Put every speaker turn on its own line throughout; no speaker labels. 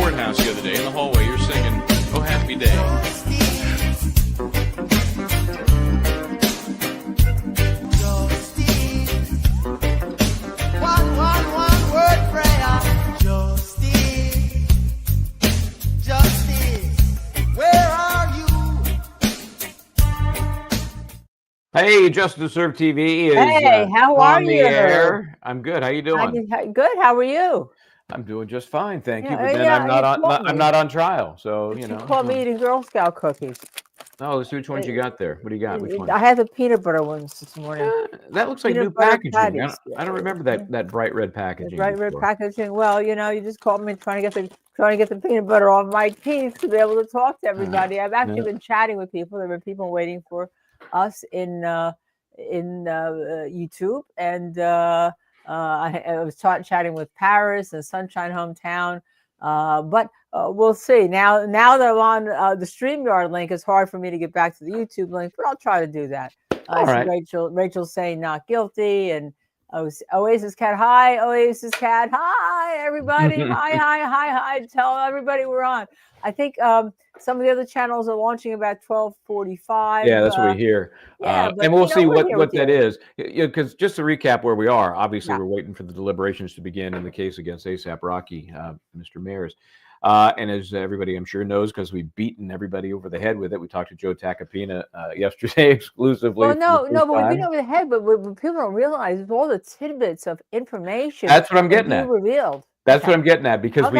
courthouse the other day in the hallway. You're singing "Oh Happy Day."
One word prayer. Justice. Where are you?
Hey, Justice Serve TV is
Hey, how are
on the
you?
air. I'm good. How you doing?
Good. How are you?
I'm doing just fine, thank you.
Yeah,
But then
yeah,
I'm not
you
on.
caught
I'm
me.
not on trial, so
But
you
you
know.
caught me eating Girl Scout cookies.
Oh, let's see which ones you got there. What do you got? Which ones?
I had the peanut butter ones this morning.
That looks like new
Peanut butter
packaging. I
patties.
don't remember that bright red packaging.
Bright red
before.
packaging. Well, you just caught me trying to get the peanut butter off my teeth to be able to talk to everybody. I've actually been chatting with people. There were people waiting for us in YouTube, and I was chatting with Paris and Sunshine Hometown. But we'll see. Now that I'm on the StreamYard link, it's hard for me to get back to the YouTube link, but I'll try to do that.
All right.
Rachel saying not guilty, and Oasis Cat, hi, Oasis Cat, hi, everybody, hi. Tell everybody we're on. I think some of the other channels are launching about 12:45.
Yeah, that's what we hear.
Yeah,
and we'll see what
with
that
you.
is. Because just to recap where we are, obviously we're waiting for the deliberations to begin in the case against A AP Rocky, Mr. Mayers. And as everybody I'm sure knows, because we've beaten everybody over the head with it, we talked to Joe Tacopina yesterday exclusively.
Well, no, but we've been over the head. But what people don't realize is all the tidbits of information.
That's what I'm getting at.
Revealed.
That's what I'm getting at, because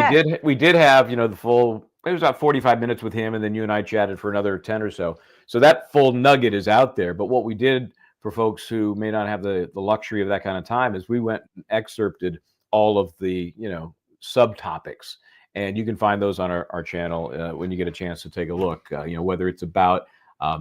we did have the full. It was about 45 minutes with him, and then you and I chatted for another 10 or so. So that full nugget is out there. But what we did for folks who may not have the luxury of that kind of time is we went and excerpted all of the subtopics. And you can find those on our channel when you get a chance to take a look. Whether it's about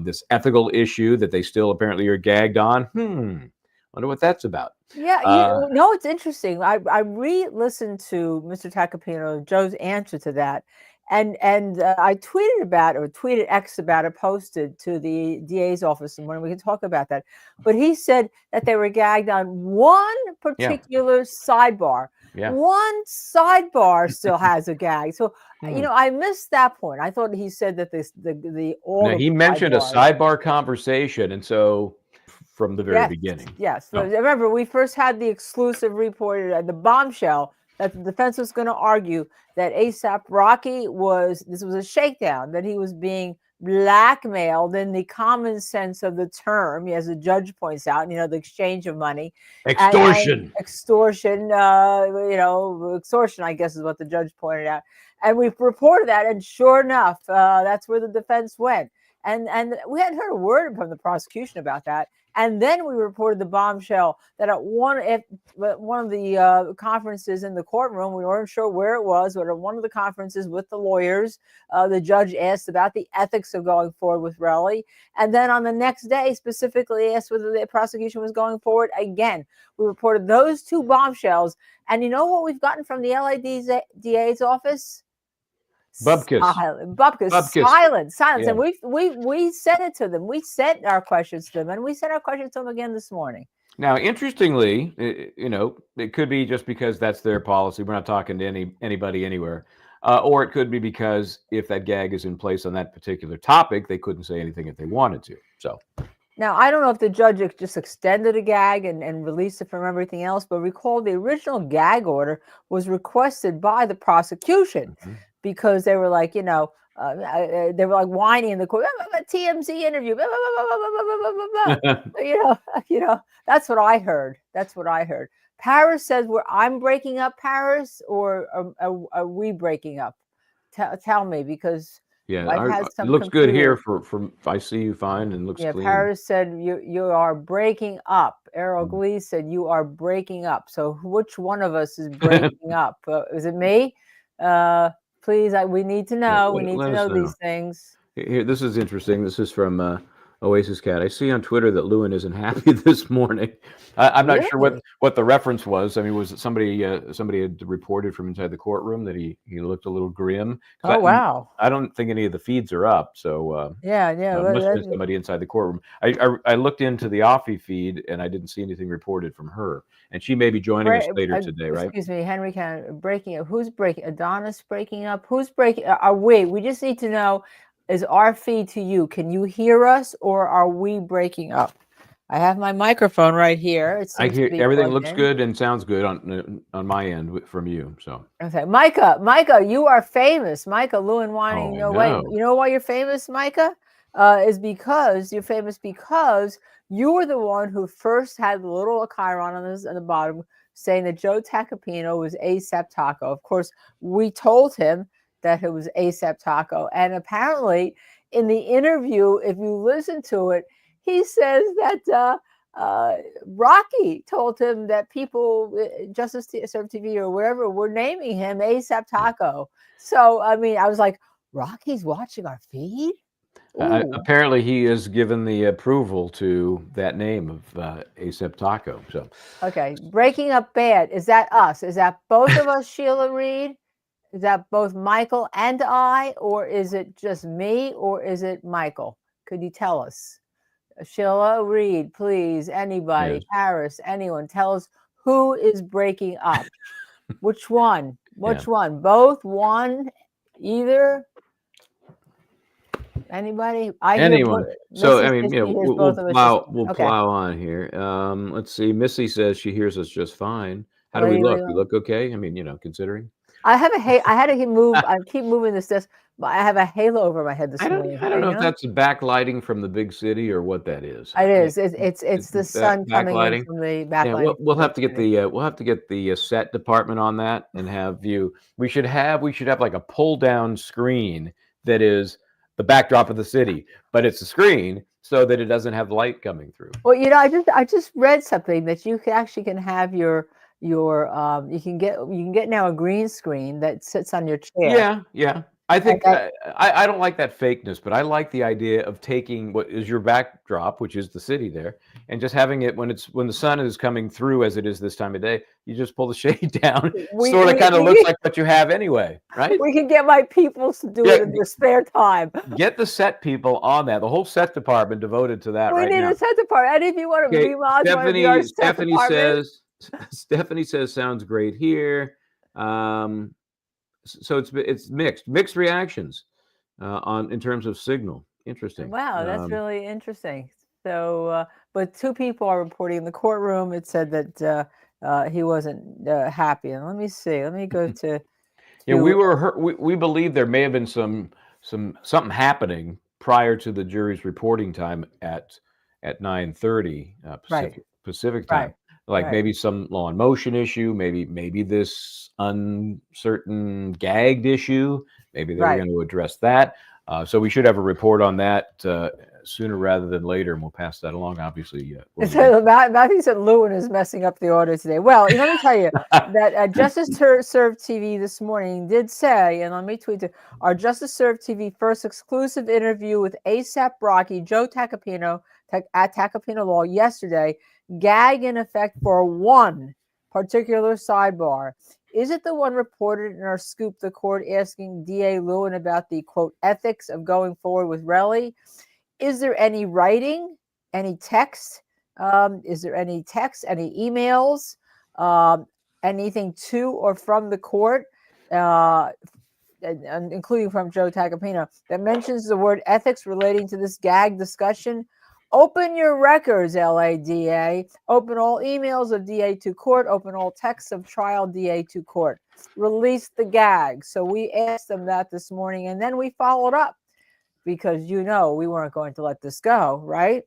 this ethical issue that they still apparently are gagged on. Wonder what that's about.
Yeah, it's interesting. I re-listened to Mr. Tacopina, Joe's answer to that, and I tweeted X about it, posted to the DA's office, and when we can talk about that. But he said that they were gagged on one particular sidebar. Yeah. One sidebar still has a gag. So, I missed that point. I thought he said that
he mentioned a sidebar conversation, and so from the very beginning.
Yes. So remember, we first had the exclusive report, the bombshell, that the defense was going to argue that A AP Rocky this was a shakedown, that he was being blackmailed in the common sense of the term, as the judge points out, the exchange of money.
Extortion.
Extortion, extortion, I guess is what the judge pointed out. And we've reported that, and sure enough, that's where the defense went. And we hadn't heard a word from the prosecution about that. And then we reported the bombshell that at one of the conferences in the courtroom, we weren't sure where it was, but at one of the conferences with the lawyers, the judge asked about the ethics of going forward with Relli. And then on the next day, specifically asked whether the prosecution was going forward again. We reported those two bombshells. And you know what we've gotten from the LADA's office?
Bupkis.
Silence.
Yeah.
And we sent it to them. We sent our questions to them, and we sent our questions to them again this morning.
Now, interestingly, it could be just because that's their policy. We're not talking to anybody anywhere. Or it could be because if that gag is in place on that particular topic, they couldn't say anything if they wanted to. So
now, I don't know if the judge just extended a gag and released it from everything else, but recall the original gag order was requested by the prosecution. Because they were like, they were like whining in the court, TMZ interview, that's what I heard. Paris says, I'm breaking up, Paris, or are we breaking up? Tell me, because I've had some
it looks good here from I see you fine and looks clean.
Paris said you are breaking up. Errol Glee said you are breaking up. So which one of us is breaking up? Is it me? Please, we need to know. We need to know these things.
Here, this is interesting. This is from Oasis Cat. I see on Twitter that Lewin isn't happy this morning. I'm not sure
Really?
what the reference was. I mean, was it somebody had reported from inside the courtroom that he looked a little grim?
Oh,
Because
wow.
I don't think any of the feeds are up. So
Yeah,
must have been
that,
somebody inside the courtroom. I looked into the Offie feed and I didn't see anything reported from her. And she may be joining us later today, right?
excuse me, Henry can breaking up. Who's breaking? Adonis breaking up? Who's breaking? Are we? We just need to know, is our feed to you? Can you hear us or are we breaking up? I have my microphone right here. It
I
seems to
hear
be
everything
plugged
looks
in.
good and sounds good on my end from you. So
Okay, Micah, you are famous. Micah, Lewin wanting
oh
no way.
no.
You know why you're famous, Micah? Is because you're famous because you were the one who first had the little chyron on the bottom saying that Joe Tacopina was ASAP Taco. Of course, we told him that it was ASAP Taco, and apparently in the interview, if you listen to it, he says that. Rocky told him that people, Justice Serve TV or wherever, were naming him ASAP Taco. So, I mean, I was like, Rocky's watching our feed? Ooh.
Apparently, he has given the approval to that name of ASAP Taco. So
Okay. Breaking up bad. Is that us? Is that both of us, Sheila Reed? Is that both Michael and I? Or is it just me? Or is it Michael? Could you tell us? Sheila Reed, please, anybody,
yes,
Paris, anyone, tell us who is breaking up. Which one?
yeah.
Which one? Both? One? Either? Anybody? I hear
Anyone. So
Missy
I mean,
says she hears
we'll
both of us just
we'll
okay.
plow on here. Let's see. Missy says she hears us just fine. How do we
Lady
look? We
Leland.
look okay. I mean, considering.
I had to move. I keep moving this desk, but I have a halo over my head this morning.
I don't know if that's backlighting from the big city or what that is.
It is. It's the sun coming in
Backlighting.
from the
Yeah,
backlighting
we'll
from the
have to get
city.
the set department on that and have you. We should have like a pull down screen that is the backdrop of the city, but it's a screen so that it doesn't have light coming through.
Well, I just read something that you can have your you can get now a green screen that sits on your chair.
Yeah, yeah. I
And
think I don't like that fakeness, but I like the idea of taking what is your backdrop, which is the city there, and just having it when the sun is coming through as it is this time of day. You just pull the shade down.
we
Sort of,
we
kind of looks
we,
like what you have anyway, right?
we can get my people to do it
Yeah,
in their spare time.
get the set people on that. The whole set department devoted to that
We
right
need
now.
a set department. And if you want to
Okay,
be mods, want to be our set department.
Stephanie says sounds great here. So it's mixed reactions on in terms of signal. Interesting.
Wow, that's really interesting. So, but two people are reporting in the courtroom. It said that he wasn't happy. And let me see. Let me go to.
Yeah, we believe there may have been something happening prior to the jury's reporting time at 9:30
Right,
Pacific time.
right,
Like
right.
maybe some law and motion issue, maybe this uncertain gagged issue. Maybe they were
Right.
going to address that. So we should have a report on that sooner rather than later, and we'll pass that along. Obviously,
So Matthew said Lewin is messing up the order today. Well, let me tell you that Justice Serve TV this morning did say, and let me tweet it, our Justice Serve TV first exclusive interview with ASAP Rocky, Joe Tacopino at Tacopina Law yesterday, gag in effect for one particular sidebar. Is it the one reported in our scoop, the court asking DA Lewin about the, quote, ethics of going forward with Relli? Is there any writing, any text? Is there any text, any emails, anything to or from the court, including from Joe Tacopina, that mentions the word ethics relating to this gag discussion? Open your records, LADA. Open all emails of DA to court. Open all texts of trial DA to court. Release the gag. So we asked them that this morning, and then we followed up because we weren't going to let this go, right?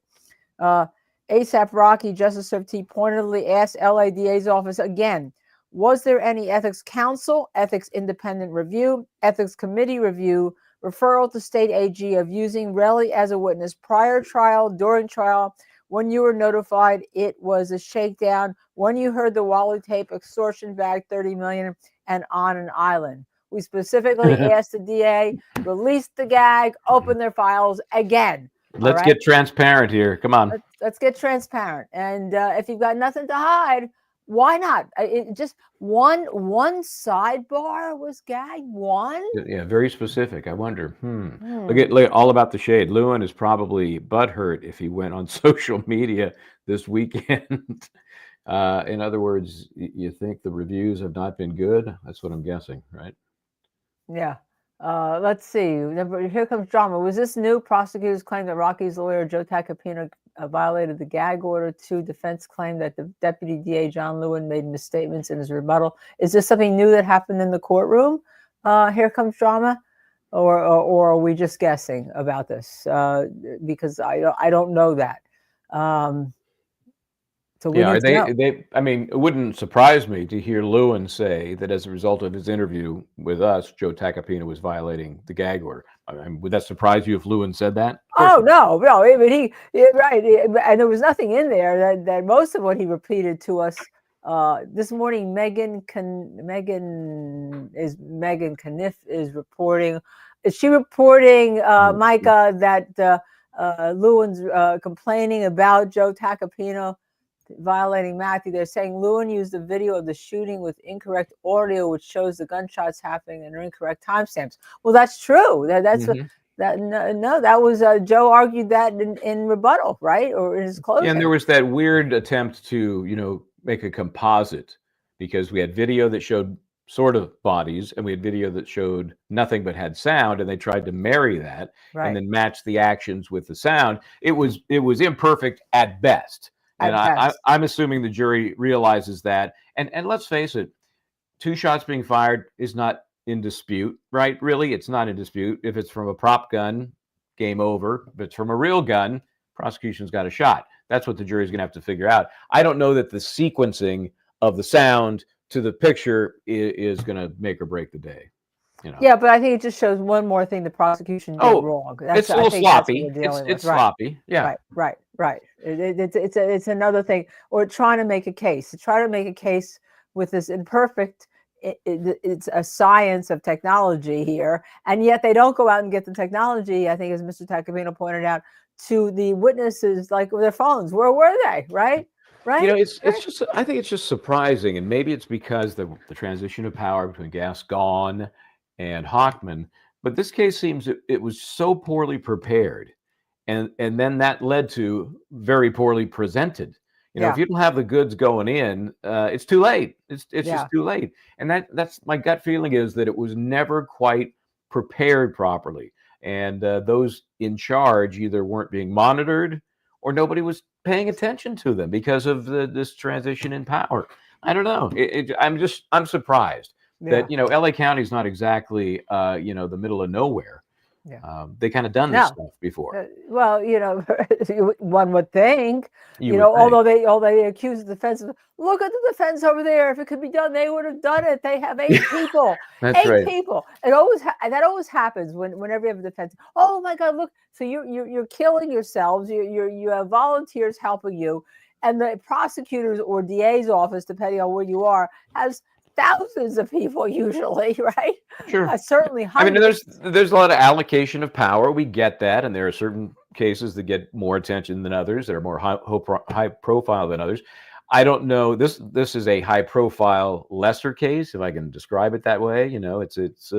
ASAP Rocky, Justice Serve T, pointedly asked LADA's office again, was there any ethics counsel, ethics independent review, ethics committee review, referral to state AG of using Relli as a witness prior trial, during trial, when you were notified it was a shakedown, when you heard the Wally tape, extortion bag, 30 million, and on an island? We specifically asked the DA, release the gag, open their files again.
Let's get transparent here. Come on.
Let's get transparent. And if you've got nothing to hide, why not? Just one sidebar was gagged. One.
Yeah, very specific. I wonder. Look at all about the shade. Lewin is probably butthurt if he went on social media this weekend. In other words, you think the reviews have not been good? That's what I'm guessing, right?
Yeah. Let's see. Here comes drama. Was this new? Prosecutors claim that Rocky's lawyer, Joe Tacopina, violated the gag order. 2, defense claim that the deputy DA, John Lewin, made misstatements in his rebuttal. Is this something new that happened in the courtroom? Here comes drama. Or are we just guessing about this? Because I don't know that. So we need to know.
I mean, it wouldn't surprise me to hear Lewin say that as a result of his interview with us, Joe Tacopina was violating the gag order. I mean, would that surprise you if Lewin said that?
Oh, no. I mean, right. And there was nothing in there that most of what he repeated to us this morning. Megan Kniff is reporting. Is she reporting, Micah, that Lewin's complaining about Joe Tacopina violating Matthew? They're saying Lewin used a video of the shooting with incorrect audio, which shows the gunshots happening and incorrect timestamps. Well, that's true. That was Joe argued that in rebuttal, right, or in his closing.
Yeah, and there was that weird attempt to make a composite, because we had video that showed sort of bodies and we had video that showed nothing but had sound, and they tried to marry that and then match the actions with the sound. It was imperfect at best. And I'm assuming the jury realizes that. And let's face it, 2 shots being fired is not in dispute, right? Really, it's not in dispute. If it's from a prop gun, game over. If it's from a real gun, prosecution's got a shot. That's what the jury's going to have to figure out. I don't know that the sequencing of the sound to the picture is going to make or break the day.
Yeah, but I think it just shows one more thing the prosecution did wrong.
It's a little sloppy. It's sloppy. Yeah.
Right. It's another thing. Or trying to make a case. Try to make a case with this imperfect. It's a science of technology here, and yet they don't go out and get the technology. I think, as Mr. Tacopina pointed out, to the witnesses, like with their phones. Where were they? Right.
It's just. I think it's just surprising, and maybe it's because the transition of power between Gascon and Hochman, but this case seems it was so poorly prepared, and then that led to very poorly presented. If you don't have the goods going in, it's too late. It's just too late. And that's my gut feeling, is that it was never quite prepared properly, and those in charge either weren't being monitored or nobody was paying attention to them because of this transition in power. I don't know. I'm surprised. That LA County is not exactly the middle of nowhere. They kind of done this stuff before.
Well, one would think. Although they accuse the defense of, look at the defense over there. If it could be done, they would have done it. They have 8 people.
That's
8 people. That always happens whenever you have a defense. Oh my God! Look, so you're killing yourselves. You have volunteers helping you, and the prosecutor's or DA's office, depending on where you are, has thousands of people usually, right?
Sure.
Certainly hundreds.
I mean, there's a lot of allocation of power. We get that, and there are certain cases that get more attention than others, that are more high profile than others. I don't know. This is a high profile lesser case, if I can describe it that way. It's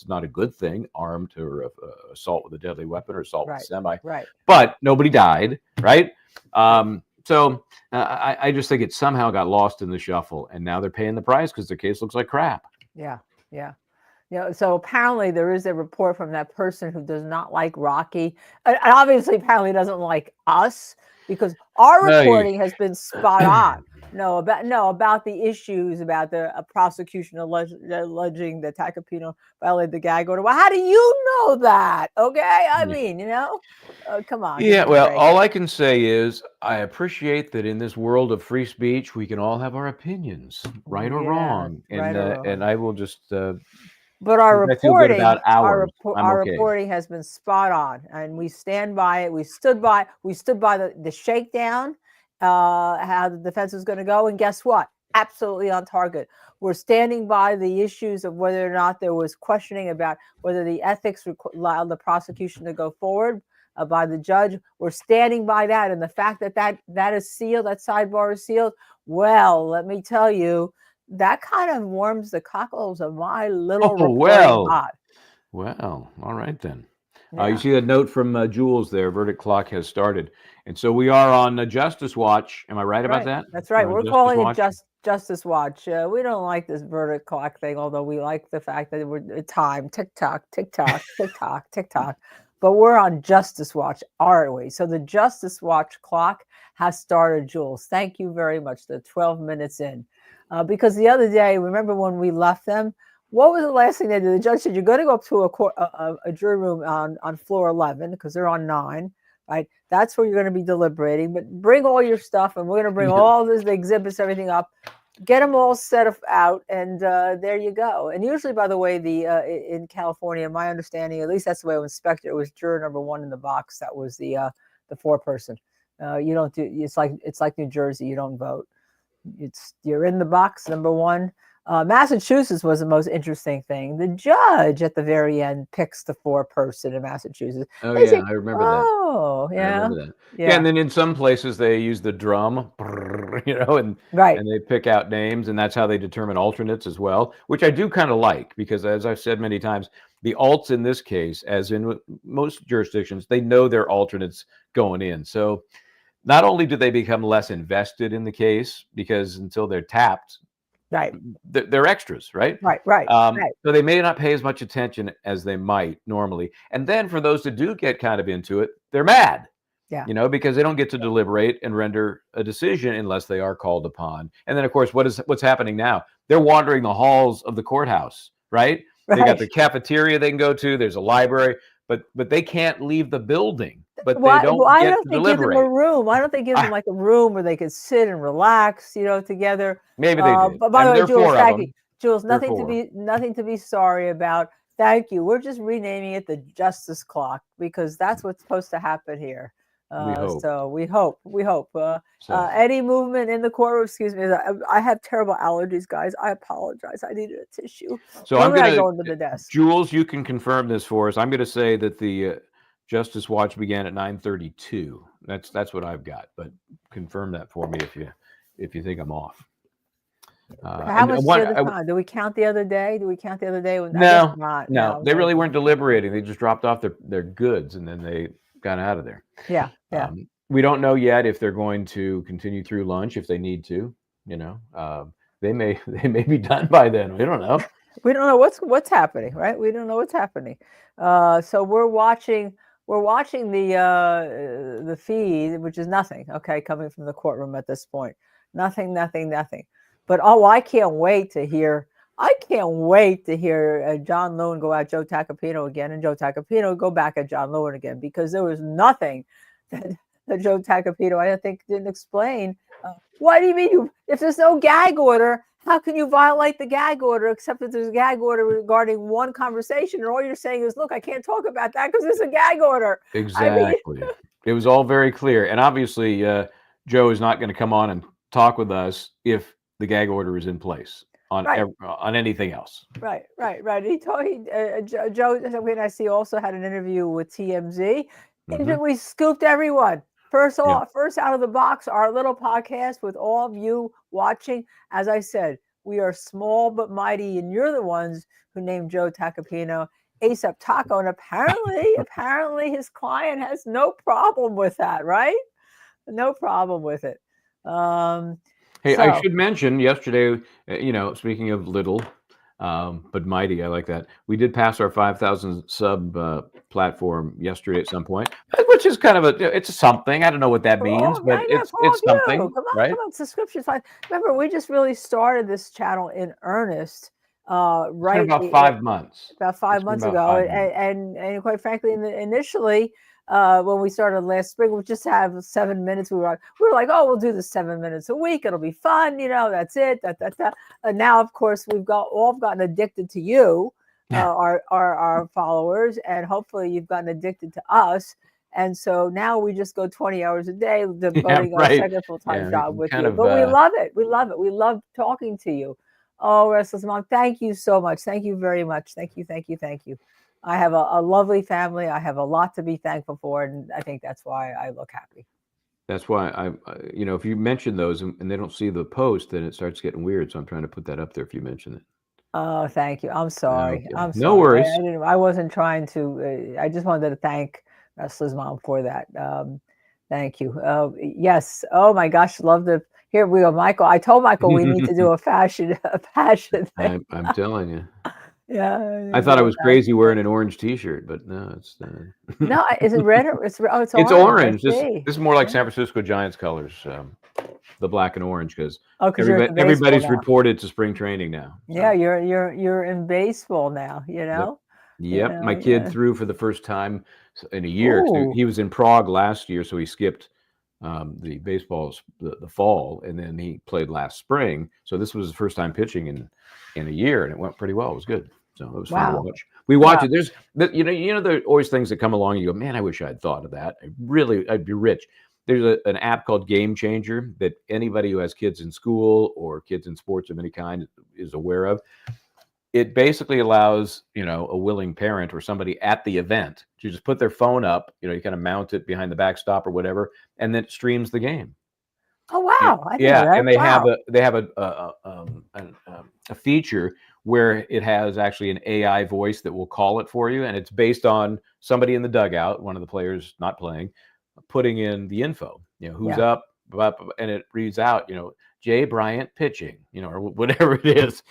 not a good thing, armed or assault with a deadly weapon or assault with a semi.
Right.
But nobody died, right? So I just think it somehow got lost in the shuffle, and now they're paying the price because the case looks like crap.
Yeah. So apparently there is a report from that person who does not like Rocky, and obviously apparently doesn't like us, because our reporting has been spot on. About the issues about the prosecution alleging that Tacopina violated the gag order. Well, how do you know that? Okay, I mean, come on.
Yeah, well, all I can say is I appreciate that in this world of free speech, we can all have our opinions, right or wrong, and I will just.
But our reporting,
reporting
has been spot on, and we stand by it. We stood by the shakedown, how the defense was going to go, and guess what? Absolutely on target. We're standing by the issues of whether or not there was questioning about whether the ethics allowed the prosecution to go forward. by the judge. We're standing by that, and the fact that that is sealed, that sidebar is sealed. Well, let me tell you, that kind of warms the cockles of my little reporting pot.
Well, all right then.
Yeah.
You see that note from Jules there, verdict clock has started. And so we are on Justice Watch. Am I right about that?
That's right. We're calling it Justice Watch. We don't like this verdict clock thing, although we like the fact that we're time, tick-tock, tick-tock, tick-tock, tick-tock. But we're on Justice Watch, aren't we? So the Justice Watch clock has started, Jules. Thank you very much. The 12 minutes in. Because the other day, remember when we left them, what was the last thing they did? The judge said, you're going to go up to a jury room on floor 11 because they're on 9, right? That's where you're going to be deliberating. But bring all your stuff, and we're going to bring all the exhibits, everything up, get them all set out, and there you go. And usually, by the way, in California, my understanding, at least that's the way I was inspected, it was juror number 1 in the box. That was the 4-person. You don't do. It's like New Jersey. You don't vote. You're in the box, number 1. Massachusetts was the most interesting thing. The judge at the very end picks the 4-person in Massachusetts.
Oh, yeah, I remember that.
Oh, yeah.
I remember that. Yeah, and then in some places they use the drum, and they pick out names, and that's how they determine alternates as well, which I do kind of like because, as I've said many times, the alts in this case, as in most jurisdictions, they know their alternates going in. So not only do they become less invested in the case because until they're tapped, they're extras, right?
Right.
So they may not pay as much attention as they might normally. And then for those that do get kind of into it, they're mad, because they don't get to deliberate and render a decision unless they are called upon. And then, of course, what's happening now? They're wandering the halls of the courthouse, right? They got the cafeteria they can go to. There's a library, but they can't leave the building. But they don't get to deliberate.
Give them a room? Why don't they give them like a room where they could sit and relax, together?
Maybe they do.
But by the way, Jules, thank you. Jules, nothing to be sorry about. Thank you. We're just renaming it the Justice Clock because that's what's supposed to happen here. So we hope. Any movement in the courtroom? Excuse me. I have terrible allergies, guys. I apologize. I needed a tissue.
So I'm going to
go into the desk.
Jules, you can confirm this for us. I'm going to say that the Justice Watch began at 9:32. That's what I've got. But confirm that for me if you think I'm off.
How much time? Do we count the other day?
No. They really weren't deliberating. They just dropped off their goods and then they got out of there.
Yeah.
We don't know yet if they're going to continue through lunch if they need to. They may be done by then. We don't know.
We don't know what's happening, right? We don't know what's happening. So we're watching the feed, which is nothing. Okay, coming from the courtroom at this point, nothing. But I can't wait to hear. John Lewin go at Joe Tacopina again, and Joe Tacopina go back at John Lewin again because there was nothing that Joe Tacopina I think didn't explain. What do you mean if there's no gag order? How can you violate the gag order except that there's a gag order regarding one conversation, and all you're saying is, look, I can't talk about that because there's a gag order.
Exactly. It was all very clear. And obviously, Joe is not going to come on and talk with us if the gag order is in place on anything else. Right.
Joe, I see, also had an interview with TMZ. Mm-hmm. We scooped everyone. First out of the box, our little podcast with all of you watching. As I said, we are small but mighty, and you're the ones who named Joe Tacopina ASAP Taco, and apparently his client has no problem with that, right? No problem with it.
Hey, I should mention yesterday, speaking of little, but mighty, I like that. We did pass our 5,000 sub platform yesterday at some point, which is kind of it's something. I don't know what that means, but it's something.
Come on, subscription's fine. Remember, we just really started this channel in earnest, right?
About 5 months.
About 5 months ago, and quite frankly, initially. When we started last spring, we just have 7 minutes. We were like, oh, we'll do this 7 minutes a week. It'll be fun. That's it. And now, of course, we've gotten addicted to you, our followers, and hopefully you've gotten addicted to us. And so now we just go 20 hours a day devoting our second full-time job with you. But we love it. We love talking to you. Oh, Restless Mom, thank you so much. Thank you very much. Thank you, thank you, thank you. I have a lovely family. I have a lot to be thankful for, and I think that's why I look happy.
That's why if you mention those and they don't see the post, then it starts getting weird. So I'm trying to put that up there if you mention it.
Oh, thank you. I'm sorry.
Okay.
I'm
No
sorry.
worries.
I wasn't trying to. I just wanted to thank Restless Mom for that. Thank you. Yes. Oh my gosh, love the. Here we go, Michael. I told Michael we need to do a fashion thing.
I'm telling you.
Yeah.
I thought I was crazy wearing an orange T-shirt, but no, it's
No, is it red or it's oh, it's
it's
orange.
orange. This is more like San Francisco Giants colors, the black and orange, because everybody's reported to spring training now. So.
Yeah, you're in baseball now. You know.
Yep. My kid threw for the first time in a year. He was in Prague last year, so he skipped the baseball's the fall, and then he played last spring. So this was his first time pitching in a year, and it went pretty well. It was good. So it was fun to watch. We watch it. There's there are always things that come along and you go, man, I wish I'd thought of that. I'd be rich. There's an app called Game Changer that anybody who has kids in school or kids in sports of any kind is aware of. It basically allows, a willing parent or somebody at the event to just put their phone up, you kind of mount it behind the backstop or whatever, and then it streams the game.
Oh, wow.
And they have a feature where it has actually an AI voice that will call it for you, and it's based on somebody in the dugout, one of the players not playing, putting in the info, who's up, and it reads out, Jay Bryant pitching, or whatever it is.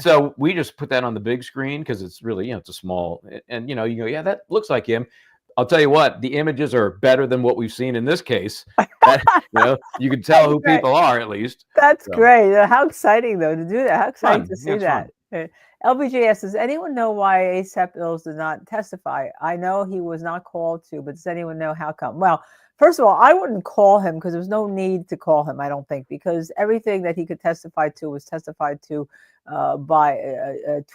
So we just put that on the big screen because it's really, it's a small, and you go, yeah, that looks like him. I'll tell you what, the images are better than what we've seen in this case. You can tell who people are at least.
That's great. How exciting though to do that. How exciting to see that. LBJ asks, does anyone know why ASAP Ills did not testify? I know he was not called to, but does anyone know how come? Well, first of all, I wouldn't call him because there was no need to call him, I don't think, because everything that he could testify to was testified to by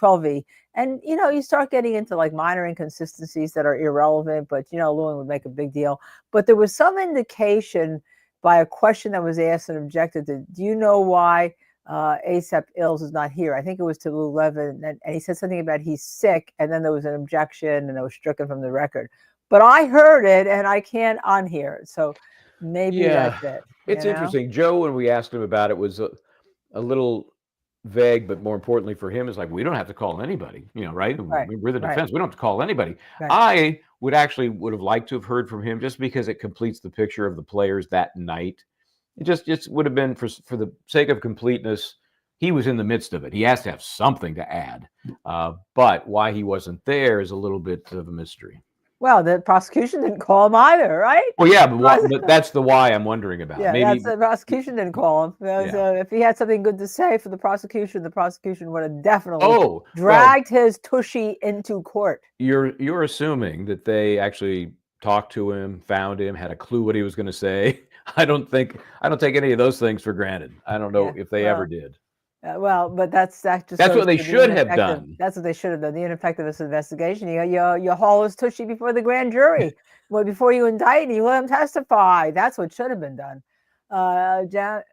12E. And, you start getting into like minor inconsistencies that are irrelevant, but, Lewin would make a big deal. But there was some indication by a question that was asked and objected to, do you know why ASAP Ills is not here? I think it was to Lou Levin, and he said something about he's sick, and then there was an objection, and it was stricken from the record. But I heard it, and I can't unhear it. So maybe that's it.
It's interesting. Joe, when we asked him about it, was a little vague, but more importantly for him is like, we don't have to call anybody, right? We're the defense. We don't have to call anybody. I would have liked to have heard from him just because it completes the picture of the players that night. It just would have been for the sake of completeness. He was in the midst of it. He has to have something to add. But why he wasn't there is a little bit of a mystery.
Well, the prosecution didn't call him either, right?
Well, yeah, but that's the why I'm wondering about.
Yeah, maybe the prosecution didn't call him. If he had something good to say for the prosecution would have definitely dragged his tushy into court.
You're assuming that they actually talked to him, found him, had a clue what he was going to say. I don't take any of those things for granted. I don't know if they ever did.
But that's
what they should have done.
That's what they should have done. The ineffectiveness investigation. You haul his tushy before the grand jury. Well, before you indict and you let him testify. That's what should have been done. Jam,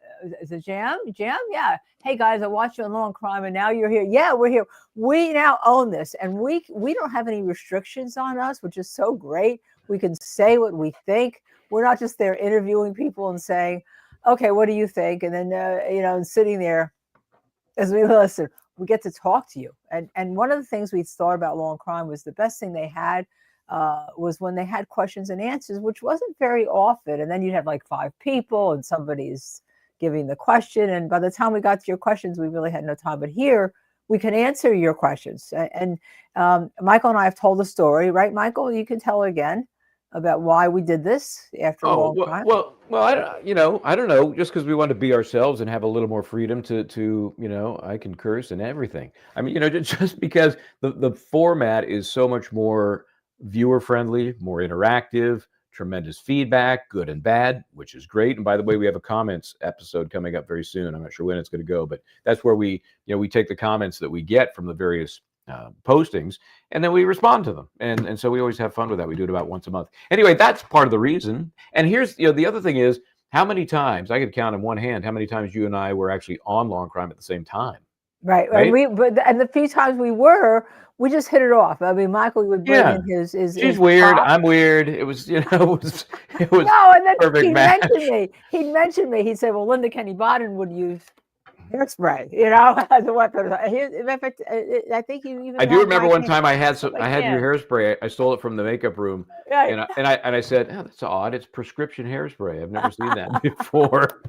is it Jam? Jam? Yeah. Hey guys, I watched you on Law and Crime, and now you're here. Yeah, we're here. We now own this, and we don't have any restrictions on us, which is so great. We can say what we think. We're not just there interviewing people and saying, "Okay, what do you think?" And then and sitting there. As we listen, we get to talk to you. And one of the things we thought about Law and Crime was the best thing they had was when they had questions and answers, which wasn't very often. And then you'd have like 5 people and somebody's giving the question. And by the time we got to your questions, we really had no time. But here, we can answer your questions. And Michael and I have told the story, right, Michael? You can tell again about why we did this after Law and Crime.
Well, I don't know. Just because we want to be ourselves and have a little more freedom to I can curse and everything. I mean, just because the format is so much more viewer friendly, more interactive, tremendous feedback, good and bad, which is great. And by the way, we have a comments episode coming up very soon. I'm not sure when it's going to go, but that's where we take the comments that we get from the various postings, and then we respond to them, and so we always have fun with that. We do it about once a month. Anyway, that's part of the reason. And here's the other thing is, how many times I could count in one hand how many times you and I were actually on Law and Crime at the same time.
Right.
Right?
And the few times we just hit it off. I mean, Michael would bring in his
she's weird.
pop.
I'm weird. It was, it was
No, and then
perfect
he
match.
mentioned me. He said, well, Linda Kenney Baden would use hairspray, as a weapon. I think you even.
I do remember one time I had your
yeah.
hairspray. I stole it from the makeup room,
Right.
and I said, oh, that's odd. It's prescription hairspray. I've never seen that before.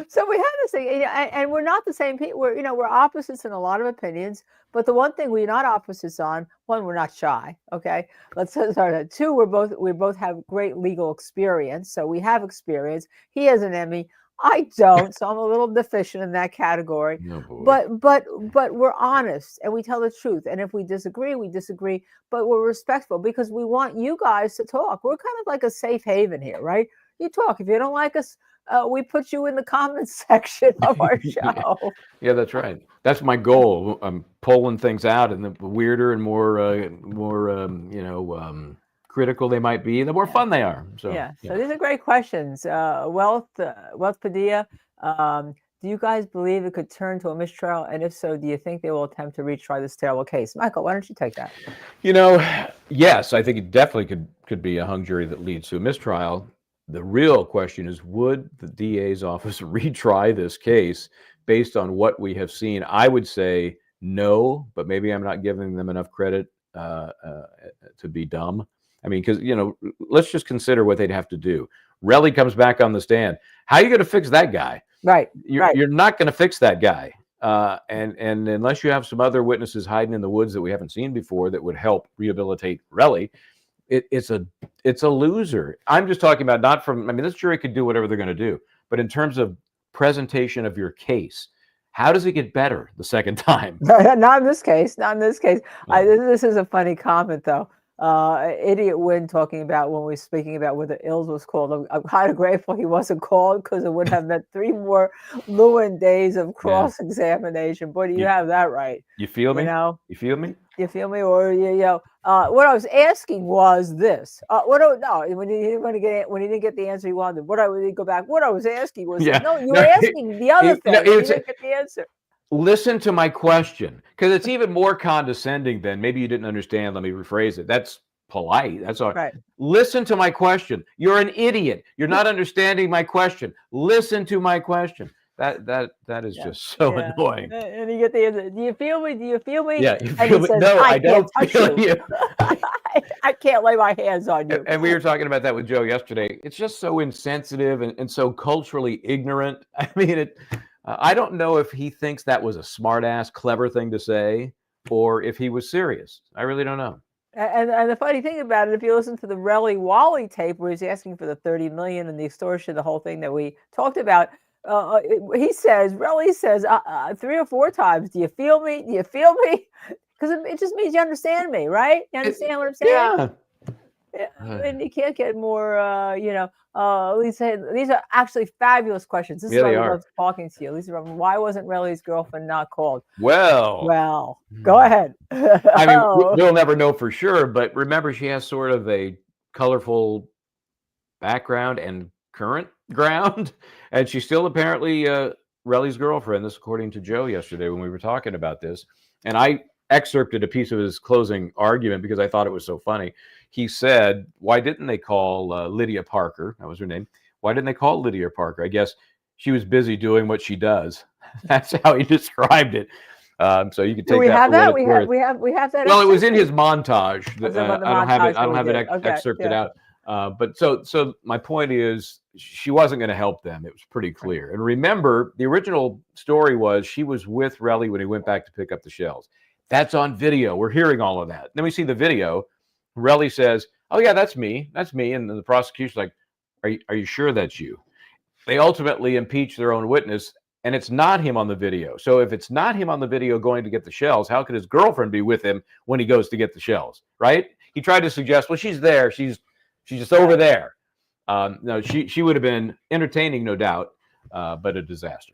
So we have this thing, and we're not the same people. We're opposites in a lot of opinions. But the one thing we're not opposites on: one, we're not shy. Okay, let's start that. Two, we both have great legal experience. So we have experience. He has an Emmy. I don't, so I'm a little deficient in that category. But we're honest and we tell the truth. And if we disagree, we disagree. But we're respectful because we want you guys to talk. We're kind of like a safe haven here, right? You talk. If you don't like us, we put you in the comments section of our show.
Yeah, that's right. That's my goal. I'm pulling things out, and the weirder and more critical they might be, the more fun they are. So
So these are great questions. Wealth Padilla, do you guys believe it could turn to a mistrial? And if so, do you think they will attempt to retry this terrible case? Michael, why don't you take that?
Yes, I think it definitely could be a hung jury that leads to a mistrial. The real question is, would the DA's office retry this case based on what we have seen? I would say no, but maybe I'm not giving them enough credit to be dumb. I mean, because, let's just consider what they'd have to do. Relli comes back on the stand. How are you going to fix that guy?
Right.
You're not going to fix that guy. And unless you have some other witnesses hiding in the woods that we haven't seen before that would help rehabilitate Relli, it's a loser. I'm just talking about this jury could do whatever they're going to do. But in terms of presentation of your case, how does it get better the second time?
Not in this case. This is a funny comment, though. Idiot Win talking about when we were speaking about whether Ills was called. I'm kind of grateful he wasn't called because it would have meant 3 more Lewin days of cross-examination. Boy, do you have that right.
You feel me? You feel me?
You feel me? Or what I was asking was this. When he didn't get the answer he wanted, what I was asking was you were asking the other thing. You didn't get the answer.
Listen to my question, because it's even more condescending than maybe you didn't understand. Let me rephrase it. That's polite. That's all right. Listen to my question. You're an idiot. You're not understanding my question. Listen to my question. That is just so annoying.
And you get the answer. Do you feel me? Do you feel me?
Yeah, you feel me? No, I don't feel you.
I can't lay my hands on you.
And we were talking about that with Joe yesterday. It's just so insensitive and so culturally ignorant. I mean, I don't know if he thinks that was a smart-ass, clever thing to say, or if he was serious. I really don't know.
And the funny thing about it, if you listen to the Relli Wally tape where he's asking for the $30 million and the extortion, the whole thing that we talked about, Relli says 3 or 4 times, "Do you feel me? Do you feel me?" Because it just means you understand me, right? You understand what I'm saying?
Yeah.
And you can't get more, Lisa, these are actually fabulous questions. This is why I love talking to you. Lisa, why wasn't Relli's girlfriend not called? Well, go ahead.
I mean, we'll never know for sure, but remember, she has sort of a colorful background and current ground, and she's still apparently Relli's girlfriend. This, according to Joe yesterday when we were talking about this, and I excerpted a piece of his closing argument because I thought it was so funny. He said, why didn't they call Lydia Parker? That was her name. Why didn't they call Lydia Parker? I guess she was busy doing what she does. That's how he described it. So you can take that.
We have that.
Well, it was in his montage. I don't have it excerpted out. But so my point is, she wasn't going to help them. It was pretty clear. And remember, the original story was she was with Relli when he went back to pick up the shells. That's on video. We're hearing all of that. Then we see the video. Relli says, "Oh yeah, that's me. That's me." And the prosecution's like, "Are you sure that's you?" They ultimately impeach their own witness, and it's not him on the video. So if it's not him on the video going to get the shells, how could his girlfriend be with him when he goes to get the shells? Right? He tried to suggest, well, she's there. She's just over there. No, she would have been entertaining, no doubt, but a disaster.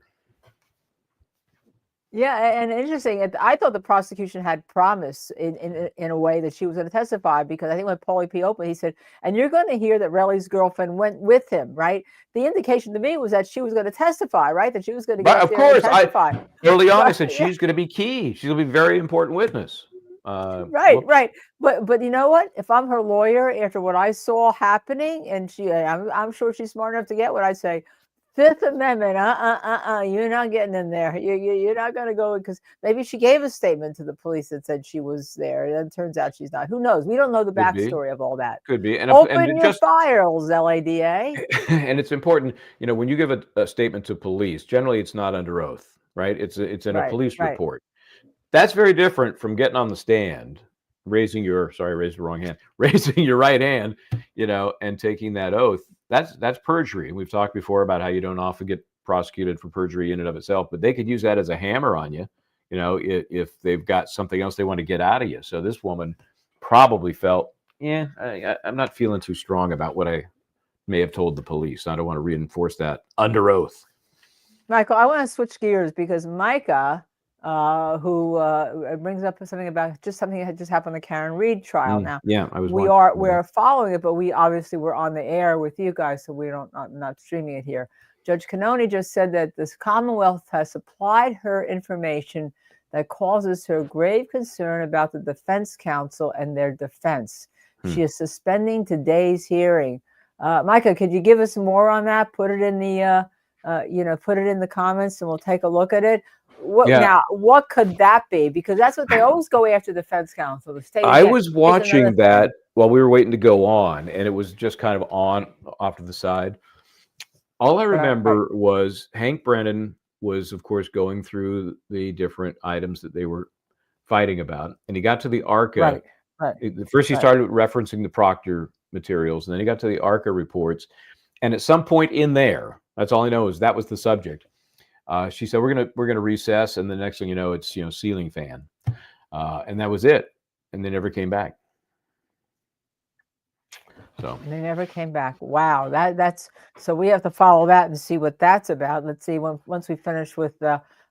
Yeah, and interesting. I thought the prosecution had promise in a way that she was going to testify, because I think when Paulie P. opened, he said, "And you're going to hear that Relli's girlfriend went with him." Right. The indication to me was that she was going to testify. Right. That she was going to get
But
up
of
there and
course, I
testify.
early on I
Right.
said
Yeah.
she's going to be key. She's going to be a very important witness.
Right.
Whoops.
Right. But you know what? If I'm her lawyer, after what I saw happening, and I'm sure she's smart enough to get what I say. Fifth Amendment, you're not getting in there. You're not going to go, because maybe she gave a statement to the police that said she was there. And it turns out she's not. Who knows? We don't know the
Could be.
backstory of all that.
Could be.
Open
And
your
just
files, LADA.
and it's important, when you give a statement to police, generally it's not under oath, right? It's in a
Right,
police
right.
report. That's very different from getting on the stand, raising your I raised the wrong hand, raising your right hand, and taking that oath. That's perjury. And we've talked before about how you don't often get prosecuted for perjury in and of itself, but they could use that as a hammer on you, if they've got something else they want to get out of you. So this woman probably felt, I'm not feeling too strong about what I may have told the police. I don't want to reinforce that under oath.
Michael, I want to switch gears, because Micah, who brings up something about something that had just happened on the Karen Reed trial. Now,
Yeah, I was.
We're following it, but we obviously were on the air with you guys, so we not streaming it here. Judge Cannoni just said that this Commonwealth has supplied her information that causes her grave concern about the defense counsel and their defense. She is suspending today's hearing. Micah, could you give us more on that? Put it in the put it in the comments, and we'll take a look at it. Now, what could that be? Because that's what they always go after defense counsel. The state.
I was watching that while we were waiting to go on, and it was just kind of on off to the side. All I remember was Hank Brennan was, of course, going through the different items that they were fighting about, and he got to the ARCA. First, he started referencing the Proctor materials, and then he got to the ARCA reports. And at some point in there, that's all I know is that was the subject. She said, "We're gonna recess," and the next thing you know, it's ceiling fan, and that was it. And they never came back. So
and they never came back. Wow, that's so we have to follow that and see what that's about. Let's see once we finish with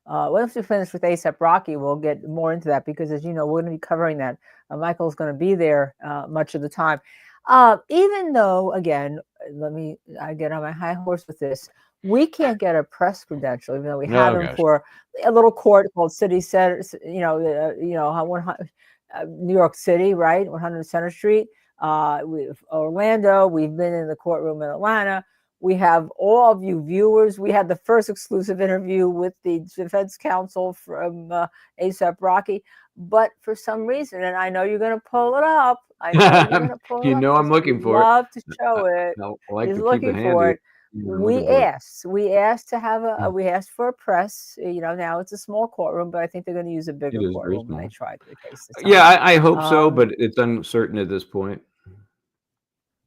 ASAP Rocky, we'll get more into that, because as you know, we're going to be covering that. Michael's going to be there much of the time. Even though, again, I get on my high horse with this. We can't get a press credential, even though we had them for a little court called City Center, New York City, right? 100 Center Street. Orlando. We've been in the courtroom in Atlanta. We have all of you viewers. We had the first exclusive interview with the defense counsel from ASAP Rocky. But for some reason, and I know you're going to pull it up. I know you're going to pull it up.
I'm looking for it.
Love to show it. He's looking for it. We asked to have we asked for a press. Now it's a small courtroom, but I think they're going to use a bigger courtroom when they try the case.
Yeah, I hope so, but it's uncertain at this point.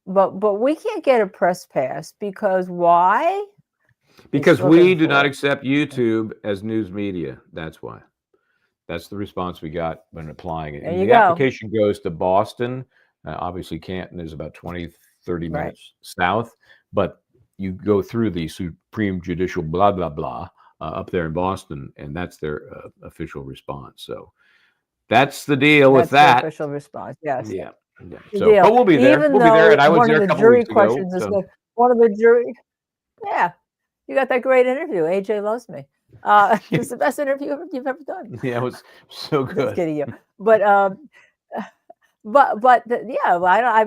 But we can't get a press pass, because why?
Because we do not accept YouTube as news media. That's why. That's the response we got when applying it. And the application goes to Boston. Obviously, Canton is about 20, 30 minutes south, but you go through the Supreme Judicial blah, blah, blah up there in Boston, and that's their official response. So that's the deal with that.
Official response, yes.
Yeah. So, but we'll be there. We'll be there, and I was there a couple weeks ago. So.
One of the jury, you got that great interview. AJ loves me. It's the best interview you've ever done.
Yeah, it was so good.
Just kidding you, but I'm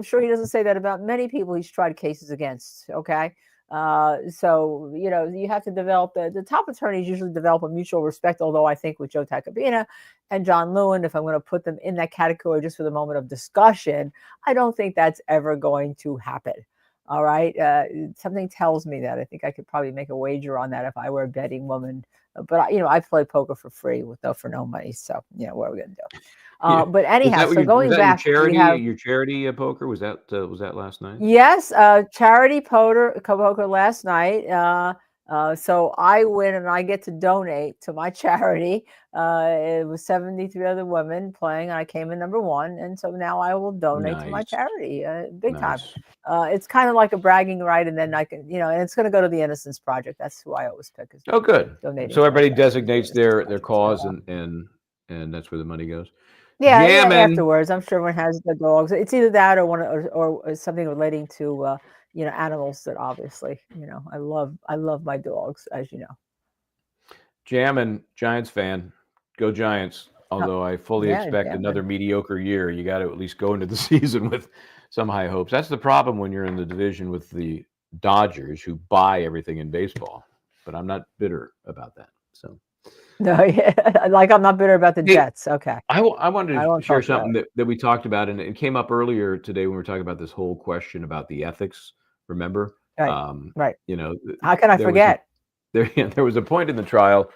sure he doesn't say that about many people he's tried cases against. Okay. So you have to develop the top attorneys usually develop a mutual respect, although I think with Joe Tacopina and John Lewin, if I'm going to put them in that category just for the moment of discussion, I don't think that's ever going to happen. All right. Something tells me that. I think I could probably make a wager on that if I were a betting woman. But I play poker for free for no money. So what are we going to do? But anyhow, so going back,
your charity poker was that last night?
Yes, charity poker last night. So I win and I get to donate to my charity. It was 73 other women playing, and I came in number 1. And so now I will donate to my
Nice.
charity big time.
Nice.
It's kind of like a bragging right, and then I can, and it's going to go to the Innocence Project. That's who I always pick.
Oh, good.
Donating
So
to my
everybody
charity, the
designates
Innocence
their
Project.
cause,
So,
and that's where the money goes.
yeah,
Jamming.
afterwards, I'm sure everyone has the dogs. It's either that or or something relating to animals that obviously, I love my dogs, as you know.
Jamming, Giants fan. Go Giants. Although I fully
Yeah,
expect
jamming.
another mediocre year. You got to at least go into the season with some high hopes. That's the problem when you're in the division with the Dodgers, who buy everything in baseball. But I'm not bitter about that. So
No, yeah, like I'm not bitter about the
Hey,
Jets. Okay.
I wanted
I
to
won't
share
talk about
something that we talked about, and it came up earlier today when we were talking about this whole question about the ethics. Remember,
Right. Right.
you know,
How can I
there was
forget?
there was a point in the trial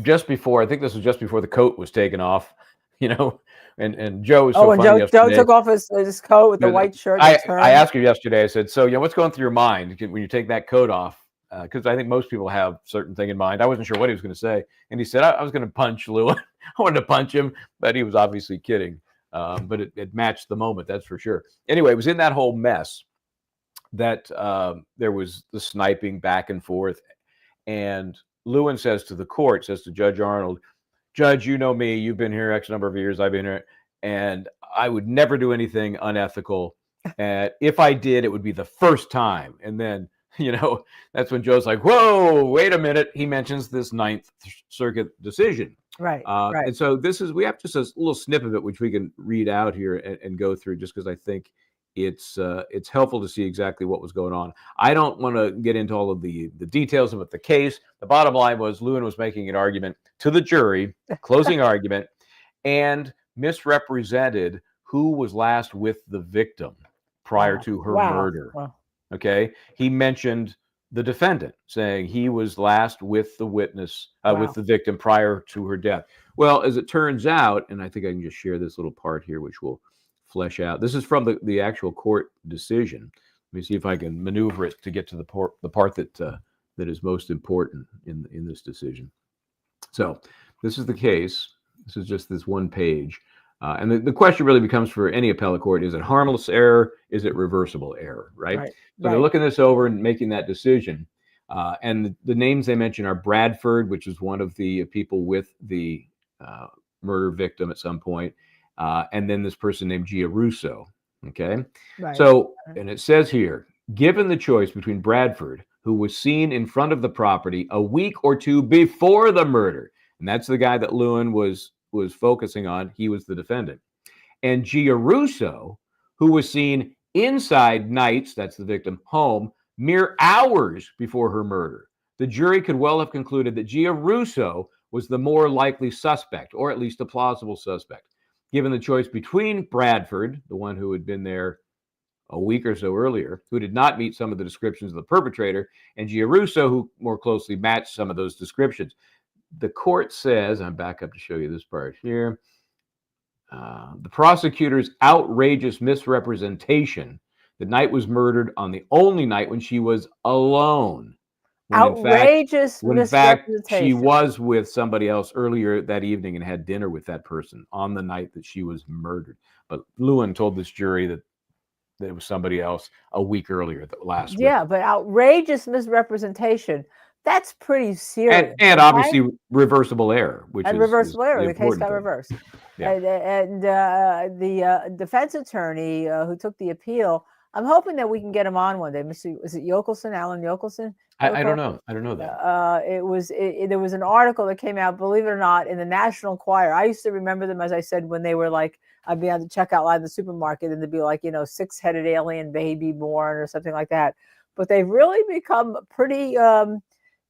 just before, I think this was just before the coat was taken off, and Joe was so
And
funny
Joe
yesterday.
took off his coat with the white shirt and
I
turned.
asked her yesterday. I said, "So, what's going through your mind when you take that coat off?" Because I think most people have a certain thing in mind. I wasn't sure what he was going to say, and he said, "I was going to punch Lou. I wanted to punch him, but he was obviously kidding. But it matched the moment, that's for sure." Anyway, it was in that whole mess that there was the sniping back and forth, and Lewin says to the court, says to Judge Arnold, "Judge, you know me. You've been here X number of years. I've been here, and I would never do anything unethical. And if I did, it would be the first time." And then, that's when Joe's like, "Whoa, wait a minute." He mentions this Ninth Circuit decision.
Right.
And so we have just a little snippet of it, which we can read out here and go through, just because I think it's helpful to see exactly what was going on. I don't want to get into all of the details about the case. The bottom line was Lewin was making an argument to the jury, closing argument, and misrepresented who was last with the victim prior to her murder.
Wow.
Okay. He mentioned the defendant, saying he was last with the witness, with the victim prior to her death. Well, as it turns out, and I think I can just share this little part here, which will flesh out. This is from the actual court decision. Let me see if I can maneuver it to get to the part that is most important in this decision. So this is the case. This is just this one page. And the question really becomes for any appellate court: is it harmless error? Is it reversible error? Right? So they're looking this over and making that decision. And the names they mention are Bradford, which is one of the people with the murder victim at some point, and then this person named Gia Russo. Okay. So, and it says here, given the choice between Bradford, who was seen in front of the property a week or two before the murder, and that's the guy that Lewin was focusing on. He was the defendant. And Gia Russo, who was seen inside Knight's, that's the victim, home mere hours before her murder. The jury could well have concluded that Gia Russo was the more likely suspect, or at least a plausible suspect. Given the choice between Bradford, the one who had been there a week or so earlier, who did not meet some of the descriptions of the perpetrator, and Gia Russo, who more closely matched some of those descriptions. The court says, I'm back up to show you this part here, the prosecutor's outrageous misrepresentation that Knight was murdered on the only night when she was alone.
Outrageous
when in fact she was with somebody else earlier that evening and had dinner with that person on the night that she was murdered. But Lewin told this jury that it was somebody else a week earlier, that last week.
Yeah, but outrageous misrepresentation, that's pretty serious.
And obviously reversible error, which is
reversible error. The case got
thing.
reversed.
Yeah.
And the defense attorney who took the appeal, I'm hoping that we can get him on one day. Was it Yokelson, Alan Yokelson?
I don't know. I don't know that.
There was an article that came out, believe it or not, in the National Enquirer. I used to remember them, as I said, when they were like, I'd be on the checkout line in the supermarket and there'd be like, 6-headed alien baby born or something like that. But they've really become pretty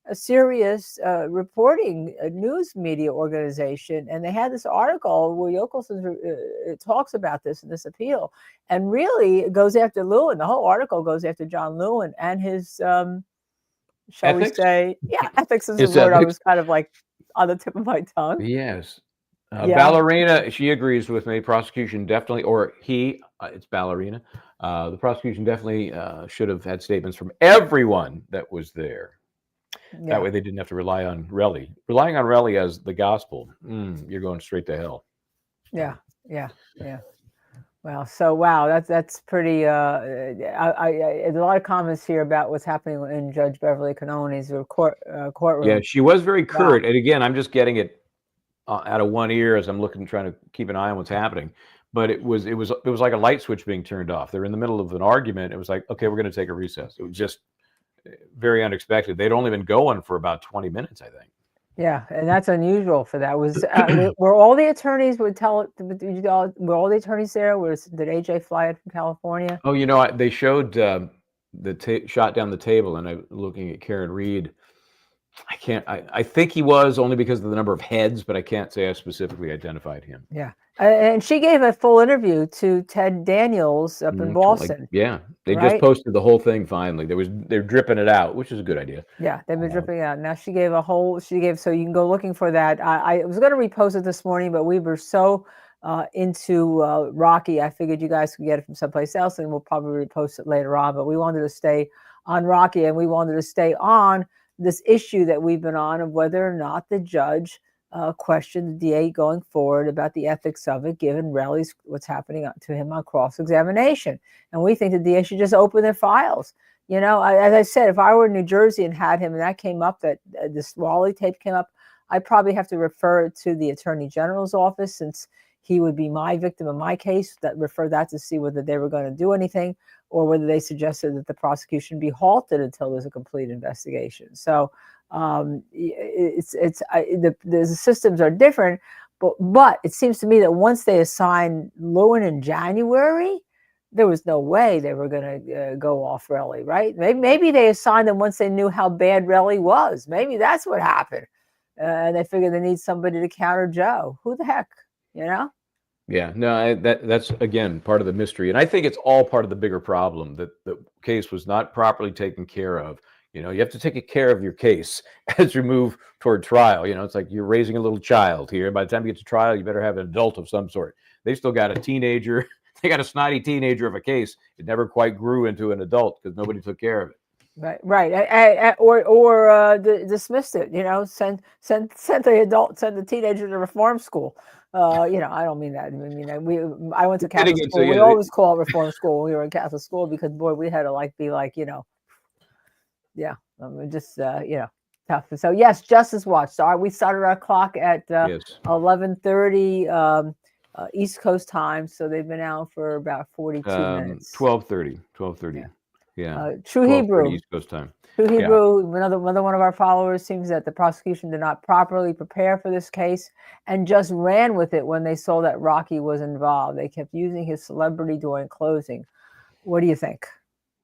a serious reporting news media organization. And they had this article where Yokelson talks about this in this appeal, and really it goes after Lewin. The whole article goes after John Lewin and his, shall we say, ethics is the word I was kind of like on the tip of my tongue.
Yes. Ballerina, she agrees with me. Prosecution definitely, or it's Ballerina. The prosecution definitely should have had statements from everyone that was there. That way they didn't have to rely on Relli. Relying on Relli as the gospel, you're going straight to hell.
Yeah. Well, so wow, that's pretty. There's a lot of comments here about what's happening in Judge Beverly Cannoni's courtroom.
Yeah, she was very curt.
Wow.
And again, I'm just getting it out of one ear as I'm trying to keep an eye on what's happening. But it was like a light switch being turned off. They're in the middle of an argument. It was like, okay, we're going to take a recess. It was just very unexpected. They'd only been going for about 20 minutes, I think.
Yeah, and that's unusual for that. Were all the attorneys were all the attorneys there? Did AJ fly in from California?
Oh, they showed the shot down the table, and I'm looking at Karen Reed. I think he was, only because of the number of heads, but I can't say I specifically identified him.
Yeah. And she gave a full interview to Ted Daniels up in Boston.
They just posted the whole thing finally. They're dripping it out, which is a good idea.
Yeah, they've been dripping out. Now so you can go looking for that. I was going to repost it this morning, but we were so into Rocky, I figured you guys could get it from someplace else, and we'll probably repost it later on. But we wanted to stay on Rocky, and we wanted to stay on this issue that we've been on of whether or not the judge questioned the DA going forward about the ethics of it, given Relli's what's happening to him on cross-examination. And we think the DA should just open their files. As I said, if I were in New Jersey and had him and that came up, that this Wally tape came up, I'd probably have to refer it to the Attorney General's office, since he would be my victim in my case, refer that to see whether they were going to do anything, or whether they suggested that the prosecution be halted until there's a complete investigation. So the systems are different, but it seems to me that once they assigned Lewin in January, there was no way they were going to go off Relli, right? Maybe they assigned them once they knew how bad Relli was. Maybe that's what happened. And they figured they need somebody to counter Joe. Who the heck,
Yeah, no, that's again part of the mystery, and I think it's all part of the bigger problem that the case was not properly taken care of. You have to take care of your case as you move toward trial. It's like you're raising a little child here. By the time you get to trial, you better have an adult of some sort. They still got a teenager. They got a snotty teenager of a case. It never quite grew into an adult because nobody took care of it.
Right. Or dismissed it. Send the teenager to reform school. I don't mean that. I mean, I went to Catholic school. We always call it reform school when we were in Catholic school, because boy, we had to be just tough. So yes, Justice Watch. So we started our clock at 11:30 East Coast time. So they've been out for about 42 minutes.
12:30. Yeah.
True Hebrew.
East Coast time.
True Hebrew, another one of our followers, seems that the prosecution did not properly prepare for this case and just ran with it when they saw that Rocky was involved. They kept using his celebrity during closing. What do you think?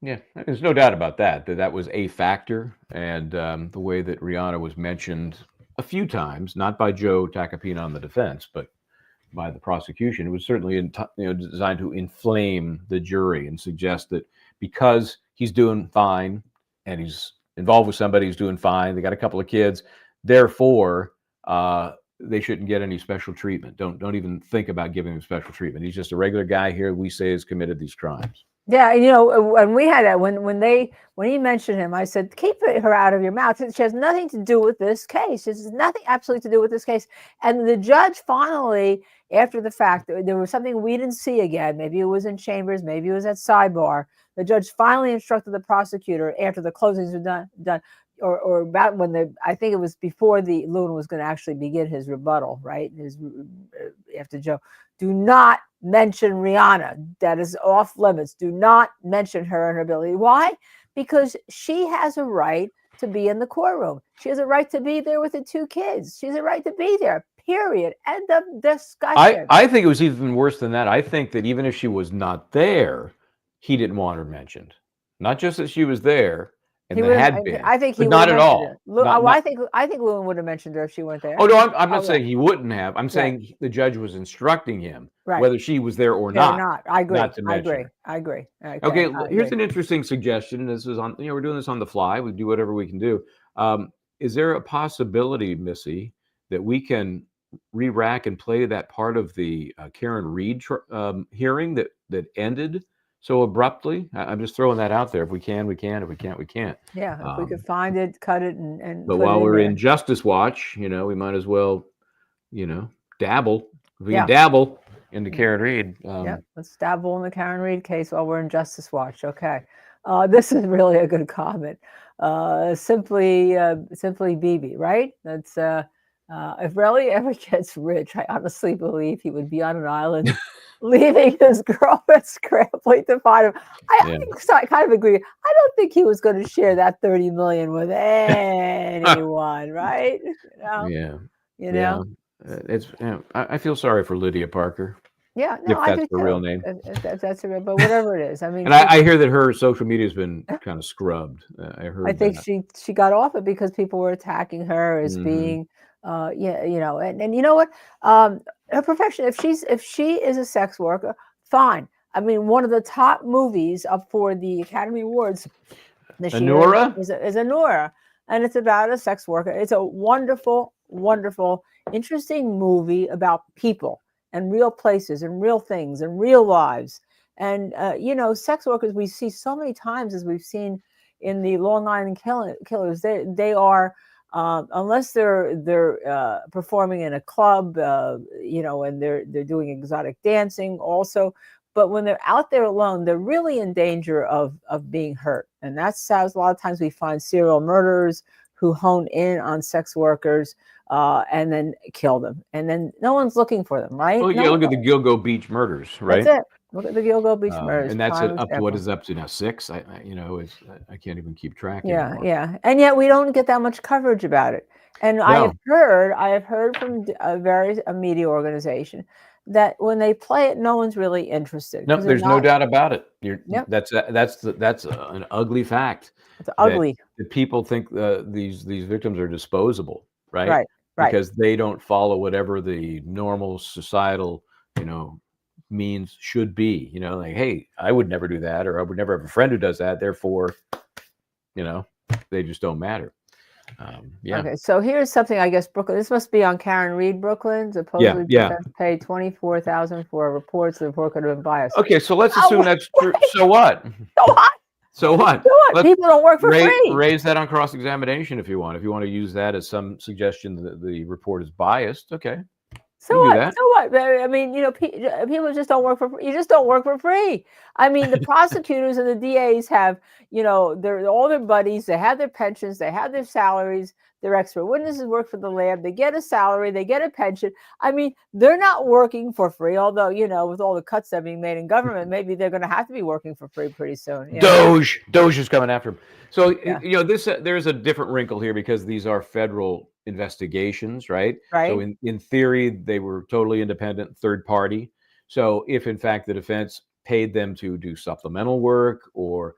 Yeah, there's no doubt about that was a factor. And the way that Rihanna was mentioned a few times, not by Joe Tacopina on the defense, but by the prosecution, it was certainly designed to inflame the jury and suggest that because he's doing fine and he's involved with somebody who's doing fine, they got a couple of kids, therefore they shouldn't get any special treatment. Don't even think about giving him special treatment. He's just a regular guy here we say has committed these crimes.
Yeah, when we had that, when he mentioned him, I said, keep her out of your mouth. She has nothing to do with this case. This has nothing absolutely to do with this case. And the judge finally, after the fact, there was something we didn't see again. Maybe it was in chambers, maybe it was at sidebar. The judge finally instructed the prosecutor after the closings were done, or about when I think it was before the Lewin was going to actually begin his rebuttal, right? After Joe, do not mention Rihanna. That is off limits. Do not mention her and her ability. Why? Because she has a right to be in the courtroom. She has a right to be there with the two kids. She has a right to be there. Period. End of discussion.
I think it was even worse than that. I think that even if she was not there, he didn't want her mentioned. Not just that she was there. And there had been.
I think he
not at all.
I think Lewin would have mentioned her if she weren't there.
Oh no, I'm not saying he wouldn't have. I'm saying the judge was instructing him whether she was there or not.
I agree.
Not to mention.
I agree.
Okay, here's an interesting suggestion. This is on. We're doing this on the fly. We do whatever we can do. Is there a possibility, Missy, that we can re-rack and play that part of the Karen Reed hearing that ended so abruptly. I'm just throwing that out there. If we can, we can. If we can't, we can't.
Yeah, if we could find it, cut it, and
But
put
while
it in
we're
there.
in Justice Watch, we might as well, dabble. If we
Yeah.
can dabble into Karen Reed.
Yeah, let's dabble in the Karen Reed case while we're in Justice Watch. Okay, this is really a good comment. Simply BB, right? That's if Relli ever gets rich, I honestly believe he would be on an island, leaving his girlfriend scrambling to find him. I kind of agree. I don't think he was going to share that 30 million with anyone, right?
Yeah.
It's.
I feel sorry for Lydia Parker.
Yeah, no,
if that's her real name.
If that's her, but whatever it is, I mean,
and I hear that her social media has been kind of scrubbed. I heard.
I think she got off it because people were attacking her as being, and you know what, her profession. If she is a sex worker, fine. I mean, one of the top movies up for the Academy Awards this year is Anora, and it's about a sex worker. It's a wonderful, wonderful, interesting movie about people and real places and real things and real lives. And, sex workers, we see so many times, as we've seen in the Long Island Killers, they are, unless they're performing in a club, and they're doing exotic dancing also. But when they're out there alone, they're really in danger of being hurt. And that's how a lot of times we find serial murderers who hone in on sex workers and then kill them. And then no one's looking for them, right?
Well, look at the Gilgo Beach murders, right?
That's it. Look at the Gilgo Beach murders.
And that's up to what is up to now 6. I can't even keep track anymore.
Yeah. And yet we don't get that much coverage about it. And no. I have heard from various media organization that when they play it, no one's really interested.
No, there's no doubt about it. That's an ugly fact.
It's ugly.
That people think these victims are disposable, right?
Right.
Because they don't follow whatever the normal societal, means should be. Like, hey, I would never do that, or I would never have a friend who does that. Therefore, they just don't matter.
Okay, so here's something, I guess, Brooklyn. This must be on Karen Reed, Brooklyn. Supposedly, defense paid $24,000 for reports. The report could have been biased.
Okay, so let's assume that's true. So what? So what?
People don't work for free.
Raise that on cross-examination if you want. If you want to use that as some suggestion that the report is biased, okay.
So what? So what? I mean, people just don't work for free. You just don't work for free. I mean, the prosecutors and the DAs have, they're all their buddies. They have their pensions. They have their salaries. Their expert witnesses work for the lab. They get a salary. They get a pension. I mean, they're not working for free. Although, with all the cuts that are being made in government, maybe they're going to have to be working for free pretty soon.
Doge is coming after them. So, there's a different wrinkle here because these are federal investigations, right? So in theory, they were totally independent, third party. So if in fact the defense paid them to do supplemental work, or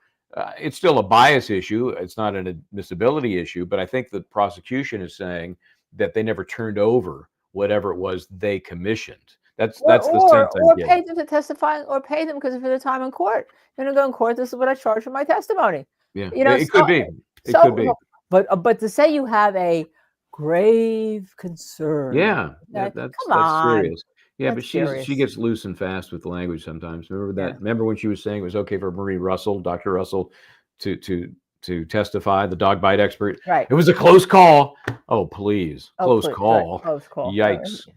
it's still a bias issue, it's not an admissibility issue, but I think the prosecution is saying that they never turned over whatever it was they commissioned. That's the sense I get.
Or pay them to testify, or pay them because for the time in court. They're going to go in court. This is what I charge for my testimony.
Yeah, it could be. It could be.
But to say you have a grave concern.
That's serious. Yeah, but she gets loose and fast with the language sometimes. Remember that? Remember when she was saying it was okay for Marie Russell, Dr. Russell, to testify, the dog bite expert?
Right.
It was a close call. Oh, please. Close call.
Right. Close call.
Yikes.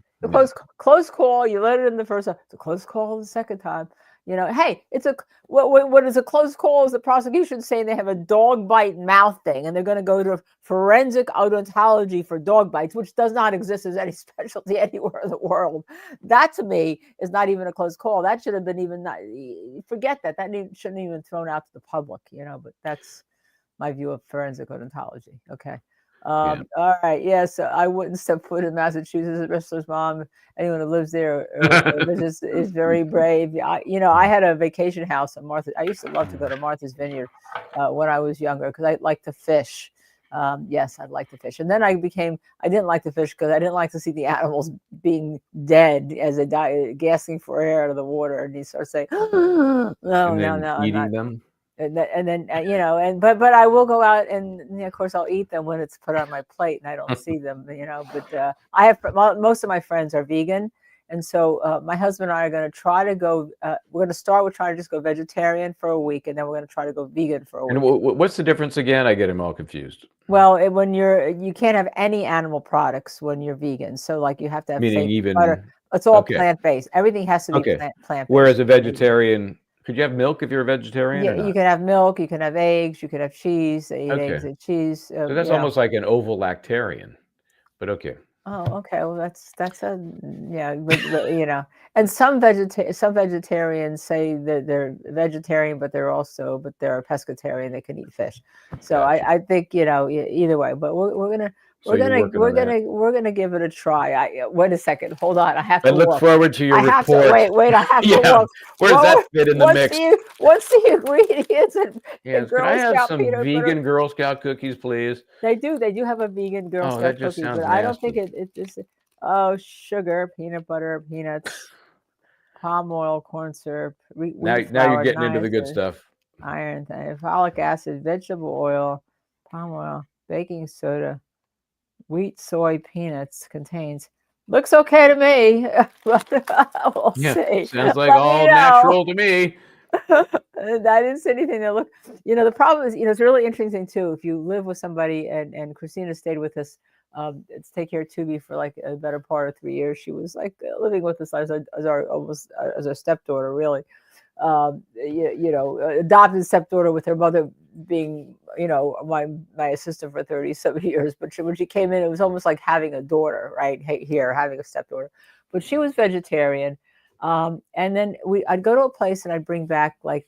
Close call. You let it in the first time. It's a close call the second time. Hey, it's what is a close call is the prosecution saying they have a dog bite mouth thing, and they're going to go to forensic odontology for dog bites, which does not exist as any specialty anywhere in the world. That to me is not even a close call. That should have been forget that. That shouldn't even thrown out to the public, but that's my view of forensic odontology. Okay. All right. Yes, I wouldn't step foot in Massachusetts. Wrestler's mom, anyone who lives there is very brave. I had a vacation house in Martha. I used to love to go to Martha's Vineyard when I was younger because I liked to fish. Yes, I'd like to fish. And then I didn't like to fish because I didn't like to see the animals being dead as they die, gasping for air out of the water. And you start saying, no,
eating them.
And then but I will go out and of course I'll eat them when it's put on my plate and I don't see them, but I have most of my friends are vegan, And so my husband and I are going to try to go. We're going to start with trying to just go vegetarian for a week, and then we're going to try to go vegan for a week.
And what's the difference again? I get them all confused.
Well, when you can't have any animal products when you're vegan. So like you have to have
Meaning even
butter. It's all
okay.
plant-based. Everything has to be
Okay.
plant-based.
Whereas a vegetarian, could you have milk if you're a vegetarian?
Yeah,
or not?
you can have milk, you can have eggs, you can have cheese. They eat
Okay.
eggs and cheese.
So that's almost like an ovo-lactarian, but okay.
Oh, okay. Well, that's a yeah, but, you know. And some vegetarians say that they're vegetarian, but they're a pescatarian. They can eat fish. So
Gotcha.
I think, you know, either way. But we're gonna give it a try. Wait a second. Hold on. I have to.
I look forward to your report.
Wait. I have to
Yeah.
look.
Where does that fit in the mix?
What's the ingredients?
Yes. Can I have some vegan Girl Scout cookies, please?
They do have a vegan Girl Scout cookie, but I don't think it just. Oh, sugar, peanut butter, peanuts, palm oil, corn syrup.
Now you're getting into the good stuff.
Iron, folic acid, vegetable oil, palm oil, baking soda, wheat, soy, peanuts. Contains. Looks okay to me. We'll see.
Sounds like all natural to me.
I didn't see anything that looked. You know, the problem is, you know, it's really interesting too. If you live with somebody, and Christina stayed with us to take care of Tubi for like a better part of 3 years. She was like living with us as our stepdaughter, really. You know, adopted stepdaughter, with her mother being, you know, my assistant for 37 years. But when she came in, it was almost like having a daughter, right? Here, having a stepdaughter. But she was vegetarian. And then I'd go to a place and I'd bring back like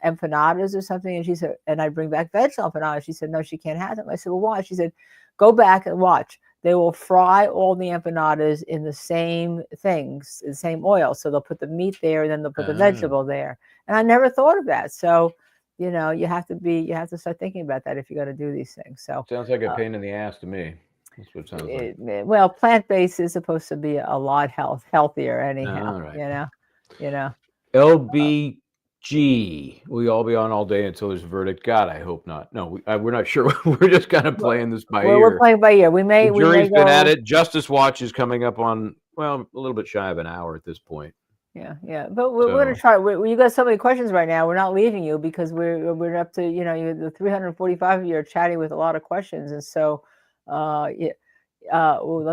empanadas or something. And she said, and I'd bring back vegetable empanadas. She said, no, she can't have them. I said, well, why? She said, go back and watch. They will fry all the empanadas in the same things, the same oil. So they'll put the meat there, and then they'll put the vegetable there. And I never thought of that. So, you know, you have to start thinking about that if you're going to do these things. So
sounds like a pain in the ass to me. That's what it sounds like.
Well, plant-based is supposed to be a lot healthier anyhow.
Right.
You know.
LBG. We all be on all day until there's a verdict. God, I hope not. No, we're not sure. We're just kind of playing this by ear.
We're playing by ear. The
jury's been at it. Justice Watch is coming up on, well, a little bit shy of an hour at this point.
Yeah. But we're going to try. You got so many questions right now. We're not leaving you because we're up to, you know, the 345 of you are chatting with a lot of questions, and so let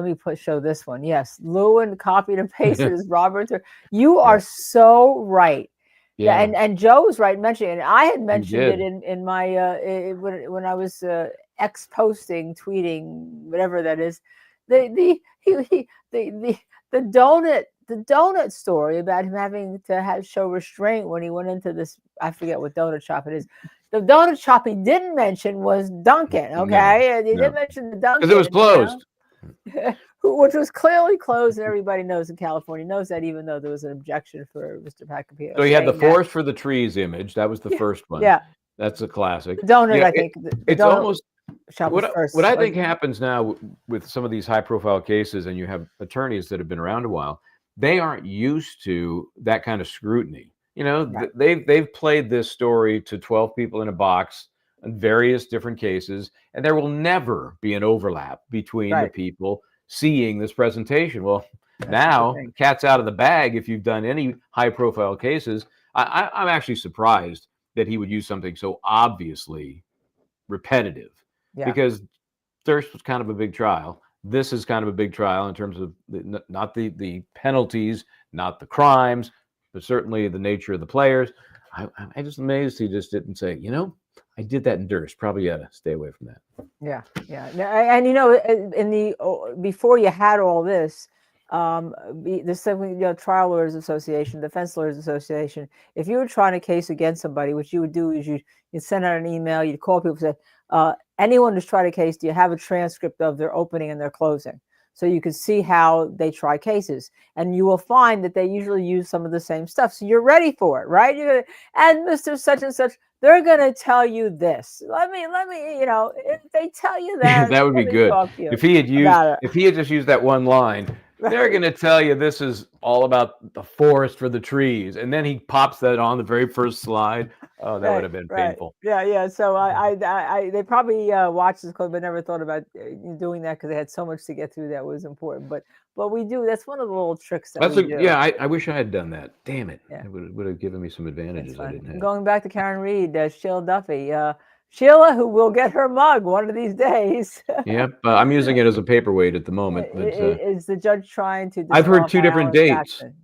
me show this one. Yes, Lewin copied and pasted as Robert. You are so right. Yeah, and Joe was right mentioning it. And I had mentioned it in my when I was posting, tweeting, whatever that is. The donut story about him having to show restraint when he went into this. I forget what donut shop it is. The donut shop he didn't mention was Dunkin'. Okay, and he didn't mention the Dunkin'
because it was closed.
Which was clearly closed, and everybody knows in California knows that, even though there was an objection for Mr. Tacopina.
So he had the forest for the trees image. That was the first one.
Yeah,
that's a classic.
The donut, I think.
It's almost
first.
What I think happens now with some of these high-profile cases, and you have attorneys that have been around a while. They aren't used to that kind of scrutiny. You know, they've played this story to 12 people in a box in various different cases, and there will never be an overlap between the people seeing this presentation. Well, now the cat's out of the bag. If you've done any high-profile cases, I'm actually surprised that he would use something so obviously repetitive, because Thirst was kind of a big trial. This is kind of a big trial in terms of not the penalties, not the crimes, but certainly the nature of the players. I'm just amazed he just didn't say, you know, I did that in Durst. Probably got to stay away from that.
Yeah. And you know, before you had all this, the Trial Lawyers Association, Defense Lawyers Association. If you were trying a case against somebody, what you would do is you'd send out an email, you'd call people, and say, anyone who's tried a case, do you have a transcript of their opening and their closing? So you can see how they try cases, and you will find that they usually use some of the same stuff. So you're ready for it, right? And Mr. Such and Such, they're going to tell you this. Let me, you know, if they tell you that,
that would be good. If he had just used that one line, they're going to tell you this is all about the forest for the trees, and then he pops that on the very first slide. Oh, that would have been painful.
Yeah. So they probably watched this clip, but never thought about doing that because they had so much to get through that was important. But we do. That's one of the little tricks that we do.
Yeah. I wish I had done that. Damn it!
Yeah.
It would have given me some advantages I didn't have.
Going back to Karen Reed, Sheila Duffy, Sheila, who will get her mug one of these days.
Yep, I'm using it as a paperweight at the moment. But
Is the judge trying to?
I've heard 2 different
Alan
dates.
Jackson?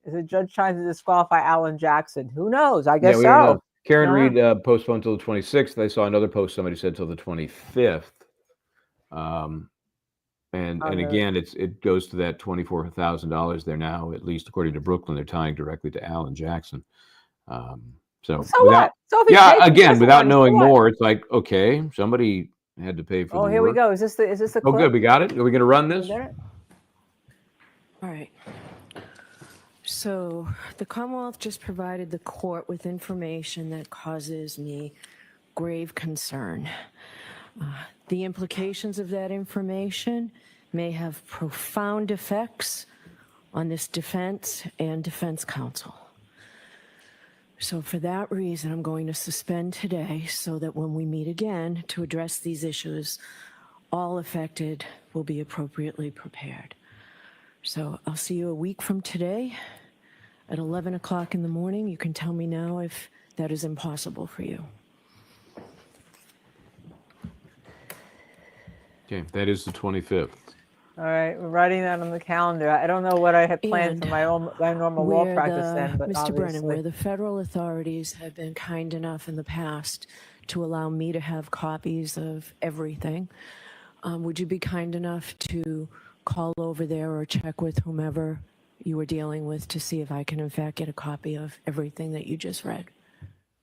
Is the judge trying to disqualify Alan Jackson? Who knows? I guess
we
so.
don't know. Karen Reed postponed till the 26th. I saw another post. Somebody said till the 25th. And again, it goes to that $24,000 there now, at least according to Brooklyn. They're tying directly to Alan Jackson. So
what? So
again, without knowing more, it's like, okay, somebody had to pay for the work.
Here we go. Is this the clip?
Oh, good. We got it. Are we going to run this?
All right. So the Commonwealth just provided the court with information that causes me grave concern. The implications of that information may have profound effects on this defense and defense counsel. So for that reason, I'm going to suspend today so that when we meet again to address these issues, all affected will be appropriately prepared. So I'll see you a week from today at 11 o'clock in the morning. You can tell me now if that is impossible for you.
Okay, that is the 25th.
All right, we're writing that on the calendar. I don't know what I had planned for my normal law practice then, but
Mr. Brennan, where the federal authorities have been kind enough in the past to allow me to have copies of everything, would you be kind enough to call over there or check with whomever you were dealing with to see if I can in fact get a copy of everything that you just read?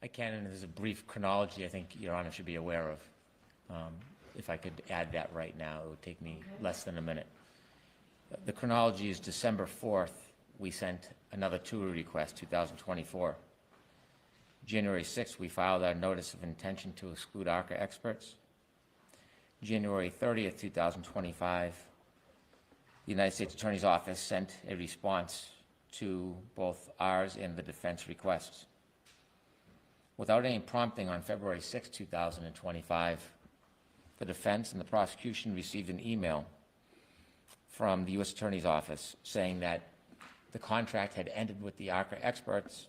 I can, and there's a brief chronology I think Your Honor should be aware of. If I could add that right now, it would take me less than a minute. The chronology is December 4th, we sent another tour request, 2024. January 6th, we filed our notice of intention to exclude ARCA experts. January 30th, 2025, the United States Attorney's Office sent a response to both ours and the defense requests. Without any prompting on February 6, 2025, the defense and the prosecution received an email from the U.S. Attorney's Office saying that the contract had ended with the ARCA experts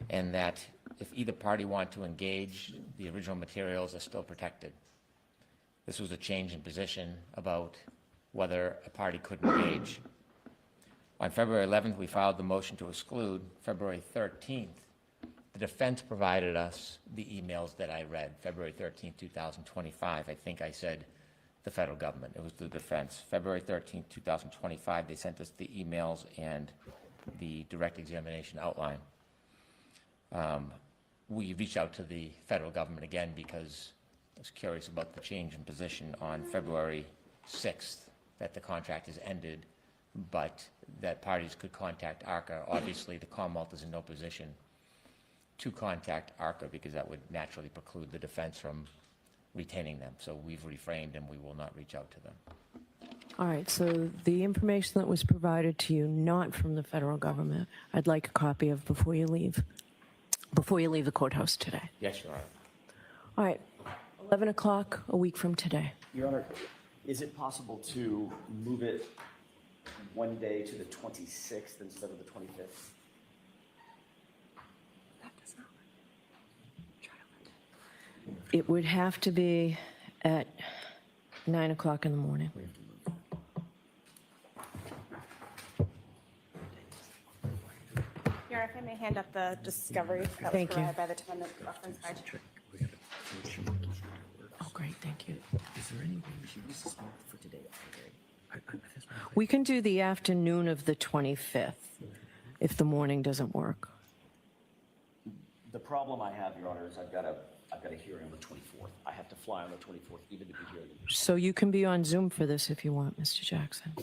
and that if either party wanted to engage, the original materials are still protected. This was a change in position about whether a party could engage. On February 11th, we filed the motion to exclude. February 13th, the defense provided us the emails that I read, February 13th, 2025. I think I said the federal government. It was the defense. February 13th, 2025, they sent us the emails and the direct examination outline. We reached out to the federal government again because I was curious about the change in position on February 6th, that the contract has ended, but that parties could contact ARCA. Obviously, the Commonwealth is in no position to contact ARCA because that would naturally preclude the defense from retaining them. So we've refrained and we will not reach out to them.
All right, so the information that was provided to you, not from the federal government, I'd like a copy of before you leave the courthouse today.
Yes, Your Honor.
All right, 11 o'clock a week from today.
Your Honor, is it possible to move it one day to the 26th instead of the 25th?
It would have to be at 9 o'clock in the morning.
Here, if I may hand up the discovery that
Thank
was
you.
provided by the defendant reference side.
Oh, great, thank you.
Is there any way we should use this for today?
We can do the afternoon of the 25th if the morning doesn't work.
The problem I have, Your Honor, is I've got a hearing on the 24th. I have to fly on the 24th even to be here.
So you can be on Zoom for this if you want, Mr. Jackson.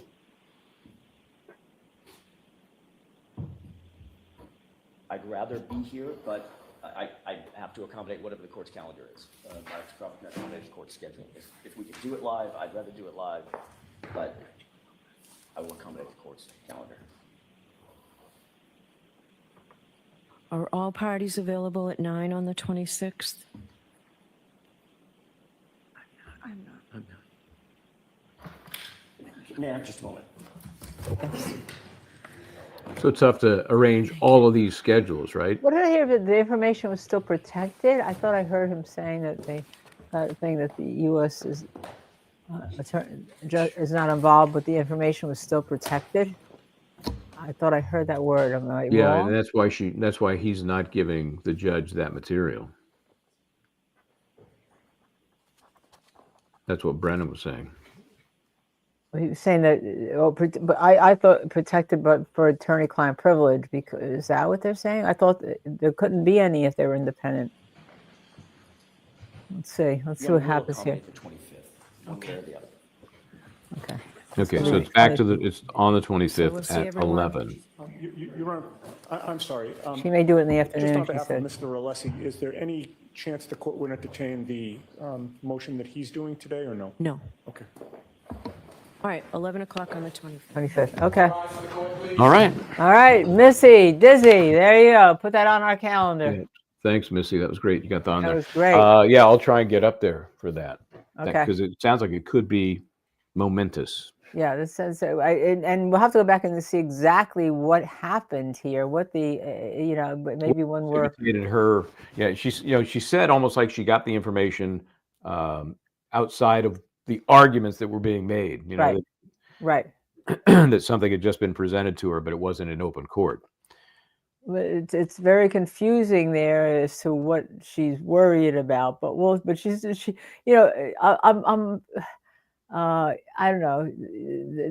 I'd rather be here, but I have to accommodate whatever the court's calendar is. I have to accommodate the court's schedule. If we could do it live, I'd rather do it live, but I will accommodate the court's calendar.
Are all parties available at 9 on the 26th?
Ma'am, just a moment.
So it's tough to arrange all of these schedules, right?
What did I hear? That the information was still protected? I thought I heard him saying that that the U.S. is not involved, but the information was still protected. I thought I heard that word. Am I
Yeah,
wrong?
and that's why he's not giving the judge that material. That's what Brennan was saying.
He was saying that, but I thought protected, but for attorney-client privilege. Because is that what they're saying? I thought there couldn't be any if they were independent. Let's see. Let's see what happens here.
The 25th, one way or the other.
Okay.
Okay, so it's back to it's on the
we'll
25th
see
at
everyone.
11.
I'm sorry.
She may do it in the
Just
afternoon,
on
she
behalf
said.
of Mr. Relli, is there any chance the court would entertain the motion that he's doing today, or no?
No.
Okay.
All right, 11 o'clock on the 25th.
25th. Okay.
All right.
All right, Missy, Dizzy. There you go. Put that on our calendar.
Yeah. Thanks, Missy. That was great. You got that on
That
there.
was great.
Yeah, I'll try and get up there for that.
Okay.
Because it sounds like it could be momentous.
Yeah, this says, and we'll have to go back and see exactly what happened here. What the, but maybe when we're
Indicated her, yeah, she said almost like she got the information outside of the arguments that were being made.
right.
That something had just been presented to her, but it wasn't in open court.
It's very confusing there as to what she's worried about. But I don't know.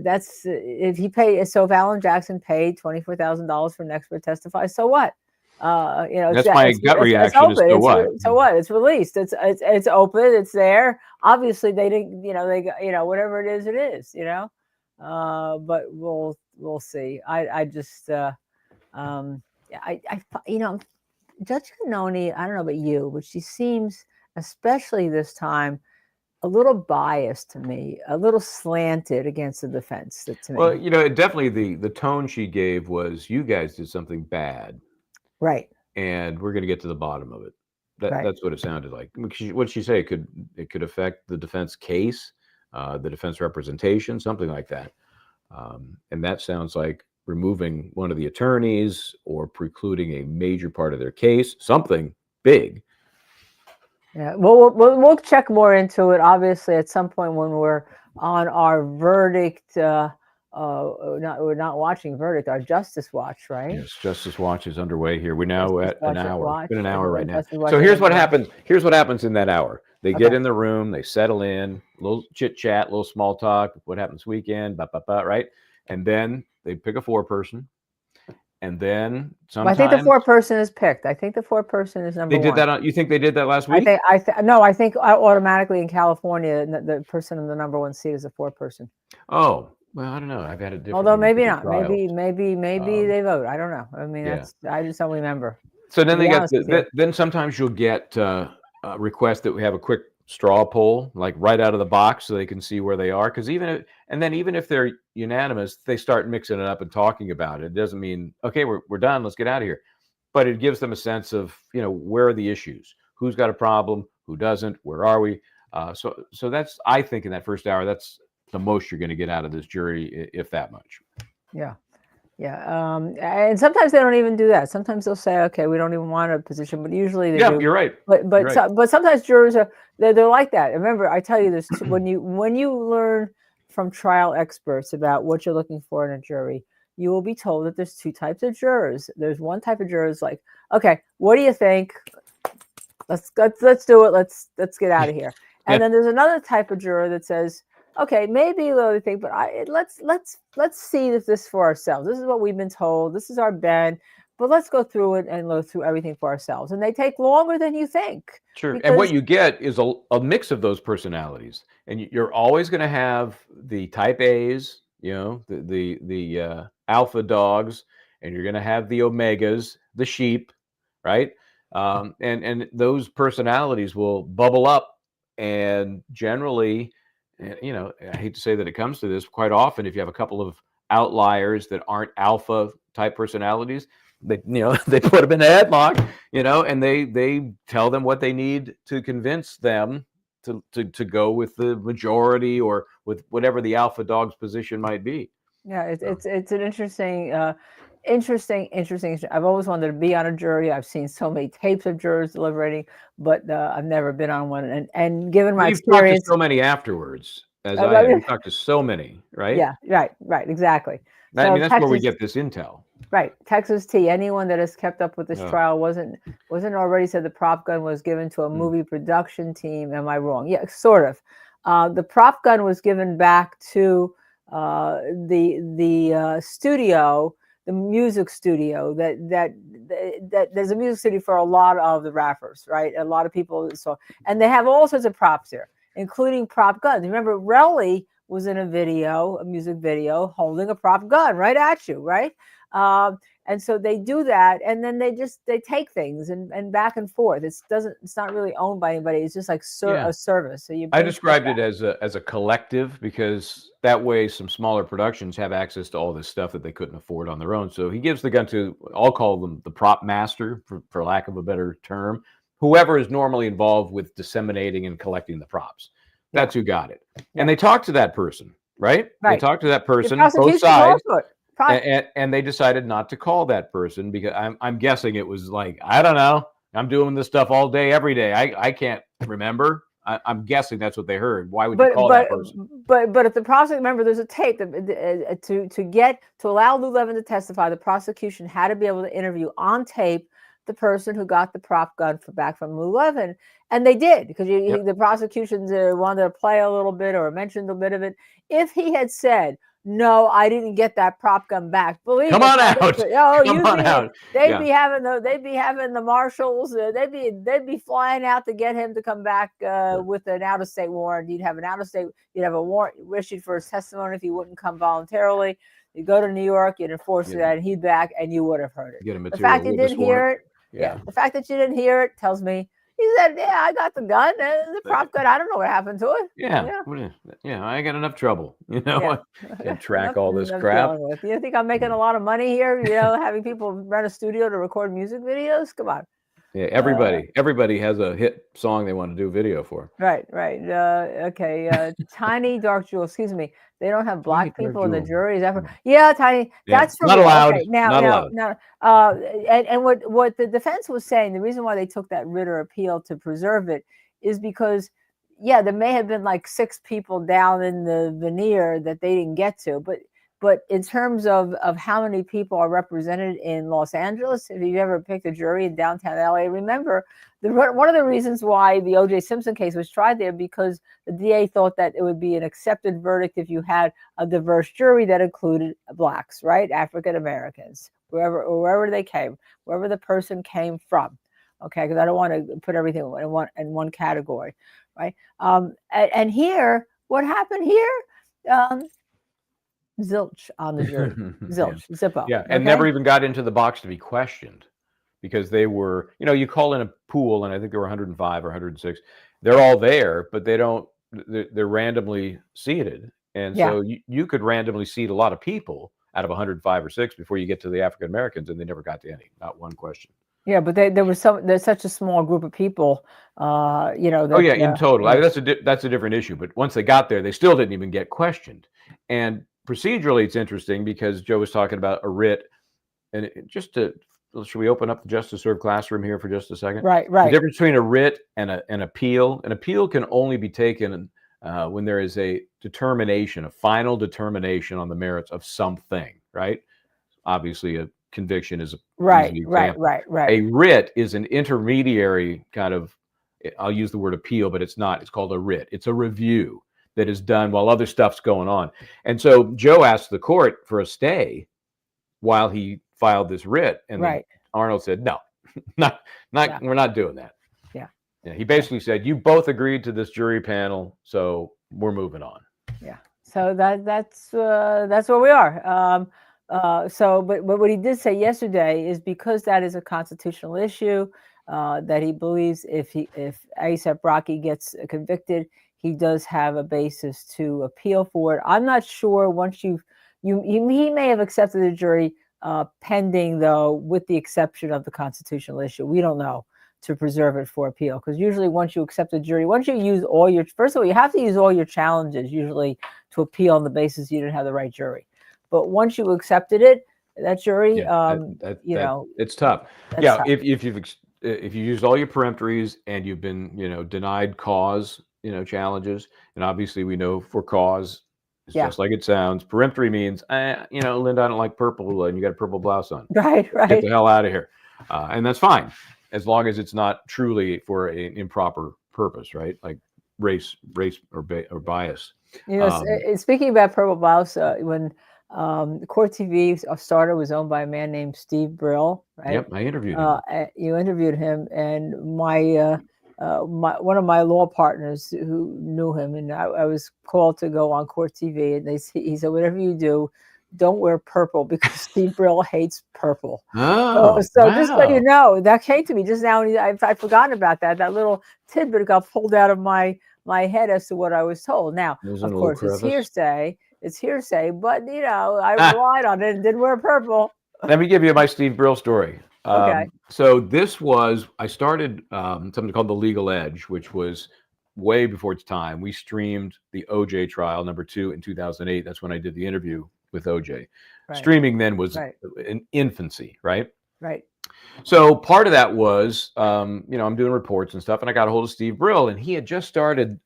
That's if he paid. So if Alan Jackson paid $24,000 for an expert to testify, so what?
That's my gut reaction. Is so what?
So what? It's released. It's open. It's there. Obviously, they didn't. They got whatever it is. It is. But we'll see. I just Judge Cannoni. I don't know about you, but she seems, especially this time, a little biased to me, a little slanted against the defense. To me.
Well, definitely the tone she gave was, you guys did something bad.
Right.
And we're going to get to the bottom of it.
Right.
That's what it sounded like. What did she say? It could affect the defense case, the defense representation, something like that. And that sounds like removing one of the attorneys or precluding a major part of their case, something big.
Yeah, well, we'll check more into it. Obviously, at some point when we're on our verdict, we're not watching verdict. Our Justice Watch, right?
Yes, Justice Watch is underway here. We're now at an hour. It's been an hour right now.
Justice
So here's what
Watch.
happens. Here's what happens in that hour. They
Okay.
get in the room, they settle in, a little chit chat, a little small talk. What happens weekend? Right? And then they pick a four-person. And then sometimes
I think the four-person is picked. I think the four-person is number
they did
one.
that. You think they did that last week?
I think automatically in California, the person in the number one seat is a four-person.
Oh, well, I don't know. I've had it different.
Although maybe not.
trials.
Maybe they vote. I don't know. I mean,
Yeah.
I just don't remember.
So then they
honest with you.
then sometimes you'll get requests that we have a quick straw poll, like right out of the box, so they can see where they are. Because even if they're unanimous, they start mixing it up and talking about it. It doesn't mean, okay, we're done, let's get out of here. But it gives them a sense of, where are the issues? Who's got a problem? Who doesn't? Where are we? So that's, I think, in that first hour, that's the most you're going to get out of this jury, if that much.
Yeah. Yeah. And sometimes they don't even do that. Sometimes they'll say, okay, we don't even want a position, but usually they do.
You're right.
But
You're right.
but sometimes jurors they're like that. Remember, I tell you this, when you learn from trial experts about what you're looking for in a jury, you will be told that there's two types of jurors. There's one type of jurors like, okay, what do you think? Let's do it. Let's get out of here. And then there's another type of juror that says, okay, maybe the other thing, but let's see this for ourselves. This is what we've been told. This is our bend, but let's go through it and go through everything for ourselves. And they take longer than you think.
Sure. And what you get is a mix of those personalities, and you're always going to have the type A's, the alpha dogs, and you're going to have the omegas, the sheep, right? And those personalities will bubble up, and generally, I hate to say that it comes to this, quite often, if you have a couple of outliers that aren't alpha type personalities, they they put them in a headlock, and they tell them what they need to convince them to go with the majority or with whatever the alpha dog's position might be.
Yeah, it's an interesting. I've always wanted to be on a jury. I've seen so many tapes of jurors deliberating, but I've never been on one. And given my
You've talked to
experience,
so many afterwards, as I have. You talked to so many, right?
Yeah, right, exactly.
I mean,
So
that's where we get this intel.
Right, Texas T. Anyone that has kept up with this trial wasn't already said the prop gun was given to a movie production team. Am I wrong? Yeah, sort of. The prop gun was given back to the studio, the music studio. That there's a music studio for a lot of the rappers, right? A lot of people. So, and they have all sorts of props there, including prop guns. Remember, Relli was in a music video, holding a prop gun right at you, right? And so they do that, and then they take things and back and forth. It's not really owned by anybody. It's just like a service. So I
described it as a collective, because that way some smaller productions have access to all this stuff that they couldn't afford on their own. So he gives the gun to, I'll call them the prop master, for lack of a better term, whoever is normally involved with disseminating and collecting the props. That's who got it. And they talked to that person, right? They talked to that person, both sides. And they decided not to call that person because I'm guessing it was like, I don't know, I'm doing this stuff all day, every day. I can't remember. I'm guessing that's what they heard. Why would you call that person?
But if the prosecution, remember, there's a tape to allow Lou Levin to testify. The prosecution had to be able to interview on tape the person who got the prop gun back from Lou Levin, and they did, because the prosecution wanted to play a little bit or mentioned a bit of it. If he had said, "No, I didn't get that prop gun back," believe
Come on out.
Oh,
Come on out.
They'd be having the marshals. They'd be flying out to get him to come back with an out-of-state warrant. You'd have a warrant issued for his testimony if he wouldn't come voluntarily. You go to New York, you'd enforce that, and he'd back, and you would have heard it. The fact you didn't hear it, the fact that you didn't hear it tells me he said, "Yeah, I got the gun, the prop gun. I don't know what happened to it."
Yeah, I got enough trouble, and track all this crap.
You think I'm making a lot of money here? Having people rent a studio to record music videos? Come on.
Yeah, everybody has a hit song they want to do video for.
Right. Okay. Tiny Dark Jewel. Excuse me. They don't have black people in the jury. Is that Tiny? That's from
not allowed.
Okay,
not allowed.
And what the defense was saying, the reason why they took that Ritter appeal to preserve it is because, there may have been like 6 people down in the veneer that they didn't get to, but in terms of how many people are represented in Los Angeles, if you've ever picked a jury in downtown LA, remember one of the reasons why the O.J. Simpson case was tried there, because the DA thought that it would be an accepted verdict if you had a diverse jury that included blacks, right? African Americans, wherever they came, wherever the person came from. Okay, because I don't want to put everything in one category, right? And here, what happened here? Zilch on the jury. Zilch, Zippo.
Yeah, and never even got into the box to be questioned, because they were, you call in a pool, and I think there were 105 or 106. They're all there, but they're randomly seated. And so you could randomly seat a lot of people out of 105 or 6 before you get to the African Americans, and they never got to any, not one question.
Yeah, but there's such a small group of people,
in total. That's a different issue. But once they got there, they still didn't even get questioned. And procedurally, it's interesting because Joe was talking about a writ, and should we open up the Justice Serve classroom here for just a second?
Right.
The difference between a writ and an appeal. An appeal can only be taken when there is a final determination on the merits of something, right? Obviously, a conviction is
right.
A writ is an intermediary kind of, I'll use the word appeal, but it's not. It's called a writ. It's a review that is done while other stuff's going on. And so Joe asked the court for a stay while he filed this writ, and Arnold said, "No, we're not doing that." Yeah. He basically said, "You both agreed to this jury panel, so we're moving on."
Yeah. So that's where we are. But what he did say yesterday is, because that is a constitutional issue, that he believes if ASAP Rocky gets convicted, he does have a basis to appeal for it. I'm not sure once he may have accepted the jury pending, though, with the exception of the constitutional issue. We don't know to preserve it for appeal, because usually once you accept a jury, once you use all your, first of all, you have to use all your challenges usually to appeal on the basis you didn't have the right jury. But once you accepted it, that jury,
it's tough.
Tough.
If you used all your peremptories and you've been denied cause challenges, and obviously we know for cause, it's just like it sounds. Peremptory means Linda, I don't like purple, and you got a purple blouse on.
Right.
Get the hell out of here, and that's fine as long as it's not truly for an improper purpose, right? Like race or bias.
Speaking about purple blouse, when Court TV starter was owned by a man named Steve Brill, right?
Yep, I interviewed him.
You interviewed him, and one of my law partners who knew him, and I was called to go on Court TV, and he said, whatever you do, don't wear purple, because Steve Brill hates purple.
Oh,
so just so you know, that came to me just now, and I've forgotten about that. That little tidbit got pulled out of my head as to what I was told. Now, of course, it's hearsay. But I relied on it and didn't wear purple.
Let me give you my Steve Brill story.
Okay.
So I started something called The Legal Edge, which was way before its time. We streamed the OJ trial #2 in 2008. That's when I did the interview with OJ. Right. Streaming then was in infancy, right?
Right.
So part of that was, I'm doing reports and stuff, and I got a hold of Steve Brill, and he had just started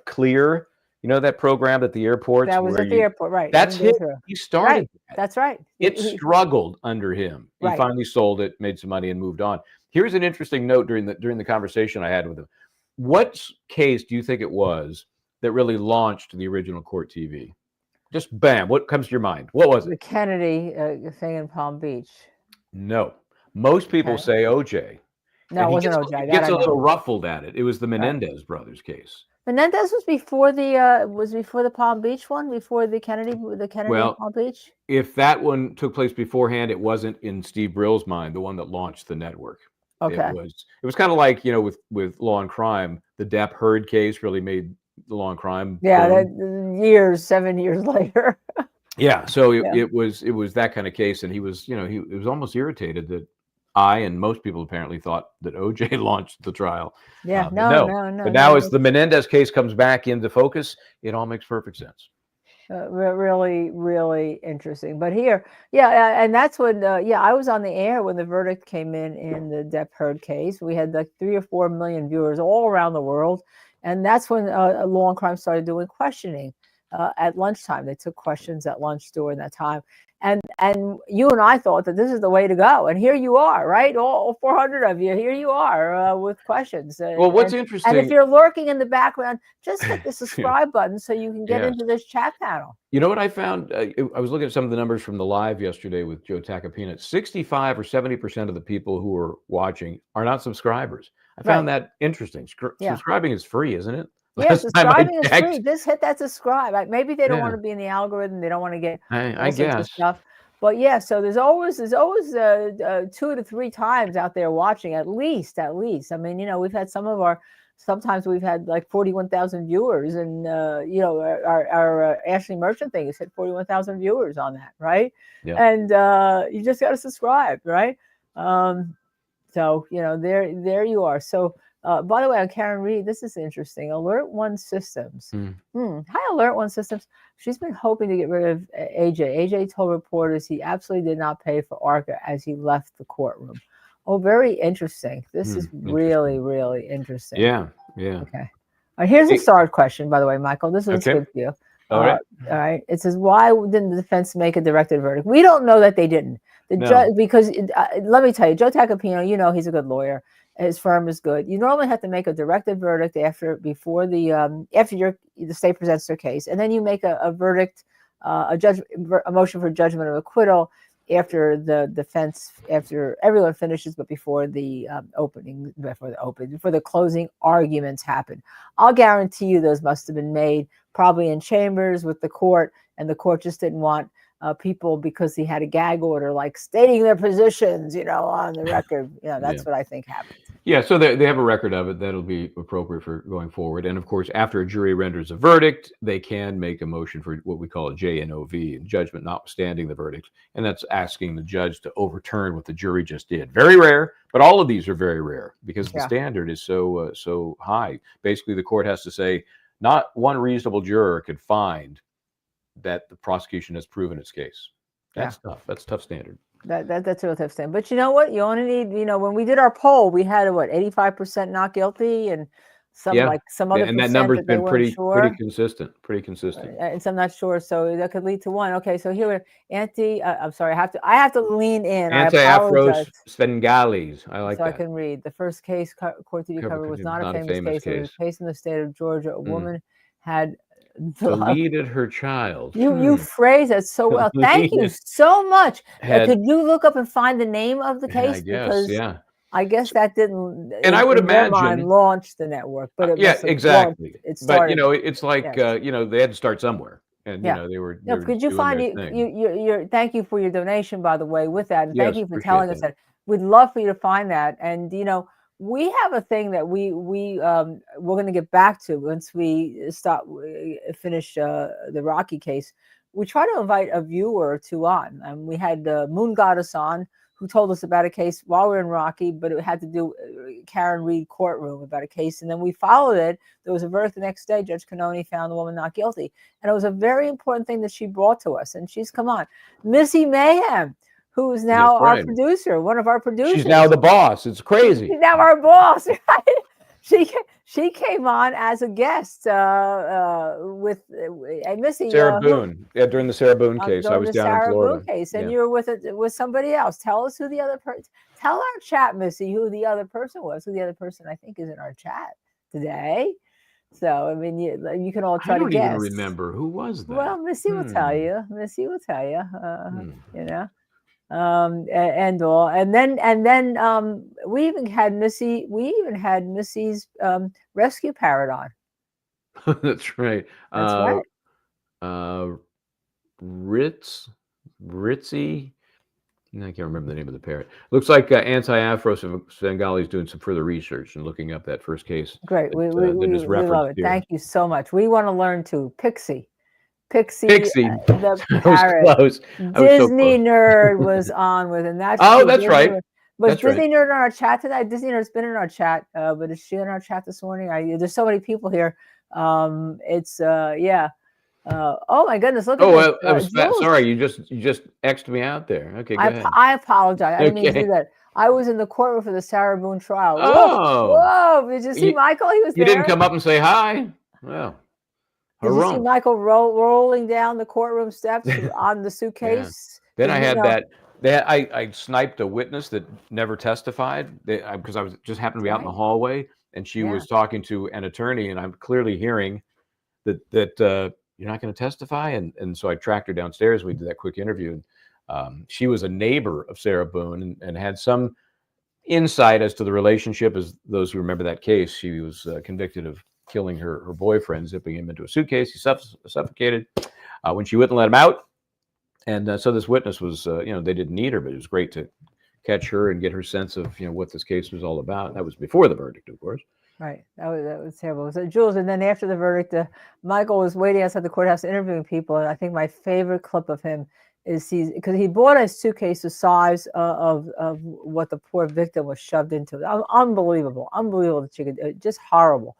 Clear. That program at the airports?
That was at the airport, right.
That's him. He started.
Right. That's right.
It struggled under him. He finally sold it, made some money, and moved on. Here's an interesting note during the conversation I had with him. What case do you think it was that really launched the original Court TV? Just bam, what comes to your mind? What was it?
The Kennedy thing in Palm Beach.
No. Most people say OJ.
No, it wasn't OJ.
He gets a little ruffled at it. It was the Menendez brothers case.
Menendez was before the Palm Beach one, before the Kennedy Palm Beach.
If that one took place beforehand, it wasn't in Steve Brill's mind the one that launched the network.
Okay.
It was kind of like with Law and Crime, the Depp Heard case really made the Law and Crime.
Yeah, 7 years later.
Yeah, so it was that kind of case, and he was almost irritated that I and most people apparently thought that OJ launched the trial.
Yeah,
no. But now as the Menendez case comes back into focus, it all makes perfect sense.
Really, really interesting. But here, and that's when, I was on the air when the verdict came in the Depp Heard case. We had like 3 or 4 million viewers all around the world. And that's when Law and Crime started doing questioning at lunchtime. They took questions at lunch during that time. And you and I thought that this is the way to go. And here you are, right? All 400 of you, here you are with questions.
Well, what's interesting...
And if you're lurking in the background, just hit the subscribe button so you can get into this chat panel. You
know what I found? I was looking at some of the numbers from the live yesterday with Joe Tacopina. 65 or 70% of the people who are watching are not subscribers. I found that interesting. Subscribing is free, isn't it?
Yeah, subscribing is free. Just hit that subscribe. Maybe they don't want to be in the algorithm. They don't want to get
I guess
stuff. But so there's always 2 to 3 times out there watching at least. I mean, we've had sometimes we've had like 41,000 viewers, and our Ashley Merchant thing has hit 41,000 viewers on that, right?
Yeah.
And you just got to subscribe, right? So there you are. So. By the way, on Karen Reed, this is interesting. Alert One Systems. Hi, Alert One Systems. She's been hoping to get rid of AJ. AJ told reporters he absolutely did not pay for ARCA as he left the courtroom. Oh, very interesting. This is really, really interesting.
Yeah.
Okay. All right, here's a start question, by the way, Michael. This is good for you.
All right.
All right. It says, why didn't the defense make a directed verdict? We don't know that they didn't. The judge, because let me tell you, Joe Tacopina, he's a good lawyer. His firm is good. You normally have to make a directed verdict after the state presents their case, and then you make a verdict, a motion for judgment of acquittal after after everyone finishes, but before the closing arguments happen. I'll guarantee you those must have been made probably in chambers with the court, and the court just didn't want people because he had a gag order, like stating their positions, on the record. That's what I think happened.
Yeah, so they have a record of it that'll be appropriate for going forward. And of course, after a jury renders a verdict, they can make a motion for what we call a JNOV, judgment notwithstanding the verdict. And that's asking the judge to overturn what the jury just did. Very rare, but all of these are very rare because the standard is so high. Basically, the court has to say not one reasonable juror could find that the prosecution has proven its case. That's tough. That's a tough standard.
That's a real tough thing. But you know what? You only need, when we did our poll, we had 85% not guilty, and some other
and that
percent
number's
that they
been
weren't
pretty consistent.
And some not sure. So that could lead to one. Okay, so here, I'm sorry, I have to lean in.
Anti-Afros Svengalis. I like
so
that.
I can read. The first case court that you covered was not a famous case. It was a case in the state of Georgia. A woman had
deleted her child.
You phrase that so well. Thank you so much. Could you look up and find the name of the case? I guess that didn't.
And I would imagine
launch the network, but it
exactly.
It started,
but it's like they had to start somewhere, and they were.
No, could you find your thank you for your donation, by the way, with that, and thank you for telling us that. We'd love for you to find that, and we have a thing that we're going to get back to once we finish the Rocky case. We try to invite a viewer or two on, and we had Moon Goddess on, who told us about a case while we were in Rocky, but it had to do Karen Reed Courtroom about a case, and then we followed it. There was a verdict the next day. Judge Cannoni found the woman not guilty, and it was a very important thing that she brought to us. And she's come on, Missy Mayhem, who is now our producer, one of our producers.
She's now the boss. It's crazy.
She's now our boss, right? She came on as a guest with Missy.
Sarah Boone. During the Sarah Boone case. I was down in Florida.
Boone case, and you were with somebody else. Tell us who the other person. Tell our chat, Missy, who the other person was. Who the other person I think is in our chat today. So I mean, you can all try to guess.
I don't even remember who was that.
Well, Missy will tell you. Missy will tell you. And all, and then we even had Missy's rescue parrot on.
That's right.
That's right.
Ritzy. I can't remember the name of the parrot. Looks like Anti-Afro Svengali is doing some further research and looking up that first case.
Great. We love it. Here. Thank you so much. We want to learn too. Pixie, the parrot. Disney Nerd was on with, and that's
that's right.
Was Disney Nerd in our chat today? Disney Nerd's been in our chat, but is she in our chat this morning? There's so many people here. Oh my goodness! Look at this.
Sorry, you just X'd me out there. Okay, go ahead.
I apologize. I didn't mean to do that. I was in the courtroom for the Sarah Boone trial. Whoa! Did you see Michael? He was there.
You didn't come up and say hi. Well.
Did you see Michael rolling down the courtroom steps on the suitcase?
Then I had that. I sniped a witness that never testified because I was just happened to be out in the hallway, and she was talking to an attorney, and I'm clearly hearing that you're not going to testify, and so I tracked her downstairs. We did that quick interview. And, she was a neighbor of Sarah Boone and had some insight as to the relationship. As those who remember that case, she was convicted of killing her boyfriend, zipping him into a suitcase. He suffocated when she wouldn't let him out. And so this witness was, they didn't need her, but it was great to catch her and get her sense of, what this case was all about. That was before the verdict, of course.
Right. That was terrible. So Jules, and then after the verdict, Michael was waiting outside the courthouse interviewing people. And I think my favorite clip of him is because he bought a suitcase the size of what the poor victim was shoved into. Unbelievable that she could, just horrible.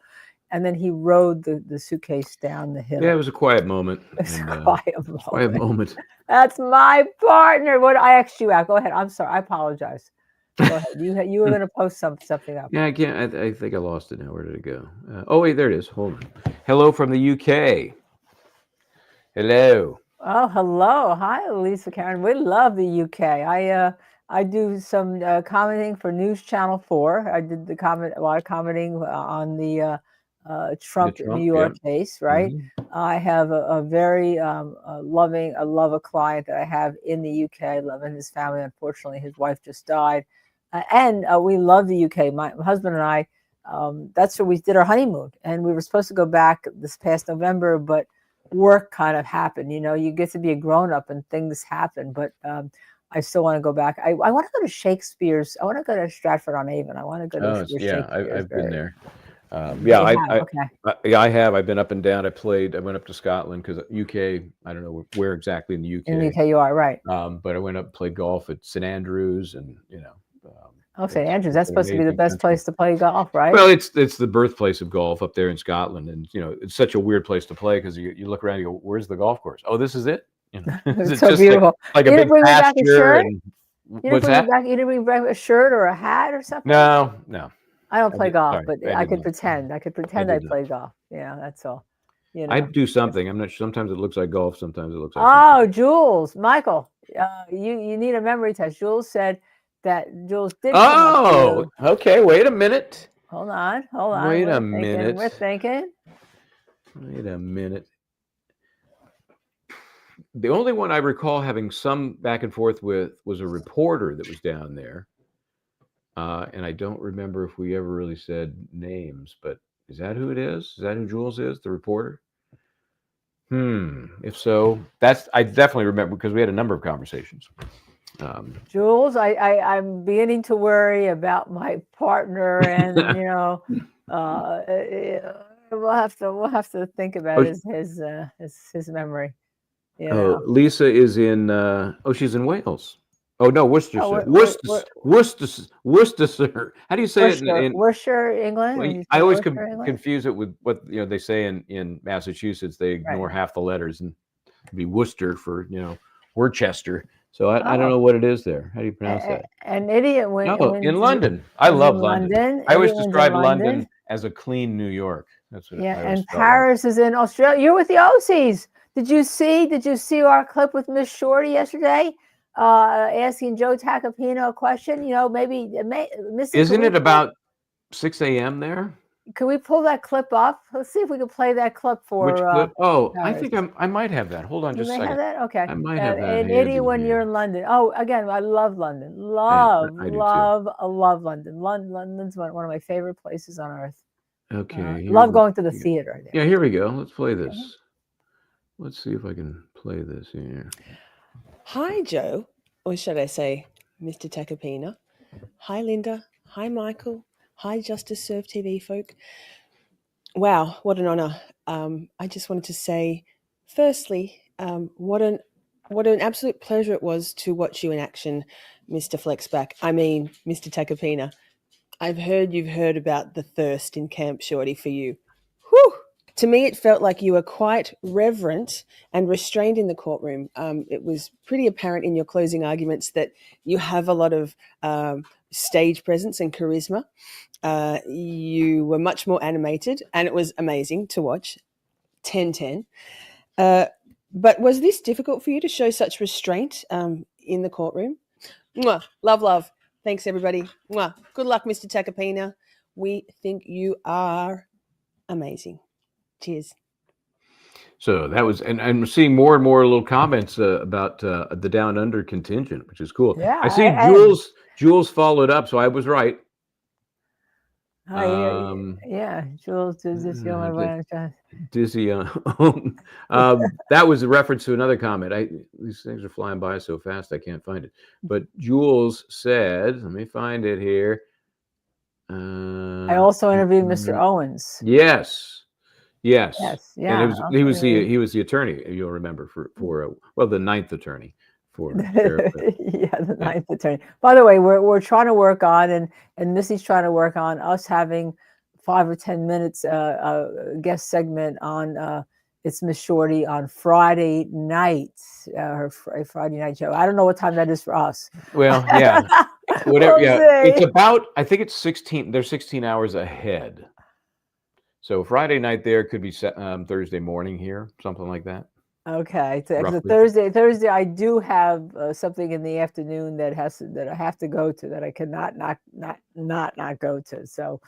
And then he rode the suitcase down the hill.
Yeah, it was a quiet moment.
It was a quiet moment.
Quiet moment.
That's my partner. What I asked you out. Go ahead. I'm sorry. I apologize. Go ahead. You were going to post something up.
Yeah, I can't. I think I lost it now. Where did it go? Oh wait, there it is. Hold on. Hello from the UK. Hello.
Oh, hello. Hi, Lisa Karen. We love the UK. I do some commenting for News Channel 4. I did a lot of commenting on the Trump New York case, right? Mm-hmm. I have a very loving, I love a client that I have in the UK. I love his family. Unfortunately, his wife just died. And we love the UK. My husband and I, that's where we did our honeymoon. And we were supposed to go back this past November, but work kind of happen. You know, you get to be a grown up and things happen, but I still want to go back. I want to go to Shakespeare's. I want to go to Stratford-on-Avon. I want to go to
Oh, yeah,
Shakespeare's.
I've been there.
You have? Okay.
Yeah, I have. I've been up and down. I went up to Scotland because UK. I don't know where exactly in the UK.
In the UK, you are right.
But I went up and played golf at St Andrews, and
Oh, St Andrews. That's supposed to be the best place to play golf, right?
Well, it's the birthplace of golf up there in Scotland, and it's such a weird place to play because you look around, and you go, "Where's the golf course? Oh, this is it."
It's so beautiful.
Like a big pasture. You
didn't bring back a shirt or a hat or something?
No.
I don't play golf,
sorry,
but I could pretend. I could pretend I play golf. Yeah, that's all. You know.
I do something. I'm not sure. Sometimes it looks like golf. Sometimes it looks like.
Oh, Jules, Michael, you need a memory test. Jules said that Jules did.
Oh, okay. Wait a minute.
Hold on.
Wait a minute.
We're thinking.
Wait a minute. The only one I recall having some back and forth with was a reporter that was down there. And I don't remember if we ever really said names, but is that who it is? Is that who Jules is, the reporter? If so, I definitely remember because we had a number of conversations.
Jules, I'm beginning to worry about my partner, and we'll have to think about his memory.
Oh, Lisa is in. She's in Wales. Oh no, Worcestershire. Worcestershire. How do you say it in
Worcestershire, England?
Well, I always confuse it with what they say in Massachusetts. They ignore half the letters and it'd be Worcester for Worcester. So I don't know what it is there. How do you pronounce that?
An idiot went
in London. I love London. I always describe London as a clean New York. That's what.
Yeah, and Paris is in Australia. You're with the OCs. Did you see our clip with Miss Shorty yesterday? Asking Joe Tacopina a question, maybe Missy.
Isn't it about 6 a.m. there?
Can we pull that clip up? Let's see if we can play that clip for.
Which clip? Oh, I think I might have that. Hold on, just a second.
Have that? Okay.
I might have that.
An idiot when you're in London. Oh, again, I love London. Love London. London's one of my favorite places on earth.
Okay.
Love going to the theater there.
Yeah, here we go. Let's play this. Okay. Let's see if I can play this here.
Hi, Joe, or should I say, Mr. Tacopina. Hi, Linda. Hi, Michael. Hi, Justice Serve TV folk. Wow, what an honor. I just wanted to say, firstly, what an absolute pleasure it was to watch you in action, Mr. Flexback. I mean, Mr. Tacopina. I've heard you've heard about the thirst in Camp Shorty for you. Whew! To me, it felt like you were quite reverent and restrained in the courtroom. It was pretty apparent in your closing arguments that you have a lot of stage presence and charisma. You were much more animated, and it was amazing to watch. 10-10. But was this difficult for you to show such restraint in the courtroom? Mwah. Love. Thanks, everybody. Mwah. Good luck, Mr. Tacopina. We think you are amazing. Cheers.
So that was, and I'm seeing more and more little comments about the Down Under contingent, which is cool.
Yeah,
I see Jules followed up, so I was right.
Jules dizzy on my
dizzy on. That was a reference to another comment. These things are flying by so fast I can't find it. But Jules said, let me find it here.
I also interviewed Mr. Owens.
Yes. Yeah.
And
he was the attorney, you'll remember, for the ninth attorney for
the ninth attorney. By the way, we're trying to work on and Missy's trying to work on us having 5 or 10 minutes guest segment on it's Miss Shorty on Friday night, her Friday night show. I don't know what time that is for us.
Well, yeah, whatever. It's about, I think it's 16. They're 16 hours ahead. So Friday night there could be Thursday morning here, something like that.
Okay, so Thursday I do have something in the afternoon that I have to go to that I cannot not go to. So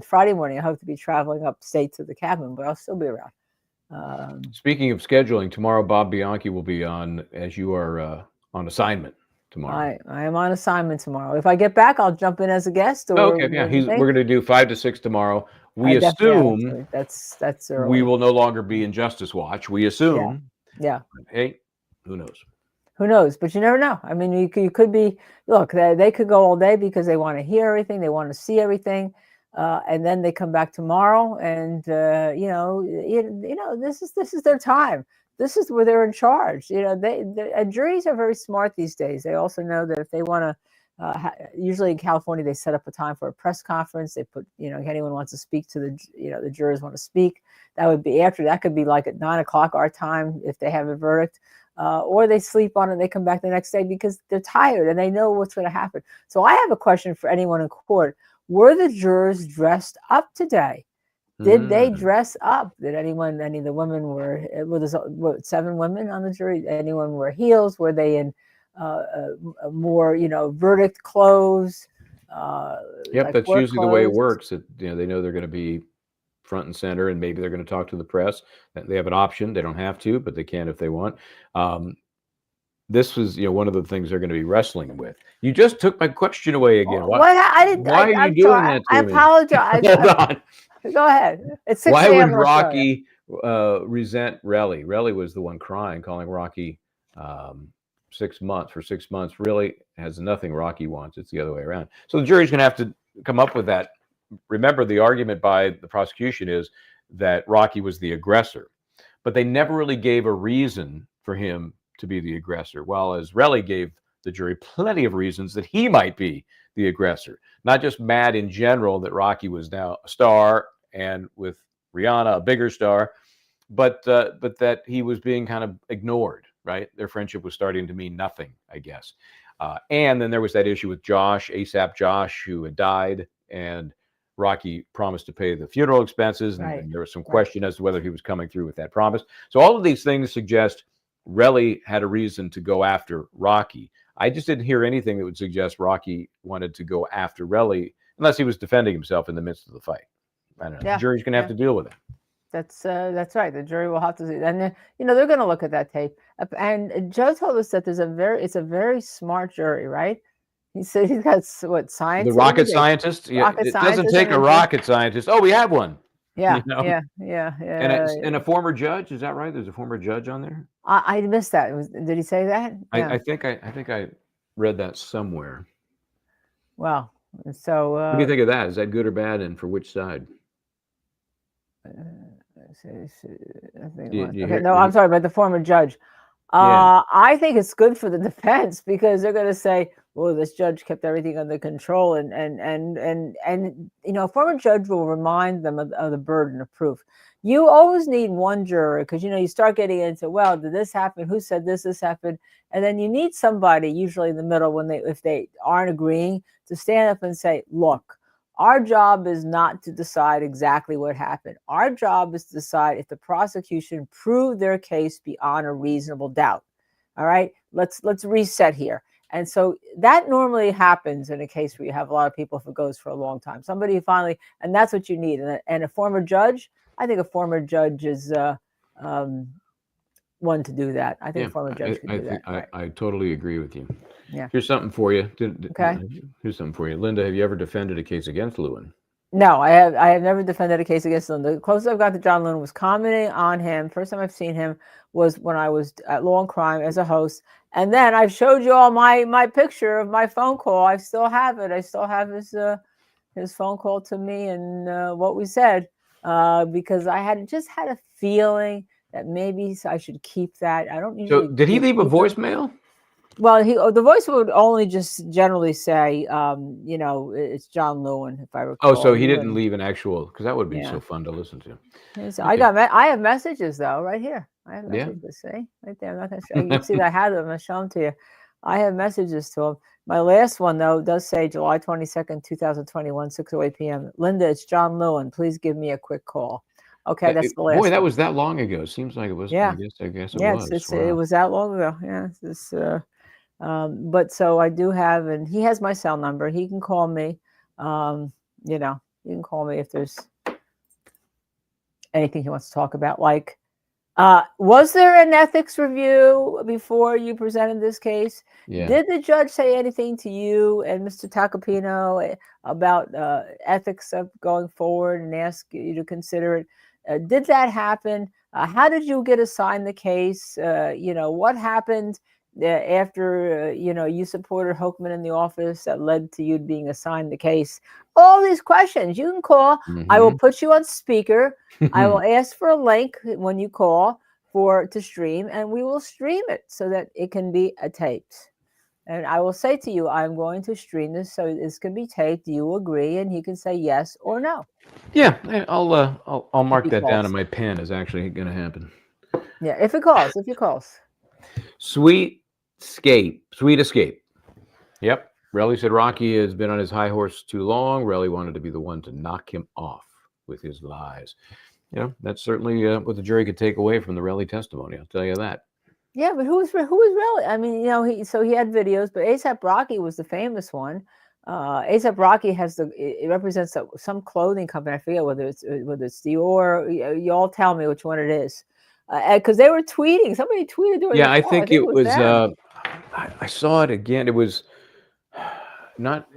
Friday morning I hope to be traveling upstate to the cabin, but I'll still be around.
Speaking of scheduling, tomorrow Bob Bianchi will be on, as you are on assignment tomorrow.
I am on assignment tomorrow. If I get back, I'll jump in as a guest. Or
okay, yeah, we're going to do 5 to 6 tomorrow. We assume
that's early.
we will no longer be in Justice Watch. We assume.
Yeah.
Hey, who knows?
Who knows? But you never know. I mean, you could be. Look, they could go all day because they want to hear everything, they want to see everything, and then they come back tomorrow, and this is their time. This is where they're in charge. Juries are very smart these days. They also know that if they want to. Usually in California, they set up a time for a press conference. They put, if anyone wants to speak to the jurors want to speak, that would be after. That could be like at 9 o'clock our time if they have a verdict, or they sleep on it and they come back the next day because they're tired and they know what's going to happen. So I have a question for anyone in court. Were the jurors dressed up today? Did they dress up? Did any of the women were there 7 women on the jury? Anyone wear heels? Were they in more, verdict clothes?
Yep,
like
that's
work
usually the way it
clothes?
works. They know they're going to be front and center, and maybe they're going to talk to the press. They have an option. They don't have to, but they can if they want. This was, one of the things they're going to be wrestling with. You just took my question away again. Why are you doing that to
I
me?
apologize.
Hold on.
Go ahead. It's 6
Why
a.m.
would
in Australia.
Rocky resent Relli? Relli was the one crying, calling Rocky 6 months. For 6 months really has nothing Rocky wants. It's the other way around. So the jury's going to have to come up with that. Remember, the argument by the prosecution is that Rocky was the aggressor, but they never really gave a reason for him to be the aggressor, while as Relli gave the jury plenty of reasons that he might be the aggressor. Not just mad in general that Rocky was now a star and with Rihanna a bigger star, but that he was being kind of ignored, right? Their friendship was starting to mean nothing, I guess. And then there was that issue with Josh, ASAP Josh, who had died, and Rocky promised to pay the funeral expenses, and there was some question as to whether he was coming through with that promise. So all of these things suggest Relli had a reason to go after Rocky. I just didn't hear anything that would suggest Rocky wanted to go after Relli unless he was defending himself in the midst of the fight. I don't know.
Yeah,
the jury's going to have to deal with it.
That's right. The jury will have to see, and then, they're going to look at that tape. And Joe told us that it's a very smart jury, right? He said he's got what science?
The rocket scientist. Yeah, it doesn't take a rocket scientist. Oh, we have one.
Yeah,
yeah. And a
Yeah.
former judge. Is that right? There's a former judge on there.
I missed that. Did he say that? Yeah.
I think I read that somewhere.
Well, so
what do you think of that? Is that good or bad, and for which side?
I'm sorry, but the former judge. I think it's good for the defense because they're going to say, "Well, this judge kept everything under control," and a former judge will remind them of the burden of proof. You always need one juror because you start getting into, well, did this happen? Who said this happened? And then you need somebody usually in the middle if they aren't agreeing to stand up and say, "Look, our job is not to decide exactly what happened. Our job is to decide if the prosecution proved their case beyond a reasonable doubt. All right, let's reset here." And so that normally happens in a case where you have a lot of people if it goes for a long time. Somebody who finally, and that's what you need. And a former judge, I think a former judge is one to do that. I think a former judge can do that.
I totally agree with you.
Yeah.
Here's something for you.
Okay.
Here's something for you. Linda, have you ever defended a case against Lewin?
No, I have never defended a case against him. The closest I've got to John Lewin was commenting on him. First time I've seen him was when I was at Law and Crime as a host. And then I've showed you all my picture of my phone call. I still have it. I still have his phone call to me and what we said because I had a feeling that maybe I should keep that. I don't usually.
So did he leave a voicemail?
Well, the voice would only just generally say, it's John Lewin, if I recall.
Oh, so he didn't leave an actual, because that would be so fun to listen to.
Okay. I have messages though, right here. I have messages. See, right there. I'm not going to show you. Can see that I have them. I'm going to show them to you. I have messages to him. My last one though does say July 22nd, 2021, 6:08 p.m. Linda, it's John Lewin. Please give me a quick call. Okay, that's the last.
Boy, that was that long ago. Seems like it was.
Yeah.
I guess it was.
It was that long ago. Yeah. But so I do have, and he has my cell number. He can call me. You can call me if there's anything he wants to talk about. Like, Was there an ethics review before you presented this case?
Yeah.
Did the judge say anything to you and Mr. Tacopino about ethics of going forward and ask you to consider it? Did that happen? How did you get assigned the case? What happened after you supported Hochman in the office that led to you being assigned the case? All these questions you can call. I will put you on speaker. I will ask for a link when you call to stream, and we will stream it so that it can be taped. And I will say to you, I'm going to stream this so this can be taped. Do you agree? And he can say yes or no.
Yeah, I'll mark that down in my pen as actually going to happen.
Yeah, if it calls.
Sweet escape. Yep. Relli said Rocky has been on his high horse too long. Relli wanted to be the one to knock him off with his lies. That's certainly what the jury could take away from the Relli testimony. I'll tell you that.
Yeah, but who was Relli? I mean, he had videos, but A$AP Rocky was the famous one. A$AP Rocky it represents some clothing company. I forget whether it's Dior. You all tell me which one it is, because they were tweeting. Somebody tweeted during.
Yeah, I think it was. I saw it again. It was not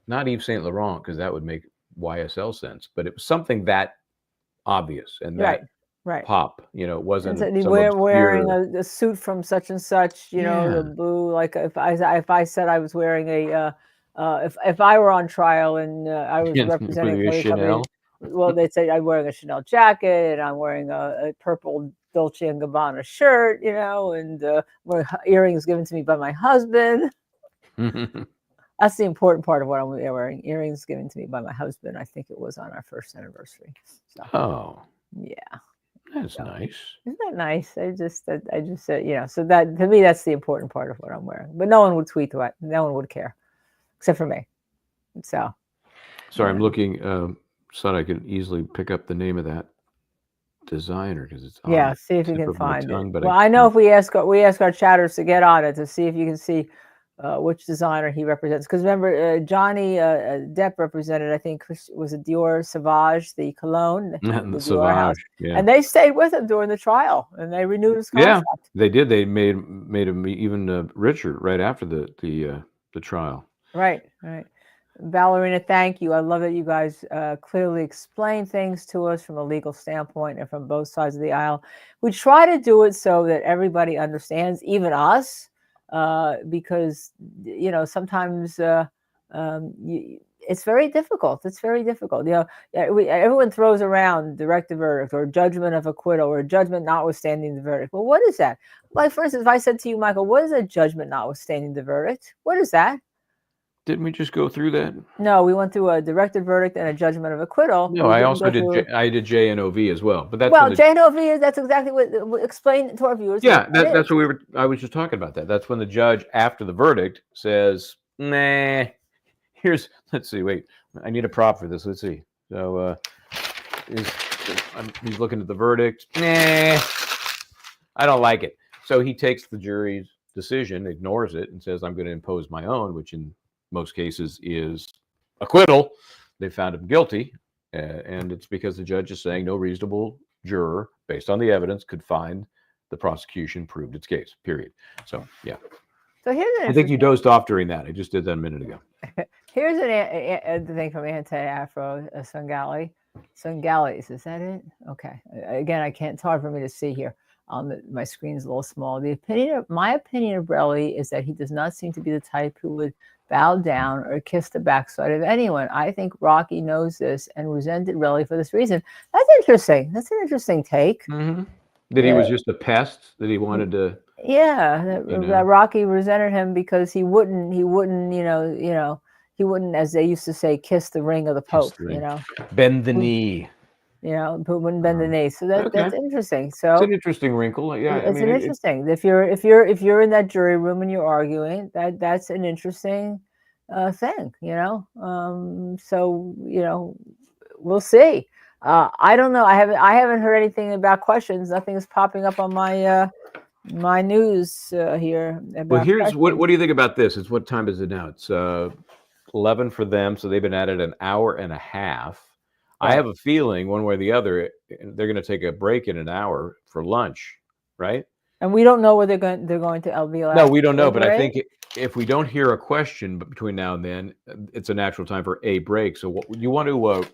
Yves Saint Laurent, because that would make YSL sense, but it was something that obvious and that
right.
pop. It wasn't.
Wearing a suit from such and such. The blue. Like if I said I was wearing if I were on trial and I was representing a company, well, they'd say I'm wearing a Chanel jacket and I'm wearing a purple Dolce & Gabbana shirt, and earrings given to me by my husband. That's the important part of what I'm wearing. Earrings given to me by my husband. I think it was on our first anniversary. So,
oh,
yeah,
that's nice.
Isn't that nice? I just said, So that to me, that's the important part of what I'm wearing. But no one would tweet that. No one would care, except for me. So,
sorry, I'm looking. So I could easily pick up the name of that designer because it's
see if you can find it.
But
well, I know if we ask our chatters to get on it to see if you can see which designer he represents. Because remember, Johnny Depp represented, I think, was it Dior Sauvage, the cologne,
the Sauvage,
and they stayed with him during the trial, and they renewed his contract.
Yeah, they did. They made him even richer right after the trial.
Right. Ballerina, thank you. I love that you guys clearly explain things to us from a legal standpoint and from both sides of the aisle. We try to do it so that everybody understands, even us, because sometimes it's very difficult. It's very difficult. Everyone throws around directed verdict or judgment of acquittal or judgment notwithstanding the verdict. Well, what is that? Like, for instance, if I said to you, Michael, what is a judgment notwithstanding the verdict? What is that?
Didn't we just go through that?
No, we went through a directed verdict and a judgment of acquittal.
No, I also did. I did JNOV as well, but that's
JNOV is that's exactly what explain to our viewers.
Yeah, that's what I was just talking about. That's when the judge, after the verdict, says, "Nah, let's see. Wait, I need a prop for this. Let's see." So he's looking at the verdict. Nah, I don't like it. So he takes the jury's decision, ignores it, and says, "I'm going to impose my own," which in most cases is acquittal. They found him guilty, and it's because the judge is saying no reasonable juror, based on the evidence, could find the prosecution proved its case, period. So, yeah.
So
I think you dozed off during that. I just did that a minute ago.
Here's the thing from Anti-Afro Sungali. Sungalis, is that it? Okay. Again, it's hard for me to see here. My screen's a little small. My opinion of Relli is that he does not seem to be the type who would bow down or kiss the backside of anyone. I think Rocky knows this and resented Relli for this reason. That's interesting. That's an interesting take.
Mm-hmm. That he was just a pest, that he wanted to.
Yeah, that Rocky resented him because he wouldn't, he wouldn't, as they used to say, kiss the ring of the Pope.
Bend the knee.
But wouldn't bend the knee. So that's interesting. So
it's an interesting wrinkle. Yeah,
it's interesting. If you're in that jury room and you're arguing, that's an interesting thing. So we'll see. I don't know. I haven't heard anything about questions. Nothing is popping up on my my news here.
Well, here's what do you think about this? What time is it now? It's 11 for them, so they've been at it an hour and a half. I have a feeling one way or the other, they're going to take a break in an hour for lunch, right?
And we don't know whether they're going to be allowed.
No, we don't know. But I
deliberate.
think if we don't hear a question between now and then, it's a natural time for a break. So what you want to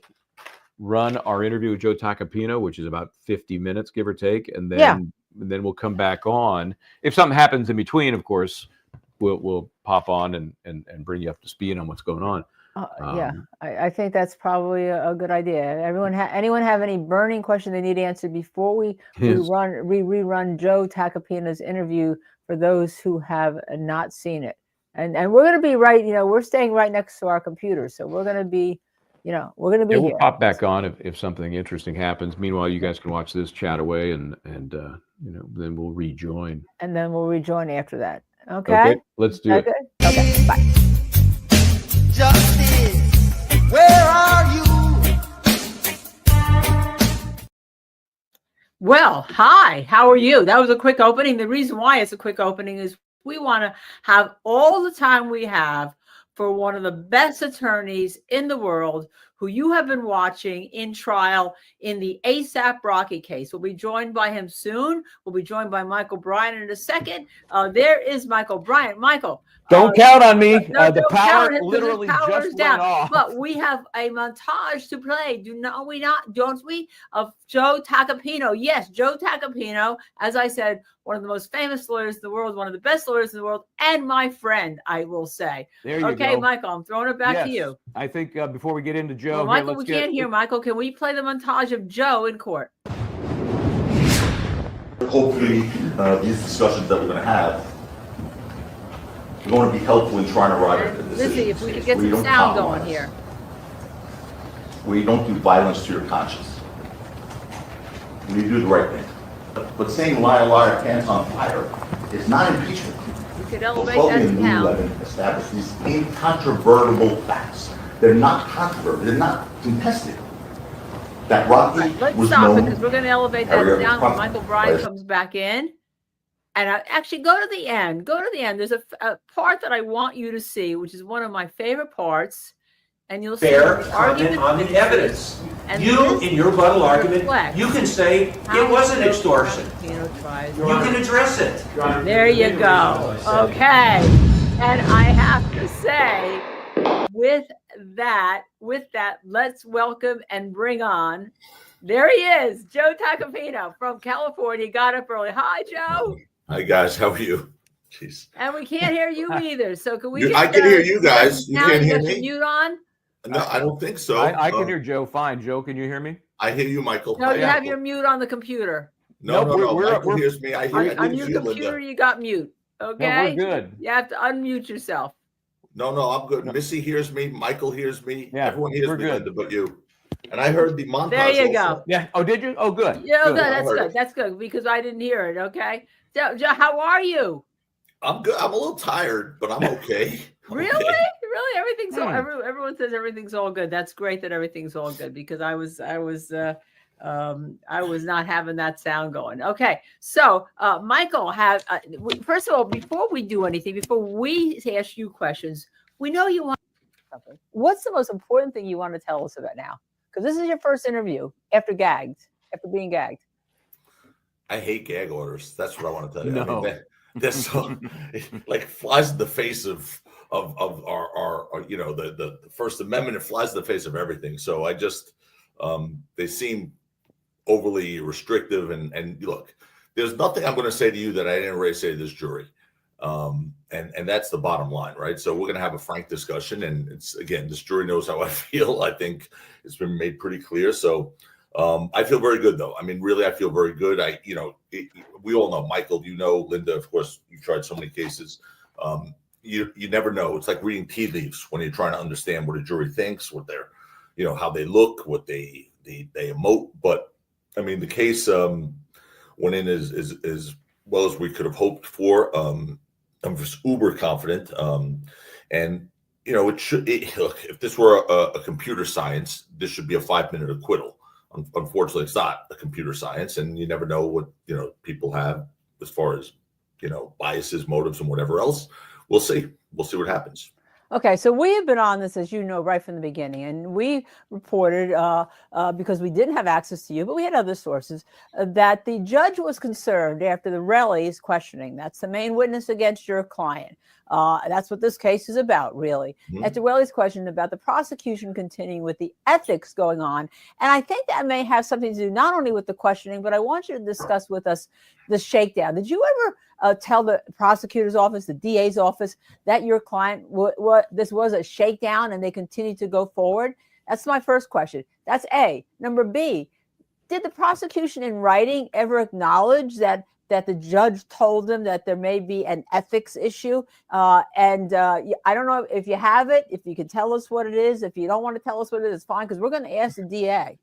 run our interview with Joe Tacopina, which is about 50 minutes, give or take, and then we'll come back on. If something happens in between, of course, we'll pop on and bring you up to speed on what's going on.
I think that's probably a good idea. Anyone have any burning question they need answered before we rerun Joe Tacopina's interview for those who have not seen it? And we're going to be right. We're staying right next to our computer, so we're going to be. We'll
here. Pop back on if something interesting happens. Meanwhile, you guys can watch this, chat away, and then we'll rejoin.
And then we'll rejoin after that. Okay.
Let's do it.
Okay. Bye.
Justice, where are you?
Well, hi, how are you? That was a quick opening. The reason why it's a quick opening is we want to have all the time we have for one of the best attorneys in the world who you have been watching in trial in the ASAP Rocky case. We'll be joined by him soon. We'll be joined by Michael Bryant in a second. There is Michael Bryant. Michael.
Don't count on me. The power
count
literally just
down.
went off.
But we have a montage to play. Don't we? Of Joe Tacopina. Yes, Joe Tacopina, as I said, one of the most famous lawyers in the world, one of the best lawyers in the world, and my friend, I will say.
There you go.
Okay, Michael, I'm throwing it back to you.
I think before we get into Joe,
well, Michael, we can't hear Michael. Can we play the montage of Joe in court?
Hopefully, these discussions that we're going to have are going to be helpful in trying to arrive at a decision.
Let's see if we can get some sound going here.
Where you don't do violence to your conscience. Where you do the right thing. But saying liar, liar, pants on fire is not impeachment.
You could elevate that to count.
Establish these incontrovertible facts. They're not controversial. They're not contested. That Rocky
Let's
was
stop
known
it because we're going to elevate that down when Michael Bryant comes back in. And actually, go to the end. Go to the end. There's a part that I want you to see, which is one of my favorite parts. And you'll see
fair comment on the evidence. You, in your rebuttal argument, you can say it wasn't extortion. You can address it.
There you go. Okay. And I have to say, with that, let's welcome and bring on. There he is, Joe Tacopina from California. Got up early. Hi, Joe.
Hi, guys. How are you? Jeez.
And we can't hear you either. So can we?
I can hear you guys. You can't hear me.
Mute on.
No, I don't think so.
I can hear Joe fine. Joe, can you hear me?
I hear you, Michael.
No, you have your mute on the computer.
No. Michael hears me. I hear
on your computer. You got mute. Okay.
No, we're good.
You have to unmute yourself.
No, I'm good. Missy hears me. Michael hears me.
Yeah,
everyone hears me,
good.
Linda, but you. And I heard the montage.
There you
also.
go.
Yeah. Oh, did you? Oh, good.
Yeah, good. That's good. That's good because I didn't hear it. Okay. Joe, how are you?
I'm good. I'm a little tired, but I'm okay.
Really?
Okay.
Really? Everything's all, everyone says everything's all good. That's great that everything's all good because I was not having that sound going. Okay. So, Michael, first of all, before we do anything, before we ask you questions, we know you want something. What's the most important thing you want to tell us about now? Because this is your first interview after being gagged.
I hate gag orders. That's what I want to tell you.
No.
I mean, that's so, like flies in the face of our the First Amendment. It flies in the face of everything. So I just they seem overly restrictive. And look, there's nothing I'm going to say to you that I didn't already say to this jury. And that's the bottom line, right? So we're going to have a frank discussion. And it's, again, this jury knows how I feel. I think it's been made pretty clear. So I feel very good, though. I mean, really, I feel very good. We all know, Michael, Linda, of course, you've tried so many cases. You never know. It's like reading tea leaves when you're trying to understand what a jury thinks, what they're, how they look, what they emote. But I mean, the case went in as well as we could have hoped for. I'm just uber confident. And it should look, if this were a computer science, this should be a 5-minute acquittal. Unfortunately, it's not a computer science, and you never know what people have as far as biases, motives, and whatever else. We'll see. We'll see what happens.
Okay, so we have been on this, as you know, right from the beginning, and we reported, because we didn't have access to you, but we had other sources, that the judge was concerned after the Relli's questioning. That's the main witness against your client. That's what this case is about, really.
Mhm.
After Relli's question about the prosecution continuing with the ethics going on, and I think that may have something to do not only with the questioning, but I want you to discuss with us the shakedown. Did you ever tell the prosecutor's office, the DA's office, that your client, this was a shakedown and they continue to go forward? That's my first question. That's A. Number B, did the prosecution in writing ever acknowledge that the judge told them that there may be an ethics issue? I don't know if you have it, if you can tell us what it is. If you don't want to tell us what it is, it's fine, because we're going to ask the DA.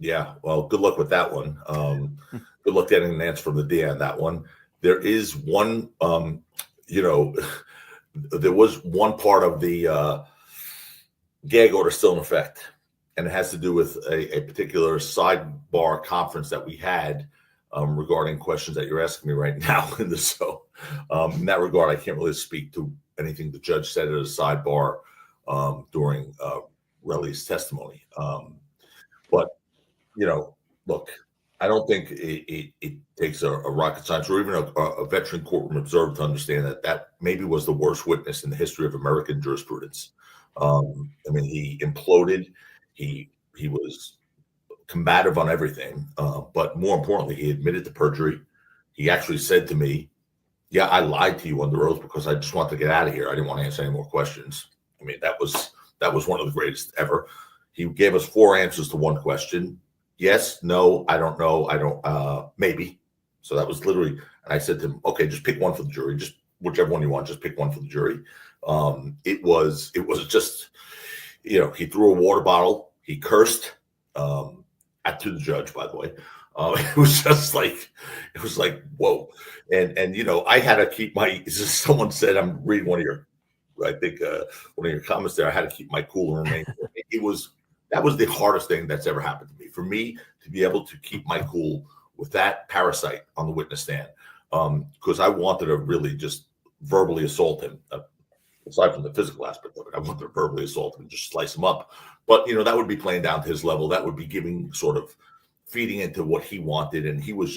Yeah, well, good luck with that one. Good luck getting an answer from the DA on that one. There is one, there was one part of the gag order still in effect, and it has to do with a particular sidebar conference that we had regarding questions that you're asking me right now. In that regard, I can't really speak to anything the judge said at a sidebar during Relli's testimony. But, look, I don't think it takes a rocket science or even a veteran courtroom observer to understand that maybe was the worst witness in the history of American jurisprudence. He imploded. He was combative on everything, but more importantly, he admitted to perjury. He actually said to me, "Yeah, I lied to you under oath because I just wanted to get out of here. I didn't want to answer any more questions." I mean, that was one of the greatest ever. He gave us 4 answers to one question: yes, no, I don't know, I don't, maybe. So that was literally, and I said to him, "Okay, just pick one for the jury. Just whichever one you want. Just pick one for the jury." It was just, he threw a water bottle. He cursed. To the judge, by the way. It was like, whoa. And I had to keep someone said, I'm reading one of your comments there. I had to keep my cool and remain. That was the hardest thing that's ever happened to me. For me to be able to keep my cool with that parasite on the witness stand, because I wanted to really just verbally assault him. Aside from the physical aspect of it, I wanted to verbally assault him and just slice him up. But, that would be playing down to his level. That would be feeding into what he wanted. And he was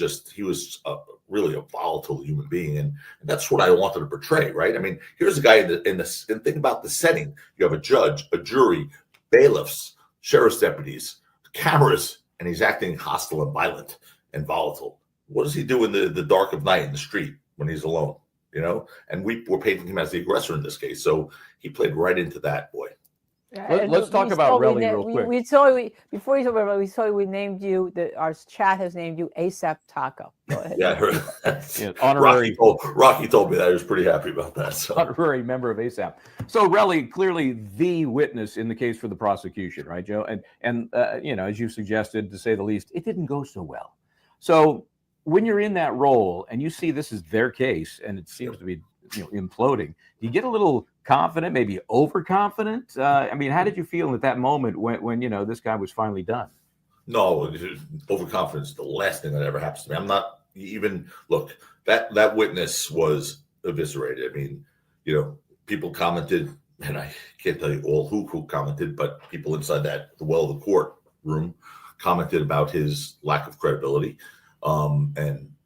really a volatile human being. And that's what I wanted to portray, right? I mean, here's a guy and think about the setting. You have a judge, a jury, bailiffs, sheriff's deputies, cameras, and he's acting hostile and violent and volatile. What does he do in the dark of night in the street when he's alone? And we're painting him as the aggressor in this case. So he played right into that, boy.
Let's talk about Relli real quick.
Before you talk about Relli, we saw we named you, our chat has named you ASAP Taco. Go ahead.
Yeah, I heard that.
Yeah, honorary.
Rocky told me that. I was pretty happy about that. So.
Honorary member of ASAP. So Relli, clearly the witness in the case for the prosecution, right, Joe? And as you suggested, to say the least, it didn't go so well. So when you're in that role and you see this is their case and it seems to be imploding, do you get a little confident, maybe overconfident? How did you feel at that moment when this guy was finally done?
No, overconfidence is the last thing that ever happens to me. I'm not even, look, that witness was eviscerated. I mean, people commented, and I can't tell you all who commented, but people inside the well of the courtroom commented about his lack of credibility and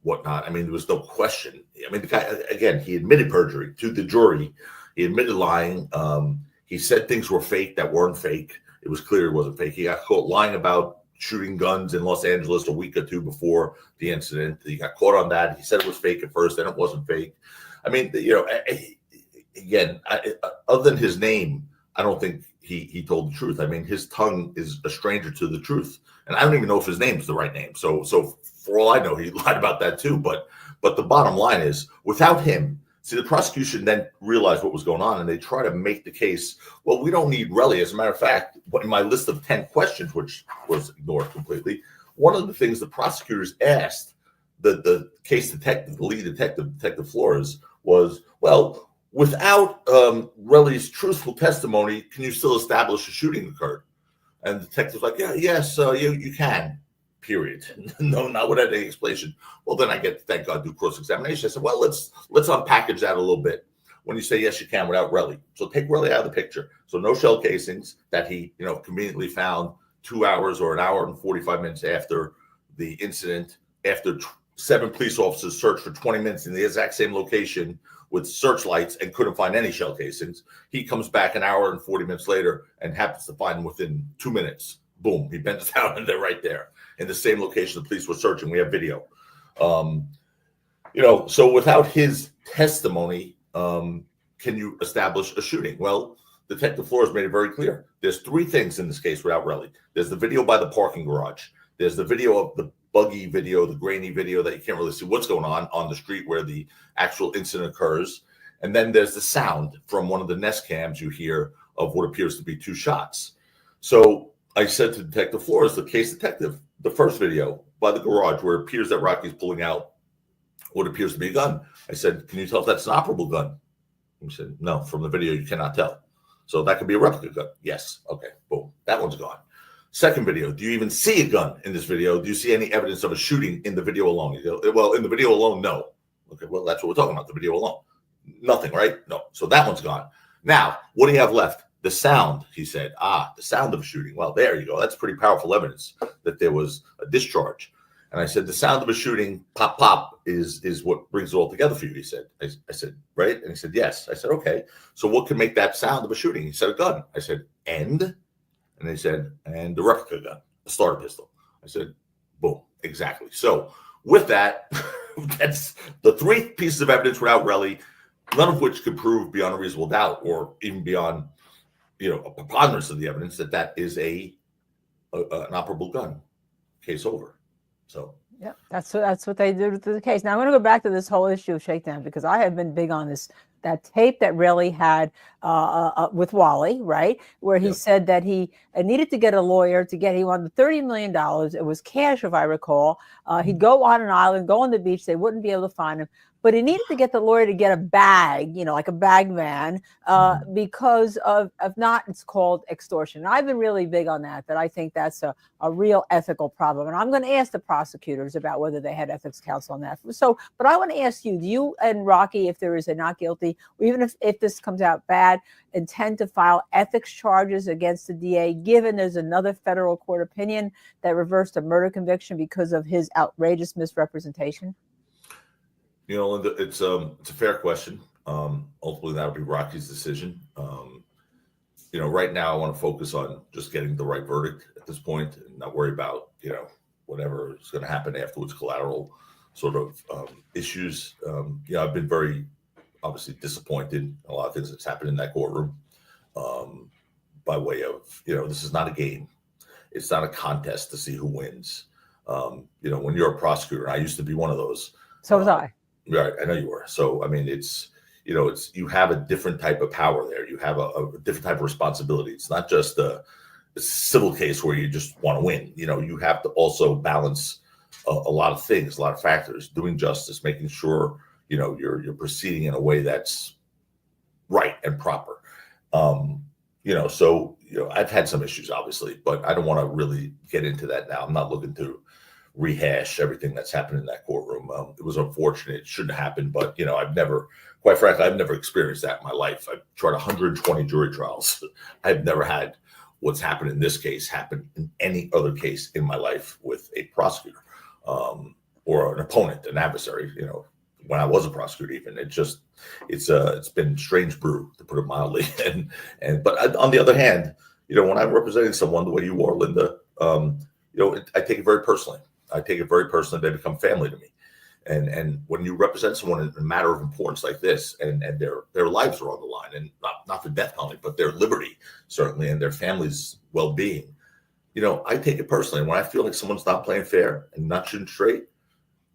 whatnot. I mean, there was no question. I mean, the guy, again, he admitted perjury to the jury. He admitted lying. He said things were fake that weren't fake. It was clear it wasn't fake. He got caught lying about shooting guns in Los Angeles a week or 2 before the incident. He got caught on that. He said it was fake at first, then it wasn't fake. I mean, again, other than his name, I don't think he told the truth. I mean, his tongue is a stranger to the truth. And I don't even know if his name is the right name. So for all I know, he lied about that too. But the bottom line is, without him, see, the prosecution then realized what was going on, and they try to make the case, well, we don't need Relli. As a matter of fact, in my list of 10 questions, which was ignored completely, one of the things the prosecutors asked the case detective, the lead detective, Detective Flores, was, well, without Relli's truthful testimony, can you still establish a shooting occurred? And the detective was like, yes, you can. Period. No, not without any explanation. Well, then I get to, thank God, do cross-examination. I said, well, let's unpackage that a little bit. when you say yes, you can without Relli. So take Relli out of the picture. So no shell casings that he, conveniently found 2 hours or an hour and 45 minutes after the incident, after 7 police officers searched for 20 minutes in the exact same location with searchlights and couldn't find any shell casings. He comes back an hour and 40 minutes later and happens to find them within 2 minutes. Boom, he bends down and they're right there in the same location the police were searching. We have video. So without his testimony, can you establish a shooting? Well, Detective Flores made it very clear. There's 3 things in this case without Relli. There's the video by the parking garage. There's the video of the buggy video, the grainy video that you can't really see what's going on the street where the actual incident occurs. And then there's the sound from one of the Nest cams you hear of what appears to be 2 shots. So I said to Detective Flores, the case detective, the first video by the garage where it appears that Rocky's pulling out what appears to be a gun. I said, can you tell if that's an operable gun? He said, no, from the video you cannot tell. So that could be a replica gun. Yes. Okay. Boom. That one's gone. Second video, do you even see a gun in this video? Do you see any evidence of a shooting in the video alone? You go, well, in the video alone, no. Okay, well, that's what we're talking about, the video alone. Nothing, right? No. So that one's gone. Now, what do you have left? The sound, he said. The sound of a shooting. Well, there you go. That's pretty powerful evidence that there was a discharge. And I said, the sound of a shooting, pop, pop, is what brings it all together for you, he said. I said, right? And he said, yes. I said, okay. So what can make that sound of a shooting? He said, a gun. I said, and they said, and the replica gun, a starter pistol. I said, boom, exactly. So with that, that's the 3 pieces of evidence without Relli, none of which could prove beyond a reasonable doubt or even beyond, a preponderance of the evidence that is an operable gun. Case over. So.
Yeah, that's what they did with the case. Now I'm going to go back to this whole issue of shakedown because I have been big on this. That tape that Relli had with Wally, right, where he said that he needed to get a lawyer he wanted $30 million. It was cash, if I recall. He'd go on an island, go on the beach. They wouldn't be able to find him. But he needed to get the lawyer to get a bag, like a bag man, because of not, it's called extortion. And I've been really big on that I think that's a real ethical problem. And I'm going to ask the prosecutors about whether they had ethics counsel on that. So, but I want to ask you, do you and Rocky, if there is a not guilty, or even if this comes out bad, intend to file ethics charges against the DA, given there's another federal court opinion that reversed a murder conviction because of his outrageous misrepresentation?
Linda, it's a fair question. Ultimately, that'll be Rocky's decision. Right now, I want to focus on just getting the right verdict at this point and not worry about, whatever is going to happen afterwards, collateral sort of issues. I've been very obviously disappointed in a lot of things that's happened in that courtroom by way of, this is not a game. It's not a contest to see who wins. When you're a prosecutor, I used to be one of those.
So was I.
Right, I know you were. So, I mean, you have a different type of power there. You have a different type of responsibility. It's not just a civil case where you just want to win. You have to also balance a lot of things, a lot of factors, doing justice, making sure, you're proceeding in a way that's right and proper. I've had some issues, obviously, but I don't want to really get into that now. I'm not looking to rehash everything that's happened in that courtroom. It was unfortunate. It shouldn't happen, but quite frankly, I've never experienced that in my life. I've tried 120 jury trials. I've never had what's happened in this case happen in any other case in my life with a prosecutor or an opponent, an adversary. When I was a prosecutor, even it's been strange brew, to put it mildly. But on the other hand, when I'm representing someone the way you are, Linda, I take it very personally. I take it very personally. They become family to me. And when you represent someone in a matter of importance like this, and their lives are on the line, and not the death penalty, but their liberty, certainly, and their family's well-being, I take it personally. When I feel like someone's not playing fair and not shooting straight,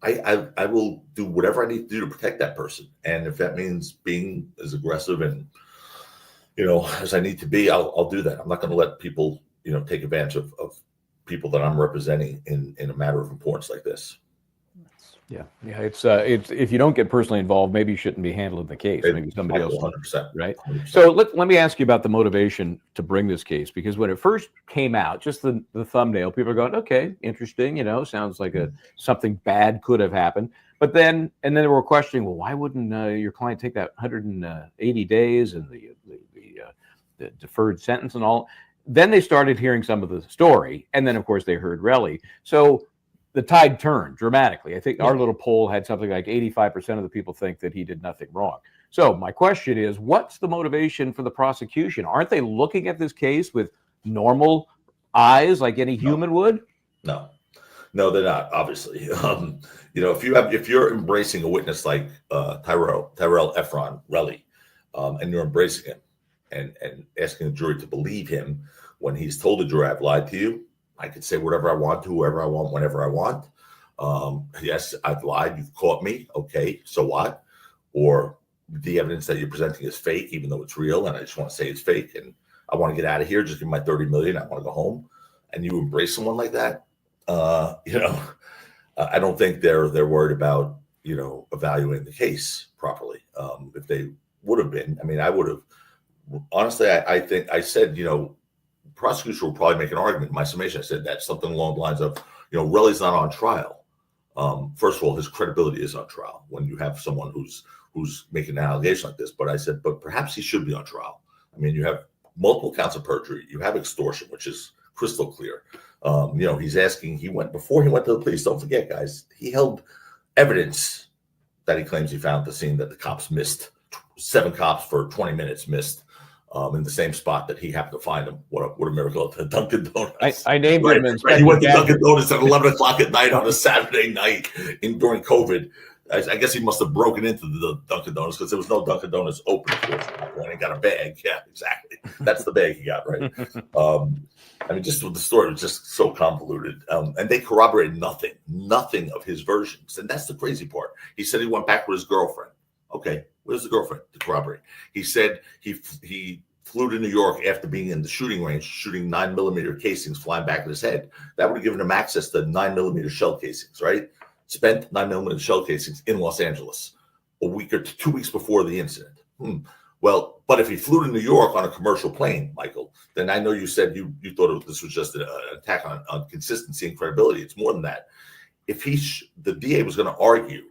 I will do whatever I need to do to protect that person. And if that means being as aggressive and, as I need to be, I'll do that. I'm not going to let people, take advantage of people that I'm representing in a matter of importance like this.
Yeah. It's if you don't get personally involved, maybe you shouldn't be handling the case. Maybe somebody else,
100%,
right?
100%.
So let me ask you about the motivation to bring this case, because when it first came out, just the thumbnail, people are going, okay, interesting. Sounds like something bad could have happened. But then, and then they were questioning, well, why wouldn't your client take that 180 days and the deferred sentence and all? Then they started hearing some of the story, and then of course they heard Relli. So the tide turned dramatically. I think our little poll had something like 85% of the people think that he did nothing wrong. So my question is, what's the motivation for the prosecution? Aren't they looking at this case with normal eyes like any human would?
No, they're not, obviously. If you're embracing a witness like Terrell Ephron, Relli, and you're embracing him and asking the jury to believe him when he's told the jury, I've lied to you, I could say whatever I want to whoever I want, whenever I want. Yes, I've lied, you've caught me, okay, so what? Or the evidence that you're presenting is fake, even though it's real, and I just want to say it's fake, and I want to get out of here, just give me my $30 million, I want to go home. And you embrace someone like that, I don't think they're worried about, evaluating the case properly. If they would have been, I would have, honestly, I think I said, prosecution will probably make an argument in my summation. I said that something along the lines of, Relli's not on trial. First of all, his credibility is on trial when you have someone who's making an allegation like this. But I said, but perhaps he should be on trial. You have multiple counts of perjury. You have extortion, which is crystal clear. He's asking, before he went to the police, don't forget, guys, he held evidence that he claims he found at the scene that the cops missed. 7 cops for 20 minutes missed in the same spot that he happened to find him. What a miracle at the Dunkin' Donuts.
I named him.
Right. He went to Dunkin' Donuts at 11 o'clock at night on a Saturday night during COVID. I guess he must have broken into the Dunkin' Donuts because there was no Dunkin' Donuts open. And he got a bag. Yeah, exactly. That's the bag he got, right? Just the story was just so convoluted. And they corroborated nothing of his versions. And that's the crazy part. He said he went back with his girlfriend. Okay, where's the girlfriend to corroborate? He said he flew to New York after being in the shooting range, shooting 9mm casings flying back at his head. That would have given him access to 9mm shell casings, right? Spent 9mm shell casings in Los Angeles a week or 2 weeks before the incident. Well, but if he flew to New York on a commercial plane, Michael, then I know you said you thought this was just an attack on consistency and credibility. It's more than that. If the DA was going to argue,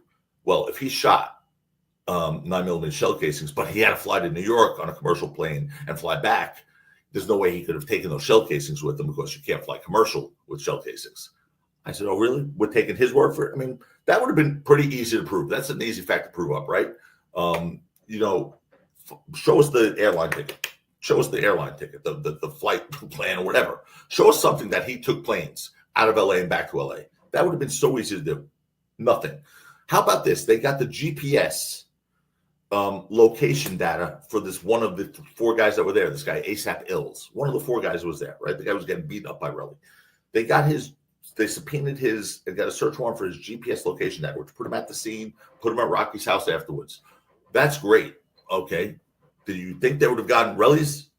well, if he shot 9mm shell casings, but he had to fly to New York on a commercial plane and fly back, there's no way he could have taken those shell casings with him because you can't fly commercial with shell casings. I said, oh, really? We're taking his word for it? That would have been pretty easy to prove. That's an easy fact to prove up, right? Show us the airline ticket. Show us the airline ticket, the flight plan or whatever. Show us something that he took planes out of LA and back to LA. That would have been so easy to do. Nothing. How about this? They got the GPS location data for this one of the 4 guys that were there. This guy, ASAP Ills. One of the 4 guys was there, right? The guy was getting beaten up by Relli. They subpoenaed and got a search warrant for his GPS location data, which put him at the scene, put him at Rocky's house afterwards. That's great. Okay. Do you think they would have gotten Relli's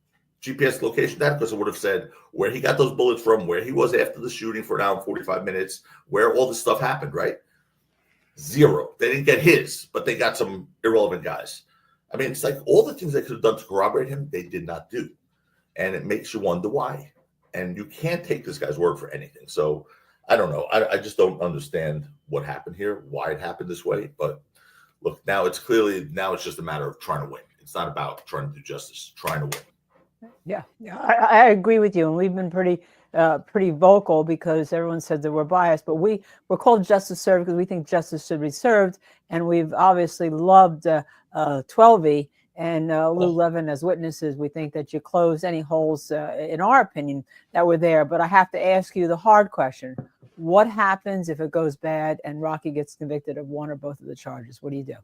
GPS location data? Because it would have said where he got those bullets from, where he was after the shooting for an hour and 45 minutes, where all this stuff happened, right? 0. They didn't get his, but they got some irrelevant guys. It's like all the things they could have done to corroborate him, they did not do. And it makes you wonder why. And you can't take this guy's word for anything. So I don't know. I just don't understand what happened here, why it happened this way. But look, now it's just a matter of trying to win. It's not about trying to do justice, trying to win.
Yeah, I agree with you. And we've been pretty vocal because everyone said that we're biased, but we're called Justice Served because we think justice should be served. And we've obviously loved 12E and Lou Levin as witnesses. We think that you close any holes, in our opinion, that were there. But I have to ask you the hard question. What happens if it goes bad and Rocky gets convicted of one or both of the charges? What do you do?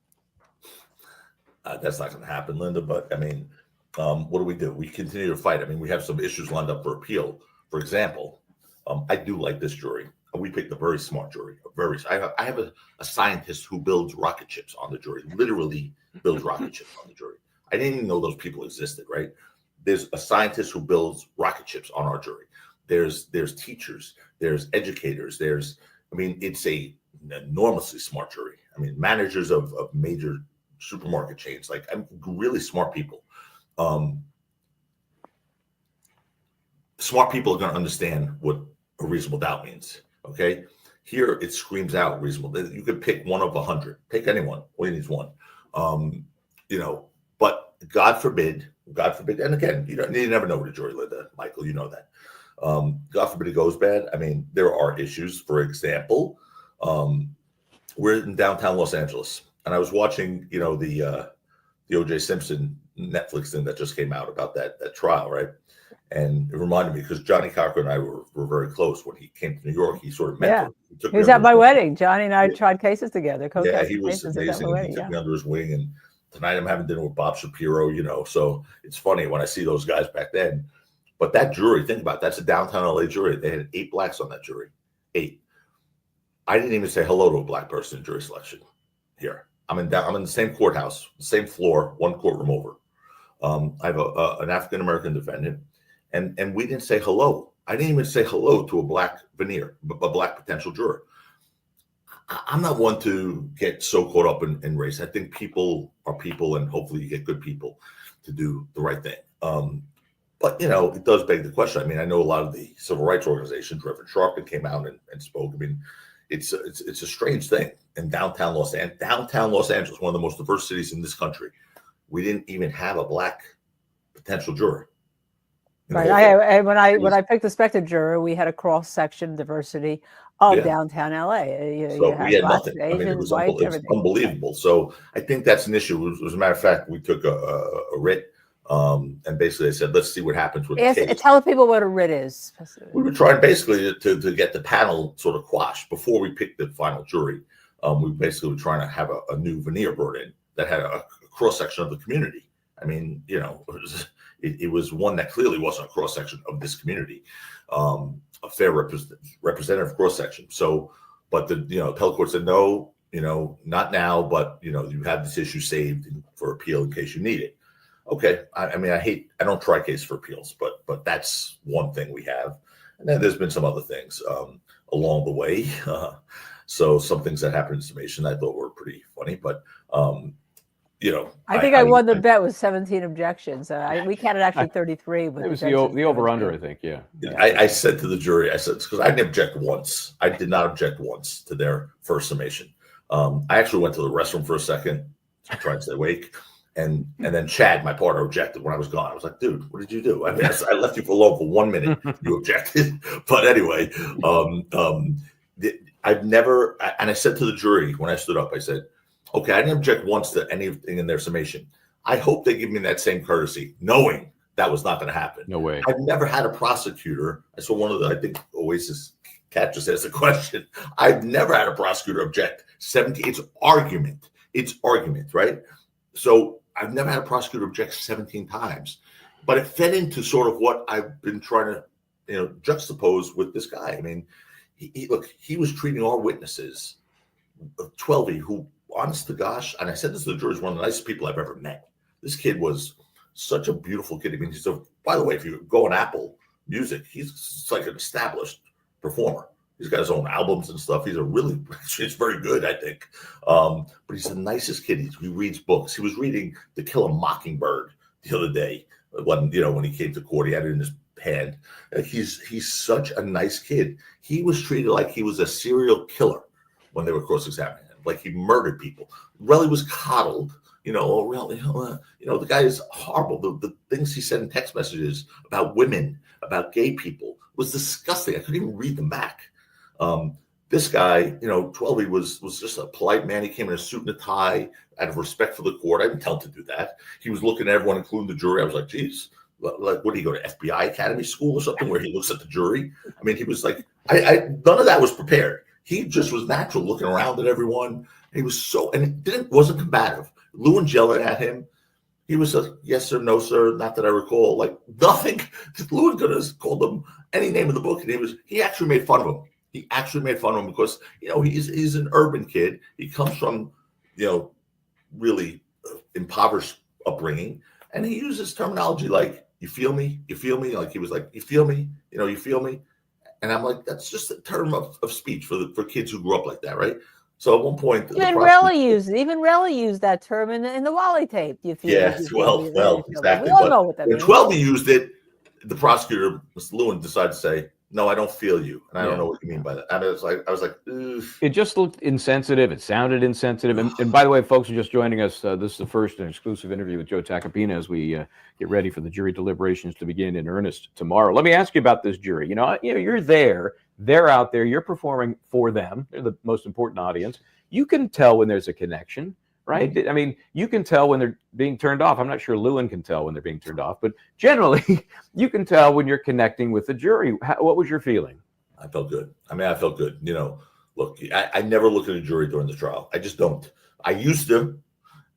That's not going to happen, Linda. But what do? We continue to fight. We have some issues lined up for appeal. For example, I do like this jury. We picked a very smart jury. I have a scientist who builds rocket ships on the jury. Literally builds rocket ships on the jury. I didn't even know those people existed. Right? There's a scientist who builds rocket ships on our jury. There's teachers. There's educators. It's a enormously smart jury. Managers of major supermarket chains, really smart people. Smart people are going to understand what a reasonable doubt means. Okay. Here it screams out reasonable. You could pick one of 100. Pick anyone. All you need is one. You know, but God forbid, and again, you never know with a jury, Linda, Michael, you know that. God forbid it goes bad. I mean, there are issues. For example, we're in downtown Los Angeles, and I was watching, you know, the O.J. Simpson Netflix thing that just came out about that trial, right? And it reminded me, because Johnny Cocker and I were very close when he came to New York. He sort of mentored.
Yeah. He was at my wedding. Johnny and I tried cases together.
Yeah, he was amazing. He took me under his wing, and tonight I'm having dinner with Bob Shapiro, you know. So it's funny when I see those guys back then. But that jury, think about it, that's a downtown LA jury. They had 8 blacks on that jury. 8. I didn't even say hello to a black person in jury selection here. I'm in the same courthouse, same floor, one courtroom over. I have an African American defendant, and we didn't say hello. I didn't even say hello to a black a black potential juror. I'm not one to get so caught up in race. I think people are people, and hopefully you get good people to do the right thing. But, you know, it does beg the question. I mean, I know a lot of the civil rights organizations, Reverend Sharpton came out and spoke. I mean, it's a strange thing in downtown Los Angeles, one of the most diverse cities in this country. We didn't even have a black potential juror.
Right. When I picked the suspected juror, we had a cross section diversity of downtown LA.
So we had nothing.
Asians,
I mean, it was
whites,
unbelievable. So I think that's an issue. As a matter of fact, we took a writ, and basically they said, let's see what happens with the case.
Tell people what a writ is.
We were trying basically to get the panel sort of quashed before we picked the final jury. We basically were trying to have a new veneer brought in that had a cross section of the community. I mean, you know, it was one that clearly wasn't a cross section of this community, a fair representative cross section. So, but the appellate court said no, not now, but you have this issue saved for appeal in case you need it. Okay, I mean, I don't try case for appeals, but that's one thing we have, and then there's been some other things along the way. So some things that happened in summation I thought were pretty funny, but.
I think I won the bet with 17 objections. We counted actually 33. But
it was the over-under, I think, yeah.
I said to the jury, I said, because I didn't object once. I did not object once to their first summation. I actually went to the restroom for a second to try and stay awake. And then Chad, my partner, objected when I was gone. I was like, dude, what did you do? I mean, I left you alone for 1 minute. You objected. But anyway, I've never, and I said to the jury when I stood up, I said, okay, I didn't object once to anything in their summation. I hope they give me that same courtesy, knowing that was not going to happen.
No way.
I've never had a prosecutor. I saw one of the, I think Oasis Cat just asked a question. I've never had a prosecutor object 17. It's argument, right? So I've never had a prosecutor object 17 times, but it fed into sort of what I've been trying to, juxtapose with this guy. I mean, he was treating our witnesses, 12 who, honest to gosh, and I said this to the jurors, one of the nicest people I've ever met. This kid was such a beautiful kid. I mean, by the way, if you go on Apple Music, he's like an established performer. He's got his own albums and stuff. He's very good, I think. But he's the nicest kid. He reads books. He was reading To Kill a Mockingbird the other day when he came to court. He had it in his hand. He's such a nice kid. He was treated like he was a serial killer when they were cross-examining him. Like he murdered people. Relli was coddled. The guy is horrible. The things he said in text messages about women, about gay people was disgusting. I couldn't even read them back. This guy, 12 was just a polite man. He came in a suit and a tie out of respect for the court. I didn't tell him to do that. He was looking at everyone, including the jury. I was like, geez, like, what do you go to FBI Academy School or something where he looks at the jury? I mean, he was like, none of that was prepared. He just was natural, looking around at everyone. He was wasn't combative. Lou and yelling at him. He was a yes sir, no sir, not that I recall. Like nothing. Lou could have called him any name in the book, and he actually made fun of him. He actually made fun of him because he's an urban kid. He comes from really impoverished upbringing, and he uses terminology like "you feel me," Like he was like, "You feel me," "You feel me." And I'm like, that's just a term of speech for kids who grew up like that, right? So at one point,
even Relli used that term in the Wally tape. You feel?
Yeah, well, exactly.
We all know what that means.
When 12 used it, the prosecutor, Mr. Lewin, decided to say, no, I don't feel you, and I
Yeah.
don't know what you mean by that. I mean, I was like, oof.
It just looked insensitive. It sounded insensitive. And by the way, folks are just joining us. This is the first and exclusive interview with Joe Tacopina as we get ready for the jury deliberations to begin in earnest tomorrow. Let me ask you about this jury. You're there. They're out there. You're performing for them. They're the most important audience. You can tell when there's a connection, right? I mean, you can tell when they're being turned off. I'm not sure Lewin can tell when they're being turned off, but generally, you can tell when you're connecting with the jury. What was your feeling?
I felt good. I mean, I felt good. Look, I never look at a jury during the trial. I just don't. I used to,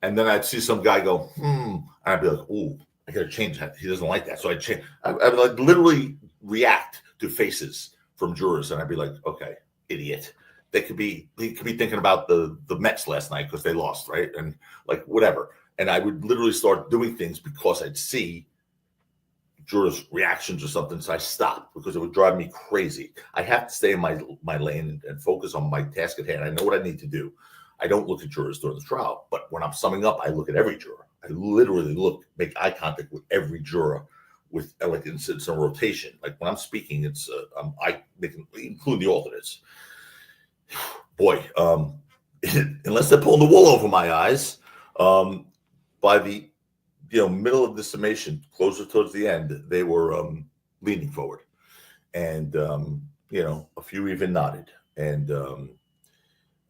and then I'd see some guy go, and I'd be like, "Ooh, I got to change that. He doesn't like that." So I'd change. I would like literally react to faces from jurors, and I'd be like, "Okay, idiot." He could be thinking about the Mets last night because they lost, right? And like whatever. And I would literally start doing things because I'd see jurors' reactions or something. So I stopped because it would drive me crazy. I have to stay in my lane and focus on my task at hand. I know what I need to do. I don't look at jurors during the trial, but when I'm summing up, I look at every juror. I literally make eye contact with every juror. With like it's a rotation. Like when I'm speaking, it's including the alternates. Boy, unless they're pulling the wool over my eyes, by the middle of the summation, closer towards the end, they were leaning forward, and a few even nodded, and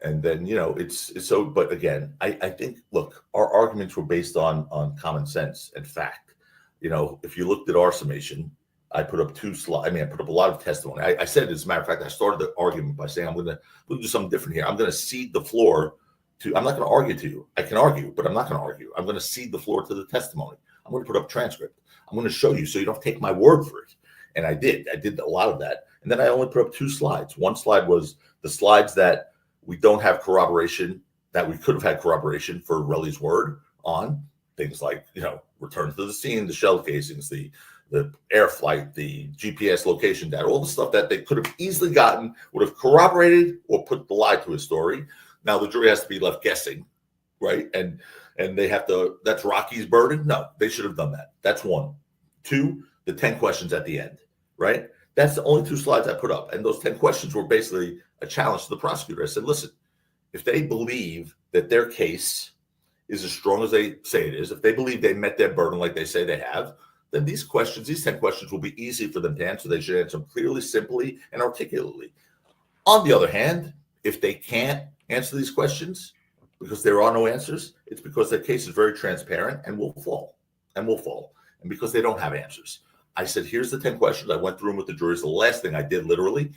then it's so. But again, I think look, our arguments were based on common sense and fact. If you looked at our summation, I put up 2 slides. I mean, I put up a lot of testimony. I said, as a matter of fact, I started the argument by saying, we'll do something different here. I'm going to cede the floor to, I'm not going to argue to you. I can argue, but I'm not going to argue. I'm going to cede the floor to the testimony. I'm going to put up transcript. I'm going to show you so you don't take my word for it. And I did. I did a lot of that. And then I only put up 2 slides. One slide was the slides that we don't have corroboration, that we could have had corroboration for Relli's word on. Things like, return to the scene, the shell casings, the air flight, the GPS location data, all the stuff that they could have easily gotten, would have corroborated or put the lie to his story. Now the jury has to be left guessing, right? And they have to, that's Rocky's burden. No, they should have done that. That's 1. 2, the 10 questions at the end, right? That's the only 2 slides I put up. And those 10 questions were basically a challenge to the prosecutor. I said, listen, if they believe that their case is as strong as they say it is, if they believe they met their burden like they say they have, then these 10 questions will be easy for them to answer. They should answer them clearly, simply, and articulately. On the other hand, if they can't answer these questions because there are no answers, it's because their case is very transparent and will fall. And because they don't have answers. I said, here's the 10 questions. I went through them with the jurors. The last thing I did, literally.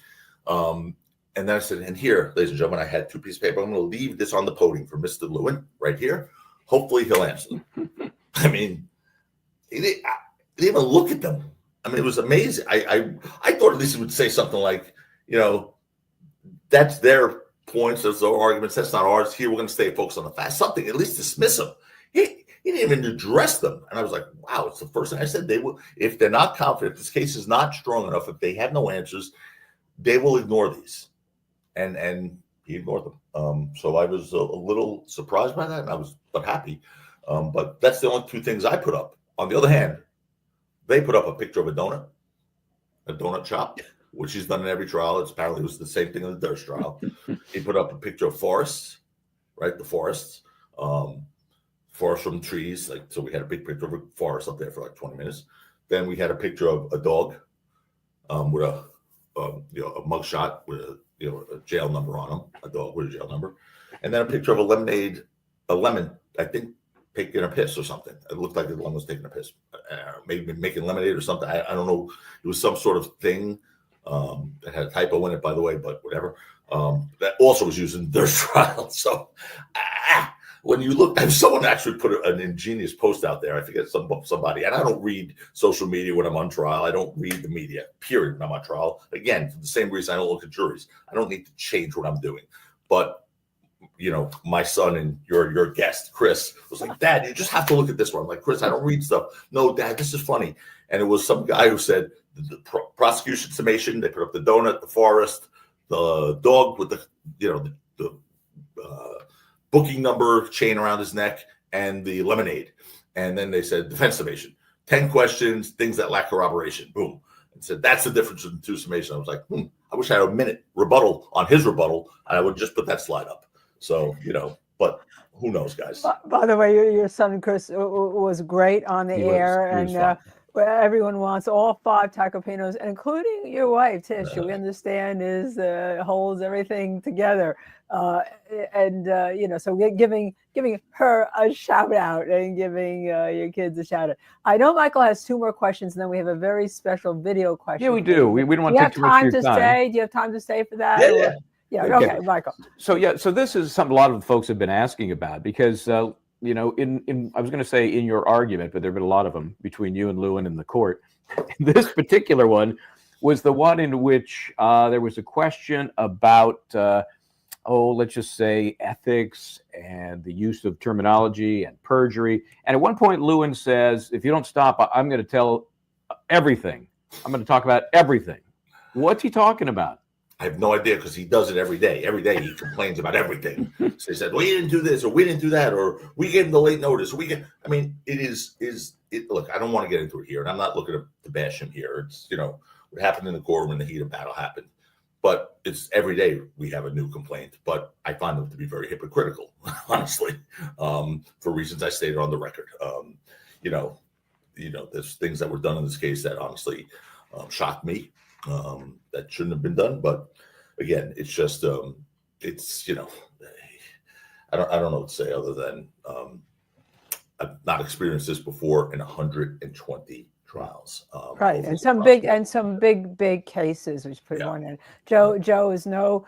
And then I said, and here, ladies and gentlemen, I had 2 pieces of paper. I'm going to leave this on the podium for Mr. Lewin right here. Hopefully he'll answer them. I mean, he didn't even look at them. I mean, it was amazing. I thought at least he would say something like, that's their points, those are arguments, that's not ours. Here, we're going to stay focused on the facts. Something, at least dismiss them. He didn't even address them. And I was like, wow, it's the first thing I said. They will, if they're not confident, if this case is not strong enough, if they have no answers, they will ignore these. And he ignored them. So I was a little surprised by that, and I was but happy. But that's the only 2 things I put up. On the other hand, they put up a picture of a donut shop, which he's done in every trial. Apparently it was the same thing in the Durst trial. He put up a picture of forests, right? The forests, forests from trees. Like, so we had a big picture of a forest up there for like 20 minutes. Then we had a picture of a dog with a mugshot with a jail number on him, a dog with a jail number, and then a picture of a lemon, I think, taking a piss or something. It looked like the lemon was taking a piss, maybe making lemonade or something. I don't know. It was some sort of thing that had a typo in it, by the way, but whatever. That also was used in their trial. So when you look, someone actually put an ingenious post out there. I forget somebody, and I don't read social media when I'm on trial. I don't read the media, period, when I'm on trial. Again, for the same reason I don't look at juries. I don't need to change what I'm doing. But my son and your guest, Chris, was like, Dad, you just have to look at this one. I'm like, Chris, I don't read stuff. No, Dad, this is funny. And it was some guy who said the prosecution summation, they put up the donut, the forest, the dog with the booking number chain around his neck, and the lemonade. And then they said defense summation, 10 questions, things that lack corroboration. Boom. and said, that's the difference in two summation. I was like, I wish I had a minute rebuttal on his rebuttal. And I would just put that slide up. So, but who knows, guys.
By the way, your son, Chris, was great on the air. And everyone wants all 5 Tacopinos, including your wife, Tish, who we understand holds everything together. So giving her a shout out and giving your kids a shout out. I know Michael has 2 more questions, and then we have a very special video question.
Yeah, we do. We don't want to take too much of your time.
Do you have time to stay for that?
Yeah.
Okay, Michael.
So this is something a lot of folks have been asking about because I was going to say in your argument, but there've been a lot of them between you and Lewin in the court. This particular one was the one in which there was a question about let's just say ethics and the use of terminology and perjury. And at one point, Lewin says, "If you don't stop, I'm going to tell everything. I'm going to talk about everything." What's he talking about?
I have no idea because he does it every day. Every day he complains about everything. So he said, "We didn't do this, or we didn't do that, or we gave him the late notice." Look, I don't want to get into it here, and I'm not looking to bash him here. It's what happened in the courtroom in the heat of battle happened, but it's every day we have a new complaint. But I find them to be very hypocritical, honestly, for reasons I stated on the record. There's things that were done in this case that honestly shocked me. That shouldn't have been done, but again, it's just I don't know what to say other than I've not experienced this before in 120 trials.
Right, and some big cases, which put one in. Joe is no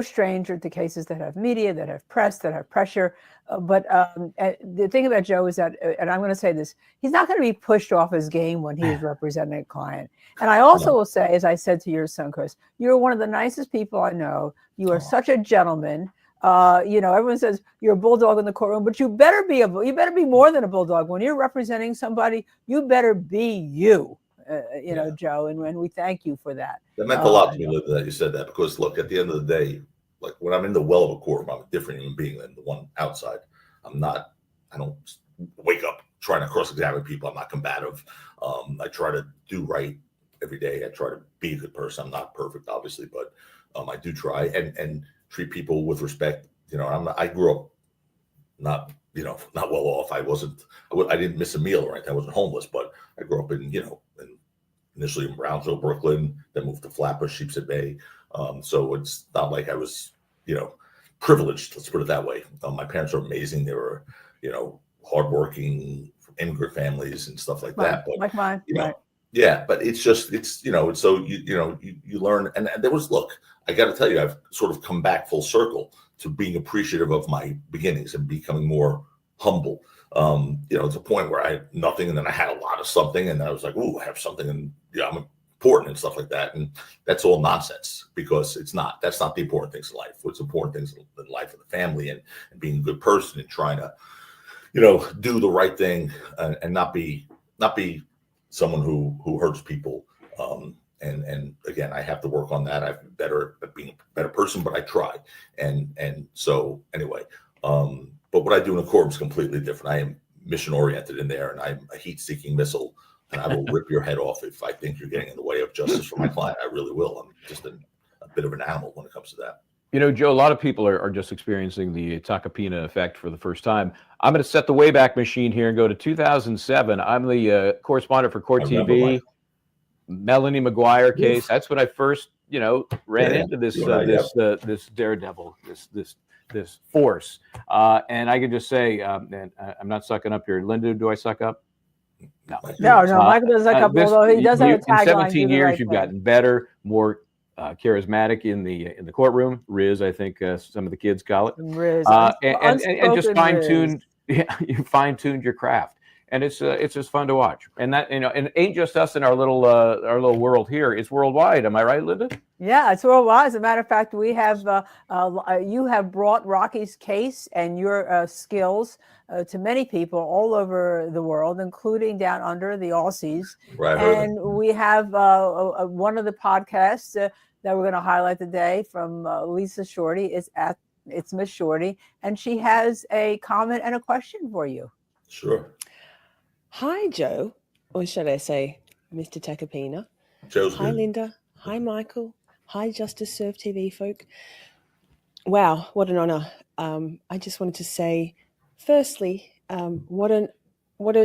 stranger to cases that have media, that have press, that have pressure. But the thing about Joe is that, and I'm going to say this, he's not going to be pushed off his game when he's representing a client. And I also will say, as I said to your son, Chris, you're one of the nicest people I know. You are such a gentleman. Everyone says you're a bulldog in the courtroom, but you better be more than a bulldog. When you're representing somebody, you better be you. Joe, and we thank you for that.
That meant a lot to me, Linda, that you said that, because look, at the end of the day, like when I'm in the well of a courtroom, I'm a different human being than the one outside. I don't wake up trying to cross-examine people. I'm not combative. I try to do right every day. I try to be a good person. I'm not perfect, obviously, but I do try and treat people with respect. I grew up not well off. I didn't miss a meal or anything. I wasn't homeless, but I grew up initially in Brownsville, Brooklyn, then moved to Flatbush, Sheepshead Bay. So it's not like I was, privileged. Let's put it that way. My parents are amazing. They were, hardworking immigrant families and stuff like that. But
like mine, right?
Yeah, but it's so you learn. And there was, I got to tell you, I've sort of come back full circle to being appreciative of my beginnings and becoming more humble. It's a point where I had nothing, and then I had a lot of something, and I was like, "Ooh, I have something," and I'm important and stuff like that. And that's all nonsense, because that's not the important things in life. What's important things in the life of the family and being a good person and trying to, do the right thing and not be someone who hurts people. And again, I have to work on that. I've been better at being a better person, but I try. And so anyway, but what I do in a courtroom is completely different. I am mission oriented in there, and I'm a heat seeking missile, and I will rip your head off if I think you're getting in the way of justice for my client. I really will. I'm just a bit of an animal when it comes to that.
Joe, a lot of people are just experiencing the Tacopina effect for the first time. I'm going to set the Wayback Machine here and go to 2007. I'm the correspondent for Court TV. Melanie McGuire case. That's when I first, ran into this daredevil, this force. And I can just say, and I'm not sucking up here. Linda, do I suck up? No.
Michael doesn't suck up, although he does have a tagline.
In 17 years, you've gotten better, more charismatic in the courtroom. Riz, I think some of the kids call it.
Riz,
and just fine-tuned. Yeah, you fine-tuned your craft. And it's just fun to watch, and that and it ain't just us in our little world here. It's worldwide. Am I right, Linda?
Yeah, it's worldwide. As a matter of fact, we have you have brought Rocky's case and your skills to many people all over the world, including down under the Aussies.
Right.
And we have one of the podcasts that we're going to highlight today from Lisa Shorty. It's Miss Shorty, and she has a comment and a question for you.
Sure.
Hi, Joe, or should I say Mr. Tacopina.
Joe's
Hi,
good.
Linda. Hi, Michael. Hi, Justice Serve TV folk. Wow, what an honor. I just wanted to say, firstly, what an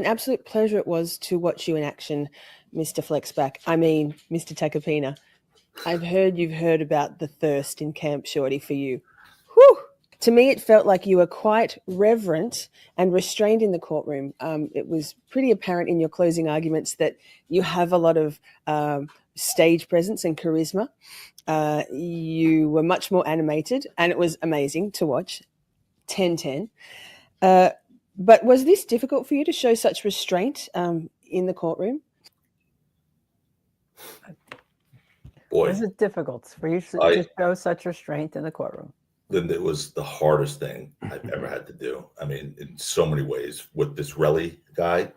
absolute pleasure it was to watch you in action, Mr. Flexback. I mean, Mr. Tacopina. I've heard you've heard about the thirst in Camp Shorty for you. Whew! To me, it felt like you were quite reverent and restrained in the courtroom. It was pretty apparent in your closing arguments that you have a lot of stage presence and charisma. You were much more animated, and it was amazing to watch. 10-10. But was this difficult for you to show such restraint in the courtroom?
Boy,
Was it difficult for you to show such restraint in the courtroom?
then it was the hardest thing I've ever had to do. I mean, in so many ways with this Relli guy.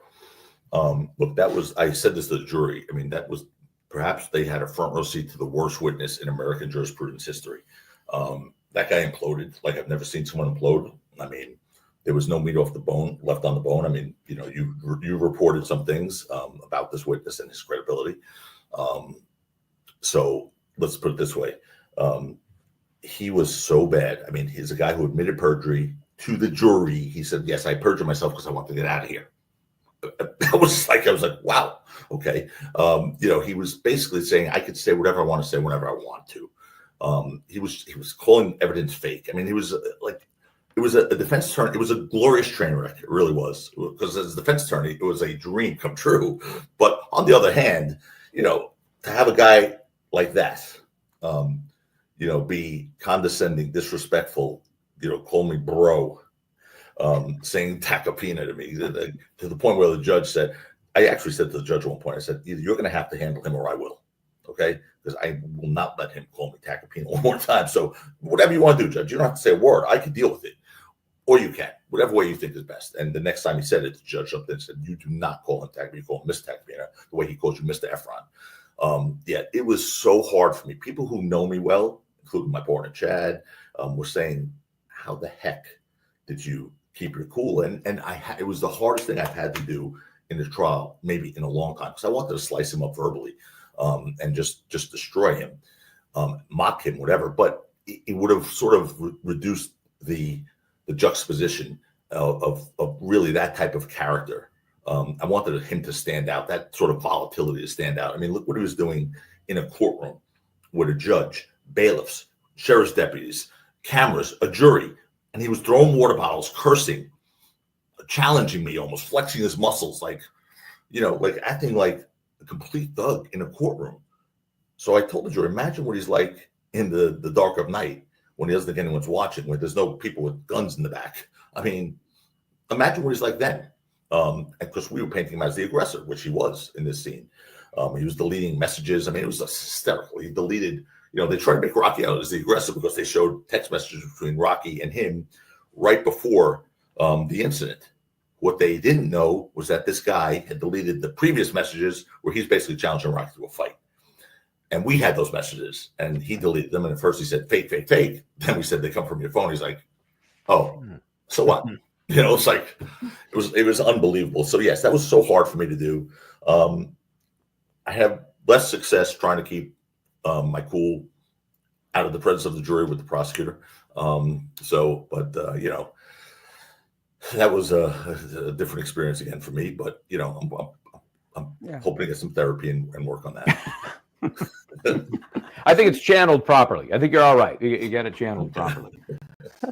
Look, that was, I said this to the jury. I mean, that was, perhaps they had a front row seat to the worst witness in American jurisprudence history. That guy imploded like I've never seen someone implode. I mean, there was no meat off the bone, left on the bone. I mean, you know, you reported some things about this witness and his credibility. So let's put it this way. He was so bad. I mean, he's a guy who admitted perjury to the jury. He said, yes, I perjured myself because I want to get out of here. I was like, wow, okay. You know, he was basically saying I could say whatever I want to say whenever I want to. He was calling evidence fake. I mean, he was like, it was a defense attorney. It was a glorious train wreck. It really was, because as a defense attorney, it was a dream come true. But on the other hand, you know, to have a guy like that, you know, be condescending, disrespectful, you know, call me bro, saying Tacopina to me, to the point where the judge said, I actually said to the judge at one point, I said, either you're going to have to handle him or I will, okay? Because I will not let him call me Tacopina one more time. So whatever you want to do, judge, you don't have to say a word. I can deal with it. Or you can, whatever way you think is best. And the next time he said it, the judge jumped in and said, you do not call him Tacopina, you call him Mr. Tacopina, the way he calls you Mr. Ephron. Yeah, it was so hard for me. People who know me well, including my partner Chad, were saying, how the heck did you keep your cool? And it was the hardest thing I've had to do in this trial, maybe in a long time, because I wanted to slice him up verbally and just destroy him, mock him, whatever. But it would have sort of reduced the juxtaposition of really that type of character. I wanted him to stand out, that sort of volatility to stand out. I mean, look what he was doing in a courtroom with a judge, bailiffs, sheriff's deputies, cameras, a jury, and he was throwing water bottles, cursing, challenging me, almost flexing his muscles, like, you know, like acting like a complete thug in a courtroom. So I told the jury, imagine what he's like in the dark of night when he doesn't think anyone's watching, when there's no people with guns in the back. I mean, imagine what he's like then. Because we were painting him as the aggressor, which he was in this scene. He was deleting messages. I mean, it was hysterical. He deleted, you know, they tried to make Rocky out as the aggressor because they showed text messages between Rocky and him right before the incident. What they didn't know was that this guy had deleted the previous messages where he's basically challenging Rocky to a fight. And we had those messages, and he deleted them. And at first he said, fake, fake, fake. Then we said, they come from your phone. He's like, oh, so what? You know, it's like, it was unbelievable. So yes, that was so hard for me to do. I have less success trying to keep my cool out of the presence of the jury with the prosecutor. But you know, that was a different experience again for me. But you know, I'm hoping to get some therapy and work on that.
I think it's channeled properly. I think you're all right. You get it channeled properly.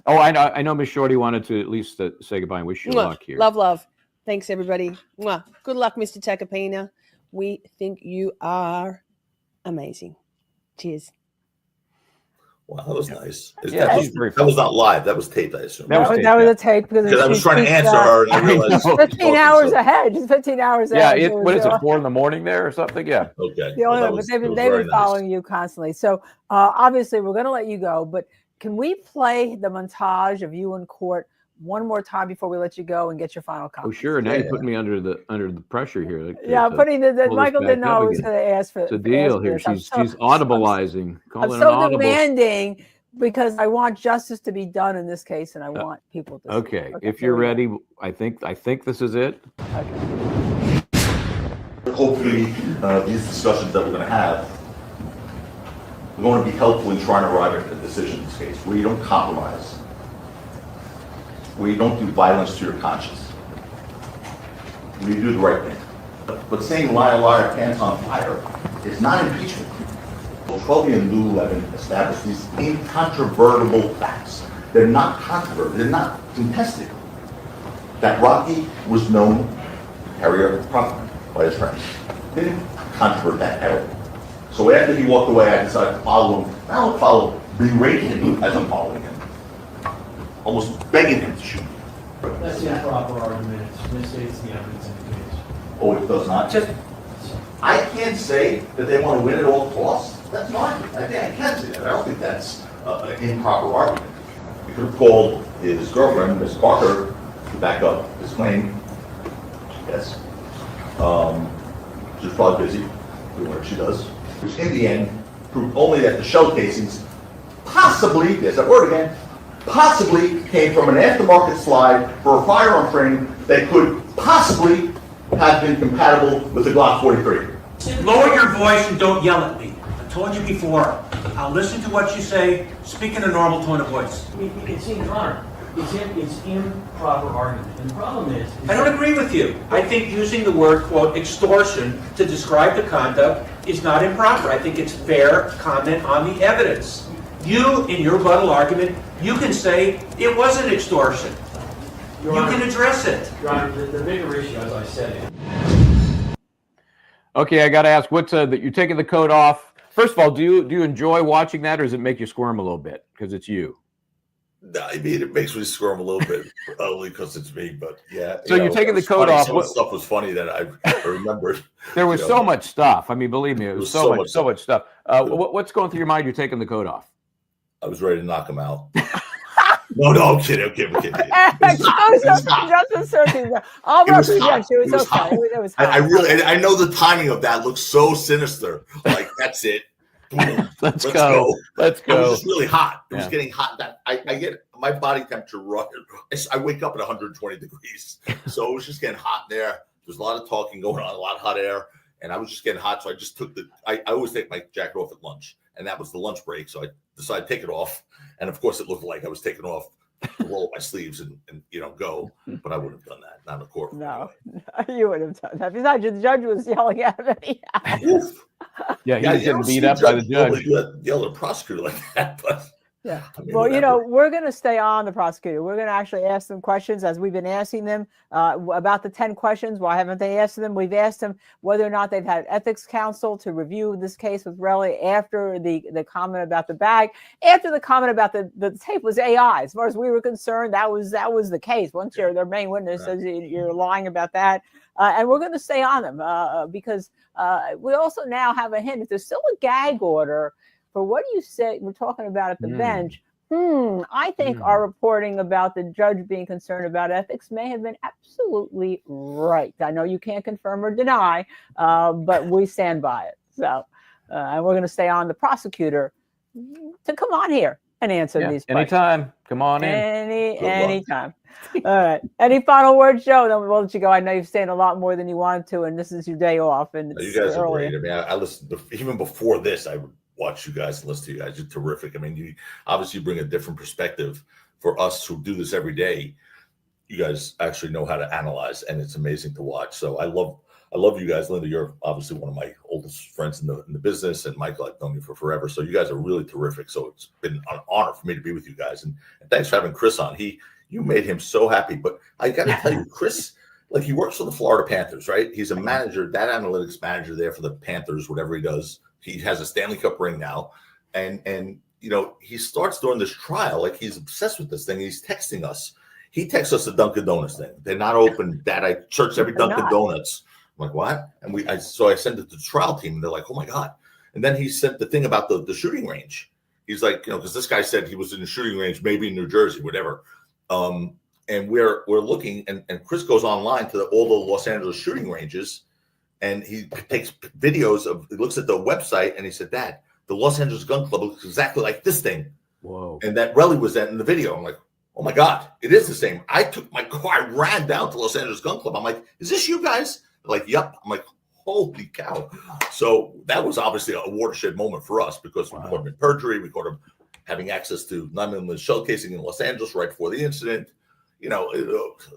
Oh, I know Miss Shorty wanted to at least say goodbye and wish you luck here.
Love. Thanks, everybody. Mwah. Good luck, Mr. Tacopina. We think you are amazing. Cheers.
Wow, that was nice.
Yeah,
that was not live. That was taped, I assume.
That was a tape because
I was trying to answer her. And I realized
15 hours ahead. Just 15 hours ahead.
Yeah, what is it, 4 a.m. there or something? Yeah.
Okay.
But they've been following you constantly. So obviously we're going to let you go, but can we play the montage of you in court one more time before we let you go and get your final comment?
Oh, sure. Now you're putting me under the pressure here.
Putting Michael didn't know I was going to ask for.
It's a deal here. She's audibilizing.
I'm so demanding because I want justice to be done in this case, and I want people to.
Okay, if you're ready, I think this is it.
Okay.
hopefully these discussions that we're going to have are going to be helpful in trying to arrive at a decision in this case, where you don't compromise, where you don't do violence to your conscience, where you do the right thing. But saying liar, liar, pants on fire is not impeachment. Trelby and Lulevin established these incontrovertible facts. They're not controverted, they're not contested. That Rocky was known to carry a property by his friends. They didn't controvert that at all. So after he walked away, I decided to follow him. I don't follow, berate him as I'm following him. Almost begging him to shoot me.
That's the improper argument. It misstates the evidence in the case.
Oh, it does not? I can't say that they want to win at all costs. That's fine. I can't say that. I don't think that's an improper argument. He could have called his girlfriend, Miss Parker, to back up his claim. Yes. She's probably busy doing what she does. Which in the end proved only that the shell casings possibly, there's that word again, possibly came from an aftermarket slide for a firearm training that could possibly have been compatible with the Glock 43.
Lower your voice and don't yell at me. I told you before. I'll listen to what you say. Speak in a normal tone of voice.
It's in honor. It's improper argument. And the problem is
I don't agree with you. I think using the word, quote, extortion to describe the conduct is not improper. I think it's fair comment on the evidence. You, in your rebuttal argument, you can say it wasn't extortion. You can address it.
Your Honor, the bigger issue, as I said,
Okay, I got to ask, what's that you're taking the coat off? First of all, do you enjoy watching that, or does it make you squirm a little bit because it's you?
I mean, it makes me squirm a little bit only because it's me, but yeah.
So you're taking the coat off.
Some stuff was funny that I remembered.
There was so much stuff. I mean, believe me, it was so much stuff. What's going through your mind? You're taking the coat off.
I was ready to knock him out. No, I'm kidding. I'm kidding.
Justice Circuit. I'll represent you. It was okay. It was hot.
I know the timing of that looks so sinister. Like, that's it. Boom.
Let's go. Let's go.
It was just really hot. It was getting hot. That I get my body temperature. I wake up at 120 degrees, so it was just getting hot in there. There's a lot of talking going on, a lot of hot air, and I was just getting hot. So I just took I always take my jacket off at lunch, and that was the lunch break. So I decided to take it off, and of course, it looked like I was taking off to roll up my sleeves and go, but I wouldn't have done that. Not in a court.
No, you wouldn't have done that. Besides, the judge was yelling at me.
Yeah, he was getting beat up by the judge.
Yell at a prosecutor like that, but
yeah.
I mean,
Well, we're going to stay on the prosecutor. We're going to actually ask them questions as we've been asking them about the 10 questions. Why haven't they asked them? We've asked them whether or not they've had ethics counsel to review this case with Relli after the comment about the bag, after the comment about the tape was AI. As far as we were concerned, that was the case. Once their main witness says you're lying about that. And we're going to stay on them because we also now have a hint. If there's still a gag order for what you said, we're talking about at the bench. I think our reporting about the judge being concerned about ethics may have been absolutely right. I know you can't confirm or deny, but we stand by it. So, and we're going to stay on the prosecutor to come on here and answer these questions.
Anytime. Come on in.
Anytime. All right. Any final words, Joe? Then we'll let you go. I know you've stayed a lot more than you wanted to, and this is your day off. And
you guys are great. I mean, I listened even before this. I would watch you guys and listen to you guys. You're terrific. I mean, you obviously bring a different perspective for us who do this every day. You guys actually know how to analyze, and it's amazing to watch. So I love you guys. Linda, you're obviously one of my oldest friends in the business, and Michael, I've known you for forever. So you guys are really terrific. So it's been an honor for me to be with you guys, and thanks for having Chris on. You made him so happy. But I got to tell you, Chris, like, he works for the Florida Panthers, right? He's a manager, data analytics manager there for the Panthers, whatever he does. He has a Stanley Cup ring now, and he starts during this trial like he's obsessed with this thing. He's texting us. He texts us the Dunkin' Donuts thing. They're not open. That I searched every Dunkin' Donuts. I'm like, what? And so I sent it to the trial team, and they're like, oh my god. And then he sent the thing about the shooting range. He's like, because this guy said he was in the shooting range, maybe in New Jersey, whatever. And we're looking, and Chris goes online to all the Los Angeles shooting ranges. And he takes videos he looks at the website, and he said, Dad, the Los Angeles Gun Club looks exactly like this thing.
Whoa.
And that Relli was that in the video. I'm like, oh my God, it is the same. I took my car, I ran down to Los Angeles Gun Club. I'm like, is this you guys? They're like, yep. I'm like, holy cow. So that was obviously a watershed moment for us because we caught him in perjury. We caught him having access to 9mm shell casing in Los Angeles right before the incident. You know,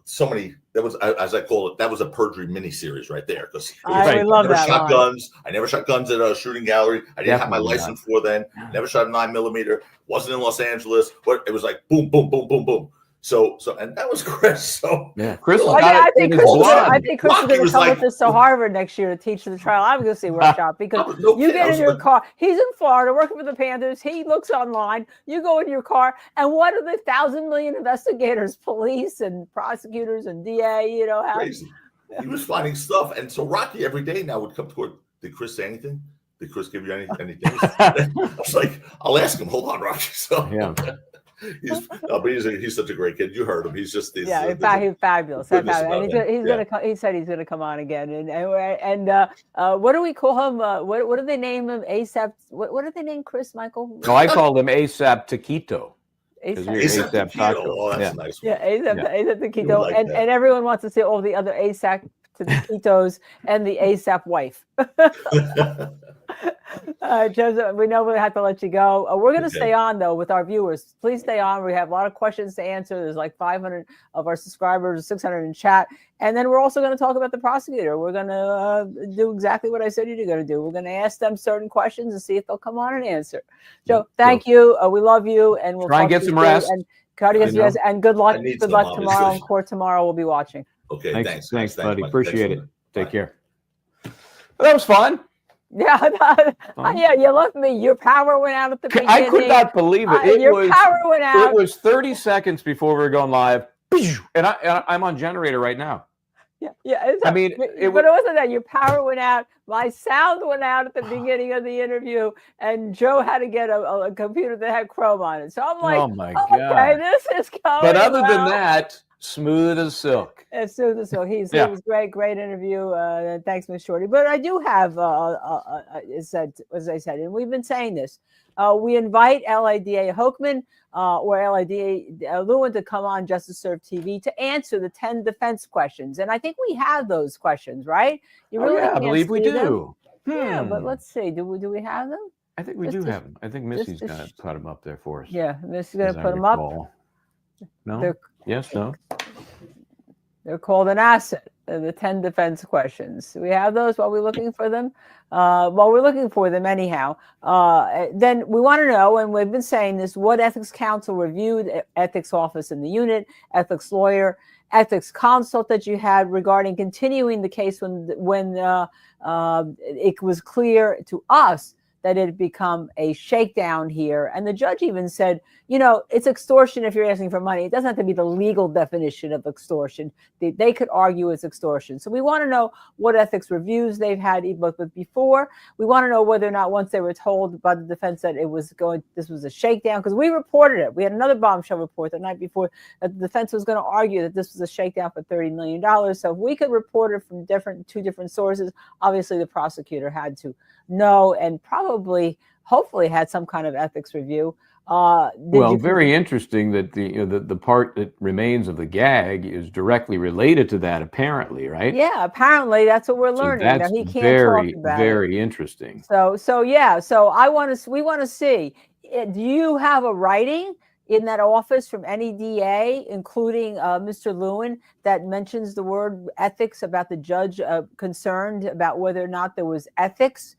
so many. That was, as I call it, that was a perjury miniseries right there. Because
I love that
shot
line.
guns. I never shot guns at a shooting gallery. I didn't have my license for then. Never shot a 9mm. Wasn't in Los Angeles. But it was like boom, boom, boom, boom, boom. So, and that was Chris. So
yeah, Chris.
I think Chris is going to come
like,
with us to Harvard next year to teach the trial. I'm going to see workshop because you get in your car. He's in Florida working for the Panthers. He looks online. You go in your car, and what are the 1,000 million investigators, police and prosecutors and DA? You know,
crazy. He was finding stuff, and so Rocky every day now would come to court. Did Chris say anything? Did Chris give you anything? I was like, I'll ask him. Hold on, Rocky. So
yeah.
But he's such a great kid. You heard him. He's just
in fact, he's fabulous. And he said he's gonna come on again. And what do we call him? What do they name him? ASAP. What do they name Chris, Michael?
No, I called him ASAP Taquito.
ASAP Taquito. Oh, that's a nice one.
Yeah, ASAP Taquito. Like and everyone wants to see all the other ASAP Taquitos and the ASAP wife. Joseph, we know we have to let you go. We're going to stay on, though, with our viewers. Please stay on. We have a lot of questions to answer. There's like 500 of our subscribers, 600 in chat. And then we're also going to talk about the prosecutor. We're going to do exactly what I said you're going to do. We're going to ask them certain questions and see if they'll come on and answer. Joe, thank you. We love you. And we'll
try and get some rest.
And try to get some rest. And good luck. Good luck tomorrow in court tomorrow. We'll be watching.
Okay,
thanks, buddy. Appreciate it. Take care. Well, that was fun.
Yeah, yeah, you left me. Your power went out at the beginning.
I could not believe it.
Your power went out.
It was 30 seconds before we were going live, and I'm on generator right now.
Yeah.
I mean,
but it wasn't that. Your power went out. My sound went out at the beginning of the interview, and Joe had to get a computer that had Chrome on it. So I'm like,
oh my God.
Okay, this is going. But
other than that, smooth as silk.
As smooth as silk. He was great interview. Thanks, Ms. Shorty. But I do have, as I said, and we've been saying this. We invite LADA Hochman or LADA Lewin to come on Justice Serve TV to answer the 10 defense questions. And I think we have those questions, right? You really
I believe we do.
Yeah, but let's see. Do we have them?
I think we do have them. I think Missy's going to put them up there for us.
Yeah, Missy's going to put them up.
No? Yes, no?
They're called an asset, the 10 defense questions. We have those while we're looking for them. While we're looking for them anyhow, then we want to know, and we've been saying this, what ethics counsel reviewed, ethics office in the unit, ethics lawyer, ethics consult that you had regarding continuing the case when it was clear to us that it had become a shakedown here. And the judge even said, it's extortion if you're asking for money. It doesn't have to be the legal definition of extortion. They could argue it's extortion. So we want to know what ethics reviews they've had before. We want to know whether or not once they were told by the defense that this was a shakedown, because we reported it. We had another bombshell report the night before that the defense was going to argue that this was a shakedown for $30 million. So if we could report it from two different sources, obviously the prosecutor had to know and hopefully had some kind of ethics review.
Very interesting that the part that remains of the gag is directly related to that, apparently, right?
Yeah, apparently that's what we're learning.
So that's
he can't
very,
talk about
very interesting.
So we want to see, do you have a writing in that office from any DA, including Mr. Lewin, that mentions the word ethics, about the judge concerned about whether or not there was ethics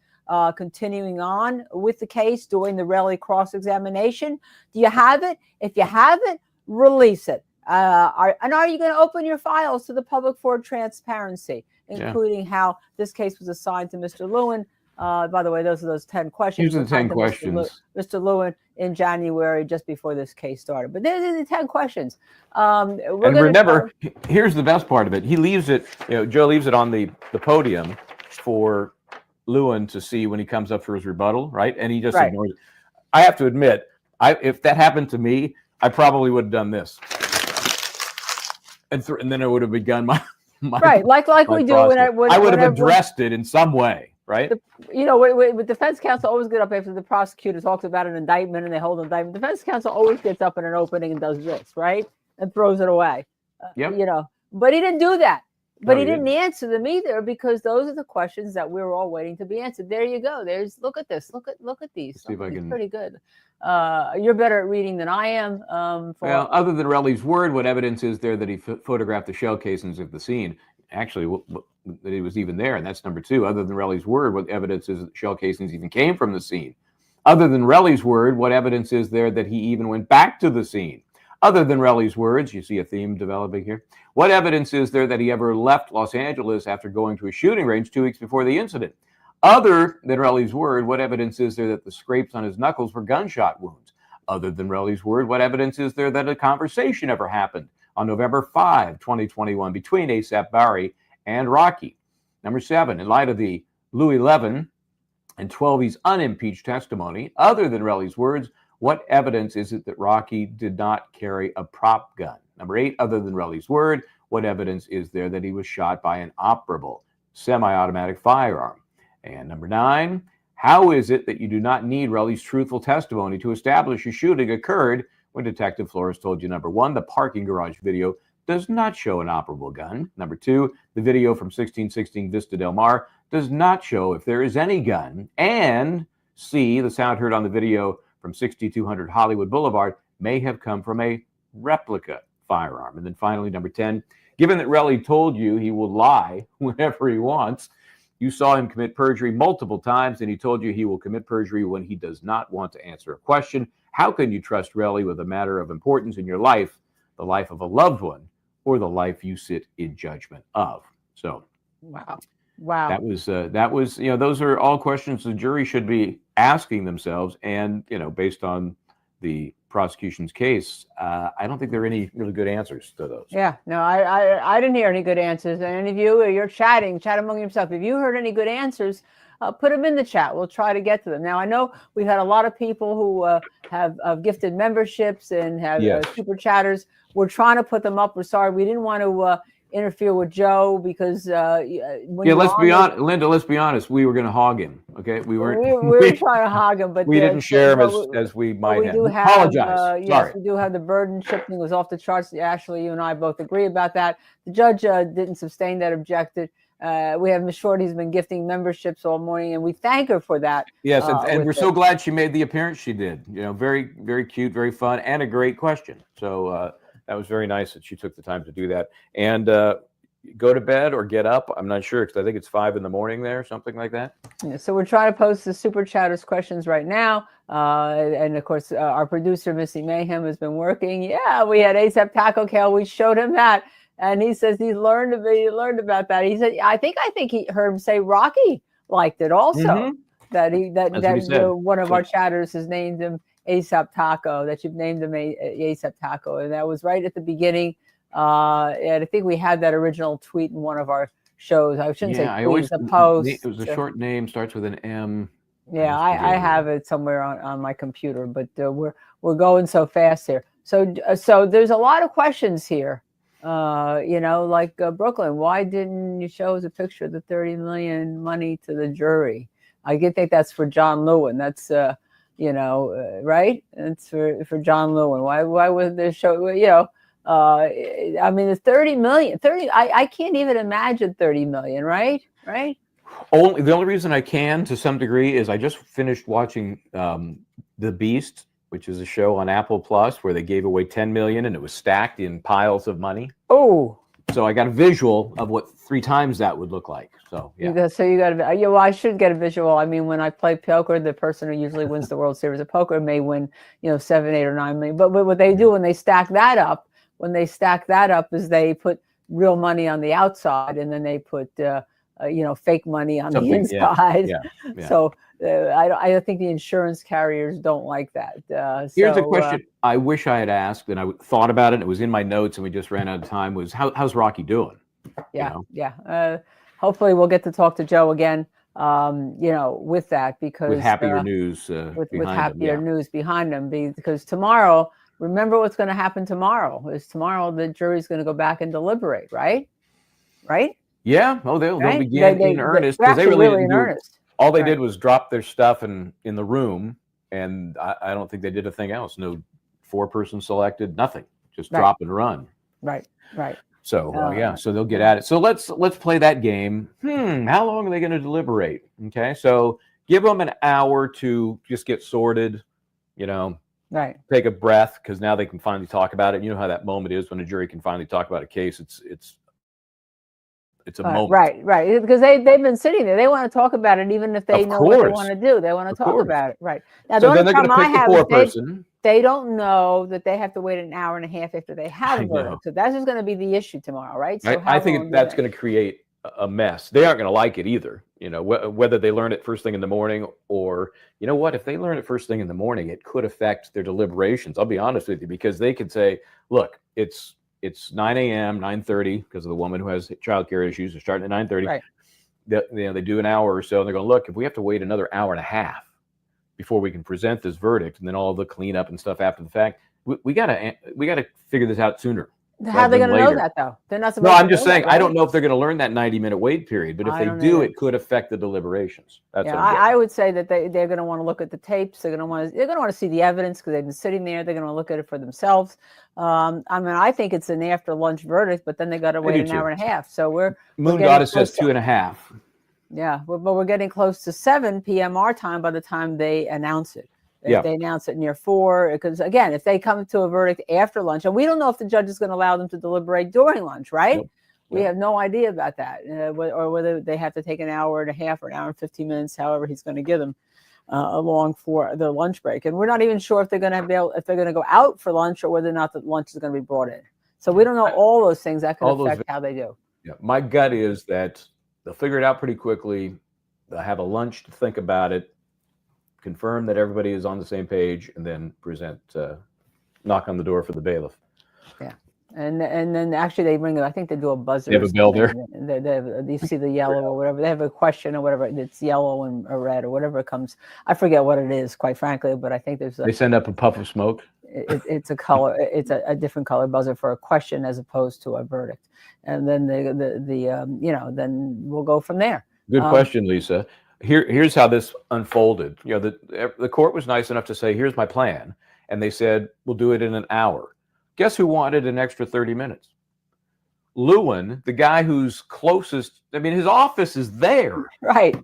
continuing on with the case during the Relli cross-examination? Do you have it? If you have it, release it. Are you going to open your files to the public for transparency, including how this case was assigned to Mr. Lewin? By the way, those are those 10 questions.
Here's the 10 questions.
Mr. Lewin in January, just before this case started. But there's the 10 questions.
And remember, here's the best part of it. He leaves it, Joe leaves it on the podium for Lewin to see when he comes up for his rebuttal, right? And he just ignores it. I have to admit, if that happened to me, I probably would have done this. And then I would have begun my
right, like we do when
I would have addressed it in some way, right?
With defense counsel always get up after the prosecutor talks about an indictment and they hold an indictment. Defense counsel always gets up in an opening and does this, right? And throws it away.
Yep.
But he didn't do that. But
No,
he
he
didn't answer them either, because those are the questions that we were all waiting to be answered. There you go. Look at this. Look at these.
See if I
It's
can.
pretty good. You're better at reading than I am.
Well, other than Relli's word, what evidence is there that he photographed the shell casings of the scene? Actually, that he was even there, and that's number two. Other than Relli's word, what evidence is that shell casings even came from the scene? Other than Relli's word, what evidence is there that he even went back to the scene? Other than Relli's words, you see a theme developing here. What evidence is there that he ever left Los Angeles after going to a shooting range 2 weeks before the incident? Other than Relli's word, what evidence is there that the scrapes on his knuckles were gunshot wounds? Other than Relli's word, what evidence is there that a conversation ever happened on November 5, 2021 between ASAP Barry and Rocky? Number 7, in light of the Louis 11 and 12's unimpeached testimony, other than Relli's words, what evidence is it that Rocky did not carry a prop gun? Number 8, other than Relli's word, what evidence is there that he was shot by an operable semi-automatic firearm? And number 9, how is it that you do not need Relli's truthful testimony to establish a shooting occurred when Detective Flores told you, number 1, the parking garage video does not show an operable gun. Number 2, the video from 1616 Vista Del Mar does not show if there is any gun. And C, the sound heard on the video from 6200 Hollywood Boulevard may have come from a replica firearm. And then finally, number 10, given that Relli told you he will lie whenever he wants, you saw him commit perjury multiple times, and he told you he will commit perjury when he does not want to answer a question. How can you trust Relli with a matter of importance in your life, the life of a loved one, or the life you sit in judgment of? So,
wow.
That was, those are all questions the jury should be asking themselves. And, based on the prosecution's case, I don't think there are any really good answers to those.
Yeah, no, I didn't hear any good answers. And any of you, you're chat among yourself. If you heard any good answers, put them in the chat. We'll try to get to them. Now, I know we've had a lot of people who have gifted memberships and have super chatters. We're trying to put them up. We're sorry. We didn't want to interfere with Joe because
let's be honest, Linda. Let's be honest. We were going to hog him. Okay, we were
trying to hog him, but
we didn't share him as we might have. Apologize.
Yes, we do have the burden shifting was off the charts. Ashley, you and I both agree about that. The judge didn't sustain that objection. We have Ms. Shorty's been gifting memberships all morning, and we thank her for that.
Yes, and we're so glad she made the appearance she did. Very, very cute, very fun, and a great question. So that was very nice that she took the time to do that. And go to bed or get up. I'm not sure, because I think it's 5 a.m. there, something like that.
Yeah, so we're trying to post the super chatters questions right now. And of course, our producer, Missy Mayhem, has been working. Yeah, we had ASAP Taco Kale. We showed him that. And he says he learned about that. He said, I think he heard him say Rocky liked it also. That one of our chatters has named him ASAP Taco, that you've named him ASAP Taco. And that was right at the beginning. And I think we had that original tweet in one of our shows. I shouldn't say tweet, it's a post.
It was a short name, starts with an M.
Yeah, I have it somewhere on my computer, but we're going so fast here. So there's a lot of questions here. Like Brooklyn, why didn't you show us a picture of the $30 million money to the jury? I think that's for John Lewin. That's right? It's for John Lewin. Why would they show? I mean, the 30 million. I can't even imagine 30 million. Right? The
only reason I can, to some degree, is I just finished watching The Beast, which is a show on Apple Plus where they gave away 10 million and it was stacked in piles of money.
Oh,
so I got a visual of what 3 times that would look like. So yeah.
So you got well, I should get a visual. I mean, when I play poker, the person who usually wins the World Series of Poker may win, 7, 8, or 9 million. But what they do when they stack that up, is they put real money on the outside and then they put fake money on the inside. Yeah. So I think the insurance carriers don't like that.
Here's a question I wish I had asked, and I thought about it, and it was in my notes, and we just ran out of time, was how's Rocky doing?
Yeah. Hopefully we'll get to talk to Joe again, with that, because
with happier news
news behind him, because tomorrow, remember what's going to happen tomorrow is the jury's going to go back and deliberate, right?
Yeah. Oh, they'll begin in earnest, because they really in earnest. All they did was drop their stuff in the room, and I don't think they did a thing else. No foreperson selected, nothing. Just drop and run.
Right.
So yeah, so they'll get at it. So let's play that game. How long are they going to deliberate? Okay, so give them an hour to just get sorted,
right,
take a breath, because now they can finally talk about it. You know how that moment is when a jury can finally talk about a case. It's a moment.
Right. Because they've been sitting there. They want to talk about it, even if they know what they want to do. They want to talk about it. Right. Now,
so then they're going to pick the poor person.
They don't know that they have to wait an hour and a half after they have a verdict. So that's just going to be the issue tomorrow, right? So
I think that's going to create a mess. They aren't going to like it either. Whether they learn it first thing in the morning, or if they learn it first thing in the morning, it could affect their deliberations. I'll be honest with you, because they could say, look, it's 9 a.m., 9:30, because of the woman who has childcare issues. They're starting at 9:30.
Right.
They do an hour or so, and they're going, look, if we have to wait another hour and a half before we can present this verdict, and then all the cleanup and stuff after the fact, we gotta figure this out sooner.
How are they going to know that, though? They're not supposed
No,
to
I'm just
know
saying,
that, right?
I don't know if they're going to learn that 90-minute wait period, but if they do, it could affect the deliberations. That's what
I would say that they're going to want to look at the tapes. They're going to want to see the evidence, because they've been sitting there. They're going to look at it for themselves. I think it's an after lunch verdict, but then they got to wait an hour and a half. So
Moon Goddess says 2.5.
Yeah, but we're getting close to 7 p.m. our time by the time they announce it. If they announce it near 4, because again, if they come to a verdict after lunch, and we don't know if the judge is going to allow them to deliberate during lunch, right? Nope. We have no idea about that, or whether they have to take an hour and a half or an hour and 15 minutes, however he's going to give them along for the lunch break. And we're not even sure if they're going to go out for lunch, or whether or not the lunch is going to be brought in. So we don't know all those things that could affect how they do.
Yeah, my gut is that they'll figure it out pretty quickly. They'll have a lunch to think about it, confirm that everybody is on the same page, and then present, knock on the door for the bailiff.
Yeah. And then actually they ring, I think they do a buzzer.
They have a bell there.
You see the yellow or whatever. They have a question or whatever. It's yellow and or red or whatever it comes. I forget what it is, quite frankly, but I think
they send up a puff of smoke.
It's a color. It's a different color buzzer for a question as opposed to a verdict. And then then we'll go from there.
Good question, Lisa. Here's how this unfolded. The court was nice enough to say, here's my plan. And they said, we'll do it in an hour. Guess who wanted an extra 30 minutes? Lewin, the guy who's closest. I mean, his office is there.
Right.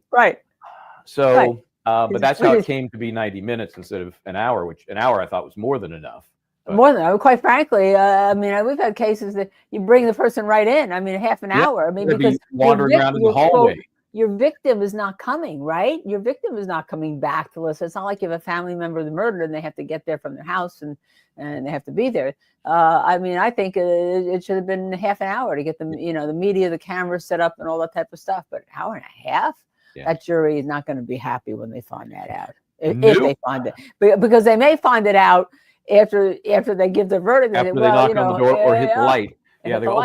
So, but that's how it came to be 90 minutes instead of an hour, which an hour I thought was more than enough.
More than that, quite frankly. We've had cases that you bring the person right in. Half an hour. Because
wandering around in the hallway.
Your victim is not coming, right? Your victim is not coming back to listen. It's not like you have a family member of the murdered and they have to get there from their house and they have to be there. I think it should have been half an hour to get them, the media, the cameras set up and all that type of stuff. But an hour and a half? Yeah. That jury is not going to be happy when they find that out. If they find it. Because they may find it out after they give their verdict.
After they knock on the door or hit the light. Yeah, they go,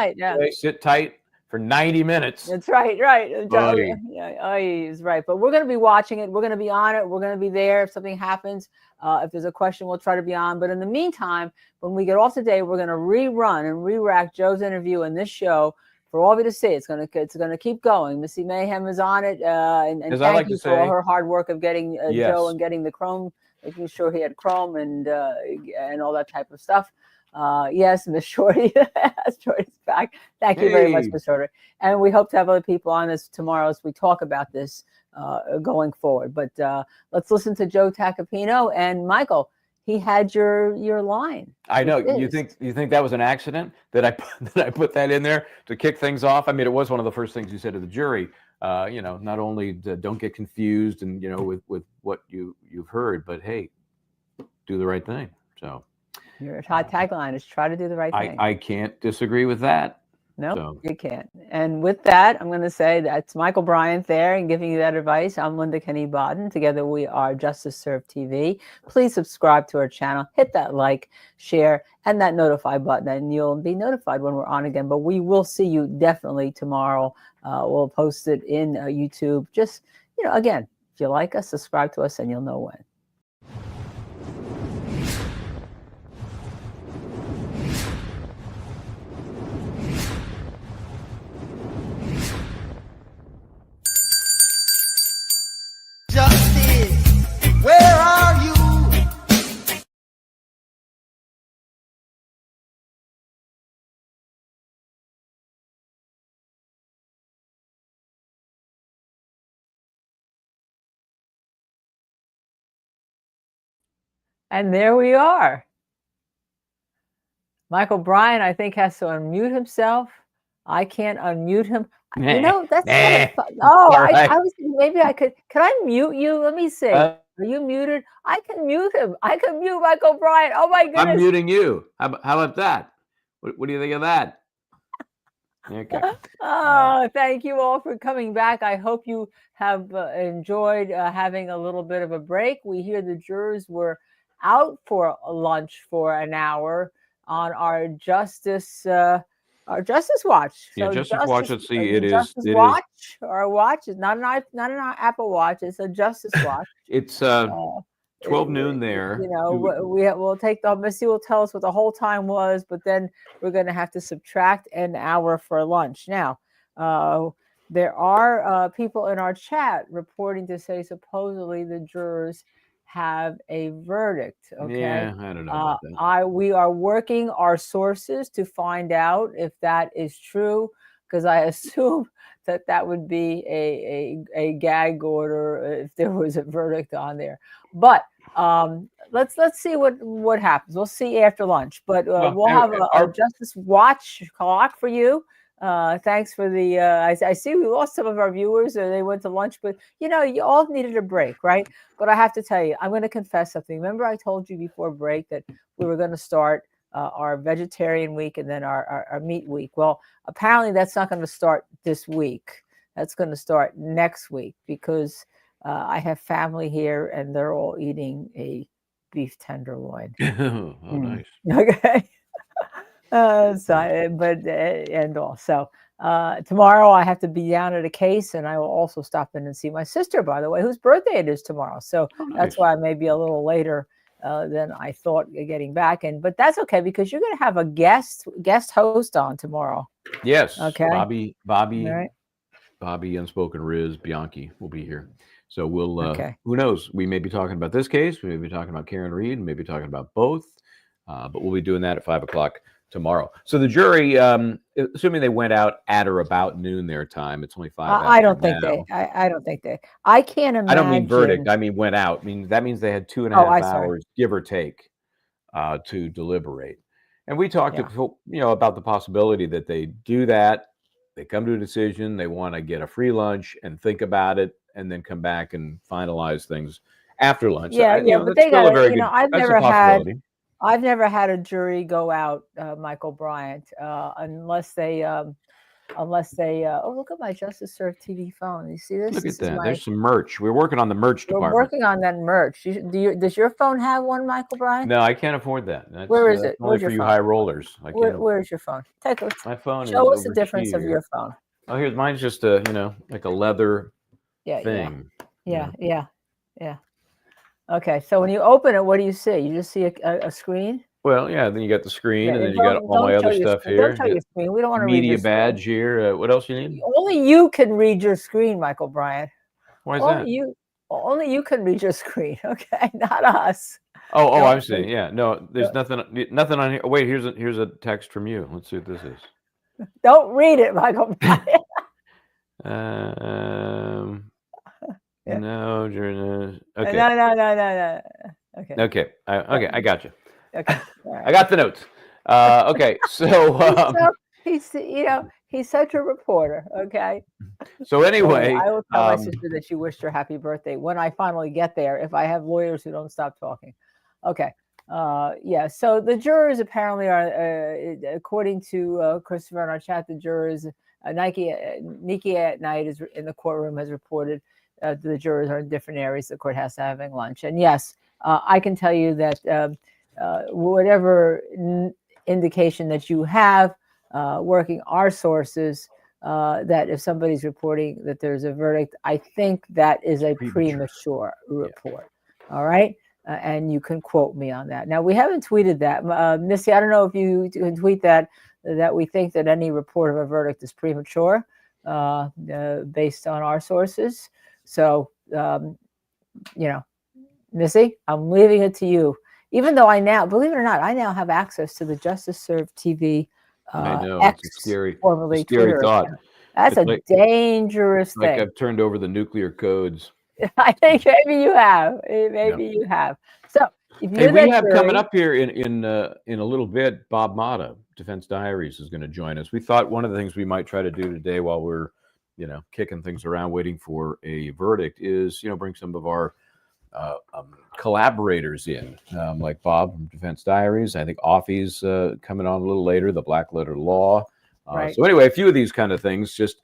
sit tight for 90 minutes.
That's right. He's right. But we're going to be watching it. We're going to be on it. We're going to be there if something happens. If there's a question, we'll try to be on. But in the meantime, when we get off today, we're going to rerun and re-rack Joe's interview in this show for all of you to see. It's going to keep going. Missy Mayhem is on it. And thank you for all her hard work of getting Joe and getting the Chrome, making sure he had Chrome and all that type of stuff. Yes, Miss Shorty. Shorty's back. Thank you very much, Miss Shorty. And we hope to have other people on this tomorrow as we talk about this going forward. But let's listen to Joe Tacopina. And Michael, he had your line.
I know. You think that was an accident that I put that in there to kick things off? I mean, it was one of the first things you said to the jury. Not only don't get confused and with what you've heard, but hey, do the right thing. So.
Your hot tagline is try to do the right thing.
I can't disagree with that.
No, you can't. And with that, I'm going to say that's Michael Bryant there and giving you that advice. I'm Linda Kenney Baden. Together we are Justice Served TV. Please subscribe to our channel. Hit that like, share, and that notify button, and you'll be notified when we're on again. But we will see you definitely tomorrow. We'll post it in YouTube. Just, again, if you like us, subscribe to us, and you'll know when.
Justice, where are you?
And there we are. Michael Bryant, I think, has to unmute himself. I can't unmute him. You know, that's kind of fun. Oh, I was thinking maybe I could. Can I mute you? Let me see. Are you muted? I can mute him. I can mute Michael Bryant. Oh my goodness.
I'm muting you. How about that? What do you think of that? Okay.
Oh, thank you all for coming back. I hope you have enjoyed having a little bit of a break. We hear the jurors were out for lunch for an hour on our Justice Watch.
Yeah,
So
Justice Watch. Let's see.
Justice Watch. Our watch is not an Apple Watch. It's a Justice Watch.
It's 12 noon there.
You know, we'll take the Missy will tell us what the whole time was, but then we're going to have to subtract an hour for lunch. Now, there are people in our chat reporting to say supposedly the jurors have a verdict. Okay.
Yeah, I don't know about that.
We are working our sources to find out if that is true, because I assume that would be a gag order if there was a verdict on there. But let's see what happens. We'll see after lunch. But we'll have a Justice Watch clock for you. Thanks for the. I see we lost some of our viewers. They went to lunch, but you know, you all needed a break, right? But I have to tell you, I'm going to confess something. Remember, I told you before break that we were going to start our vegetarian week and then our meat week. Well, apparently that's not going to start this week. That's going to start next week because I have family here and they're all eating a beef tenderloin.
Oh, nice.
Okay. Tomorrow I have to be down at a case, and I will also stop in and see my sister, by the way, whose birthday it is tomorrow. So that's why I may be a little later than I thought getting back in. But that's okay because you're going to have a guest host on tomorrow.
Yes.
Okay.
Bobby, Unspoken Riz, Bianchi will be here. So we'll, who knows? We may be talking about this case. We may be talking about Karen Reed. We may be talking about both. But we'll be doing that at 5 o'clock tomorrow. So the jury, assuming they went out at or about noon their time, it's only 5.
I don't think they. I can't imagine.
I don't mean verdict. I mean went out. I mean that means they had 2.5 hours, give or take, to deliberate. And we talked, about the possibility that they do that. They come to a decision. They want to get a free lunch and think about it, and then come back and finalize things after lunch.
But they got to. I've never had a jury go out, Michael Bryant, unless they. Oh, look at my Justice Serve TV phone. You see this?
Look at that. There's some merch. We're working on the merch department.
We're working on that merch. Does your phone have one, Michael Bryant?
No, I can't afford that.
Where is it?
Only for you high rollers.
Where's your phone?
My phone.
Show us the difference of your phone.
Oh, here's mine's just a like a leather thing.
Yeah. Okay, so when you open it, what do you see? You just see a screen?
Well, yeah, then you got the screen, and then you got all my other stuff here.
Don't show your screen. We don't want to read your
media badge here. What else you need?
Only you can read your screen, Michael Bryant.
Why is that?
Only you can read your screen, okay? Not us.
Oh, I'm saying, yeah. No, there's nothing on here. Wait, here's a text from you. Let's see what this is.
Don't read it, Michael Bryant.
No, okay.
No.
Okay. I got you.
Okay. Right.
I got the notes. Okay. So
he's such a reporter. Okay.
So anyway,
I will tell my sister that she wished her happy birthday when I finally get there. If I have lawyers who don't stop talking. Okay. So the jurors apparently are, according to Christopher in our chat, the jurors, Nikki at night is in the courtroom has reported the jurors are in different areas. The court has to having lunch. And yes, I can tell you that whatever indication that you have working our sources, that if somebody's reporting that there's a verdict, I think that is a premature report. Yeah. All right. And you can quote me on that. Now, we haven't tweeted that. Missy, I don't know if you can tweet that we think that any report of a verdict is premature based on our sources. So, Missy, I'm leaving it to you. Even though I now, believe it or not, I now have access to the Justice Serve TV.
I know,
X,
it's a scary
Twitter
thought.
Account. That's dangerous thing.
Like I've turned over the nuclear codes.
I think maybe you have. You have. So If
Hey,
you're
we
that
have coming
jury,
up here in a little bit, Bob Motta, Defense Diaries, is going to join us. We thought one of the things we might try to do today while we're, kicking things around, waiting for a verdict, is, bring some of our collaborators in, like Bob from Defense Diaries. I think Offie's coming on a little later, the Black Letter Law.
right?
So anyway, a few of these kind of things. Just,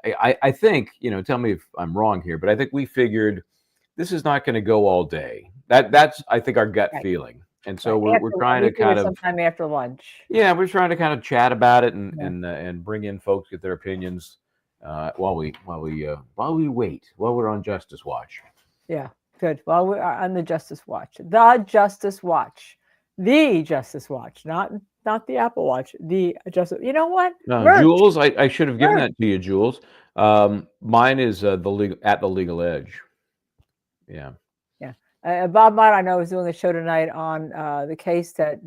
I think, tell me if I'm wrong here, but I think we figured this is not going to go all day. That's I think our gut
Right.
feeling, and so
Right.
we're trying to kind of
sometime after lunch.
yeah, we're trying to kind of chat about it and
Yeah.
and bring in folks, get their opinions while we wait, while we're on Justice Watch.
Yeah, good. Well, we're on the Justice Watch, the Justice Watch, not the Apple Watch, the Justice. You know what? Merch.
Jules, I should have given
Merch.
that to you, Jules. Mine is the Legal Edge. Yeah.
Bob Mott, I know, is doing a show tonight on the case that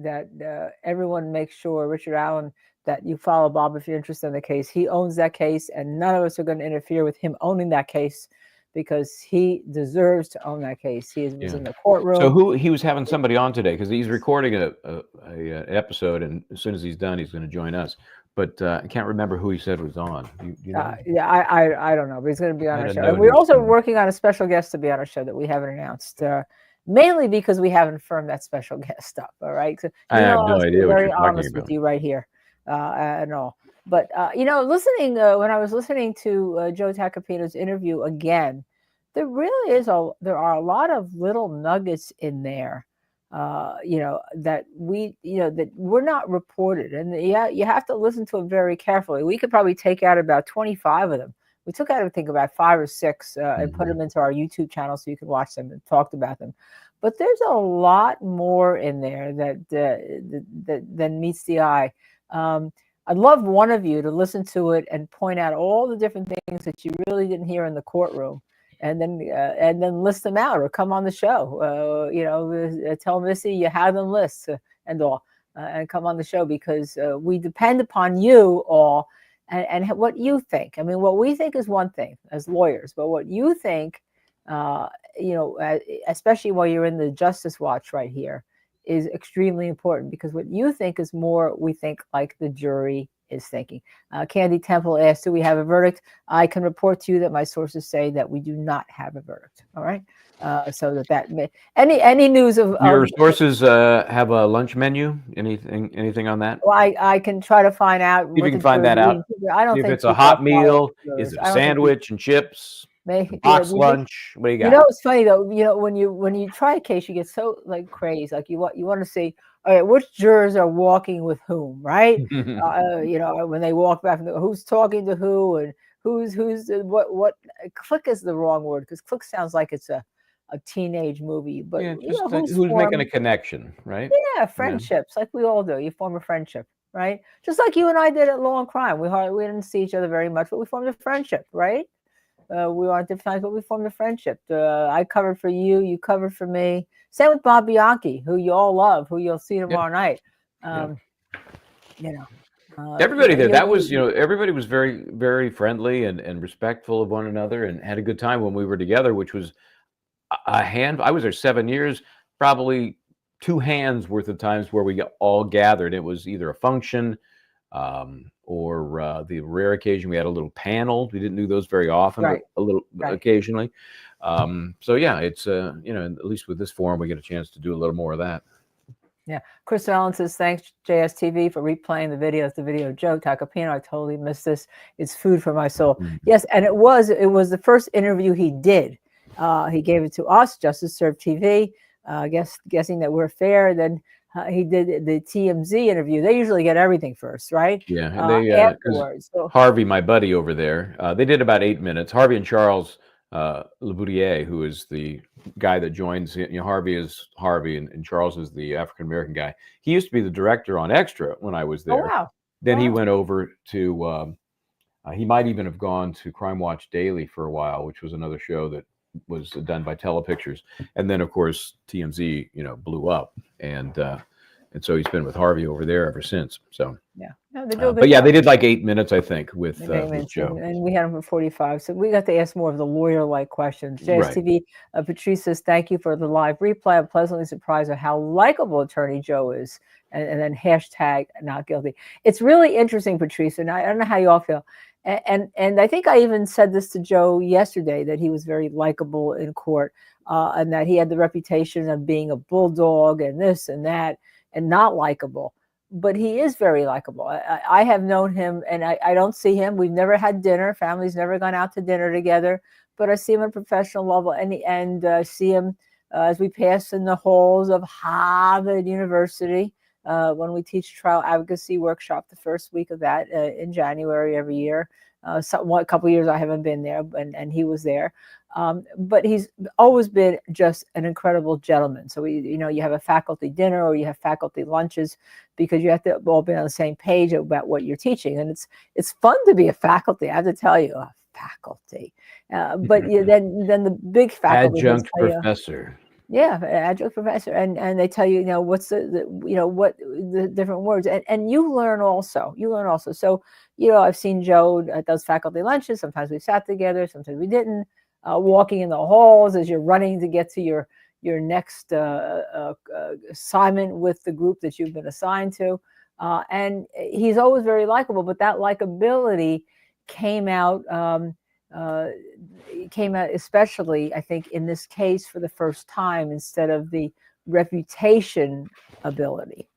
everyone makes sure, Richard Allen, that you follow Bob if you're interested in the case. He owns that case, and none of us are going to interfere with him owning that case because he deserves to own that case. He was in the courtroom.
So he was having somebody on today because he's recording an episode, and as soon as he's done, he's going to join us. But I can't remember who he said was on. You know?
I don't know, but he's going to be on our show. And we're also working on a special guest to be on our show that we haven't announced, mainly because we haven't firmed that special guest up. All right,
I have no idea what you're talking
honest
about.
with you right here, and all. But listening when I was listening to Joe Tacopina's interview again, there are a lot of little nuggets in there. That we're not reported, and you have to listen to them very carefully. We could probably take out about 25 of them. We took out, I think, about 5 or 6 and put them into our YouTube channel so you can watch them and talked about them. But there's a lot more in there that meets the eye. I'd love one of you to listen to it and point out all the different things that you really didn't hear in the courtroom. And then list them out or come on the show. Tell Missy you have them lists and all, and come on the show because we depend upon you all and what you think. I mean, what we think is one thing as lawyers, but what you think, especially while you're in the Justice Watch right here, is extremely important because what you think is more, we think, like the jury is thinking. Candy Temple asked, do we have a verdict? I can report to you that my sources say that we do not have a verdict. All right. So that may, any news of
your sources have a lunch menu? Anything on that?
Well, I can try to find out.
You can find that out.
I don't
if
think
it's a hot meal. Is it a sandwich and chips? Box lunch. What do you got?
It's funny though. When you try a case, you get so crazy. Like you want to see, all right, which jurors are walking with whom, right? When they walk back, who's talking to who, and who's what. Click is the wrong word because click sounds like it's a teenage movie, but
who's making a connection, right?
Yeah, friendships, like we all do. You form a friendship, right? Just like you and I did at Law and Crime. We didn't see each other very much, but we formed a friendship, right? We were on different times, but we formed a friendship. I covered for you, you covered for me. Same with Bob Bianchi, who you all love, who you'll see tomorrow night.
Everybody there, everybody was very, very friendly and respectful of one another and had a good time when we were together, which was I was there 7 years, probably 2 hands worth of times where we all gathered. It was either a function or the rare occasion we had a little panel. We didn't do those very often, but a little occasionally. So yeah, it's at least with this forum, we get a chance to do a little more of that.
Yeah. Chris Allen says, thanks, JSTV, for replaying the video. It's the video of Joe Tacopina. I totally missed this. It's food for my soul. Mm-hmm. Yes, and it was the first interview he did. He gave it to us, Justice Serve TV, guessing that we're fair. Then he did the TMZ interview. They usually get everything first, right?
Yeah, and
afterwards. So,
Harvey, my buddy over there, they did about 8 minutes. Harvey and Charles Leboudier, who is the guy that joins. Harvey is Harvey, and Charles is the African American guy. He used to be the director on Extra when I was there.
Oh, wow.
Then he went over to. He might even have gone to Crime Watch Daily for a while, which was another show that was done by Telepictures. And then, of course, TMZ, blew up, and And so he's been with Harvey over there ever since. So
yeah, no, they do a
but
good
yeah,
job.
they did like 8 minutes, I think, with Joe.
And we had him for 45. So we got to ask more of the lawyer-like questions.
Right.
JSTV, Patrice says, thank you for the live replay. I'm pleasantly surprised at how likable Attorney Joe is. And then hashtag not guilty. It's really interesting, Patrice, and I don't know how you all feel. And I think I even said this to Joe yesterday, that he was very likable in court, and that he had the reputation of being a bulldog and this and that, and not likable. But he is very likable. I have known him, and I don't see him. We've never had dinner. Family's never gone out to dinner together. But I see him at a professional level, and see him as we pass in the halls of Harvard University when we teach trial advocacy workshop the first week of that in January every year. A couple of years I haven't been there, and he was there. But he's always been just an incredible gentleman. So you have a faculty dinner or you have faculty lunches, because you have to all be on the same page about what you're teaching. And it's fun to be a faculty, I have to tell you, a faculty. But then the big faculty
adjunct professor.
Yeah, adjunct professor, and they tell you, what's what the different words, and you learn also. So I've seen Joe at those faculty lunches. Sometimes we sat together, sometimes we didn't. Walking in the halls as you're running to get to your next assignment with the group that you've been assigned to, and he's always very likable. But that likability came out. Came out especially, I think, in this case for the first time, instead of the reputation ability.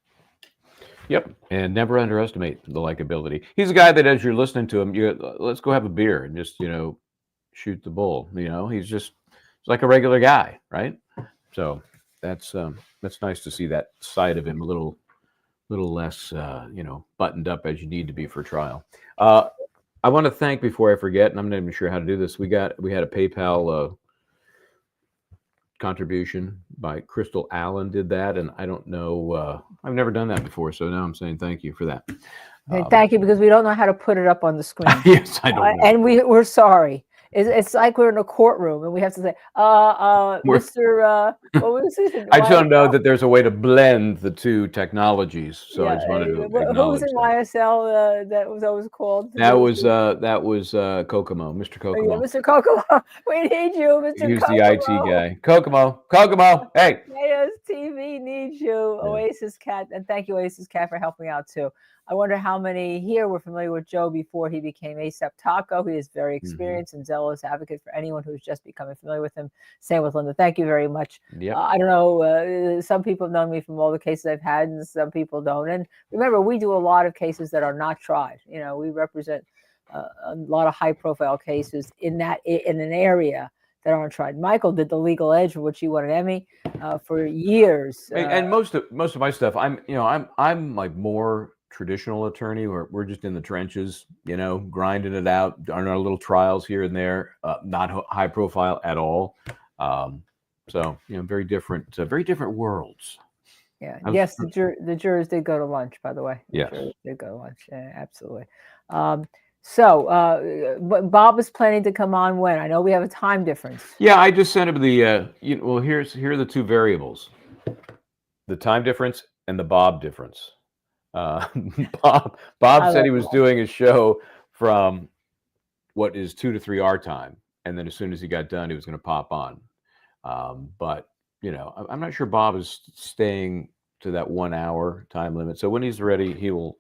Yep, and never underestimate the likability. He's a guy that, as you're listening to him, let's go have a beer and just shoot the bull. He's like a regular guy, right? So that's nice to see that side of him a little less buttoned up as you need to be for trial. I want to thank, before I forget, and I'm not even sure how to do this, we had a PayPal contribution by Crystal Allen did that, and I don't know, I've never done that before, so now I'm saying thank you for that.
Thank you, because we don't know how to put it up on the screen.
Yes, I don't know.
And we're sorry. It's like we're in a courtroom and we have to say, Mr. What was it?
I don't know that there's a way to blend the two technologies, so I just wanted to
Who
acknowledge
was in
that.
YSL that was always called?
That was Kokomo, Mr. Kokomo.
Yeah, Mr. Kokomo, we need you, Mr.
He was
Kokomo.
the IT guy. Kokomo, hey.
JSTV needs you, Oasis Cat, and thank you, Oasis Cat, for helping out too. I wonder how many here were familiar with Joe before he became ASAP Taco. He is very experienced and zealous advocate for anyone who's just becoming familiar with him. Same with Linda. Thank you very much.
Yep.
I don't know. Some people have known me from all the cases I've had, and some people don't. And remember, we do a lot of cases that are not tried. We represent a lot of high-profile cases in an area that aren't tried. Michael did The Legal Edge, for which he won an Emmy for years.
And most of my stuff, I'm like more traditional attorney, where we're just in the trenches, grinding it out on our little trials here and there, not high profile at all. So very different worlds.
Yeah. Yes, the jurors did go to lunch, by the way.
Yes.
The jurors did go to lunch. Yeah, absolutely. So Bob is planning to come on when? I know we have a time difference.
Yeah, I just sent him the here are the two variables: the time difference and the Bob difference. Bob said he was doing a show from what is 2 to 3 our time, and then as soon as he got done, he was going to pop on. But I'm not sure Bob is staying to that 1 hour time limit. So when he's ready, he'll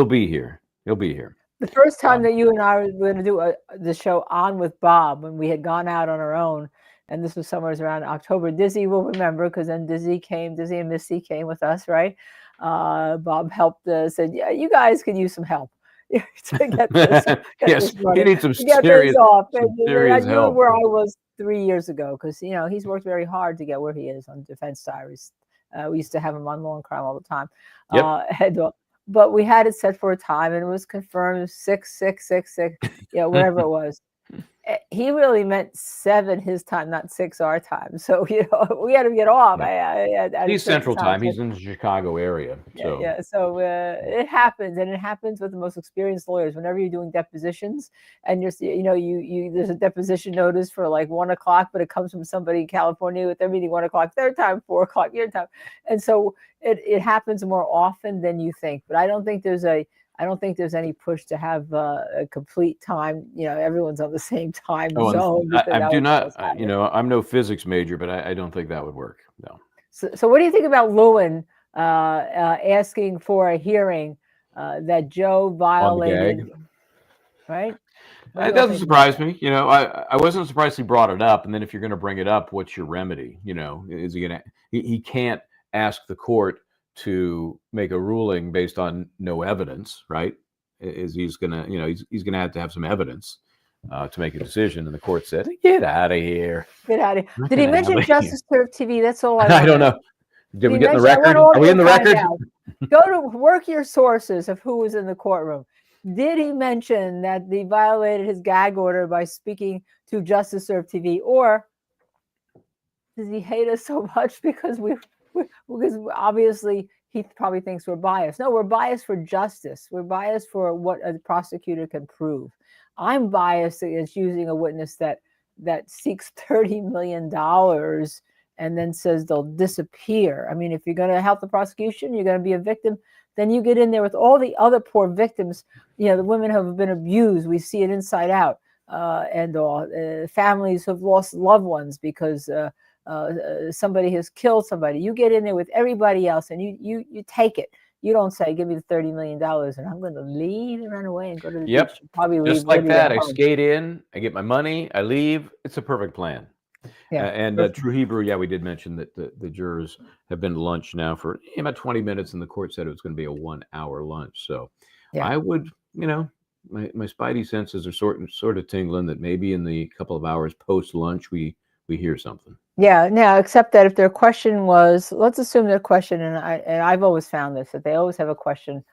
be here. He'll be here.
The first time that you and I were going to do the show on with Bob, when we had gone out on our own, and this was somewhere around October. Dizzy will remember, because then Dizzy and Missy came with us, right? Bob helped, said, yeah, you guys could use some help to get this.
Yes, he needs some
serious
help.
I knew where I was 3 years ago, because he's worked very hard to get where he is on Defense Diaries. We used to have him on Long Crime all the time.
Yep.
But we had it set for a time, and it was confirmed 6, whatever it was. He really meant 7 his time, not 6 our time. So, we had to get off.
Yeah.
At a
He's
certain
Central Time. He's in the Chicago area. So
yeah. So it happens, and it happens with the most experienced lawyers. Whenever you're doing depositions, and there's a deposition notice for like 1 o'clock, but it comes from somebody in California with their meeting 1 o'clock their time, 4 o'clock your time, and so it happens more often than you think. But I don't think there's any push to have a complete time. Everyone's on the same time zone.
I do not. I'm no physics major, but I don't think that would work. No.
So what do you think about Lewin asking for a hearing that Joe violated? Right?
It doesn't surprise me. I wasn't surprised he brought it up. And then if you're going to bring it up, what's your remedy? Is he going to? He can't ask the court to make a ruling based on no evidence, right? He's going to have some evidence to make a decision. And the court said, "Get out of here.
Get out of here." Did he mention Justice Serve TV? That's all
I don't know. Did we get in the record? Are we in the record?
Go to work your sources of who was in the courtroom. Did he mention that he violated his gag order by speaking to Justice Serve TV, or does he hate us so much because because obviously he probably thinks we're biased? No, we're biased for justice. We're biased for what a prosecutor can prove. I'm biased against using a witness that seeks $30 million and then says they'll disappear. I mean, if you're going to help the prosecution, you're going to be a victim, then you get in there with all the other poor victims. The women have been abused. We see it inside out, and all. Families have lost loved ones because somebody has killed somebody. You get in there with everybody else, and you take it. You don't say, "Give me the $30 million, and I'm going to leave and run away and go to the beach." Probably leave
just like that. I skate in, I get my money, I leave. It's a perfect plan.
Yeah.
And True Hebrew, we did mention that the jurors have been to lunch now for about 20 minutes, and the court said it was going to be a 1-hour lunch. So I would, my spidey senses are sort of tingling that maybe in the couple of hours post lunch we hear something.
Yeah, now except that if their question was, let's assume their question, and I've always found this, that they always have a question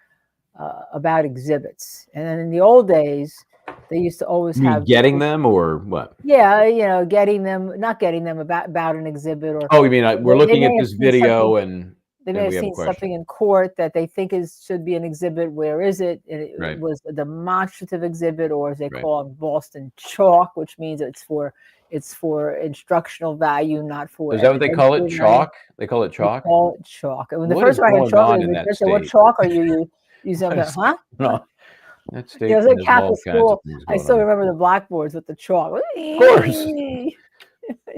about exhibits. And then in the old days, they used to always have
getting them or what?
Yeah, getting them, not getting them about an exhibit or.
Oh, you mean we're looking at this video and
they may have seen something in court that they think should be an exhibit. Where is it? And it was a demonstrative exhibit, or as they call it, Boston chalk, which means it's for instructional value, not for.
Is that what they call it? Chalk? They call it chalk?
They call it chalk. And when the first time I had chalk, they said, "What chalk are you using?" Huh?
No. That's
it was like Catholic school. I still remember the blackboards with the chalk.
Of course.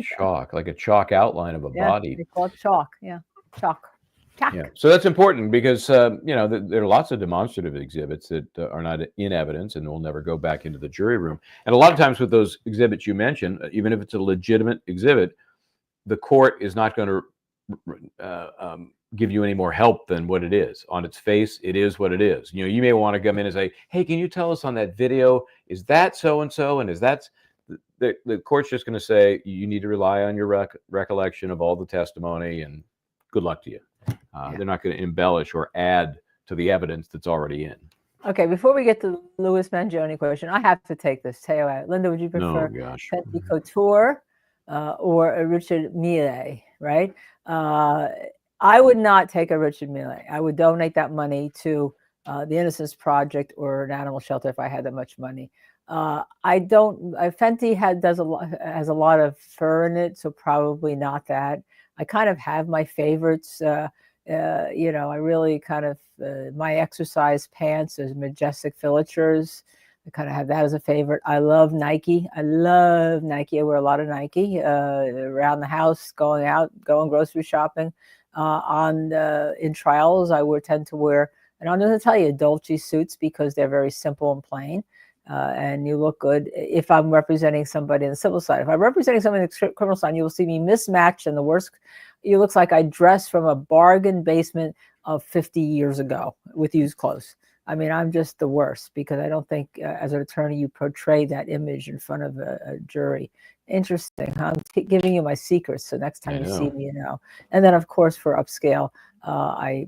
Chalk, like a chalk outline of a body.
They call it chalk. Yeah, chalk.
Yeah. So that's important because there are lots of demonstrative exhibits that are not in evidence and will never go back into the jury room. And a lot of times with those exhibits you mentioned, even if it's a legitimate exhibit, the court is not going to give you any more help than what it is. On its face, it is what it is. You may want to come in and say, "Hey, can you tell us on that video, is that so-and-so? And is that..." The court's just going to say, you need to rely on your recollection of all the testimony, and good luck to you. They're not going to embellish or add to the evidence that's already in.
Okay, before we get to Louis Mangione question, I have to take this. Linda, would you prefer Fenty Couture or a Richard Mille, right? I would not take a Richard Mille. I would donate that money to the Innocence Project or an animal shelter if I had that much money. I don't. Fenty has a lot of fur in it, so probably not that. I kind of have my favorites. I really kind of my exercise pants is majestic filatures. I kind of have that as a favorite. I love Nike. I wear a lot of Nike around the house, going grocery shopping. In trials, I would tend to wear, and I'm going to tell you, Dolce suits because they're very simple and plain, and you look good. If I'm representing somebody in the civil side, if I'm representing somebody in the criminal side, you will see me mismatched, and the worst, it looks like I dressed from a bargain basement of 50 years ago with used clothes. I mean, I'm just the worst because I don't think as an attorney you portray that image in front of a jury. Interesting. I'm giving you my secrets, so next time you see me, you know. And then, of course, for upscale, I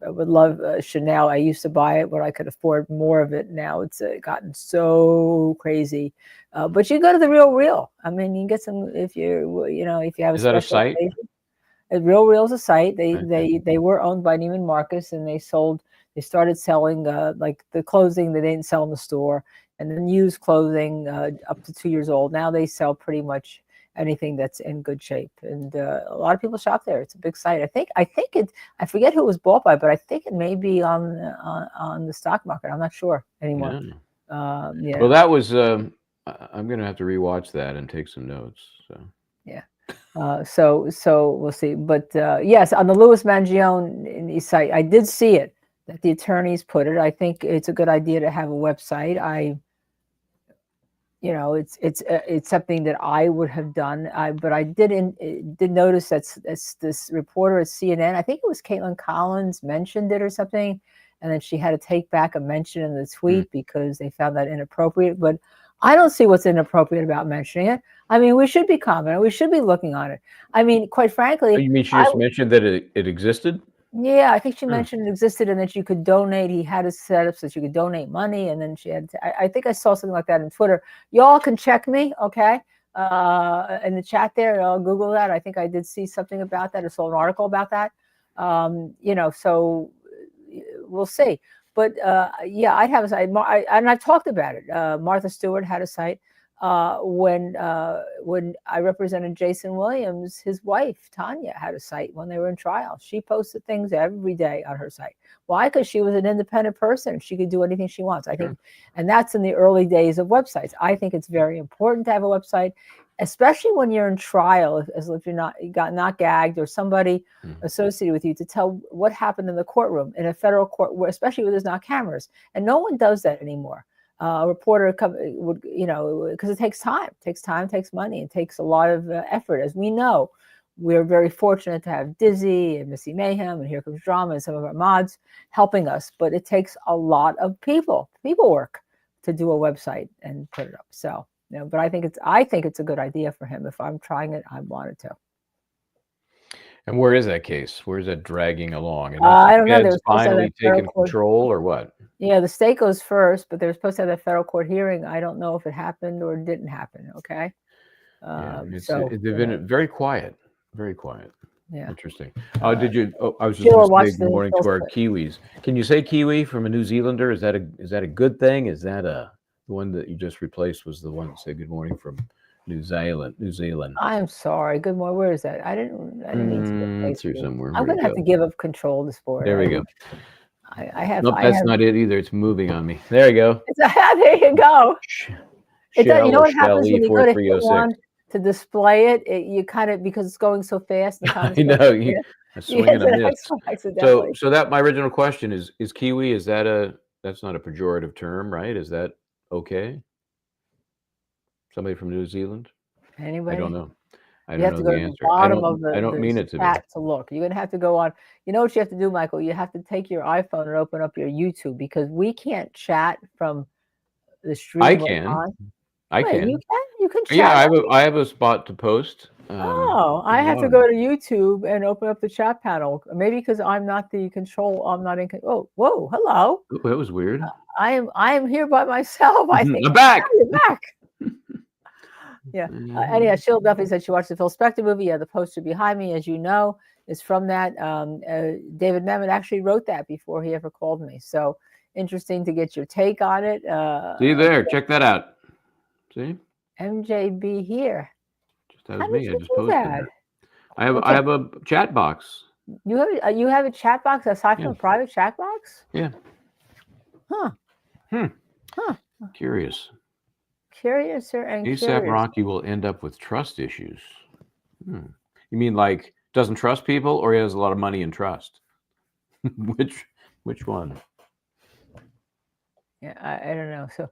would love Chanel. I used to buy it when I could afford more of it. Now it's gotten so crazy. But you go to the Real. I mean, you can get some if you have a
Is that a
special
site?
occasion. Real is a site. They were owned by Neiman Marcus, and they started selling like the clothing they didn't sell in the store, and then used clothing up to 2 years old. Now they sell pretty much anything that's in good shape, and a lot of people shop there. It's a big site. I think it. I forget who it was bought by, but I think it may be on the stock market. I'm not sure anymore.
Yeah.
Yeah.
Well, that was. I'm going to have to rewatch that and take some notes. So.
Yeah. So we'll see. But yes, on the Louis Mangione site, I did see it that the attorneys put it. I think it's a good idea to have a website. It's something that I would have done. But I did notice that's this reporter at CNN. I think it was Caitlin Collins mentioned it or something, and then she had to take back a mention in the tweet because they found that inappropriate. But I don't see what's inappropriate about mentioning it. I mean, we should be confident. We should be looking on it. I mean, quite frankly,
You mean she just mentioned that it existed?
Yeah, I think she mentioned it existed and that you could donate. He had it set up so that you could donate money, and then she had. I think I saw something like that on Twitter. Y'all can check me, okay? In the chat there, I'll Google that. I think I did see something about that. I saw an article about that. So we'll see. But yeah, I'd have a site, and I've talked about it. Martha Stewart had a site when I represented Jason Williams. His wife Tanya had a site when they were in trial. She posted things every day on her site. Why? Because she was an independent person. She could do anything she wants. I think, and that's in the early days of websites. I think it's very important to have a website, especially when you're in trial, as if you're not gagged or somebody associated with you, to tell what happened in the courtroom in a federal court, where, especially where there's not cameras, and no one does that anymore. A reporter would, because it takes time, takes money, and takes a lot of effort. As we know, we're very fortunate to have Dizzy and Missy Mayhem and Here Comes Drama and some of our mods helping us, but it takes a lot of people work to do a website and put it up. So, but I think it's a good idea for him. If I'm trying it, I want it to.
And where is that case? Where is that dragging along?
I don't know.
They're finally taking control, or what?
Yeah, the state goes first, but they're supposed to have a federal court hearing. I don't know if it happened or didn't happen. Okay.
They've been very quiet. Very quiet.
Yeah.
Interesting. Did you? I was just going to say good morning to our Kiwis. Can you say Kiwi from a New Zealander? Is that a good thing? Is that the one that you just replaced was the one that said good morning from New Zealand?
I'm sorry. Good morning. Where is that? I didn't mean to replace
here somewhere.
I'm going to have to give up control of the sport.
There we go.
I have.
Nope, that's not it either. It's moving on me. There you go.
There you go. You know what happens when you go to hit one to display it? You kind of, because it's going so fast.
I know. You swing and a miss. So that my original question is Kiwi, that's not a pejorative term, right? Is that okay? Somebody from New Zealand?
Anybody?
I don't know. I
You have to go to the bottom of the
I don't mean it to be.
to look. You're going to have to go on. You know what you have to do, Michael? You have to take your iPhone and open up your YouTube, because we can't chat from the stream.
I can.
You can chat.
Yeah, I have a spot to post.
I have to go to YouTube and open up the chat panel. Maybe because I'm not the control. I'm not in. Oh, whoa, hello.
Ooh, that was weird.
I am here by myself. I think
I'm back.
You're back. Yeah. Anyhow, Sheila Duffy said she watched the Phil Spector movie. Yeah, the poster behind me, as you know, is from that. David Mamet actually wrote that before he ever called me. So interesting to get your take on it.
See there. Check that out. See?
MJB here.
That was me. I just posted that. I have a chat box.
You have a chat box aside from a private chat box?
Yeah.
Huh.
Curious.
Curiouser and
ASAP
curious.
Rocky will end up with trust issues. You mean like doesn't trust people, or he has a lot of money and trust? Which one?
Yeah, I don't know. So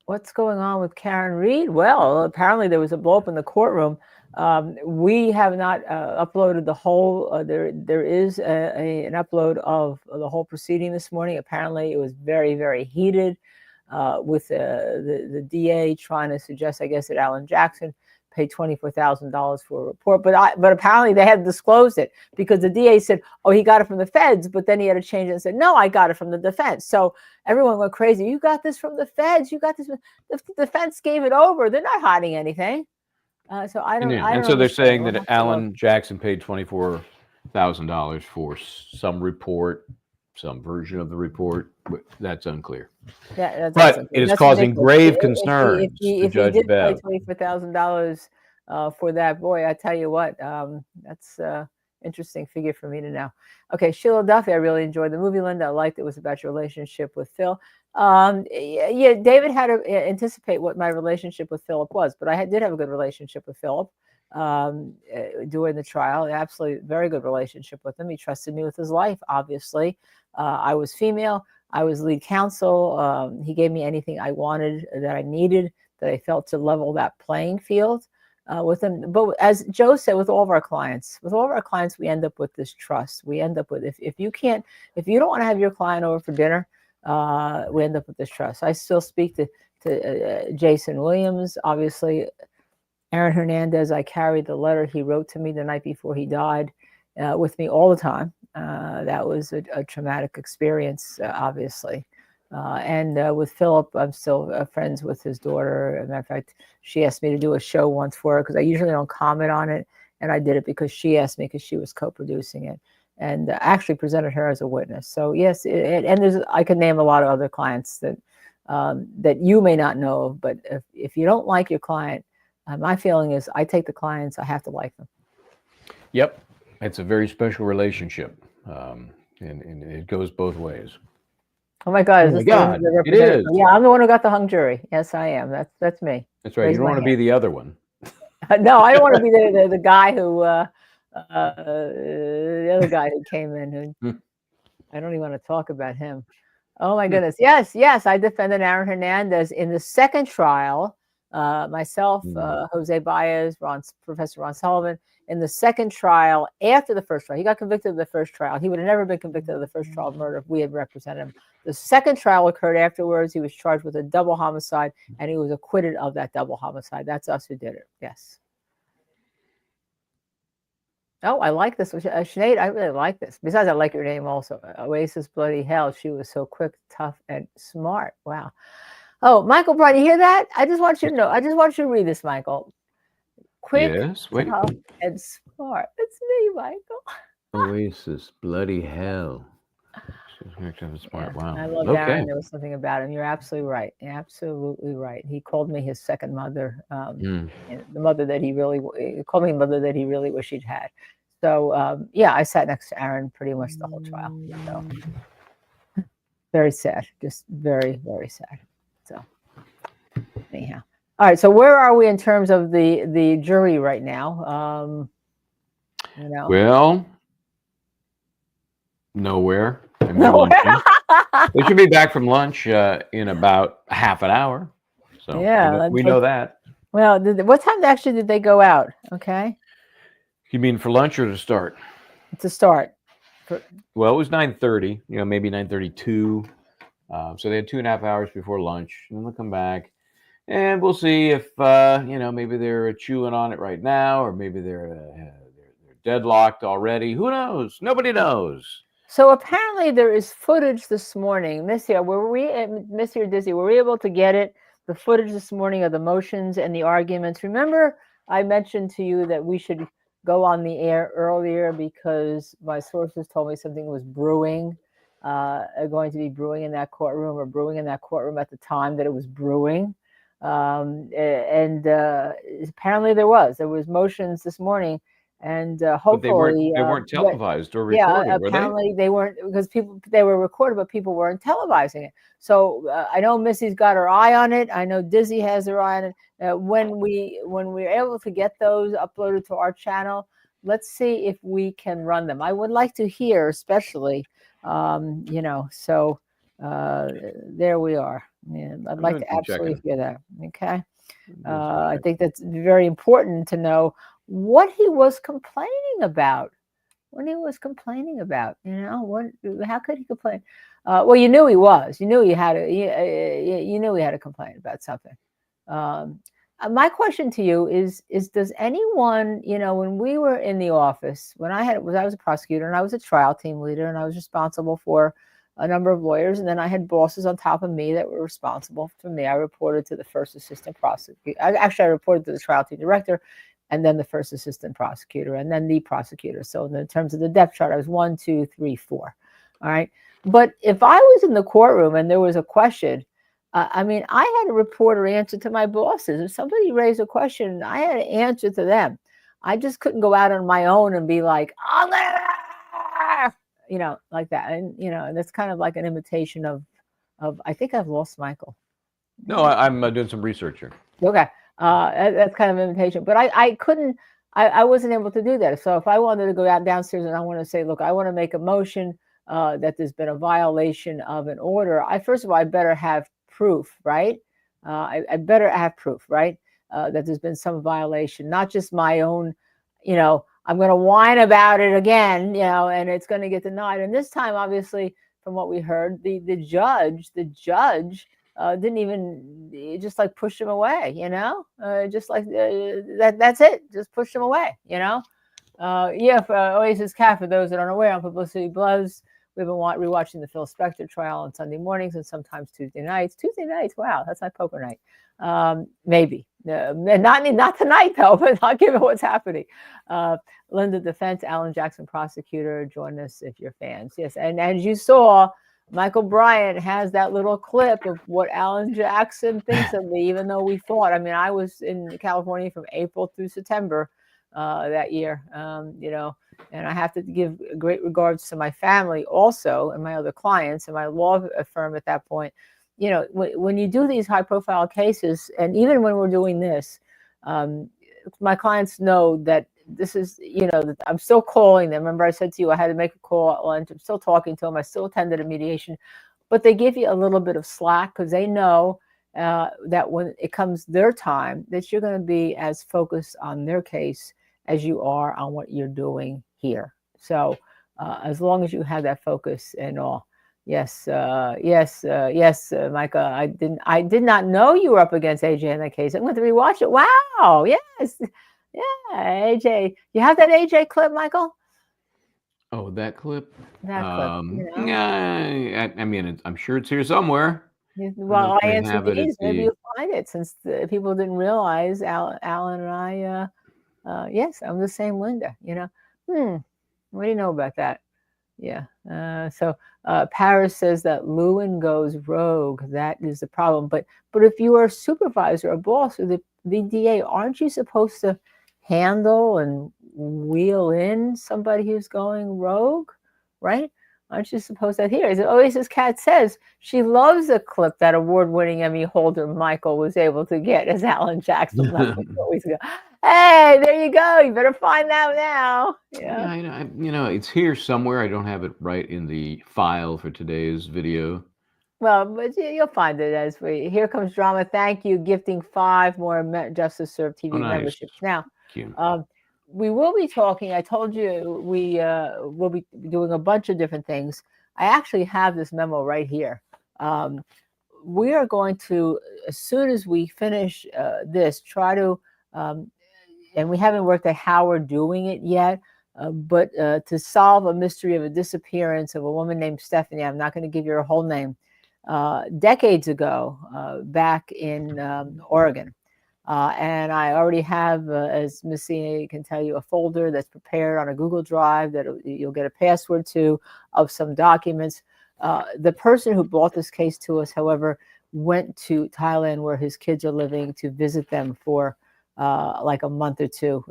What's going on with Karen Reed? Well, apparently there was a blow up in the courtroom. We have not uploaded the whole. There is an upload of the whole proceeding this morning. Apparently, it was very, very heated with the DA trying to suggest, I guess, that Alan Jackson paid $24,000 for a report, but apparently they had disclosed it because the DA said, "Oh, he got it from the feds," but then he had to change it and said, "No, I got it from the defense." So everyone went crazy. You got this from the feds. You got this. The defense gave it over. They're not hiding anything. So I don't.
Yeah.
I don't
And so they're saying
understand.
that Alan Jackson paid $24,000 for some report, some version of the report. But that's unclear.
Yeah,
But it is causing grave concerns
If he
to Judge
did pay
Bev.
$24,000 for that, boy, I tell you what, that's interesting figure for me to know. Okay, Sheila Duffy, I really enjoyed the movie. Linda, I liked it was about your relationship with Phil. Yeah, David had to anticipate what my relationship with Philip was, but I did have a good relationship with Philip during the trial. Absolutely, very good relationship with him. He trusted me with his life. Obviously, I was female. I was lead counsel. He gave me anything I wanted, that I needed, that I felt to level that playing field with him. But as Joe said, with all of our clients, we end up with this trust. We end up with, if you don't want to have your client over for dinner, we end up with this trust. I still speak to Jason Williams, obviously. Aaron Hernandez, I carried the letter he wrote to me the night before he died with me all the time. That was a traumatic experience, obviously. And with Philip, I'm still friends with his daughter. As a matter of fact, she asked me to do a show once for her because I usually don't comment on it. And I did it because she asked me, because she was co-producing it, and actually presented her as a witness. So yes, and I could name a lot of other clients that that you may not know of, but if you don't like your client, my feeling is I take the clients, I have to like them.
Yep. It's a very special relationship. And it goes both ways.
Oh my God!
Oh my God! It is.
Yeah, I'm the one who got the hung jury. Yes, I am. That's me.
That's right. You don't want to be the other one.
No, I don't want to be the guy who the other guy who came in. Who I don't even want to talk about him. Oh my goodness! Yes, I defended Aaron Hernandez in the second trial. Myself, Jose Baez, Professor Ron Sullivan. In the second trial, after the first trial, he got convicted of the first trial. He would have never been convicted of the first trial of murder if we had represented him. The second trial occurred afterwards. He was charged with a double homicide, and he was acquitted of that double homicide. That's us who did it. Yes. Oh, I like this. Sinead, I really like this. Besides, I like your name also. Oasis Bloody Hell. She was so quick, tough, and smart. Wow. Oh, Michael Bright, you hear that? I just want you to know. I just want you to read this, Michael. Quick,
yes, wait.
tough, and smart. It's me, Michael.
Oasis, bloody hell. Smart. Wow.
I love Aaron. There was something about him. You're absolutely right. You're absolutely right. He called me his second mother. The mother that he called me the mother that he really wished he'd had. So yeah, I sat next to Aaron pretty much the whole trial. So very sad. Just very, very sad. So anyhow. All right, so where are we in terms of the jury right now?
Well, nowhere. They should be back from lunch in about half an hour. So
yeah,
we know that.
Well, what time actually did they go out? Okay.
You mean for lunch or to start?
To start.
Well, it was 9:30. Maybe 9:32. So they had 2.5 hours before lunch, and they'll come back. And we'll see if, maybe they're chewing on it right now, or maybe they're deadlocked already. Who knows? Nobody knows.
So apparently there is footage this morning. Missy or Dizzy, were we able to get it? The footage this morning of the motions and the arguments. Remember, I mentioned to you that we should go on the air earlier because my sources told me something was brewing, going to be brewing in that courtroom, or brewing in that courtroom at the time that it was brewing. And apparently there was motions this morning, and hopefully
they weren't televised or recorded.
Yeah, apparently they weren't, because they were recorded, but people weren't televising it. So I know Missy's got her eye on it. I know Dizzy has her eye on it. When we're able to get those uploaded to our channel, let's see if we can run them. I would like to hear, especially, so. there we are. Yeah, I'd like to absolutely hear that. Okay. I think that's very important to know what he was complaining about. What he was complaining about, how could he complain? Well, you knew he was. You knew he had to. You knew he had to complain about something. My question to you is: does anyone, when we were in the office, I was a prosecutor and I was a trial team leader and I was responsible for a number of lawyers, and then I had bosses on top of me that were responsible for me. I reported to the first assistant prosecutor. I reported to the trial team director, and then the first assistant prosecutor, and then the prosecutor. So in terms of the depth chart, I was 1, 2, 3, 4. All right. But if I was in the courtroom and there was a question, I had to report or answer to my bosses. If somebody raised a question, I had to answer to them. I just couldn't go out on my own and be like, like that. And, that's kind of like an imitation of I think I've lost Michael.
No, I'm doing some research here.
Okay. That's kind of an invitation, but I couldn't, I wasn't able to do that. So if I wanted to go out downstairs and I want to say, look, I want to make a motion that there's been a violation of an order, first of all, I better have proof, right? I better have proof, right? That there's been some violation, not just my own, I'm going to whine about it again, and it's going to get denied. And this time, obviously, from what we heard, the judge didn't even, just like pushed him away, just like that's it, just pushed him away, for Oasis Cat, for those that aren't aware, on Publicity Buzz, we've been rewatching the Phil Spector trial on Sunday mornings and sometimes Tuesday nights. Wow, that's my poker night. Maybe. Not tonight, though, but I'll give it what's happening. Linda Defense, Alan Jackson prosecutor, join us if you're fans. Yes, and as you saw, Michael Bryant has that little clip of what Alan Jackson thinks of me, even though we fought. I was in California from April through September that year, and I have to give great regards to my family also and my other clients and my law firm at that point. When you do these high profile cases, and even when we're doing this, my clients know that this is, that I'm still calling them. Remember I said to you, I had to make a call at lunch. I'm still talking to them. I still attended a mediation, but they give you a little bit of slack because they know that when it comes their time, that you're going to be as focused on their case as you are on what you're doing here. So as long as you have that focus and all. Yes, Micah. I did not know you were up against AJ in that case. I'm going to rewatch it. Wow. Yes. Yeah, AJ. You have that AJ clip, Michael?
Oh, that clip?
That clip.
Yeah, I'm sure it's here somewhere.
Well, I answered these. Maybe you'll find it, since people didn't realize Alan and I. Yes, I'm the same Linda. What do you know about that? Yeah. So Paris says that Lewin goes rogue. That is the problem. But if you are a supervisor, a boss, or the DA, aren't you supposed to handle and wheel in somebody who's going rogue, right? Aren't you supposed to hear? Oasis Cat says she loves a clip that award-winning Emmy holder Michael was able to get as Alan Jackson. Hey, there you go. You better find out now.
Yeah, it's here somewhere. I don't have it right in the file for today's video.
Well, but you'll find it as here comes drama. Thank you, gifting 5 more Justice Serve TV memberships. Now, we will be talking. I told you we will be doing a bunch of different things. I actually have this memo right here. We are going to, as soon as we finish this, try to, and we haven't worked out how we're doing it yet, but to solve a mystery of a disappearance of a woman named Stephanie. I'm not going to give you her whole name. Decades ago, back in Oregon. And I already have, as Missy can tell you, a folder that's prepared on a Google Drive that you'll get a password to, of some documents. The person who brought this case to us, however, went to Thailand, where his kids are living, to visit them for like a month or two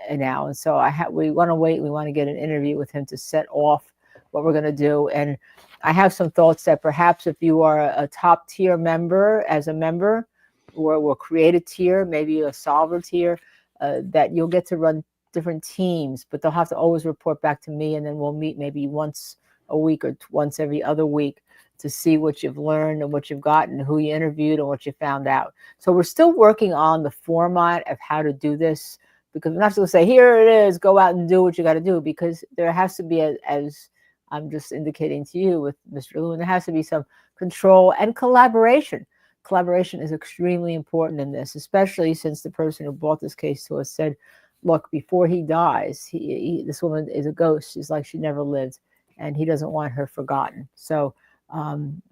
now. And so we want to wait. We want to get an interview with him to set off what we're going to do. And I have some thoughts that perhaps if you are a top tier member, as a member, or we'll create a tier, maybe a solver tier, that you'll get to run different teams, but they'll have to always report back to me, and then we'll meet maybe once a week or once every other week to see what you've learned and what you've gotten, who you interviewed and what you found out. So we're still working on the format of how to do this, because we're not just going to say, here it is, go out and do what you got to do, because there has to be, as I'm just indicating to you with Mr. Lewin, there has to be some control and collaboration. Collaboration is extremely important in this, especially since the person who brought this case to us said, look, before he dies, this woman is a ghost. She's like she never lived, and he doesn't want her forgotten. So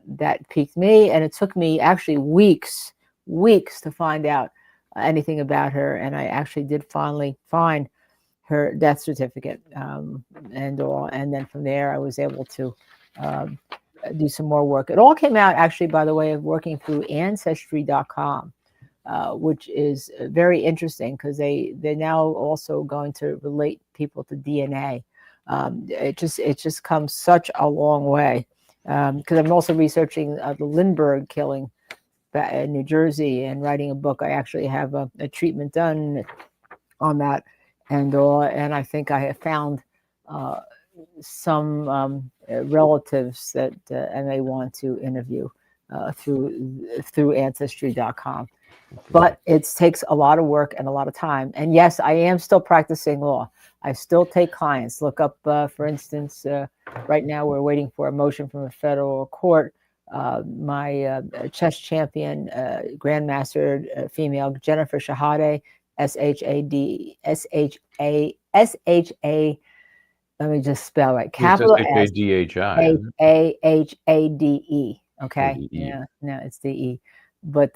that piqued me, and it took me actually weeks to find out anything about her, and I actually did finally find her death certificate and all, and then from there I was able to do some more work. It all came out actually by the way of working through Ancestry.com, which is very interesting because they're now also going to relate people to DNA. It just comes such a long way, because I'm also researching the Lindbergh killing in New Jersey and writing a book. I actually have a treatment done on that, and I think I have found some relatives that I may want to interview through Ancestry.com. But it takes a lot of work and a lot of time. And yes, I am still practicing law. I still take clients. Look up, for instance, right now we're waiting for a motion from a federal court. My chess champion, grandmaster female, Jennifer Shahade, S-H-A, let me just spell it. Capital
S-H-A-D-H-I.
A-H-A-D-E. Okay.
D-E.
Yeah, no, it's D-E. But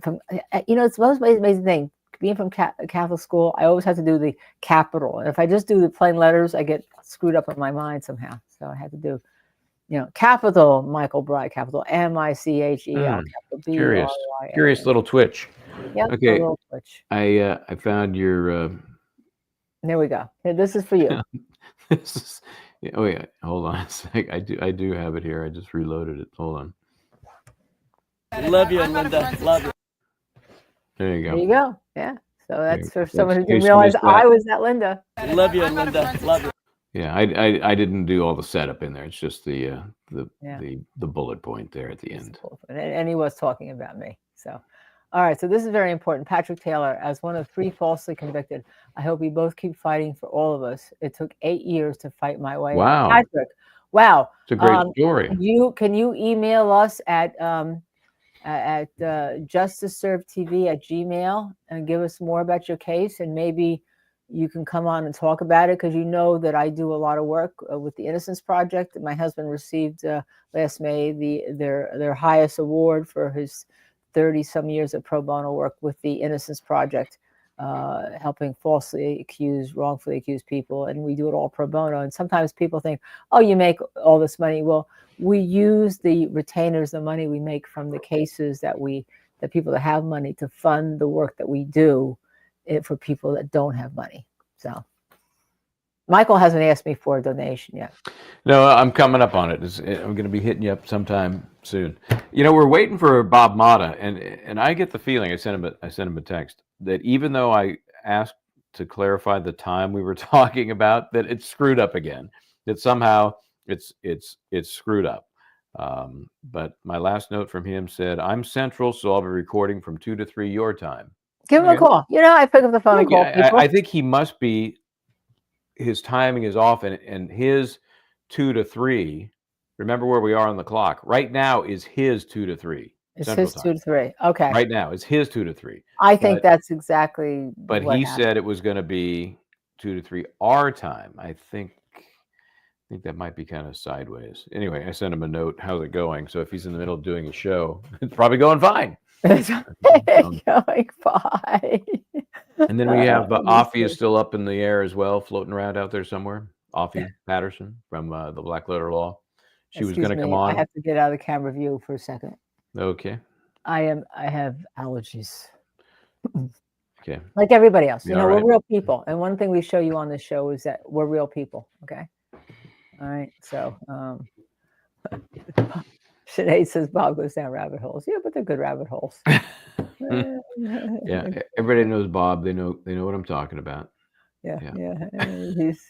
from it's the most amazing thing. Being from Catholic school, I always have to do the capital. And if I just do the plain letters, I get screwed up in my mind somehow. So I had to do, capital Michael Bryant, capital M-I-C-H-E-L, capital B-R-Y-A.
Curious little twitch.
Yep,
Okay.
a little twitch.
I found your.
There we go. Here, this is for you.
This is. Oh yeah. Hold on a sec. I do have it here. I just reloaded it. Hold on.
Love you, Linda. Love you.
There you go.
There you go. Yeah. So that's for
That's
someone who
in
didn't
case you
realize
missed that.
I was that Linda.
Love you, Linda. Love you.
Yeah, I didn't do all the setup in there. It's just the bullet point there at the end.
And he was talking about me. So, all right. So this is very important. Patrick Taylor, as one of 3 falsely convicted, I hope we both keep fighting for all of us. It took 8 years to fight my way.
Wow.
Patrick, wow.
It's a great story.
Can you email us at justiceservedtv@gmail and give us more about your case, and maybe you can come on and talk about it, because you know that I do a lot of work with the Innocence Project. My husband received last May their highest award for his 30-some years of pro bono work with the Innocence Project, helping wrongfully accused people, and we do it all pro bono. And sometimes people think, oh, you make all this money. Well, we use the retainers, the money we make from the cases that people that have money, to fund the work that we do for people that don't have money. So Michael hasn't asked me for a donation yet.
No, I'm coming up on it. I'm going to be hitting you up sometime soon. We're waiting for Bob Motta, and I get the feeling, I sent him a text, that even though I asked to clarify the time we were talking about, that it's screwed up again. That somehow it's screwed up. But my last note from him said, "I'm central, so I'll be recording from 2 to 3 your time."
Give him a call. I pick up the phone and call people.
I think he must be. His timing is off, and his 2 to 3. Remember where we are on the clock. Right now is his 2 to 3.
It's his 2 to 3. Okay.
Right now is his 2 to 3.
I think that's exactly.
But he said it was going to be 2 to 3 our time. I think that might be kind of sideways. Anyway, I sent him a note. How's it going? So if he's in the middle of doing a show, it's probably going fine.
Going fine.
And then we have Offie is still up in the air as well, floating around out there somewhere. Offie Patterson from the Black Letter Law. She was going to come on.
I have to get out of the camera view for a second.
Okay.
I have allergies.
Okay.
Like everybody else.
All
we're
right.
real people. And one thing we show you on this show is that we're real people. Okay. All right. So Sinead says Bob goes down rabbit holes. Yeah, but they're good rabbit holes.
Yeah, everybody knows Bob. They know what I'm talking about.
Yeah,
Yeah.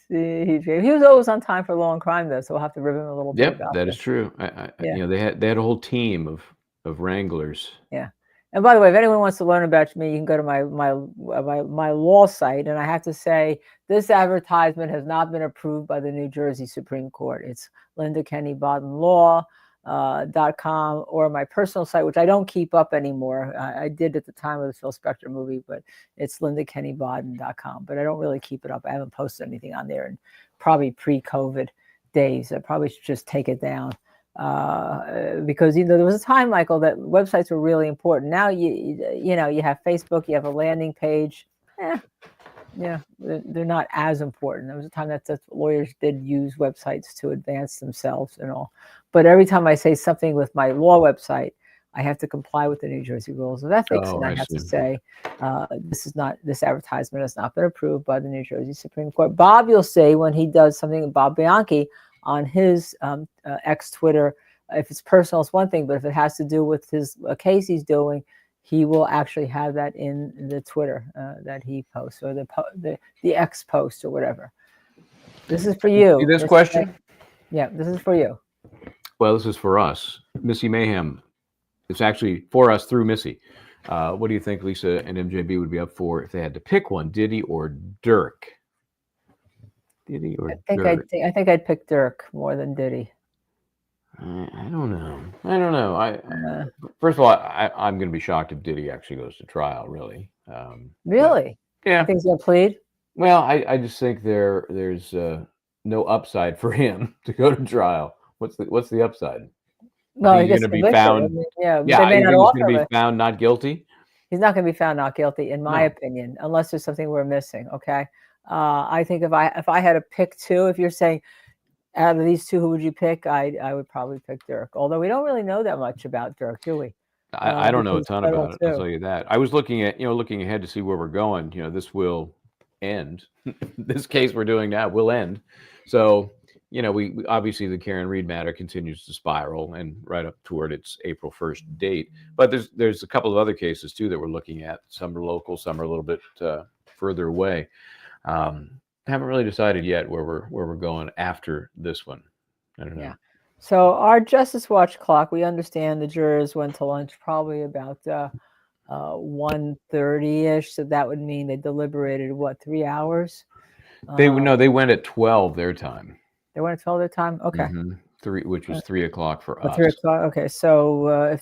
yeah. He was always on time for a long crime, though, so we'll have to rib him a little bit
Yep,
about
that is
this.
true.
Yeah.
You know, they had a whole team of wranglers.
Yeah. And by the way, if anyone wants to learn about me, you can go to my law site. And I have to say, this advertisement has not been approved by the New Jersey Supreme Court. It's LindaKenneyBadenLaw.com or my personal site, which I don't keep up anymore. I did at the time of the Phil Spector movie, but it's LindaKenneyBaden.com. But I don't really keep it up. I haven't posted anything on there in probably pre-COVID days. I probably should just take it down. Because there was a time, Michael, that websites were really important. Now you have Facebook, you have a landing page. Yeah, they're not as important. There was a time that lawyers did use websites to advance themselves and all. But every time I say something with my law website, I have to comply with the New Jersey Rules of Ethics, and I have to say this advertisement has not been approved by the New Jersey Supreme Court. Bob, you'll see when he does something, Bob Bianchi, on his ex Twitter, if it's personal, it's one thing, but if it has to do with his case he's doing, he will actually have that in the Twitter that he posts, or the X post or whatever. This is for you.
See this question?
Yeah, this is for you.
Well, this is for us. Missy Mayhem. It's actually for us through Missy. What do you think Lisa and MJB would be up for if they had to pick one, Diddy or Dirk? Diddy or Dirk?
I think I'd pick Dirk more than Diddy.
I don't know. First of all, I'm going to be shocked if Diddy actually goes to trial. Really?
Really?
Yeah.
I think he'll plead.
Well, I just think there's no upside for him to go to trial. What's the upside?
Well,
he's going to be found.
Yeah,
he's going to be found not guilty.
He's not going to be found not guilty, in my opinion, unless there's something we're missing. Okay. I think if I had to pick two, if you're saying out of these two, who would you pick? I would probably pick Dirk. Although we don't really know that much about Dirk, do we?
I don't know a ton about it. I'll tell you that. I was looking ahead to see where we're going. This will end. This case we're doing now will end. So, we obviously the Karen Reed matter continues to spiral and right up toward its April 1st date. But there's a couple of other cases too that we're looking at. Some are local, some are a little bit further away. Haven't really decided yet where we're going after this one. I don't know.
Yeah. So our Justice Watch clock, we understand the jurors went to lunch probably about 1:30-ish. So that would mean they deliberated 3 hours?
They went at 12 their time.
They went at 12 their time. Okay.
Which was 3 o'clock for us.
3 o'clock. Okay. So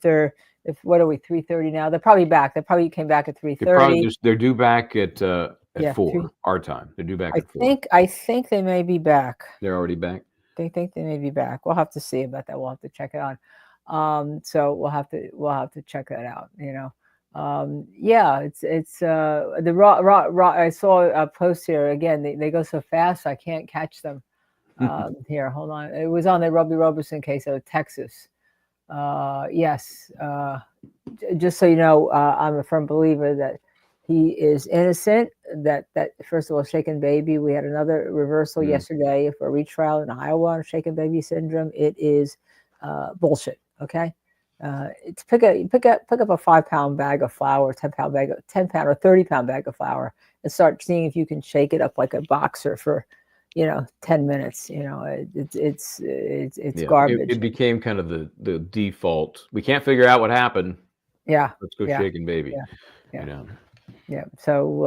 what are we? 3:30 now. They're probably back. They probably came back at 3:30.
They're due back at 4 our time. They're due back at 4.
I think they may be back.
They're already back.
They think they may be back. We'll have to see about that. We'll have to check it out. So we'll have to check that out. Yeah, it's the raw. I saw a post here again. They go so fast I can't catch them. Here, hold on. It was on the Robbie Robertson case out of Texas. Yes. Just so you know, I'm a firm believer that he is innocent. That first of all, shaken baby. We had another reversal yesterday for a retrial in Iowa on shaken baby syndrome. It is bullshit. Okay. It's pick up a 5-pound bag of flour, 10-pound or 30-pound bag of flour, and start seeing if you can shake it up like a boxer for 10 minutes. It's garbage.
It became kind of the default. We can't figure out what happened.
Yeah.
Let's go shaking baby.
Yeah. Yeah. So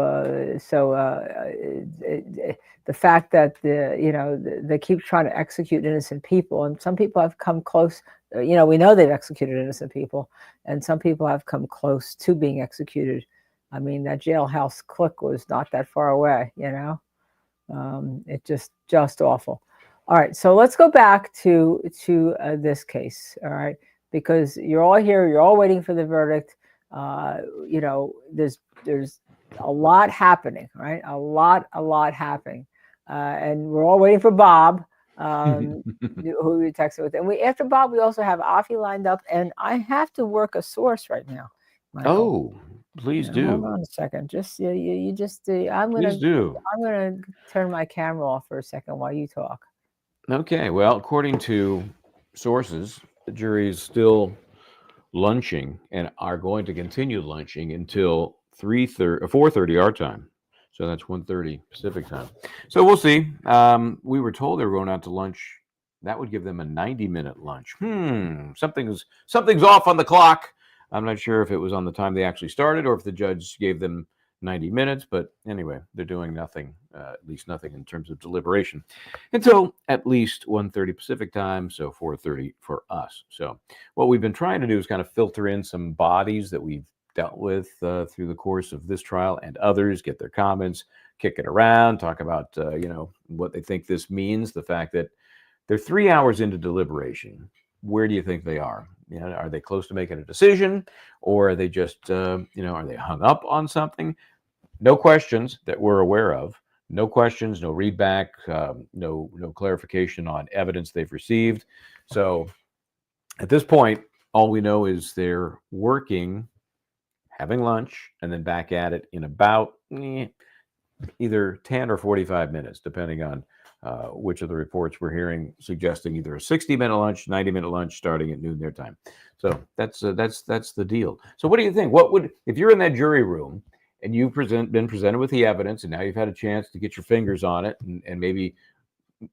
the fact that they keep trying to execute innocent people, and some people have come close. We know they've executed innocent people, and some people have come close to being executed. I mean, that jailhouse clique was not that far away. It's just awful. All right, so let's go back to this case. All right, because you're all here, you're all waiting for the verdict. There's a lot happening, right? A lot happening, and we're all waiting for Bob, who we texted with. And after Bob, we also have Afi lined up, and I have to work a source right now. Michael.
Oh, please do.
Hold on a second. Just you just I'm gonna turn my camera off for a second while you talk.
Okay. Well, according to sources, the jury is still lunching and are going to continue lunching until 4:30 our time. So that's 1:30 Pacific time. So we'll see. We were told they were going out to lunch. That would give them a 90-minute lunch. Something's off on the clock. I'm not sure if it was on the time they actually started or if the judge gave them 90 minutes. But anyway, they're doing nothing, at least nothing in terms of deliberation, until at least 1:30 Pacific time, so 4:30 for us. So what we've been trying to do is kind of filter in some bodies that we've dealt with through the course of this trial and others, get their comments, kick it around, talk about, what they think this means, the fact that they're 3 hours into deliberation. Where do you think they are? Are they close to making a decision, or are they just, are they hung up on something? No questions that we're aware of. No questions, no readback, no clarification on evidence they've received. So at this point, all we know is they're working, having lunch, and then back at it in about either 10 or 45 minutes, depending on which of the reports we're hearing, suggesting either a 60-minute lunch, 90-minute lunch starting at noon their time. So that's the deal. So what do you think? What would, if you're in that jury room and you've been presented with the evidence, and now you've had a chance to get your fingers on it and maybe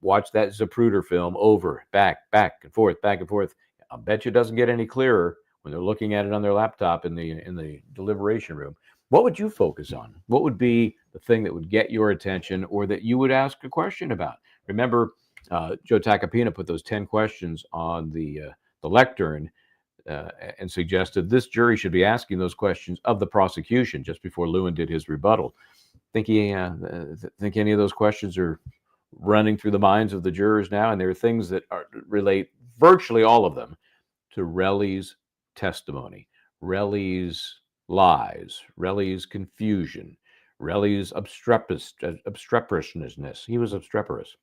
watch that Zapruder film over, back and forth, I'll bet you it doesn't get any clearer when they're looking at it on their laptop in the deliberation room. What would you focus on? What would be the thing that would get your attention, or that you would ask a question about? Remember, Joe Tacopina put those 10 questions on the lectern and suggested this jury should be asking those questions of the prosecution just before Lewin did his rebuttal. Think any of those questions are running through the minds of the jurors now? And there are things that relate, virtually all of them, to Relli's testimony, Relli's lies, Relli's confusion, Relli's obstreperousness. He was obstreperous.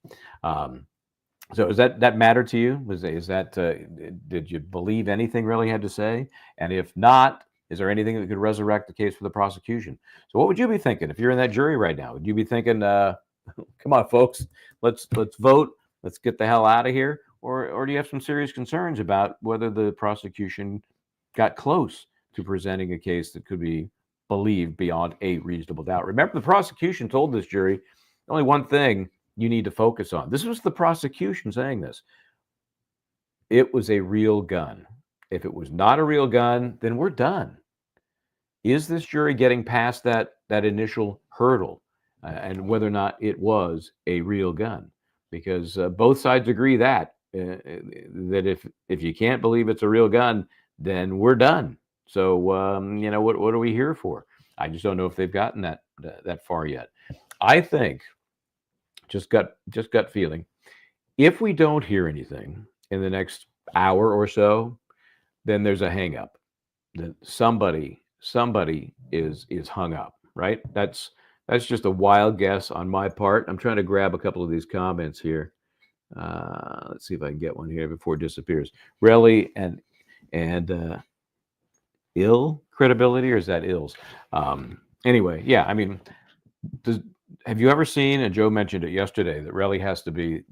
So does that matter to you? Did you believe anything Relli had to say? And if not, is there anything that could resurrect the case for the prosecution? So what would you be thinking if you're in that jury right now? Would you be thinking, come on, folks, let's vote, let's get the hell out of here? Or do you have some serious concerns about whether the prosecution got close to presenting a case that could be believed beyond a reasonable doubt? Remember, the prosecution told this jury only one thing you need to focus on. This was the prosecution saying this. It was a real gun. If it was not a real gun, then we're done. Is this jury getting past that initial hurdle and whether or not it was a real gun? Because both sides agree that if you can't believe it's a real gun, then we're done. So what are we here for? I just don't know if they've gotten that far yet. I think, just gut feeling, if we don't hear anything in the next hour or so, then there's a hang up. That somebody is hung up, right? That's just a wild guess on my part. I'm trying to grab a couple of these comments here. Let's see if I can get one here before it disappears. Relli and ill credibility, or is that ills? Anyway, yeah, I mean, have you ever seen, and Joe mentioned it yesterday, that Relli has to be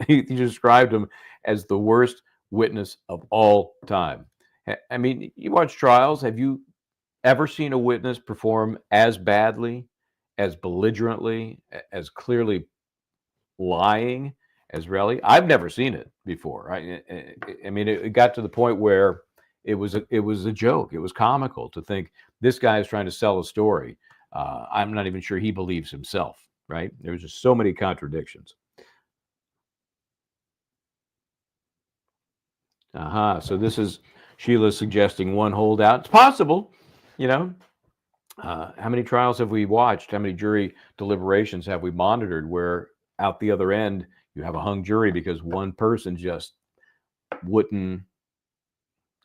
he described him as the worst witness of all time. I mean, you watch trials. Have you ever seen a witness perform as badly, as belligerently, as clearly lying as Relli? I've never seen it before. I mean, it got to the point where it was a joke. It was comical to think this guy is trying to sell a story. I'm not even sure he believes himself, right? There was just so many contradictions. So this is Sheila suggesting one holdout. It's possible, How many trials have we watched? How many jury deliberations have we monitored where out the other end you have a hung jury because one person just wouldn't?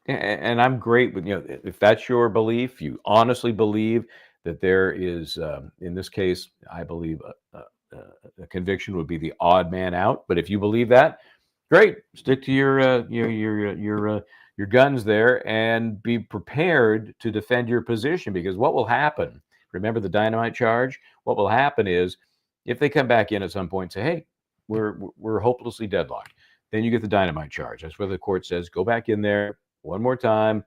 And I'm great with, if that's your belief, you honestly believe that there is, in this case, I believe a conviction would be the odd man out. But if you believe that, great, stick to your guns there and be prepared to defend your position. Because what will happen? Remember the dynamite charge? What will happen is if they come back in at some point and say, "Hey, we're hopelessly deadlocked," then you get the dynamite charge. That's where the court says, "Go back in there one more time,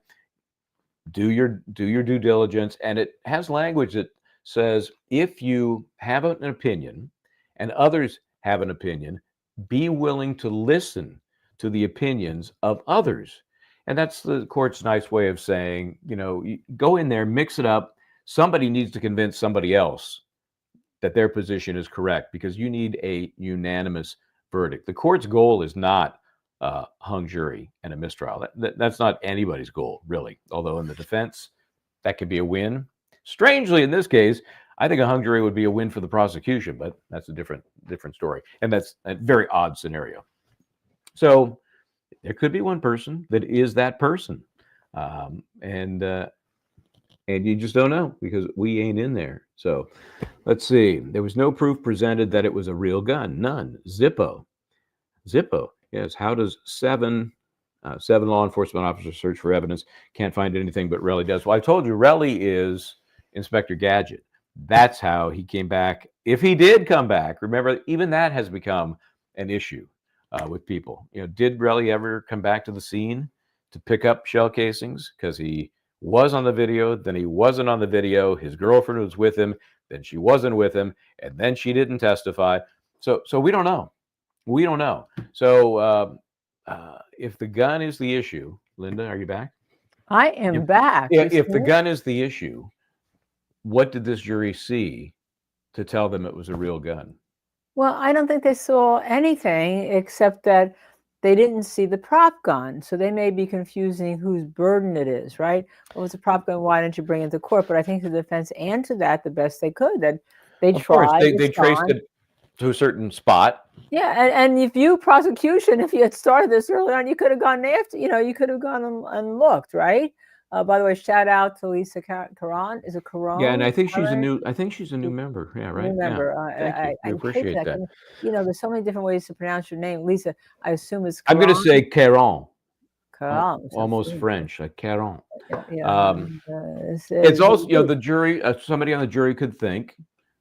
do your due diligence," and it has language that says if you have an opinion and others have an opinion, be willing to listen to the opinions of others. And that's the court's nice way of saying, go in there, mix it up. Somebody needs to convince somebody else that their position is correct, because you need a unanimous verdict. The court's goal is not hung jury and a mistrial. That's not anybody's goal, really. Although in the defense, that could be a win. Strangely, in this case, I think a hung jury would be a win for the prosecution, but that's a different story. And that's a very odd scenario. So there could be one person that is that person. And you just don't know, because we ain't in there. So let's see. There was no proof presented that it was a real gun. None. Zippo. Yes. How does seven law enforcement officers search for evidence? Can't find anything, but Relli does. Well, I told you, Relli is Inspector Gadget. That's how he came back. If he did come back, remember, even that has become an issue with people. Did Relli ever come back to the scene to pick up shell casings? Because he was on the video, then he wasn't on the video. His girlfriend was with him, then she wasn't with him, and then she didn't testify. So we don't know. We don't know. So if the gun is the issue, Linda, are you back?
I am back.
If the gun is the issue, what did this jury see to tell them it was a real gun?
Well, I don't think they saw anything except that they didn't see the prop gun. So they may be confusing whose burden it is, right? Well, it's a prop gun. Why didn't you bring it to court? But I think the defense answered that the best they could. That they tried.
They traced it to a certain spot.
Yeah, and if you prosecution, if you had started this early on, you could have gone after. You could have gone and looked, right? By the way, shout out to Lisa Caron. Is it Caron?
Yeah, and I think she's a new member. Yeah, right.
New member.
Yeah. I appreciate that.
There's so many different ways to pronounce your name, Lisa. I assume it's.
Caron. I'm going to say Caron.
Caron.
Almost French, like Caron.
Yeah.
It's also, the jury. Somebody on the jury could think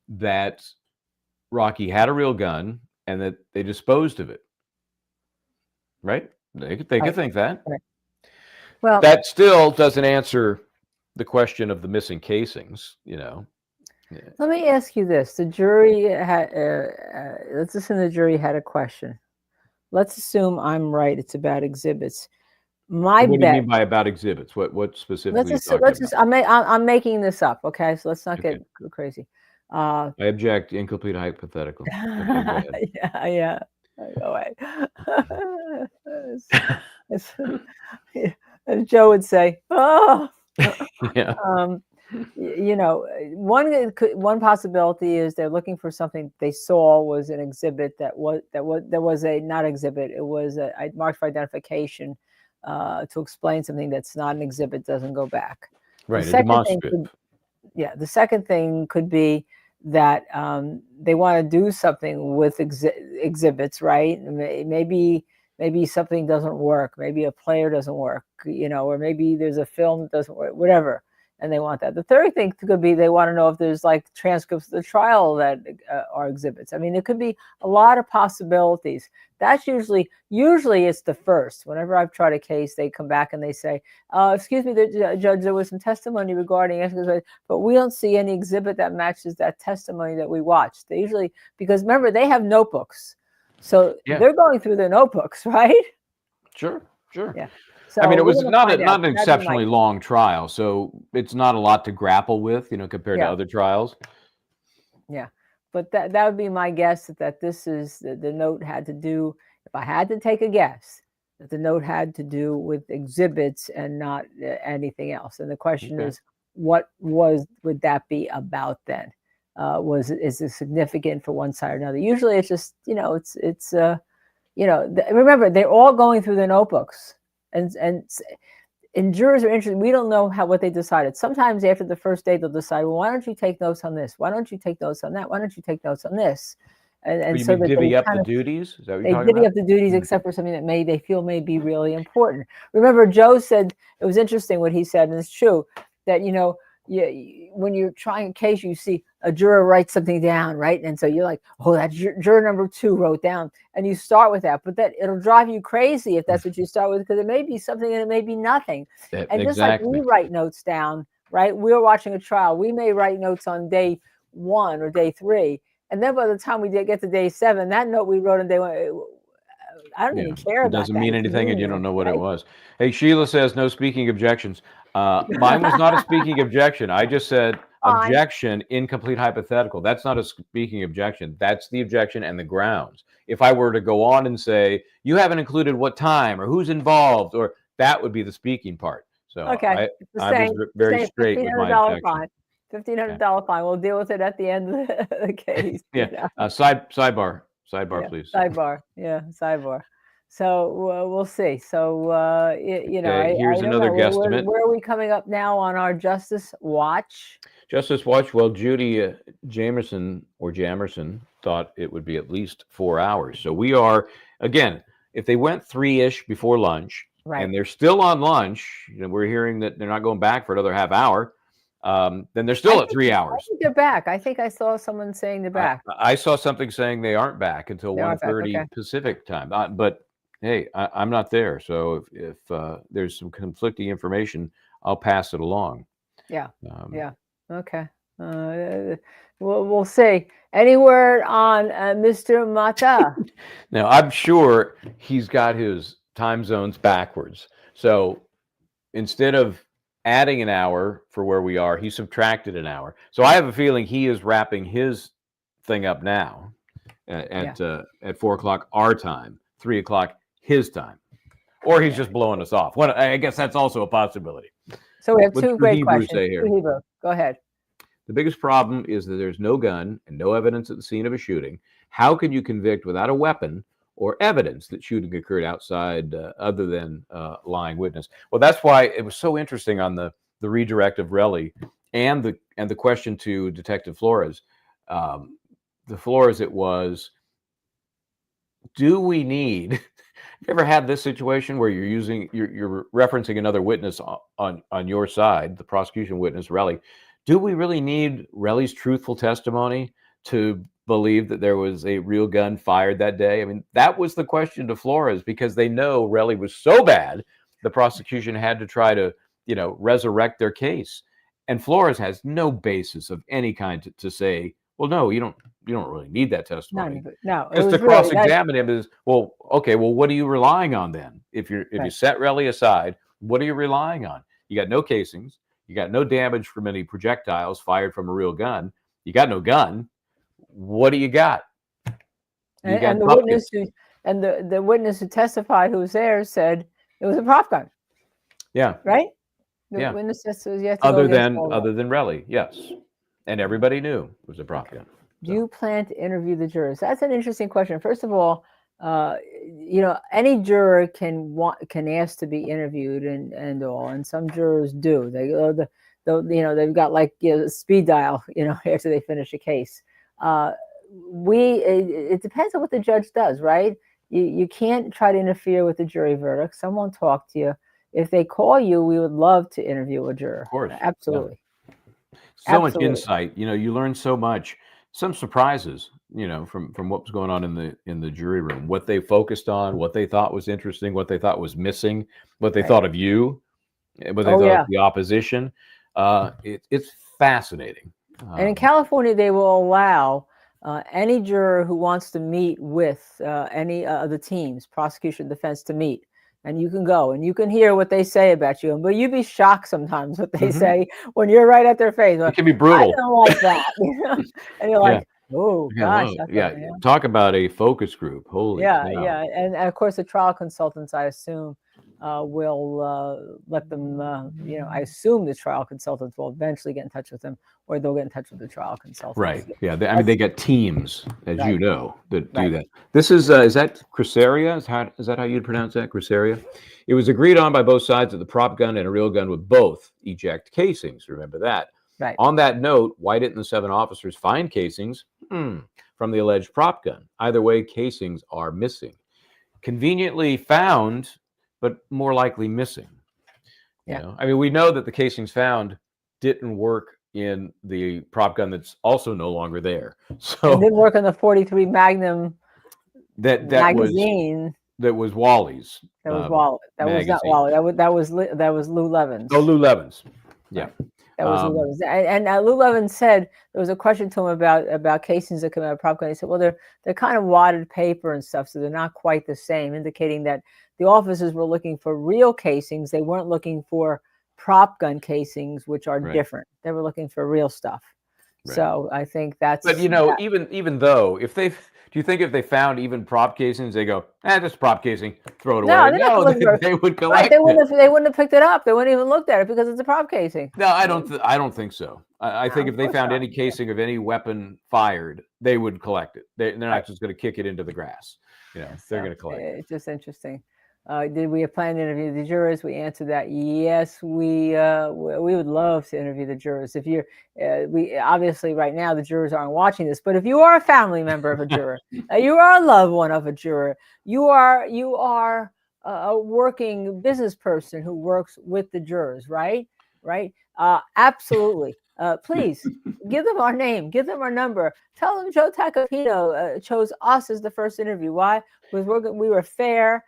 that Rocky had a real gun and that they disposed of it. Right? They could think that.
Right. Well,
that still doesn't answer the question of the missing casings, Yeah.
Let me ask you this. The jury had, let's assume the jury had a question. Let's assume I'm right. It's about exhibits. What
do you mean by about exhibits? What specifically?
I'm making this up. Okay. So let's not get crazy.
I object. Incomplete hypothetical. Okay,
yeah. Go away. As Joe would say, oh.
Yeah.
One possibility is they're looking for something they saw was an exhibit that was a not exhibit. It was a marked for identification to explain something that's not an exhibit, doesn't go back.
Right. A demonstrative.
The second thing could be that they want to do something with exhibits, right? Maybe something doesn't work. Maybe a player doesn't work, or maybe there's a film that doesn't work, whatever. And they want that. The third thing could be they want to know if there's like transcripts of the trial that are exhibits. I mean, it could be a lot of possibilities. That's usually it's the first. Whenever I've tried a case, they come back and they say, excuse me, Judge, there was some testimony regarding it, but we don't see any exhibit that matches that testimony that we watched. They usually, because remember, they have notebooks. So they're going through their notebooks, right?
Sure.
Yeah. So
I mean, it was not an exceptionally long trial, so it's not a lot to grapple with, compared to other trials.
Yeah, but that would be my guess that this is the note had to do. If I had to take a guess, that the note had to do with exhibits and not anything else. And the question is, what would that be about then? Is it significant for one side or another? Usually, it's just remember, they're all going through their notebooks. And jurors are interested. We don't know what they decided. Sometimes after the first day, they'll decide, well, why don't you take notes on this? Why don't you take notes on that? Why don't you take notes on this? And so that
divvy up the duties? Is that what you're talking about?
They divvy up the duties, except for something that they feel may be really important. Remember, Joe said, it was interesting what he said, and it's true, that, when you're trying a case, you see a juror write something down, right? And so you're like, oh, that juror number 2 wrote down, and you start with that. But that it'll drive you crazy if that's what you start with, because it may be something and it may be nothing. And just like we write notes down right? We're watching a trial. We may write notes on day 1 or day 3, and then by the time we get to day 7, that note we wrote on day 1, I don't even care
It
about
doesn't
that.
mean
It's
anything, and you don't
meaningless,
know what it
right?
was. Hey, Sheila says no speaking objections. Mine was not a speaking objection. I just said
Fine.
objection, incomplete hypothetical. That's not a speaking objection. That's the objection and the grounds. If I were to go on and say you haven't included what time or who's involved, or that would be the speaking part. So
Okay,
I was very straight with my
$1,500
objection.
fine. $1,500 fine. We'll deal with it at the end of the case.
Yeah.
You know?
Sidebar,
Yeah,
please.
sidebar. Yeah, sidebar. So we'll see. So you know,
Okay, here's
I don't
another
know.
guesstimate.
Where are we coming up now on our Justice Watch?
Justice Watch. Well, Judy Jamerson thought it would be at least 4 hours. So we are, again, if they went 3-ish before lunch,
Right.
and they're still on lunch, you know, we're hearing that they're not going back for another half hour, then they're still at 3 hours.
I think they're back. I think I saw someone saying they're back.
I saw something saying they aren't back until
They aren't back,
1:30
okay.
Pacific time. But hey, I'm not there. So if there's some conflicting information, I'll pass it along.
Yeah. Yeah. Okay. We'll see. Any word on Mr. Mata?
Now, I'm sure he's got his time zones backwards. So instead of adding an hour for where we are, he subtracted an hour. So I have a feeling he is wrapping his thing up now at 4 o'clock our time, 3 o'clock his time, or he's just blowing us off. Well, I guess that's also a possibility.
So we have
What
two
do
great
Hebrews
questions.
say here?
Two Hebrew. Go ahead.
The biggest problem is that there's no gun and no evidence at the scene of a shooting. How can you convict without a weapon or evidence that shooting occurred outside other than lying witness? Well, that's why it was so interesting on the redirect of Relli and the question to Detective Flores. The Flores, it was, do we need? Have you ever had this situation where you're referencing another witness on your side, the prosecution witness, Relli? Do we really need Relli's truthful testimony to believe that there was a real gun fired that day? I mean, that was the question to Flores, because they know Relli was so bad, the prosecution had to try to, resurrect their case. And Flores has no basis of any kind to say, well, no, you don't really need that testimony.
No,
Because to cross-examine him is, well, okay, well, what are you relying on then? If you set Relli aside, what are you relying on? You got no casings. You got no damage from any projectiles fired from a real gun. You got no gun. What do you got?
And the witness who testified, who was there, said it was a prop gun.
Yeah.
Right. The witness says other than
Relli, yes, and everybody knew it was a prop gun.
Do you plan to interview the jurors? That's an interesting question. First of all, any juror can ask to be interviewed and all, and some jurors do. They've got like speed dial, after they finish a case. It depends on what the judge does, right? You can't try to interfere with the jury verdict. Someone talk to you. If they call you, we would love to interview a juror. Of course, absolutely.
Yeah. So much insight. You learn so much. Some surprises, from what was going on in the jury room, what they focused on, what they thought was interesting, what they thought was missing, what they thought of you, what they thought of the opposition. It's fascinating.
And in California, they will allow any juror who wants to meet with any of the teams, prosecution, defense, to meet. And you can go and you can hear what they say about you. But you'd be shocked sometimes what they say when you're right at their face.
It can be brutal.
I don't like that. And you're like, oh, gosh.
Talk about a focus group. Holy cow.
And of course, the trial consultants, I assume, will let them, I assume the trial consultants will eventually get in touch with them, or they'll get in touch with the trial consultants.
Right. Yeah. They got teams, as you know, that do that. This is that Cresseria? Is that how you'd pronounce that? Cresseria? It was agreed on by both sides that the prop gun and a real gun would both eject casings. Remember that.
Right.
On that note, why didn't the 7 officers find casings from the alleged prop gun? Either way, casings are missing. Conveniently found, but more likely missing. We know that the casings found didn't work in the prop gun that's also no longer there. So
it didn't work on the 43 Magnum
magazine. That was Wally's.
That was Wally. That was not Wally. That was Lou Levens.
Oh, Lou Levens. Yeah.
That was Lou Evans. And Lou Evans said there was a question to him about casings that come out of prop gun. He said, well, they're kind of wadded paper and stuff, so they're not quite the same, indicating that the officers were looking for real casings. They weren't looking for prop gun casings, which are different. They were looking for real stuff.
Right.
So I think that's.
But even though do you think if they found even prop casings, they go, just prop casing, throw it away? No, they would collect
it. They wouldn't have picked it up. They wouldn't even looked at it because it's a prop casing.
No, I don't think so. I think if they found any casing of any weapon fired, they would collect it. They're not just going to kick it into the grass. They're going to collect it.
It's just interesting. Did we have planned to interview the jurors? We answered that yes. We would love to interview the jurors. If you're, we obviously right now the jurors aren't watching this, but if you are a family member of a juror, you are a loved one of a juror, you are a working business person who works with the jurors, right? Absolutely. Please give them our name, give them our number. Tell them Joe Tacopina chose us as the first interview. Why? Because we were fair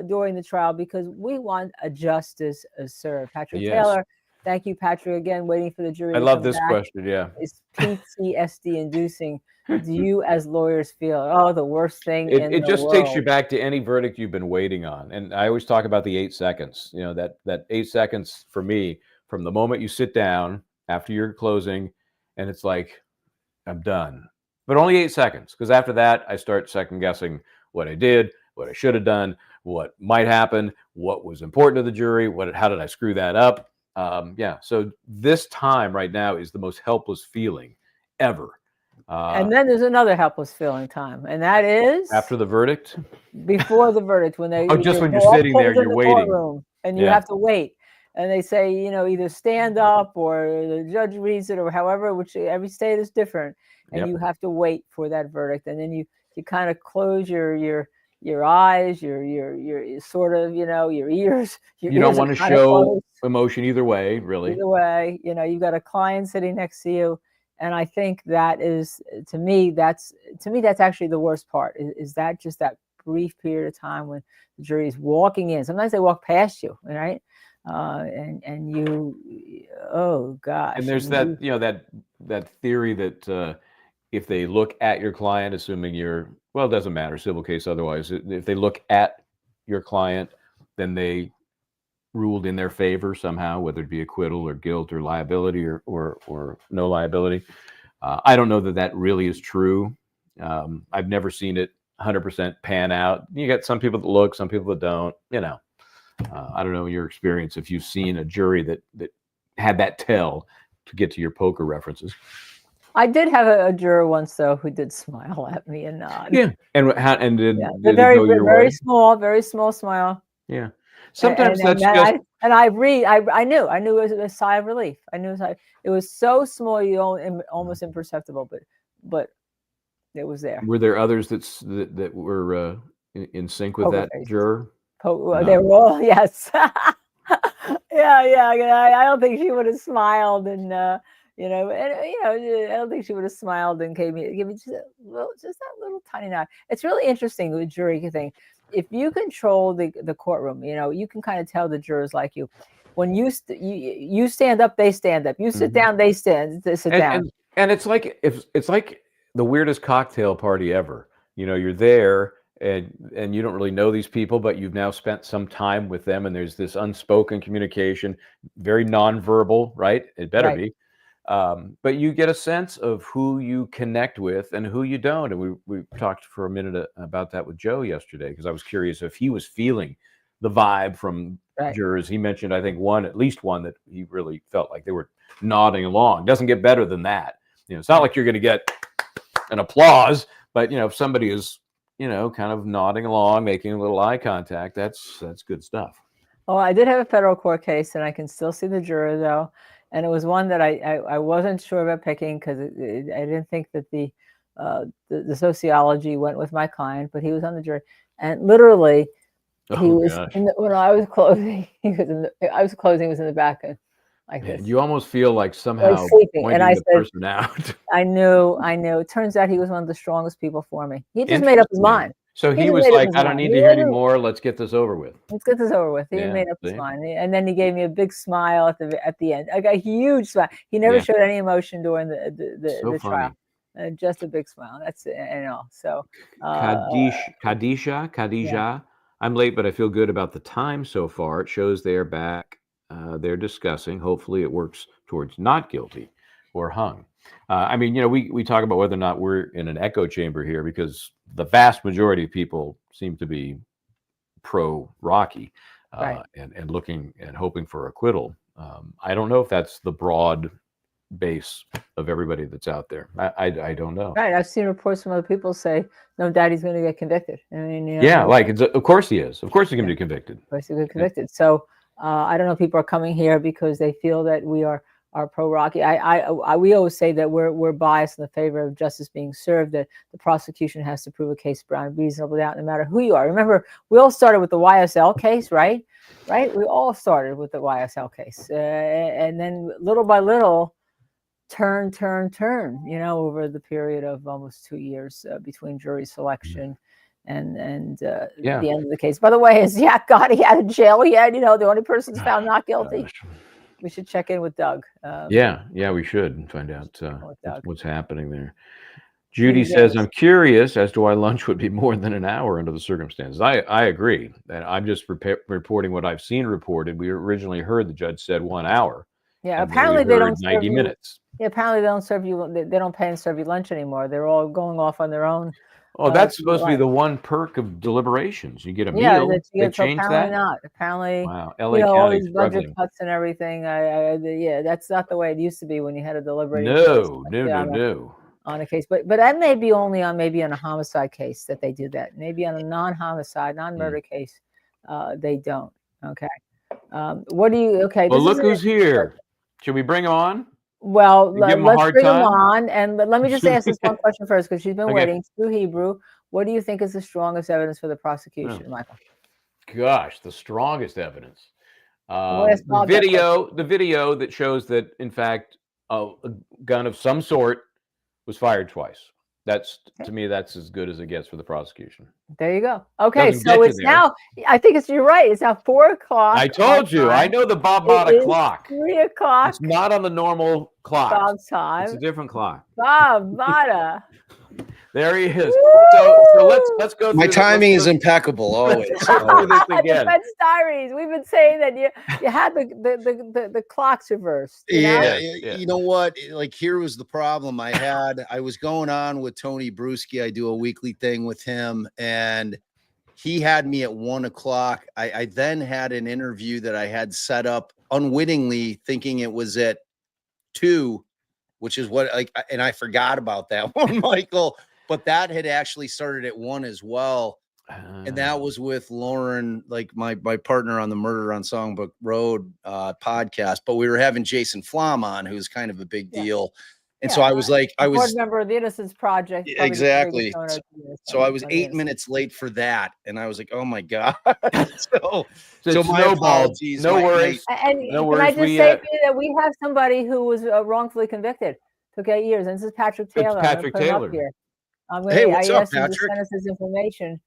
during the trial because we want a justice served. Patrick Taylor, thank you, Patrick, again, waiting for the jury.
I love this question. Yeah.
It's PTSD inducing. Do you as lawyers feel, the worst thing in the world? It
just takes you back to any verdict you've been waiting on. And I always talk about the 8 seconds, that 8 seconds for me, from the moment you sit down after your closing, and it's like, I'm done. But only 8 seconds, because after that, I start second guessing what I did, what I should have done, what might happen, what was important to the jury, how did I screw that up? So this time right now is the most helpless feeling ever.
And then there's another helpless feeling time, and that is
after the verdict,
before the verdict, when
when you're sitting there, you're waiting,
and you have to wait. And they say, either stand up or the judge reads it or however, which every state is different. And you have to wait for that verdict. And then you kind of close your eyes, your sort of, your ears.
You don't want to show emotion either way, really.
Either way, you've got a client sitting next to you. And I think that is, to me, that's actually the worst part is that just that brief period of time when the jury is walking in. Sometimes they walk past you, right? And you, oh gosh.
And there's that, that theory that if they look at your client, assuming it doesn't matter, civil case otherwise, if they look at your client, then they ruled in their favor somehow, whether it be acquittal or guilt or liability or no liability. I don't know that really is true. I've never seen it 100% pan out. You got some people that look, some people that don't, I don't know your experience if you've seen a jury that had that tell, to get to your poker references.
I did have a juror once though who did smile at me and nod.
Yeah, and did it go your
very
way?
very small smile.
Yeah, sometimes
and
that's just.
I knew it was a sigh of relief. I knew it was so small, almost imperceptible, but it was there.
Were there others that were in sync with
Poker
that
faces.
juror?
No. They were all, yes. I don't think she would have smiled and I don't think she would have smiled and give me just that little tiny nod. It's really interesting with jury thing. If you control the courtroom, you can kind of tell the jurors like you. When you stand up, they stand up. You sit down, they sit down.
And it's like the weirdest cocktail party ever. You're there. And you don't really know these people, but you've now spent some time with them, and there's this unspoken communication, very nonverbal, right? It better be. But you get a sense of who you connect with and who you don't. And we talked for a minute about that with Joe yesterday, because I was curious if he was feeling the vibe from jurors. He mentioned, I think, at least one that he really felt like they were nodding along. Doesn't get better than that. It's not like you're going to get an applause, but if somebody is kind of nodding along, making a little eye contact, that's good stuff.
Oh, I did have a federal court case, and I can still see the juror though, and it was one that I wasn't sure about picking because I didn't think that the sociology went with my client, but he was on the jury, and literally he was when I was closing, he was in the back and like this.
You almost feel like somehow
sleeping, and I said,
the person out.
I knew. It turns out he was one of the strongest people for me. He just made up his mind.
So he
He
was
made up
like,
his
I don't
mind.
need
He
to hear any
didn't-
more. Let's get this over with.
Let's get this over with. He
Yeah,
made up his
see?
mind, and then he gave me a big smile at the end. Like a huge smile. He never
Yeah.
showed any emotion during
So
the trial.
funny.
Just a big smile. That's it, and all. So,
Khadijah. I'm late, but I feel good about the time so far. It shows they're back. They're discussing. Hopefully, it works towards not guilty or hung. I mean, we talk about whether or not we're in an echo chamber here because the vast majority of people seem to be pro Rocky
Right.
and looking and hoping for acquittal. I don't know if that's the broad base of everybody that's out there. I don't know.
right. I've seen reports from other people say, "No, Daddy's going to get convicted." I mean,
Yeah, like of course he is. Of course he's going to be convicted.
Of course, he got convicted. So I don't know. People are coming here because they feel that we are pro Rocky. We always say that we're biased in the favor of justice being served. That the prosecution has to prove a case beyond reasonable doubt, no matter who you are. Remember, we all started with the YSL case, right? Right. We all started with the YSL case, and then little by little, turn. Over the period of almost 2 years between jury selection and the end of the case. By the way, is Yak Gotti out of jail yet? The only person's found not guilty. We should check in with Doug.
Yeah, we should and find out what's happening there. Judy says, I'm curious as to why lunch would be more than an hour under the circumstances. I agree. And I'm just reporting what I've seen reported. We originally heard the judge said 1 hour.
Yeah, apparently they don't
90 minutes.
Yeah, apparently they don't serve you. They don't pay and serve you lunch anymore. They're all going off on their own.
Oh, that's supposed to be the one perk of deliberations. You get a
Yeah,
meal. They
so
changed
apparently
that?
not. Apparently,
Wow, LA
all
County's
these budget
struggling.
cuts and everything. Yeah, that's not the way it used to be when you had a deliberating.
No.
On a case, but that may be only on a homicide case that they do that. Maybe on a non-homicide, non-murder case, they don't. Okay. What do you? Okay.
Well, look who's here. Should we bring him on?
Well, let's bring him
time?
on, and let me just ask this one question first, because she's been waiting. Through Hebrew, what do you think is the strongest evidence for the prosecution, Michael?
Gosh, the strongest evidence.
The
video that shows that, in fact, a gun of some sort was fired twice. To me, that's as good as it gets for the prosecution.
There you go. Okay, so it's now. I think you're right. It's now 4 o'clock.
I told you. I know the Bob Motta clock.
3 o'clock.
It's not on the normal clock.
Bob's time.
It's a different clock.
Bob Motta.
There he is. So let's go.
My timing is impeccable always.
Defense diaries. We've been saying that you had the clocks reversed.
You know what? Like, here was the problem I had. I was going on with Tony Bruschi. I do a weekly thing with him, and he had me at 1 o'clock. I then had an interview that I had set up unwittingly, thinking it was at 2, which is what and I forgot about that one, Michael. But that had actually started at 1 as well. And that was with Lauren, like my partner on the Murder on Songbook Road podcast. But we were having Jason Flom on, who's kind of a big deal. And so I was like,
board member of the Innocence Project.
Exactly. So I was 8 minutes late for that. And I was like, oh my God. so my apologies.
No worries.
And can I just say to you that we have somebody who was wrongfully convicted, took 8 years. And this is Patrick Taylor.
Patrick Taylor.
Hey, what's up, Patrick?
To send us his information.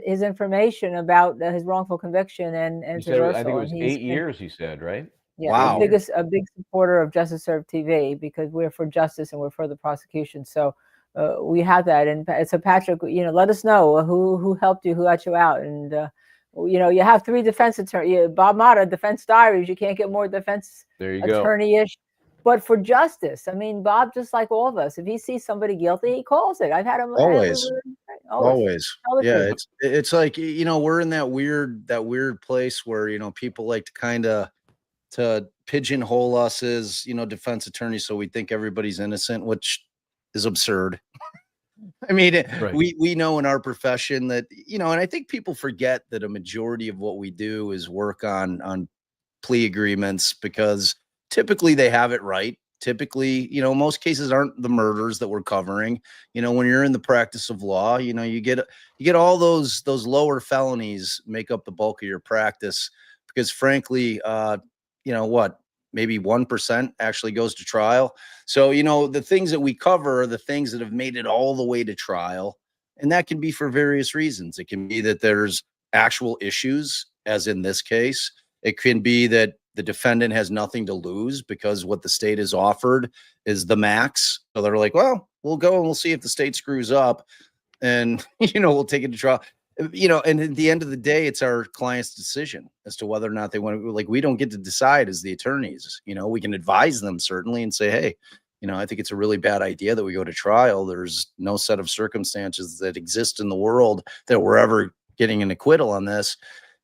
His information about his wrongful conviction and reversal.
I think it was 8 years. He said, right?
Yeah,
wow.
A big supporter of Justice Served TV, because we're for justice and we're for the prosecution. So we have that. And so Patrick, let us know who helped you, who got you out, and you have 3 defense attorneys. Bob Motta, defense diaries. You can't get more defense attorney-ish. But for justice, I mean, Bob, just like all of us, if he sees somebody guilty, he calls it. I've had him
always. Yeah, it's like, we're in that weird place where people like to kind of pigeonhole us as defense attorneys, so we think everybody's innocent, which is absurd. I mean, we know in our profession that and I think people forget that a majority of what we do is work on plea agreements, because typically they have it right. Typically, most cases aren't the murders that we're covering. When you're in the practice of law, you get all those lower felonies make up the bulk of your practice, because frankly, maybe 1% actually goes to trial. So, the things that we cover are the things that have made it all the way to trial. And that can be for various reasons. It can be that there's actual issues, as in this case. It can be that the defendant has nothing to lose because what the state has offered is the max. So they're like, well, we'll go and we'll see if the state screws up, and, we'll take it to trial. And at the end of the day, it's our client's decision as to whether or not they want to, like, we don't get to decide as the attorneys. We can advise them certainly and say, hey, I think it's a really bad idea that we go to trial. There's no set of circumstances that exist in the world that we're ever getting an acquittal on this.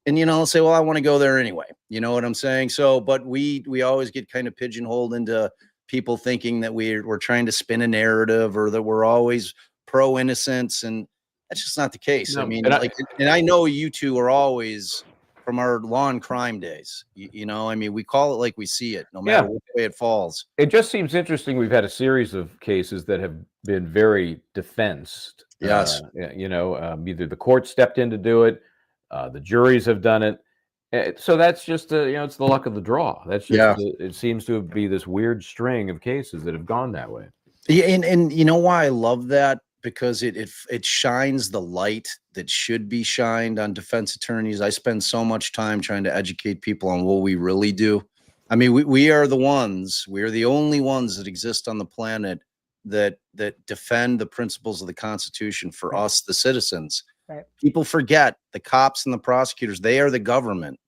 And, they'll say, well, I want to go there anyway. You know what I'm saying? So, but we always get kind of pigeonholed into people thinking that we're trying to spin a narrative or that we're always pro innocence. And that's just not the case.
No,
I mean,
and
I know you two are always from our law and crime days. We call it like we see it, no matter which way it falls.
It just seems interesting. We've had a series of cases that have been very defensed.
Yes.
Either the court stepped in to do it, the juries have done it. So that's just, it's the luck of the draw. That's just, it seems to be this weird string of cases that have gone that way.
Yeah, and you know why I love that? Because it shines the light that should be shined on defense attorneys. I spend so much time trying to educate people on what we really do. I mean, we are the only ones that exist on the planet that defend the principles of the Constitution for us, the citizens.
Right.
People forget the cops and the prosecutors, they are the government.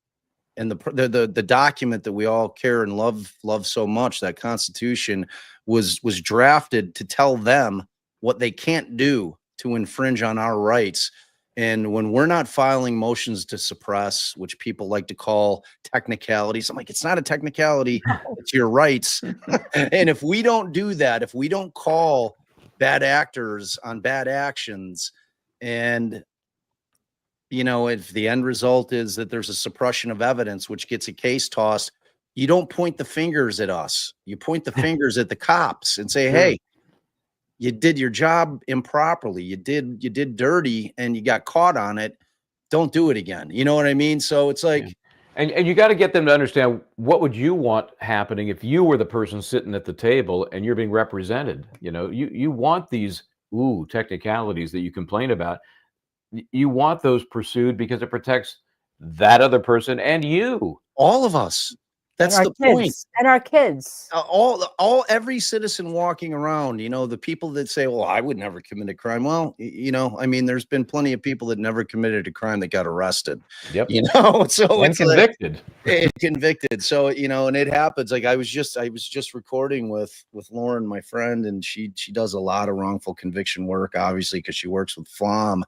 And the document that we all care and love so much, that Constitution, was drafted to tell them what they can't do to infringe on our rights. And when we're not filing motions to suppress, which people like to call technicalities, I'm like, it's not a technicality, it's your rights. And if we don't do that, if we don't call bad actors on bad actions, and if the end result is that there's a suppression of evidence, which gets a case tossed, you don't point the fingers at us. You point the fingers at the cops and say, hey, you did your job improperly. You did dirty and you got caught on it. Don't do it again. You know what I mean? So it's like,
and you got to get them to understand, what would you want happening if you were the person sitting at the table and you're being represented? You want these technicalities that you complain about. You want those pursued because it protects that other person and you.
All of us. That's the point.
And our kids.
Every citizen walking around, the people that say, well, I would never commit a crime. Well, there's been plenty of people that never committed a crime that got arrested.
Yep.
So
and
it's
convicted.
Convicted. So, and it happens. Like I was just recording with Lauren, my friend, and she does a lot of wrongful conviction work, obviously, because she works with FLOM.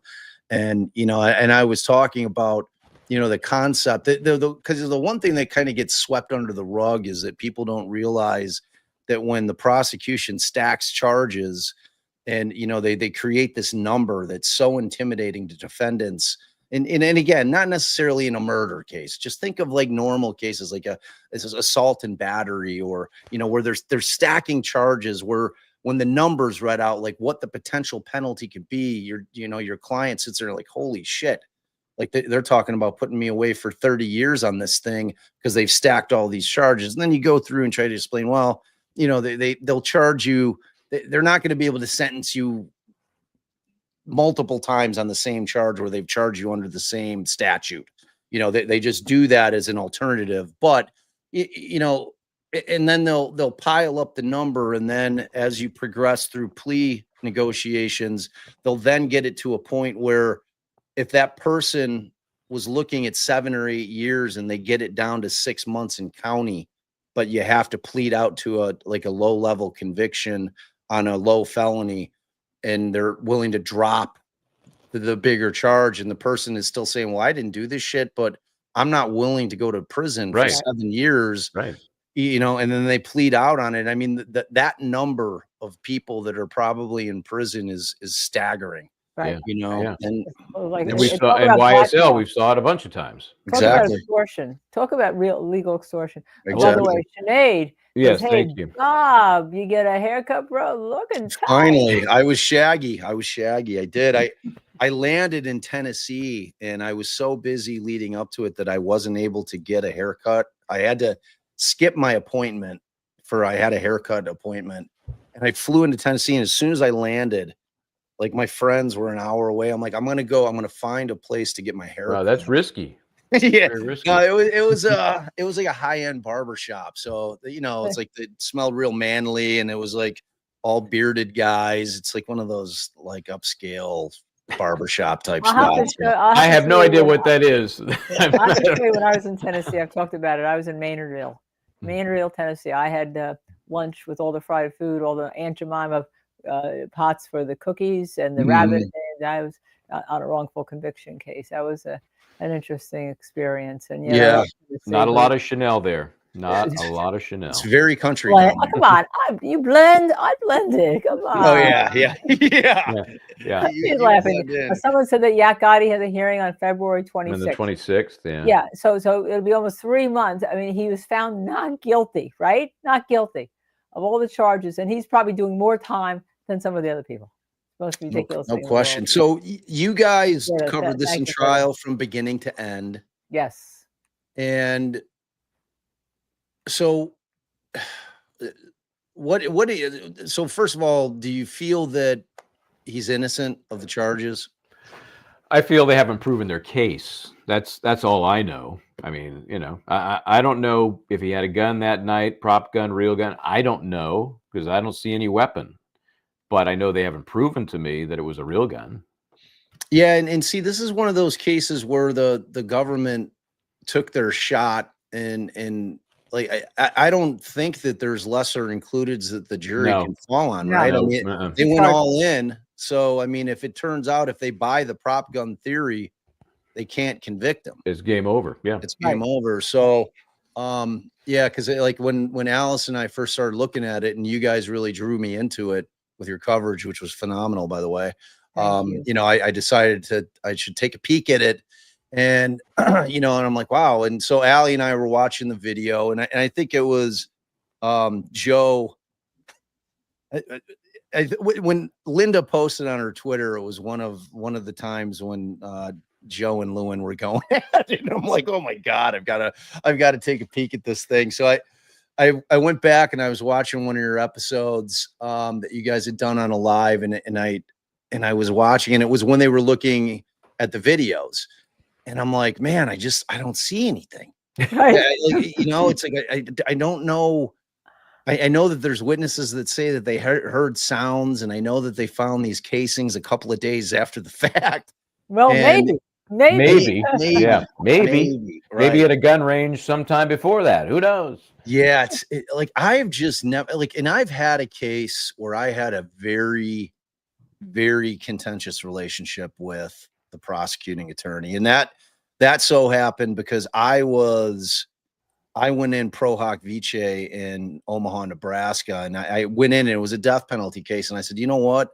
And, and I was talking about, the concept that because the one thing that kind of gets swept under the rug is that people don't realize that when the prosecution stacks charges and, they create this number that's so intimidating to defendants. And again, not necessarily in a murder case. Just think of like normal cases, like this is assault and battery, or, where they're stacking charges where when the numbers read out, like what the potential penalty could be, your client sits there like, holy shit. Like they're talking about putting me away for 30 years on this thing because they've stacked all these charges. And then you go through and try to explain, well, they'll charge you. They're not going to be able to sentence you multiple times on the same charge where they've charged you under the same statute. They just do that as an alternative. But, and then they'll pile up the number. And then as you progress through plea negotiations, they'll then get it to a point where if that person was looking at 7 or 8 years and they get it down to 6 months in county, but you have to plead out to a low level conviction on a low felony, and they're willing to drop the bigger charge, and the person is still saying, well, I didn't do this shit, but I'm not willing to go to prison for 7 years.
Right.
And then they plead out on it. I mean, that number of people that are probably in prison is staggering.
Right.
And
we saw in YSL, we saw it a bunch of times.
Talk about extortion. Talk about real legal extortion.
Exactly.
By the way, Sinead.
Yes,
hey,
thank you.
Bob, you get a haircut, bro. Looking tight.
Finally, I was shaggy. I did. I landed in Tennessee, and I was so busy leading up to it that I wasn't able to get a haircut. I had to skip my appointment I had a haircut appointment, and I flew into Tennessee. And as soon as I landed, Like my friends were an hour away. I'm like, I'm gonna find a place to get my hair.
Wow, that's risky.
Yeah,
Very risky.
no, it was like a high-end barber shop. So it's like it smelled real manly, and it was like all bearded guys. It's like one of those like upscale barbershop type spots.
I have no idea what that is.
I have to tell you, when I was in Tennessee, I've talked about it. I was in Maynardville, Tennessee. I had lunch with all the fried food, all the Aunt Jemima pots for the cookies and the rabbit. And I was on a wrongful conviction case. That was an interesting experience. And
not a lot of Chanel there. Not a lot of Chanel.
It's very country.
Well, come on, you blend. I blended. Come on.
Oh yeah.
She's laughing. Someone said that Yak Gotti has a hearing on February 26th.
On the 26th, yeah.
Yeah. So it'll be almost 3 months. I mean, he was found not guilty, right? Not guilty of all the charges, and he's probably doing more time than some of the other people. Most ridiculous.
No question. So you guys covered this in trial from beginning to end.
Yes.
And so so first of all, do you feel that he's innocent of the charges?
I feel they haven't proven their case. That's all I know. I mean, I don't know if he had a gun that night, prop gun, real gun. I don't know because I don't see any weapon. But I know they haven't proven to me that it was a real gun.
Yeah, and see, this is one of those cases where the government took their shot, and like I don't think that there's lesser includeds that the jury can fall on, right? I mean, they went all in. So I mean, if it turns out if they buy the prop gun theory, they can't convict them.
It's game over. Yeah,
it's game over. So yeah, because like when Alice and I first started looking at it, and you guys really drew me into it with your coverage, which was phenomenal, by the way. I decided I should take a peek at it, and and I'm like, wow. And so Allie and I were watching the video, and I think it was Joe. When Linda posted on her Twitter, it was one of the times when Joe and Lewin were going at it. And I'm like, oh my God, I've got to take a peek at this thing. So I went back and I was watching one of your episodes that you guys had done on a live, and I was watching, and it was when they were looking at the videos, and I'm like, man, I don't see anything. It's like I don't know. I know that there's witnesses that say that they heard sounds, and I know that they found these casings a couple of days after the fact.
Well, maybe.
Yeah, maybe at a gun range sometime before that. Who knows?
Yeah, like I've just never and I've had a case where I had a very, very contentious relationship with the prosecuting attorney, and that so happened because I went in pro hoc vice in Omaha, Nebraska, and I went in and it was a death penalty case, and I said, you know what?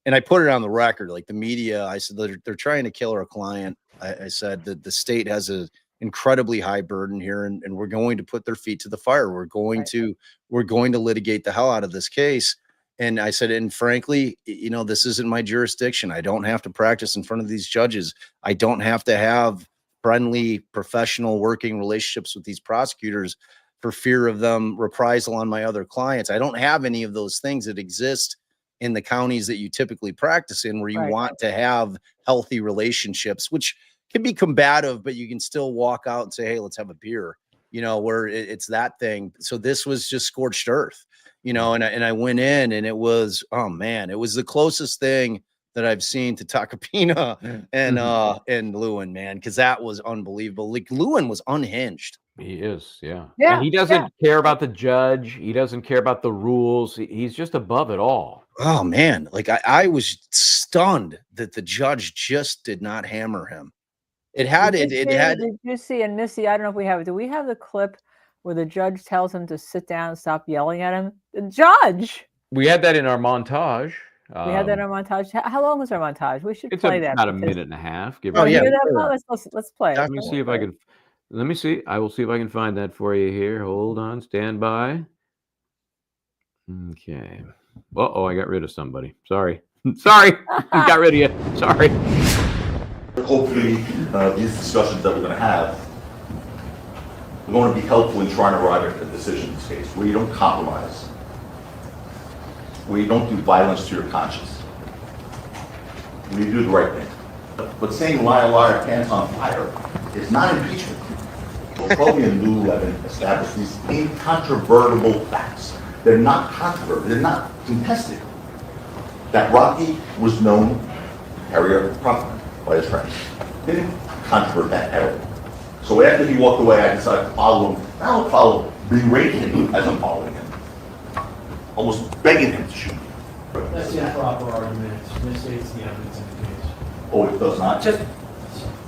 And I put it on the record, like the media, I said, they're trying to kill our client. I said that the state has an incredibly high burden here, and we're going to put their feet to the fire. We're going to litigate the hell out of this case. And I said, and frankly, this isn't my jurisdiction. I don't have to practice in front of these judges. I don't have to have friendly, professional working relationships with these prosecutors for fear of them reprisal on my other clients. I don't have any of those things that exist in the counties that you typically practice in, where you want to have healthy relationships, which can be combative, but you can still walk out and say, hey, let's have a beer, where it's that thing. So this was just scorched earth, and I went in, and it was, oh man, it was the closest thing that I've seen to Tacopina and Lewin, man, because that was unbelievable. Like Lewin was unhinged.
He is, yeah. And he doesn't care about the judge. He doesn't care about the rules. He's just above it all.
Oh man, like I was stunned that the judge just did not hammer him. Did you see, and Missy, I don't know if we have it. Do we have the clip where the judge tells him to sit down and stop yelling at him? The judge.
We had that in our montage.
We had that in our montage. How long was our montage? We should play that.
About a minute and a half.
Let's play it.
Let me see if I can. Let me see. I will see if I can find that for you here. Hold on. Stand by. Okay. Uh-oh, I got rid of somebody. Sorry. Sorry. Got rid of you. Sorry.
Hopefully, these discussions that we're going to have are going to be helpful in trying to arrive at a decision in this case, where you don't compromise, where you don't do violence to your conscience. when you do the right thing. But saying liar, liar, pants on fire is not impeachment. Kobe and Lululemon established these incontrovertible facts. They're not controversial. They're not contested. That Rocky was known to carry a problem by his friends. They didn't controvert that at all. So after he walked away, I decided to follow him. I don't follow, berating him as I'm following him. Almost begging him to shoot me.
That's the improper argument. It misstates the evidence in the case.
Oh, it does not?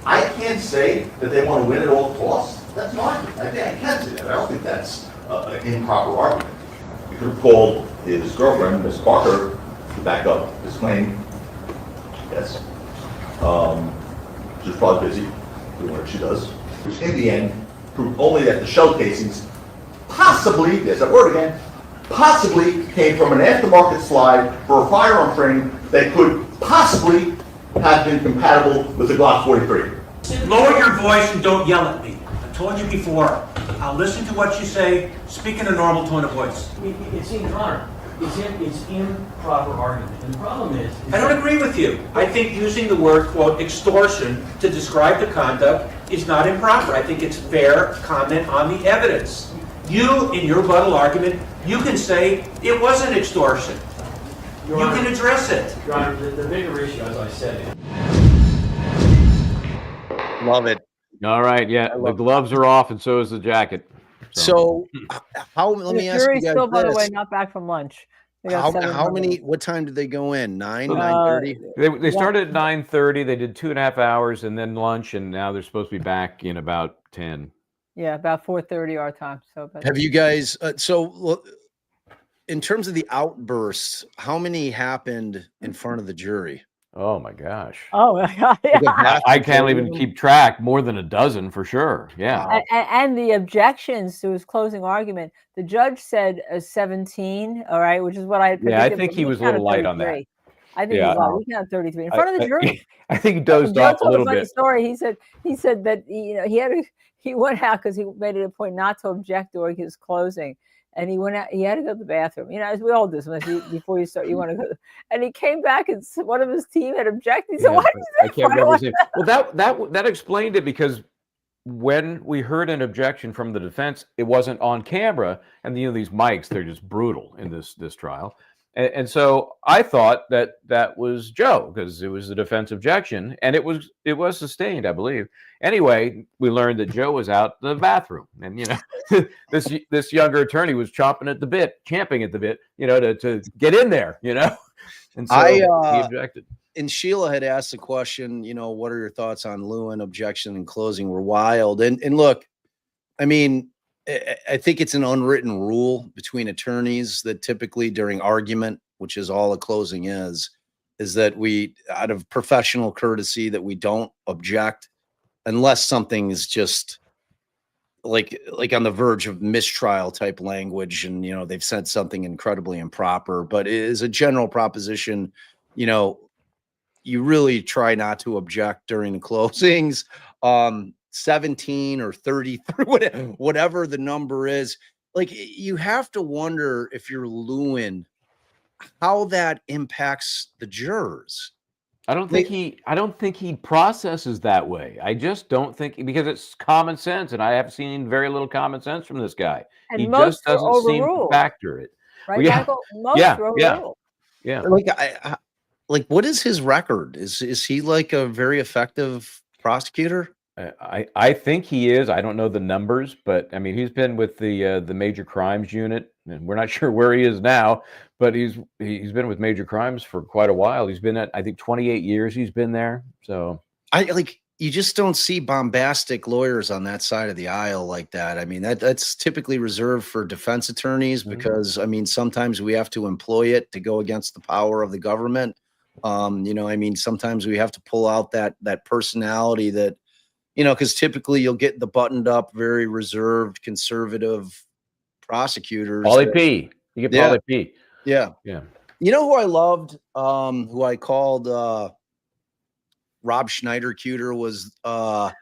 I can't say that they want to win at all costs. That's not. I can't say that. I don't think that's an improper argument. You could have called his girlfriend, Miss Parker, to back up his claim. Yes. She's probably busy doing what she does. Which in the end proved only that the shell casings possibly, there's that word again, possibly came from an aftermarket slide for a firearm training that could possibly have been compatible with the Glock 43.
Lower your voice and don't yell at me. I told you before. I'll listen to what you say. Speak in a normal tone of voice.
It's in Connor. It's improper argument. And the problem is
I don't agree with you. I think using the word, quote, extortion to describe the conduct is not improper. I think it's fair comment on the evidence. You, in your rebuttal argument, you can say it wasn't extortion. You can address it.
Your Honor, the bigger issue, as I said,
Love it.
All right, yeah, the gloves are off, and so is the jacket.
So, how? Let me ask you
jury's
guys
still, by the way,
this.
not back from lunch. They got
How
7
many? What time did they go in? 9:30.
They started at 9:30. They did 2.5 hours, and then lunch, and now they're supposed to be back in about 10.
Yeah, about 4:30 our time. So,
Have you guys? In terms of the outbursts, how many happened in front of the jury?
Oh my gosh!
Oh, yeah.
I can't even keep track. More than a dozen for sure. Yeah.
And the objections to his closing argument, the judge said 17. All right, which is what I predicted.
Yeah, I think he was a little light on that.
I think he was light. He counted 33 in front of the jury.
I think he dozed off a little bit.
Story. He said that he went out because he made it a point not to object during his closing. And he went out. He had to go to the bathroom. You know, as we all do. Before you start, you want to go. And he came back, and one of his team had objected. He said, "Why did you say?"
I can't remember his name. Well, that explained it, because when we heard an objection from the defense, it wasn't on camera, and these mics, they're just brutal in this trial. And so I thought that was Joe, because it was the defense objection, and it was sustained, I believe. Anyway, we learned that Joe was out in the bathroom, and this younger attorney was champing at the bit, to get in there, And so he objected.
And Sheila had asked the question, what are your thoughts on Lewin? Objection and closing were wild. And look, I mean, I think it's an unwritten rule between attorneys that typically during argument, which is all a closing is that we, out of professional courtesy, that we don't object unless something is just like on the verge of mistrial type language, and they've said something incredibly improper. But it is a general proposition, you really try not to object during the closings. 17 or 33, whatever the number is, like, you have to wonder, if you're Lewin, how that impacts the jurors.
I don't think he processes that way. I just don't think, because it's common sense, and I have seen very little common sense from this guy.
And
he
most
just doesn't seem to factor it.
Right,
well, yeah.
Michael? Most were overruled.
Yeah.
Like, what is his record? Is he like a very effective prosecutor?
I think he is. I don't know the numbers, but I mean, he's been with the major crimes unit, and we're not sure where he is now, but he's been with major crimes for quite a while. He's been at, I think, 28 years he's been there. So
you just don't see bombastic lawyers on that side of the aisle like that. I mean, that's typically reserved for defense attorneys, because I mean, sometimes we have to employ it to go against the power of the government. I mean, sometimes we have to pull out that personality that, because typically you'll get the buttoned up, very reserved, conservative prosecutors.
Paul AP. You get Paul AP.
Yeah.
Yeah.
You know who I loved, who I called Rob Schneider-Cuter, was the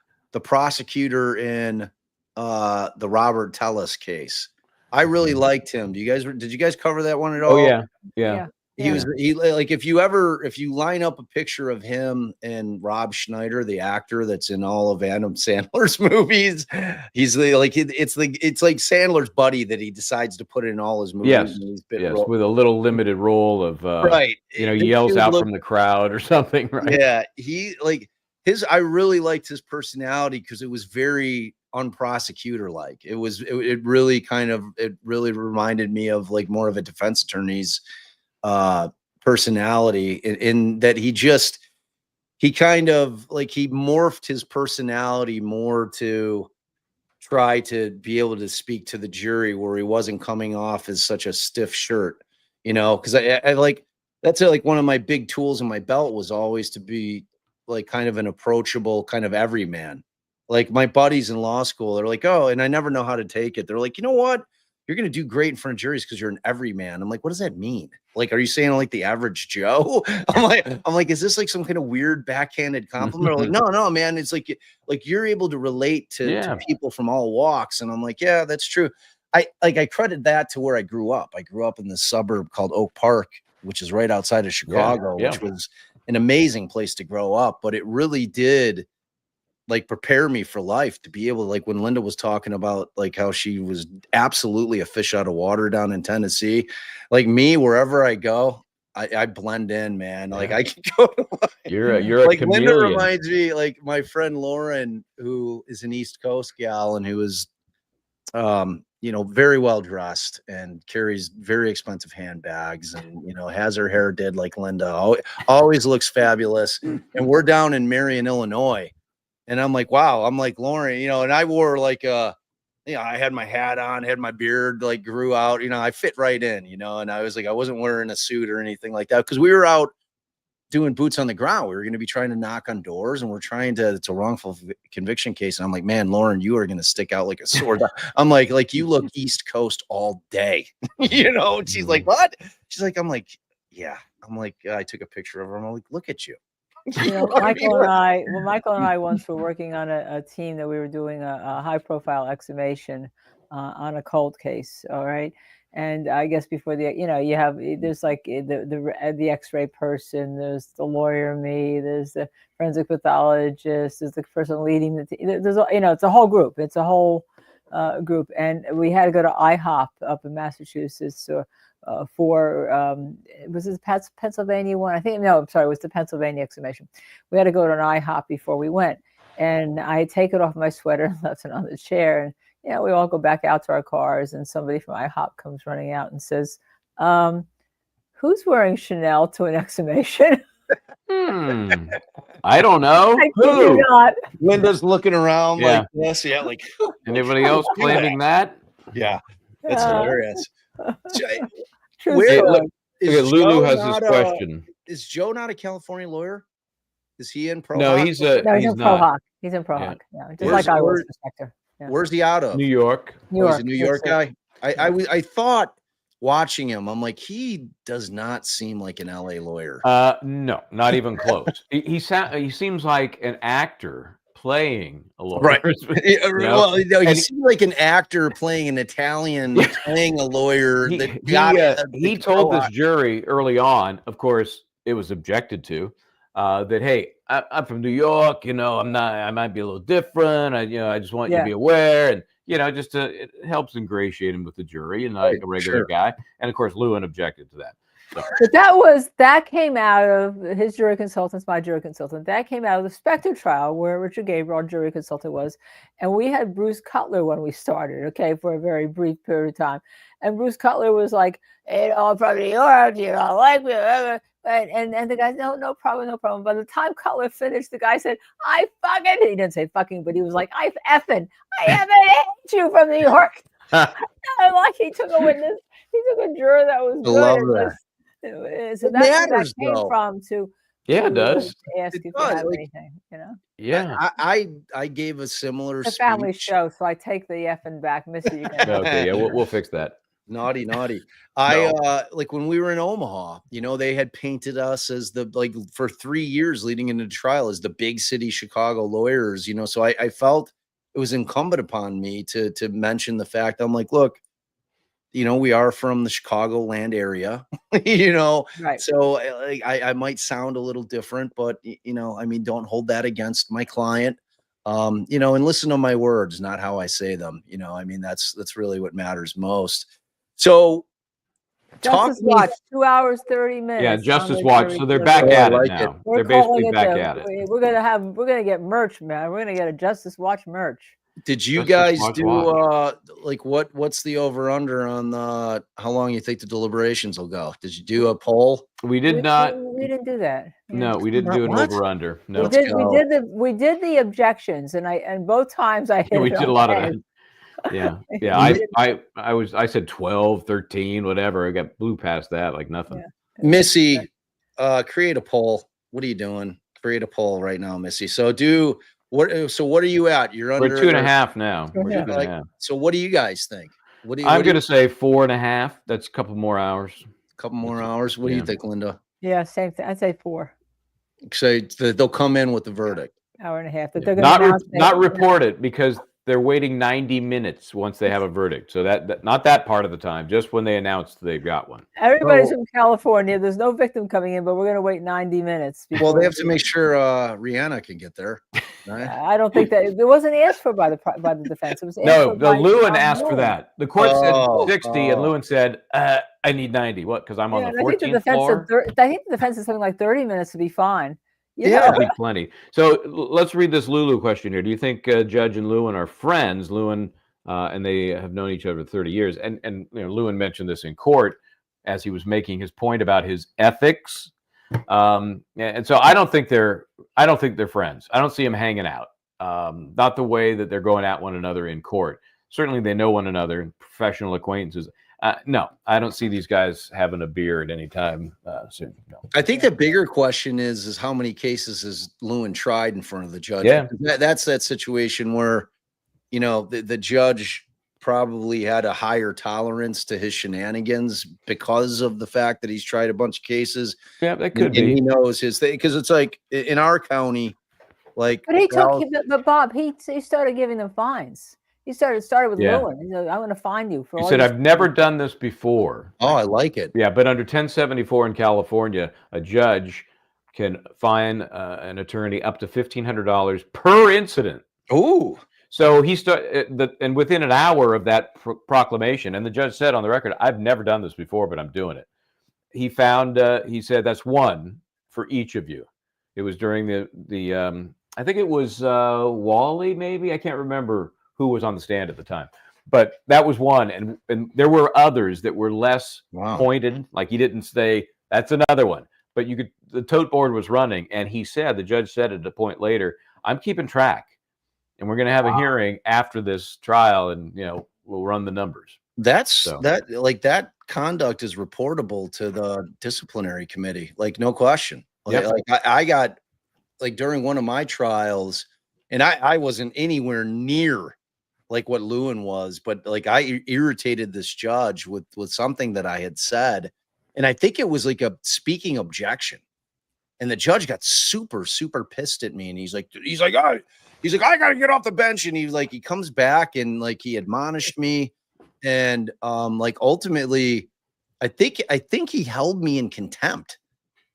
prosecutor in the Robert Tellis case. I really liked him. Did you guys cover that one at all?
Oh, yeah.
He like if you line up a picture of him and Rob Schneider, the actor that's in all of Adam Sandler's movies, he's like it's like Sandler's buddy that he decides to put in all his movies.
Yes, with a little limited role of
right,
yells out from the crowd or something. Right?
Yeah, he like I really liked his personality because it was very unprosecutor like. It really reminded me of like more of a defense attorney's personality in that he kind of like he morphed his personality more to try to be able to speak to the jury where he wasn't coming off as such a stiff shirt, because I like that's like one of my big tools in my belt was always to be like kind of an approachable kind of everyman. Like my buddies in law school, they're like, oh, and I never know how to take it. They're like, you know what? You're going to do great in front of juries because you're an everyman. I'm like, what does that mean? Like, are you saying like the average Joe? I'm like, is this like some kind of weird backhanded compliment? Like, no, man. It's like you're able to relate to people from all walks. And I'm like, yeah, that's true. I credit that to where I grew up. I grew up in this suburb called Oak Park, which is right outside of Chicago, which was an amazing place to grow up. But it really did like prepare me for life to be able to, like when Linda was talking about like how she was absolutely a fish out of water down in Tennessee, like me, wherever I go, I blend in, man. Like I can go to
you're
like
a
Linda
chameleon.
reminds me like my friend Lauren, who is an East Coast gal and who is very well dressed and carries very expensive handbags and has her hair did like Linda, always looks fabulous. And we're down in Marion, Illinois. And I'm like, wow, I'm like Lauren, and I wore like I had my hat on, had my beard like grew out, I fit right in, and I was like, I wasn't wearing a suit or anything like that because we were out doing boots on the ground. We were going to be trying to knock on doors and it's a wrongful conviction case. And I'm like, man, Lauren, you are going to stick out like a sword. I'm like, you look East Coast all day, and she's like, what? She's like, I'm like, yeah. I'm like, I took a picture of her. I'm like, look at you.
Michael and I once were working on a team that we were doing a high profile exhumation on a cold case. All right. And I guess before there's like the x-ray person, there's the lawyer, me, there's the forensic pathologist, there's the person leading the team. There's it's a whole group. It's a whole group. And we had to go to IHOP up in Massachusetts was it the Pennsylvania one? It was the Pennsylvania exhumation. We had to go to an IHOP before we went, and I take it off my sweater and left it on the chair. And we all go back out to our cars, and somebody from IHOP comes running out and says, "Who's wearing Chanel to an exhumation?"
I don't know.
Who?
Linda's looking around like this. Yeah, like
anybody else claiming that?
Yeah, that's hilarious.
Lulu has this question.
Is Joe not a California lawyer? Is he in Pro?
No,
he's
in
Pro Hoc. He's in Pro Hoc. Yeah, just like I was.
Where's he out of?
New York.
He's a New York guy. I thought watching him, I'm like, he does not seem like an LA lawyer.
No, not even close. He seems like an actor playing a lawyer.
Right. Well, he seems like an actor playing an Italian, playing a lawyer.
He told this jury early on, of course, it was objected to, that, hey, I'm from New York, I might be a little different. I just want you to be aware. And, it helps ingratiate him with the jury and not a regular guy. And of course, Lewin objected to that. So.
But that came out of his jury consultants, my jury consultant. That came out of the Spectre trial where Richard Gabriel, our jury consultant, was. And we had Bruce Cutler when we started, for a very brief period of time. And Bruce Cutler was like, I'm from New York, you don't like me. And the guy, no problem. By the time Cutler finished, the guy said, he didn't say fucking, but he was like, I haven't hate you from New York. And like he took a witness, he took a juror that was good.
I love that.
So that's where that came from
it does.
Ask if you have anything,
Yeah.
I gave a similar
It's a family show, so I take the effing back, Missy.
Okay, yeah, we'll fix that.
Naughty. I like when we were in Omaha, they had painted us as for 3 years leading into the trial as the big city Chicago lawyers, so I felt it was incumbent upon me to mention the fact. I'm like, look, we are from the Chicagoland area, you know,
Right.
so I might sound a little different, but I mean, don't hold that against my client. And listen to my words, not how I say them. I mean, that's really what matters most. So
Justice Watch, 2 hours, 30 minutes.
Yeah,
on
Justice
the
Watch.
jury
So they're
deliberation.
back at it
like
now.
We're
They're
calling
basically
it
back
the,
at it.
we're gonna get merch, man. We're gonna get a Justice Watch merch.
Did you
Justice
guys
Watch
do
Watch.
like what's the over under on the how long you think the deliberations will go? Did you do a poll?
We did not.
We didn't do that. Yeah.
No, we didn't do an
What?
over under. No,
We did the objections, and both times I hit
we
it
did a
on
lot
the
of
head.
that. Yeah. I said 12, 13, whatever. I got blew past that like nothing.
Yeah.
Missy, create a poll. What are you doing? Create a poll right now, Missy. So what are you at? You're under
We're 2.5 now.
We're
2.5.
So what do you guys think?
I'm gonna say 4.5. That's a couple more hours.
Couple more hours. What do you think, Linda?
Yeah, same thing. I'd say 4.
So they'll come in with the verdict.
Hour and a half. That they're gonna
Not report it because they're waiting 90 minutes once they have a verdict. So that not that part of the time, just when they announced they've got one.
Everybody's from California. There's no victim coming in, but we're gonna wait 90 minutes.
Well, they have to make sure Rihanna can get there. Right?
I don't think that it wasn't asked for by the defense. It was asked for
Lewin
by
asked for
Lewin.
that. The court said 60, and Lewin said, "I need 90." What? Because I'm on the 14th floor.
I think the defense is something like 30 minutes to be fine.
That'd be plenty. So let's read this Lulu question here. Do you think Judge and Lewin are friends? Lewin and they have known each other 30 years, and Lewin mentioned this in court as he was making his point about his ethics. And so I don't think they're friends. I don't see them hanging out. Not the way that they're going at one another in court. Certainly they know one another, professional acquaintances. No, I don't see these guys having a beer at any time soon. No.
I think the bigger question is how many cases has Lewin tried in front of the judge?
Yeah.
That's that situation where, the judge probably had a higher tolerance to his shenanigans because of the fact that he's tried a bunch of cases.
Yeah, that could
and
be.
He knows his thing because it's like in our county, like.
But Bob, he started giving them fines. He started with Lewin. He said, "I'm going to fine you for."
He said, "I've never done this before."
Oh, I like it.
Yeah, but under 1074 in California, a judge can fine an attorney up to $1,500 per incident.
Ooh.
So he started, and within an hour of that proclamation, and the judge said on the record, "I've never done this before, but I'm doing it." He found, he said, that's one for each of you. It was during the I think it was Wally, maybe, I can't remember who was on the stand at the time, but that was one, and there were others that were less pointed. Like he didn't say that's another one, but the tote board was running, and the judge said at a point later, "I'm keeping track, and we're going to have a hearing after this trial, and we'll run the numbers."
That conduct is reportable to the disciplinary committee, like no question. Like I got during one of my trials, and I wasn't anywhere near like what Lewin was, but I irritated this judge with something that I had said, and I think it was like a speaking objection, and the judge got super pissed at me, and he's like, I gotta get off the bench, and he comes back and he admonished me, and ultimately, I think he held me in contempt,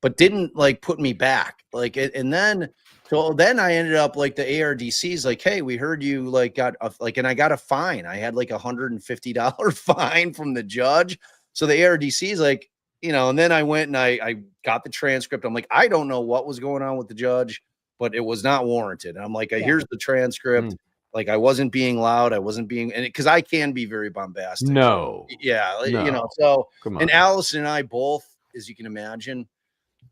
but didn't put me back, and then. So then I ended up the ARDC's hey, we heard you got and I got a fine. I had $150 fine from the judge. So the ARDC's and then I went and I got the transcript. I'm like, I don't know what was going on with the judge, but it was not warranted. And I'm like, here's the transcript. I wasn't being loud. I wasn't being, and because I can be very bombastic.
No.
Yeah.
No.
So,
Come on.
And Allison and I both, as you can imagine,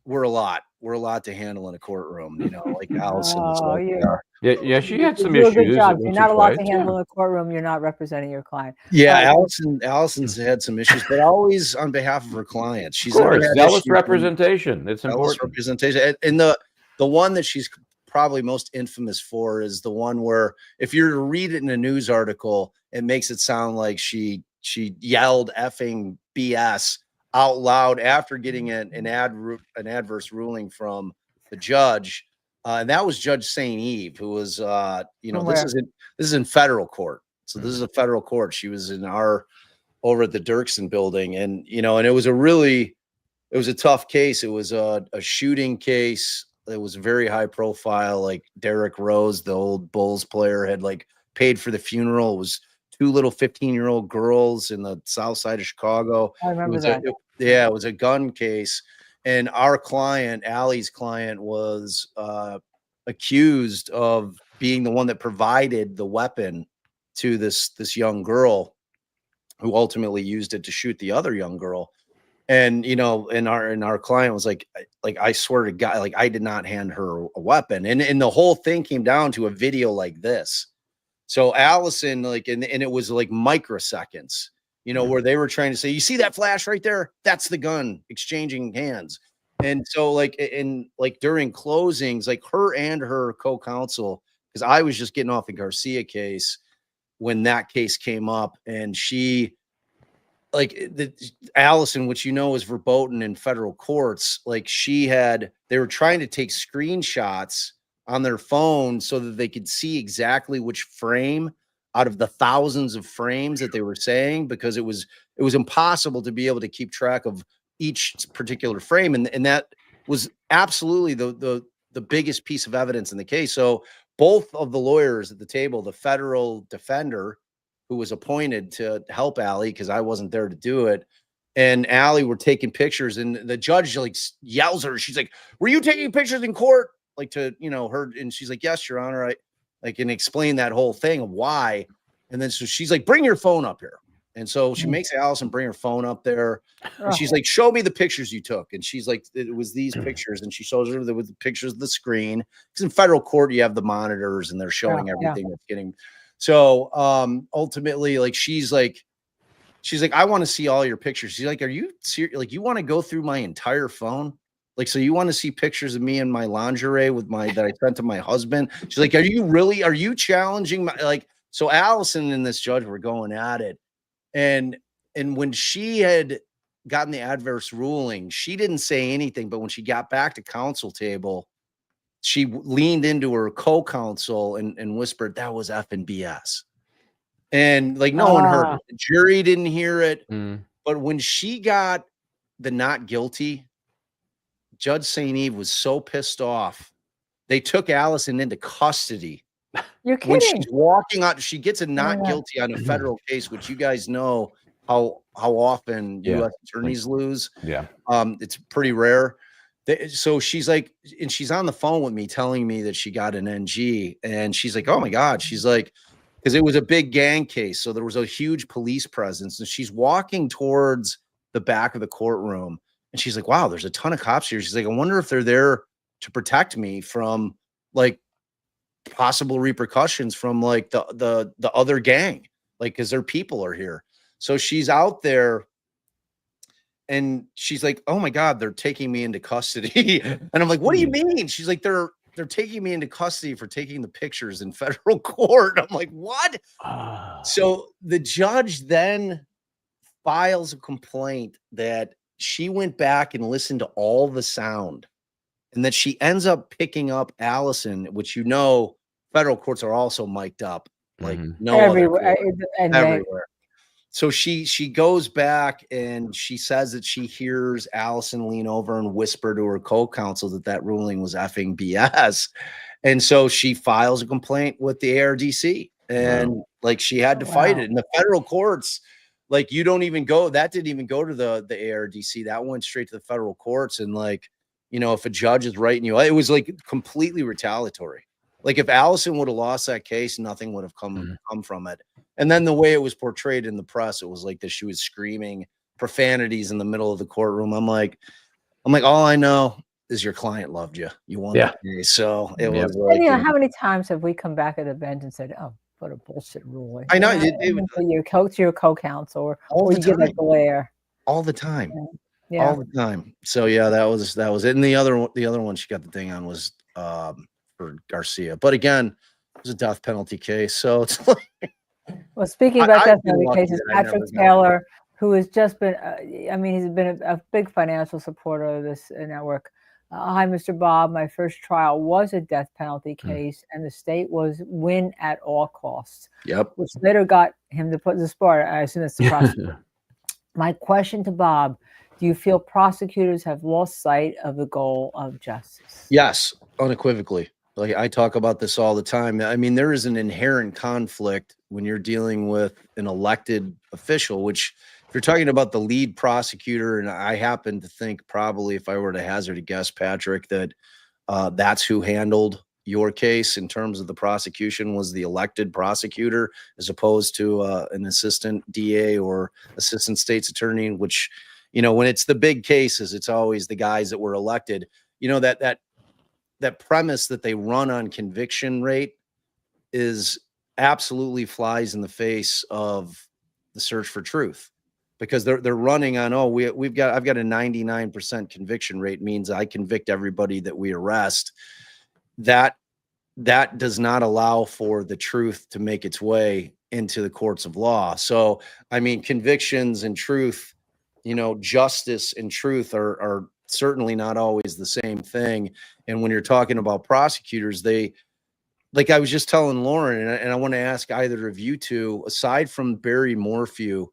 we're a lot to handle in a courtroom, Allison.
Yeah, she had some
you do
issues.
a good job. You're not a lot to handle in a courtroom. You're not representing your client.
Yeah, Allison's had some issues, but always on behalf of her clients. She's
zealous representation. It's important.
Representation, and the one that she's probably most infamous for is the one where if you're to read it in a news article, it makes it sound like she yelled effing BS out loud after getting an adverse ruling from the judge, and that was Judge St. Eve, who was this is in federal court, so this is a federal court. She was in our over at the Dirksen building. And, you know, and it was a tough case. It was a shooting case. It was very high profile. Like Derrick Rose, the old Bulls player, had like paid for the funeral. It was two little 15-year-old girls in the south side of Chicago.
I remember
that.
that.
It was a gun case. And our client, Allie's client, was accused of being the one that provided the weapon to this young girl, who ultimately used it to shoot the other young girl. And, you know, and our client was like, I swear to God, like I did not hand her a weapon. And the whole thing came down to a video like this. So Allison, like, and it was like microseconds, you know, where they were trying to say, you see that flash right there? That's the gun exchanging hands. And so like, during closings, like her and her co-counsel, because I was just getting off the Garcia case when that case came up, and she, like Allison, which, you know, is verboten in federal courts. Like they were trying to take screenshots on their phone so that they could see exactly which frame out of the thousands of frames that they were saying, because it was impossible to be able to keep track of each particular frame. And that was absolutely the biggest piece of evidence in the case. So both of the lawyers at the table, the federal defender, who was appointed to help Allie, because I wasn't there to do it, and Allie were taking pictures, and the judge like yells at her. She's like, "Were you taking pictures in court?" Like, to, you know, her, and she's like, "Yes, Your Honor." I can explain that whole thing of why. And then so she's like, "Bring your phone up here." And so she makes Allison bring her phone up there. And she's like, "Show me the pictures you took." And she's like, "It was these pictures." And she shows her with the pictures of the screen. Because in federal court, you have the monitors and they're showing everything that's getting. So ultimately, like, she's like, "I want to see all your pictures." She's like, "Are you serious? Like, you want to go through my entire phone? Like, so you want to see pictures of me in my lingerie that I sent to my husband?" She's like, are you challenging my, like, so Allison and this judge were going at it. And when she had gotten the adverse ruling, she didn't say anything. But when she got back to counsel table, she leaned into her co-counsel and whispered, "That was effing BS." And like, no one heard it. The jury didn't hear it. But when she got the not guilty, Judge St. Eve was so pissed off. They took Allison into custody.
You're kidding.
When she's walking out, she gets a not guilty on a federal case, which you guys know how often U.S. attorneys lose.
Yeah.
It's pretty rare. So she's like, and she's on the phone with me telling me that she got an NG, and she's like, "Oh my God." She's like, because it was a big gang case. So there was a huge police presence, and she's walking towards the back of the courtroom, and she's like, "Wow, there's a ton of cops here." She's like, "I wonder if they're there to protect me from like possible repercussions from like the other gang, like, because their people are here." So she's out there, and she's like, "Oh my God, they're taking me into custody." And I'm like, "What do you mean?" She's like, they're taking me into custody for taking the pictures in federal court." I'm like, "What?" So the judge then files a complaint that she went back and listened to all the sound, and that she ends up picking up Allison, which, you know, federal courts are also mic'd up like no everywhere. Everywhere. So she goes back and she says that she hears Allison lean over and whisper to her co-counsel that ruling was effing BS. And so she files a complaint with the ARDC, and like, she had to fight it in the federal courts. Like, you don't even go, that didn't even go to the ARDC. That went straight to the federal courts. And like, you know, if a judge is writing you, it was like completely retaliatory. Like, if Allison would have lost that case, nothing would have come from it. And then the way it was portrayed in the press, it was like that she was screaming profanities in the middle of the courtroom. I'm like, all I know is your client loved you. You won the case. So it was like,
you know, how many times have we come back at the bench and said, "Oh, what a bullshit ruling"?
I know.
Your co-counsel, or you get that glare
all the time.
Yeah.
All the time. So yeah, that was it. And the other one she got the thing on was for Garcia. But again, it was a death penalty case. So it's like,
well, speaking about death penalty cases, Patrick Taylor, who has just been, he's been a big financial supporter of this network. "Hi, Mr. Bob. My first trial was a death penalty case, and the state was win at all costs."
Yep.
Which later got him to put the sport. I assume that's the prosecutor. My question to Bob, do you feel prosecutors have lost sight of the goal of justice?
Yes, unequivocally. Like I talk about this all the time. I mean, there is an inherent conflict when you're dealing with an elected official, which if you're talking about the lead prosecutor, and I happen to think probably if I were to hazard a guess, Patrick, that that's who handled your case in terms of the prosecution was the elected prosecutor as opposed to an assistant DA or assistant state's attorney, which, you know, when it's the big cases, it's always the guys that were elected. You know, that premise that they run on conviction rate is absolutely flies in the face of the search for truth, because they're running on, oh, I've got a 99% conviction rate, means I convict everybody that we arrest. That does not allow for the truth to make its way into the courts of law. So, I mean, convictions and truth, you know, justice and truth are certainly not always the same thing. And when you're talking about prosecutors, they, like I was just telling Lauren, and I want to ask either of you two, aside from Barry Morphew,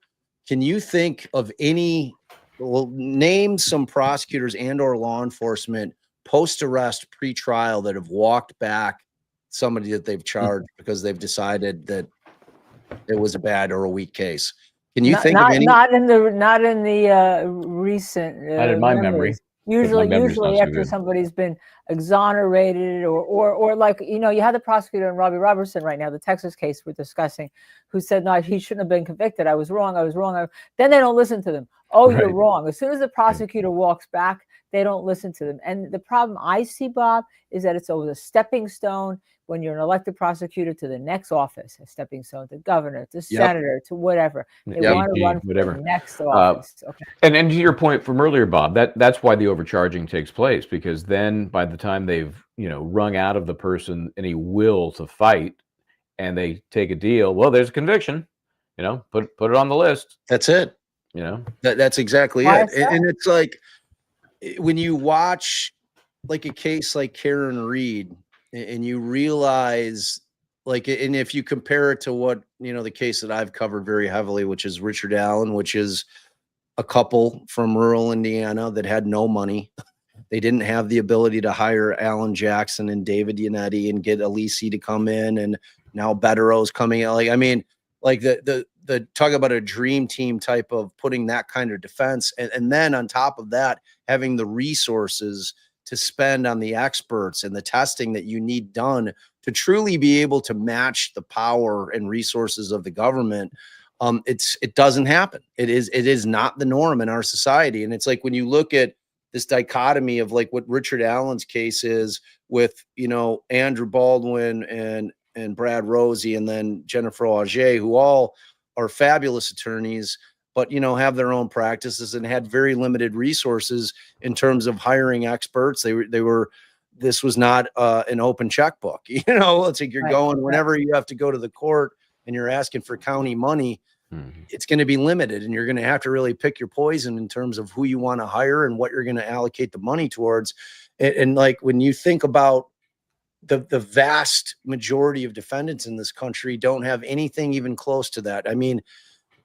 can you think of any, well, name some prosecutors and or law enforcement post-arrest pre-trial that have walked back somebody that they've charged because they've decided that it was a bad or a weak case? Can you think of any?
Not in the recent.
Not in my memory.
Usually after somebody's been exonerated or like, you know, you have the prosecutor in Robbie Robertson right now, the Texas case we're discussing, who said, no, he shouldn't have been convicted. I was wrong. Then they don't listen to them. Oh, right. You're wrong. As soon as the prosecutor walks back, they don't listen to them. And the problem I see, Bob, is that it's always a stepping stone when you're an elected prosecutor to the next office, a stepping stone to governor, to senator, to whatever. They want to run for the next office. Okay.
And to your point from earlier, Bob, that's why the overcharging takes place, because then by the time they've, you know, wrung out of the person any will to fight and they take a deal, well, there's a conviction, you know, put it on the list.
That's it.
You know,
that's exactly it. And it's like, when you watch like a case like Karen Reed and you realize, like, and if you compare it to what, you know, the case that I've covered very heavily, which is Richard Allen, which is a couple from rural Indiana that had no money. They didn't have the ability to hire Alan Jackson and David Yannetti and get Alisi to come in, and now Bettero's coming in. Like, I mean, like the talk about a dream team type of putting that kind of defense. And then on top of that, having the resources to spend on the experts and the testing that you need done to truly be able to match the power and resources of the government. It doesn't happen. It is not the norm in our society. And it's like, when you look at this dichotomy of like what Richard Allen's case is with, you know, Andrew Baldwin and Brad Rosie, and then Jennifer Auger, who all are fabulous attorneys, but, you know, have their own practices and had very limited resources in terms of hiring experts. This was not an open checkbook. You know, it's like you're going, whenever you have to go to the court and you're asking for county money, it's going to be limited, and you're going to have to really pick your poison in terms of who you want to hire and what you're going to allocate the money towards. And like, when you think about the vast majority of defendants in this country don't have anything even close to that. I mean,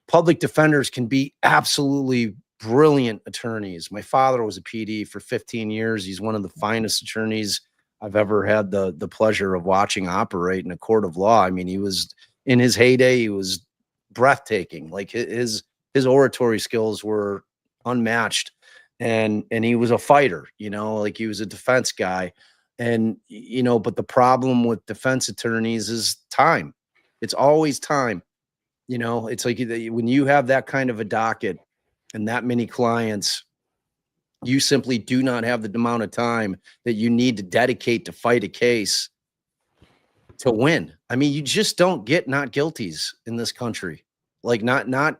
public defenders can be absolutely brilliant attorneys. My father was a PD for 15 years. He's one of the finest attorneys I've ever had the pleasure of watching operate in a court of law. I mean, he was, in his heyday, he was breathtaking. Like, his oratory skills were unmatched, and he was a fighter, you know, like he was a defense guy. And, you know, but the problem with defense attorneys is time. It's always time. You know, it's like when you have that kind of a docket and that many clients, you simply do not have the amount of time that you need to dedicate to fight a case to win. I mean, you just don't get not guilties in this country. Like, I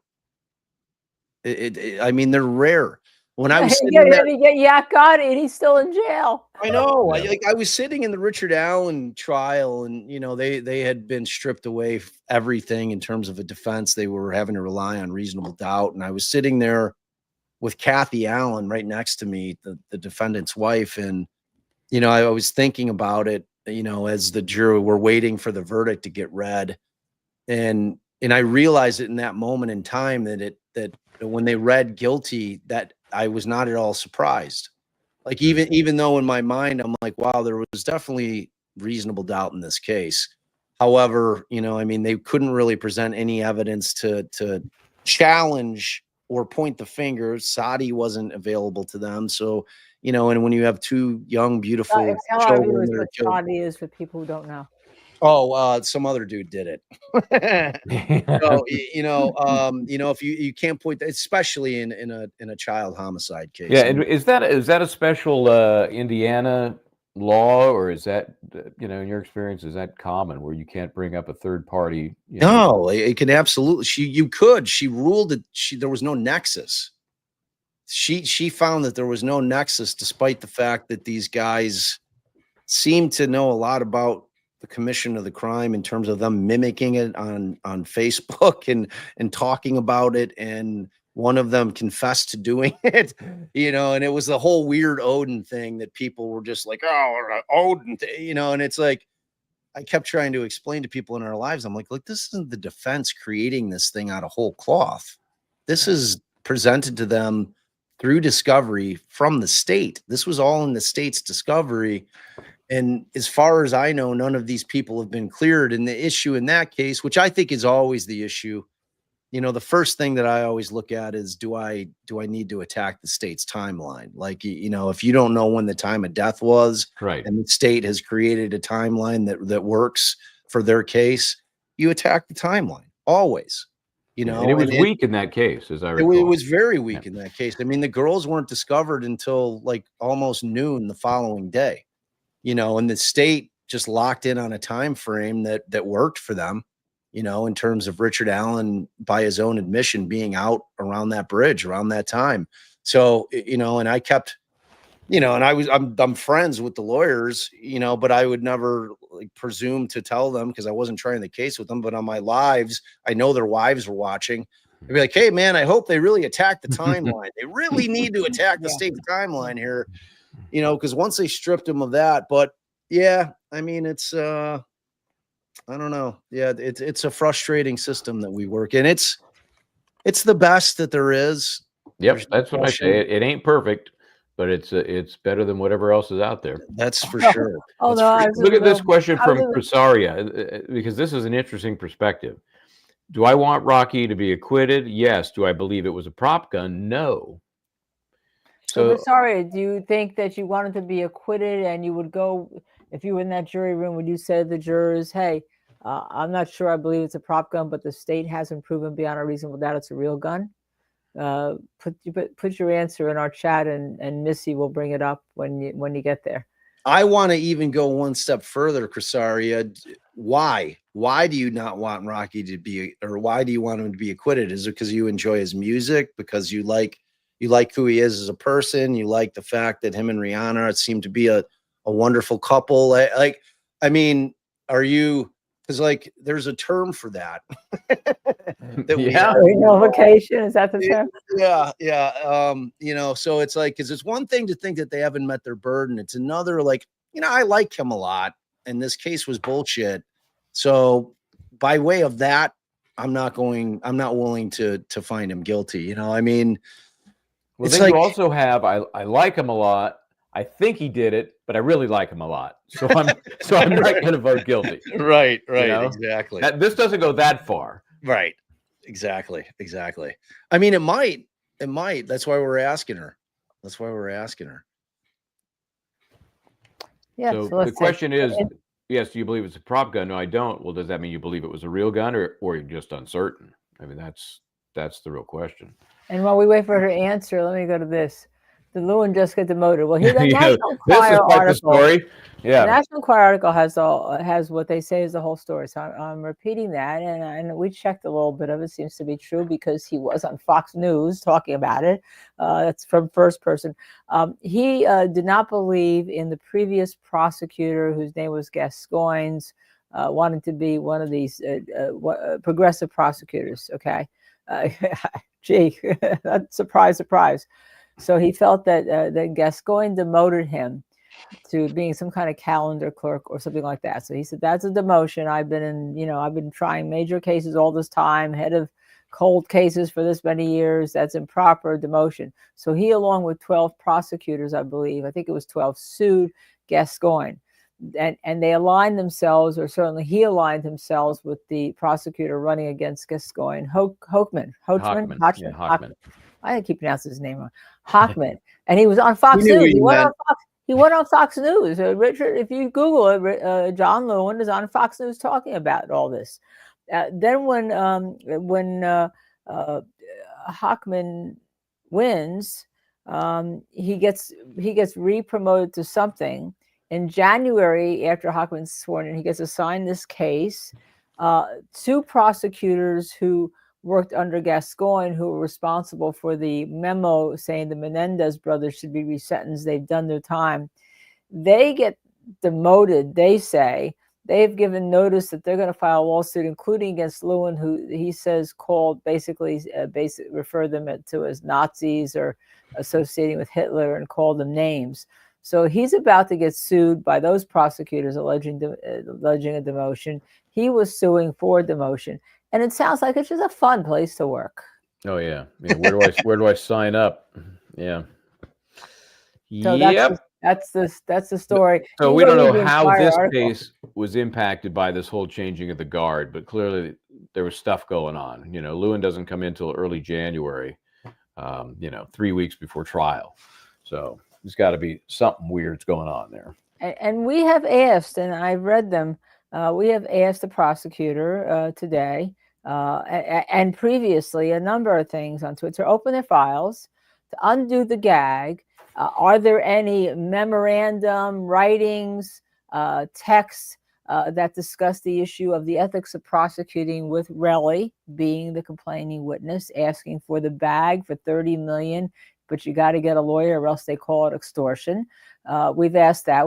mean, they're rare. When I was
got it, he's still in jail.
I know. I was sitting in the Richard Allen trial, and, you know, they had been stripped away everything in terms of a defense. They were having to rely on reasonable doubt. And I was sitting there with Kathy Allen right next to me, the defendant's wife. And, you know, I was thinking about it, you know, as the jury were waiting for the verdict to get read. And I realized it in that moment in time that when they read guilty, that I was not at all surprised. Like even though in my mind I'm like, wow, there was definitely reasonable doubt in this case. However, you know, I mean, they couldn't really present any evidence to challenge or point the finger. Saudi wasn't available to them, so you know, and when you have two young, beautiful
Tell our
children
viewers
that are
what
killed,
Saudi is for people who don't know.
oh, some other dude did it. So you know, if you can't point, especially in a child homicide case.
Yeah, and is that a special Indiana law, or is that you know, in your experience, is that common where you can't bring up a third party? You know?
No, it can absolutely. You could. She ruled that there was no nexus. She found that there was no nexus, despite the fact that these guys seemed to know a lot about the commission of the crime in terms of them mimicking it on Facebook and talking about it, and one of them confessed to doing it, you know, and it was the whole weird Odin thing that people were just like, oh, Odin, you know, and it's like, I kept trying to explain to people in our lives, I'm like, look, this isn't the defense creating this thing out of whole cloth. This is presented to them through discovery from the state. This was all in the state's discovery. And as far as I know, none of these people have been cleared. And the issue in that case, which I think is always the issue, you know, the first thing that I always look at is, do I need to attack the state's timeline? Like, you know, if you don't know when the time of death was,
right,
and the state has created a timeline that works for their case, you attack the timeline always. You know,
and it was weak in that case, as I recall.
It was very weak in that case. I mean, the girls weren't discovered until like almost noon the following day, you know, and the state just locked in on a time frame that worked for them, you know, in terms of Richard Allen, by his own admission, being out around that bridge around that time. So, you know, and I kept, you know, and I'm friends with the lawyers, you know, but I would never like presume to tell them, because I wasn't trying the case with them. But on my lives, I know their wives were watching. I'd be like, hey man, I hope they really attack the timeline. They really need to attack the state's timeline here, you know, because once they stripped him of that. But yeah, I mean, it's I don't know. Yeah, it's a frustrating system that we work in. It's the best that there is.
Yep, that's what I say. It ain't perfect, but it's better than whatever else is out there.
That's for sure.
Look at this question from Presaria, because this is an interesting perspective. Do I want Rocky to be acquitted? Yes. Do I believe it was a prop gun? No.
So Presaria, do you think that you wanted to be acquitted, and you would go, if you were in that jury room, would you say to the jurors, hey, I'm not sure I believe it's a prop gun, but the state hasn't proven beyond a reasonable doubt it's a real gun? Put your answer in our chat, and Missy will bring it up when you get there.
I want to even go one step further, Cresaria. Why do you not want Rocky to be, or why do you want him to be acquitted? Is it because you enjoy his music? Because you like who he is as a person? You like the fact that him and Rihanna seem to be a wonderful couple? I mean, are you? Because like, there's a term for that.
Revocation, is that the term?
Yeah. You know, so it's like, because it's one thing to think that they haven't met their burden. It's another, like, you know, I like him a lot, and this case was bullshit. So by way of that, I'm not willing to find him guilty. You know, I mean,
well,
it's
then
like,
you also have, I like him a lot. I think he did it, but I really like him a lot. So I'm not going to vote guilty.
Right.
You know?
Exactly.
This doesn't go that far.
Right. Exactly. I mean, it might. That's why we're asking her.
Yeah.
So the question is, yes, do you believe it's a prop gun? No, I don't. Well, does that mean you believe it was a real gun, or you're just uncertain? I mean, that's the real question.
And while we wait for her answer, let me go to this. Did Lewin just get demoted? Well, here the National Enquirer article.
The
National Enquirer article has what they say is the whole story. So I'm repeating that, and we checked a little bit of it. Seems to be true because he was on Fox News talking about it. That's from first person. He did not believe in the previous prosecutor, whose name was Gascoigne, wanting to be one of these progressive prosecutors. Okay, gee, surprise. So he felt that Gascoigne demoted him to being some kind of calendar clerk or something like that. So he said, that's a demotion. I've been trying major cases all this time, head of cold cases for this many years. That's improper demotion. So he, along with 12 prosecutors, I believe, I think it was 12, sued Gascoigne. And they aligned themselves, or certainly he aligned himself with the prosecutor running against Gascoigne, Hochman. I keep pronouncing his name wrong. Hochman. And he was on Fox News. He went on Fox News. Richard, if you Google it, John Lewin is on Fox News talking about all this. Then when Hochman wins, he gets re-promoted to something. In January, after Hochman's sworn in, he gets assigned this case. Two prosecutors who worked under Gascoigne, who were responsible for the memo saying the Menendez brothers should be resentenced. They've done their time. They get demoted, they say. They've given notice that they're going to file a lawsuit, including against Lewin, who he says called basically refer them to as Nazis or associating with Hitler and called them names. So he's about to get sued by those prosecutors alleging a demotion. He was suing for demotion. And it sounds like it's just a fun place to work.
Oh yeah. Where do I sign up? Yeah.
So that's the story.
So we don't know how this case was impacted by this whole changing of the guard, but clearly there was stuff going on. Lewin doesn't come in till early January, 3 weeks before trial. So there's got to be something weird's going on there.
And we have asked, and I've read them, we have asked the prosecutor today and previously a number of things on Twitter to open their files, to undo the gag. Are there any memorandum, writings, texts that discuss the issue of the ethics of prosecuting, with Relli being the complaining witness, asking for the bag for $30 million, but you got to get a lawyer or else they call it extortion. We've asked that.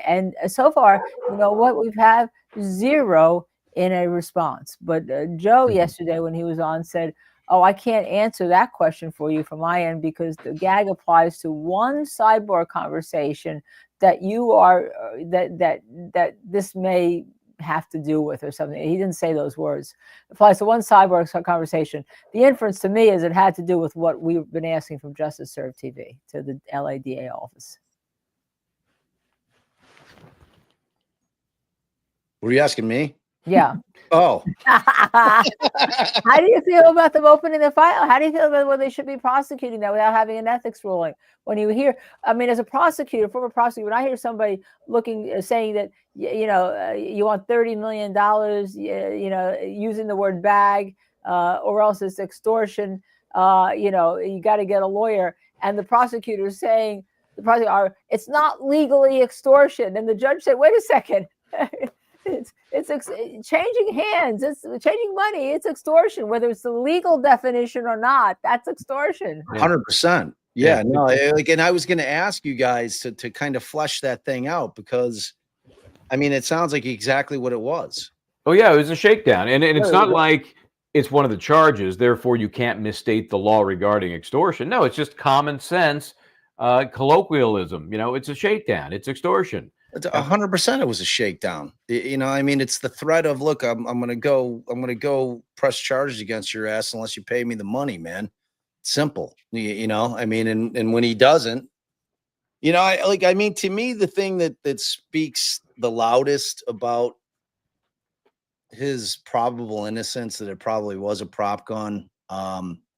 And so far, we've had zero in a response. But Joe yesterday, when he was on, said, "Oh, I can't answer that question for you from my end because the gag applies to one sidebar conversation that you are that this may have to do with or something." He didn't say those words. It applies to one sidebar conversation. The inference to me is it had to do with what we've been asking from Justice Serve TV to the LADA office.
Were you asking me?
Yeah.
Oh.
How do you feel about them opening the file? How do you feel about whether they should be prosecuting that without having an ethics ruling? When you hear, as a prosecutor, former prosecutor, when I hear somebody saying that, you want $30 million, using the word bag, or else it's extortion, you got to get a lawyer. And the prosecutor is saying, it's not legally extortion. And the judge said, wait a second. It's changing hands. It's changing money. It's extortion, whether it's the legal definition or not. That's extortion.
100%. Yeah. No. And I was going to ask you guys to kind of flesh that thing out because, it sounds like exactly what it was.
Oh yeah, it was a shakedown, and it's not like it's one of the charges. Therefore, you can't misstate the law regarding extortion. No, it's just common sense, colloquialism. It's a shakedown. It's extortion.
100% it was a shakedown. It's the threat of, look, I'm gonna go press charges against your ass unless you pay me the money, man. Simple. And when he doesn't, to me, the thing that speaks the loudest about his probable innocence, that it probably was a prop gun,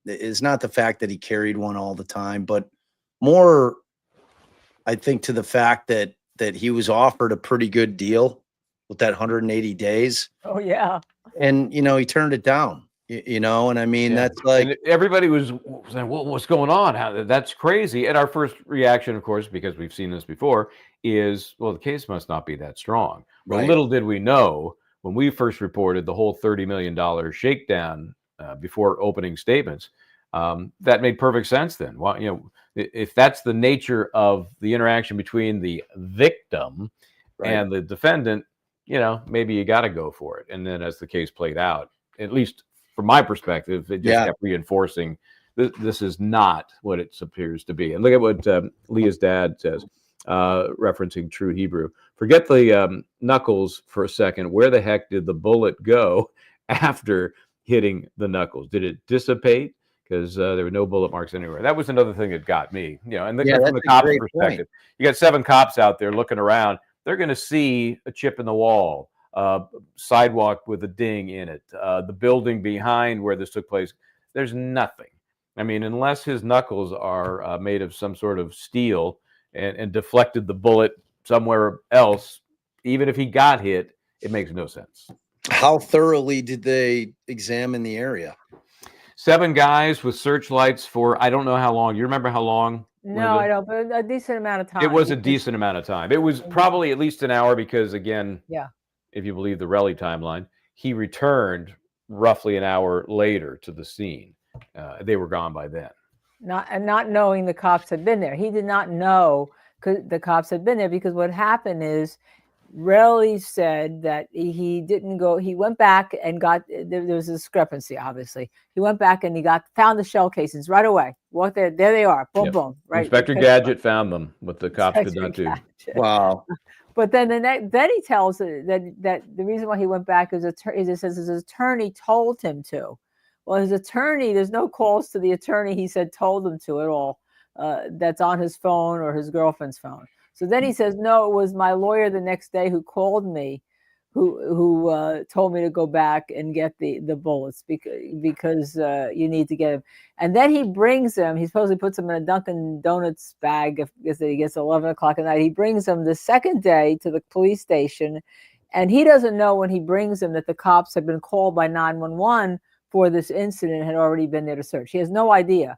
is not the fact that he carried one all the time, but more, I think, to the fact that he was offered a pretty good deal with that 180 days.
Oh yeah.
And, he turned it down, that's like,
and everybody was saying, well, what's going on? That's crazy. And our first reaction, of course, because we've seen this before, is, well, the case must not be that strong. Right. Well, little did we know when we first reported the whole $30 million shakedown before opening statements, that made perfect sense then. Well, if that's the nature of the interaction between the victim and the defendant, maybe you got to go for it. And then as the case played out, at least from my perspective, it just kept reinforcing this is not what it appears to be. And look at what Leah's dad says, referencing True Hebrew. Forget the knuckles for a second. Where the heck did the bullet go after hitting the knuckles? Did it dissipate? Because there were no bullet marks anywhere. That was another thing that got me, and from the cop's perspective, you got 7 cops out there looking around. They're going to see a chip in the wall, sidewalk with a ding in it, the building behind where this took place. There's nothing. I mean, unless his knuckles are made of some sort of steel and deflected the bullet somewhere else, even if he got hit, it makes no sense.
How thoroughly did they examine the area?
7 guys with searchlights for I don't know how long. You remember how long?
No, I don't, but a decent amount of time.
It was a decent amount of time. It was probably at least an hour because, again, if you believe the Relli timeline, he returned roughly an hour later to the scene. They were gone by then.
Not knowing the cops had been there. He did not know the cops had been there because what happened is Relli said that he didn't go. He went back and got. There was a discrepancy. Obviously, he went back and he found the shell casings right away. Walked there. There they are. Boom, boom. Right.
Inspector Gadget found them. What the cops could not do.
Wow.
But then he tells that the reason why he went back is he says his attorney told him to. Well, his attorney, there's no calls to the attorney. He said told him to at all. That's on his phone or his girlfriend's phone. So then he says, no, it was my lawyer the next day who called me, who told me to go back and get the bullets because you need to get them. And then he brings them. He supposedly puts them in a Dunkin' Donuts bag. If he gets 11 o'clock at night, he brings them the second day to the police station, and he doesn't know when he brings them that the cops have been called by 911 for this incident, had already been there to search. He has no idea.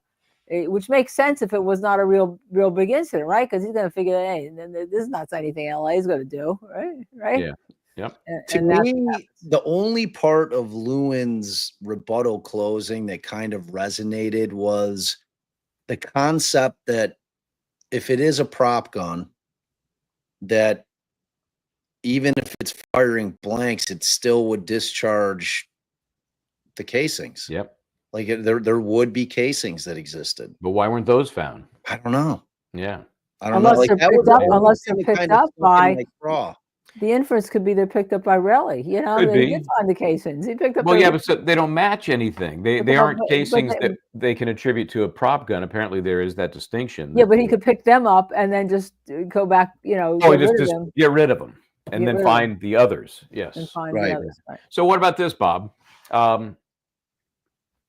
Which makes sense if it was not a real big incident, right? Because he's going to figure that, hey, this is not anything LA is going to do, right?
Yeah. Yep.
To me, the only part of Lewin's rebuttal closing that kind of resonated was the concept that if it is a prop gun, that even if it's firing blanks, it still would discharge the casings.
Yep.
Like there would be casings that existed.
But why weren't those found?
I don't know.
Yeah.
I don't know. Like,
unless they're picked up by the inference could be they're picked up by Relli. They did find the casings. He picked up.
Well, but so they don't match anything. They aren't casings that they can attribute to a prop gun. Apparently, there is that distinction.
Yeah, but he could pick them up and then just go back.
Just get rid of them and then find the others. Yes.
And find the others. Right.
So what about this, Bob?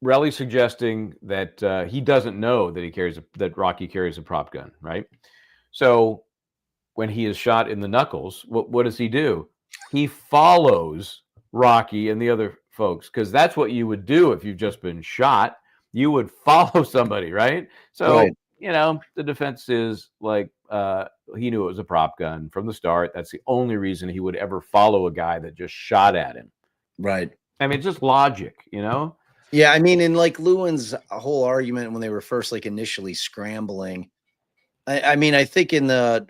Relli suggesting that he doesn't know that Rocky carries a prop gun, right? So when he is shot in the knuckles, what does he do? He follows Rocky and the other folks, because that's what you would do if you've just been shot. You would follow somebody, right? So, the defense is like, he knew it was a prop gun from the start. That's the only reason he would ever follow a guy that just shot at him.
Right.
I mean, it's just logic,
Yeah, I mean, in like Lewin's whole argument when they were first initially scrambling, I mean, I think in the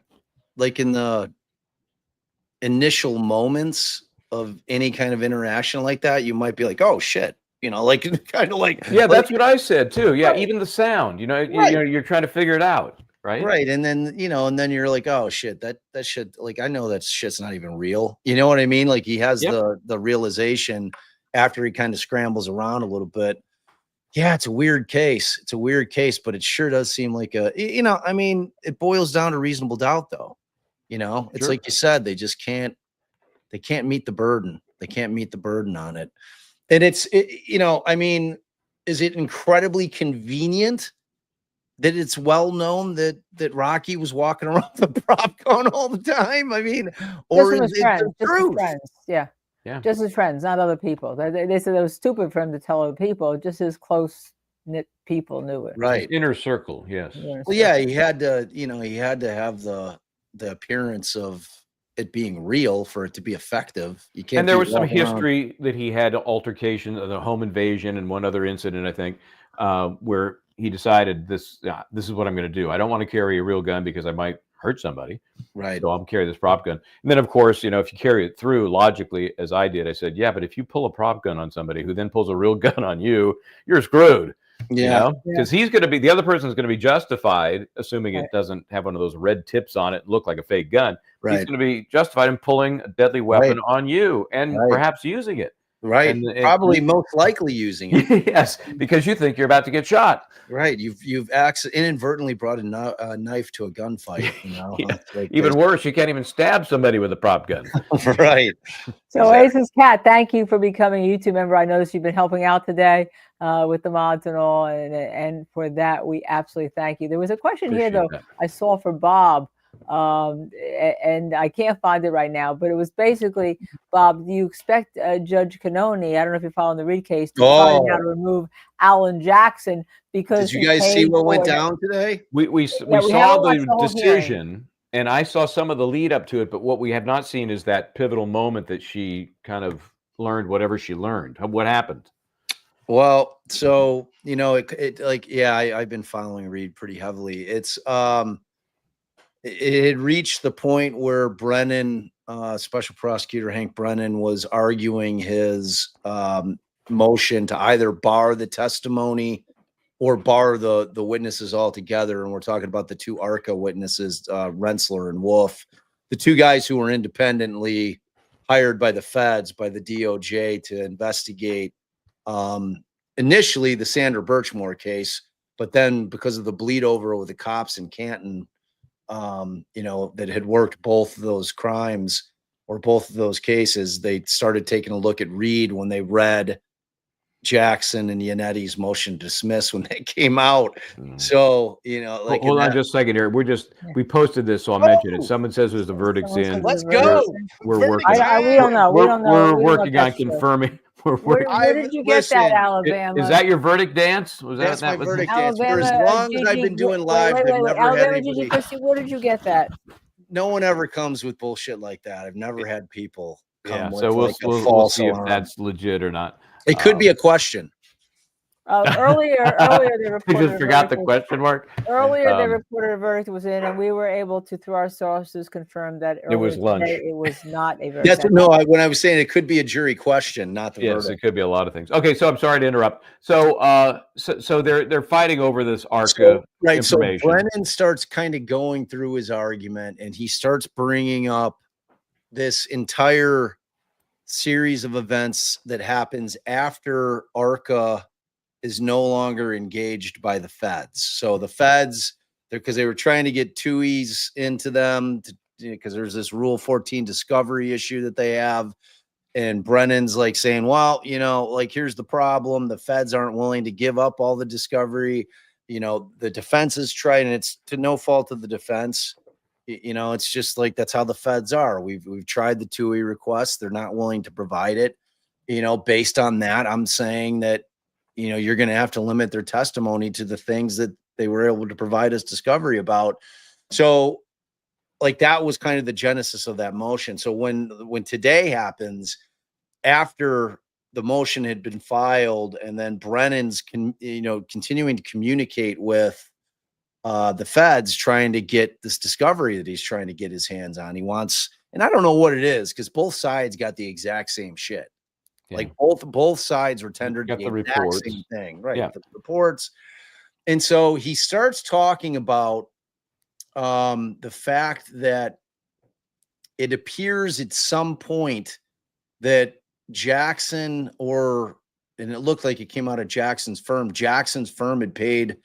initial moments of any kind of interaction like that, you might be like, oh shit, kind of like.
Yeah, that's what I said too. Yeah, even the sound, you're trying to figure it out, right?
Right, and then you're like, oh shit, that shit, like I know that shit's not even real. You know what I mean? Like he has the realization after he kind of scrambles around a little bit. Yeah, it's a weird case. But it sure does seem like I mean, it boils down to reasonable doubt though. It's like you said, they can't meet the burden. They can't meet the burden on it. And I mean, is it incredibly convenient that it's well known that Rocky was walking around with a prop gun all the time? I mean, or is it the truth?
Yeah.
Yeah.
Just his friends, not other people. They said it was stupid for him to tell other people. Just his close-knit people knew it.
Right.
Inner circle, yes.
Well, yeah, he had to have the appearance of it being real for it to be effective. You can't.
And there was some history that he had altercation, the home invasion, and one other incident, I think, where he decided this is what I'm going to do. I don't want to carry a real gun because I might hurt somebody.
Right.
So I'll carry this prop gun. And then, of course, if you carry it through logically, as I did, I said, yeah, but if you pull a prop gun on somebody who then pulls a real gun on you, you're screwed.
Yeah.
Because the other person is going to be justified, assuming it doesn't have one of those red tips on it, look like a fake gun.
Right.
He's going to be justified in pulling a deadly weapon on you and perhaps using it.
Right. Probably most likely using it.
Yes, because you think you're about to get shot.
Right. You've inadvertently brought a knife to a gunfight. You know,
Yeah.
like
Even worse, you can't even stab somebody with a prop gun.
Right.
So Ace's Cat, thank you for becoming a YouTube member. I noticed you've been helping out today with the mods and all, and for that we absolutely thank you. There was a question here though I saw for Bob, and I can't find it right now, but it was basically, Bob, do you expect Judge Cannoni, I don't know if you're following the Reed case, to find how to remove Alan Jackson because
did you guys see what went down today?
We saw the decision. And I saw some of the lead up to it, but what we have not seen is that pivotal moment that she kind of learned whatever she learned. What happened?
Well, so, you know, I've been following Reed pretty heavily. It had reached the point where Brennan, Special Prosecutor Hank Brennan, was arguing his motion to either bar the testimony or bar the witnesses altogether. And we're talking about the two ARCA witnesses, Rensselaer and Wolf, the two guys who were independently hired by the feds, by the DOJ, to investigate initially the Sandra Birchmore case. But then because of the bleed over with the cops in Canton, you know, that had worked both of those crimes or both of those cases, they started taking a look at Reed when they read Jackson and Yanetti's motion to dismiss when they came out. So, you know, like,
hold on just a second here. We posted this, so I'll mention it. Someone says there's the verdict's in.
Let's go.
We're working.
We don't know.
We're working on confirming.
Where did you get that, Alabama?
Is that your verdict dance?
That's my verdict dance. For as long as I've been doing live, I've never had anybody.
Where did you get that?
No one ever comes with bullshit like that. I've never had people come with
so
like
we'll see if that's legit or not.
It could be a question.
Earlier, they reported.
You just forgot the question mark.
Earlier, they reported a verdict was in, and we were able to, through our sources, confirm that
it was lunch.
It was not a verdict.
When I was saying it could be a jury question, not the verdict.
Yes, it could be a lot of things. Okay, so I'm sorry to interrupt. So, so they're fighting over this ARCA information.
So Brennan starts kind of going through his argument, and he starts bringing up this entire series of events that happens after ARCA is no longer engaged by the feds. So the feds, because they were trying to get TUIs into them, because there's this Rule 14 discovery issue that they have. And Brennan's like saying, well, you know, like, here's the problem. The feds aren't willing to give up all the discovery. You know, the defense is trying, and it's to no fault of the defense. You know, it's just like, that's how the feds are. We've tried the TUI request. They're not willing to provide it. You know, based on that, I'm saying that, you know, you're going to have to limit their testimony to the things that they were able to provide us discovery about. So, like, that was kind of the genesis of that motion. So when today happens, after the motion had been filed, and then Brennan's continuing to communicate with the feds, trying to get this discovery that he's trying to get his hands on. He wants, and I don't know what it is, because both sides got the exact same shit. Yeah. Like both sides were tendered the exact same thing, right? Yeah. The reports. And so he starts talking about the fact that it appears at some point that Jackson, and it looked like it came out of Jackson's firm had paid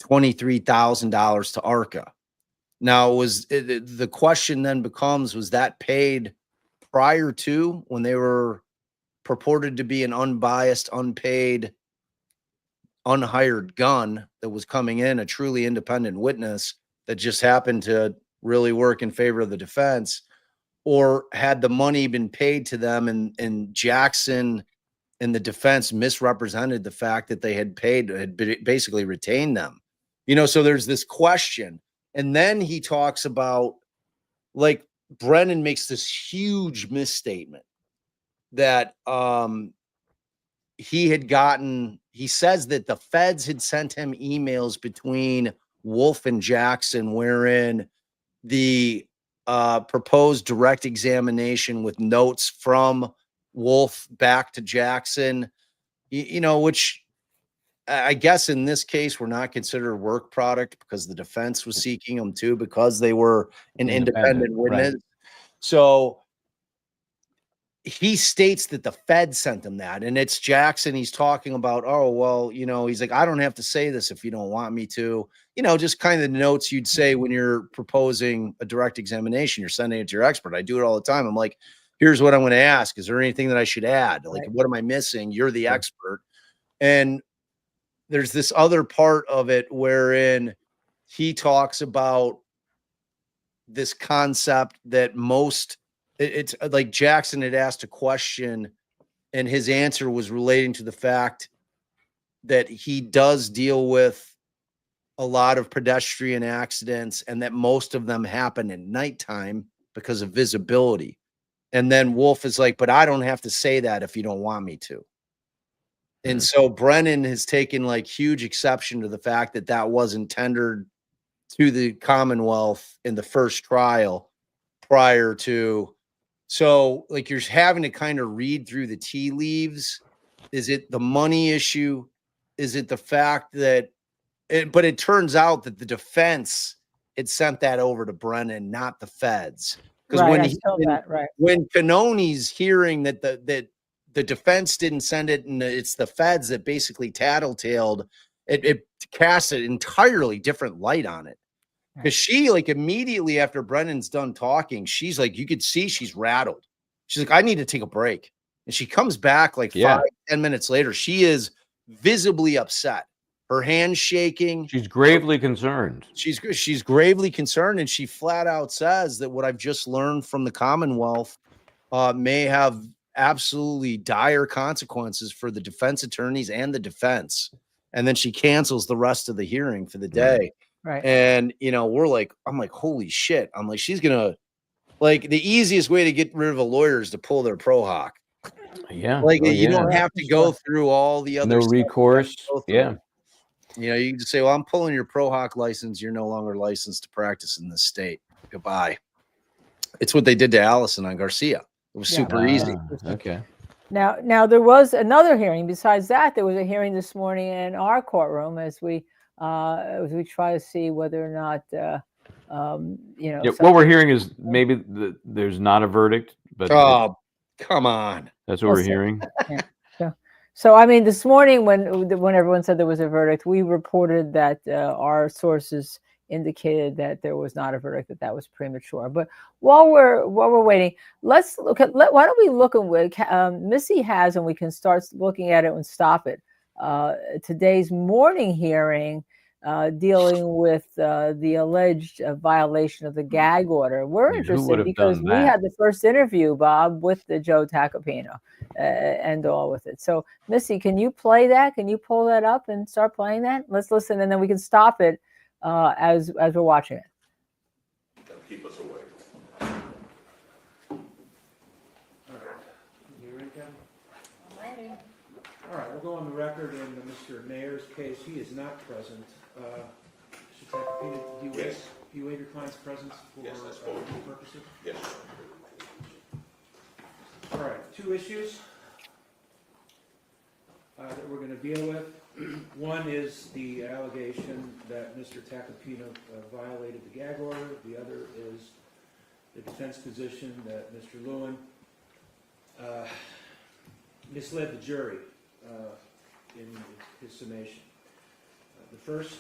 $23,000 to ARCA. Now, the question then becomes, was that paid prior to, when they were purported to be an unbiased, unpaid, unhired gun that was coming in, a truly independent witness that just happened to really work in favor of the defense? Or had the money been paid to them, and Jackson and the defense misrepresented the fact that they had basically retained them? You know, so there's this question. And then he talks about, like, Brennan makes this huge misstatement that he says that the feds had sent him emails between Wolf and Jackson, wherein the proposed direct examination with notes from Wolf back to Jackson, you know, which I guess in this case were not considered work product, because the defense was seeking them too, because they were an independent witness. Right. So he states that the Fed sent him that, and it's Jackson. He's talking about, oh, well, he's like, I don't have to say this if you don't want me to, just kind of the notes you'd say when you're proposing a direct examination, you're sending it to your expert. I do it all the time. I'm like, here's what I'm going to ask. Is there anything that I should add? Like, what am I missing? You're the expert. And there's this other part of it wherein he talks about this concept that it's like Jackson had asked a question and his answer was relating to the fact that he does deal with a lot of pedestrian accidents and that most of them happen at nighttime because of visibility. And then Wolf is like, but I don't have to say that if you don't want me to. And so Brennan has taken like huge exception to the fact that that wasn't tendered to the Commonwealth in the first trial prior to. So like you're having to kind of read through the tea leaves. Is it the money issue? Is it the fact that but it turns out that the defense had sent that over to Brennan, not the feds. Because when Canoni's hearing that the defense didn't send it and it's the feds that basically tattletaled, it casts an entirely different light on it. Because she, like, immediately after Brennan's done talking, she's like, you could see she's rattled. She's like, I need to take a break. And she comes back like 5-10 minutes later. She is visibly upset. Her hands shaking.
She's gravely concerned.
She's gravely concerned. And she flat out says that what I've just learned from the Commonwealth may have absolutely dire consequences for the defense attorneys and the defense. And then she cancels the rest of the hearing for the day.
Right.
And, I'm like, holy shit. I'm like, she's going to, like, the easiest way to get rid of a lawyer is to pull their pro hoc.
Yeah.
Like, you don't have to go through all the other
no recourse. Yeah.
You can just say, well, I'm pulling your pro hoc license. You're no longer licensed to practice in this state. Goodbye. It's what they did to Allison on Garcia. It was super easy.
Okay.
Now there was another hearing. Besides that, there was a hearing this morning in our courtroom as we try to see whether or not
what we're hearing is maybe there's not a verdict, but
come on,
that's what we're hearing.
So I mean, this morning when everyone said there was a verdict, we reported that our sources indicated that there was not a verdict, that was premature. But while we're waiting, let's look at why don't we look at what Missy has, and we can start looking at it and stop it. Today's morning hearing dealing with the alleged violation of the gag order. We're interested because we had the first interview, Bob, with the Joe Tacopina and all with it. So, Missy, can you play that? Can you pull that up and start playing that? Let's listen, and then we can stop it as we're watching it.
That'll keep us awake.
All right, we'll go on the record in Mr. Mayers' case. He is not present. Mr. Tacopina, do you waive your client's presence for purposes?
Yes.
All right, two issues that we're going to deal with. One is the allegation that Mr. Tacopina violated the gag order. The other is the defense position that Mr. Lewin misled the jury in his summation. The first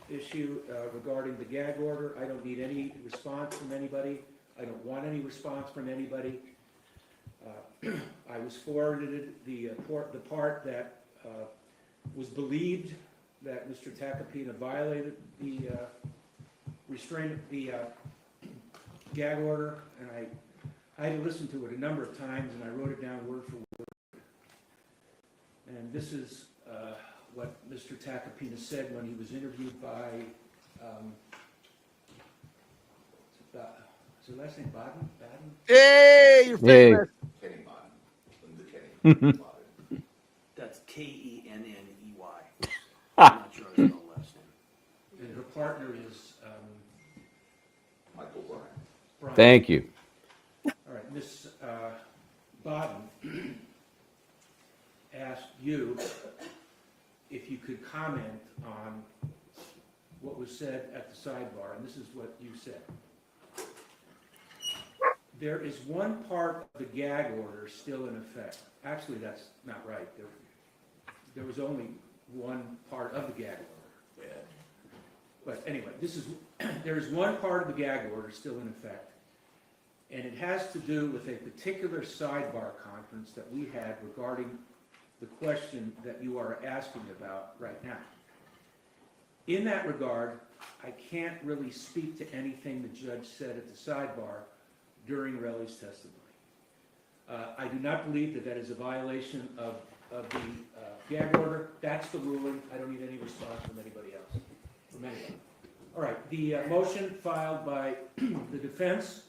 issue regarding the gag order, I don't need any response from anybody. I don't want any response from anybody. I was forwarded the part that was believed that Mr. Tacopina violated the gag order, and I had to listen to it a number of times, and I wrote it down word for word. And this is what Mr. Tacopina said when he was interviewed by, is his last name Baden?
Hey, you're famous.
Kenney Baden.
That's Kenney. I'm not sure I know last name.
And her partner is
Michael Bryant.
Thank you.
All right, Ms. Baden asked you if you could comment on what was said at the sidebar, and this is what you said. There is one part of the gag order still in effect. Actually, that's not right. There was only one part of the gag order. But anyway, there is one part of the gag order still in effect, and it has to do with a particular sidebar conference that we had regarding the question that you are asking about right now. In that regard, I can't really speak to anything the judge said at the sidebar during Relli's testimony. I do not believe that that is a violation of the gag order. That's the ruling. I don't need any response from anybody else. From anyone. All right, the motion filed by the defense.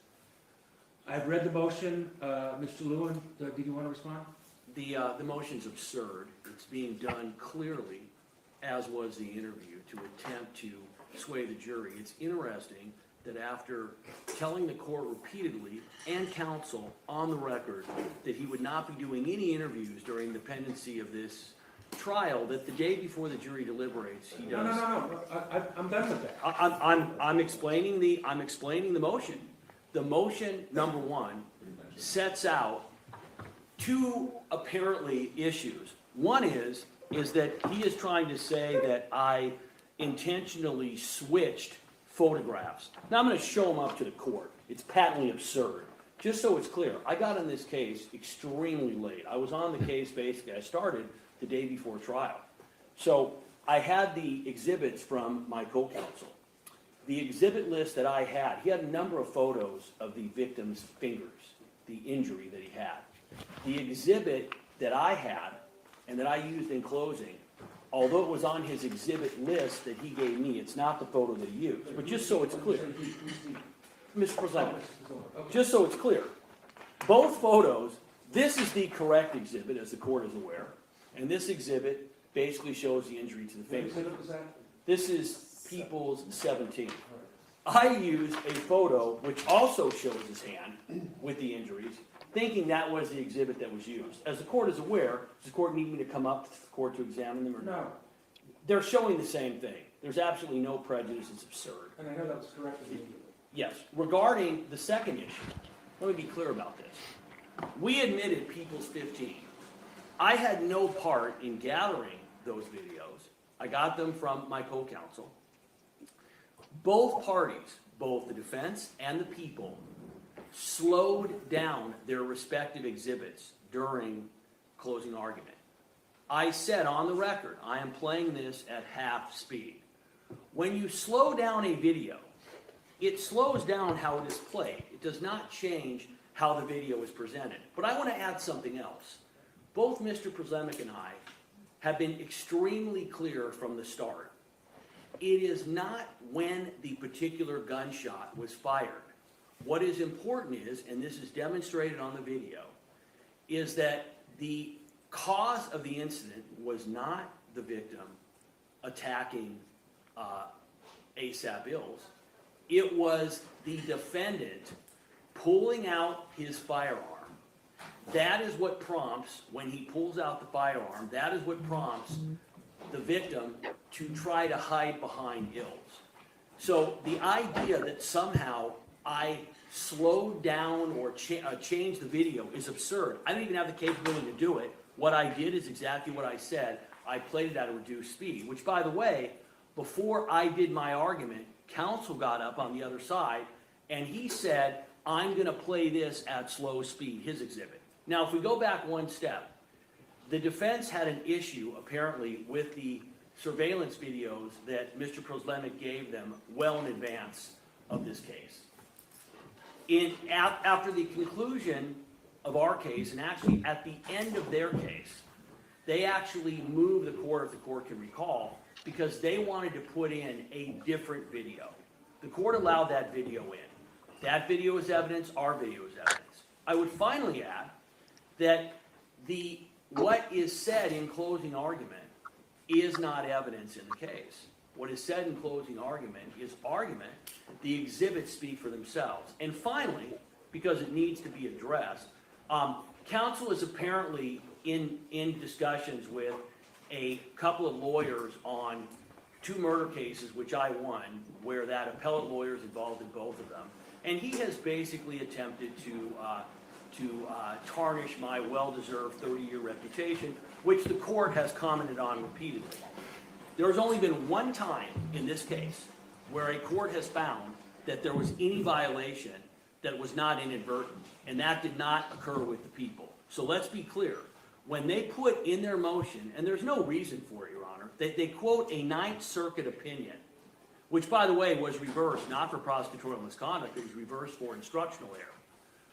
I've read the motion. Mr. Lewin, did you want to respond?
The motion's absurd. It's being done clearly, as was the interview, to attempt to sway the jury. It's interesting that after telling the court repeatedly and counsel on the record that he would not be doing any interviews during the pendency of this trial, that the day before the jury deliberates, he does.
No. I'm done with that.
I'm explaining the motion. The motion, number one, sets out two apparently issues. One is that he is trying to say that I intentionally switched photographs. Now I'm going to show them up to the court. It's patently absurd. Just so it's clear, I got in this case extremely late. I was on the case basically. I started the day before trial. So I had the exhibits from my co-counsel. The exhibit list that I had, he had a number of photos of the victim's fingers, the injury that he had. The exhibit that I had and that I used in closing, although it was on his exhibit list that he gave me, it's not the photo that he used. But just so it's clear, Mr. President, just so it's clear, both photos, this is the correct exhibit, as the court is aware, and this exhibit basically shows the injury to the finger. This is People's 17. I used a photo which also shows his hand with the injuries, thinking that was the exhibit that was used. As the court is aware, does the court need me to come up to the court to examine them or not?
No.
They're showing the same thing. There's absolutely no prejudice. It's absurd.
And I know that was corrected immediately.
Yes. Regarding the second issue, let me be clear about this. We admitted People's 15. I had no part in gathering those videos. I got them from my co-counsel. Both parties, both the defense and the people, slowed down their respective exhibits during closing argument. I said on the record, I am playing this at half speed. When you slow down a video, it slows down how it is played. It does not change how the video is presented. But I want to add something else. Both Mr. Prezemek and I have been extremely clear from the start. It is not when the particular gunshot was fired. What is important is, and this is demonstrated on the video, is that the cause of the incident was not the victim attacking ASAP Ills. It was the defendant pulling out his firearm. That is what prompts, when he pulls out the firearm, that is what prompts the victim to try to hide behind Ills. So the idea that somehow I slowed down or changed the video is absurd. I don't even have the capability to do it. What I did is exactly what I said. I played it at a reduced speed, which, by the way, before I did my argument, counsel got up on the other side and he said, I'm going to play this at slow speed, his exhibit. Now, if we go back one step, the defense had an issue, apparently, with the surveillance videos that Mr. Prezemek gave them well in advance of this case. After the conclusion of our case, and actually at the end of their case, they actually moved the court, if the court can recall, because they wanted to put in a different video. The court allowed that video in. That video is evidence, our video is evidence. I would finally add that what is said in closing argument is not evidence in the case. What is said in closing argument is argument. The exhibits speak for themselves. And finally, because it needs to be addressed, counsel is apparently in discussions with a couple of lawyers on 2 murder cases, which I won, where that appellate lawyer is involved in both of them. And he has basically attempted to tarnish my well-deserved 30-year reputation, which the court has commented on repeatedly. There has only been one time in this case where a court has found that there was any violation that was not inadvertent, and that did not occur with the people. So let's be clear. When they put in their motion, and there's no reason for it, Your Honor, they quote a Ninth Circuit opinion, which, by the way, was reversed, not for prosecutorial misconduct, it was reversed for instructional error.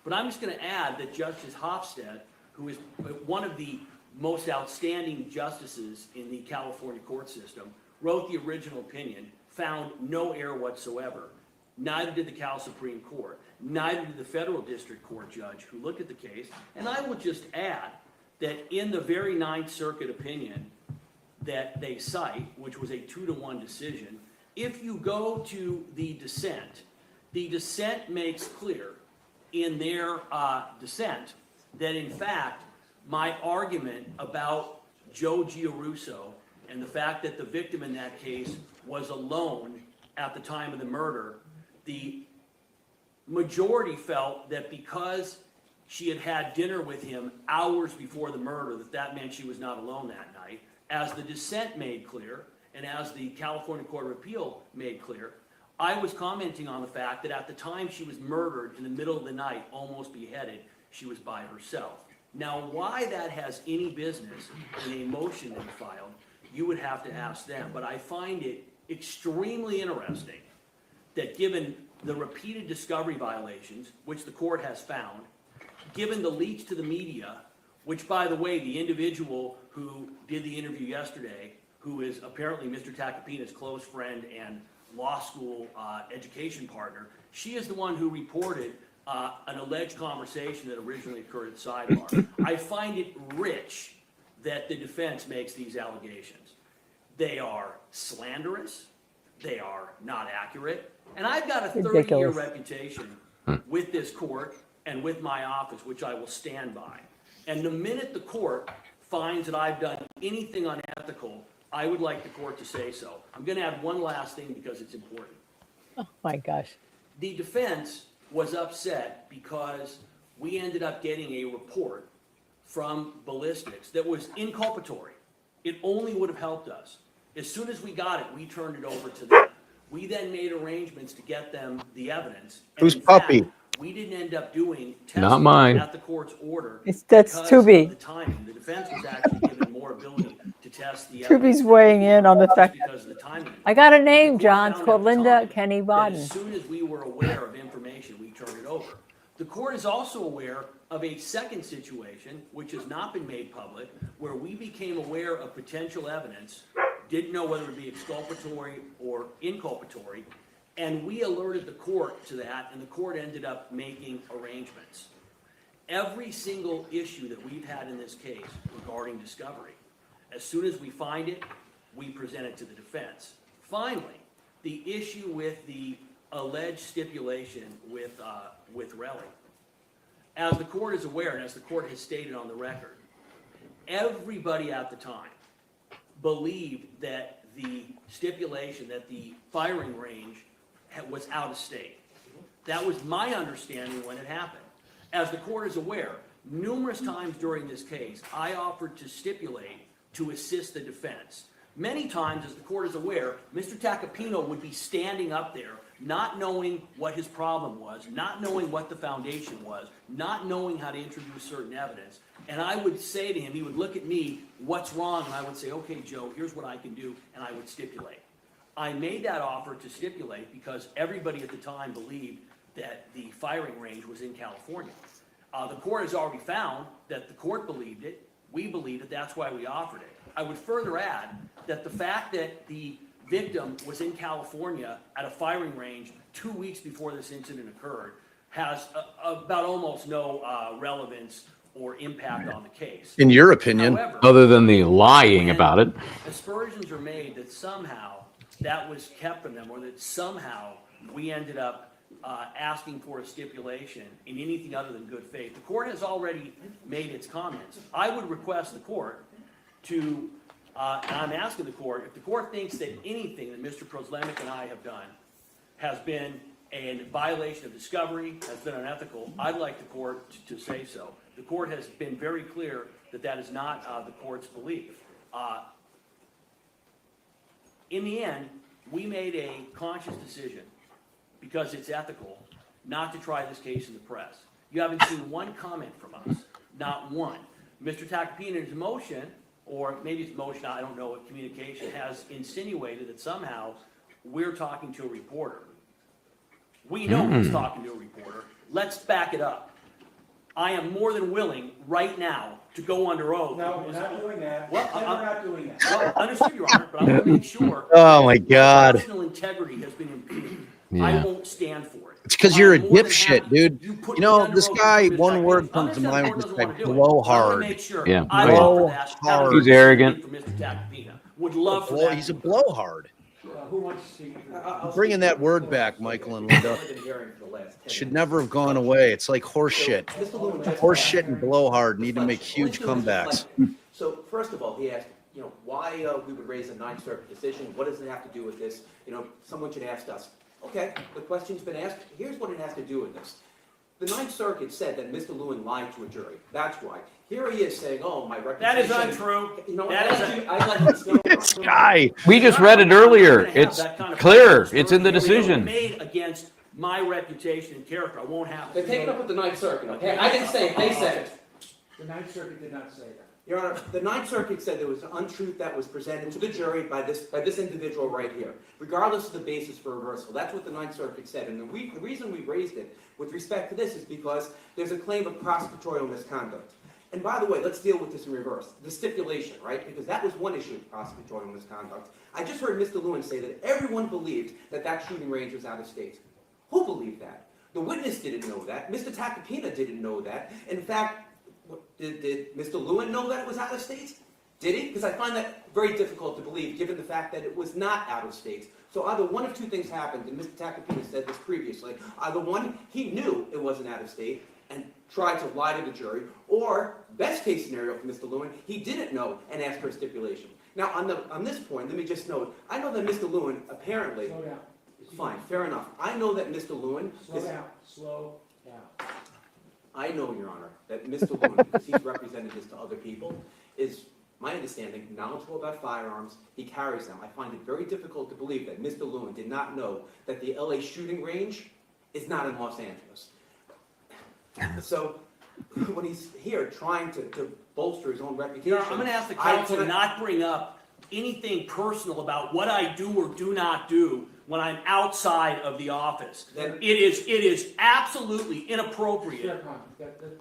But I'm just going to add that Justice Hofstede, who is one of the most outstanding justices in the California court system, wrote the original opinion, found no error whatsoever. Neither did the Cal Supreme Court. Neither did the federal district court judge who looked at the case. And I will just add that in the very Ninth Circuit opinion that they cite, which was a 2-to-1 decision, if you go to the dissent makes clear in their dissent that, in fact, my argument about Joe Giarrusso and the fact that the victim in that case was alone at the time of the murder, the majority felt that because she had dinner with him hours before the murder, that meant she was not alone that night. As the dissent made clear, and as the California Court of Appeal made clear, I was commenting on the fact that at the time she was murdered in the middle of the night, almost beheaded, she was by herself. Now, why that has any business in a motion they filed, you would have to ask them. But I find it extremely interesting that given the repeated discovery violations, which the court has found, given the leaks to the media, which, by the way, the individual who did the interview yesterday, who is apparently Mr. Tacopina's close friend and law school education partner, she is the one who reported an alleged conversation that originally occurred at sidebar. I find it rich that the defense makes these allegations. They are slanderous, they are not accurate, and I've got a 30-year reputation with this court and with my office, which I will stand by. And the minute the court finds that I've done anything unethical, I would like the court to say so. I'm going to add one last thing because it's important.
Oh my gosh.
The defense was upset because we ended up getting a report from ballistics that was inculpatory. It only would have helped us. As soon as we got it, we turned it over to them. We then made arrangements to get them the evidence.
Who's puppy?
We didn't end up doing testing
Not mine.
at the court's order.
That's
because
Tubi.
of the timing. The defense was actually given more ability to test the
Tubi's
evidence.
weighing in on the fact.
Because of the timing.
I got a name, John. It's called Linda Kenney Baden.
As soon as we were aware of information, we turned it over. The court is also aware of a second situation, which has not been made public, where we became aware of potential evidence, didn't know whether it would be exculpatory or inculpatory, and we alerted the court to that, and the court ended up making arrangements. Every single issue that we've had in this case regarding discovery, as soon as we find it, we present it to the defense. Finally, the issue with the alleged stipulation with Relli. As the court is aware, and as the court has stated on the record, everybody at the time believed that the stipulation, that the firing range was out of state. That was my understanding when it happened. As the court is aware, numerous times during this case, I offered to stipulate to assist the defense. Many times, as the court is aware, Mr. Tacopina would be standing up there, not knowing what his problem was, not knowing what the foundation was, not knowing how to introduce certain evidence. And I would say to him, he would look at me, what's wrong? And I would say, okay, Joe, here's what I can do, and I would stipulate. I made that offer to stipulate because everybody at the time believed that the firing range was in California. The court has already found that the court believed it, we believed it, that's why we offered it. I would further add that the fact that the victim was in California at a firing range 2 weeks before this incident occurred has about almost no relevance or impact on the case.
In your opinion.
However,
Other than the lying about it.
aspersions are made that somehow that was kept from them, or that somehow we ended up asking for a stipulation in anything other than good faith. The court has already made its comments. I would request the court to, and I'm asking the court, if the court thinks that anything that Mr. Proslamic and I have done has been and violation of discovery has been unethical, I'd like the court to say so. The court has been very clear that that is not the court's belief. In the end, we made a conscious decision, because it's ethical, not to try this case in the press. You haven't seen one comment from us, not one. Mr. Tacopina's motion, or maybe it's motion, I don't know, communication, has insinuated that somehow we're talking to a reporter. We know he's talking to a reporter. Let's back it up. I am more than willing right now to go under oath.
No, we're not doing that.
Well,
We're not doing that.
Well, understood, Your Honor, but I want to make sure.
Oh my God.
Personal integrity has been impugned.
Yeah.
I won't stand for it.
It's because you're a
I'm more than
dipshit,
happy.
dude.
You put
You know,
me under
this
oath
guy,
for Mr.
one word
Tacopina.
comes to
I understand
mind,
the court
just
doesn't
like
want to do it.
blow
I want to
hard.
make sure
Yeah.
I
Blow
offer that.
hard.
He's arrogant.
For Mr. Tacopina. Would love for that.
He's a blowhard.
Who wants to speak?
Bringing that word back, Michael and Linda. Should never have gone away. It's like horse shit. Horse shit and blowhard need to make huge comebacks.
So first of all, he asked, why we would raise a Ninth Circuit decision. What does it have to do with this? Someone should ask us. Okay, the question's been asked. Here's what it has to do with this. The Ninth Circuit said that Mr. Lewin lied to a jury. That's why. Here he is saying, "Oh, my reputation."
That is untrue.
This guy. We just read it earlier. It's clear. It's in the decision.
Made against my reputation and character. I won't have.
They take it up with the Ninth Circuit. Okay, I didn't say it. They said it.
The Ninth Circuit did not say that.
Your Honor, the Ninth Circuit said there was an untruth that was presented to the jury by this individual right here, regardless of the basis for reversal. That's what the Ninth Circuit said. And the reason we raised it with respect to this is because there's a claim of prosecutorial misconduct. And by the way, let's deal with this in reverse. The stipulation, right? Because that was one issue of prosecutorial misconduct. I just heard Mr. Lewin say that everyone believed that that shooting range was out of state. Who believed that? The witness didn't know that. Mr. Tacopina didn't know that. In fact, did Mr. Lewin know that it was out of state? Did he? Because I find that very difficult to believe, given the fact that it was not out of state. So either one of two things happened, and Mr. Tacopina said this previously. Either one, he knew it wasn't out of state and tried to lie to the jury, or best case scenario for Mr. Lewin, he didn't know and asked for a stipulation. Now, on this point, let me just note, I know that Mr. Lewin apparently...
Slow down.
Fine, fair enough. I know that Mr. Lewin...
Slow down.
I know, Your Honor, that Mr. Lewin, because he's represented this to other people, is, my understanding, knowledgeable about firearms. He carries them. I find it very difficult to believe that Mr. Lewin did not know that the LA shooting range is not in Los Angeles. So, when he's here trying to bolster his own reputation...
I'm going to ask the counsel to not bring up anything personal about what I do or do not do when I'm outside of the office. It is absolutely inappropriate.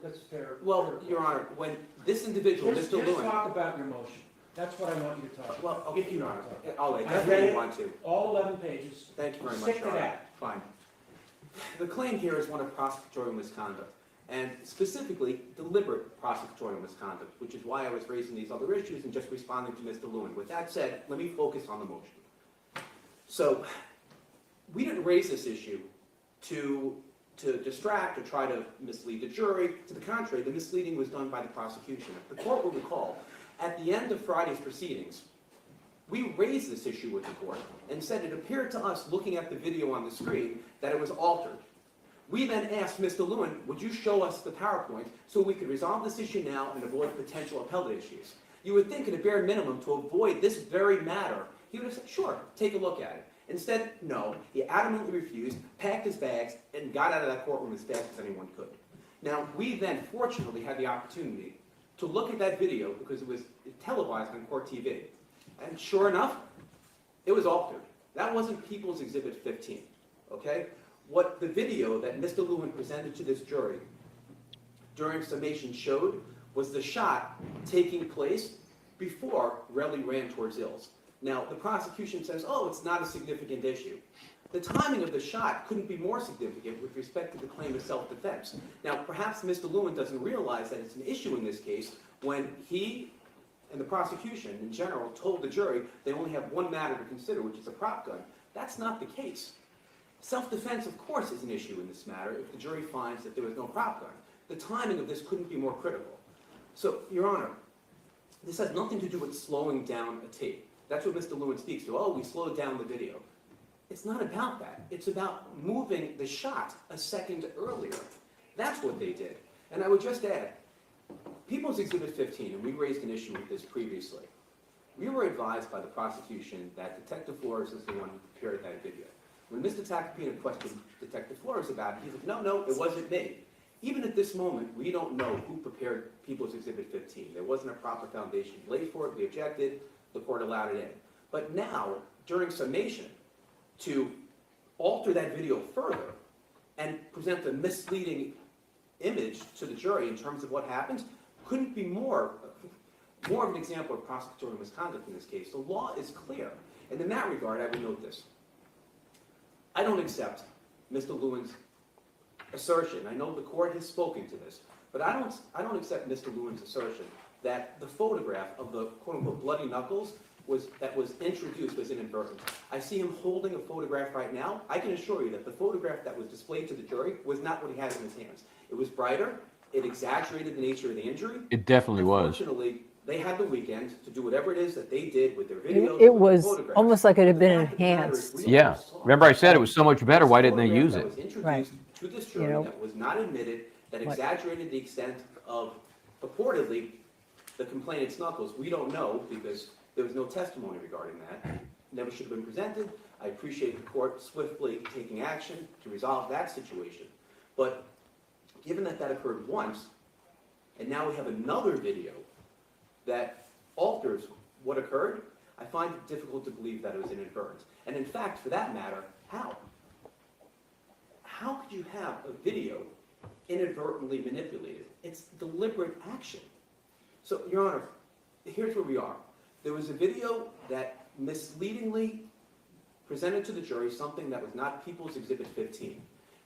That's fair.
Well, Your Honor, when this individual, Mr. Lewin...
Just talk about your motion. That's what I want you to talk about.
Well, okay, Your Honor. I'll
I
definitely
read it,
want to.
all 11 pages.
Thank you very much,
Stick
Your
to
Honor.
that.
Fine. The claim here is one of prosecutorial misconduct, and specifically deliberate prosecutorial misconduct, which is why I was raising these other issues and just responding to Mr. Lewin. With that said, let me focus on the motion. So, we didn't raise this issue to distract or try to mislead the jury. To the contrary, the misleading was done by the prosecution. If the court will recall, at the end of Friday's proceedings, we raised this issue with the court and said it appeared to us, looking at the video on the screen, that it was altered. We then asked Mr. Lewin, would you show us the PowerPoint so we could resolve this issue now and avoid potential appellate issues? You would think at a bare minimum, to avoid this very matter, he would have said, sure, take a look at it. Instead, no, he adamantly refused, packed his bags, and got out of that courtroom as fast as anyone could. Now, we then fortunately had the opportunity to look at that video because it was televised on Court TV. And sure enough, it was altered. That wasn't People's Exhibit 15, okay? What the video that Mr. Lewin presented to this jury during summation showed was the shot taking place before Relli ran towards Ills. Now, the prosecution says, oh, it's not a significant issue. The timing of the shot couldn't be more significant with respect to the claim of self-defense. Now, perhaps Mr. Lewin doesn't realize that it's an issue in this case when he and the prosecution in general told the jury they only have one matter to consider, which is a prop gun. That's not the case. Self-defense, of course, is an issue in this matter if the jury finds that there was no prop gun. The timing of this couldn't be more critical. So, Your Honor, this has nothing to do with slowing down a tape. That's what Mr. Lewin speaks to. Oh, we slowed down the video. It's not about that. It's about moving the shot a second earlier. That's what they did. And I would just add, People's Exhibit 15, and we raised an issue with this previously. We were advised by the prosecution that Detective Flores is the one who prepared that video. When Mr. Tacopina questioned Detective Flores about it, he said, no, it wasn't me. Even at this moment, we don't know who prepared People's Exhibit 15. There wasn't a proper foundation laid for it. We objected. The court allowed it in. But now, during summation, to alter that video further and present a misleading image to the jury in terms of what happens couldn't be more of an example of prosecutorial misconduct in this case. The law is clear. And in that regard, I would note this. I don't accept Mr. Lewin's assertion. I know the court has spoken to this, but I don't accept Mr. Lewin's assertion that the photograph of the quote-unquote bloody knuckles that was introduced was inadvertent. I see him holding a photograph right now. I can assure you that the photograph that was displayed to the jury was not what he had in his hands. It was brighter. It exaggerated the nature of the injury.
It definitely was.
Unfortunately, they had the weekend to do whatever it is that they did with their videos.
It was almost like it had been enhanced.
Yeah. Remember I said it was so much better. Why didn't they use it?
That was introduced to this jury that was not admitted, that exaggerated the extent of purportedly the complainant's knuckles. We don't know because there was no testimony regarding that. Never should have been presented. I appreciate the court swiftly taking action to resolve that situation. But given that that occurred once, and now we have another video that alters what occurred, I find it difficult to believe that it was inadvertent. And in fact, for that matter, how? How could you have a video inadvertently manipulated? It's deliberate action. So, Your Honor, here's where we are. There was a video that misleadingly presented to the jury something that was not People's Exhibit 15.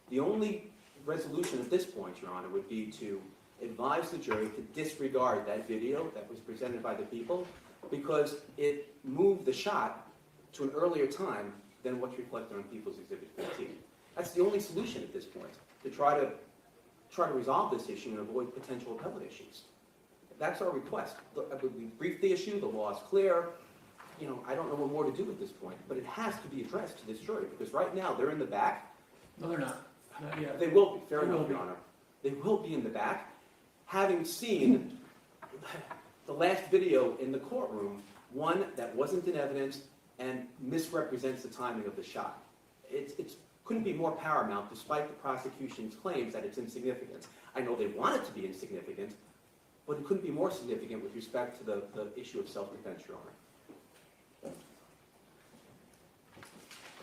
The only resolution at this point, Your Honor, would be to advise the jury to disregard that video that was presented by the people because it moved the shot to an earlier time than what's reflected on People's Exhibit 15. That's the only solution at this point, to try to resolve this issue and avoid potential appellate issues. That's our request. We briefed the issue, the law is clear. You know, I don't know what more to do at this point, but it has to be addressed to this jury because right now they're in the back.
No, they're not. Not yet.
They will be, fair enough, Your Honor. They will be in the back. Having seen the last video in the courtroom, one that wasn't in evidence and misrepresents the timing of the shot. It couldn't be more paramount despite the prosecution's claims that it's insignificant. I know they want it to be insignificant, but it couldn't be more significant with respect to the issue of self-defense, Your Honor.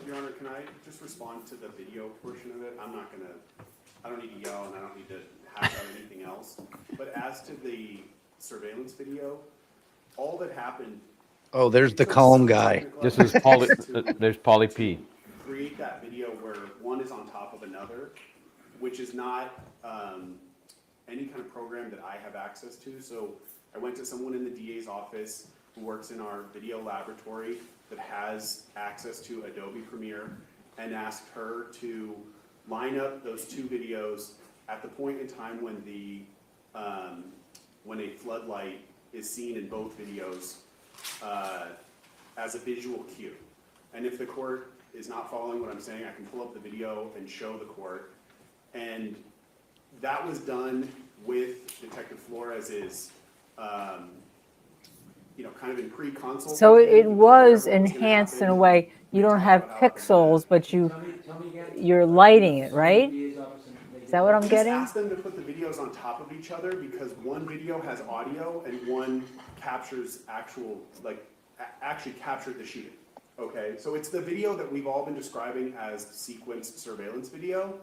Your Honor, can I just respond to the video portion of it? I don't need to yell and I don't need to hash out anything else. But as to the surveillance video, all that happened.
Oh, there's the calm guy.
This is Paulie. There's Paulie P.
Create that video where one is on top of another, which is not any kind of program that I have access to. So I went to someone in the DA's office who works in our video laboratory that has access to Adobe Premiere and asked her to line up those two videos at the point in time when when a floodlight is seen in both videos as a visual cue. And if the court is not following what I'm saying, I can pull up the video and show the court. And that was done with Detective Flores's, kind of in pre-consult.
So it was enhanced in a way. You don't have pixels, but you're lighting it, right? Is that what I'm getting?
Just ask them to put the videos on top of each other because one video has audio and one captures actually captured the shooting. Okay, so it's the video that we've all been describing as sequenced surveillance video.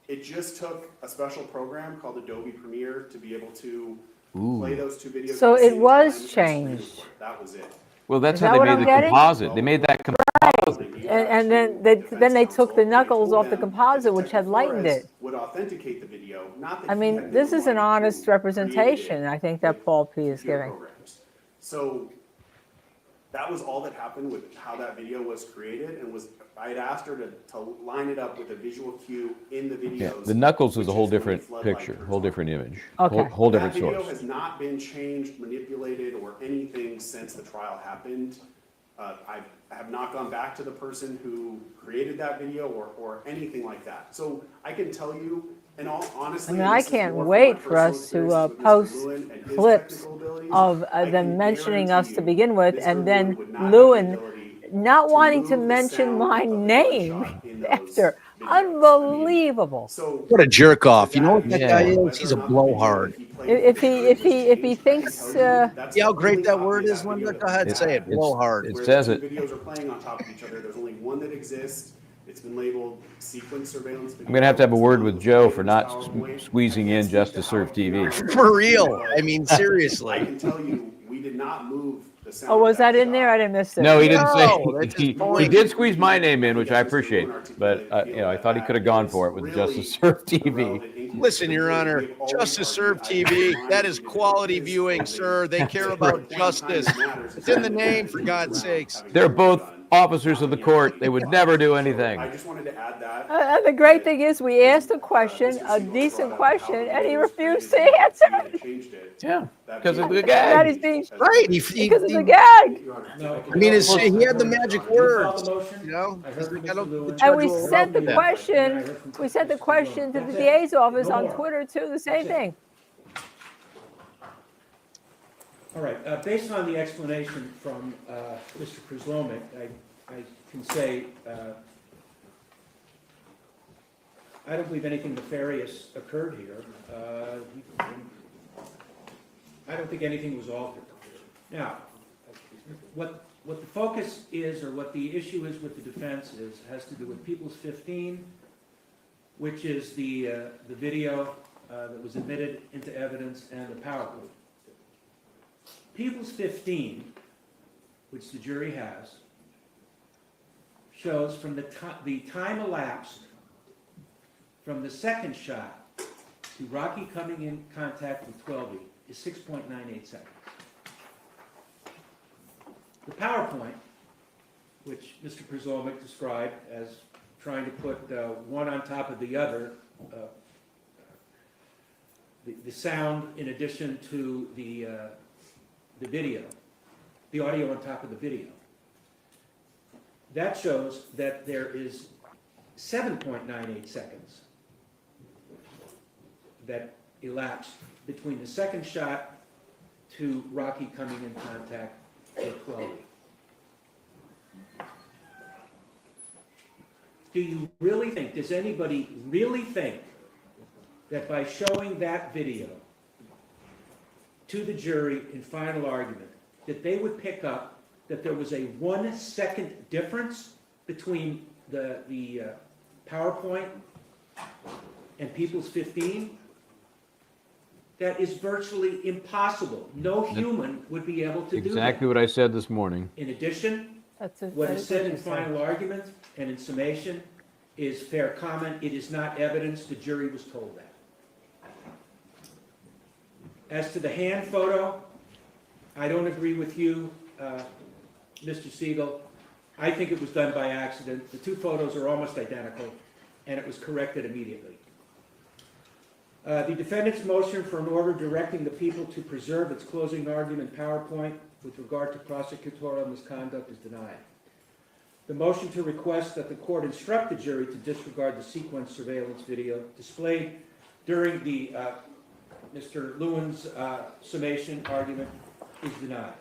It just took a special program called Adobe Premiere to be able to play those two videos.
So it was changed.
That was it.
Well, that's how they made the composite. They made that composite.
And then they took the knuckles off the composite, which had lightened it.
Would authenticate the video, not that
I mean, this is an honest representation, I think, that Paul P. is giving.
So that was all that happened with how that video was created, and I had asked her to line it up with a visual cue in the videos.
Yeah, the knuckles is a whole different picture, whole different image, whole different source.
That video has not been changed, manipulated, or anything since the trial happened. I have not gone back to the person who created that video or anything like that. So I can tell you, and all honestly,
I mean,
and
I
this is
can't
more from
wait
my
for us
personal
to
experiences with Mr.
post
Lewin and his
clips
technical abilities,
of
I
them
can
mentioning us to
guarantee
begin with,
Mr.
and then
Lewin would not have the
Lewin
ability
not wanting to
move the
mention
sound
my
of the
name
gunshot in those
after.
videos. I mean,
Unbelievable.
so
What a jerk off. You know what
that
that
being
guy
said,
is?
whether
He's
or
a
not the video
blowhard.
that he played for the jury was
If he
changed, I can
thinks
tell you that's
See how
the
great
only
that
copy
word
of
is,
that
Linda?
video
Go
that
ahead,
we
say it.
have.
Blowhard.
It
Where
says
the
it.
two videos are playing on top of each other. There's only one that exists. It's been labeled sequence surveillance video.
I'm gonna have to have a word with Joe for not
PowerPoint.
squeezing in Justice Serve TV.
For real. I mean,
I
seriously.
can tell you, we did not move the sound.
Oh, was
of that
that in there?
shot.
I didn't miss it.
No, he didn't say.
No, that's his
He
point.
did squeeze my name in, which I
think as Mr.
appreciate.
Lewin
But
articulated,
you know, I
feel
thought he
that
could have gone
is
for it with
really
Justice Serve TV.
irrelevant inconsistency.
Listen, Your Honor,
We have always
Justice Serve
argued, I
TV,
think
that
mine
is
is
quality
his
viewing,
closing.
sir. They care
The
about
point in time
justice.
that matters is
It's in the
when
name,
the
for
defendant
God's
turns around
sakes.
having
They're
a
both
gun,
officers of
not
the
being
court.
able
They
to
would
use
never
it.
do
So
anything.
I just wanted to add that.
And the great thing is, we asked a question, a decent question, and he refused to answer.
Yeah, because of the
And that
gag.
he's being
Right.
because it's a gag.
I mean, he had the magic words.
motion.
You know,
I heard
I don't,
Mr.
the
Lewin.
judge
And we
will allow
sent the
that.
question. We sent the question to the DA's office on Twitter too. The same thing.
All right, based on the explanation from Mr. Prislomic, I can say I don't believe anything nefarious occurred here. I don't think anything was altered. Now, what the focus is, or what the issue is with the defense is, has to do with People's 15, which is the video that was admitted into evidence, and the PowerPoint. People's 15, which the jury has, shows from the time elapsed from the second shot to Rocky coming in contact with 12E is 6.98 seconds. The PowerPoint, which Mr. Prislomic described as trying to put one on top of the other, the sound in addition to the video, the audio on top of the video. That shows that there is 7.98 seconds that elapsed between the second shot to Rocky coming in contact with Chloe. Do you really think, does anybody really think that by showing that video to the jury in final argument, that they would pick up that there was a 1 second difference between the PowerPoint and People's 15? That is virtually impossible. No human would be able to do that.
Exactly what I said this morning.
In addition,
What
what is
is
said in
interesting.
final argument and in summation is fair comment. It is not evidence. The jury was told that. As to the hand photo, I don't agree with you, Mr. Siegel. I think it was done by accident. The two photos are almost identical, and it was corrected immediately. The defendant's motion for an order directing the people to preserve its closing argument PowerPoint with regard to prosecutorial misconduct is denied. The motion to request that the court instruct the jury to disregard the sequence surveillance video displayed during the Mr. Lewin's summation argument is denied.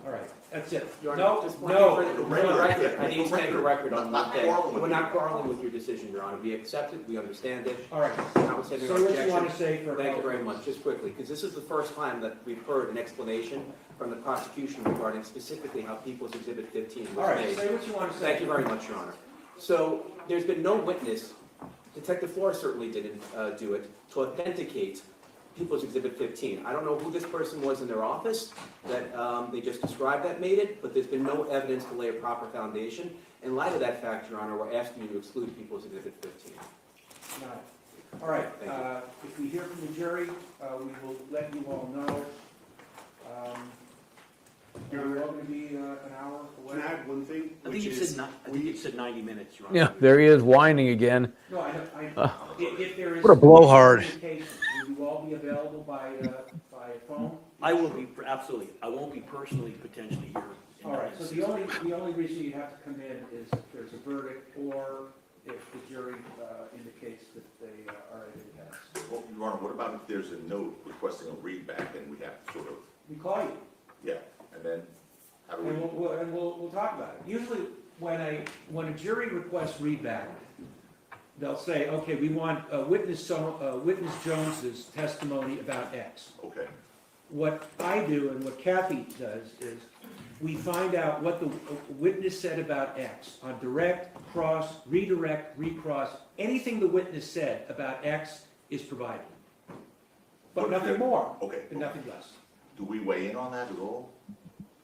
All right, that's it.
Your
No,
Honor, just one
no,
thing for the record. I need to
For the
make a record on one thing.
quarreling
We're not quarreling with your decision, Your Honor. We accept it, we understand it.
All right.
Notwithstanding our
Say what you
objection.
want to say for.
Thank you very much. Just quickly, because this is the first time that we've heard an explanation from the prosecution regarding specifically how People's Exhibit 15 was
All right,
made.
say what you want to say.
Thank you very much, Your Honor. So there's been no witness, Detective Flores certainly didn't do it, to authenticate People's Exhibit 15. I don't know who this person was in their office that they just described that made it, but there's been no evidence to lay a proper foundation. In light of that fact, Your Honor, we're asking you to exclude People's Exhibit 15.
All right, if we hear from the jury, we will let you all know. You're all going to be an hour away.
Can I add one thing?
I think it said 90 minutes, Your Honor.
Yeah, there he is whining again.
No, if there is.
What a blowhard.
communication, will you all be available by phone?
I will be, absolutely. I won't be personally potentially here
All right, so the only reason you have to come in is if there's a verdict or if the jury indicates that they are able to pass.
Well, Your Honor, what about if there's a note requesting a readback and we have to sort of,
We call you.
yeah, and then how do we?
And we'll talk about it. Usually, when a jury requests readback, they'll say, okay, we want witness Jones's testimony about X.
Okay.
What I do and what Kathy does is we find out what the witness said about X on direct, cross, redirect, recross. Anything the witness said about X is provided, but nothing more.
Okay.
And nothing less.
Do we weigh in on that at all?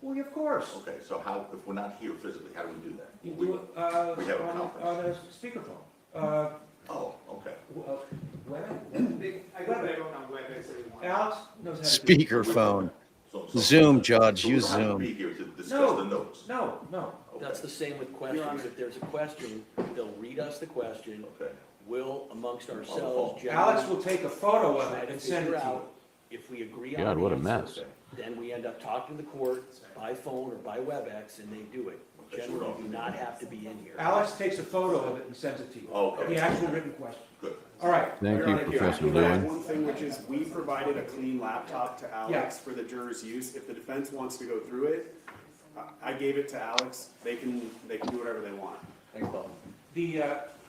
Well, of course.
Okay, so how, if we're not here physically, how do we do that?
You do it
we have a conference.
on a speakerphone.
Oh, okay.
Alex knows how to do it.
Speakerphone. Zoom, Judge. Use Zoom.
Be here to discuss
No,
the notes.
no.
That's the same with questions. If there's a question, they'll read us the question.
Okay.
We'll, amongst ourselves,
Alex will take a photo of
try
it
to
and send it
figure
to you.
out if we agree
God,
on
what a
the
mess.
answer. Then we end up talking to the court by phone or by WebEx, and they do it. Generally, do not have to be in here.
Alex takes a photo of it and sends it to you.
Okay.
The actual written question.
Good.
All right.
Thank
Your
you,
Honor,
Professor
I would add
Lewin.
one thing, which is we provided a clean laptop to Alex
Yeah.
for the jurors' use. If the defense wants to go through it, I gave it to Alex. They can do whatever they want.
Thanks, Bob.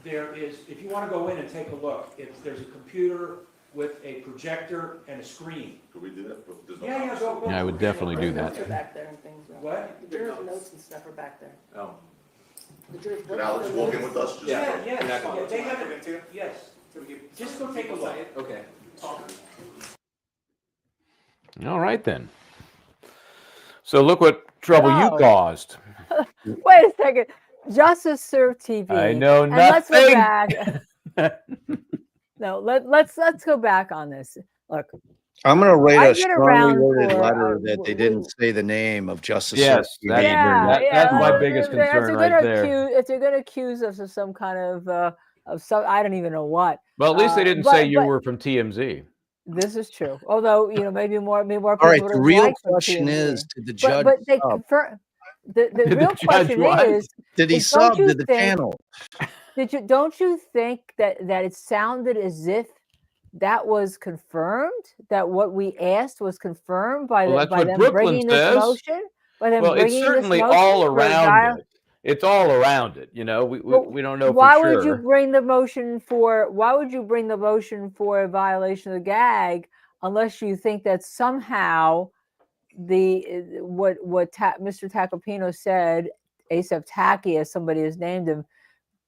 There is, if you want to go in and take a look, there's a computer with a projector and a screen.
Could we do that? There's no
Yeah,
conference.
go.
Yeah, I would definitely do that.
Notes are back there and things.
What?
The jurors' notes and stuff are back there.
Oh.
The jurors.
Could Alex walk in with us? Just
Yeah,
for-
yes, they have it, yes. Just go take a look.
Okay.
All right, then. So look what trouble you
Oh.
caused.
Wait a second. Justice Serve TV.
I know
And let's go
nothing.
back. No, let's go back on this. Look,
I'm going to
I
write a
get
strongly
around
worded
for,
letter that they didn't say the name of Justice.
Yes,
Sotomayor.
that's my biggest
if they're
concern
gonna
right there.
if they're going to accuse us of some kind of some, I don't even know what.
Well, at least they didn't
but-
say you
but
were from TMZ.
This is true. Although maybe more people.
All right.
would
The
have
real
liked
question
TMZ.
is, did the judge
But they
sub?
confirm. The
Did the
real
judge
question
what?
is,
Did he
is don't
sub?
you
Did the
think-
panel?
Don't you think that it sounded as if that was confirmed? That what we asked was confirmed by
Well, that's
by
what
them
Brooklyn
bringing this
says.
motion? By them
Well, it's
bringing this
certainly
motion
all
for a
around
dial-
it. It's all around it. You know, we don't know
Why
for sure.
would you bring the motion for? Why would you bring the motion for a violation of the gag unless you think that somehow what Mr. Tacopino said, Asaph Tacky, as somebody has named him,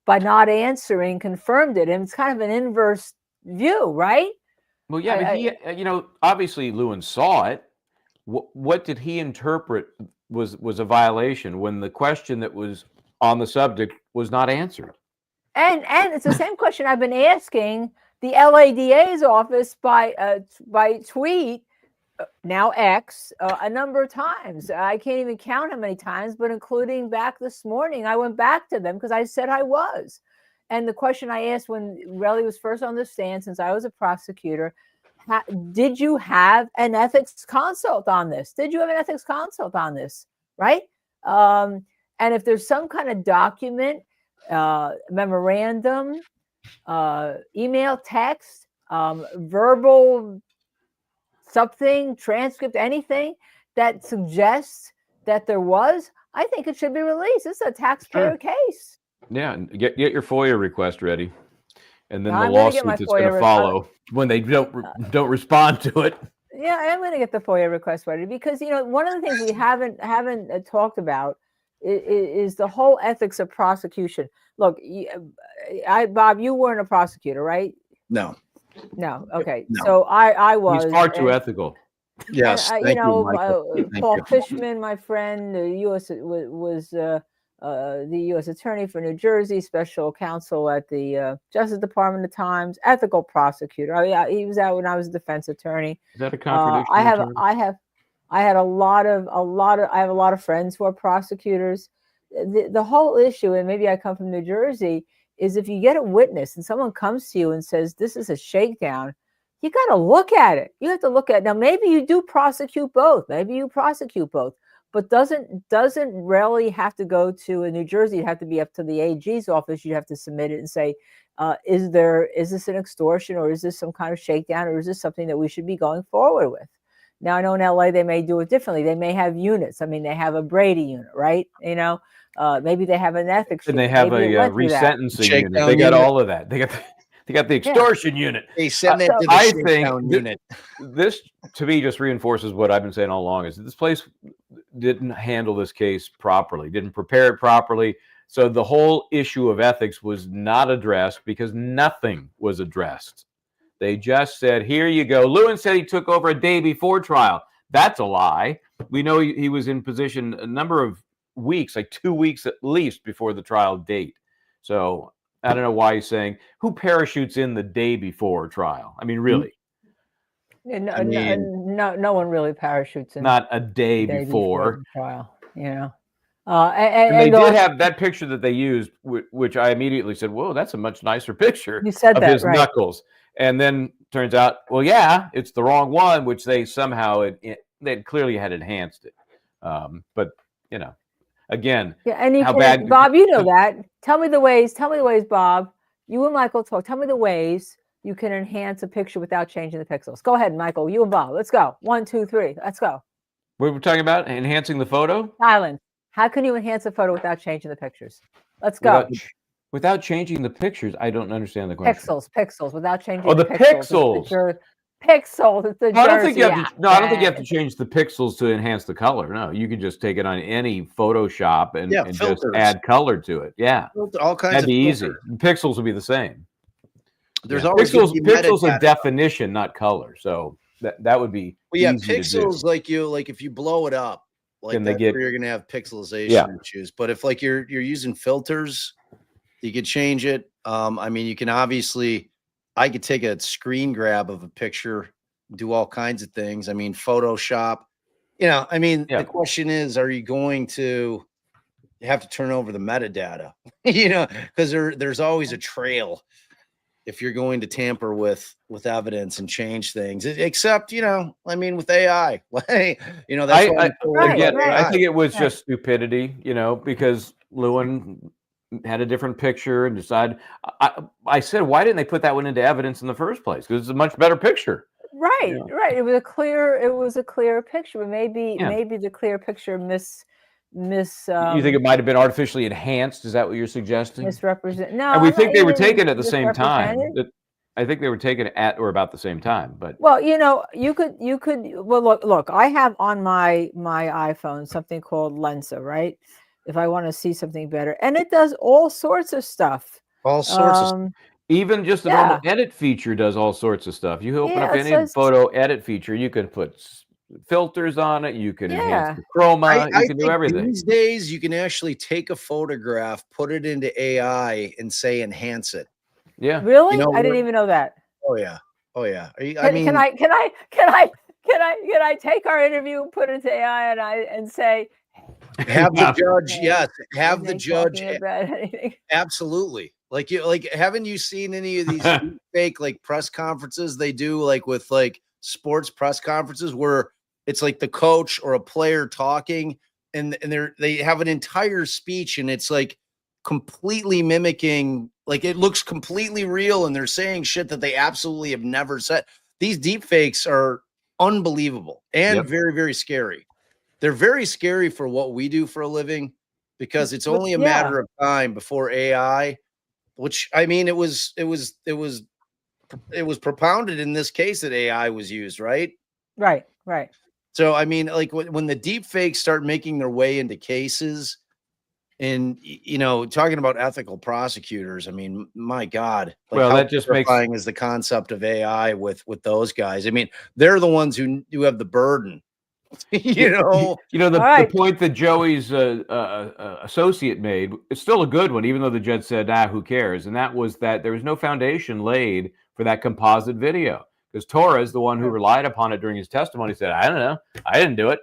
by not answering, confirmed it, and it's kind of an inverse view, right?
Well, yeah, but he, obviously Lewin saw it. What did he interpret was a violation when the question that was on the subject was not answered?
And it's the same question I've been asking the LADA's office by tweet, now X, a number of times. I can't even count how many times, but including back this morning, I went back to them because I said I was. And the question I asked when Relli was first on the stand, since I was a prosecutor, did you have an ethics consult on this? Did you have an ethics consult on this? Right? And if there's some kind of document, memorandum, email, text, verbal something, transcript, anything that suggests that there was, I think it should be released. It's a taxpayer case.
Yeah, and get your FOIA request ready, and then
No,
the
I'm gonna get my
lawsuit that's going
FOIA
to follow when they don't respond to it.
Yeah, I'm going to get the FOIA request ready because one of the things we haven't talked about is the whole ethics of prosecution. Look, Bob, you weren't a prosecutor, right?
No.
No. Okay.
No.
So I was.
He's far too ethical.
Yes.
And,
Thank you, Michael. Thank
Paul
you.
Fishman, my friend, the U.S. was the U.S. Attorney for New Jersey, special counsel at the Justice Department at times, ethical prosecutor. He was out when I was a defense attorney.
Is that a contradiction?
I have a lot of friends who are prosecutors. The whole issue, and maybe I come from New Jersey, is if you get a witness and someone comes to you and says this is a shakedown, you got to look at it. You have to look at it. Now, maybe you do prosecute both. Maybe you prosecute both. But doesn't Relli have to go to in New Jersey? It'd have to be up to the AG's office. You'd have to submit it and say, is this an extortion, or is this some kind of shakedown, or is this something that we should be going forward with? Now I know in LA they may do it differently. They may have units. I mean, they have a Brady unit, right? You know, maybe they have an ethics
And
unit.
they have
Maybe
a resentencing unit. They got all of that. They got the extortion unit.
They send it to the
I
shakedown
think
unit.
This to me just reinforces what I've been saying all along: is that this place didn't handle this case properly, didn't prepare it properly. So the whole issue of ethics was not addressed because nothing was addressed. They just said, here you go. Lewin said he took over a day before trial. That's a lie. We know he was in position a number of weeks, like 2 weeks at least before the trial date. So I don't know why he's saying, who parachutes in the day before trial? I mean, really?
No one really parachutes in.
Not a day before
the trial, you know.
And they did have that picture that they used, which I immediately said, whoa, that's a much nicer picture
of
his
right.
knuckles. And then turns out, well, yeah, it's the wrong one, which they somehow, they clearly had enhanced it. But, you know, again,
and
how bad.
Bob, you know that. Tell me the ways, Bob. You and Michael talk. Tell me the ways you can enhance a picture without changing the pixels. Go ahead, Michael. You and Bob. Let's go. 1, 2, 3. Let's go.
We were talking about enhancing the photo?
Silence. How can you enhance a photo without changing the pictures? Let's go.
Without changing the pictures, I don't understand the question.
Pixels, without changing
the pixels.
Pixels. It's the
I don't think you have to, I don't think you have to change the pixels to enhance the color. No, you can just take it on any Photoshop and just add color to it. Yeah.
All kinds
That'd be
of
easy. Pixels would be the same.
There's always
pixels are definition, not color. So that would be
pixels like if you blow it up, like that's where you're gonna have pixelization issues. But if like you're using filters, you could change it. I mean, you can obviously, I could take a screen grab of a picture, do all kinds of things. I mean, Photoshop, you know, I mean, the question is, are you going to have to turn over the metadata? You know, because there's always a trail if you're going to tamper with evidence and change things, except, you know, I mean, with AI, you know, that's
I think it was just stupidity, you know, because Lewin had a different picture and decided. I said, why didn't they put that one into evidence in the first place? Because it's a much better picture.
Right, right. It was a clear picture, but maybe the clear picture
you think it might have been artificially enhanced? Is that what you're suggesting?
Misrepresent? No,
and we think they were taken at the same time. I think they were taken at or about the same time. But
well, you know, you could. Well, look. I have on my iPhone something called Lensa, right? If I want to see something better, and it does all sorts of stuff.
All sorts of.
Even just the normal edit feature does all sorts of stuff. You open up any photo edit feature, you can put filters on it, you can enhance the chroma, you can do everything.
These days you can actually take a photograph, put it into AI and say enhance it.
Yeah.
Really?
You know,
I didn't even know that.
Oh yeah.
Can I take our interview, put it into AI and say
have the judge, have the judge absolutely. Haven't you seen any of these fake like press conferences they do like with like sports press conferences where it's like the coach or a player talking and they have an entire speech and it's like completely mimicking, like it looks completely real and they're saying shit that they absolutely have never said. These deep fakes are unbelievable and very, very scary. They're very scary for what we do for a living because it's only a matter of time before AI, which I mean, it was propounded in this case that AI was used, right?
Right.
So, I mean, like when the deep fakes start making their way into cases and, you know, talking about ethical prosecutors, I mean, my God, like
well,
how
that just
terrifying is the concept of AI with those guys. I mean, they're the ones who have the burden.
The point that Joey's associate made is still a good one, even though the judge said, who cares? And that was that there was no foundation laid for that composite video because Torres, the one who relied upon it during his testimony, said, I don't know, I didn't do it.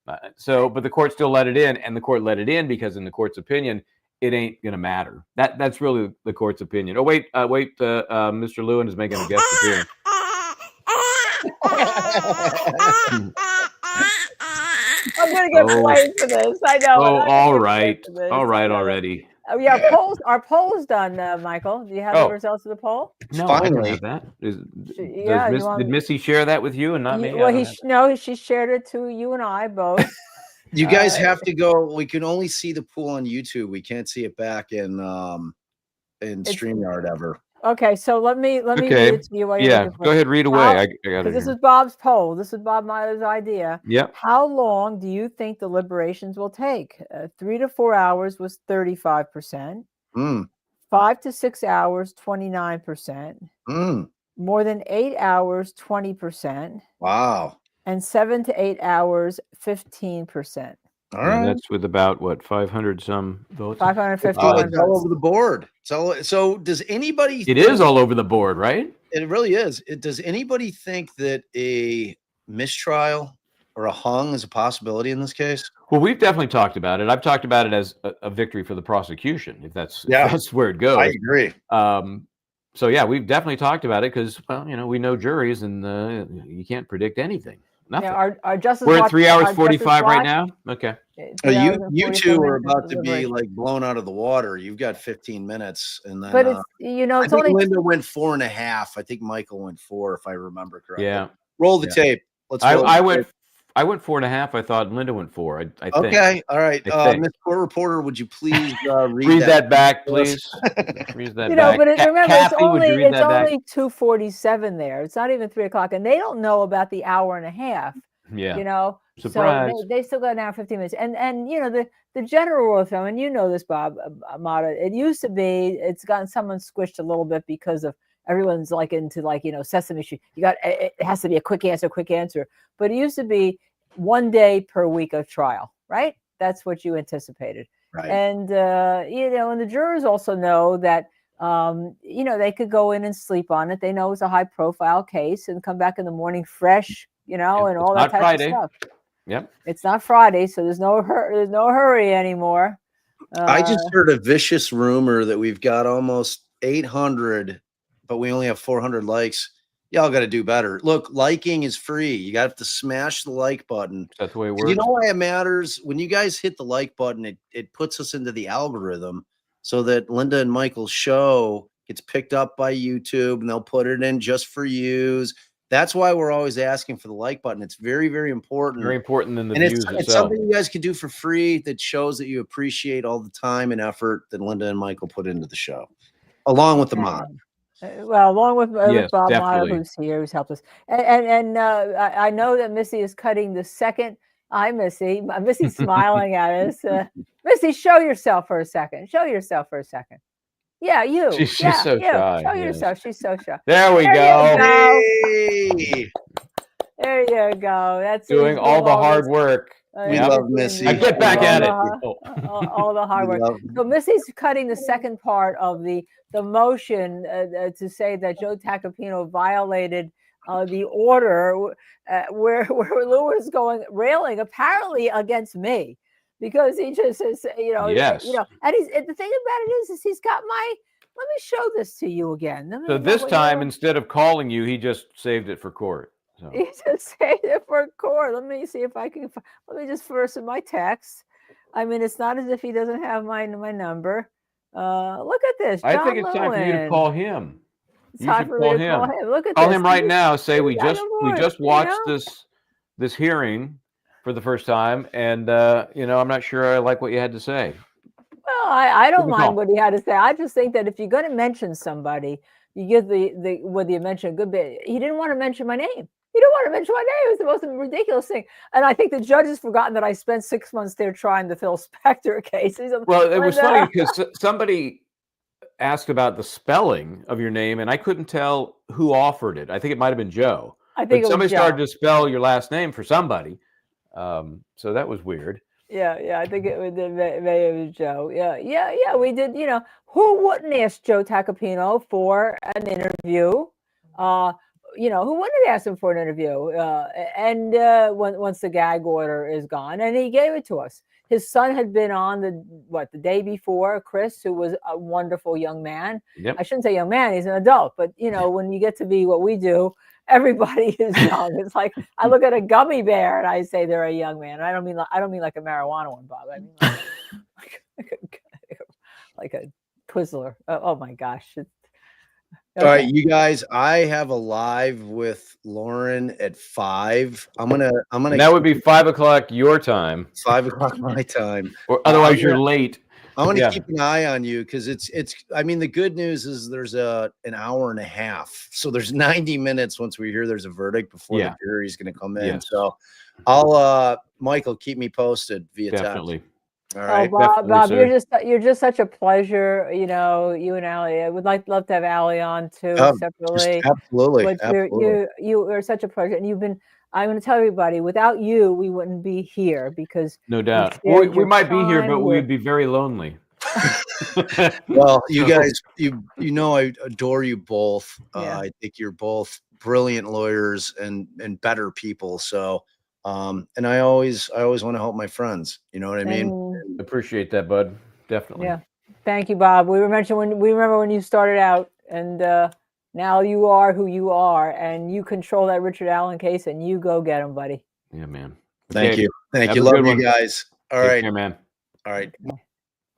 But the court still let it in, and the court let it in because in the court's opinion, it ain't going to matter. That's really the court's opinion. Oh, wait, Mr. Lewin is making a guest appearance.
I'm going to get blamed for this. I know.
Oh,
I'm gonna
all
get
right.
blamed for this,
All right
you know.
already.
Oh, yeah, our poll's done, Michael. Do you have the
Oh.
results of the poll?
No, I don't
Finally.
have that.
Yeah, you want
Did Missy share that with you and not me? I
well,
don't have
no, she shared it to you and I both.
You guys have to go. We can only see the pool on YouTube. We can't see it back in StreamYard ever.
Okay, so let me read
Okay.
it to you while you're
Yeah,
looking for
go
it.
ahead, read away. I got it
Because this
here.
is Bob's poll. This is Bob Meyer's idea.
Yep.
How long do you think deliberations will take? 3 to 4 hours was 35%. 5 to 6 hours, 29%. More than 8 hours, 20%.
Wow.
And 7 to 8 hours, 15%.
All right.
That's with about what 500 some votes.
551
it's all over the board. So does anybody?
It is all over the board, right?
It really is. Does anybody think that a mistrial or a hung is a possibility in this case?
Well, we've definitely talked about it. I've talked about it as a victory for the prosecution, if that's where it goes.
I agree.
So yeah, we've definitely talked about it because, well, we know juries and you can't predict anything. Nothing.
Yeah, our justice.
We're at 3 hours 45 right now. Okay.
You two are about to be like blown out of the water. You've got 15 minutes, and then.
But it's
I
it's
think
only
Linda went 4.5. I think Michael went 4, if I remember correctly.
Yeah.
Roll the tape. Let's.
I went 4.5. I thought Linda went 4. I think.
Okay. All right. Miss Court Reporter, would you please read
that back, please? Read that back.
But remember,
Kathy,
it's only
2:47
there. It's not even 3 o'clock, and they don't know about the hour and a half.
Yeah.
Surprise. So they still got an hour 15 minutes. And the general rule of thumb, and this, Bob Mata, it used to be, it's gotten someone squished a little bit because of everyone's like into Sesame Street. It has to be a quick answer. But it used to be 1 day per week of trial, right? That's what you anticipated.
Right.
And, and the jurors also know that, they could go in and sleep on it. They know it's a high profile case and come back in the morning fresh, and all that type of stuff.
Yep.
It's not Friday, so there's no hurry anymore.
I just heard a vicious rumor that we've got almost 800, but we only have 400 likes. Y'all got to do better. Look, liking is free. You got to smash the like button.
That's the way it works.
You know why it matters? When you guys hit the like button, it puts us into the algorithm so that Linda and Michael's show gets picked up by YouTube and they'll put it in just for views. That's why we're always asking for the like button. It's very, very important.
Very important than the
and
views
it's something you guys can do for free that shows that you appreciate all the time and effort that Linda and Michael put into the show, along with the mod.
Well, along with Bob Mata,
definitely.
who's here, who's helped us. And I know that Missy is cutting the second. Hi, Missy. Missy's smiling at us. Missy, show yourself for a second. Yeah, you.
She's
yeah,
so
you.
shy.
Show
Yes.
yourself. She's so shy.
There we
You
go.
go.
Hey,
There you go. That's
Doing all the hard work.
we love Missy.
I get back at it.
All the hard work. So Missy's cutting the second part of the motion to say that Joe Tacopino violated the order where Lou was railing apparently against me because he just says,
Yes.
and the thing about it is he's got my. Let me show this to you again.
So this time, instead of calling you, he just saved it for court. So.
He just saved it for court. Let me see if I can. Let me just first in my text. I mean, it's not as if he doesn't have my number. Look at this.
I think it's time for you to call him.
It's time for me to call him. Look at this.
Call him right now. Say we
got
just watched this hearing for the first time, and I'm not sure I like what you had to say.
Well, I don't mind what he had to say. I just think that if you're going to mention somebody, you give whether you mention a good bit. He didn't want to mention my name. He didn't want to mention my name. It was the most ridiculous thing. And I think the judge has forgotten that I spent 6 months there trying the Phil Spector case.
Well, it was funny because somebody asked about the spelling of your name, and I couldn't tell who offered it. I think it might have been Joe.
I think
somebody
it was Joe.
started to spell your last name for somebody. So that was weird.
Yeah, I think it was Joe. Yeah. We did. Who wouldn't ask Joe Tacopino for an interview? Who wouldn't ask him for an interview? And once the gag order is gone, and he gave it to us. His son had been on the day before, Chris, who was a wonderful young man.
Yep.
I shouldn't say young man; he's an adult. But when you get to be what we do, everybody is young. It's like I look at a gummy bear and I say they're a young man. I don't mean like a marijuana one, Bob. I mean like a Twizzler. Oh my gosh.
All right, you guys, I have a live with Lauren at 5. I'm gonna
And that would be 5 o'clock your time.
5 o'clock my time.
Or otherwise you're late.
I'm gonna
Yeah.
keep an eye on you because it's I mean, the good news is there's an hour and a half. So there's 90 minutes once we hear there's a verdict before the jury's gonna come in.
Yes.
So I'll Michael, keep me posted via
Definitely.
text. All right.
Bob, you're just such a pleasure. You know, you and Allie. I would love to have Allie on too separately.
Absolutely.
But you are such a pleasure, and you've been. I'm going to tell everybody. Without you, we wouldn't be here because
no doubt. We might be here, but we'd be very lonely.
Well, you guys, you know, I adore you both. I think you're both brilliant lawyers and better people. So. And I always want to help my friends. You know what I mean?
Appreciate that, bud. Definitely.
Yeah. Thank you, Bob. We remember when you started out, and now you are who you are, and you control that Richard Allen case, and you go get him, buddy.
Yeah, man.
Thank you. Thank you. Love you guys. All right,
man.
All right.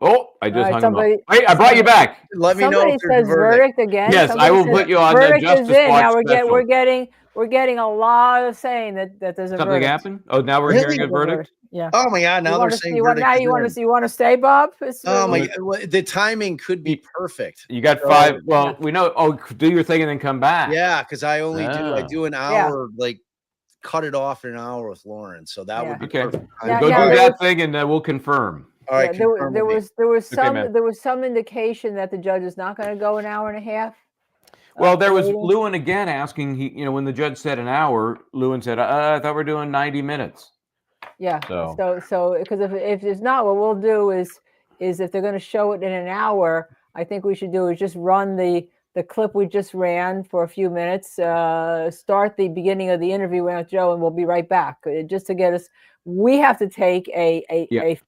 Oh, I just hung him up. Wait, I brought you back.
Let me know if
somebody says verdict again.
Yes,
Somebody
I will
says
put you on the
verdict
Justice
is in.
Watch
Now
special.
we're getting a lot of saying that there's a
Something
verdict.
happened? Oh, now we're hearing a verdict?
Yeah.
Oh my God! Now they're saying verdict.
Now you want to stay, Bob?
Oh my God! The timing could be perfect.
You got 5. Well, we know. Oh, do your thing and then come back.
Yeah, because I only do an hour. Like, cut it off in an hour with Lauren. So that would be perfect.
Go do that thing, and we'll confirm.
All right.
There was some indication that the judge is not going to go an hour and a half.
Well, there was Lewin again asking. When the judge said an hour, Lewin said, "I thought we're doing 90 minutes."
Yeah. So because if it's not, what we'll do is if they're going to show it in an hour, I think we should do is just run the clip we just ran for a few minutes. Start the beginning of the interview with Joe, and we'll be right back. Just to get us, we have to take a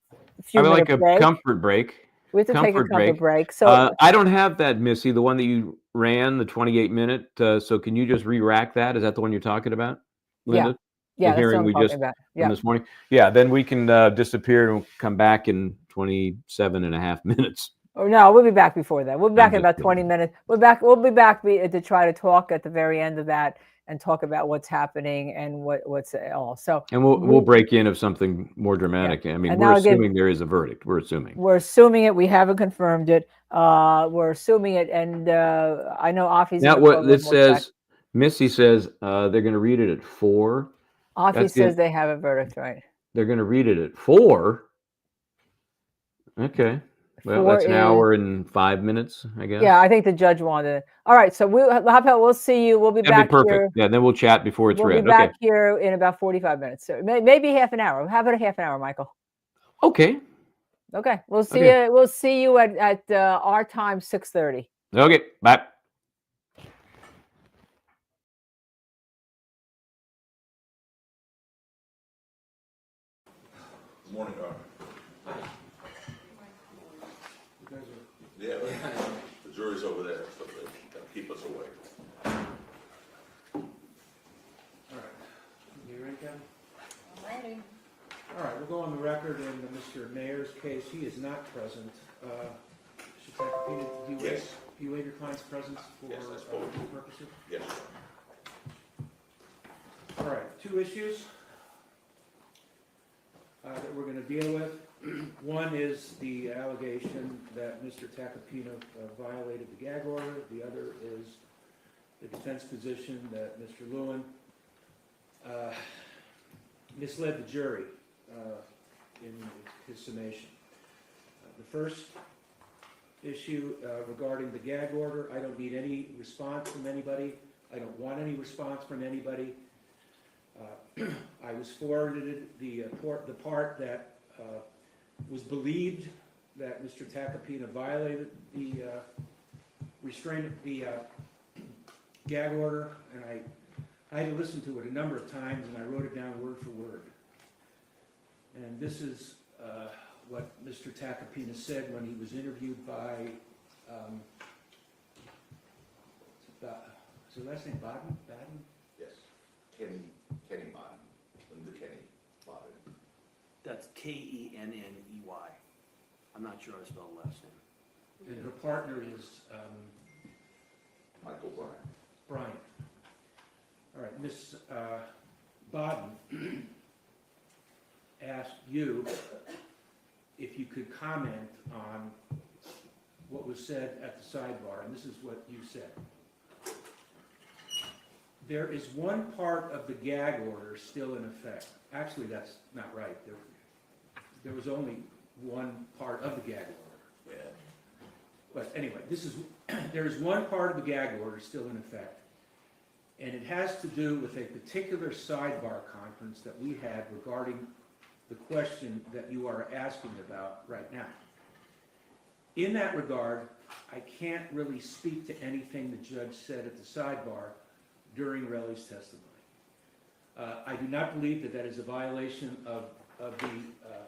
few minute break.
Comfort break.
We have to take a comfort break. So
I don't have that, Missy, the one that you ran, the 28-minute. So can you just re-rack that? Is that the one you're talking about, Linda?
Yeah,
the hearing we just from this morning. Yeah, then we can disappear and come back in 27.5 minutes.
Oh no, we'll be back before that. We'll be back in about 20 minutes. We'll be back to try to talk at the very end of that and talk about what's happening and what's all. So
and we'll break in of something more dramatic. I mean, we're assuming there is a verdict. We're assuming
it. We haven't confirmed it. We're assuming it, and I know Afi's
now what it says. Missy says they're going to read it at 4.
Afi says they have a verdict, right?
They're going to read it at 4. Okay. Well, that's an hour and 5 minutes, I guess.
Yeah, I think the judge wanted it. All right, so we'll see you. We'll be back here.
Yeah, then we'll chat before it's read.
We'll be back here in about 45 minutes. So maybe half an hour. How about a half an hour, Michael?
Okay.
Okay. We'll see you. We'll see you at our time, 6:30.
Okay. Bye.
Good morning, Carl. Yeah, the jury's over there, so they gotta keep us away.
All right. You ready, Kevin?
I'm ready.
All right, we'll go on the record in Mr. Mayers' case. He is not present. Should Tacopina, do you waive your client's presence for purposes?
Yes.
All right, 2 issues that we're going to deal with. One is the allegation that Mr. Tacopina violated the gag order. The other is the defense position that Mr. Lewin misled the jury in his summation. The first issue regarding the gag order, I don't need any response from anybody. I don't want any response from anybody. I was forwarded the part that was believed that Mr. Tacopina violated the gag order, and I had to listen to it a number of times, and I wrote it down word for word. And this is what Mr. Tacopina said when he was interviewed by, is her last name Baden?
Kenney Baden, Linda Kenney Baden.
That's Kenney. I'm not sure how to spell the last name.
And her partner is
Michael Bryant.
Bryant. All right, Ms. Baden asked you if you could comment on what was said at the sidebar, and this is what you said. There is one part of the gag order still in effect. Actually, that's not right. There was only one part of the gag order.
Yeah.
But anyway, there is one part of the gag order still in effect, and it has to do with a particular sidebar conference that we had regarding the question that you are asking about right now. In that regard, I can't really speak to anything the judge said at the sidebar during Relli's testimony. I do not believe that that is a violation of the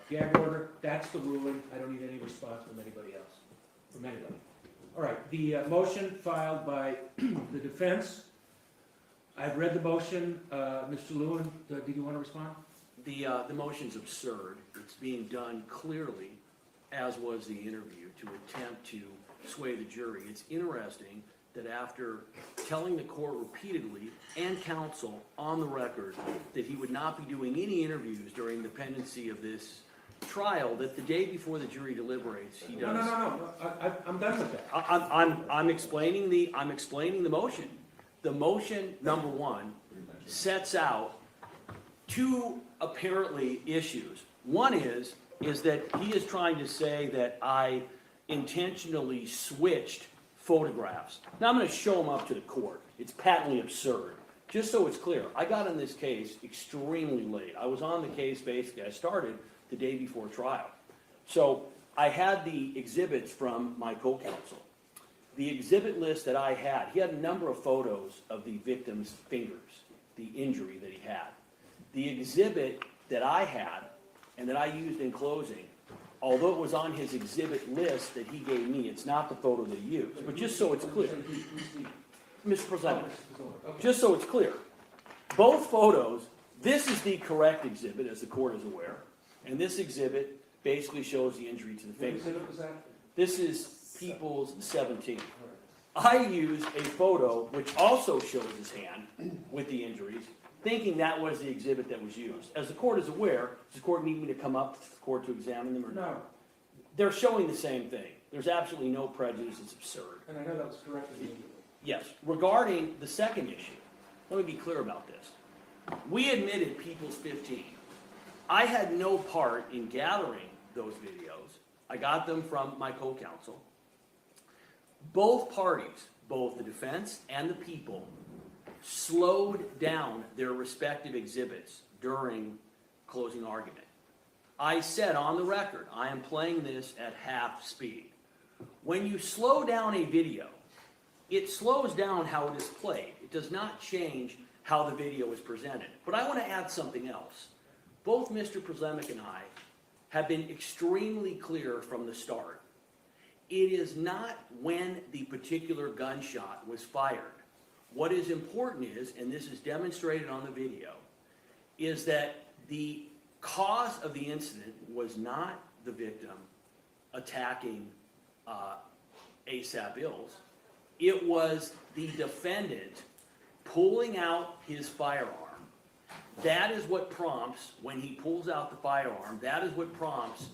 gag order. That's the ruling. I don't need any response from anybody else, from anybody. All right, the motion filed by the defense. I've read the motion. Mr. Lewin, did you want to respond?
The motion's absurd. It's being done clearly, as was the interview, to attempt to sway the jury. It's interesting that after telling the court repeatedly and counsel on the record that he would not be doing any interviews during the pendency of this trial, that the day before the jury deliberates, he does.
No. I'm done with that.
I'm explaining the motion. The motion, number one, sets out two apparently issues. One is that he is trying to say that I intentionally switched photographs. Now I'm going to show them up to the court. It's patently absurd. Just so it's clear, I got in this case extremely late. I was on the case basically. I started the day before trial. So I had the exhibits from my co-counsel. The exhibit list that I had, he had a number of photos of the victim's fingers, the injury that he had. The exhibit that I had and that I used in closing, although it was on his exhibit list that he gave me, it's not the photo that he used. But just so it's clear, Mr. President, just so it's clear, both photos, this is the correct exhibit, as the court is aware, and this exhibit basically shows the injury to the finger. This is People's 17. I used a photo which also shows his hand with the injuries, thinking that was the exhibit that was used. As the court is aware, does the court need me to come up to the court to examine them or not?
No.
They're showing the same thing. There's absolutely no prejudice. It's absurd.
And I know that was corrected immediately.
Yes. Regarding the second issue, let me be clear about this. We admitted People's 15. I had no part in gathering those videos. I got them from my co-counsel. Both parties, both the defense and the people, slowed down their respective exhibits during closing argument. I said on the record, I am playing this at half speed. When you slow down a video, it slows down how it is played. It does not change how the video is presented. But I want to add something else. Both Mr. Przemyk and I have been extremely clear from the start. It is not when the particular gunshot was fired. What is important is, and this is demonstrated on the video, is that the cause of the incident was not the victim attacking ASAP Ills. It was the defendant pulling out his firearm. That is what prompts, when he pulls out the firearm, that is what prompts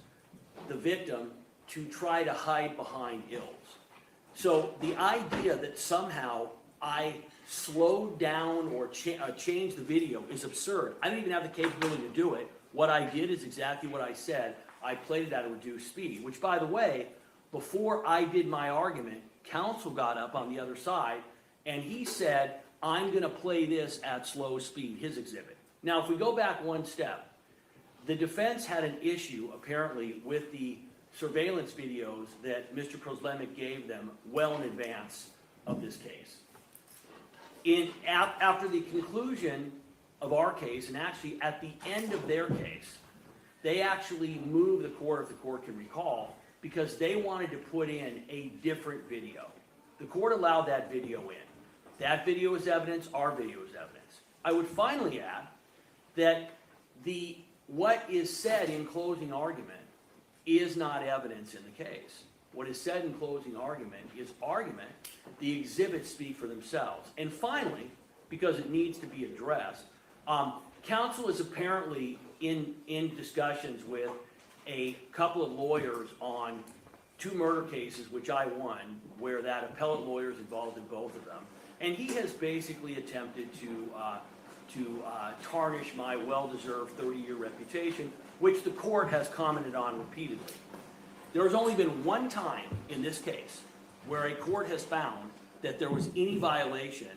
the victim to try to hide behind Ills. So the idea that somehow I slowed down or changed the video is absurd. I didn't even have the capability to do it. What I did is exactly what I said. I played it at a reduced speed, which, by the way, before I did my argument, counsel got up on the other side and he said, I'm going to play this at slow speed, his exhibit. Now, if we go back one step, the defense had an issue, apparently, with the surveillance videos that Mr. Przemyk gave them well in advance of this case. After the conclusion of our case, and actually at the end of their case, they actually moved the court, if the court can recall, because they wanted to put in a different video. The court allowed that video in. That video is evidence, our video is evidence. I would finally add that what is said in closing argument is not evidence in the case. What is said in closing argument is argument. The exhibits speak for themselves. And finally, because it needs to be addressed, counsel is apparently in discussions with a couple of lawyers on 2 murder cases, which I won, where that appellate lawyer is involved in both of them. And he has basically attempted to tarnish my well-deserved 30-year reputation, which the court has commented on repeatedly. There has only been one time in this case where a court has found that there was any violation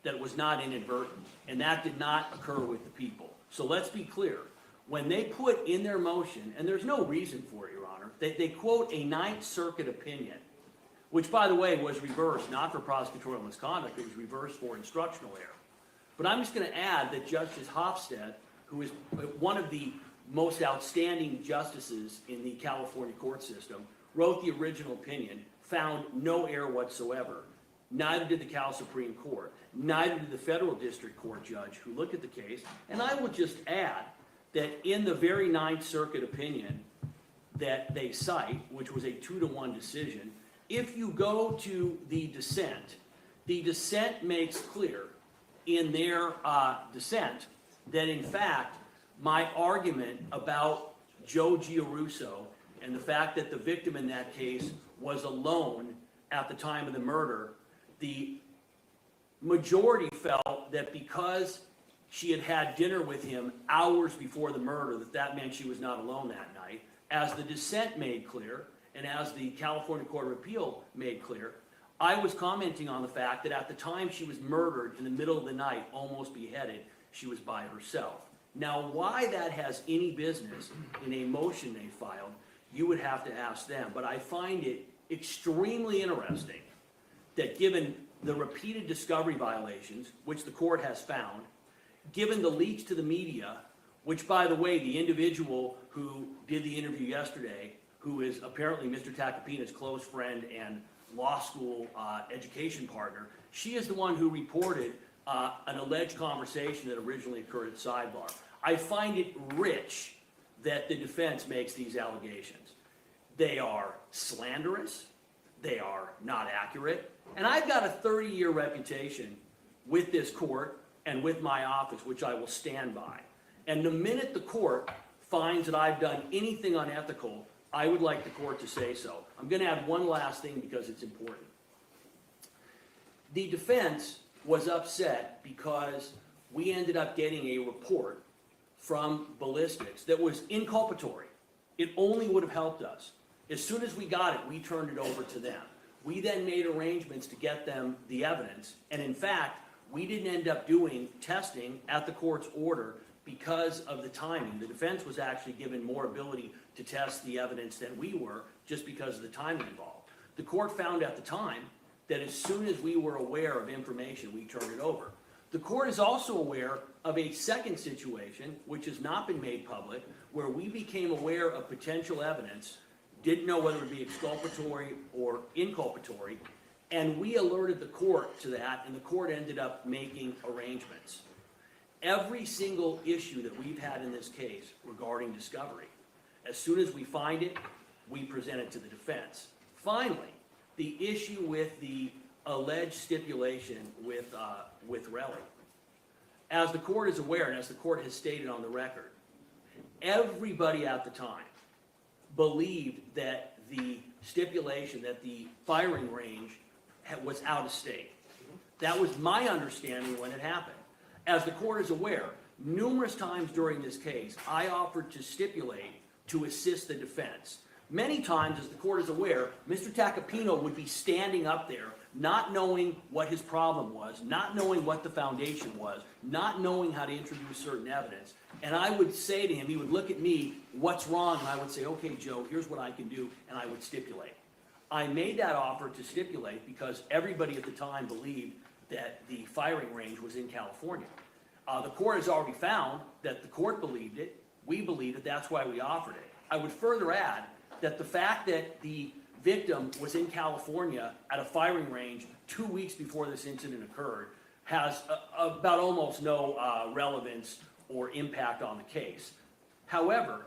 that was not inadvertent, and that did not occur with the people. So let's be clear. When they put in their motion, and there's no reason for it, Your Honor, they quote a Ninth Circuit opinion, which, by the way, was reversed, not for prosecutorial misconduct, it was reversed for instructional error. But I'm just going to add that Justice Hofstede, who is one of the most outstanding justices in the California court system, wrote the original opinion, found no error whatsoever. Neither did the Cal Supreme Court. Neither did the federal district court judge who looked at the case. And I will just add that in the very Ninth Circuit opinion that they cite, which was a 2-to-1 decision, if you go to the dissent makes clear in their dissent that, in fact, my argument about Joe Giarrusso and the fact that the victim in that case was alone at the time of the murder, the majority felt that because she had had dinner with him hours before the murder, that meant she was not alone that night. As the dissent made clear, and as the California Court of Appeal made clear, I was commenting on the fact that at the time she was murdered in the middle of the night, almost beheaded, she was by herself. Now, why that has any business in a motion they filed, you would have to ask them. But I find it extremely interesting that given the repeated discovery violations, which the court has found, given the leaks to the media, which, by the way, the individual who did the interview yesterday, who is apparently Mr. Tacopina's close friend and law school education partner, she is the one who reported an alleged conversation that originally occurred at sidebar. I find it rich that the defense makes these allegations. They are slanderous, they are not accurate, and I've got a 30-year reputation with this court and with my office, which I will stand by. And the minute the court finds that I've done anything unethical, I would like the court to say so. I'm going to add one last thing because it's important. The defense was upset because we ended up getting a report from ballistics that was inculpatory. It only would have helped us. As soon as we got it, we turned it over to them. We then made arrangements to get them the evidence, and in fact, we didn't end up doing testing at the court's order because of the timing. The defense was actually given more ability to test the evidence than we were, just because of the timing involved. The court found at the time that as soon as we were aware of information, we turned it over. The court is also aware of a second situation, which has not been made public, where we became aware of potential evidence, didn't know whether it would be exculpatory or inculpatory, and we alerted the court to that, and the court ended up making arrangements. Every single issue that we've had in this case regarding discovery, as soon as we find it, we present it to the defense. Finally, the issue with the alleged stipulation with Relli. As the court is aware, and as the court has stated on the record, everybody at the time believed that the stipulation, that the firing range was out of state. That was my understanding when it happened. As the court is aware, numerous times during this case, I offered to stipulate to assist the defense. Many times, as the court is aware, Mr. Tacopina would be standing up there, not knowing what his problem was, not knowing what the foundation was, not knowing how to introduce certain evidence. And I would say to him, he would look at me, what's wrong? And I would say, okay, Joe, here's what I can do, and I would stipulate. I made that offer to stipulate because everybody at the time believed that the firing range was in California. The court has already found that the court believed it, we believed it, that's why we offered it. I would further add that the fact that the victim was in California at a firing range 2 weeks before this incident occurred has about almost no relevance or impact on the case. However,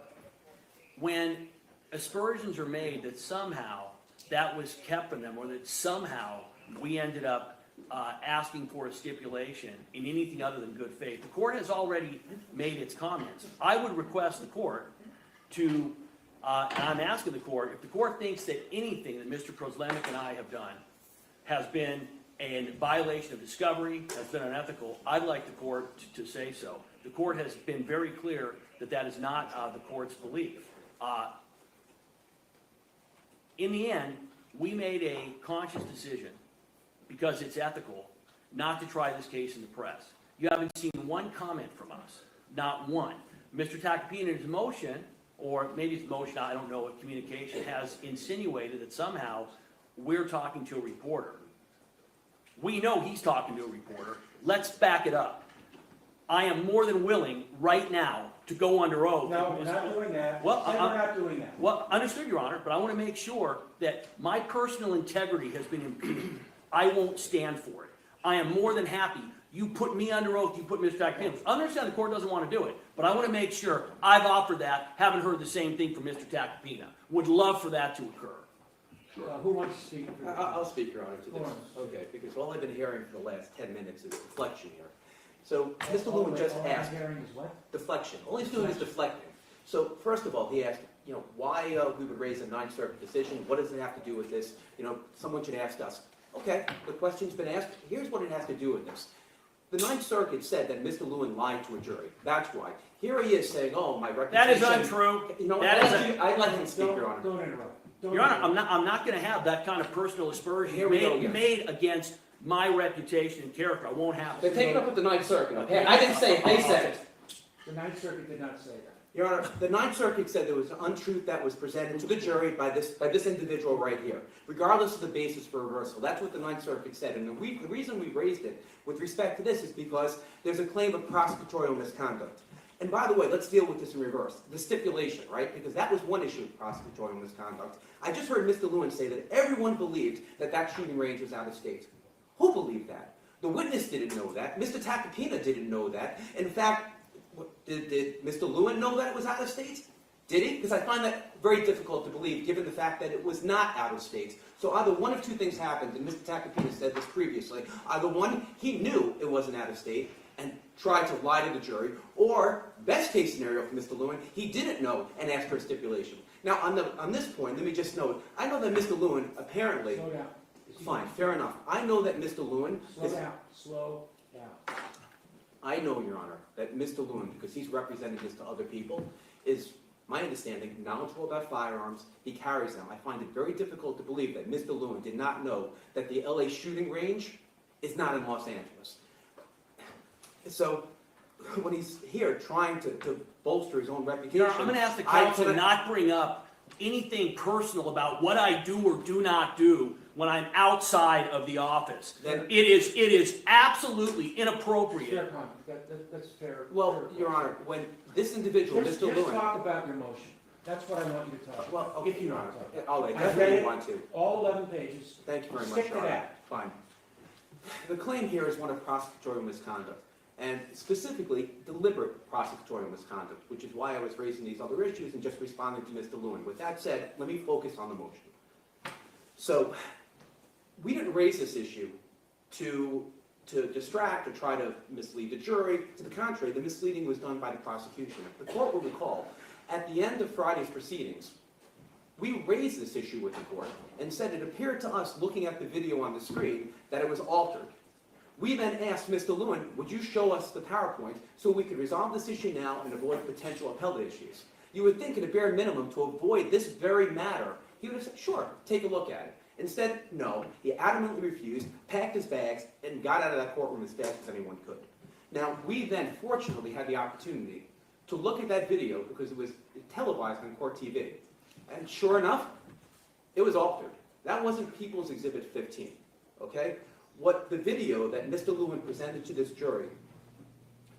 when aspersions are made that somehow that was kept from them, or that somehow we ended up asking for a stipulation in anything other than good faith, the court has already made its comments. I would request the court to, and I'm asking the court, if the court thinks that anything that Mr. Kozlenick and I have done has been a violation of discovery, has been unethical, I'd like the court to say so. The court has been very clear that that is not the court's belief. In the end, we made a conscious decision, because it's ethical, not to try this case in the press. You haven't seen one comment from us, not one. Mr. Tacopina, in his motion, or maybe his motion, I don't know, communication, has insinuated that somehow we're talking to a reporter. We know he's talking to a reporter. Let's back it up. I am more than willing right now to go under oath.
No, we're not doing that.
Well,
We're not doing that.
Well, understood, Your Honor, but I want to make sure that my personal integrity has been impugned. I won't stand for it. I am more than happy. You put me under oath, you put Mr. Tacopina. I understand the court doesn't want to do it, but I want to make sure I've offered that, haven't heard the same thing from Mr. Tacopina. Would love for that to occur.
Who wants to speak?
I'll speak, Your Honor, to this. Okay, because all I've been hearing for the last 10 minutes is deflection here. So Mr. Lewin just asked. Deflection. All he's doing is deflecting. So first of all, he asked, why we would raise a Ninth Circuit decision. What does it have to do with this? Someone should ask us. Okay, the question's been asked. Here's what it has to do with this. The Ninth Circuit said that Mr. Lewin lied to a jury. That's why. Here he is saying, "Oh, my reputation."
That is untrue.
I'd let him speak, Your Honor.
Don't interrupt.
Your Honor, I'm not going to have that kind of personal aspersion made against my reputation and character. I won't have it.
They take it up with the Ninth Circuit. Okay, I didn't say it. They said it.
The Ninth Circuit did not say that.
Your Honor, the Ninth Circuit said there was an untruth that was presented to the jury by this individual right here, regardless of the basis for reversal. That's what the Ninth Circuit said. And the reason we raised it with respect to this is because there's a claim of prosecutorial misconduct. And by the way, let's deal with this in reverse. The stipulation, right? Because that was one issue of prosecutorial misconduct. I just heard Mr. Lewin say that everyone believed that that shooting range was out of state. Who believed that? The witness didn't know that. Mr. Tacopina didn't know that. In fact, did Mr. Lewin know that it was out of state? Did he? Because I find that very difficult to believe, given the fact that it was not out of state. So either one of two things happened, and Mr. Tacopina said this previously. Either one, he knew it wasn't out of state and tried to lie to the jury, or, best case scenario for Mr. Lewin, he didn't know and asked for a stipulation. Now, on this point, let me just note, I know that Mr. Lewin apparently...
Slow down.
Fine, fair enough. I know that Mr. Lewin...
Slow down.
I know, Your Honor, that Mr. Lewin, because he's representing this to other people, is, my understanding, knowledgeable about firearms. He carries them. I find it very difficult to believe that Mr. Lewin did not know that the LA shooting range is not in Los Angeles. So, when he's here trying to bolster his own reputation...
I'm going to ask the counsel to not bring up anything personal about what I do or do not do when I'm outside of the office. It is absolutely inappropriate.
Fair comment. That's fair.
Well, Your Honor, when this individual, Mr. Lewin...
Just talk about your motion. That's what I want you to talk about.
Well, okay,
if you
Your
want
Honor.
to talk.
I'll
I
definitely want to.
All 11 pages.
Thank you very much,
Stick
Your
to
Honor.
that.
Fine. The claim here is one of prosecutorial misconduct, and specifically deliberate prosecutorial misconduct, which is why I was raising these other issues and just responding to Mr. Lewin. With that said, let me focus on the motion. So, we didn't raise this issue to distract or try to mislead the jury. To the contrary, the misleading was done by the prosecution. If the court will recall, at the end of Friday's proceedings, we raised this issue with the court and said it appeared to us, looking at the video on the screen, that it was altered. We then asked Mr. Lewin, would you show us the PowerPoint so we could resolve this issue now and avoid potential appellate issues? You would think at a bare minimum, to avoid this very matter, he would have said, sure, take a look at it. Instead, no, he adamantly refused, packed his bags, and got out of that courtroom as fast as anyone could. Now, we then fortunately had the opportunity to look at that video because it was televised on Court TV. And sure enough, it was altered. That wasn't People's Exhibit 15, okay? What the video that Mr. Lewin presented to this jury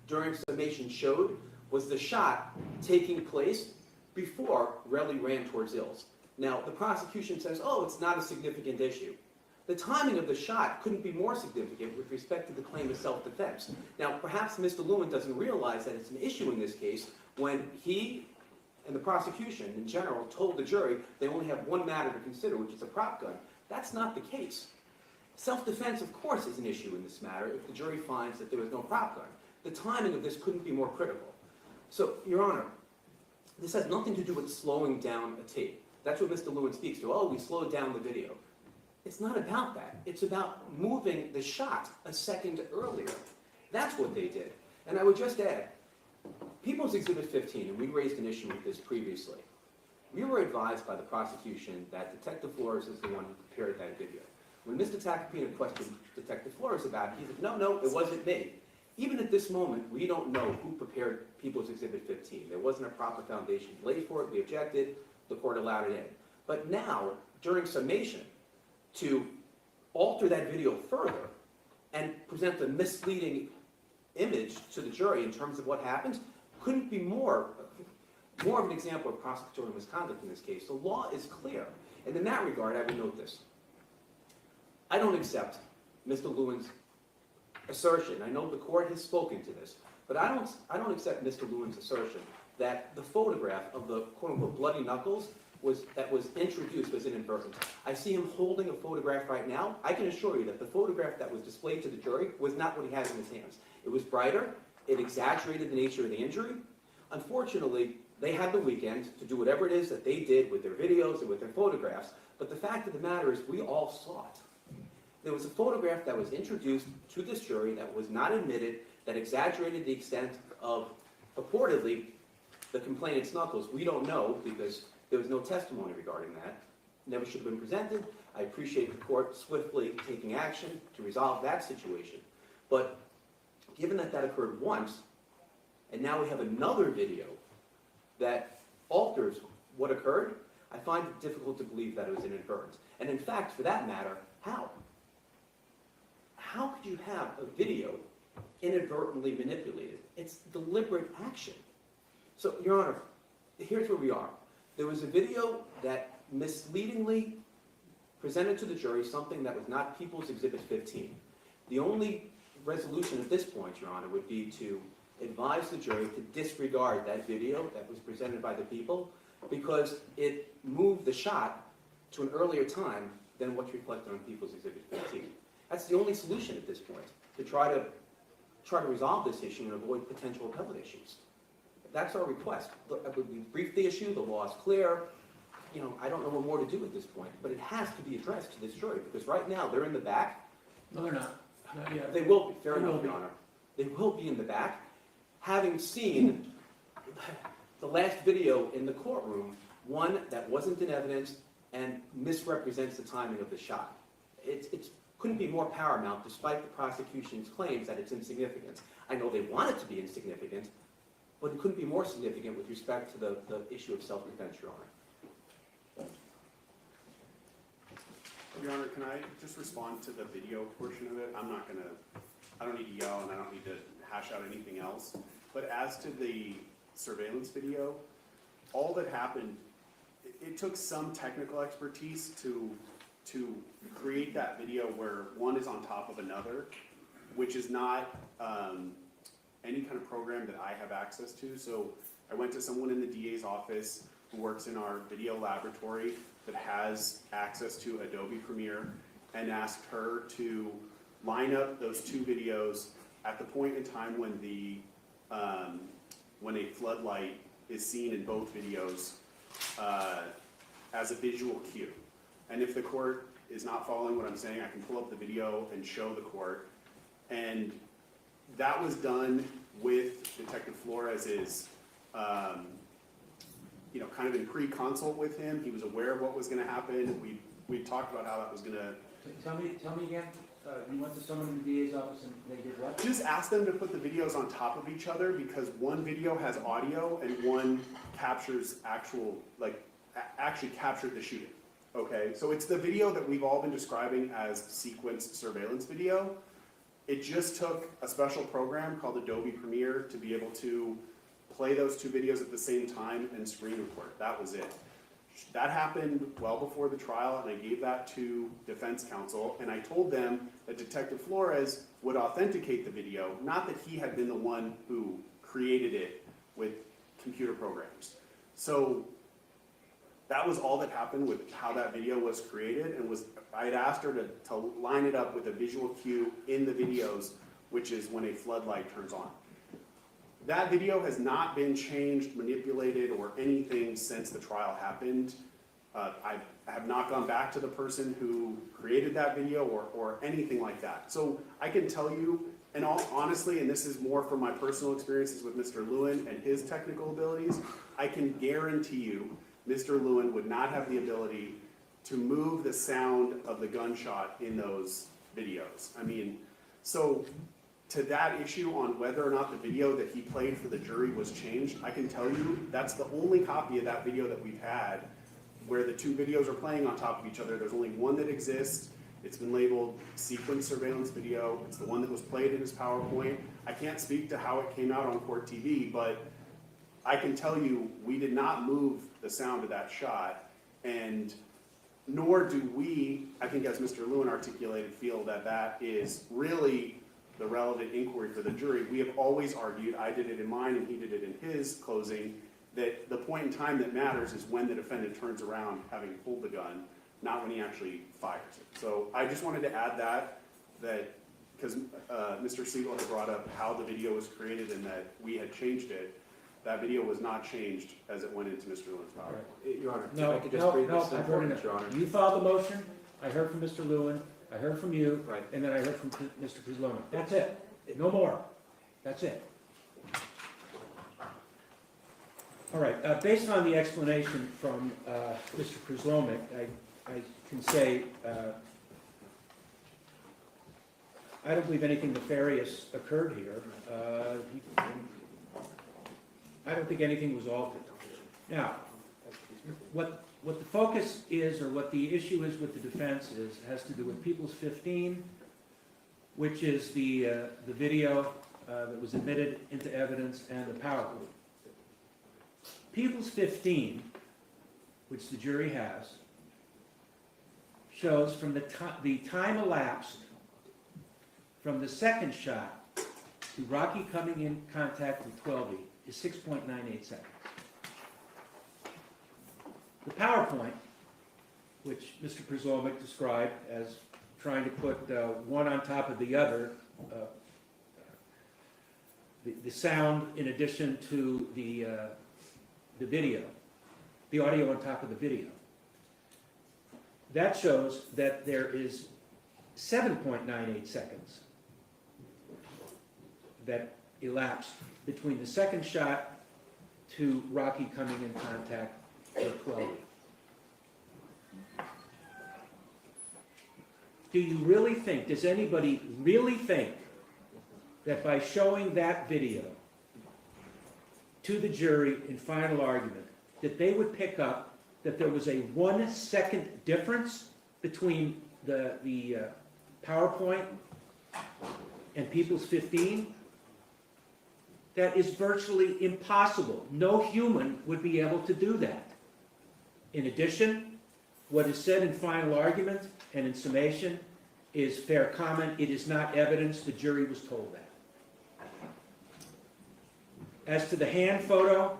during summation showed was the shot taking place before Relli ran towards Ills. Now, the prosecution says, oh, it's not a significant issue.
The timing of the shot couldn't be more significant with respect to the claim of self-defense. Now, perhaps Mr. Lewin doesn't realize that it's an issue in this case when he and the prosecution in general told the jury they only have one matter to consider, which is a prop gun. That's not the case. Self-defense, of course, is an issue in this matter if the jury finds that there was no prop gun. The timing of this couldn't be more critical. So, Your Honor, this has nothing to do with slowing down a tape. That's what Mr. Lewin speaks to. Oh, we slowed down the video. It's not about that. It's about moving the shot a second earlier. That's what they did. And I would just add, People's Exhibit 15, and we raised an issue with this previously, we were advised by the prosecution that Detective Flores is the one who prepared that video. When Mr. Tacopina questioned Detective Flores about it, he said, no, it wasn't me. Even at this moment, we don't know who prepared People's Exhibit 15. There wasn't a proper foundation laid for it. We objected. The court allowed it in. But now, during summation, to alter that video further and present a misleading image to the jury in terms of what happens couldn't be more of an example of prosecutorial misconduct in this case. The law is clear. And in that regard, I would note this. I don't accept Mr. Lewin's assertion. I know the court has spoken to this, but I don't accept Mr. Lewin's assertion that the photograph of the quote-unquote bloody knuckles that was introduced was inadvertent. I see him holding a photograph right now. I can assure you that the photograph that was displayed to the jury was not what he has in his hands. It was brighter. It exaggerated the nature of the injury. Unfortunately, they had the weekend to do whatever it is that they did with their videos and with their photographs, but the fact of the matter is we all saw it. There was a photograph that was introduced to this jury that was not admitted, that exaggerated the extent of, purportedly, the complainant's knuckles. We don't know because there was no testimony regarding that. Never should have been presented. I appreciate the court swiftly taking action to resolve that situation. But given that that occurred once, and now we have another video that alters what occurred, I find it difficult to believe that it was inadvertent. And in fact, for that matter, how? How could you have a video inadvertently manipulated? It's deliberate action. So, Your Honor, here's where we are. There was a video that misleadingly presented to the jury something that was not People's Exhibit 15. The only resolution at this point, Your Honor, would be to advise the jury to disregard that video that was presented by the people because it moved the shot to an earlier time than what's reflected on People's Exhibit 15. That's the only solution at this point, to try to resolve this issue and avoid potential appellate issues. That's our request. We briefed the issue, the law is clear. You know, I don't know what more to do at this point, but it has to be addressed to this jury because right now they're in the back.
No, they're not. Not yet.
They will be, fair enough, Your Honor. They will be in the back, having seen the last video in the courtroom, one that wasn't in evidence and misrepresents the timing of the shot. It couldn't be more paramount despite the prosecution's claims that it's insignificant. I know they want it to be insignificant, but it couldn't be more significant with respect to the issue of self-defense, Your Honor.
Your Honor, can I just respond to the video portion of it? I don't need to yell and I don't need to hash out anything else. But as to the surveillance video, all that happened, it took some technical expertise to create that video where one is on top of another, which is not any kind of program that I have access to. So I went to someone in the DA's office who works in our video laboratory that has access to Adobe Premiere and asked her to line up those two videos at the point in time when when a floodlight is seen in both videos as a visual cue. And if the court is not following what I'm saying, I can pull up the video and show the court. And that was done with Detective Flores's, kind of in pre-consult with him. He was aware of what was going to happen. We talked about how that was going to.
Tell me again. You went to someone in the DA's office and they did what?
Just ask them to put the videos on top of each other because one video has audio and one captures actually captured the shooting. Okay, so it's the video that we've all been describing as sequenced surveillance video. It just took a special program called Adobe Premiere to be able to play those two videos at the same time and screen record. That was it. that happened well before the trial, and I gave that to defense counsel, and I told them that Detective Flores would authenticate the video, not that he had been the one who created it with computer programs. So that was all that happened with how that video was created, and I had asked her to line it up with a visual cue in the videos, which is when a floodlight turns on. That video has not been changed, manipulated, or anything since the trial happened. I have not gone back to the person who created that video or anything like that. So I can tell you, and honestly, and this is more from my personal experiences with Mr. Lewin and his technical abilities, I can guarantee you Mr. Lewin would not have the ability to move the sound of the gunshot in those videos. I mean, so to that issue on whether or not the video that he played for the jury was changed, I can tell you that's the only copy of that video that we've had where the two videos are playing on top of each other. There's only one that exists. It's been labeled sequence surveillance video. It's the one that was played in his PowerPoint. I can't speak to how it came out on court TV, but I can tell you we did not move the sound of that shot, and nor do we, I think as Mr. Lewin articulated, feel that that is really the relevant inquiry for the jury. We have always argued, I did it in mine and he did it in his closing, that the point in time that matters is when the defendant turns around having pulled the gun, not when he actually fires it. So I just wanted to add that because Mr. Siegel had brought up how the video was created and that we had changed it. That video was not changed as it went into Mr. Lewin's PowerPoint.
Your Honor, if I could just read this
I've heard
enough.
Your Honor.
You filed the motion, I heard from Mr. Lewin, I heard from you,
Right.
and then I heard from Mr. Kuzlonik. That's it. No more. That's it. All right, based on the explanation from Mr. Kuzlonik, I can say I don't believe anything nefarious occurred here. I don't think anything was altered. Now, what the focus is, or what the issue is with the defense has to do with People's 15, which is the video that was admitted into evidence, and the PowerPoint. People's 15, which the jury has, shows from the time elapsed from the second shot to Rocky coming in contact with 12E is 6.98 seconds. The PowerPoint, which Mr. Kuzlonik described as trying to put one on top of the other, the sound in addition to the video, the audio on top of the video. That shows that there is 7.98 seconds that elapsed between the second shot to Rocky coming in contact with 12. Do you really think, does anybody really think that by showing that video to the jury in final argument, that they would pick up that there was a 1 second difference between the PowerPoint and People's 15? That is virtually impossible. No human would be able to do that. In addition, what is said in final argument and in summation is fair comment. It is not evidence. The jury was told that. As to the hand photo,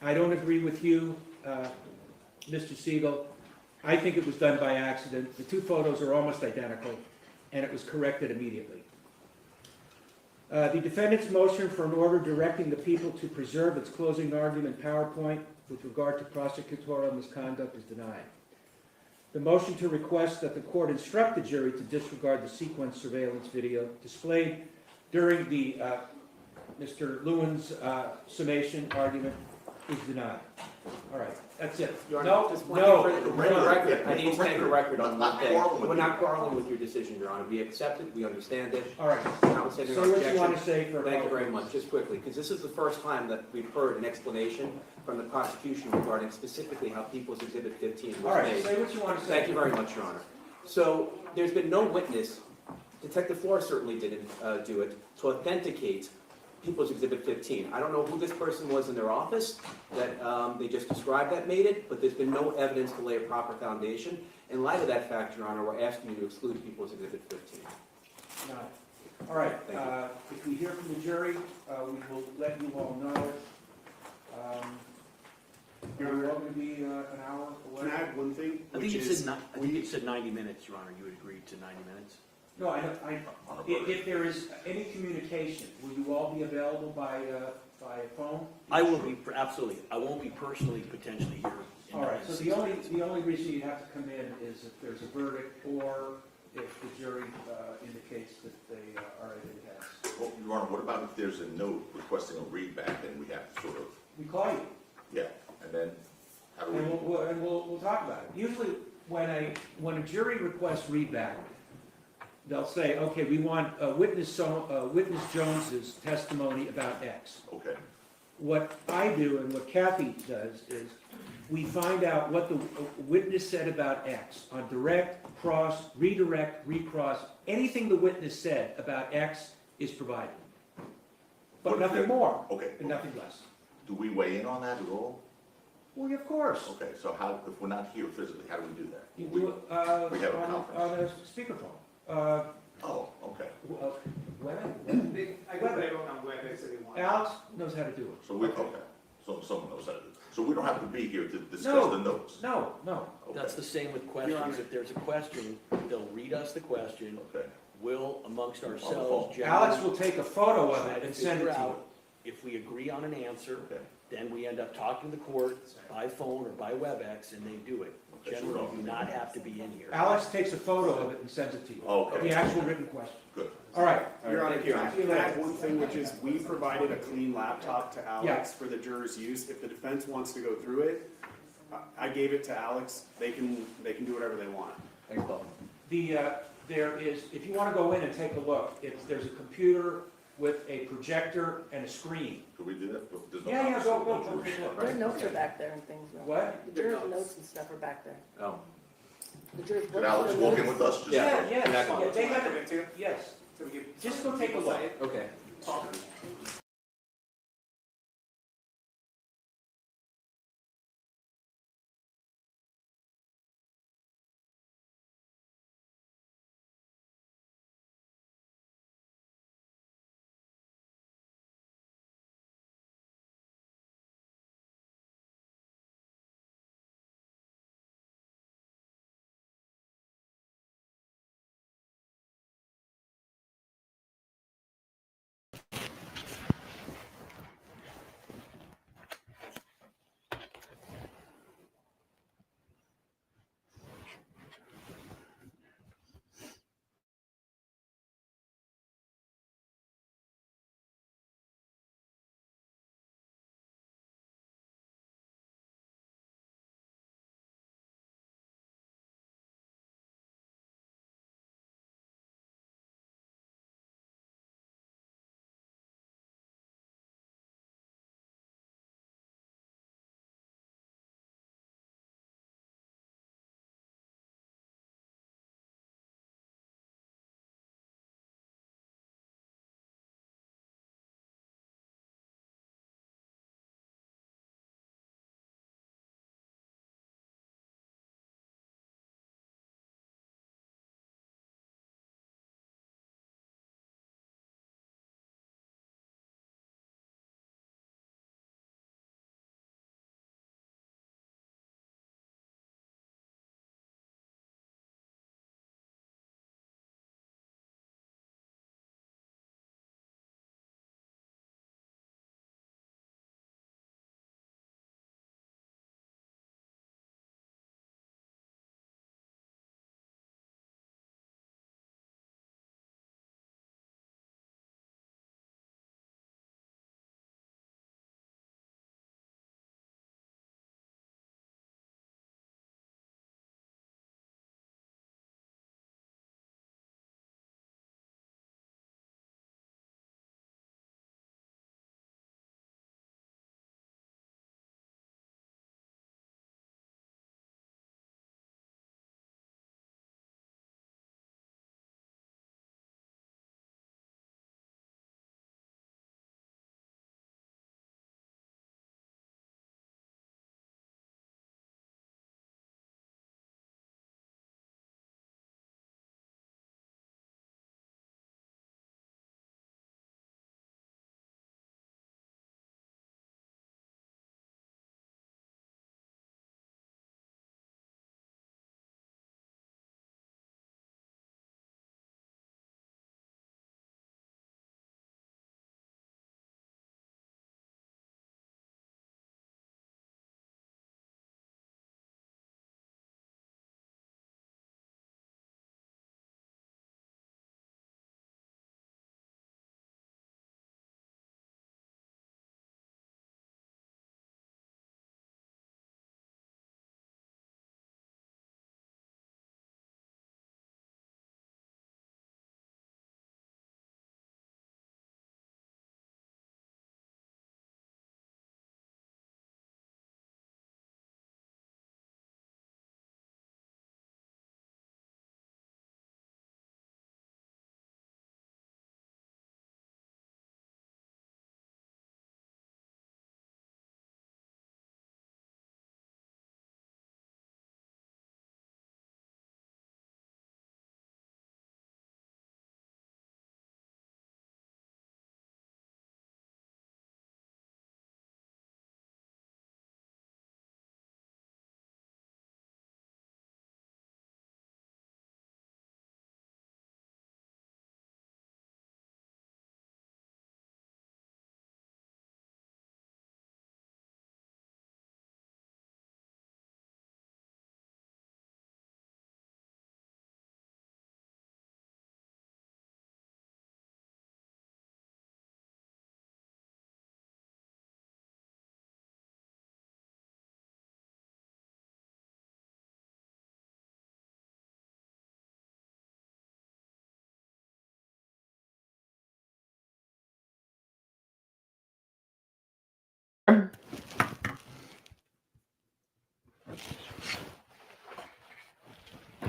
I don't agree with you, Mr. Siegel. I think it was done by accident. The two photos are almost identical, and it was corrected immediately. The defendant's motion for an order directing the people to preserve its closing argument PowerPoint with regard to prosecutorial misconduct is denied. The motion to request that the court instruct the jury to disregard the sequence surveillance video displayed during the Mr. Lewin's summation argument is denied. All right, that's it.
Your Honor,
No,
just
no.
for the record, I need to take a record on one thing. We're not quarreling with your decision, Your Honor. We accept it, we understand it.
All right.
Notwithstanding
So
our
what do you want to
objections,
say for?
Thank you very much. Just quickly, because this is the first time that we've heard an explanation from the prosecution regarding specifically how People's Exhibit 15 was
All right,
made.
say what you want to say.
Thank you very much, Your Honor. So there's been no witness, Detective Flores certainly didn't do it, to authenticate People's Exhibit 15. I don't know who this person was in their office that they just described that made it, but there's been no evidence to lay a proper foundation. In light of that fact, Your Honor, we're asking you to exclude People's Exhibit 15.
All right,
Thank you.
if we hear from the jury, we will let you all know. You're all going to be an hour away.
Can I add one thing?
I think it said 90 minutes, Your Honor. You would agree to 90 minutes?
No, if there is any communication, will you all be available by phone?
I will be, absolutely. I won't be personally potentially here.
All right, so the only reason you have to come in is if there's a verdict or if the jury indicates that they are at impasse.
Well, Your Honor, what about if there's a note requesting a readback, then we have to sort of,
We call you.
yeah, and then how do we?
And we'll talk about it. Usually, when a jury requests readback, they'll say, okay, we want witness Jones's testimony about X.
Okay.
What I do and what Kathy does is we find out what the witness said about X on direct, cross, redirect, recross. Anything the witness said about X is provided. But nothing more.
Okay.
And nothing less.
Do we weigh in on that at all?
Well, of course.
Okay, so how, if we're not here physically, how do we do that?
You do it
we have a
on
conference.
a speakerphone.
Oh, okay.
Alex knows how to do it.
So so someone knows how to do it. So we don't have to be here to discuss
No,
the notes?
No.
Okay.
That's the same with questions. If there's a question, they'll read us the question.
Okay.
We'll, amongst ourselves,
Alex will take a photo of it and send it to you.
If we agree on an answer, then we end up talking to the court by phone or by WebEx, and they do it. Generally, do not have to be in here.
Alex takes a photo of it and sends it to you.
Okay.
The actual written question.
Good.
All right.
Your Honor, can I add one thing, which is we provided a clean laptop to Alex for the jurors' use. If the defense wants to go through it, I gave it to Alex. They can do whatever they want.
Thanks, Bob.
There is, if you want to go in and take a look, there's a computer with a projector and a screen.
Could we do that? There's no
Yeah,
conference,
go
no
take
jury.
a look.
Their notes are back there and things. No.
What?
The jury's notes and stuff are back there.
Oh.
The jury's
Could Alex walk in with us? Just
Yeah,
Yeah.
they have it. Yes. Just go take a look.
Okay.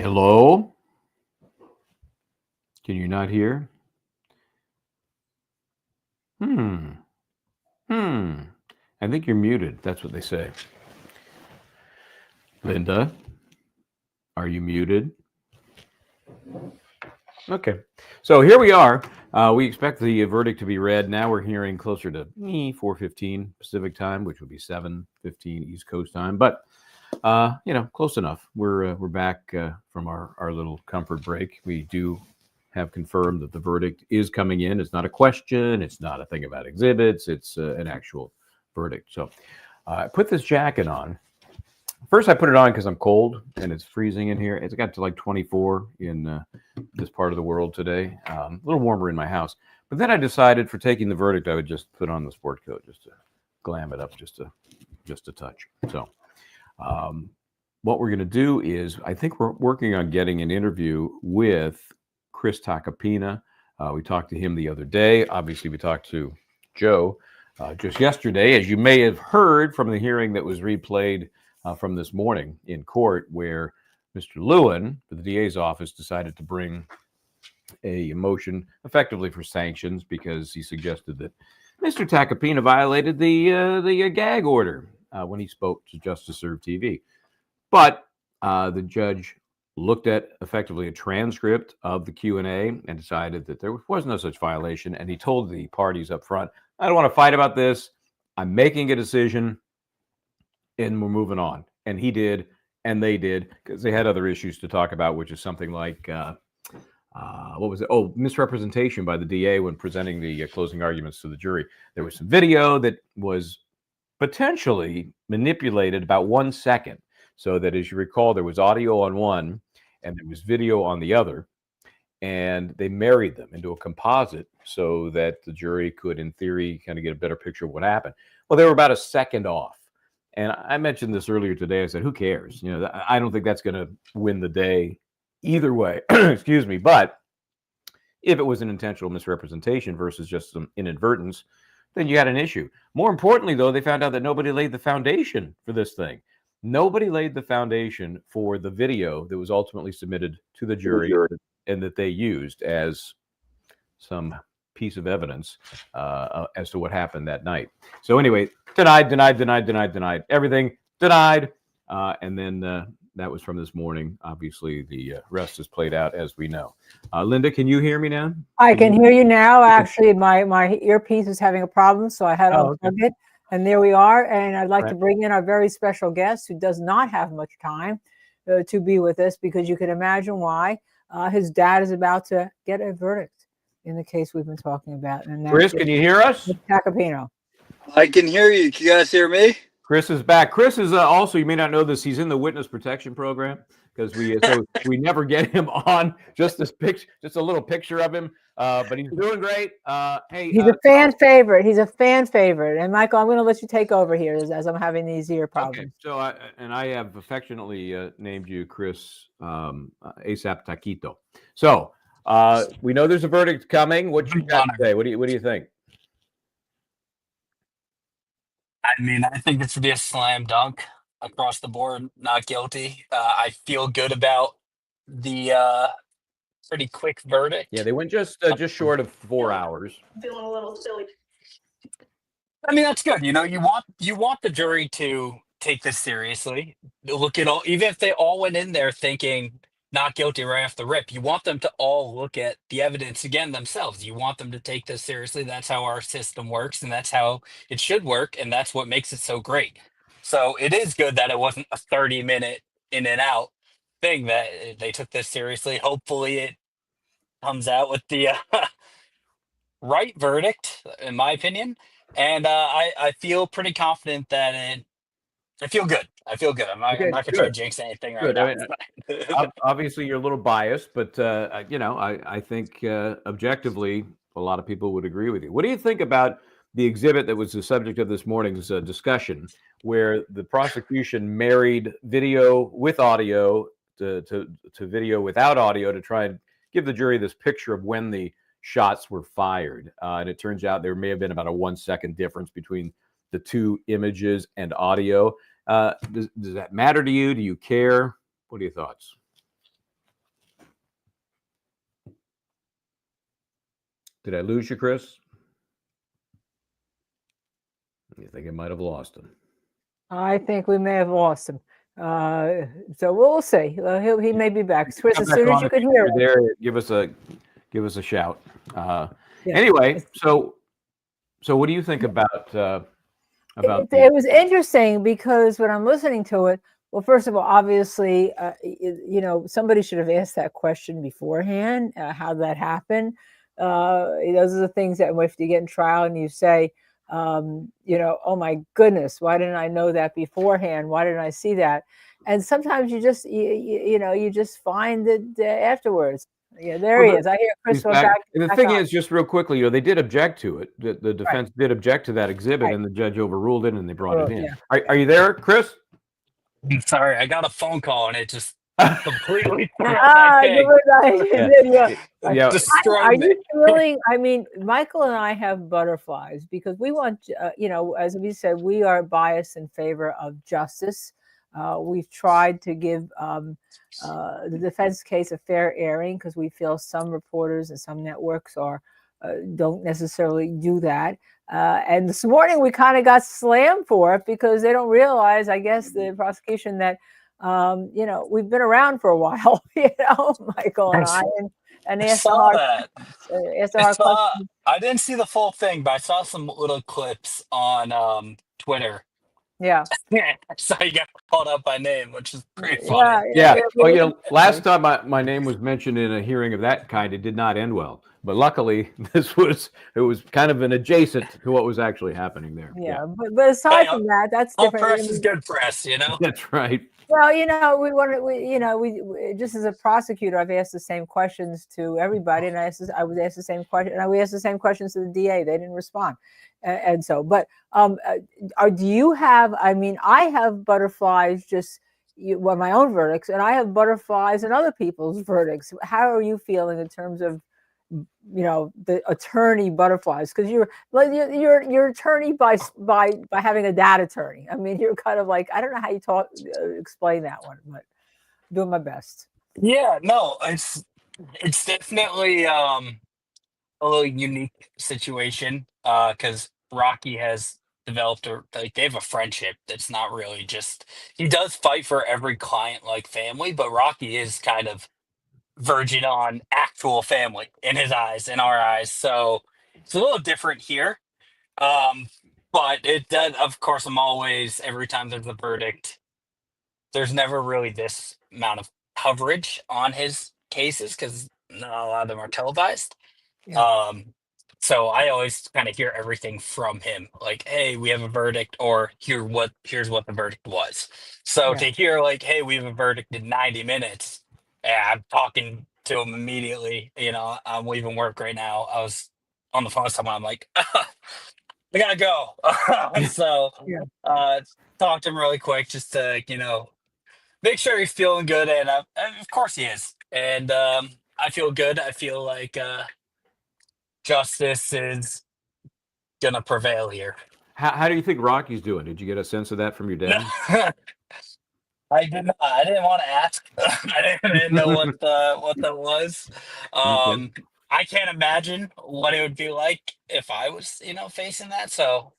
Hello? Can you not hear? I think you're muted. That's what they say. Linda, are you muted? Okay. So here we are. We expect the verdict to be read. Now we're hearing closer to 4:15 Pacific time, which would be 7:15 East Coast time. But close enough. We're back from our little comfort break. We do have confirmed that the verdict is coming in. It's not a question. It's not a thing about exhibits. It's an actual verdict. So I put this jacket on. First, I put it on because I'm cold and it's freezing in here. It's got to like 24 in this part of the world today. A little warmer in my house. But then I decided for taking the verdict, I would just put on the sport coat just to glam it up just a touch. So what we're going to do is, I think we're working on getting an interview with Chris Tacopina. We talked to him the other day. Obviously, we talked to Joe just yesterday, as you may have heard from the hearing that was replayed from this morning in court, where Mr. Lewin, for the DA's office, decided to bring a motion effectively for sanctions because he suggested that Mr. Tacopina violated the gag order when he spoke to Justice Serve TV. But the judge looked at effectively a transcript of the Q&A and decided that there was no such violation. And he told the parties up front, I don't want to fight about this. I'm making a decision and we're moving on. And he did, and they did, because they had other issues to talk about, which is something like, what was it? Oh, misrepresentation by the DA when presenting the closing arguments to the jury. There was some video that was potentially manipulated about 1 second. So that, as you recall, there was audio on one and there was video on the other, and they married them into a composite so that the jury could, in theory, kind of get a better picture of what happened. Well, they were about a second off. And I mentioned this earlier today. I said, who cares? I don't think that's going to win the day either way. Excuse me. But if it was an intentional misrepresentation versus just some inadvertence, then you had an issue. More importantly, though, they found out that nobody laid the foundation for this thing. Nobody laid the foundation for the video that was ultimately submitted to the jury and that they used as some piece of evidence as to what happened that night. So anyway, denied. Everything denied. And then that was from this morning. Obviously, the rest is played out as we know. Linda, can you hear me now?
I can hear you now. Actually, my earpiece is having a problem, so I had to unplug it. And there we are. And I'd like to bring in our very special guest who does not have much time to be with us, because you can imagine why. His dad is about to get a verdict in the case we've been talking about. And
Chris, can you hear us?
Tacopina.
I can hear you. Can you guys hear me?
Chris is back. Chris is also, you may not know this, he's in the witness protection program, because we never get him on. Just this picture, just a little picture of him. But he's doing great. Hey,
he's a fan favorite. He's a fan favorite. And Michael, I'm going to let you take over here as I'm having these ear problems.
Okay. So I have affectionately named you Chris ASAP Taquito. So we know there's a verdict coming. What you got today? What do you think?
I mean, I think this would be a slam dunk across the board. Not guilty. I feel good about the pretty quick verdict.
Yeah, they went just short of 4 hours.
Feeling a little silly.
I mean, that's good. You want the jury to take this seriously. Look at all, even if they all went in there thinking not guilty right off the rip, you want them to all look at the evidence again themselves. You want them to take this seriously. That's how our system works, and that's how it should work, and that's what makes it so great. So it is good that it wasn't a 30-minute in and out thing, that they took this seriously. Hopefully it comes out with the right verdict, in my opinion. And I feel pretty confident that I feel good. I feel good. I'm not going to try to jinx anything right now.
I mean, obviously, you're a little biased, but I think objectively, a lot of people would agree with you. What do you think about the exhibit that was the subject of this morning's discussion, where the prosecution married video with audio to video without audio to try and give the jury this picture of when the shots were fired? And it turns out there may have been about a 1 second difference between the two images and audio. Does that matter to you? Do you care? What are your thoughts? Did I lose you, Chris? You think I might have lost him?
I think we may have lost him. So we'll see. He may be back. Chris, as soon as you can hear us.
There, give us a shout. Anyway, so what do you think about
it was interesting because when I'm listening to it, well, first of all, obviously, somebody should have asked that question beforehand, how that happened. Those are the things that if you get in trial and you say, oh my goodness, why didn't I know that beforehand? Why didn't I see that? And sometimes you just, you just find it afterwards. Yeah, there he is. I hear Chris went back.
And the thing is, just real quickly, they did object to it. The defense did object to that exhibit, and the judge overruled it, and they brought it in. Yeah. Are you there, Chris?
I'm sorry, I got a phone call, and it just completely threw my
Are you feeling? I mean, Michael and I have butterflies because we want, as we said, we are biased in favor of justice. We've tried to give the defense case a fair airing because we feel some reporters and some networks don't necessarily do that. And this morning we kind of got slammed for it because they don't realize, I guess, the prosecution that we've been around for a while. Michael and I and asked
I
questions.
I didn't see the full thing, but I saw some little clips on Twitter.
Yeah.
So you got called out by name, which is pretty funny.
Yeah. Well, last time my name was mentioned in a hearing of that kind, it did not end well. But luckily, it was kind of an adjacent to what was actually happening there.
Yeah. But aside from that, that's
all
different.
press is good press,
That's right.
Well, we just as a prosecutor, I've asked the same questions to everybody, and I would ask the same question, and we asked the same questions to the DA. They didn't respond, and so. But do you have? I mean, I have butterflies my own verdicts, and I have butterflies in other people's verdicts. How are you feeling in terms of the attorney butterflies? Because you're attorney by having a dad attorney. I mean, you're kind of like, I don't know how you explain that one, but I'm doing my best.
Yeah, no, it's definitely a little unique situation because Rocky has developed they have a friendship that's not really just, he does fight for every client like family, but Rocky is kind of verging on actual family in his eyes, in our eyes. So it's a little different here. But it does, of course, every time there's a verdict, there's never really this amount of coverage on his cases because not a lot of them are televised.
Yeah.
So I always kind of hear everything from him, like, "Hey, we have a verdict," or "Here's what the verdict was." So to hear like, "Hey, we have a verdict in 90 minutes," I'm talking to him immediately. I'm leaving work right now. I was on the phone with someone. I'm like, "I gotta go." So talk to him really quick just to make sure he's feeling good, and of course he is. And I feel good. I feel like justice is gonna prevail here.
How do you think Rocky's doing? Did you get a sense of that from your dad?
I did not. I didn't want to ask. I didn't know what that was. I can't imagine what it would be like if I was, facing that. So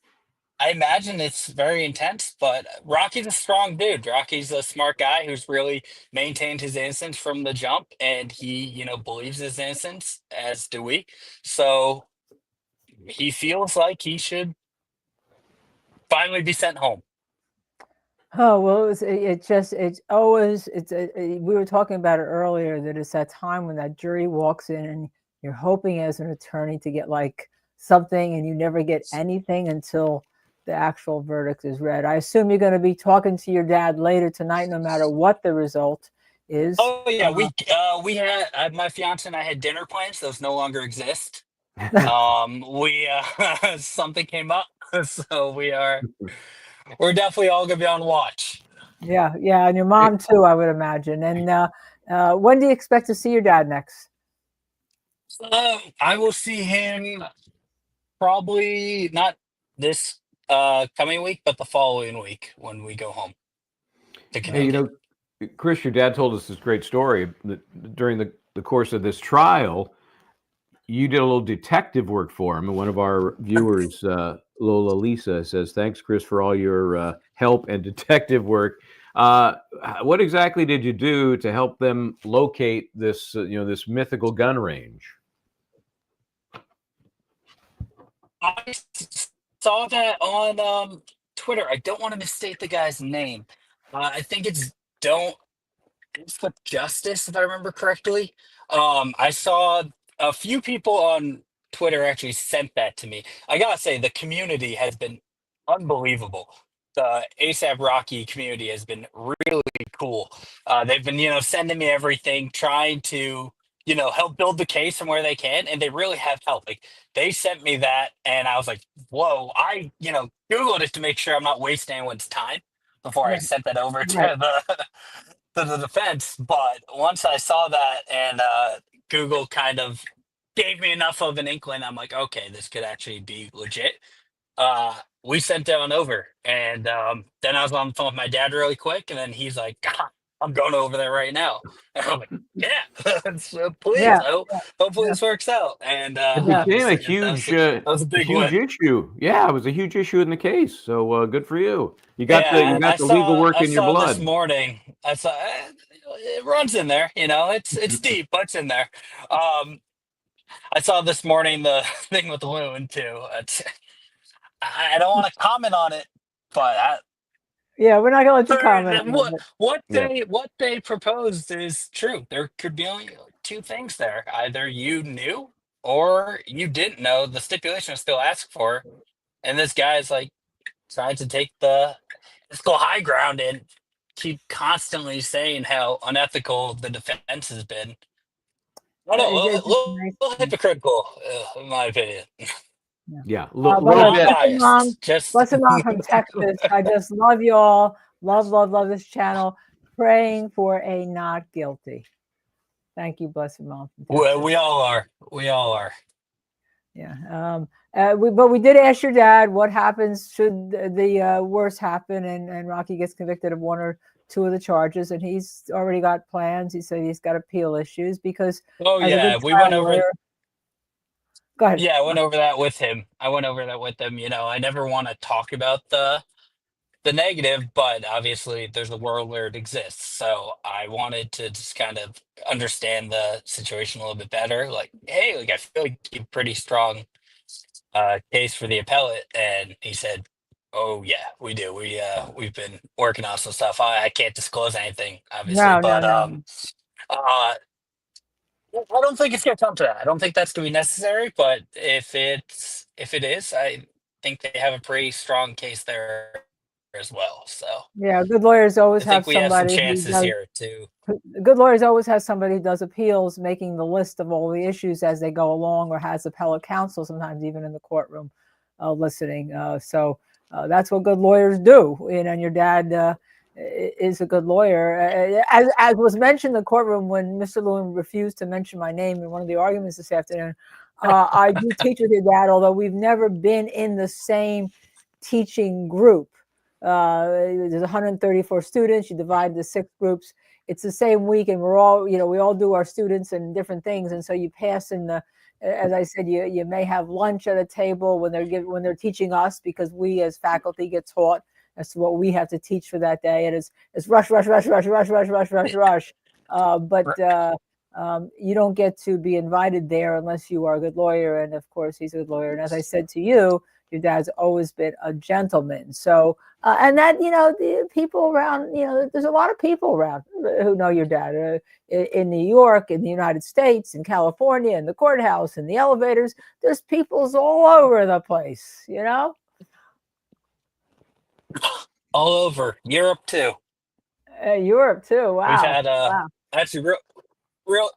I imagine it's very intense. But Rocky's a strong dude. Rocky's a smart guy who's really maintained his innocence from the jump, and he, believes his innocence, as do we. So he feels like he should finally be sent home.
Oh, well, we were talking about it earlier, that it's that time when that jury walks in and you're hoping as an attorney to get like something, and you never get anything until the actual verdict is read. I assume you're going to be talking to your dad later tonight, no matter what the result is.
Oh yeah, we had my fiance and I had dinner plans. Those no longer exist. We something came up, so we're definitely all gonna be on watch.
Yeah, and your mom too, I would imagine. And when do you expect to see your dad next?
I will see him probably not this coming week, but the following week when we go home to Connecticut.
Hey, Chris, your dad told us this great story that during the course of this trial, you did a little detective work for him, and one of our viewers, Lola Lisa, says, "Thanks, Chris, for all your help and detective work." What exactly did you do to help them locate this, this mythical gun range?
I saw that on Twitter. I don't want to misstate the guy's name. I think it's Don't Flip Justice, if I remember correctly. I saw a few people on Twitter actually sent that to me. I gotta say, the community has been unbelievable. The ASAP Rocky community has been really cool. They've been, sending me everything, trying to, help build the case from where they can, and they really have helped. Like, they sent me that, and I was like, whoa, I, Googled it to make sure I'm not wasting anyone's time before I
Right.
sent that over to
Right.
the defense. But once I saw that and Google kind of gave me enough of an inkling, I'm like, okay, this could actually be legit. We sent that on over, and then I was on the phone with my dad really quick, and then he's like, "God, I'm going over there right now." And I'm like, "Yeah, so please,
Yeah.
hopefully
Yeah.
this works out." And
It became a
that was a
a
big
huge
win.
issue. Yeah, it was a huge issue in the case. So good for you. You got
Yeah,
the legal work
I
in your
saw this
blood.
morning. I saw it runs in there. It's deep, but it's in there. I saw this morning the thing with the loon too. I don't want to comment on it, but
Yeah, we're not gonna let you comment on it.
what they proposed is true. There could be only two things there. Either you knew or you didn't know. The stipulation is still asked for, and this guy's like trying to take the ethical high ground and keep constantly saying how unethical the defense has been. I don't know,
It's
a
just
little hypocritical, in my opinion.
Yeah,
But
little bit.
blessed mom from Texas. I just love you all. Love this channel. Praying for a not guilty. Thank you, blessed mom from Texas.
We all are. We all are.
Yeah. But we did ask your dad what happens should the worst happen and Rocky gets convicted of one or two of the charges, and he's already got plans. He said he's got appeal issues because
Oh
as a
yeah,
good
we
trial
went over.
lawyer. Go ahead.
Yeah, I went over that with him. I never want to talk about the negative, but obviously there's a world where it exists. So I wanted to just kind of understand the situation a little bit better. Like, hey, I feel like you have a pretty strong case for the appellate, and he said, "Oh yeah, we do. We've been working on some stuff. I can't disclose anything, obviously,
No.
but uh, I don't think it's gonna come to that. I don't think that's gonna be necessary. But if it is, I think they have a pretty strong case there as well. So
Yeah, good lawyers always
I
have
think we have some
somebody who
chances
does.
here too.
Good lawyers always have somebody who does appeals, making the list of all the issues as they go along, or has appellate counsel sometimes even in the courtroom, listening. So that's what good lawyers do. And your dad is a good lawyer. As was mentioned in the courtroom when Mr. Lewin refused to mention my name in one of the arguments this afternoon. I do teach with your dad, although we've never been in the same teaching group. There's 134 students. You divide the 6 groups. It's the same week, and we're all, we all do our students and different things. And so you pass in the, as I said, you may have lunch at a table when they're teaching us, because we as faculty get taught as to what we have to teach for that day. And it's rush. But you don't get to be invited there unless you are a good lawyer. And of course, he's a good lawyer. And as I said to you, your dad's always been a gentleman. So, and that, the people around, there's a lot of people around who know your dad in New York, in the United States, in California, in the courthouse, in the elevators. There's peoples all over the place,
All over Europe too.
Europe too. Wow.
We've had
wow.
actually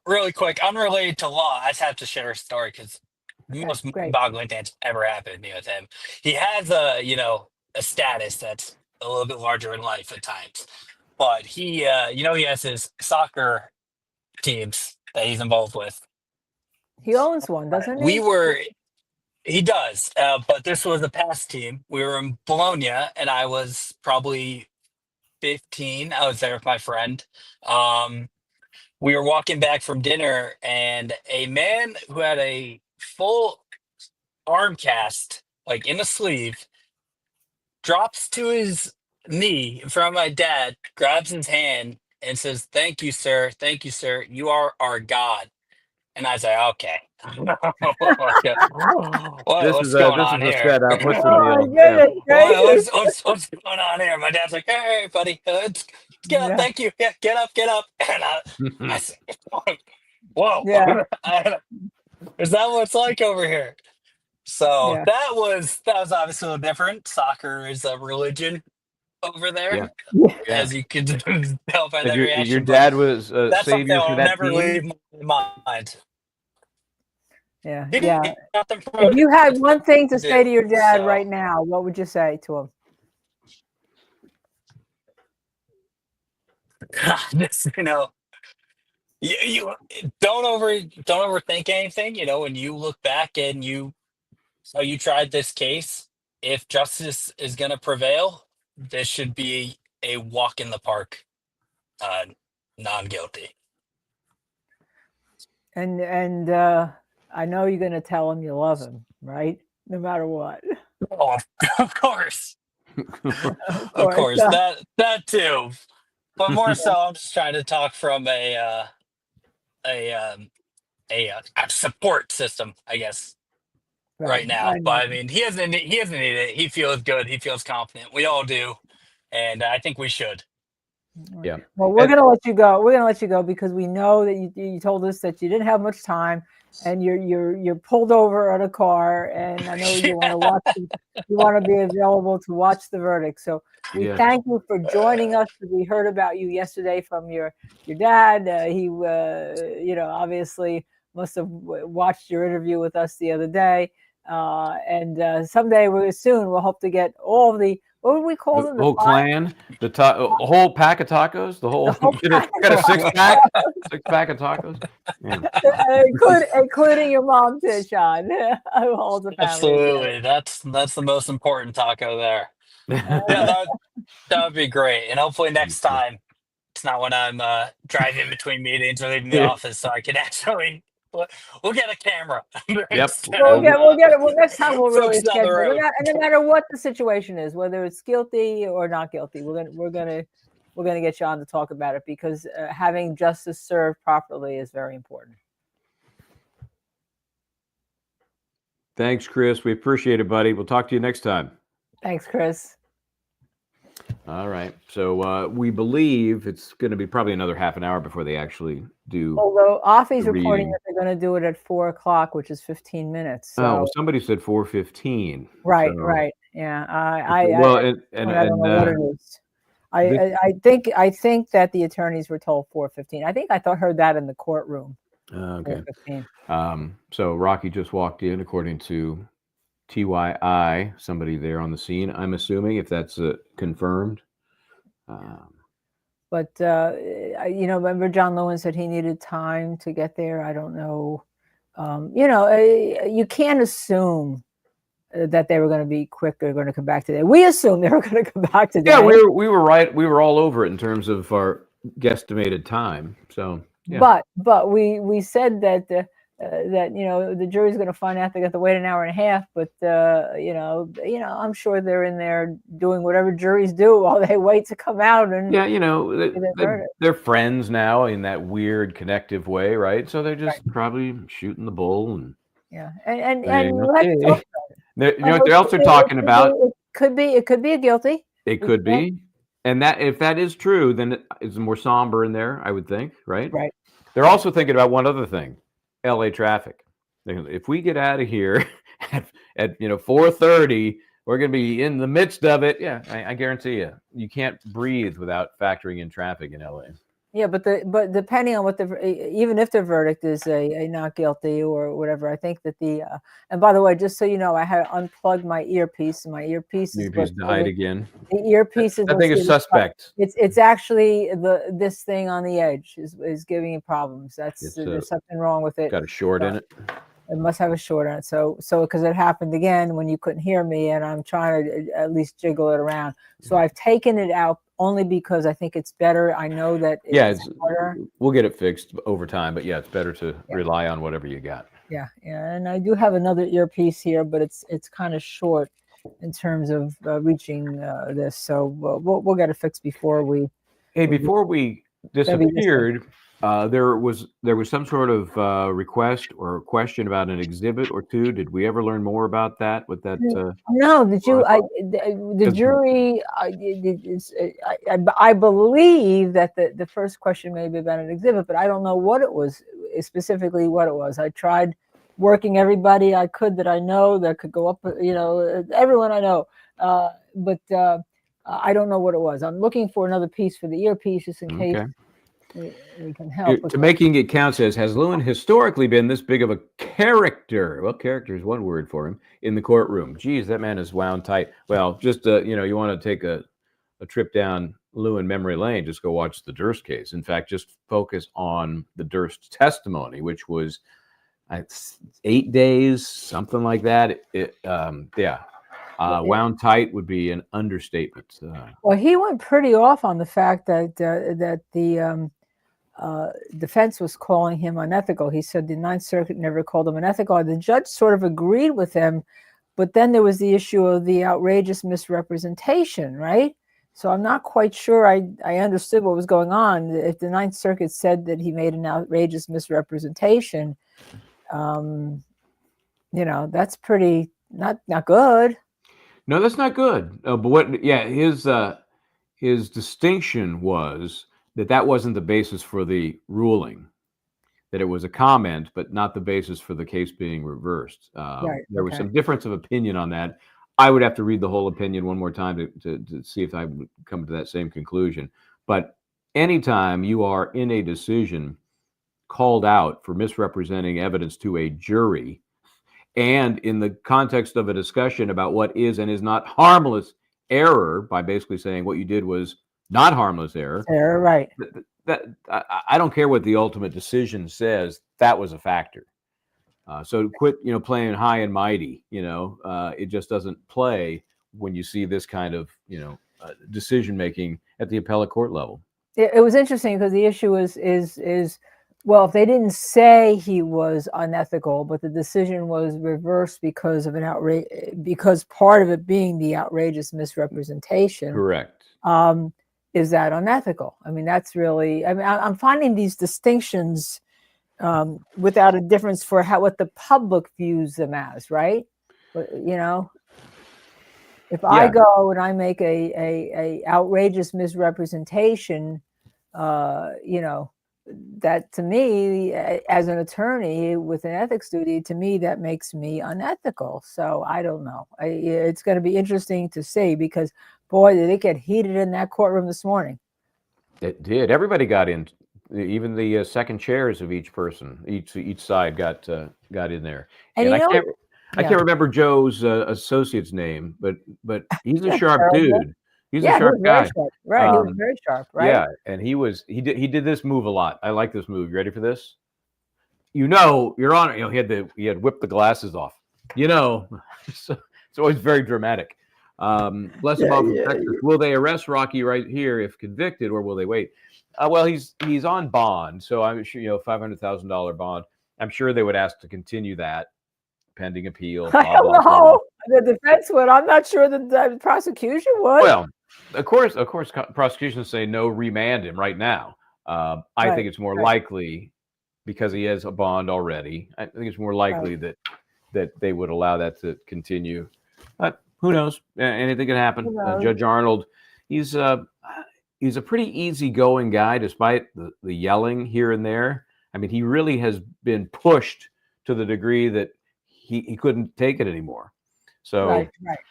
really quick, unrelated to law. I just have to share a story because the most boggling thing that's ever happened to me with him. He has a status that's a little bit larger in life at times, but he he has his soccer teams that he's involved with.
He owns one, doesn't he?
He does, but this was a past team. We were in Bologna, and I was probably 15. I was there with my friend. we were walking back from dinner, and a man who had a full arm cast, like in a sleeve, drops to his knee in front of my dad, grabs his hand, and says, "Thank you, sir. Thank you, sir. You are our God." And I was like, "Okay, okay. What's going
This
on
is a
here?
setup. What's the
Oh my
deal? Yeah.
goodness gracious.
What's going on here?" My dad's like, "Hey, buddy, let's get up.
Yeah,
Thank you. Yeah, get up, get up." And I said, "Whoa,
yeah,
is that what it's like over here?" So
yeah,
that was obviously a little different. Soccer is a religion over
Yeah.
there,
yeah.
Yeah.
as you could tell by
And
that
your
reaction. But
dad was a
that's something
savior for
I'll
that
never
team?
leave my mind.
Yeah,
He
yeah.
got them
If you had one thing to say
do
to your dad
so.
right now, what would you say to him?
This, you don't overthink anything. When you look back and you tried this case, if justice is going to prevail, this should be a walk in the park. Non-guilty.
And I know you're going to tell him you love him, right? No matter what.
Oh, of course.
Of
Of
course.
course, that too. But more so, I'm just trying to talk from a support system, I guess, right now.
I
But
know.
I mean, he doesn't need it. He feels good. He feels confident. We all do, and I think we should.
Yeah.
Well, we're going to let you go. We're going to let you go because we know that you told us that you didn't have much time, and you're pulled over on a car, and I know you want to watch. You want to be available to watch the verdict. So we
Yeah.
thank you for joining us. We heard about you yesterday from your dad. He obviously must have watched your interview with us the other day. And someday we'll hope to get all the, what would we call them?
The whole clan, a whole pack of tacos, the whole got a six pack of tacos. Yeah.
including your mom too, Sean. All the family.
Absolutely, that's the most important taco there. Yeah, that would be great, and hopefully next time it's not when I'm driving between meetings or leaving the office, so I can actually. We'll get a camera.
Yep.
We'll get it. Well, next time we'll really
Folks down the
schedule it.
road.
And no matter what the situation is, whether it's guilty or not guilty, we're gonna get you on to talk about it because having justice served properly is very important.
Thanks, Chris. We appreciate it, buddy. We'll talk to you next time.
Thanks, Chris.
All right. So we believe it's going to be probably another half an hour before they actually do.
Although Offie's
the
reporting
reading.
that they're going to do it at 4:00, which is 15 minutes. So.
Oh, well, somebody said 4:15.
Right,
so-
right. Yeah.
I
I don't know what it is. I think that the attorneys were told 4:15. I heard that in the courtroom.
Okay.
4:15.
So Rocky just walked in, according to TYI, somebody there on the scene. I'm assuming if that's confirmed.
But remember John Lewin said he needed time to get there. I don't know. You can't assume that they were going to be quick. They're going to come back today. We assumed they were going to come back today.
Yeah, we were right. We were all over it in terms of our guesstimated time. So, yeah.
But we said that the jury's going to find out they got to wait an hour and a half. But I'm sure they're in there doing whatever juries do while they wait to come out. And
they're friends now in that weird connective way, right? So they're just probably shooting the bull and
and
saying,
let's talk
you know what else they're talking about?
It could be a guilty.
It could be. And that if that is true, then it's more somber in there, I would think, right?
Right.
They're also thinking about one other thing, LA traffic. If we get out of here at 4:30, we're going to be in the midst of it. Yeah, I guarantee you can't breathe without factoring in traffic in LA.
Yeah, but depending on what even if the verdict is a not guilty or whatever, I think that and by the way, just so you know, I had unplugged my earpiece, and my earpiece
died again.
The earpiece
I think it's suspect.
It's actually this thing on the edge is giving you problems. There's something wrong with it.
Got a short in it.
It must have a short on it. So because it happened again when you couldn't hear me, and I'm trying to at least jiggle it around. So I've taken it out only because I think it's better. I know that it's harder.
We'll get it fixed over time, but yeah, it's better to rely on whatever you got.
Yeah, and I do have another earpiece here, but it's kind of short in terms of reaching this, so we'll get it fixed before we.
Hey, before we disappeared, there was some sort of request or question about an exhibit or two. Did we ever learn more about that? With that?
No, did you? The jury. I believe that the first question may be about an exhibit, but I don't know what it was specifically. What it was. I tried working everybody I could that I know that could go up. Everyone I know, but I don't know what it was. I'm looking for another piece for the earpiece just in case. We can help.
To making it count says, has Lewin historically been this big of a character? Well, character is one word for him in the courtroom. Geez, that man is wound tight. Well, just you want to take a trip down Lewin memory lane, just go watch the Durst case. In fact, just focus on the Durst testimony, which was 8 days, something like that. Wound tight would be an understatement.
Well, he went pretty off on the fact that the defense was calling him unethical. He said the Ninth Circuit never called him unethical. The judge sort of agreed with him, but then there was the issue of the outrageous misrepresentation, right? So I'm not quite sure I understood what was going on. If the Ninth Circuit said that he made an outrageous misrepresentation, that's pretty not good.
No, that's not good. But what? Yeah, his distinction was that wasn't the basis for the ruling. That it was a comment, but not the basis for the case being reversed. There was some difference of opinion on that. I would have to read the whole opinion one more time to see if I would come to that same conclusion. But anytime you are in a decision called out for misrepresenting evidence to a jury, and in the context of a discussion about what is and is not harmless error, by basically saying what you did was not harmless error.
Right.
That I don't care what the ultimate decision says. That was a factor. So quit, playing high and mighty. It just doesn't play when you see this kind of, decision making at the appellate court level.
It was interesting because the issue is well, if they didn't say he was unethical, but the decision was reversed because of because part of it being the outrageous misrepresentation.
Correct.
Is that unethical? I mean, that's really. I mean, I'm finding these distinctions without a difference for what the public views them as, right? But, if I go and I make a outrageous misrepresentation, that to me, as an attorney with an ethics duty, to me that makes me unethical. So I don't know. It's going to be interesting to see because, boy, did it get heated in that courtroom this morning.
It did. Everybody got in. Even the second chairs of each person, each side got in there. And I can't remember Joe's associate's name, but he's a sharp dude. He's a sharp guy.
Right, he was very sharp, right?
Yeah, and he did this move a lot. I like this move. You ready for this? Your Honor, he had whipped the glasses off. So it's always very dramatic. Bless him all from Texas. Will they arrest Rocky right here if convicted, or will they wait? Well, he's on bond, so I'm sure $500,000 bond. I'm sure they would ask to continue that pending appeal.
Hello, the defense would. I'm not sure that the prosecution would.
Well, of course, prosecutions say no, remand him right now. I think it's more likely because he has a bond already. I think it's more likely that they would allow that to continue. But who knows? Anything can happen. Judge Arnold, he's a pretty easygoing guy, despite the yelling here and there. I mean, he really has been pushed to the degree that he couldn't take it anymore. So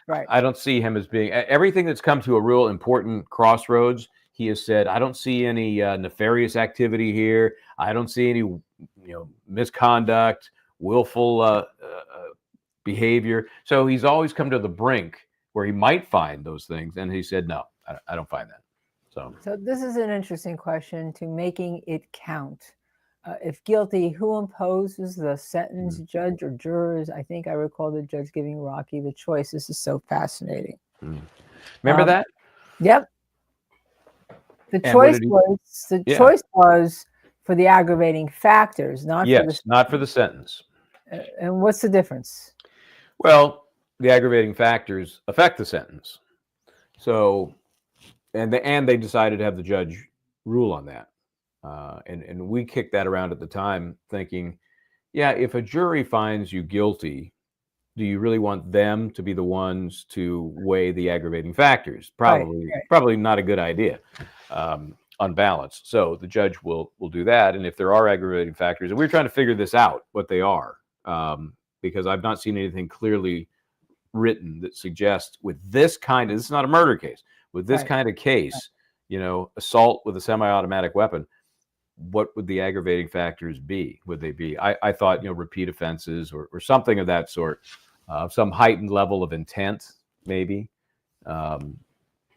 right.
I don't see him as being everything that's come to a real important crossroads. He has said, I don't see any nefarious activity here. I don't see any misconduct, willful behavior. So he's always come to the brink where he might find those things. And he said, no, I don't find that. So
this is an interesting question to making it count. If guilty, who imposes the sentence, judge or jurors? I think I recall the judge giving Rocky the choice. This is so fascinating.
Remember that?
Yep. The
And what
choice
did he?
was
Yeah.
choice was for the aggravating factors, not for the.
Yes, not for the sentence.
And what's the difference?
Well, the aggravating factors affect the sentence. So, and they decided to have the judge rule on that. And we kicked that around at the time thinking, yeah, if a jury finds you guilty, do you really want them to be the ones to weigh the aggravating factors? Probably not a good idea, on balance. So the judge will do that. And if there are aggravating factors, and we're trying to figure this out, what they are, because I've not seen anything clearly written that suggests with this is not a murder case, with this kind of case, assault with a semi-automatic weapon, what would the aggravating factors be? Would they be, I thought, repeat offenses or something of that sort, some heightened level of intent, maybe. But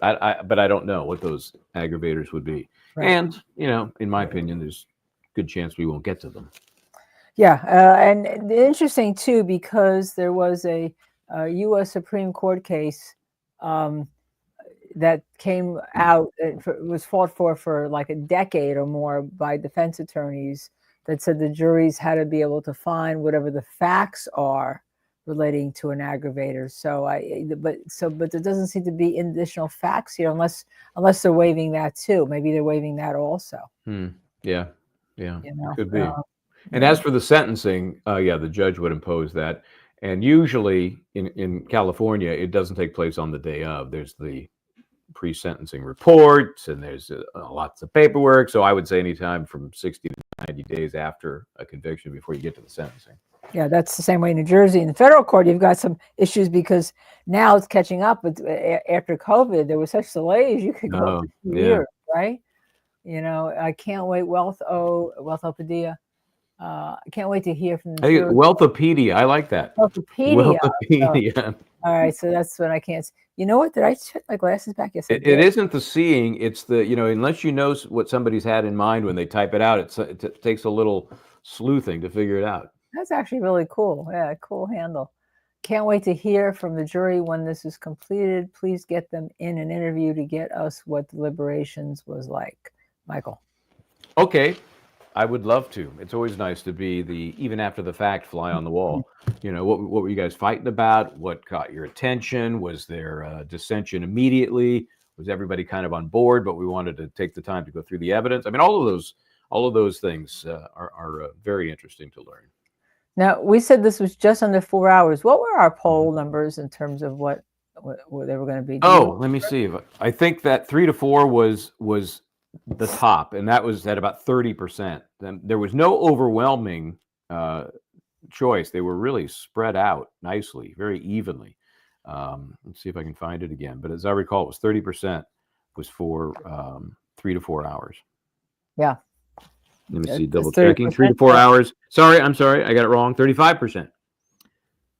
I don't know what those aggravators would be.
Right.
And, in my opinion, there's a good chance we won't get to them.
Yeah, and interesting too, because there was a U.S. Supreme Court case that came out, it was fought for like a decade or more by defense attorneys that said the juries had to be able to find whatever the facts are relating to an aggravator. But there doesn't seem to be additional facts here unless they're waiving that too. Maybe they're waiving that also.
Yeah, could be. And as for the sentencing, the judge would impose that. And usually in California, it doesn't take place on the day of. There's the pre-sentencing reports and there's lots of paperwork. So I would say anytime from 60 to 90 days after a conviction before you get to the sentencing.
Yeah, that's the same way in New Jersey. In the federal court, you've got some issues because now it's catching up. But after COVID, there were such delays. You could go for 2 years, right? I can't wait. Wealthopedia. I can't wait to hear from the jury.
Wealthopedia, I like that.
Wealthopedia. So, all right, so that's when I can't. You know what? Did I check my glasses back? Yes,
it isn't the seeing; it's the unless you know what somebody's had in mind when they type it out, it takes a little sleuthing to figure it out.
That's actually really cool. Yeah, cool handle. Can't wait to hear from the jury when this is completed. Please get them in an interview to get us what deliberations was like. Michael.
Okay. I would love to. It's always nice to be even after the fact, fly on the wall. What were you guys fighting about? What caught your attention? Was there dissension immediately? Was everybody kind of on board, but we wanted to take the time to go through the evidence? I mean, all of those things are very interesting to learn. Now,
we said this was just under 4 hours. What were our poll numbers in terms of what they were going to be?
Let me see. I think that 3 to 4 was the top, and that was at about 30%. Then there was no overwhelming choice. They were really spread out nicely, very evenly. Let's see if I can find it again. But as I recall, it was 30% was for 3 to 4 hours.
Yeah.
Let me see, double checking. 3 to 4 hours. I'm sorry, I got it wrong. 35%.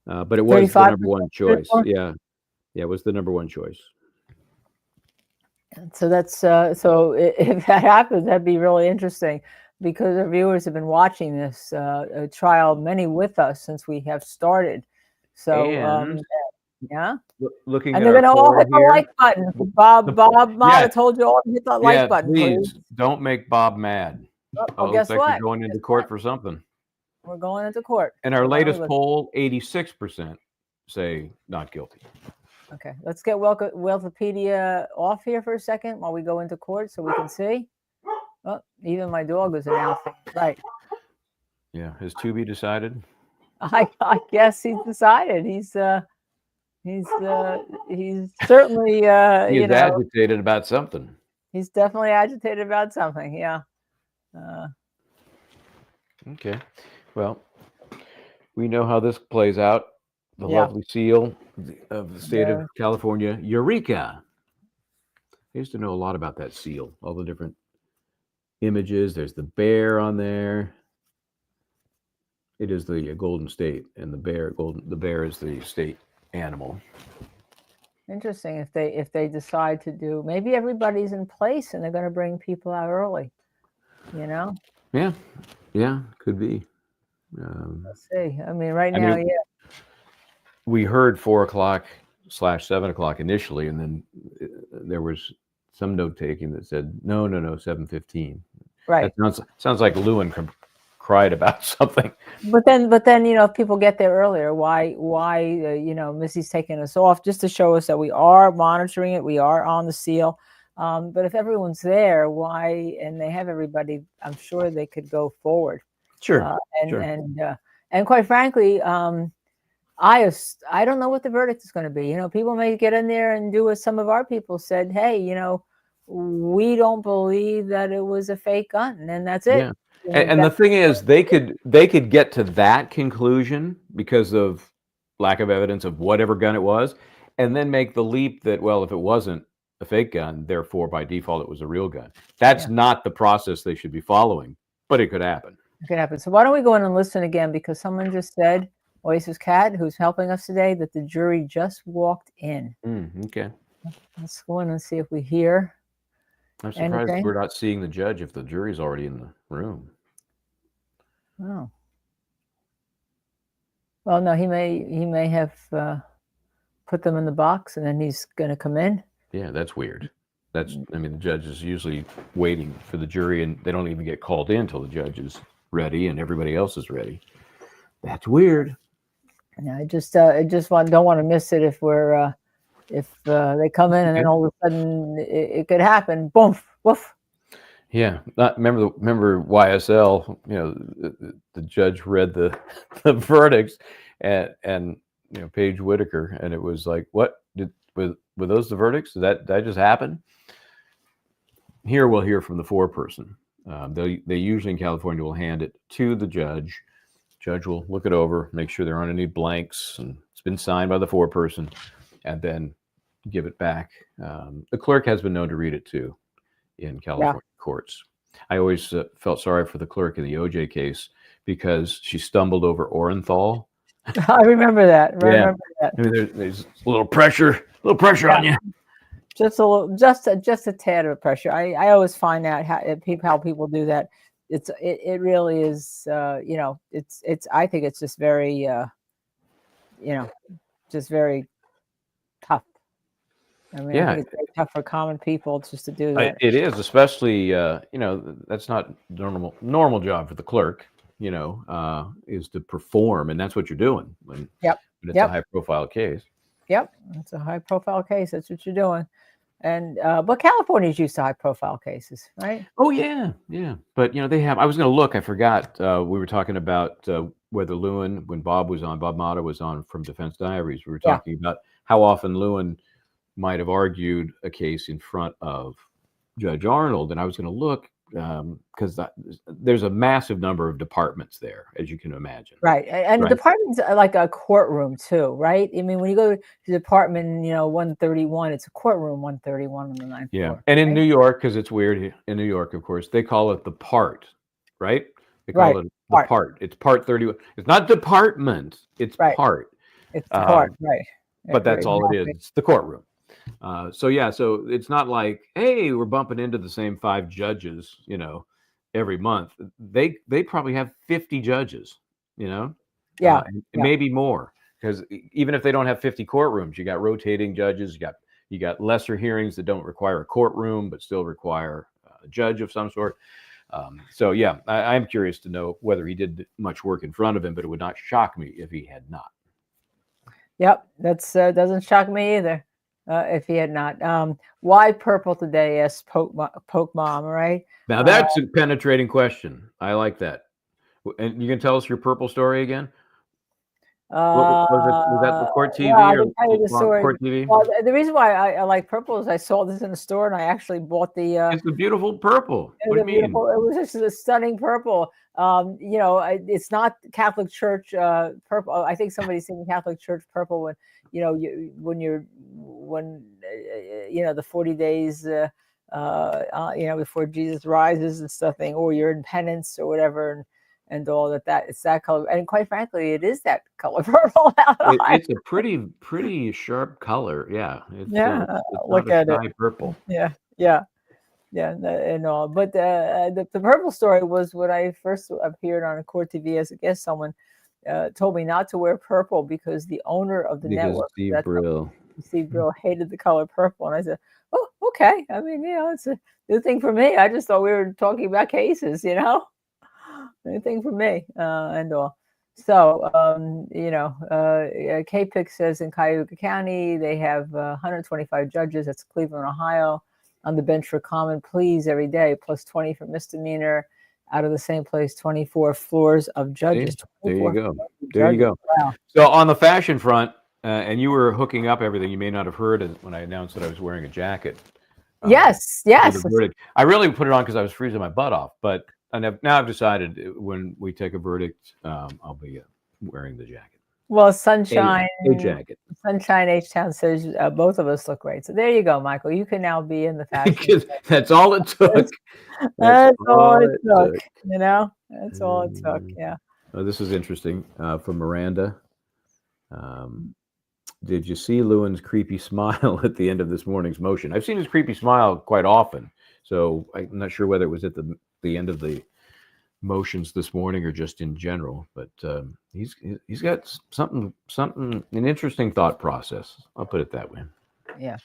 But it was the number one choice. Yeah, it was the number one choice.
So that's so if that happens, that'd be really interesting because our viewers have been watching this trial, many with us since we have started. So
looking
and
at
they're going to all hit the like button. Bob
I
told you all to hit that like button.
Please don't make Bob mad.
Well, guess what?
You're going into court for something.
We're going into court.
And our latest poll, 86% say not guilty.
Okay, let's get Wealthopedia off here for a second while we go into court so we can see. Oh, even my dog is announcing. Right.
Yeah, has Tubi decided?
I guess he's decided. He's certainly
he's agitated about something.
He's definitely agitated about something. Yeah.
Okay. Well, we know how this plays out. The lovely seal of the state of California, Eureka. I used to know a lot about that seal, all the different images. There's the bear on there. It is the Golden State, and the bear is the state animal.
Interesting. If they decide to do, maybe everybody's in place and they're going to bring people out early.
Yeah, could be.
Let's see. I mean, right now,
we heard 4 o'clock/7 o'clock initially, and then there was some note taking that said no, 7:15.
Right.
That sounds like Lewin cried about something.
But then, if people get there earlier, why, Missy's taking us off just to show us that we are monitoring it, we are on the seal. But if everyone's there, why, and they have everybody, I'm sure they could go forward.
Sure.
And quite frankly, I don't know what the verdict is going to be. People may get in there and do what some of our people said. Hey, we don't believe that it was a fake gun, and that's it.
Yeah. And the thing is, they could get to that conclusion because of lack of evidence of whatever gun it was, and then make the leap that, well, if it wasn't a fake gun, therefore by default it was a real gun. That's not the process they should be following, but it could happen.
It could happen. So why don't we go in and listen again, because someone just said, Oasis Cat, who's helping us today, that the jury just walked in.
Okay.
Let's go in and see if we hear.
I'm surprised
anything.
we're not seeing the judge if the jury's already in the room.
Oh. Well, no, he may have put them in the box and then he's going to come in.
Yeah, that's weird. The judge is usually waiting for the jury, and they don't even get called in until the judge is ready and everybody else is ready. That's weird.
Yeah, I just don't want to miss it if we're if they come in and then all of a sudden it could happen. Boom, woof.
Yeah, remember YSL. The judge read the verdicts, and Paige Whitaker, and it was like, what were those the verdicts? Did that just happen? Here we'll hear from the foreperson. They usually in California will hand it to the judge. Judge will look it over, make sure there aren't any blanks, and it's been signed by the foreperson, and then give it back. The clerk has been known to read it too in California courts. I always felt sorry for the clerk in the OJ case because she stumbled over Orenthal.
I remember that.
There's a little pressure on you.
Just a little, just a tad of pressure. I always find out how people do that. It really is. I think it's just very, just very tough. I mean, I think it's very tough for common people just to do that.
It is, especially that's not normal job for the clerk. Is to perform, and that's what you're doing when it's a high profile case.
Yep, it's a high profile case. That's what you're doing. And but California's used to high profile cases, right?
Oh yeah. But they have. I was going to look. I forgot. We were talking about whether Lewin, when Bob Mata was on from Defense Diaries, we were talking about how often Lewin might have argued a case in front of Judge Arnold, and I was going to look because there's a massive number of departments there, as you can imagine.
Right, and the department's like a courtroom too, right? I mean, when you go to the department, 131, it's a courtroom 131 on the 9th floor.
And in New York, because it's weird in New York, of course, they call it the part, right? They call it the part. It's part 31. It's not department. It's part.
It's the part, right?
But that's all it is. It's the courtroom. So it's not like, hey, we're bumping into the same 5 judges, every month. They probably have 50 judges, maybe more, because even if they don't have 50 courtrooms, you got rotating judges, you got lesser hearings that don't require a courtroom but still require a judge of some sort. I'm curious to know whether he did much work in front of him, but it would not shock me if he had not.
Yep, that's doesn't shock me either. If he had not. Why purple today? Asked Poke Mom, right?
Now that's a penetrating question. I like that. And you can tell us your purple story again? Was that the Court TV or Court TV?
Well, the reason why I like purple is I saw this in the store and I actually bought the...
it's a beautiful purple. What do you mean?
It was just a stunning purple. It's not Catholic Church purple. I think somebody's singing Catholic Church purple when the 40 days before Jesus rises and stuff, or you're in penance or whatever, and all that it's that color. And quite frankly, it is that color purple.
It's a pretty sharp color. Yeah. It's
look at it.
Purple.
Yeah, and all. But the purple story was when I first appeared on a Court TV as a guest. Someone told me not to wear purple because the owner of the network,
Steve Brill,
hated the color purple, and I said, "Oh, okay. I mean, it's a new thing for me. I just thought we were talking about cases, new thing for me, and all. So, KPIC says in Cuyahoga County, they have 125 judges. That's Cleveland, Ohio, on the bench for common pleas every day, plus 20 for misdemeanor. Out of the same place, 24 floors of judges.
There you go. There
Judges.
you go.
Wow.
So on the fashion front, and you were hooking up everything. You may not have heard it when I announced that I was wearing a jacket.
Yes.
I really put it on because I was freezing my butt off. But now I've decided when we take a verdict, I'll be wearing the jacket.
Well, Sunshine,
a jacket.
Sunshine H-Town says both of us look great. So there you go, Michael. You can now be in the fashion.
That's all it took.
That's all it took. That's all it took. Yeah.
Oh, this is interesting from Miranda. Did you see Lewin's creepy smile at the end of this morning's motion? I've seen his creepy smile quite often, so I'm not sure whether it was at the end of the motions this morning or just in general. But he's got something an interesting thought process. I'll put it that way.
Yeah.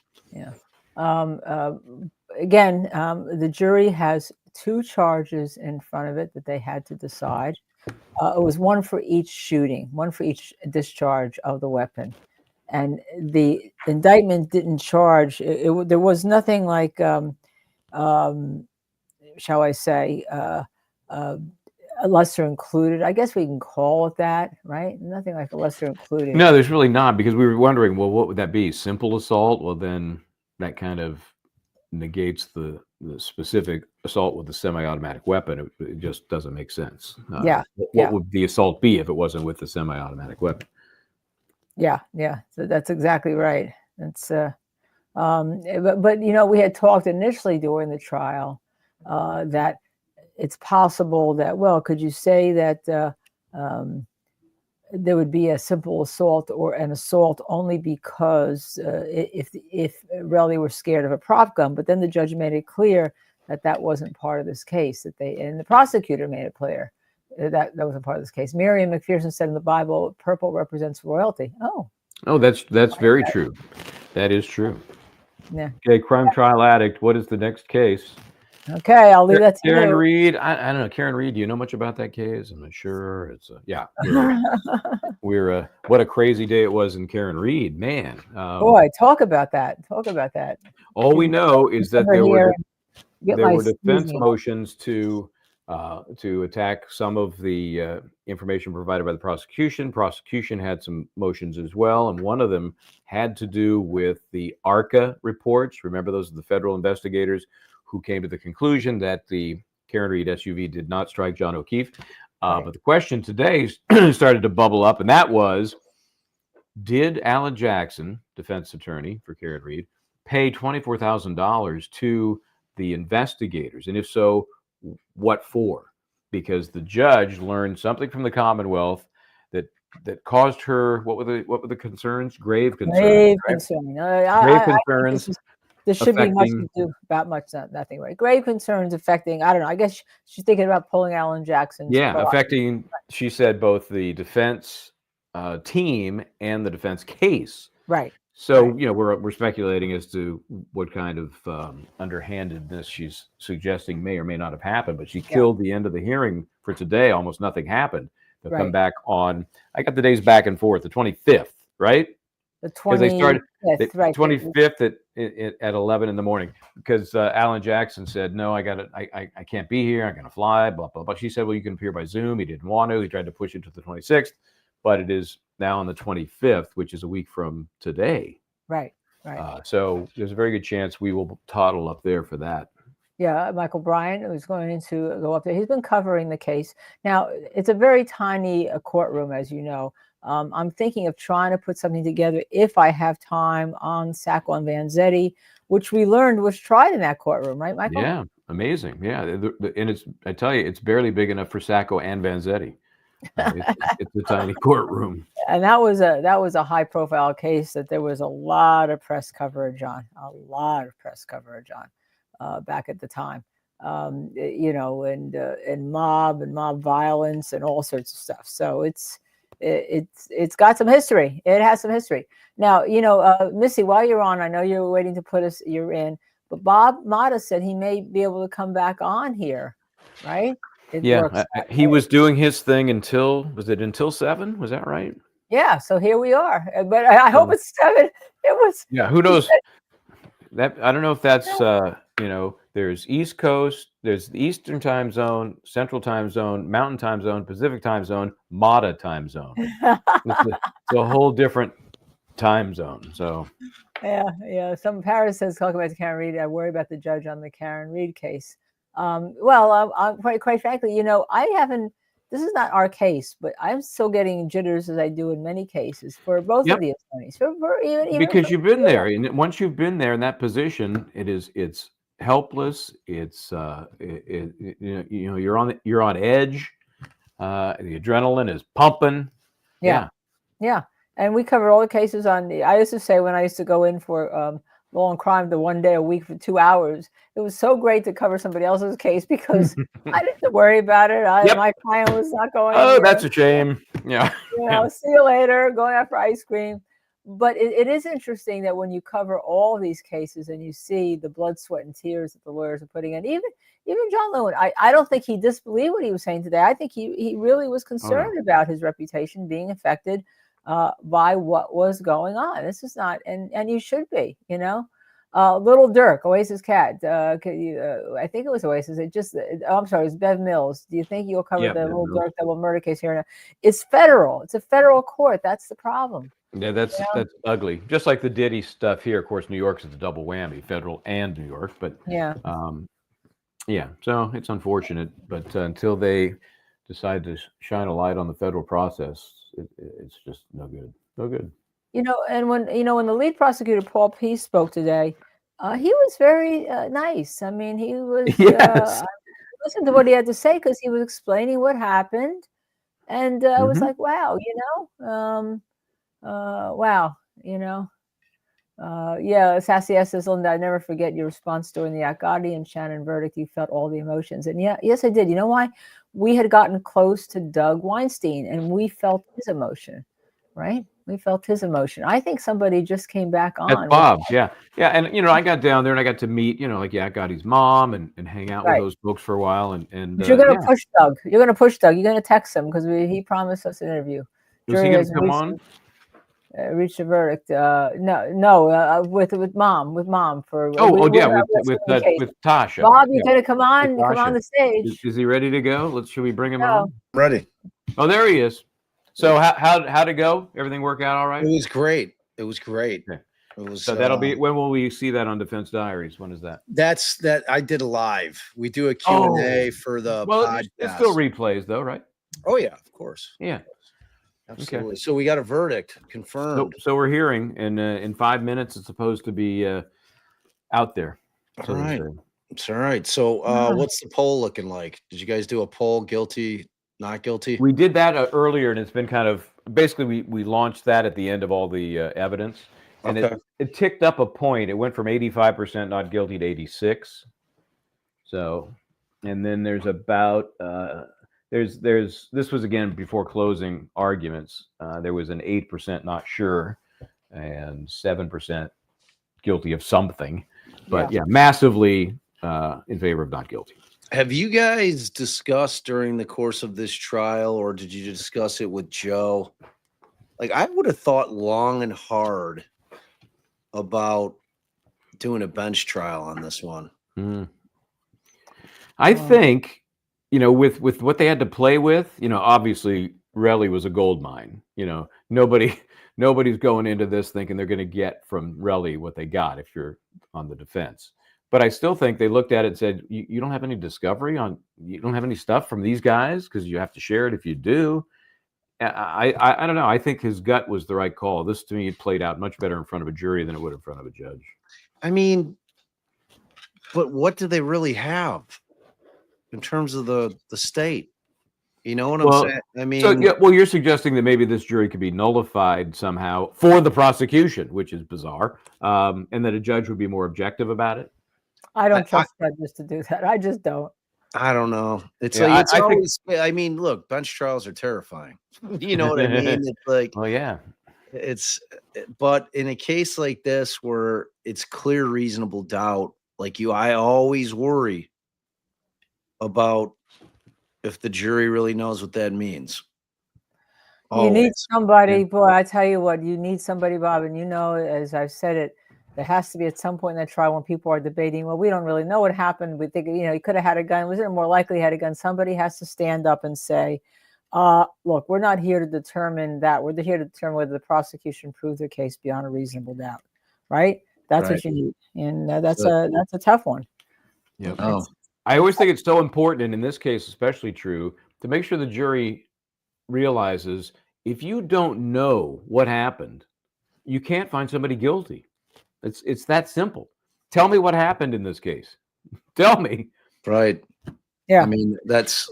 Again, the jury has 2 charges in front of it that they had to decide. It was one for each shooting, one for each discharge of the weapon. And the indictment didn't charge. There was nothing like, shall I say, a lesser included. I guess we can call it that, right? Nothing like a lesser included.
No, there's really not, because we were wondering, well, what would that be? Simple assault? Well, then that kind of negates the specific assault with a semi-automatic weapon. It just doesn't make sense. What would the assault be if it wasn't with the semi-automatic weapon?
Yeah. So that's exactly right. It's but we had talked initially during the trial that it's possible that, well, could you say that there would be a simple assault or an assault only because if Relli were scared of a prop gun? But then the judge made it clear that wasn't part of this case. And the prosecutor made it clear that wasn't part of this case. Miriam McPherson said in the Bible, purple represents royalty. Oh,
that's very true. That is true.
Yeah.
Okay, crime trial addict. What is the next case?
Okay, I'll leave that to
Karen
you.
Reed. I don't know. Karen Reed, do you know much about that case? I'm not sure. It's we're what a crazy day it was in Karen Reed, man.
Boy, talk about that.
All we know is that there were defense
sneezing.
motions to attack some of the information provided by the prosecution. Prosecution had some motions as well, and one of them had to do with the ARCA reports. Remember, those are the federal investigators who came to the conclusion that the Karen Reed SUV did not strike John O'Keefe. But the question today started to bubble up, and that was, did Alan Jackson, defense attorney for Karen Reed, pay $24,000 to the investigators? And if so, what for? Because the judge learned something from the Commonwealth that caused her, what were the concerns? Grave concerns.
Grave
right?
concern.
Grave concerns.
This should be much
affecting-
ado about nothing, right? Grave concerns affecting, I don't know, I guess she's thinking about pulling Alan Jackson's.
Yeah, affecting, she said, both the defense team and the defense case.
Right.
So, we're speculating as to what kind of underhandedness she's suggesting may or may not have happened, but she killed the end of the hearing for today. Almost nothing happened. They'll come back on, I got the days back and forth, the 25th, right?
The 25th,
they started the
right.
25th at 11 in the morning, because Alan Jackson said, no, I can't be here. I'm going to fly, blah, blah, blah. She said, well, you can appear by Zoom. He didn't want to. He tried to push it to the 26th, but it is now on the 25th, which is a week from today.
Right.
So there's a very good chance we will toddle up there for that.
Yeah, Michael Bryant was going to go up there. He's been covering the case. Now, it's a very tiny courtroom, as you know. I'm thinking of trying to put something together, if I have time, on Sacco and Vanzetti, which we learned was tried in that courtroom, right, Michael?
Yeah, amazing. Yeah, and I tell you, it's barely big enough for Sacco and Vanzetti. It's a tiny courtroom.
And that was a high profile case that there was a lot of press coverage on, back at the time, and mob violence and all sorts of stuff. So it's got some history. It has some history. Now, Missy, while you're on, I know you're waiting to put you're in, But Bob Mata said he may be able to come back on here, right? It works that
he
way.
was doing his thing until, was it until 7? Was that right?
Yeah, so here we are. But I hope it's 7. It was.
Yeah, who knows? That I don't know if that's there's East Coast, there's the Eastern time zone, Central time zone, Mountain time zone, Pacific time zone, Mata time zone. It's a whole different time zone. So
yeah. Some Paris says talk about the Karen Reed. I worry about the judge on the Karen Reed case. Quite frankly, I haven't. This is not our case, but I'm still getting jitters as I do in many cases for both of the attorneys. Even
because you've been there, and once you've been there in that position, it's helpless. It's you're on edge. The adrenaline is pumping.
Yeah. And we cover all the cases on the. I used to say when I used to go in for law and crime, the 1 day a week for 2 hours, it was so great to cover somebody else's case because I didn't have to worry about it. My client was not going.
Oh, that's a shame. Yeah.
See you later. Going out for ice cream. But it is interesting that when you cover all these cases and you see the blood, sweat, and tears that the lawyers are putting in, even John Lewin, I don't think he disbelieved what he was saying today. I think he really was concerned about his reputation being affected by what was going on. This is not, and you should be, Little Dirk, Oasis Cat. I think it was Oasis. I'm sorry, it was Bev Mills. Do you think you'll cover the Little Dirk double murder case here? Now? It's federal. It's a federal court. That's the problem.
Yeah, that's ugly. Just like the Diddy stuff here. Of course, New York's a double whammy, federal and New York. But so it's unfortunate. But until they decide to shine a light on the federal process, it's just no good. No good.
And when the lead prosecutor Paul Pease spoke today, he was very nice. I mean, he was. I listened to what he had to say because he was explaining what happened, and I was like, wow, Sassy S says, Linda, I never forget your response during the Agati and Shannon verdict. You felt all the emotions, and yes, I did. You know why? We had gotten close to Doug Weinstein, and we felt his emotion, right? We felt his emotion. I think somebody just came back on.
At Bob's, yeah. And, I got down there and I got to meet, Agati's mom and hang out with those folks for a while. And
but you're going to push Doug. You're going to push Doug. You're going to text him because he promised us an interview.
Is he going to come on?
Reach a verdict. With mom for.
With Tasha.
Bob, you're going to come on the stage.
Is he ready to go? Should we bring him on?
Ready.
Oh, there he is. So how'd it go? Everything work out all right?
It was great. Okay.
It was. So that'll be. When will we see that on Defense Diaries? When is that?
That's that. I did a live. We do a Q&A for the podcast.
It still replays though, right?
Oh yeah, of course.
Yeah.
Absolutely. Okay. So we got a verdict confirmed.
So we're hearing, and in 5 minutes, it's supposed to be out there.
All right. It's all right. So what's the poll looking like? Did you guys do a poll? Guilty, not guilty?
We did that earlier, and it's been kind of basically we launched that at the end of all the evidence, and it ticked up a point. It went from 85% not guilty to 86. So, and then there's about this was again before closing arguments. There was an 8% not sure, and 7% guilty of something, but massively in favor of not guilty.
Have you guys discussed during the course of this trial, or did you discuss it with Joe? Like, I would have thought long and hard about doing a bench trial on this one.
I think, with what they had to play with, obviously Relli was a gold mine. Nobody's going into this thinking they're going to get from Relli what they got if you're on the defense. But I still think they looked at it and said, you don't have any discovery you don't have any stuff from these guys because you have to share it if you do. I don't know. I think his gut was the right call. This, to me, played out much better in front of a jury than it would in front of a judge.
I mean, but what do they really have in terms of the state? You know what I'm saying? I mean,
you're suggesting that maybe this jury could be nullified somehow for the prosecution, which is bizarre, and that a judge would be more objective about it.
I don't trust judges to do that. I just don't.
I don't know. It's always. I mean, look, bench trials are terrifying. You know what I mean? It's like,
well, yeah.
But in a case like this where it's clear, reasonable doubt, like you, I always worry about if the jury really knows what that means.
You need
Always.
somebody,
Yeah.
boy, I tell you what, you need somebody, Bob, and you know, as I've said it, there has to be at some point in that trial when people are debating, well, we don't really know what happened. We think, he could have had a gun. Was it more likely he had a gun? Somebody has to stand up and say, look, we're not here to determine that. We're here to determine whether the prosecution proved their case beyond a reasonable doubt, right? That's what you need. And that's a tough one.
Yeah.
Oh.
I always think it's so important, and in this case especially true, to make sure the jury realizes if you don't know what happened, you can't find somebody guilty. It's that simple. Tell me what happened in this case. Tell me.
Right.
Yeah.
I mean, and that's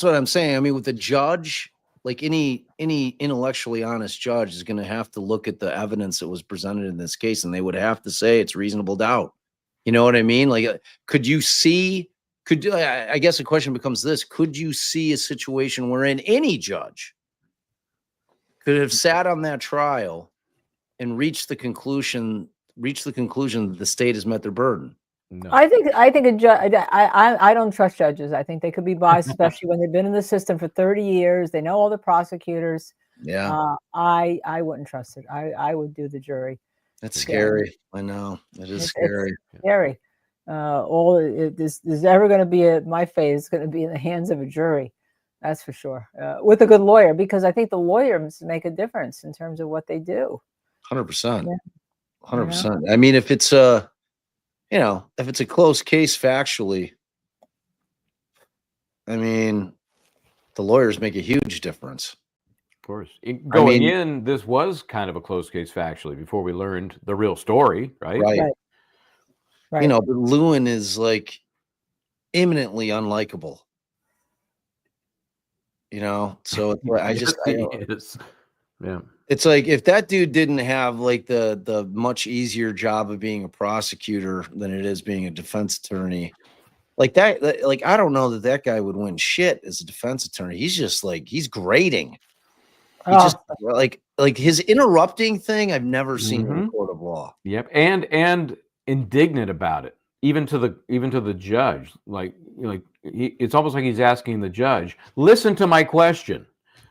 what I'm saying. I mean, with the judge, like any intellectually honest judge is going to have to look at the evidence that was presented in this case, and they would have to say it's reasonable doubt. You know what I mean? Like, I guess the question becomes this: could you see a situation wherein any judge could have sat on that trial and reached the conclusion that the state has met their burden?
No. I think a judge. I don't trust judges. I think they could be biased, especially when they've been in the system for 30 years. They know all the prosecutors.
Yeah.
I wouldn't trust it. I would do the jury.
That's scary. I know it is scary.
It's scary. There's ever going to be my fate is going to be in the hands of a jury. That's for sure. With a good lawyer, because I think the lawyers make a difference in terms of what they do.
100%. 100%. I mean, if it's a close case factually, I mean, the lawyers make a huge difference.
Of course. Going in, this was kind of a close case factually before we learned the real story, right?
Right. But Lewin is like imminently unlikable. So
yeah.
It's like if that dude didn't have like the much easier job of being a prosecutor than it is being a defense attorney, like that, like I don't know that guy would win shit as a defense attorney. He's just like he's grating. He just like his interrupting thing I've never seen in a court of law.
Yep, and indignant about it, even to the judge. It's almost like he's asking the judge, "Listen to my question."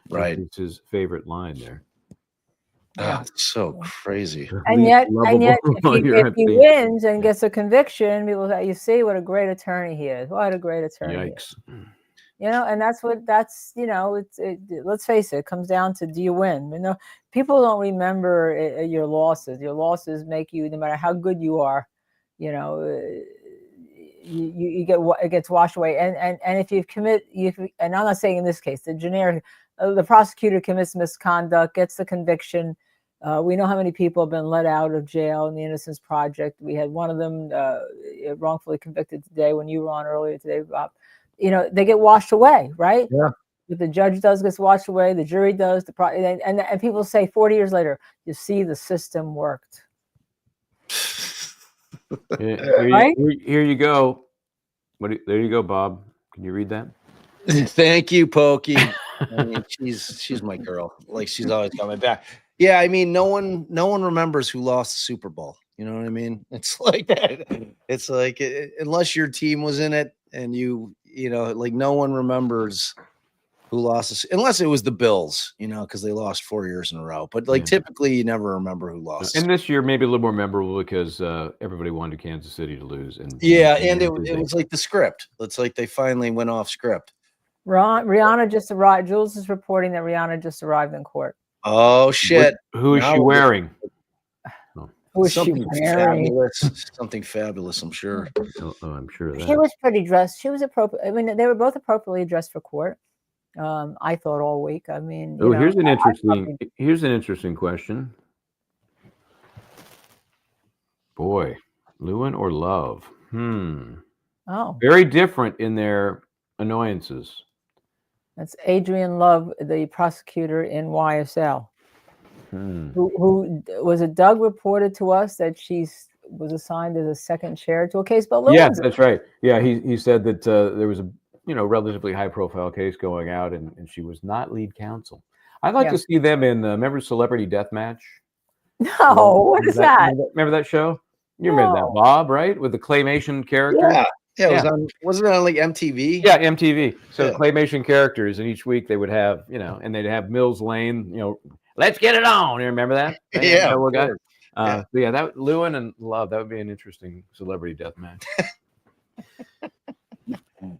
Right,
it's his favorite line there.
Oh, it's so crazy.
And yet, if he wins and gets a conviction, people say, "You see what a great attorney he is. What a great attorney!"
Yikes.
And that's let's face it comes down to, do you win? People don't remember your losses. Your losses make you, no matter how good you are, it gets washed away. And if you commit, and I'm not saying in this case, the prosecutor commits misconduct, gets the conviction. We know how many people have been let out of jail in the Innocence Project. We had one of them wrongfully convicted today when you were on earlier today, Bob. They get washed away, right?
Yeah.
What the judge does gets washed away. The jury does. And people say 40 years later, you see, the system worked.
Right? Here you go. There you go, Bob. Can you read that?
Thank you, Pokey. I mean, she's my girl. Like, she's always got my back. Yeah, I mean, no one remembers who lost the Super Bowl. You know what I mean? It's like that. It's like unless your team was in it, and like no one remembers who lost this, unless it was the Bills, because they lost 4 years in a row. But typically, you never remember who lost.
And this year, maybe a little more memorable because everybody wanted Kansas City to lose. And
it was like the script. It's like they finally went off script.
Rihanna just arrived. Jules is reporting that Rihanna just arrived in court.
Oh shit!
Who is she wearing?
Who is she wearing?
Fabulous. Something fabulous, I'm sure.
Oh, I'm sure of that.
She was pretty dressed. She was appropriate. I mean, they were both appropriately dressed for court. I thought all week. I mean,
here's an interesting question. Boy, Lewin or Love?
Oh,
very different in their annoyances.
That's Adrian Love, the prosecutor in YSL. Who was it? Doug reported to us that she was assigned as a second chair to a case, but Lewin's.
Yeah, that's right. Yeah, he said that there was a relatively high profile case going out, and she was not lead counsel. I'd like to see them in remember Celebrity Deathmatch?
No, what is that?
Remember that show? You remember that, Bob, right? With the claymation characters?
Yeah, it was on, wasn't it on like MTV?
Yeah, MTV. So
Yeah.
claymation characters, and each week they would have, and they'd have Mills Lane, let's get it on. You remember that?
Yeah,
That
of
one guy?
course.
So yeah, that Lewin and Love, that would be an interesting celebrity death match.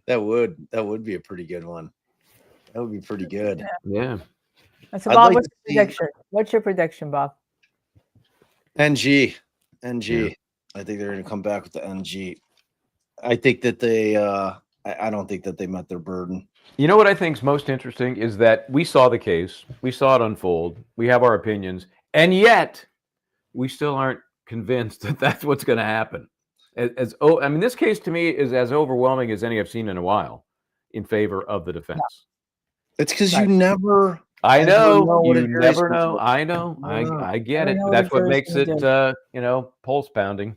That would be a pretty good one. That would be pretty good.
Yeah.
So Bob, what's your prediction? What's your prediction, Bob?
NG. I think they're going to come back with the NG. I think that they I don't think that they met their burden.
You know what I think is most interesting is that we saw the case, we saw it unfold, we have our opinions, and yet we still aren't convinced that that's what's going to happen. I mean, this case to me is as overwhelming as any I've seen in a while in favor of the defense.
It's because you never.
I know
what
you
a
never
jury's
know. I know. I get it. But that's what makes it, pulse pounding.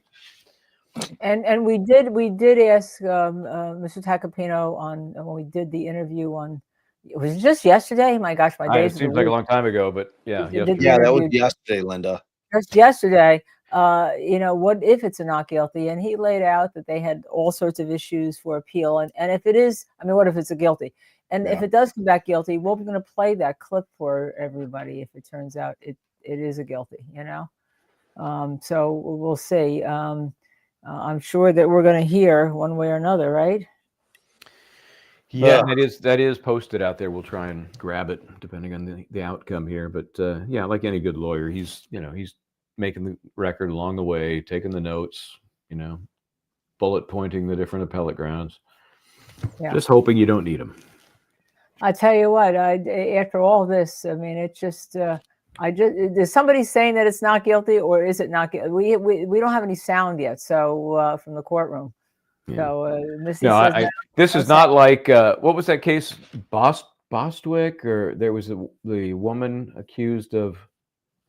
And we did ask Mr. Tacopino when we did the interview on. It was just yesterday. My gosh, my days.
It seems like a long time ago, but yeah,
yeah, that was yesterday, Linda.
Just yesterday. What if it's a not guilty? And he laid out that they had all sorts of issues for appeal. And if it is, I mean, what if it's a guilty? And if it does come back guilty, we're going to play that clip for everybody if it turns out it is a guilty, So we'll see. I'm sure that we're going to hear one way or another, right?
Yeah, that is posted out there. We'll try and grab it depending on the outcome here. But yeah, like any good lawyer, he's making the record along the way, taking the notes, bullet pointing the different appellate grounds. Yeah. Just hoping you don't need them.
I tell you what, after all this, I mean, it's just, is somebody saying that it's not guilty, or is it not guilty? We don't have any sound yet, so from the courtroom. Yeah. So Missy says
this is not like what was that case, Bostwick, or there was the woman accused of.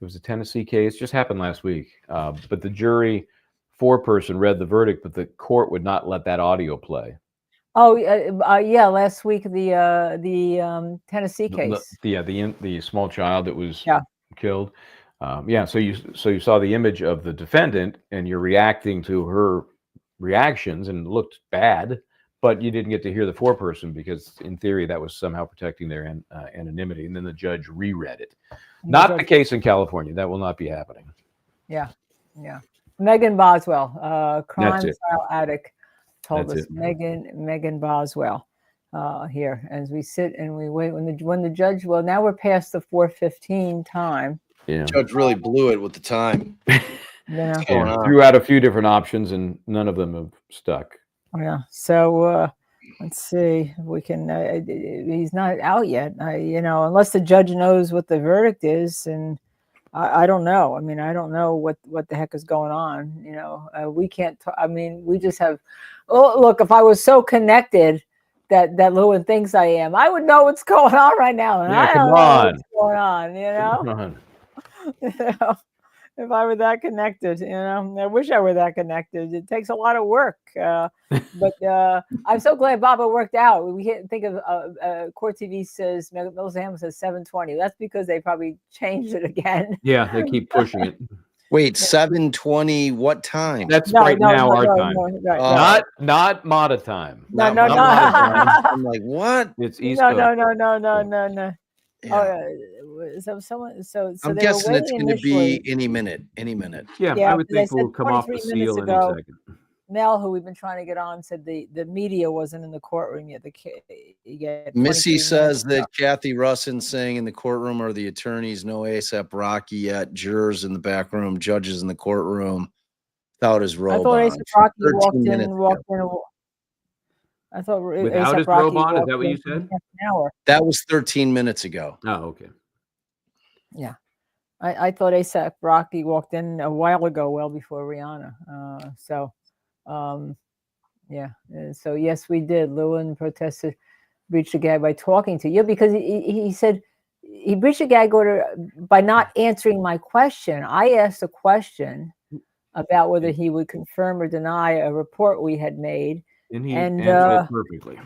It was a Tennessee case, just happened last week. But the jury, 4-person, read the verdict, but the court would not let that audio play.
Oh, yeah, last week the Tennessee case.
The small child that was killed. So you saw the image of the defendant, and you're reacting to her reactions, and it looked bad, but you didn't get to hear the 4-person because, in theory, that was somehow protecting their anonymity. And then the judge reread it. Not the case in California. That will not be happening.
Yeah. Megan Boswell, crime trial addict, told us. Megan Boswell here as we sit and we wait when the judge. Well, now we're past the 4:15 time.
Yeah,
judge really blew it with the time.
Threw out a few different options and none of them have stuck.
Yeah. So let's see if we can. He's not out yet. Unless the judge knows what the verdict is, and I don't know. I mean, I don't know what the heck is going on. We can't. We just have. Oh, look! If I was so connected that Lewin thinks I am, I would know what's going on right now, and I don't know what's going on. Come on. If I were that connected, I wish I were that connected. It takes a lot of work, but I'm so glad Bob it worked out. We can't think of Court TV says Mills-Hamilton says 7:20. That's because they probably changed it again.
Yeah, they keep pushing it.
Wait, 7:20. What time?
That's our time. Not Mata time.
No.
I'm like, what?
It's East Coast.
No. Yeah.
I'm guessing it's going to be any minute.
Yeah, I would think we'll come off the seal in a second.
Mel, who we've been trying to get on, said the media wasn't in the courtroom yet.
Missy says that Kathy Russin saying in the courtroom are the attorneys, no ASAP Rocky yet, jurors in the back room, judges in the courtroom, without his robe.
I thought ASAP Rocky walked in. I thought
without his robe on. Is that what you said?
That was 13 minutes ago.
Oh, okay.
Yeah, I thought ASAP Rocky walked in a while ago, well before Rihanna. So yes, we did. Lewin protested, breached the gag by talking to you because he said he breached the gag order by not answering my question. I asked a question about whether he would confirm or deny a report we had made.
And he answered it perfectly.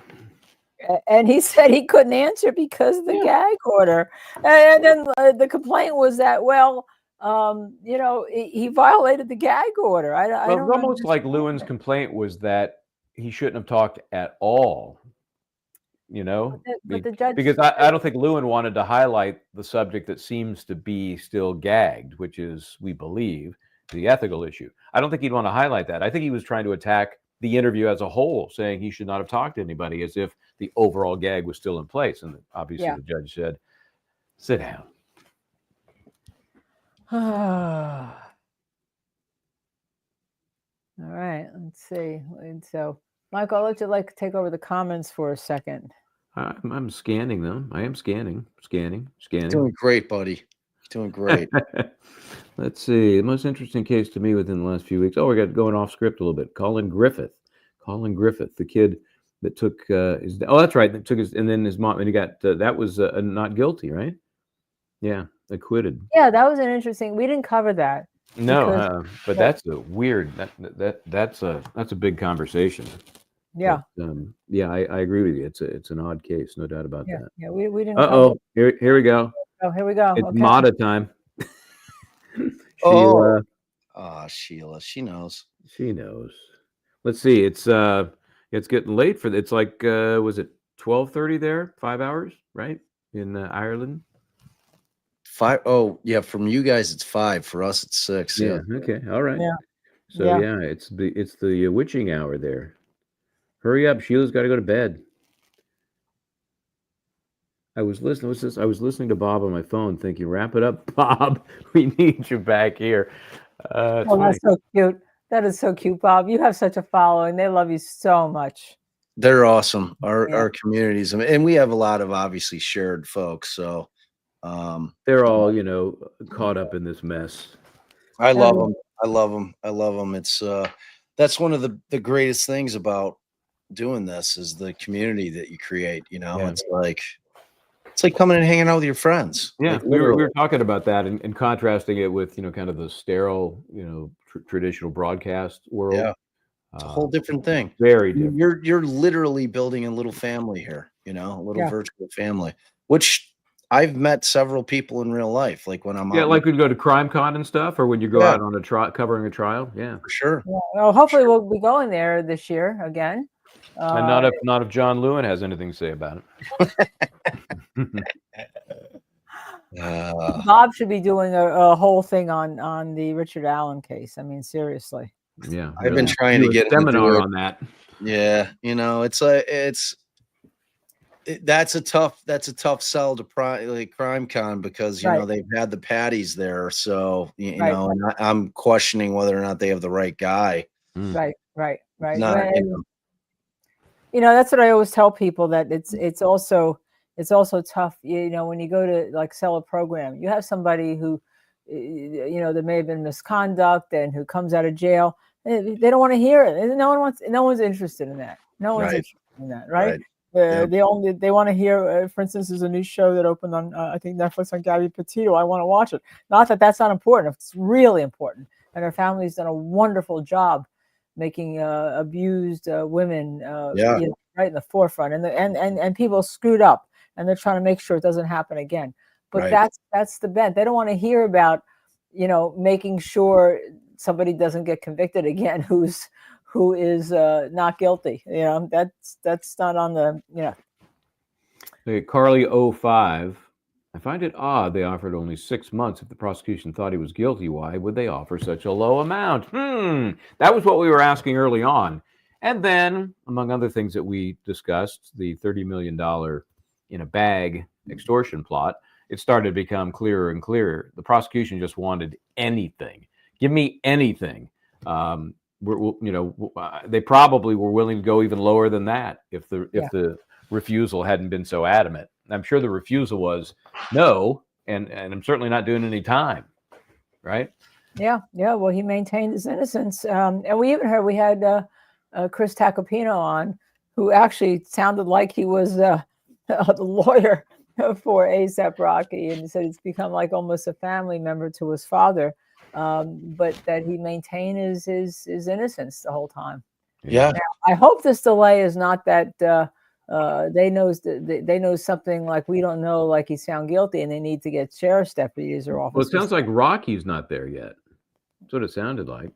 And he said he couldn't answer because of the gag order. And then the complaint was that, well, you know, he violated the gag order. I
Well,
don't
it's almost like
understand
Lewin's
it.
complaint was that he shouldn't have talked at all. You know,
But the judge
because I don't think Lewin wanted to highlight the subject that seems to be still gagged, which is, we believe, the ethical issue. I don't think he'd want to highlight that. I think he was trying to attack the interview as a whole, saying he should not have talked to anybody, as if the overall gag was still in place. And obviously
Yeah.
the judge said, sit down.
All right, let's see. And so, Michael, I'll let you take over the comments for a second.
I'm scanning them. I am scanning.
Doing great, buddy. Doing great.
Let's see. The most interesting case to me within the last few weeks. Oh, we got going off script a little bit. Colin Griffith, the kid that took his. Oh, that's right. That took his, and then his mom, and he got that was not guilty, right? Yeah, acquitted.
Yeah, that was an interesting. We didn't cover that.
No, but that's a weird. That's a big conversation.
Yeah.
But, yeah, I agree with you. It's an odd case, no doubt about that.
Yeah, we didn't.
Uh-oh, here we go.
Oh, here we go.
It's
Okay.
Mata time.
Oh, Sheila, she knows.
She knows. Let's see. It's getting late for. It's like was it 12:30 there? 5 hours, right? In Ireland.
5. Oh, yeah. From you guys, it's 5. For us, it's 6.
Yeah. Okay. All right.
Yeah.
So
Yeah.
yeah, it's the witching hour there. Hurry up, Sheila's got to go to bed. I was listening to Bob on my phone, thinking, "Wrap it up, Bob. We need you back here."
Oh, that's so cute. That is so cute, Bob. You have such a following. They love you so much.
They're awesome. Our communities, and we have a lot of obviously shared folks. So
they're all caught up in this mess.
I love them. I love them. It's that's one of the greatest things about doing this is the community that you create.
Yeah.
It's like coming and hanging out with your friends.
Yeah,
Like,
we were talking about that and contrasting it with kind of the sterile traditional broadcast world.
Yeah, it's a whole different thing.
Very different.
You're literally building a little family here. A little
Yeah.
virtual family, which I've met several people in real life. Like when I'm out
Like when you go to Crime Con and stuff, or when you go
Yeah.
out on a trial, covering a trial. Yeah,
for sure.
Yeah. Well, hopefully we'll be going there this year again.
and not if John Lewin has anything to say about it.
Bob should be doing a whole thing on the Richard Allen case. I mean, seriously.
Yeah,
I've been trying to
Do a
get him to do
seminar
it.
on that.
Yeah, that's a tough sell to Crime Con because
Right.
they've had the patties there, so
Right.
and I'm questioning whether or not they have the right guy.
Right.
Not,
And, that's what I always tell people, that it's also tough. When you go to sell a program, you have somebody who, there may have been misconduct and who comes out of jail. They don't want to hear it. No one's interested in that. No one's
Right.
interested in that, right?
Right. Yep.
They want to hear, for instance, there's a new show that opened on I think Netflix on Gabby Petito. I want to watch it. Not that that's not important. It's really important, and her family's done a wonderful job making abused women right in the forefront, and people screwed up, and they're trying to make sure it doesn't happen again. But
Right.
that's the bent. They don't want to hear about making sure somebody doesn't get convicted again who is not guilty. That's not on the
Okay, Carly 05. I find it odd they offered only 6 months. If the prosecution thought he was guilty, why would they offer such a low amount? That was what we were asking early on. And then, among other things that we discussed, the $30 million in a bag extortion plot, it started to become clearer and clearer. The prosecution just wanted anything. Give me anything. They probably were willing to go even lower than that if the refusal hadn't been so adamant. I'm sure the refusal was no, and I'm certainly not doing any time, right?
Yeah. Well, he maintained his innocence, and we even heard we had Chris Tacopino on, who actually sounded like he was the lawyer for A$AP Rocky, and he said it's become like almost a family member to his father, but that he maintained his innocence the whole time.
Yeah.
Now, I hope this delay is not that they know something like we don't know, like he's found guilty, and they need to get sheriff's deputies or officers.
Well, it sounds like Rocky's not there yet. That's what it sounded like.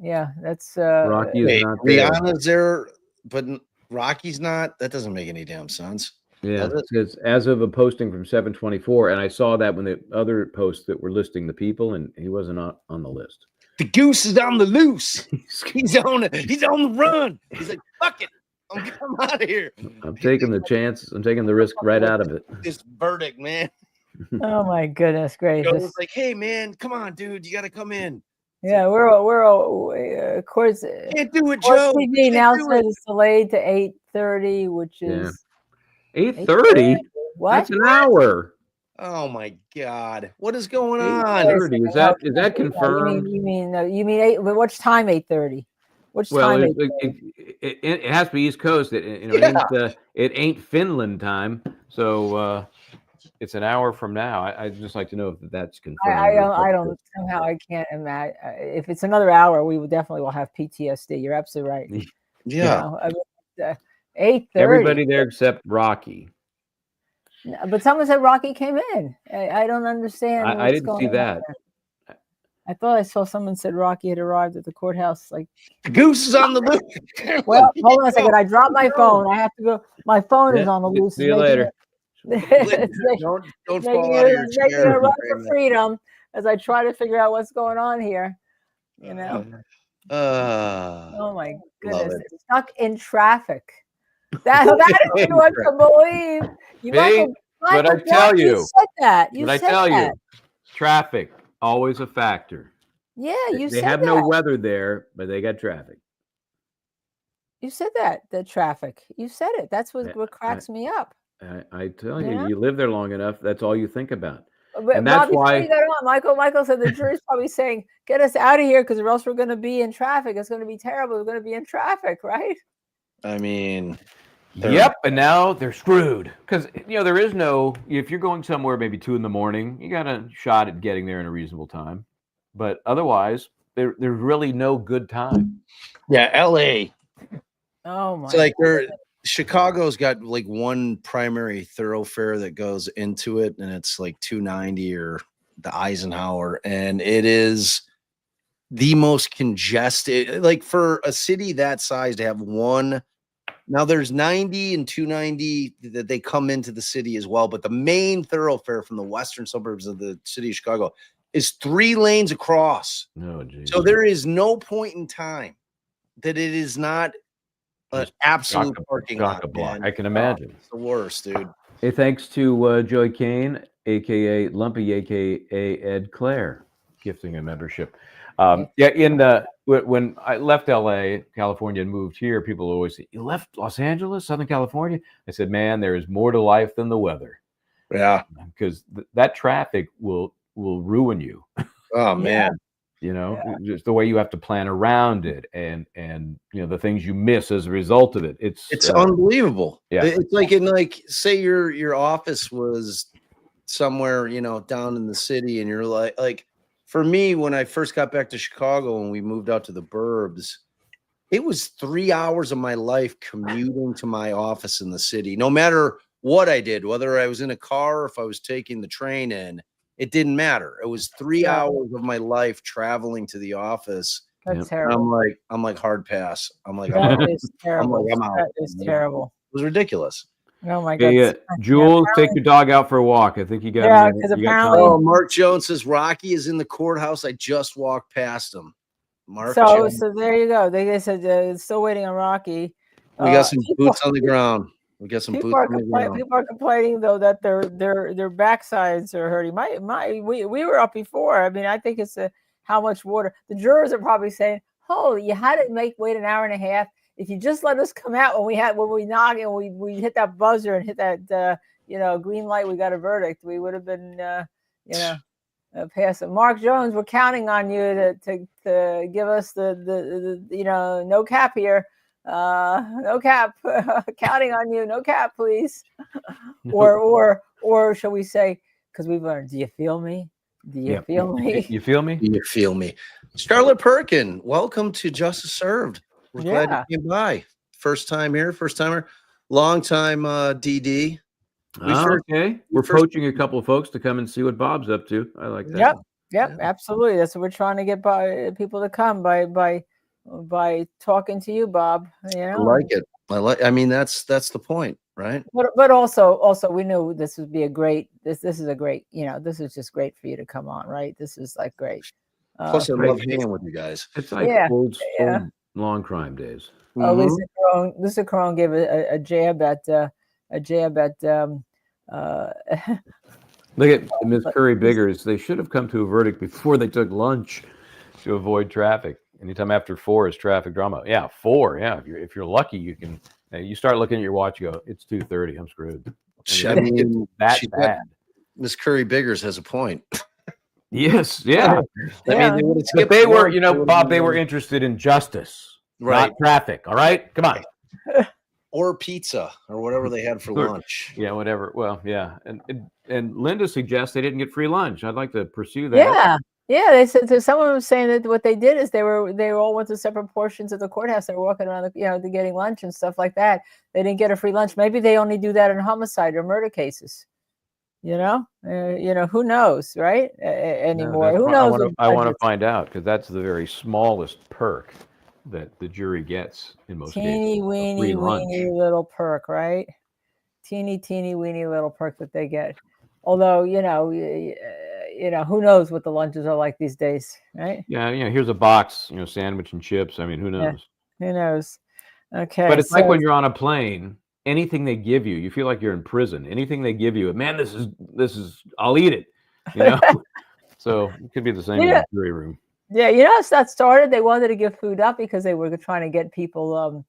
Yeah, that's
Rocky is not there.
Rihanna's there, but Rocky's not. That doesn't make any damn sense.
Yeah, it says as of a posting from 7/24, and I saw that when the other posts that were listing the people, and he wasn't on the list.
The goose is on the loose. He's on the run. He's like, fuck it. I'm out of here.
I'm taking the chance. I'm taking the risk right out of it.
This verdict, man.
Oh my goodness gracious!
Joe was like, hey man, come on, dude, you got to come in.
Yeah, we're of course.
Can't do it, Joe.
TV now says it's delayed to 8:30, which is
8:30.
What?
That's an hour.
Oh my God, what is going on?
8:30. Is that confirmed?
You mean 8? But which time 8:30? Which time?
It has to be East Coast. It ain't Finland time, so it's an hour from now. I'd just like to know if that's confirmed.
I don't somehow I can't imagine. If it's another hour, we would definitely will have PTSD. You're absolutely right.
Yeah.
8:30.
Everybody there except Rocky.
But someone said Rocky came in. I don't understand.
I didn't see that.
I thought I saw someone said Rocky had arrived at the courthouse. Like
the goose is on the loose.
Well, hold on a second. I dropped my phone. I have to go. My phone is on the loose.
See you later.
Don't fall out of your
making
chair.
a run for freedom as I try to figure out what's going on here. You know. Oh my goodness! Stuck in traffic. That is what to believe.
But I tell you,
said that. You said that.
Traffic always a factor.
Yeah, you said
they have
that.
no weather there, but they got traffic.
You said that. The traffic. You said it. That's what cracks me up.
I tell you, you live there long enough. That's all you think about.
But
and that's why
you got it on, Michael said the jury's probably saying, "Get us out of here, because or else we're going to be in traffic. It's going to be terrible. We're going to be in traffic, right?"
I mean,
yep. And now they're screwed because there is no. If you're going somewhere maybe 2 a.m, you got a shot at getting there in a reasonable time, but otherwise, there's really no good time.
Yeah, L.A.
Oh my!
It's like Chicago's got like one primary thoroughfare that goes into it, and it's like 290 or the Eisenhower, and it is the most congested. Like for a city that size to have one. Now there's 90 and 290 that they come into the city as well, but the main thoroughfare from the western suburbs of the city of Chicago is 3 lanes across.
No, geez.
So there is no point in time that it is not an absolute parking lot.
Block. I can imagine.
It's the worst, dude.
Hey, thanks to Joey Kane, aka Lumpy, aka Ed Clare, gifting a membership. When I left LA, California, and moved here, people always say, "You left Los Angeles, Southern California?" I said, "Man, there is more to life than the weather."
Yeah,
because that traffic will ruin you.
Oh man.
Just the way you have to plan around it, and the things you miss as a result of it. It's
unbelievable.
Yeah,
it's like say your office was somewhere down in the city, and you're like for me, when I first got back to Chicago and we moved out to the burbs, it was 3 hours of my life commuting to my office in the city. No matter what I did, whether I was in a car or if I was taking the train in. It didn't matter. It was 3 hours of my life traveling to the office.
That's terrible.
I'm like hard pass. I'm like,
that is terrible.
I'm out.
That is terrible.
It was ridiculous.
Oh my God.
Jules, take your dog out for a walk. I think you got.
Yeah, because apparently.
Oh, Mark Jones says Rocky is in the courthouse. I just walked past him. Mark.
So there you go. They said still waiting on Rocky.
We got some boots on the ground. We got some
people
boots
are complaining. People are complaining though that their backsides are hurting. We were up before. I mean, I think it's how much water. The jurors are probably saying, "Oh, you had to wait an hour and a half. If you just let us come out when we knock and we hit that buzzer and hit that green light, we got a verdict. We would have been passed." Mark Jones, we're counting on you to give us the no cap here. No cap. Counting on you. No cap, please. or shall we say, because we've learned, do you feel me? Do you feel me?
You feel me?
Do you feel me? Scarlett Perkin, welcome to Justice Served. We're glad you came by. First time here, first timer. Longtime DD.
Okay. We're poaching a couple of folks to come and see what Bob's up to. I like that.
Yep, absolutely. That's what we're trying to get people to come by talking to you, Bob. You know?
I like it. I mean, that's the point, right?
But also we knew this would be a great. This is a great. You know, this is just great for you to come on, right? This is like great.
Plus, I love hanging with you guys.
It's like old long crime days.
Oh, Lisa Crone gave a jab at
Look at Ms. Curry Biggers. They should have come to a verdict before they took lunch to avoid traffic. Anytime after 4 is traffic drama. Yeah, 4. Yeah, if you're lucky, you can. You start looking at your watch. You go, it's 2:30. I'm screwed.
I mean,
that's bad.
Miss Curry Biggers has a point.
Yes, yeah.
I mean,
they were, Bob. They were interested in justice, not traffic. All right, come on.
Or pizza, or whatever they had for lunch.
Yeah, whatever. Well, yeah, and Linda suggests they didn't get free lunch. I'd like to pursue that.
Yeah. They said someone was saying that what they did is they all went to separate portions of the courthouse. They were walking around, they're getting lunch and stuff like that. They didn't get a free lunch. Maybe they only do that in homicide or murder cases. Who knows, right? Anymore, who knows?
I want to find out, because that's the very smallest perk that the jury gets in most cases.
Teeny weeny little perk, right? Teeny weeny little perk that they get. Although who knows what the lunches are like these days, right?
Yeah, here's a box, sandwich and chips. I mean, who knows?
Yeah, who knows? Okay,
but it's like when you're on a plane. Anything they give you, you feel like you're in prison. Anything they give you, man, this is. I'll eat it. So it could be the same in the jury room.
Yeah, how that started. They wanted to give food up because they were trying to get people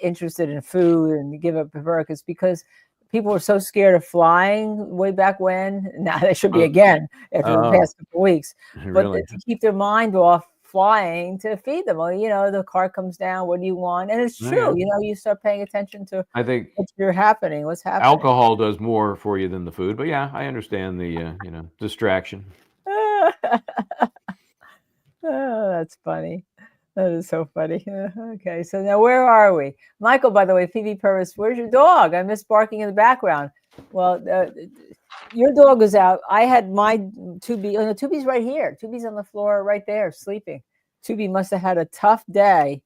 interested in food and give up the verdict. It's because people were so scared of flying way back when. Now they should be again after the past couple of weeks.
Really?
But to keep their mind off flying, to feed them. Well, the car comes down. What do you want? And it's true. You start paying attention to.
I think
what's happening.
Alcohol does more for you than the food. But yeah, I understand the distraction.
Oh, that's funny. That is so funny. Okay, so now where are we? Michael, by the way, Phoebe Purvis, where's your dog? I miss barking in the background. Well, your dog was out. I had my Tubi. Oh, no, Tubi's right here. Tubi's on the floor right there, sleeping. Tubi must have had a tough day.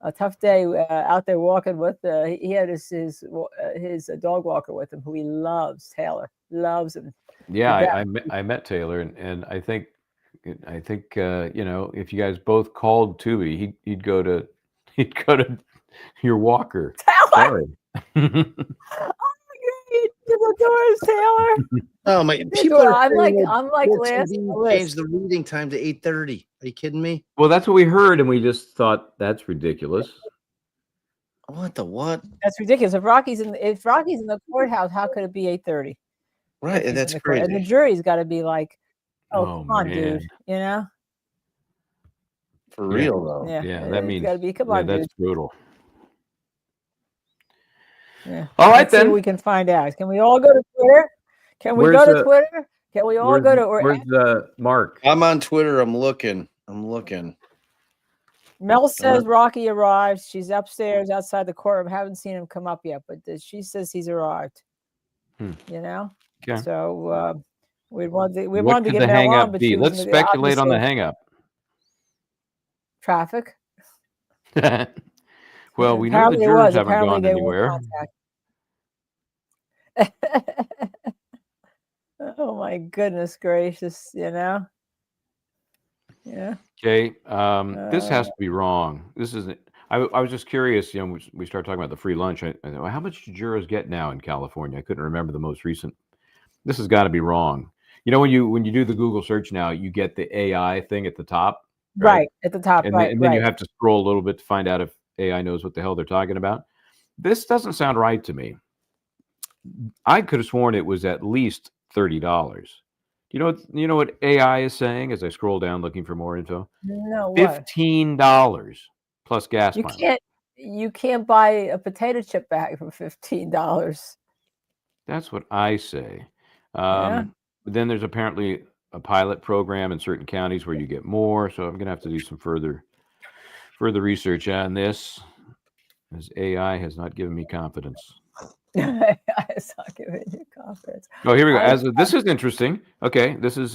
Out there walking with. He had his dog walker with him, who he loves. Taylor loves him.
Yeah, I met Taylor, and I think if you guys both called Tubi, he'd go to your walker.
Taylor. Sorry. The doors, Taylor.
Oh my! People are.
I'm like last.
Change the reading time to 8:30. Are you kidding me?
Well, that's what we heard, and we just thought that's ridiculous.
What?
That's ridiculous. If Rocky's in the courthouse, how could it be 8:30?
Right, and that's crazy.
And the jury's got to be like, come on,
man.
dude.
For real though.
Yeah, that means
gotta be. Come on,
that's
dude.
brutal.
Yeah.
All right,
Let's see
then.
what we can find out. Can we all go to Twitter? Can we go to Twitter? Can we all go to?
Where's Mark?
I'm on Twitter. I'm looking.
Mel says Rocky arrived. She's upstairs outside the courtroom. Haven't seen him come up yet, but she says he's arrived.
Okay.
So we wanted to
What
get
could the
Mel
hang
on,
up
but
be?
she was
Let's speculate on the hang up.
Traffic.
Well, we know the jurors haven't gone
they
anywhere.
Oh my goodness gracious! Yeah.
Okay, this has to be wrong. This isn't. I was just curious. We started talking about the free lunch. I thought, how much do jurors get now in California? I couldn't remember the most recent. This has got to be wrong. When you do the Google search now, you get the AI thing at the top.
Right at the top,
and
right.
Then you have to scroll a little bit to find out if AI knows what the hell they're talking about. This doesn't sound right to me. I could have sworn it was at least $30. You know what AI is saying as I scroll down looking for more info?
No, what?
$15 plus gas.
You can't buy a potato chip bag for $15.
That's what I say. But then there's apparently a pilot program in certain counties where you get more. So I'm going to have to do some further research on this. As AI has not given me confidence.
It's not giving you confidence.
Oh, here we go. This is interesting. Okay, this is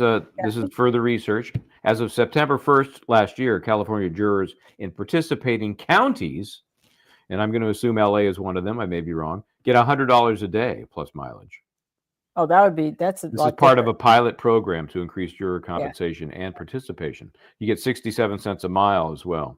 further research. As of September 1st last year, California jurors in participating counties, and I'm going to assume LA is one of them, I may be wrong, get $100 a day plus mileage.
Oh, that's a
This
lot
is part
different.
of a pilot program to increase juror compensation and participation. You get 67 cents a mile as well.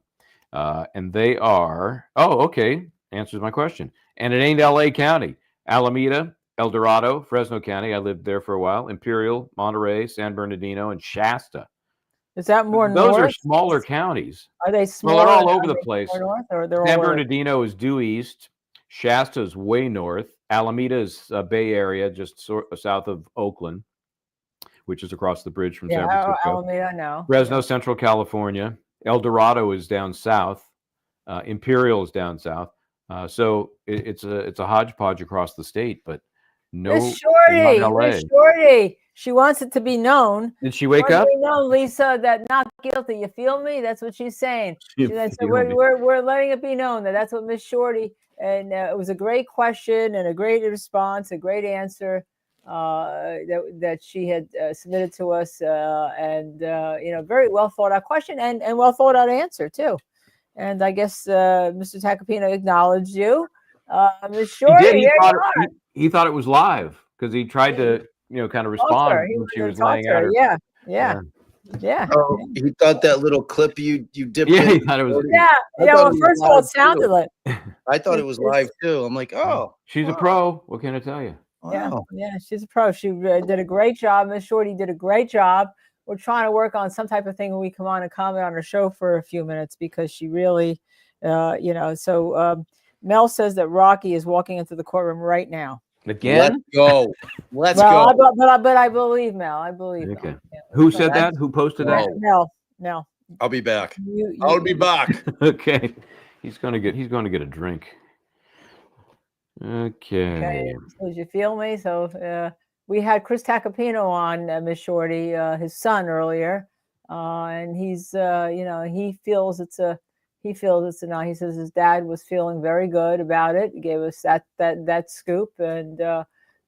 And they are, okay, answers my question. And it ain't LA County. Alameda, El Dorado, Fresno County, I lived there for a while, Imperial, Monterey, San Bernardino, and Shasta.
Is that more
Those
north?
are smaller counties.
Are they
Well,
smaller?
they're all over
Are
the
they
place.
more north, or they're
San
all over?
Bernardino is due east. Shasta is way north. Alameda is Bay Area, just south of Oakland, which is across the bridge from San Francisco.
Alameda, I know.
Fresno, Central California. El Dorado is down south. Imperial is down south. So it's a hodgepodge across the state, but no,
Miss Shorty,
not LA.
Miss Shorty. She wants it to be known.
Did she wake up?
No, Lisa, that not guilty. You feel me? That's what she's saying.
You
She said,
feel me.
we're letting it be known that's what Miss Shorty. And it was a great question and a great response, a great answer that she had submitted to us, and very well thought out question and well thought out answer too. And I guess Mr. Tacopina acknowledged you, Miss Shorty.
He did. He thought it was live because he tried to kind of respond when she was laying out her.
Yeah.
Oh, he thought that little clip you dipped in.
He thought it was.
Well, first of all, it sounded like.
I thought it was live too. I'm like,
she's a pro. What can I tell you?
Wow.
Yeah, she's a pro. She did a great job. Miss Shorty did a great job. We're trying to work on some type of thing when we come on and comment on her show for a few minutes because she really, So Mel says that Rocky is walking into the courtroom right now.
Again?
Let's go.
But I believe Mel. I believe.
Okay.
Mel. Yeah.
Who said that? Who posted that?
Mel.
I'll be back.
I'll
be back.
Okay. He's gonna get a drink. Okay.
So did you feel me? So we had Chris Tacopino on Miss Shorty, his son earlier, and he's he feels it's a no. He says his dad was feeling very good about it. He gave us that scoop, and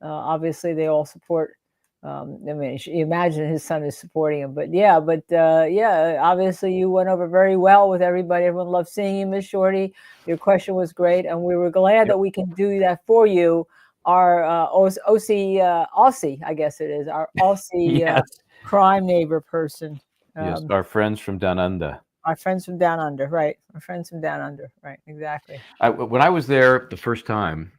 obviously they all support. I mean, you imagine his son is supporting him, but obviously you went over very well with everybody. Everyone loved seeing you, Miss Shorty. Your question was great, and we were glad that we can do that for you. Our Aussie, I guess it is, our Aussie crime neighbor person.
Yes, our friends from down under.
Our friends from down under, right? Our friends from down under, right? Exactly.
When I was there the first time,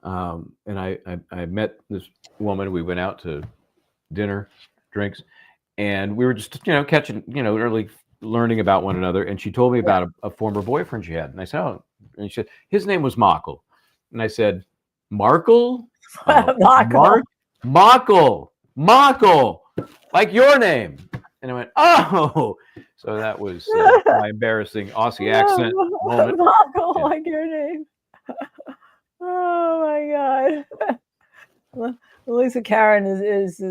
and I met this woman. We went out to dinner, drinks, and we were just catching early learning about one another. And she told me about a former boyfriend she had, and I said, "Oh," and she said his name was Markle, and I said, "Markle, Markle, like your name." And I went, "Oh." So that was my embarrassing Aussie accent moment.
Markle, like your name. Oh my God. Lisa Karen is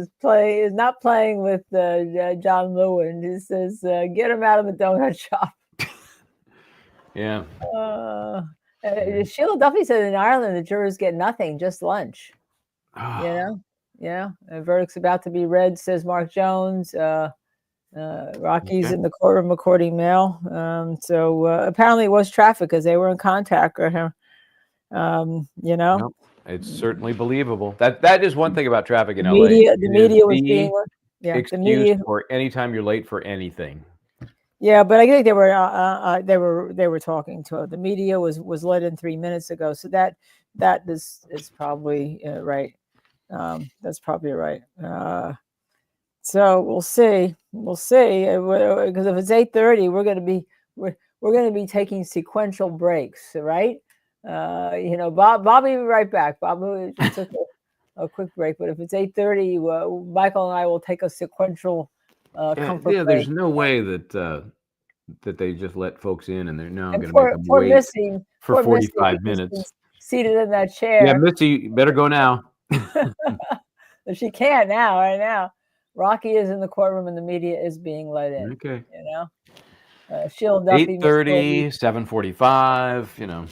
not playing with John Lewin. He says, get him out of the donut shop.
Yeah.
Sheila Duffy said in Ireland the jurors get nothing, just lunch. Yeah. A verdict's about to be read, says Mark Jones. Rocky's in the courtroom according mail. So apparently it was traffic because they were in contact with him.
Nope. It's certainly believable. That is one thing about traffic in LA.
The media was being
excused for anytime you're late for anything.
Yeah, but I think they were talking to her. The media was let in 3 minutes ago, so that is probably right. That's probably right. So we'll see because if it's 8:30, we're going to be taking sequential breaks, right? Bob will be right back. Bob just took a quick break, but if it's 8:30, Michael and I will take a sequential comfort break.
There's no way that they just let folks in and they're now going to make them wait
Missy,
for 45 minutes.
Seated in that chair.
Yeah, Missy, better go now.
She can't now. Right now, Rocky is in the courtroom and the media is being let in.
Okay.
Sheila Duffy, Miss Corby.
8:30, 7:45. You know,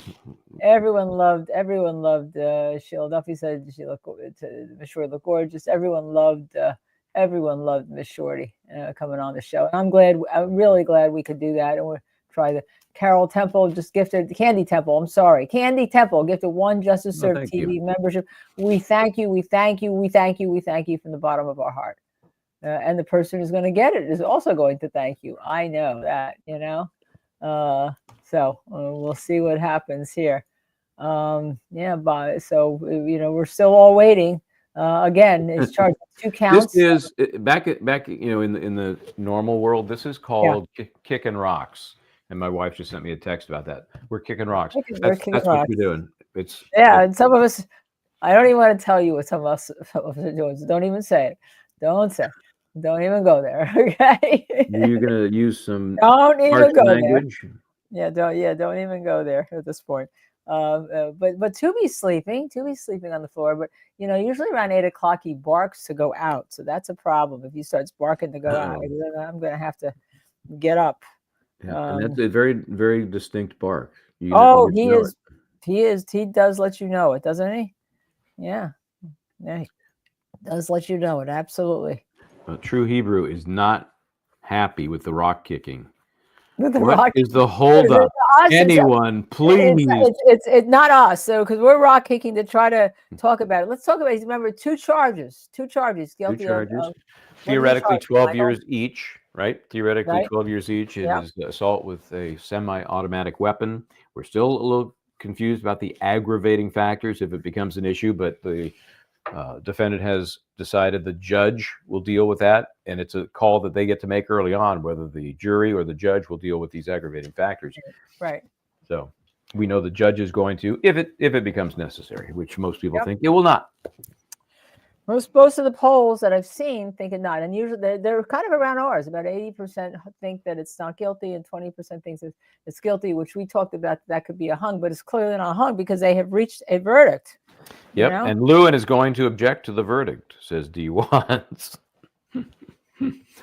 Everyone loved Sheila Duffy said she looked Miss Shorty looked gorgeous. Everyone loved Miss Shorty coming on the show. And I'm really glad we could do that. And we'll try the Carol Temple just gifted Candy Temple. I'm sorry. Candy Temple gifted 1 Justice Served TV membership. We thank you. We thank you. We thank you. We thank you from the bottom of our heart. And the person who's going to get it is also going to thank you. I know that, you know. So we'll see what happens here. So you know, we're still all waiting. Again, it's charged with 2 counts.
This is back, you know, in the normal world, this is called kicking rocks. And my wife just sent me a text about that. We're kicking rocks. That's what you're doing.
And some of us, I don't even want to tell you what some of us are doing. So don't even say it. Don't say it. Don't even go there. Okay.
You're gonna use some
don't even go
language.
There. Don't even go there at this point. But Tubi's sleeping on the floor. But you know, usually around 8 o'clock he barks to go out. So that's a problem. If he starts barking to go out, I'm gonna have to get up.
Yeah, and that's a very, very distinct bark.
He does let you know it, doesn't he? Yeah, he does let you know it. Absolutely.
True Hebrew is not happy with the rock kicking.
What
is the holdup? Anyone, please.
It's not us. So because we're rock kicking to try to talk about it. Let's talk about it. Remember, two charges. Guilty of
theoretically 12 years each, right? Theoretically 12 years each. It is assault with a semi-automatic weapon. We're still a little confused about the aggravating factors if it becomes an issue, but the defendant has decided the judge will deal with that, and it's a call that they get to make early on, whether the jury or the judge will deal with these aggravating factors.
Right.
So we know the judge is going to, if it becomes necessary, which most people think it will not.
Most of the polls that I've seen think it not, and usually they're kind of around ours. About 80% think that it's not guilty, and 20% thinks it's guilty, which we talked about. That could be a hung, but it's clearly not a hung because they have reached a verdict.
Yep,
you know?
And Lewin is going to object to the verdict, says D. Watts.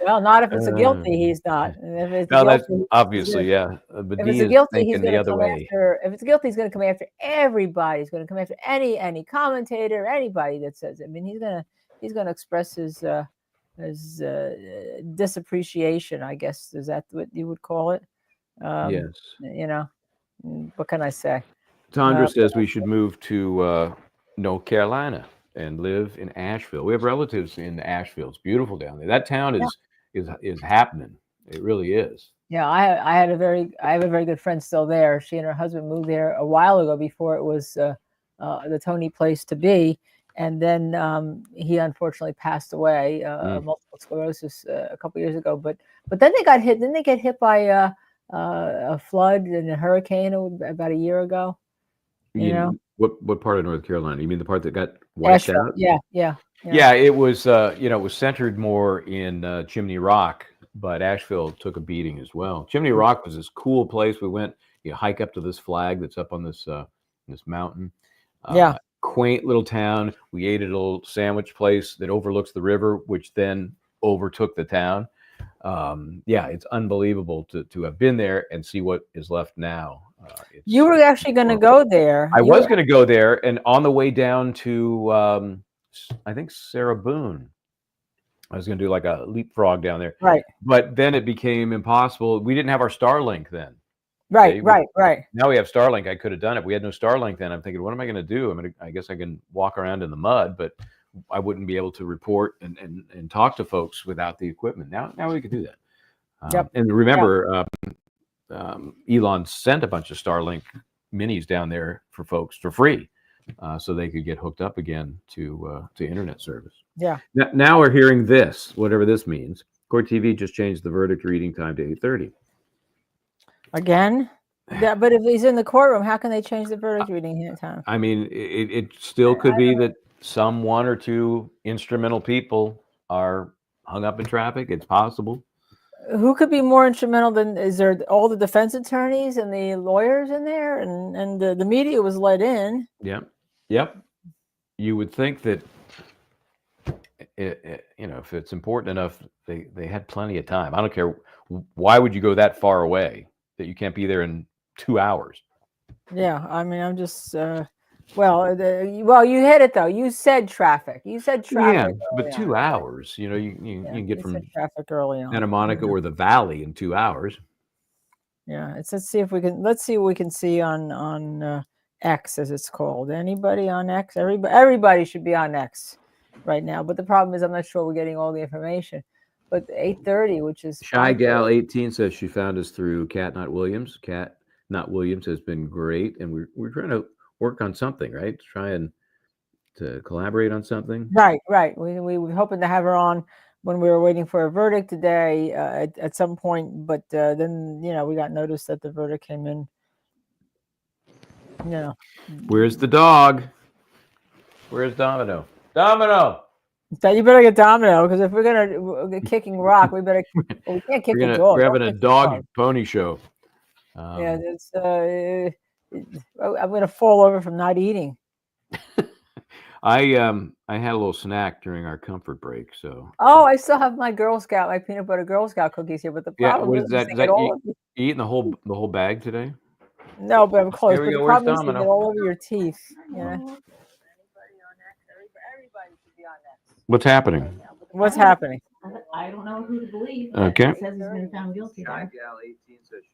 Well, not if it's a guilty, he's not. If it's
no,
guilty,
that's obviously, But
if
D
it's a
is
guilty, he's
thinking the
going to
other
come
way.
after. If it's a guilty, he's going to come after everybody. He's going to come after any commentator, anybody that says it. I mean, he's going to express his disappreciation, I guess. Is that what you would call it?
Yes.
You know, what can I say?
Tandra says we should move to North Carolina and live in Asheville. We have relatives in Asheville. It's beautiful down there. That town is happening. It really is. Yeah,
I have a very good friend still there. She and her husband moved there a while ago before it was the Tony place to be. And then he unfortunately passed away, multiple sclerosis, a couple years ago. But then they got hit. Didn't they get hit by a flood and a hurricane about a year ago? You know
what part of North Carolina? You mean the part that got wiped out?
Yeah.
It was it was centered more in Chimney Rock, but Asheville took a beating as well. Chimney Rock was this cool place. We went, hike up to this flag that's up on this mountain. Quaint little town. We ate at a little sandwich place that overlooks the river, which then overtook the town. It's unbelievable to have been there and see what is left now.
You were actually going to go there.
I was going to go there, and on the way down to I think Sarah Boone, I was going to do like a leapfrog down there.
Right.
But then it became impossible. We didn't have our Starlink then.
Right.
Now we have Starlink. I could have done it. We had no Starlink then. I'm thinking, what am I going to do? I guess I can walk around in the mud, but I wouldn't be able to report and talk to folks without the equipment. Now we can do that. And remember, Elon sent a bunch of Starlink minis down there for folks for free, so they could get hooked up again to internet service.
Yeah.
Now we're hearing this, whatever this means. Court TV just changed the verdict reading time to 8:30.
Again? Yeah, but if he's in the courtroom, how can they change the verdict reading time?
I mean, it still could be that some one or two instrumental people are hung up in traffic. It's possible.
Who could be more instrumental than, is there all the defense attorneys and the lawyers in there, and the media was let in?
Yep. You would think that if it's important enough, they had plenty of time. I don't care. Why would you go that far away that you can't be there in 2 hours?
Yeah, I mean, I'm just well, you hit it though. You said traffic. You said traffic.
Yeah,
early
but
on,
2
right?
hours. You can get
You
from
said traffic early on.
Santa Monica or the Valley in 2 hours.
Yeah, let's see what we can see on X, as it's called. Anybody on X? Everybody should be on X right now. But the problem is, I'm not sure we're getting all the information. But 8:30, which is
Shy
5:30.
Gal 18 says she found us through Cat Not Williams. Cat Not Williams has been great, and we're trying to work on something, right? Trying to collaborate on something.
Right. We were hoping to have her on when we were waiting for a verdict today at some point, but then we got notice that the verdict came in.
Where's the dog? Where's Domino? Domino.
You better get Domino, because if we're gonna get kicking rock, we better. Well, we can't kick the dog.
We're having
Don't
a
kick the
dog pony show.
Yeah, it's I'm gonna fall over from not eating.
I had a little snack during our comfort break, so.
Oh, I still have my peanut butter Girl Scout cookies here, but the problem
what
is
is that? Is that you eating the whole bag today?
No, but I'm close.
Here we
But
go.
the
Where's
problem is they
Domino?
get all over your teeth. Yeah.
What's happening?
What's happening?
I don't know who to believe.
Okay.
It says he's been found guilty there.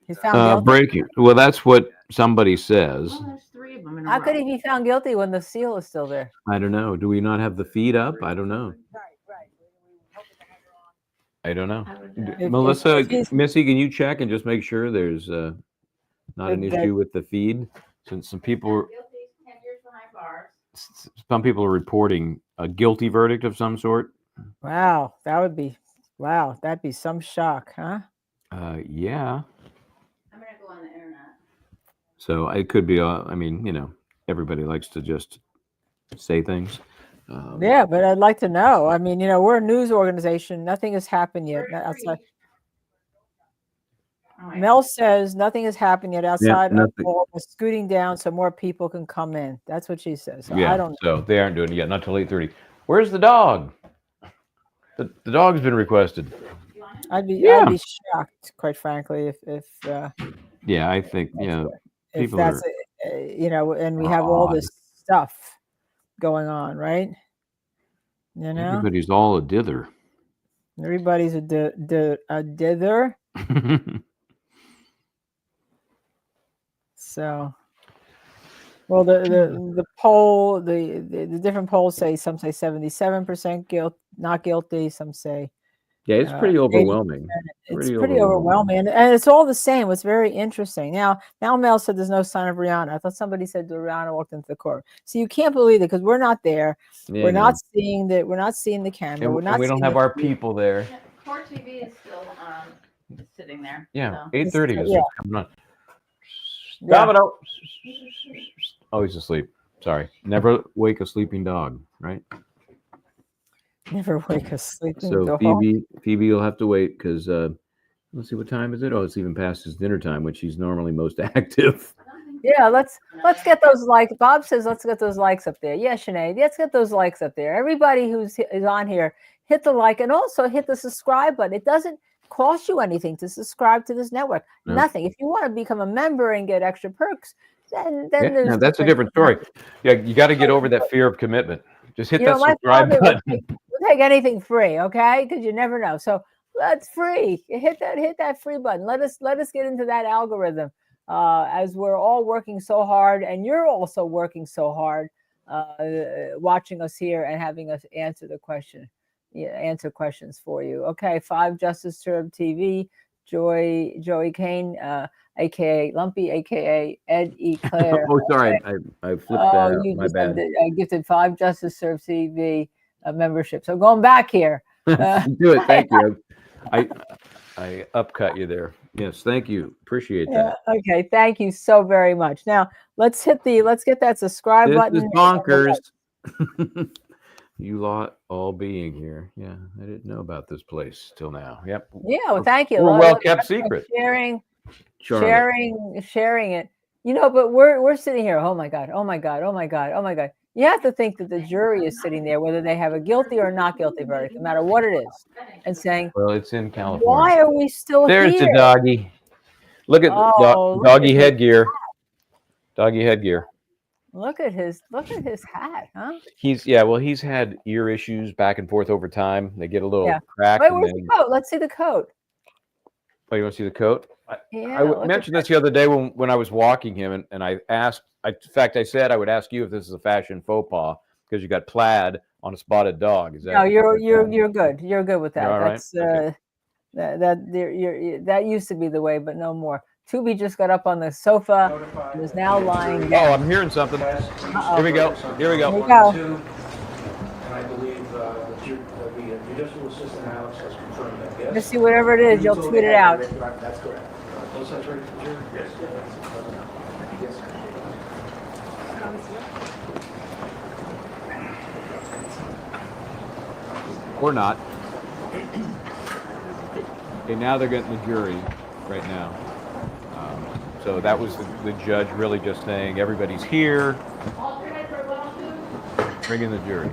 He's found guilty.
Breaking. Well, that's what somebody says.
Well, there's 3 of them in a
How
row.
could he be found guilty when the seal is still there?
I don't know. Do we not have the feed up? I don't know. I don't know. Melissa, Missy, can you check and just make sure there's not an issue with the feed? Since some people are reporting a guilty verdict of some sort.
Wow, that'd be some shock, huh?
Yeah.
I'm gonna go on the internet.
So it could be. Everybody likes to just say things.
Yeah, but I'd like to know. I mean, we're a news organization. Nothing has happened yet outside. Mel says nothing has happened yet outside.
Yeah,
Of scooting down so more people can come in. That's what she says. So
yeah.
I don't know.
So they aren't doing it yet. Not till 8:30. Where's the dog? The dog's been requested.
I'd be shocked, quite frankly, if
Yeah, I think
if
people
that's
are.
And we have all this stuff going on, right?
Everybody's all a dither.
Everybody's a dither. So, well, the poll, the different polls say, some say 77% not guilty, some say.
Yeah, it's pretty overwhelming.
It's pretty overwhelming, and it's all the same. What's very interesting now Mel said there's no sign of Rihanna. I thought somebody said Rihanna walked into the court. So you can't believe it, because we're not there.
Yeah,
we're not seeing the camera.
And we don't have our people there.
Court TV is still sitting there.
Yeah,
so.
8:30 is coming on.
Yeah.
Domino. Oh, he's asleep. Sorry. Never wake a sleeping dog, right?
Never wake a sleeping
So
dog.
Phoebe will have to wait, because let's see, what time is it? Oh, it's even past his dinner time, which he's normally most active.
Yeah, let's get those likes. Bob says let's get those likes up there. Yeah, Sinead, let's get those likes up there. Everybody is on here, hit the like and also hit the subscribe button. It doesn't cost you anything to subscribe to this network.
No.
Nothing. If you want to become a member and get extra perks, then there's
that's a different story. Yeah, you got to get over that fear of commitment. Just hit that
my
subscribe
father
button.
We'll take anything free, okay? Because you never know. So that's free. Hit that free button. Let us get into that algorithm. As we're all working so hard, and you're also working so hard, watching us here and having us answer answer questions for you. Okay, 5 Justice Serve TV, Joey Kane, aka Lumpy, aka Ed E. Claire.
Oh, sorry, I flipped that out. My bad.
Gifted 5 Justice Serve TV membership. So going back here.
Do it. Thank you. I upcut you there. Yes, thank you. Appreciate that.
Okay, thank you so very much. Now let's get that subscribe button.
This is bonkers. You lot all being here. Yeah, I didn't know about this place till now. Yep.
Yeah, well, thank you.
We're a well-kept secret.
Sharing it. But we're sitting here. Oh my God. You have to think that the jury is sitting there, whether they have a guilty or not guilty verdict, no matter what it is, and saying,
Well, it's in California.
why are we still
There's
here?
the doggy. Look at
Oh,
doggy headgear. Doggy headgear.
Look at his hat, huh?
He's had ear issues back and forth over time. They get a little cracked.
Wait, where's the coat? Let's see the coat.
Oh, you want to see the coat?
Yeah,
I mentioned this the other day when I was walking him, and I asked. In fact, I said I would ask you if this is a fashion faux pas because you got plaid on a spotted dog. Is that?
No, you're good. You're good with that.
All right.
That's that used to be the way, but no more. Tubi just got up on the sofa and is now lying down.
Oh, I'm hearing something. Here we go. Here we go.
Here we go.
And I believe the judicial assistant Alex has confirmed that, yes?
Just see whatever it is, you'll tweet it out.
That's correct. Both sides ready for the jury? Yes. Yes.
Or not. Okay, now they're getting the jury right now. So that was the judge really just saying everybody's here. Bring in the jury.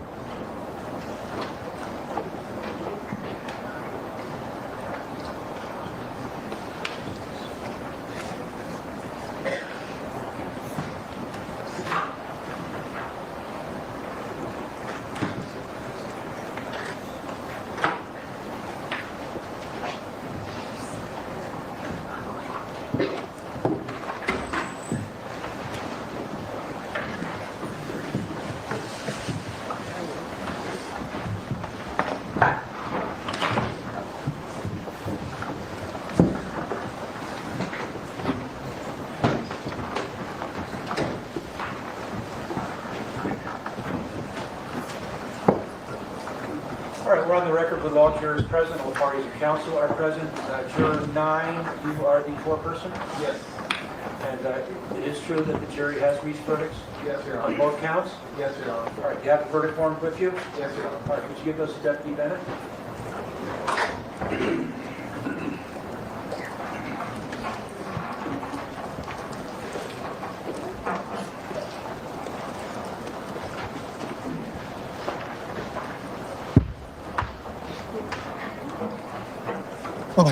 All right, we're on the record with all jurors present, all parties of counsel are present. Juror 9, you are the foreperson? Yes. And it is true that the jury has reached verdicts? Yes, Your Honor. On both counts? Yes, Your Honor. All right, do you have the verdict forms with you? Yes, Your Honor. All right, would you give those to Deputy Bennett? All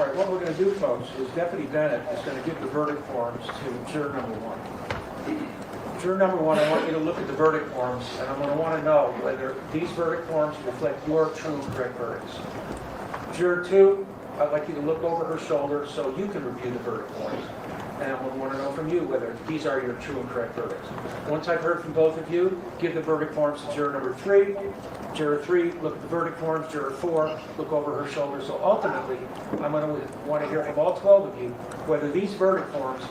right, what we're going to do, folks, is Deputy Bennett is going to give the verdict forms to juror number 1. Juror number 1, I want you to look at the verdict forms, and I'm going to want to know whether these verdict forms reflect your true and correct verdicts. Juror 2, I'd like you to look over her shoulder so you can review the verdict forms. And I want to know from you whether these are your true and correct verdicts. Once I've heard from both of you, give the verdict forms to juror number 3. Juror 3, look at the verdict forms. Juror 4, look over her shoulder. So ultimately, I'm going to want to hear from all 12 of you whether these verdict forms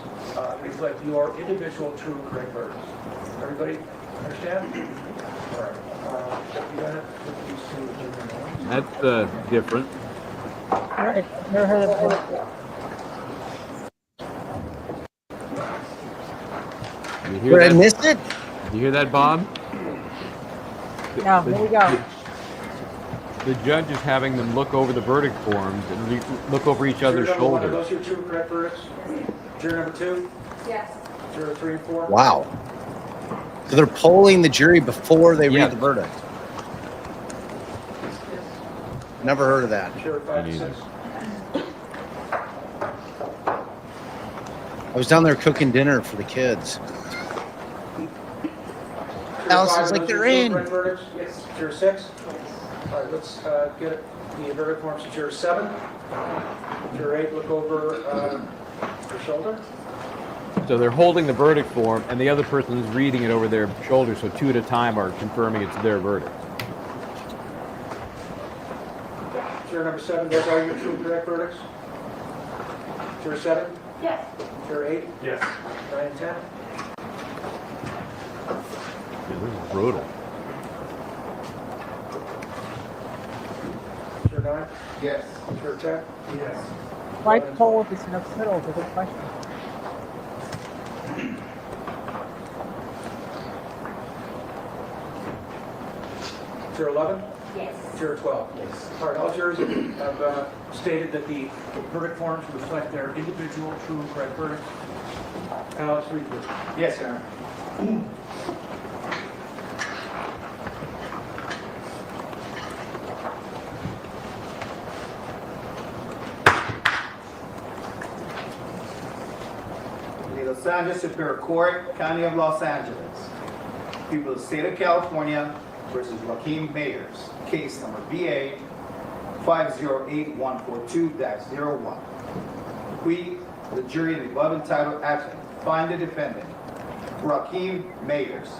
reflect your individual true and correct verdicts. Everybody understand? All right. You got it?
That's different.
All right. Never heard of it.
Did I miss it?
You hear that, Bob?
No, here we go.
The judge is having them look over the verdict forms and look over each other's
Juror number 1, are
shoulders.
those your true and correct verdicts? Juror number 2?
Yes.
Juror 3 and 4?
Wow. So they're polling the jury before they read the verdict. Never heard of that.
Juror 5 and 6?
I was down there cooking dinner for the kids. Allison's like, they're in.
Yes. Juror 6? All right, let's get the verdict forms to juror 7. Juror 8, look over her shoulder.
So they're holding the verdict form, and the other person is reading it over their shoulder, so two at a time are confirming it's their verdict.
Juror number 7, those are your true and correct verdicts? Juror 7?
Yes.
Juror 8?
Yes.
9 and 10?
Yeah, this is brutal.
Juror 9?
Yes.
Juror 10?
Yes.
Why poll if it's an acquittal is a good question.
Juror 11?
Yes.
Juror 12? Yes. All right, all jurors have stated that the verdict forms reflect their individual, true, and correct verdicts. Alex, read the verdict.
Yes, Your Honor. The Los Angeles Superior Court, County of Los Angeles. People of the State of California versus Rakim Mayers. Case number BA 508142-01. We, the jury in the above entitled action, find the defendant, Rakim Mayers,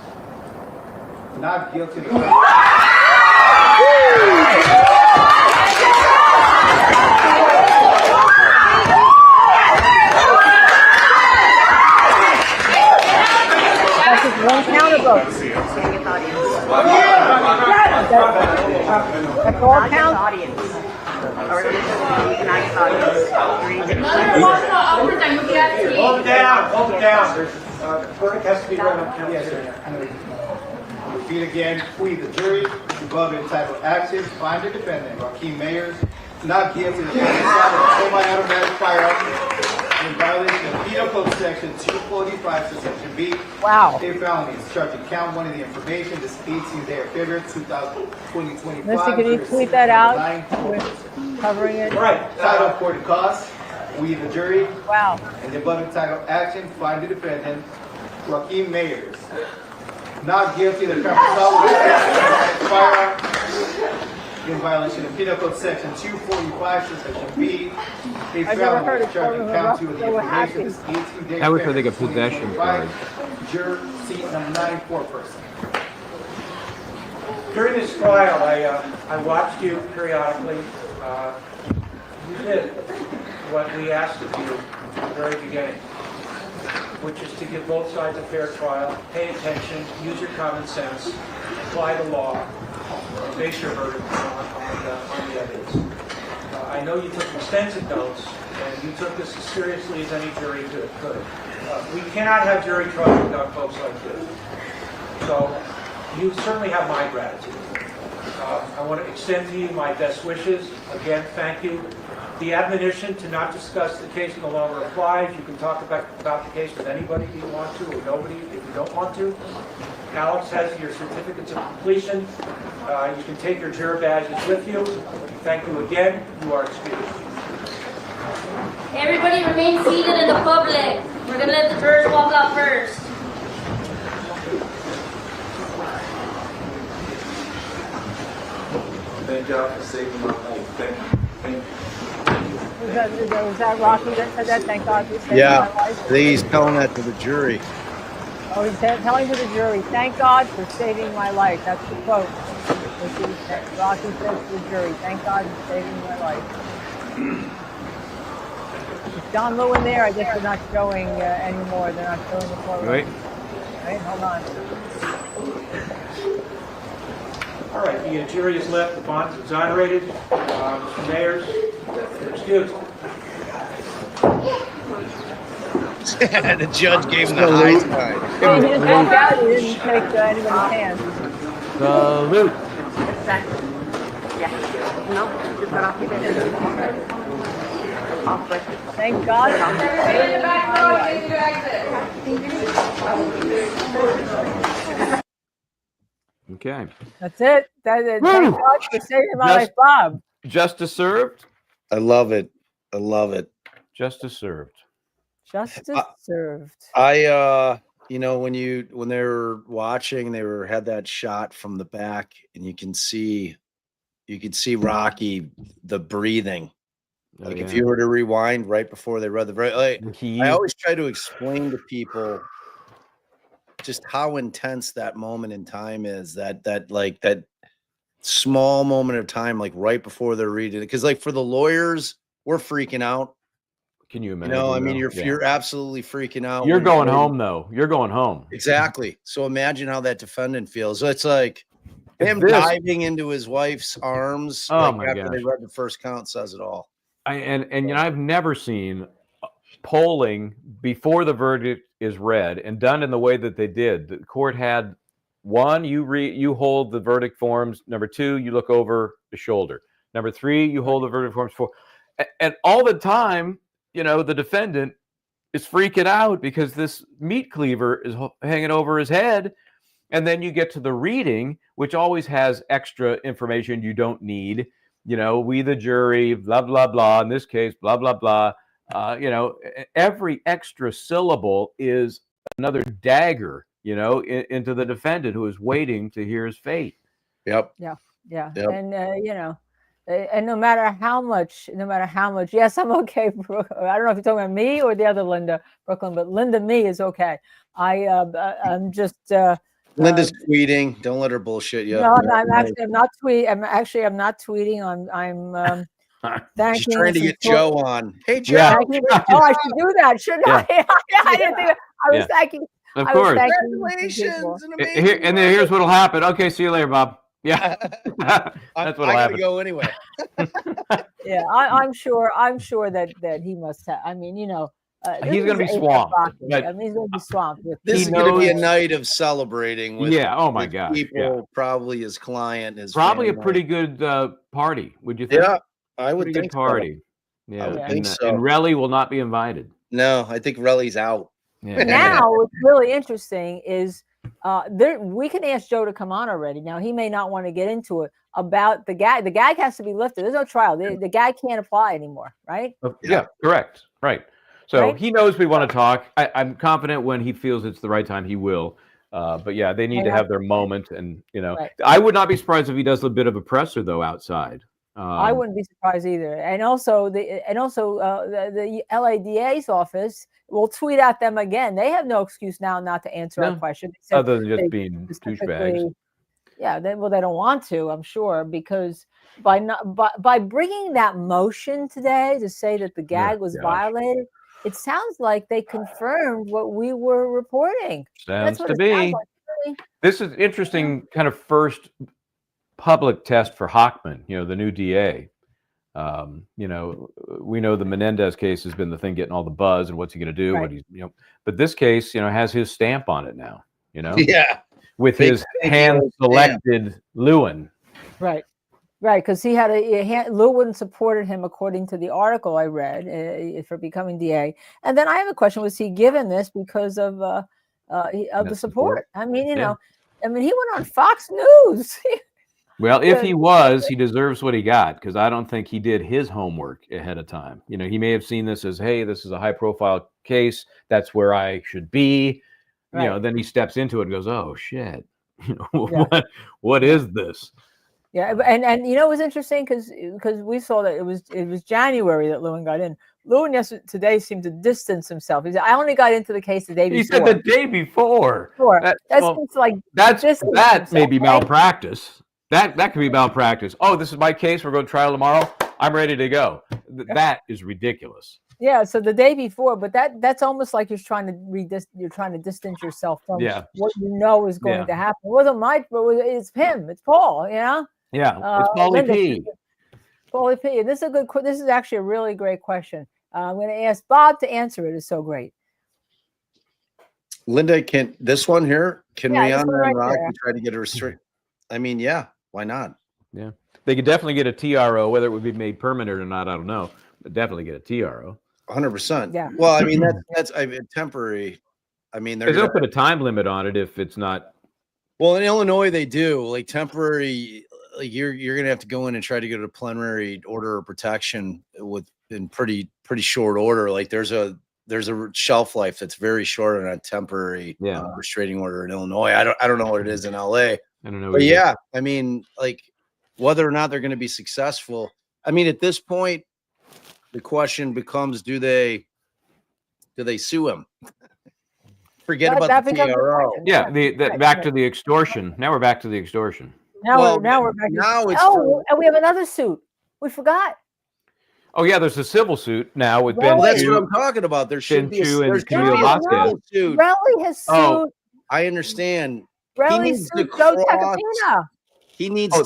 not guilty of the
One countervote. That's all count.
Hold it down. Verdict has to be read on count.
Yes, sir. Repeat again. We, the jury, above entitled action, find the defendant, Rakim Mayers, not guilty of the semi-automatic firearm in violation of Penal Code Section 245, Section B.
Wow.
A felony is charging count one of the information this 18th day of February 2025.
Mr. Can you tweet that out? We're covering it.
Right. Title for the cause. We, the jury.
Wow.
And the above entitled action, find the defendant, Rakim Mayers, not guilty of the crime of assault with a firearm in violation of Penal Code Section 245, Section B. A felony is charging count two of the information this 18 days.
I wish I think a possession card.
Juror seat number 94 person.
During this trial, I watched you periodically. You did what we asked of you from the very beginning, which is to give both sides a fair trial, pay attention, use your common sense, apply the law, and base your verdict on the evidence. I know you took extensive notes, and you took this as seriously as any jury could. We cannot have jury trials without folks like this. So you certainly have my gratitude. I want to extend to you my best wishes. Again, thank you. The admonition to not discuss the case no longer applies. You can talk about the case with anybody if you want to, or nobody if you don't want to. Alex has your certificates of completion. You can take your juror badges with you. Thank you again. You are excused.
Everybody remain seated in the public. We're going to let the jurors walk out first.
Thank y'all for saving my life. Thank you.
Was that Rocky that said that? Thank God for saving
Yeah,
my life.
I think he's telling that to the jury.
Oh, he's telling to the jury, thank God for saving my life. That's the quote. Rocky says to the jury, thank God for saving my life. Is John Lewin there? I guess they're not showing anymore. They're not showing the courtroom.
Right.
Right, hold on.
All right, the jury is left. The bond is exonerated. Mr. Mayers, you're excused.
The judge gave him the high time.
He just walked out. He didn't take anybody's hand.
Salute.
Thank God.
Okay.
That's it. That's it. Thank God for saving my life, Bob.
Justice served.
I love it. I love it.
Justice served.
Justice served.
You know, when they were watching, had that shot from the back, and you could see Rocky, the breathing. Like if you were to rewind right before they read the I always try to explain to people just how intense that moment in time is, that small moment of time, like right before they're reading it. Because like for the lawyers, we're freaking out.
Can you imagine?
You know, I mean, you're absolutely freaking out.
You're going home though. You're going home.
Exactly. So imagine how that defendant feels. It's like him diving into his wife's arms.
Oh my
after
gosh.
they read the first count says it all.
And you know, I've never seen polling before the verdict is read and done in the way that they did. The court had One, you hold the verdict forms. Number two, you look over the shoulder. Number three, you hold the verdict forms for, and all the time, the defendant is freaking out because this meat cleaver is hanging over his head. And then you get to the reading, which always has extra information you don't need. We the jury, blah, blah, blah. In this case, blah, blah, blah. Every extra syllable is another dagger, into the defendant who is waiting to hear his fate.
Yep.
Yeah. Yeah.
Yep.
And, and no matter how much, yes, I'm okay, Brooke. I don't know if you're talking about me or the other Linda, Brooklyn, but Linda, me is okay. I'm just,
Linda's tweeting. Don't let her bullshit you.
no, I'm not tweeting. I'm not tweeting. I'm thanking.
She's trying to get Joe on. Hey, Joe.
Yeah.
Oh, I should do that, shouldn't I? I didn't think I was thanking.
Of course.
Congratulations.
And then here's what'll happen. Okay, see you later, Bob. Yeah. That's what'll happen.
I gotta go anyway.
Yeah, I'm sure that he must have. I mean,
he's going to be swamped.
I mean, he's going to be swamped.
This is going to be a night of celebrating with,
oh my God,
people, probably his client, his
probably
family.
a pretty good party, would you think?
Yeah, I would
pretty
think
good party.
So.
Yeah,
I would think so.
And Relli will not be invited.
No, I think Relli's out.
Yeah.
Now, what's really interesting is we can ask Joe to come on already. Now, he may not want to get into it about the gag. The gag has to be lifted. There's no trial. The gag can't apply anymore, right?
Yeah, correct. Right. So
Right?
he knows we want to talk. I'm confident when he feels it's the right time, he will. But yeah, they need to have their moment. And,
Right.
I would not be surprised if he does a bit of a presser, though, outside.
I wouldn't be surprised either. And also the LADA's office will tweet at them again. They have no excuse now not to answer our question.
Other than just being douchebags.
Yeah, they don't want to, I'm sure, because by bringing that motion today to say that the gag was violated, it sounds like they confirmed what we were reporting.
Sounds to be. This is interesting, kind of first public test for Hochman, the new DA. We know the Menendez case has been the thing getting all the buzz and what's he going to do?
Right.
What he's, but this case, has his stamp on it now,
Yeah.
with his hand-selected Lewin.
Right. Right, because he had Lewin supported him according to the article I read for becoming DA. And then I have a question: was he given this because of the support? I mean, he went on Fox News.
Well, if he was, he deserves what he got, because I don't think he did his homework ahead of time. He may have seen this as, hey, this is a high-profile case. That's where I should be.
Right.
Then he steps into it and goes, oh shit, what is this?
Yeah, and it was interesting because we saw that it was January that Lewin got in. Lewin today seemed to distance himself. He said, "I only got into the case the day before."
He said the day before.
Seems like
that may be malpractice. That could be malpractice. Oh, this is my case. We're going to trial tomorrow. I'm ready to go. That is ridiculous.
Yeah, so the day before, but that's almost like you're trying to distance yourself from what you know is going to happen. It wasn't it's him. It's Paul.
Yeah, it's Paulie P.
Paulie P. And this is actually a really great question. I'm going to ask Bob to answer it. It's so great.
Linda, can Rihanna
right
and Rock
there.
try to get a restrict? I mean, yeah, why not?
Yeah, they could definitely get a TRO. Whether it would be made permanent or not, I don't know. But definitely get a TRO.
100%.
Yeah.
Well, I mean that's temporary. I mean,
they'll put a time limit on it if it's not.
Well, in Illinois, they do like temporary. Like you're gonna have to go in and try to get a plenary order of protection in pretty short order. Like there's a shelf life that's very short on a temporary restraining order in Illinois. I don't know what it is in LA.
I don't know.
But yeah, I mean, like whether or not they're going to be successful. I mean, at this point, the question becomes: do they sue him? Forget about the TRO.
Yeah, back to the extortion. Now we're back to the extortion.
Now we're back. And we have another suit. We forgot.
Oh yeah, there's a civil suit now with
Ben.
Ben.
That's what I'm talking about. There should be a civil suit.
Relli has sued.
Oh, I understand.
Relli sued Joe Tacopina.
He needs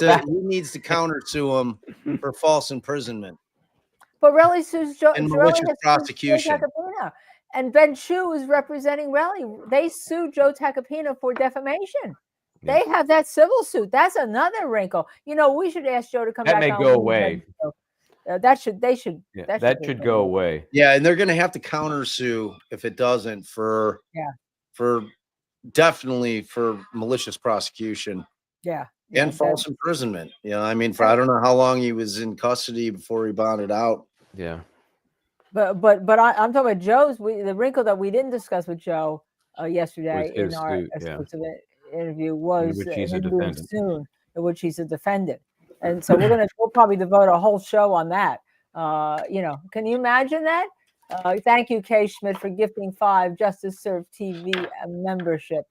to counter sue him for false imprisonment.
But Relli sues Joe.
And malicious prosecution.
And Ben Chu is representing Relli. They sued Joe Tacopina for defamation. They have that civil suit. That's another wrinkle. You know, we should ask Joe to come
That
back.
may
on
go
with
away.
That should. They should.
Yeah, that should go away.
Yeah, and they're going to have to countersue if it doesn't for definitely for malicious prosecution.
Yeah.
And false imprisonment. You know, I mean, for I don't know how long he was in custody before he bonded out.
Yeah.
But I'm talking about Joe's. The wrinkle that we didn't discuss with Joe yesterday in our exclusive interview was
in which he's a
him being
defendant.
sued, in which he's a defendant. And so we'll probably devote a whole show on that. You know, can you imagine that? Thank you, Kay Schmidt, for gifting 5 Justice Serve TV membership.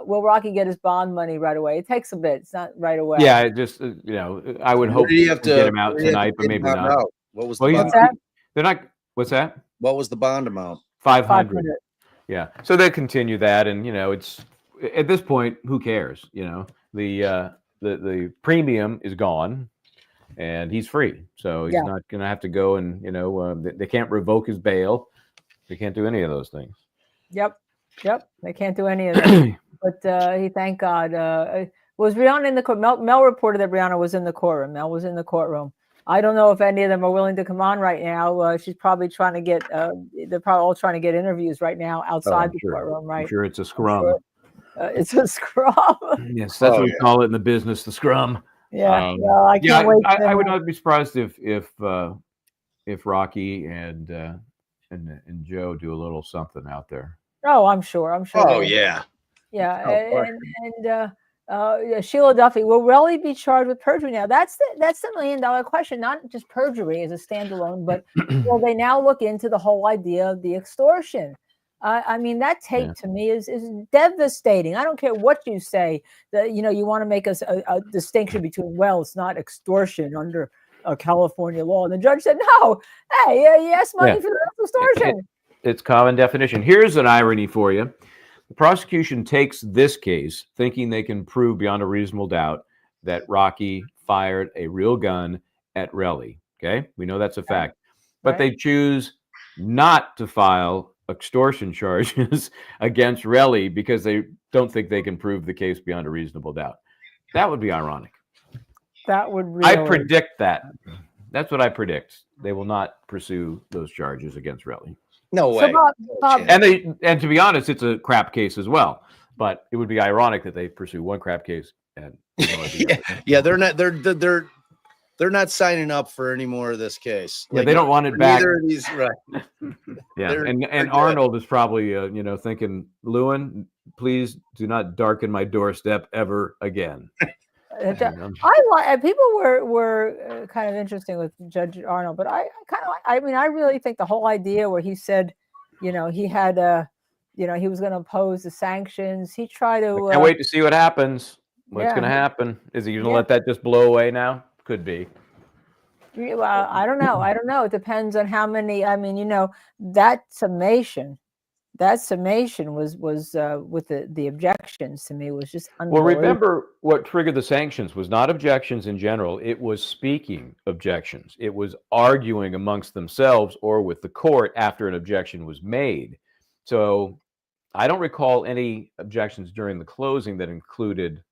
Will Rocky get his bond money right away? It takes a bit. It's not right away.
Yeah, it just you know, I would hope
you
to
have
get him out tonight, but maybe not.
Out? What was
well,
the bond?
they're not. What's that?
What was the bond amount?
500. Yeah. So they continue that, and you know, it's at this point, who cares? You know, the premium is gone, and he's free, so he's not going to have to go and you know they can't revoke his bail. They can't do any of those things.
Yep. They can't do any of that. But he, thank God, was Rihanna in the court? Mel reported that Rihanna was in the courtroom. Mel was in the courtroom. I don't know if any of them are willing to come on right now. She's probably trying to get. They're probably all trying to get interviews right now outside the courtroom. Right?
I'm sure it's a scrum.
It's a scrum.
Yes, that's what we call it in the business, the scrum.
Yeah. Well, I can't wait.
I would not be surprised if Rocky and Joe do a little something out there.
Oh, I'm sure.
Oh yeah.
Yeah, Sheila Duffy, will Relli be charged with perjury now? That's the $1 million question, not just perjury as a standalone, but will they now look into the whole idea of the extortion? I mean, that tape to me is devastating. I don't care what you say. That you know, you want to make us a distinction between, well, it's not extortion under California law, and the judge said, no, hey, you asked money for the extortion.
It's common definition. Here's an irony for you. The prosecution takes this case thinking they can prove beyond a reasonable doubt that Rocky fired a real gun at Relli. Okay, we know that's a fact. But they choose not to file extortion charges against Relli because they don't think they can prove the case beyond a reasonable doubt. That would be ironic.
That would really...
I predict that. That's what I predict. They will not pursue those charges against Relli.
No way.
So Bob,
and to be honest, it's a crap case as well. But it would be ironic that they pursue one crap case and
they're not signing up for any more of this case.
Yeah, they don't want it back.
Neither of these, right?
Yeah, and Arnold is probably thinking, Lewin, please do not darken my doorstep ever again.
People were kind of interesting with Judge Arnold, but I really think the whole idea where he said, he had he was going to oppose the sanctions. He tried to.
I can't wait to see what happens. What's going to happen? Is he going to let that just blow away now? Could be.
Well, I don't know. It depends on how many. I mean, that summation was with the objections to me was just unbelievable.
Well, remember what triggered the sanctions was not objections in general. It was speaking objections. It was arguing amongst themselves or with the court after an objection was made. So I don't recall any objections during the closing that included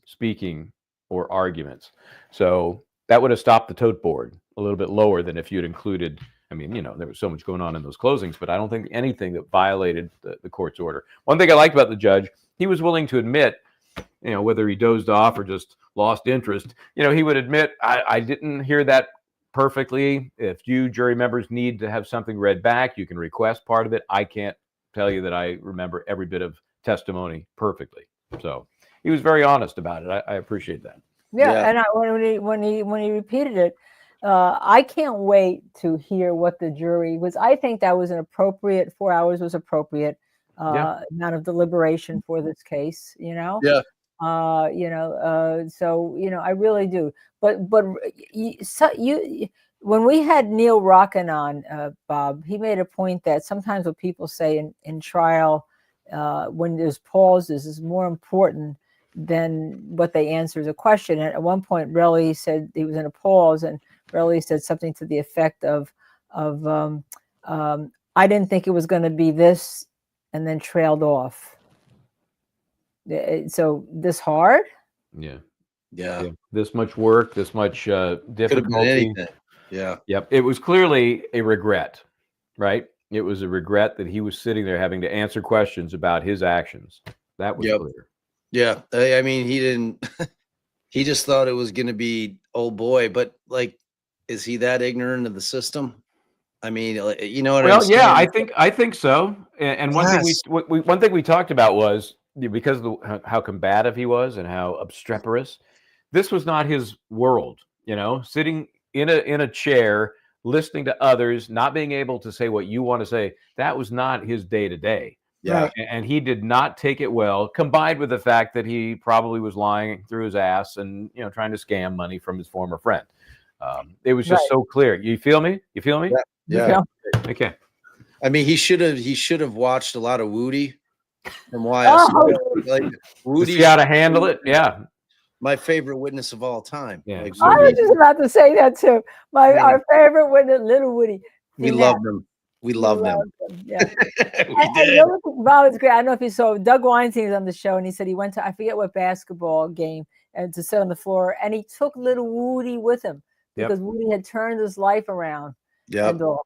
speaking or arguments. So that would have stopped the tote board a little bit lower than if you'd included. I mean, there was so much going on in those closings, but I don't think anything that violated the court's order. One thing I liked about the judge, he was willing to admit, whether he dozed off or just lost interest, he would admit, I didn't hear that perfectly. If you jury members need to have something read back, you can request part of it. I can't tell you that I remember every bit of testimony perfectly. So he was very honest about it. I appreciate that.
Yeah. And when he repeated it, I can't wait to hear what the jury was. I think that was an appropriate 4 hours was appropriate amount of deliberation for this case.
Yeah.
So I really do. But when we had Neil Rockin on, Bob, he made a point that sometimes what people say in trial when there's pauses is more important than what they answer as a question. And at one point, Relli said he was in a pause, and Relli said something to the effect of I didn't think it was going to be this, and then trailed off. So this hard?
Yeah.
Yeah.
This much work, this much
Could have been
difficulty.
anything. Yeah.
Yep. It was clearly a regret, right? It was a regret that he was sitting there having to answer questions about his actions. That was clear.
Yeah. I mean, he didn't, he just thought it was going to be, oh boy, but like, is he that ignorant of the system? I mean, you know what I'm saying?
Yeah, I think so. And one thing one thing we talked about was because of how combative he was and how obstreperous. This was not his world, sitting in a chair, listening to others, not being able to say what you want to say. That was not his day to day.
Yeah.
And he did not take it well, combined with the fact that he probably was lying through his ass and, trying to scam money from his former friend. It was just so clear. You feel me? You feel me?
Yeah.
Okay.
I mean, he should have watched a lot of Woody from YSL. Like Woody,
see how to handle it. Yeah.
My favorite witness of all time.
Yeah.
Like,
I was just about to say that too. Our favorite witness, Little Woody.
We loved him. We loved him.
Yeah. Bob was great. I don't know if you saw Doug Weinstein was on the show, and he said he went to, I forget what basketball game, and to sit on the floor, and he took little Woody with him because Woody had turned his life around.
Yeah.
And all,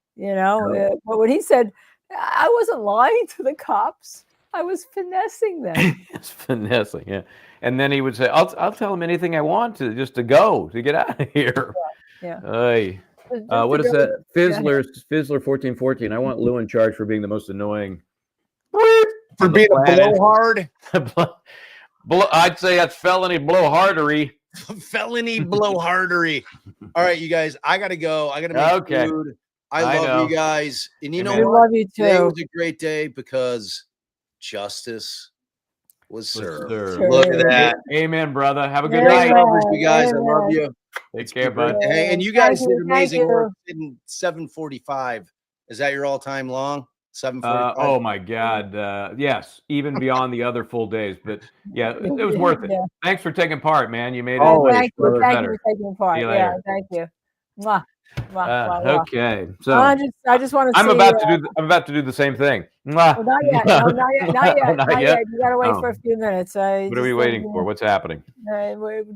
but when he said, I wasn't lying to the cops, I was finessing them.
It's finessing, yeah. And then he would say, I'll tell him anything I want to just to get out of here.
Yeah.
What is that? Fizzler 1414. I want Lou in charge for being the most annoying.
For being a blowhard.
I'd say that's felony blowhardery.
Felony blowhardery. All right, you guys, I gotta go. I gotta make food. I love you guys. And you know what?
We love you too.
Today was a great day because justice was served.
Sure.
Look at that.
Amen, brother. Have a good
Night.
night.
You guys. I love you.
Take care, bud.
Hey, and you guys did amazing work in 7:45. Is that your all-time long? 7:45.
Oh my God. Yes, even beyond the other full days. But yeah, it was worth it.
Yeah.
Thanks for taking part, man. You made it.
Thank you. Thank
better.
you for taking part.
See you
Yeah,
later.
thank you. Mwah. Mwah, mwah, mwah.
Okay, so
I just want to.
I'm about to do the same thing.
Well, not yet. No, not yet. Not yet.
Not
not
yet?
yet. You gotta wait
Oh.
for a few minutes.
What are we waiting for? What's happening?
I
would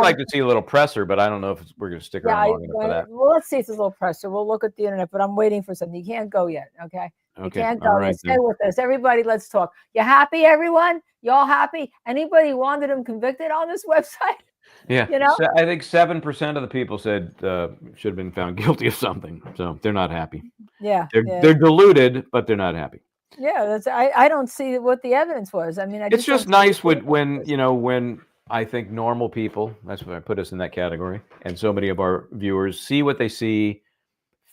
like to see a little presser, but I don't know if we're going to stick around long enough for that.
Well, let's see if there's a little pressure. We'll look at the internet, but I'm waiting for something. You can't go yet, okay? You
Okay,
can't
all
go.
right,
Stay
then.
with us. Everybody, let's talk. You happy, everyone? You all happy? Anybody wanted him convicted on this website?
Yeah,
You know?
I think 7% of the people said should have been found guilty of something, so they're not happy.
Yeah.
They're deluded, but they're not happy.
Yeah, that's. I don't see what the evidence was. I mean,
It's just nice when I think normal people, that's what I put us in that category, and so many of our viewers see what they see,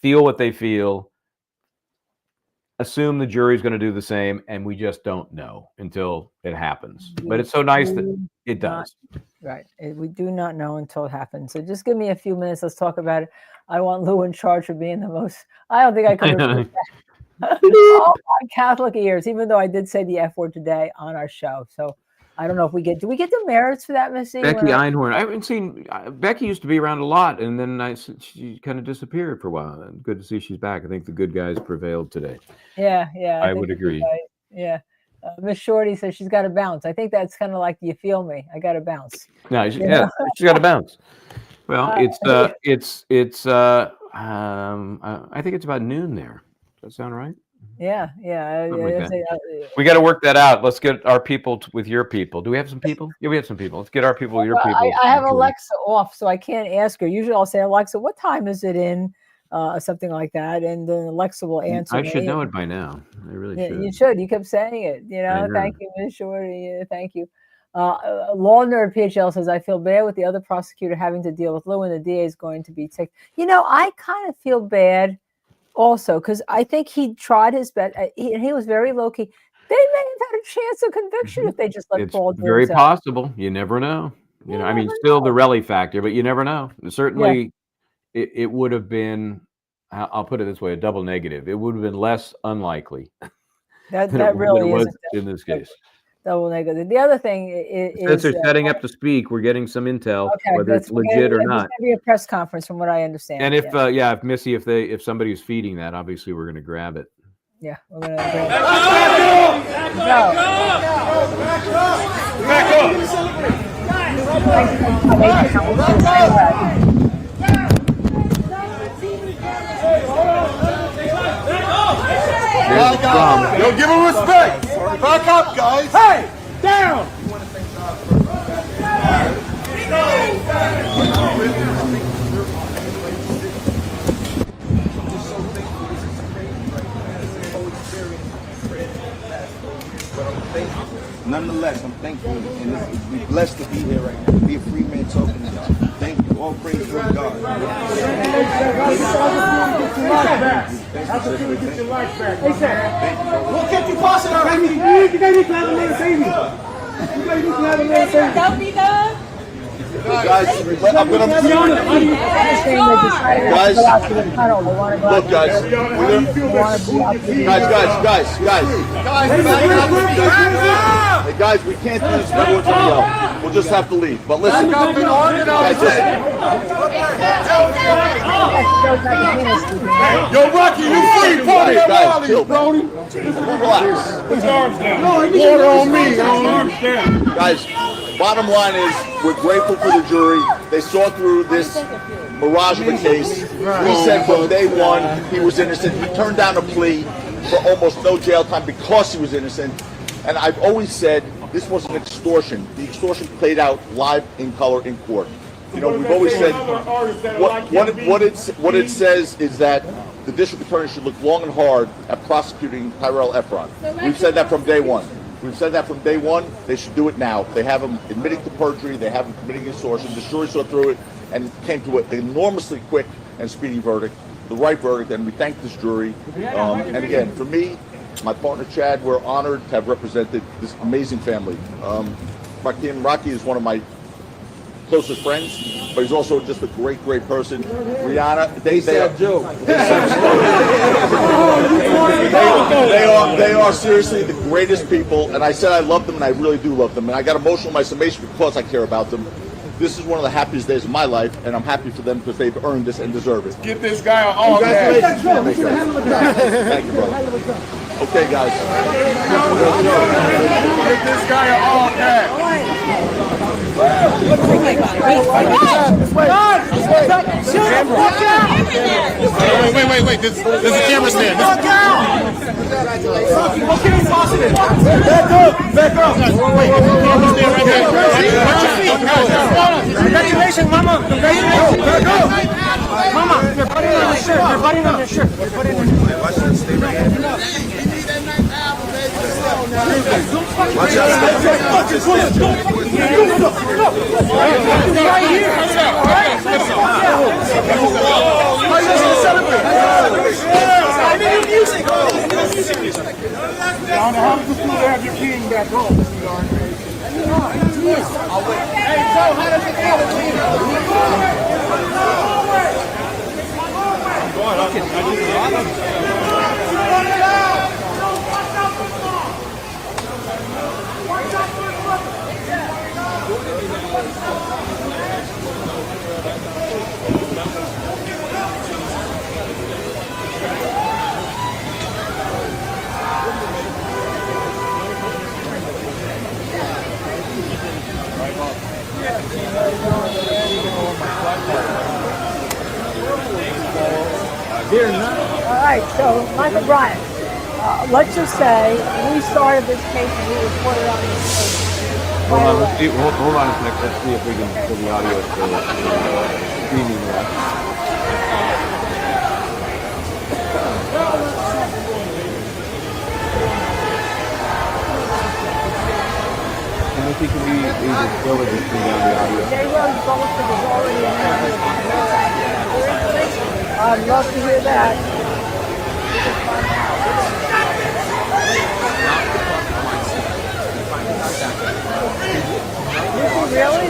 feel what they feel, assume the jury's going to do the same, and we just don't know until it happens. But it's so nice that it does.
Right. We do not know until it happens. So just give me a few minutes. Let's talk about it. I want Lou in charge for being the most. I don't think I could have. All my Catholic ears, even though I did say the F word today on our show. So I don't know if we get. Do we get the merits for that, Missy?
Becky Einhorn. I haven't seen Becky. Used to be around a lot, and then she kind of disappeared for a while. And good to see she's back. I think the good guys prevailed today.
Yeah.
I would agree.
Yeah. Miss Shorty says she's got to bounce. I think that's kind of like, do you feel me? I got to bounce.
No, she's got to bounce. Well, I think it's about noon there. Does that sound right?
Yeah.
We got to work that out. Let's get our people with your people. Do we have some people? Yeah, we have some people. Let's get our people with your people.
I have Alexa off, so I can't ask her. Usually I'll say, Alexa, what time is it in? Something like that, and then Alexa will answer.
I should know it by now. I really should.
You should. You kept saying it. Thank you, Ms. Shorty. Thank you. Law Nerd PHL says, I feel bad with the other prosecutor having to deal with Lou, and the DA is going to be ticked. I kind of feel bad also because I think he tried his best. He was very low key. They may have had a chance of conviction if they just let Paul do it.
Very possible. You never know. I mean, still the Relli factor, but you never know. Certainly. Yeah. It would have been, I'll put it this way, a double negative. It would have been less unlikely
that really
was
is
in this case.
Double negative. The other thing is
since they're setting up to speak, we're getting some intel, whether it's legit or not.
It's going to be a press conference, from what I understand.
And if Missy, if somebody is feeding that, obviously we're going to grab it.
Yeah, we're going to grab it.
Yo, give him respect. Back up, guys. Hey, down.
Nonetheless, I'm thankful and we're blessed to be here right now, to be a free man talking to y'all. Thank you. All praise to God.
We'll get you passing our baby. You guys need to have a little baby. You guys need to have a little baby. Don't be done.
Guys, I'm gonna guys, look, guys, hey, guys, we can't do this. Everyone's gonna yell. We'll just have to leave. But listen, guys, listen.
Yo, Rocky, you free party,
guys, chill,
Brody.
Relax.
His arms down. Water on me. Arms down.
Guys, bottom line is we're grateful for the jury. They saw through this mirage of a case. We said from day one he was innocent. He turned down a plea for almost no jail time because he was innocent. And I've always said this was an extortion. The extortion played out live in color in court. You know, we've always said what it says is that the district attorney should look long and hard at prosecuting Terrell Ephron. We've said that from day one. We've said that from day one. They should do it now. They have him admitting to perjury. They have him committing extortion. The jury saw through it and came to an enormously quick and speedy verdict, the right verdict, and we thank this jury. And again, for me, my partner Chad, we're honored to have represented this amazing family. Rocky is one of my closest friends, but he's also just a great, great person. Rihanna, they are seriously the greatest people, and I said I love them, and I really do love them, and I got emotional in my summation because I care about them. This is one of the happiest days of my life, and I'm happy for them because they've earned this and deserve it.
Get this guy an all day.
Thank you, brother. Okay, guys.
Get this guy an all day. Wait. There's a camera stand. Okay, positive. Back up. Congratulations, Mama. Congratulations. Back up. Mama, you're putting on your shirt. You're putting on your shirt. You're putting on your shirt. Watch that. Stay right here. Watch how does it feel to have your king back home? Hey, Joe, how does it feel to be
All right, so Michael Bryant, let's just say we started this case and we reported on this case.
Hold on, hold on a second. Let's see if we can put the audio for the streaming there. And if he can be either still or just bring down the audio.
J-Rose Bolster was already in there. I'd love to hear that. Really?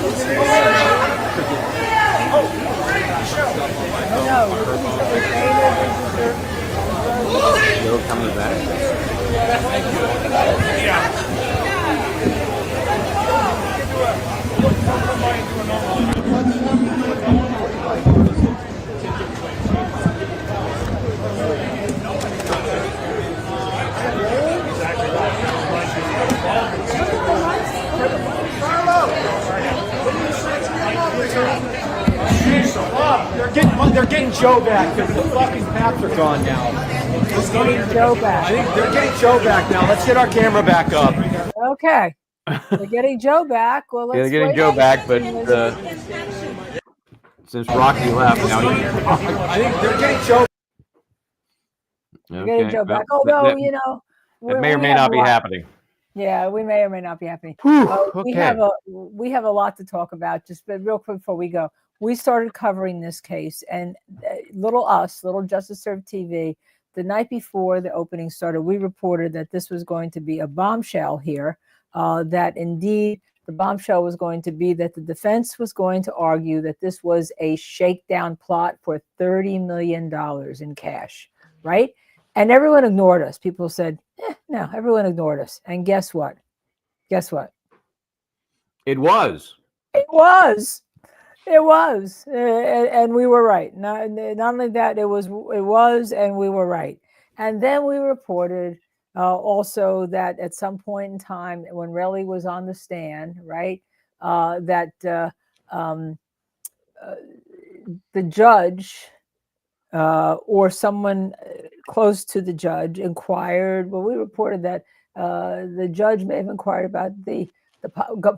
Joe coming back.
Joe back because the fucking paps are gone now.
Getting Joe back.
I think they're getting Joe back now. Let's get our camera back up.
Okay. They're getting Joe back. Well, let's
Yeah, they're getting
wait.
Joe back, but since Rocky left, now
I think they're getting Joe.
We're getting Joe back. Although, you know,
it may or may not be happening.
Yeah, we may or may not be happening. We have a lot to talk about. Just but real quick before we go, we started covering this case, and little Justice Served TV, the night before the opening started, we reported that this was going to be a bombshell here. That indeed the bombshell was going to be that the defense was going to argue that this was a shakedown plot for $30 million in cash, right? And everyone ignored us. People said, no, everyone ignored us. And guess what? Guess what?
It was.
It was. It was. And we were right. Not only that, it was, and we were right. And then we reported also that at some point in time when Relli was on the stand, right, that the judge or someone close to the judge inquired. Well, we reported that the judge may have inquired about the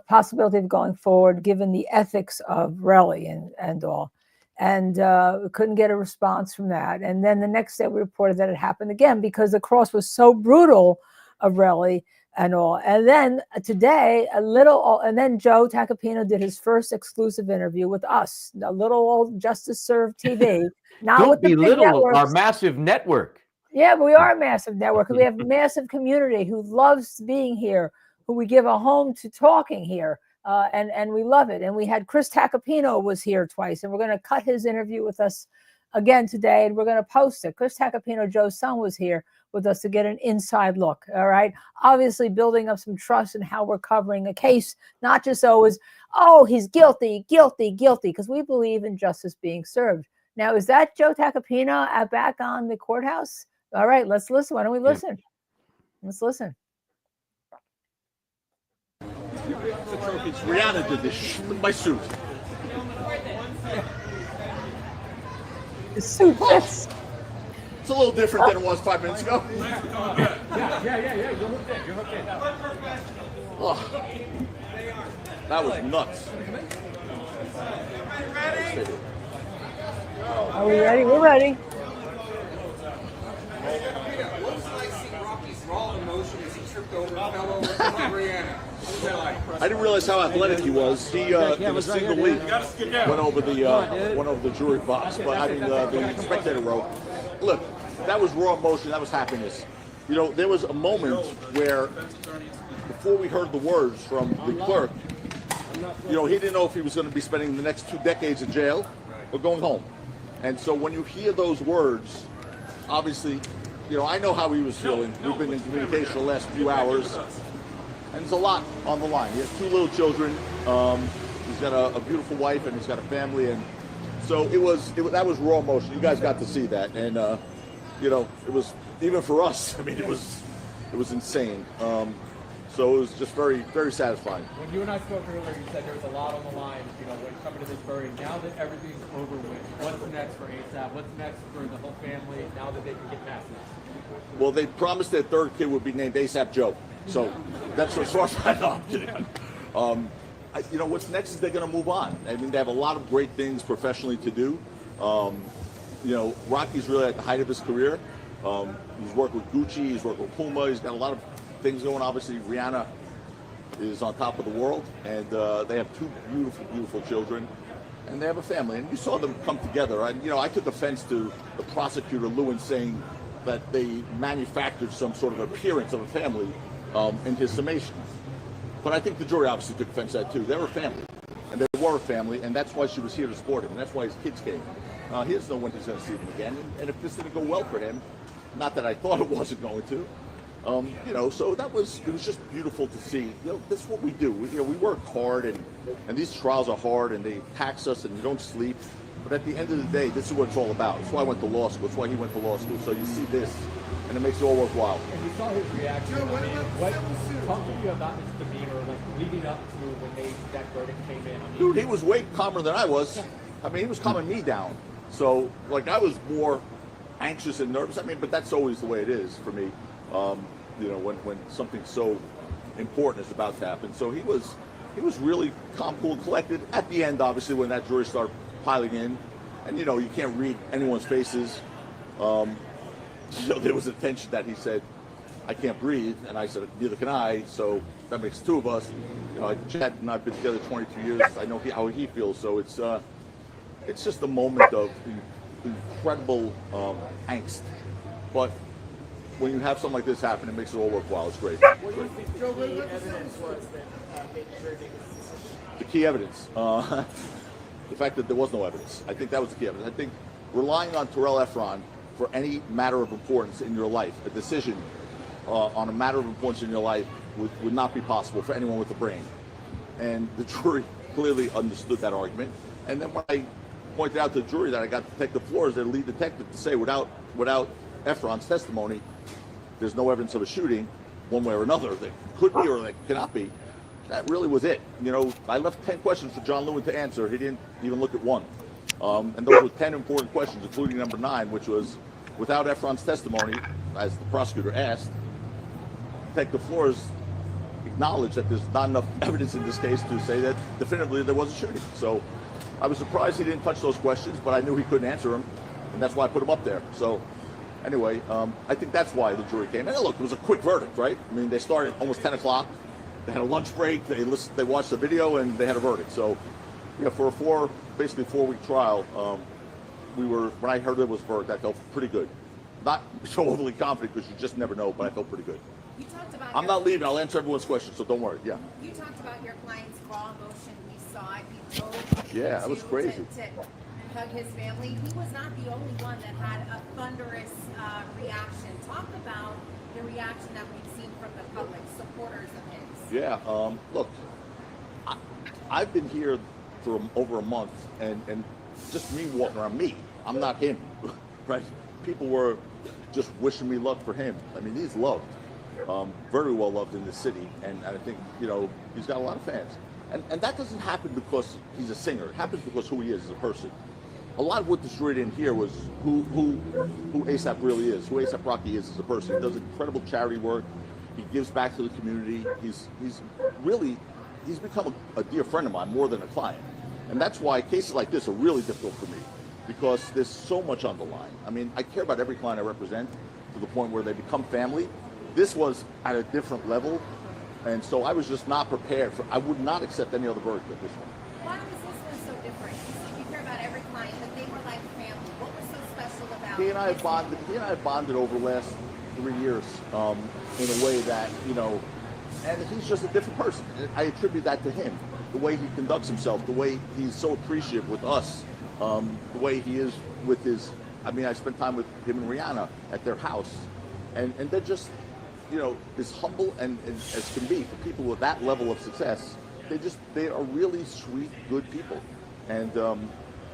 possibility of going forward, given the ethics of Relli and all. And we couldn't get a response from that. And then the next day we reported that it happened again because the cross was so brutal of Relli and all. And then today, and then Joe Tacopina did his first exclusive interview with us, a little old Justice Served TV.
Don't belittle our massive network.
Yeah, but we are a massive network. We have a massive community who loves being here, who we give a home to talking here. And we love it. And we had Chris Tacopina was here twice, and we're going to cut his interview with us again today, and we're going to post it. Chris Tacopina, Joe's son, was here with us to get an inside look. All right. Obviously building up some trust in how we're covering a case, not just always, he's guilty, because we believe in justice being served. Now, is that Joe Tacopina back on the courthouse? All right, let's listen. Why don't we listen? Let's listen.
The trophies. Rihanna did this. Look at my suit.
The suit fits.
It's a little different than it was 5 minutes ago.
Yeah. You're hooked in.
Oh, that was nuts.
Are we ready? We're ready.
I didn't realize how athletic he was. He in a single leap went over the jury box, but I mean the spectator row. Look, that was raw emotion. That was happiness. You know, there was a moment where before we heard the words from the clerk, you know, he didn't know if he was going to be spending the next 2 decades in jail or going home. And so when you hear those words, obviously, you know, I know how he was feeling. We've been in communication the last few hours, and there's a lot on the line. He has 2 little children. He's got a beautiful wife, and he's got a family, and so that was raw emotion. You guys got to see that, and you know, it was even for us. I mean, it was insane. So it was just very, very satisfying.
When you and I spoke earlier, you said there was a lot on the line, you know, when it comes to this verdict. Now that everything's over with, what's next for ASAP? What's next for the whole family now that they can get past this?
Well, they promised their 3rd kid would be named ASAP Joe. So that's as far as I know. I'm kidding. You know, what's next is they're going to move on. I mean, they have a lot of great things professionally to do. You know, Rocky's really at the height of his career. He's worked with Gucci, he's worked with Puma, he's got a lot of things going. Obviously, Rihanna is on top of the world, and they have 2 beautiful, beautiful children, and they have a family. And you saw them come together. You know, I took offense to the prosecutor, Lewin, saying that they manufactured some sort of appearance of a family in his summation. But I think the jury obviously took offense to that too. They're a family, and they were a family, and that's why she was here to support him, and that's why his kids came. He doesn't know when he's going to see them again, and if this didn't go well for him, not that I thought it wasn't going to, you know, so it was just beautiful to see. You know, that's what we do. We work hard, and these trials are hard, and they tax us, and you don't sleep. But at the end of the day, this is what it's all about. That's why I went to law school. That's why he went to law school. So you see this, and it makes it all worthwhile.
And you saw his reaction. Talk to you about his demeanor, like leading up to when that verdict came in.
Dude, he was way calmer than I was. I mean, he was calming me down. So, like, I was more anxious and nervous. I mean, but that's always the way it is for me. You know, when something so important is about to happen. So he was really calm, cool, and collected. At the end, obviously, when that jury started piling in, and you know, you can't read anyone's faces. So there was a tension that he said, "I can't breathe," and I said, "Neither can I." So that makes two of us. You know, Chad and I've been together 22 years. I know how he feels. So it's just a moment of incredible angst. But when you have something like this happen, it makes it all worthwhile. It's great.
What do you think the key evidence was that made the jury make this decision?
The key evidence, the fact that there was no evidence. I think that was the key evidence. I think relying on Terrell Ephron for any matter of importance in your life, a decision on a matter of importance in your life would not be possible for anyone with a brain. And the jury clearly understood that argument. And then when I pointed out to the jury that I got Detective Flores, their lead detective, to say without Ephron's testimony, there's no evidence of a shooting, one way or another, that could be or that cannot be. That really was it. You know, I left 10 questions for John Lewin to answer. He didn't even look at one. And those were 10 important questions, including number 9, which was, without Ephron's testimony, as the prosecutor asked, Detective Flores acknowledged that there's not enough evidence in this case to say that definitively there was a shooting. So I was surprised he didn't touch those questions, but I knew he couldn't answer them, and that's why I put them up there. So anyway, I think that's why the jury came. And look, it was a quick verdict, right? I mean, they started almost 10 o'clock. They had a lunch break. They watched the video, and they had a verdict. So, yeah, for basically 4-week trial, when I heard it was a verdict, I felt pretty good. Not so overly confident because you just never know, but I felt pretty good.
You talked about
I'm not leaving. I'll answer everyone's questions, so don't worry. Yeah.
You talked about your client's raw emotion. We saw it. He told
Yeah, that was crazy.
to hug his family. He was not the only one that had a thunderous reaction. Talk about the reaction that we've seen from the public, supporters of his.
Yeah. Look, I've been here for over a month, and just me walking around, I'm not him, right? People were just wishing me luck for him. I mean, he's loved, very well loved in this city, and I think, you know, he's got a lot of fans. And that doesn't happen because he's a singer. It happens because who he is as a person. A lot of what this jury didn't hear was who A$AP really is, who A$AP Rocky is as a person. He does incredible charity work. He gives back to the community. He's become a dear friend of mine, more than a client. And that's why cases like this are really difficult for me, because there's so much on the line. I mean, I care about every client I represent to the point where they become family. This was at a different level, and so I was just not prepared for. I would not accept any other verdict but this one.
Why was this one so different? You said you care about every client, but they were like family. What was so special about
He and I have bonded over the last 3 years in a way that, you know, and he's just a different person. I attribute that to him, the way he conducts himself, the way he's so appreciative with us, the way he is with his. I mean, I spent time with him and Rihanna at their house, and they're just, you know, as humble and as can be for people with that level of success. They are really sweet, good people, and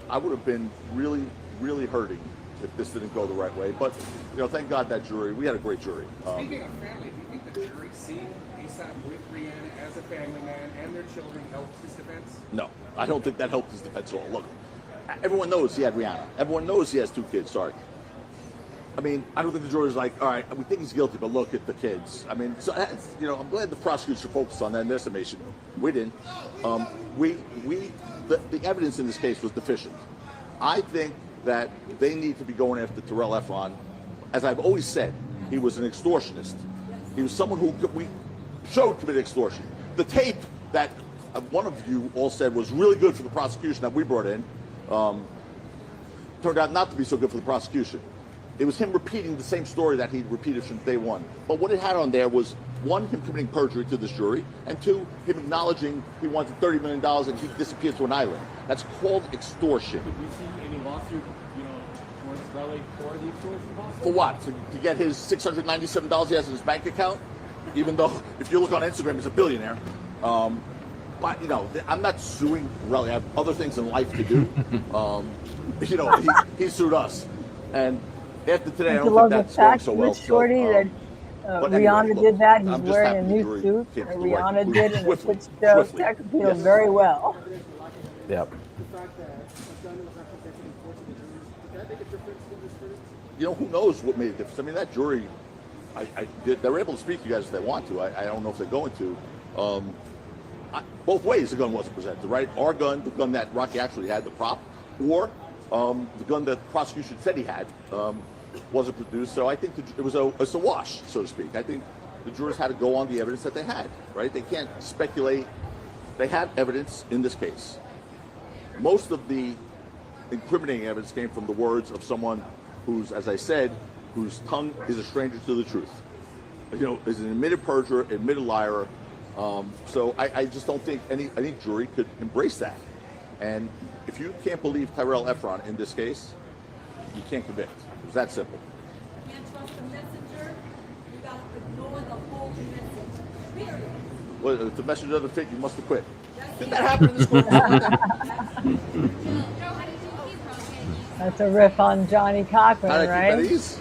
I would have been really, really hurting if this didn't go the right way. But, you know, thank God that jury. We had a great jury.
Speaking of family, do you think the jury seeing A$AP with Rihanna as a family man and their children helped his defense?
No, I don't think that helped his defense at all. Look, everyone knows he had Rihanna. Everyone knows he has 2 kids. Sorry. I mean, I don't think the jury's like, all right, we think he's guilty, but look at the kids. I mean, so that's, you know, I'm glad the prosecution focused on that in their summation. We didn't. The evidence in this case was deficient. I think that they need to be going after Terrell Ephron. As I've always said, he was an extortionist. He was someone who we showed committed extortion. The tape that one of you all said was really good for the prosecution that we brought in turned out not to be so good for the prosecution. It was him repeating the same story that he'd repeated from day one. But what it had on there was, 1, him committing perjury to this jury, and 2, him acknowledging he wanted $30 million and he disappeared to an island. That's called extortion.
Did we see any lawsuit, you know, towards Relli for the extortion lawsuit?
For what? To get his $697 he has in his bank account? Even though, if you look on Instagram, he's a billionaire. But, you know, I'm not suing Relli. I have other things in life to do. You know, he sued us. And after today, I don't think that's going so well.
Shorty, that Rihanna did that. He's wearing a new suit. Rihanna did, and it fits Joe Tacopina very well.
Yep.
You know, who knows what made a difference? I mean, that jury, they're able to speak to you guys if they want to. I don't know if they're going to. Both ways the gun wasn't presented, right? Our gun, the gun that Rocky actually had, the prop, or the gun that the prosecution said he had, wasn't produced. So I think it's a wash, so to speak. I think the jurors had to go on the evidence that they had, right? They can't speculate. They had evidence in this case. Most of the incriminating evidence came from the words of someone who's, as I said, whose tongue is a stranger to the truth. You know, is an admitted perjurer, admitted liar. So I just don't think any jury could embrace that. And if you can't believe Terrell Ephron in this case, you can't convict. It's that simple.
You can't trust the messenger. You got to ignore the whole message. Period.
Well, if the messenger doesn't fit, you must have quit. Didn't that happen in this court?
That's a riff on Johnny Cochran,
How did I keep
right?
at ease?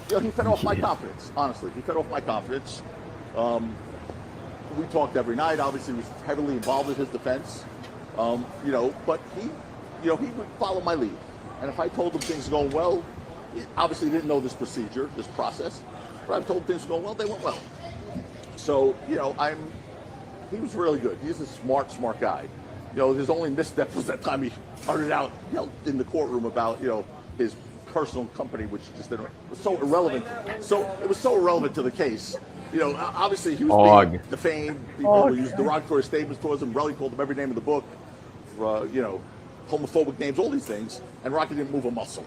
You know, he fed off my confidence, honestly. He fed off my confidence. We talked every night. Obviously, he was heavily involved in his defense. You know, but he would follow my lead. And if I told him things were going well, he obviously didn't know this procedure, this process. But I told him things were going well, they went well. So, you know, he was really good. He's a smart guy. You know, his only misstep was that time he uttered out, in the courtroom about, his personal company, which just was so irrelevant. So it was so irrelevant to the case. You know, obviously he was being defamed. People used derogatory statements towards him. Relli called him every name in the book. Homophobic names, all these things. And Rocky didn't move a muscle.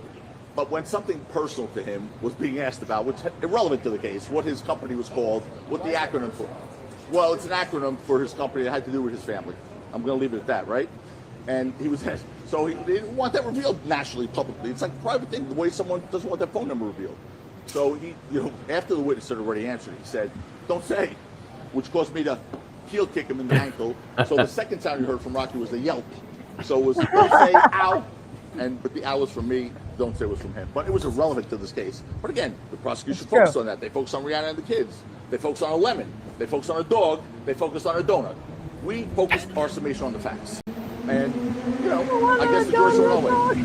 But when something personal to him was being asked about, which is irrelevant to the case, what his company was called, what the acronym for. Well, it's an acronym for his company that had to do with his family. I'm going to leave it at that, right? And he was asked. So he didn't want that revealed nationally, publicly. It's like a private thing, the way someone doesn't want their phone number revealed. So he, after the witness had already answered, he said, "Don't say," which caused me to heel kick him in the ankle. So the second sound you heard from Rocky was the yelp. So it was, "Don't say ow," but the ow was from me. "Don't say" was from him. But it was irrelevant to this case. But again, the prosecution focused on that. They focused on Rihanna and the kids. They focused on a lemon. They focused on a dog. They focused on a donut. We focused our summation on the facts. And, I guess the jury's on our way.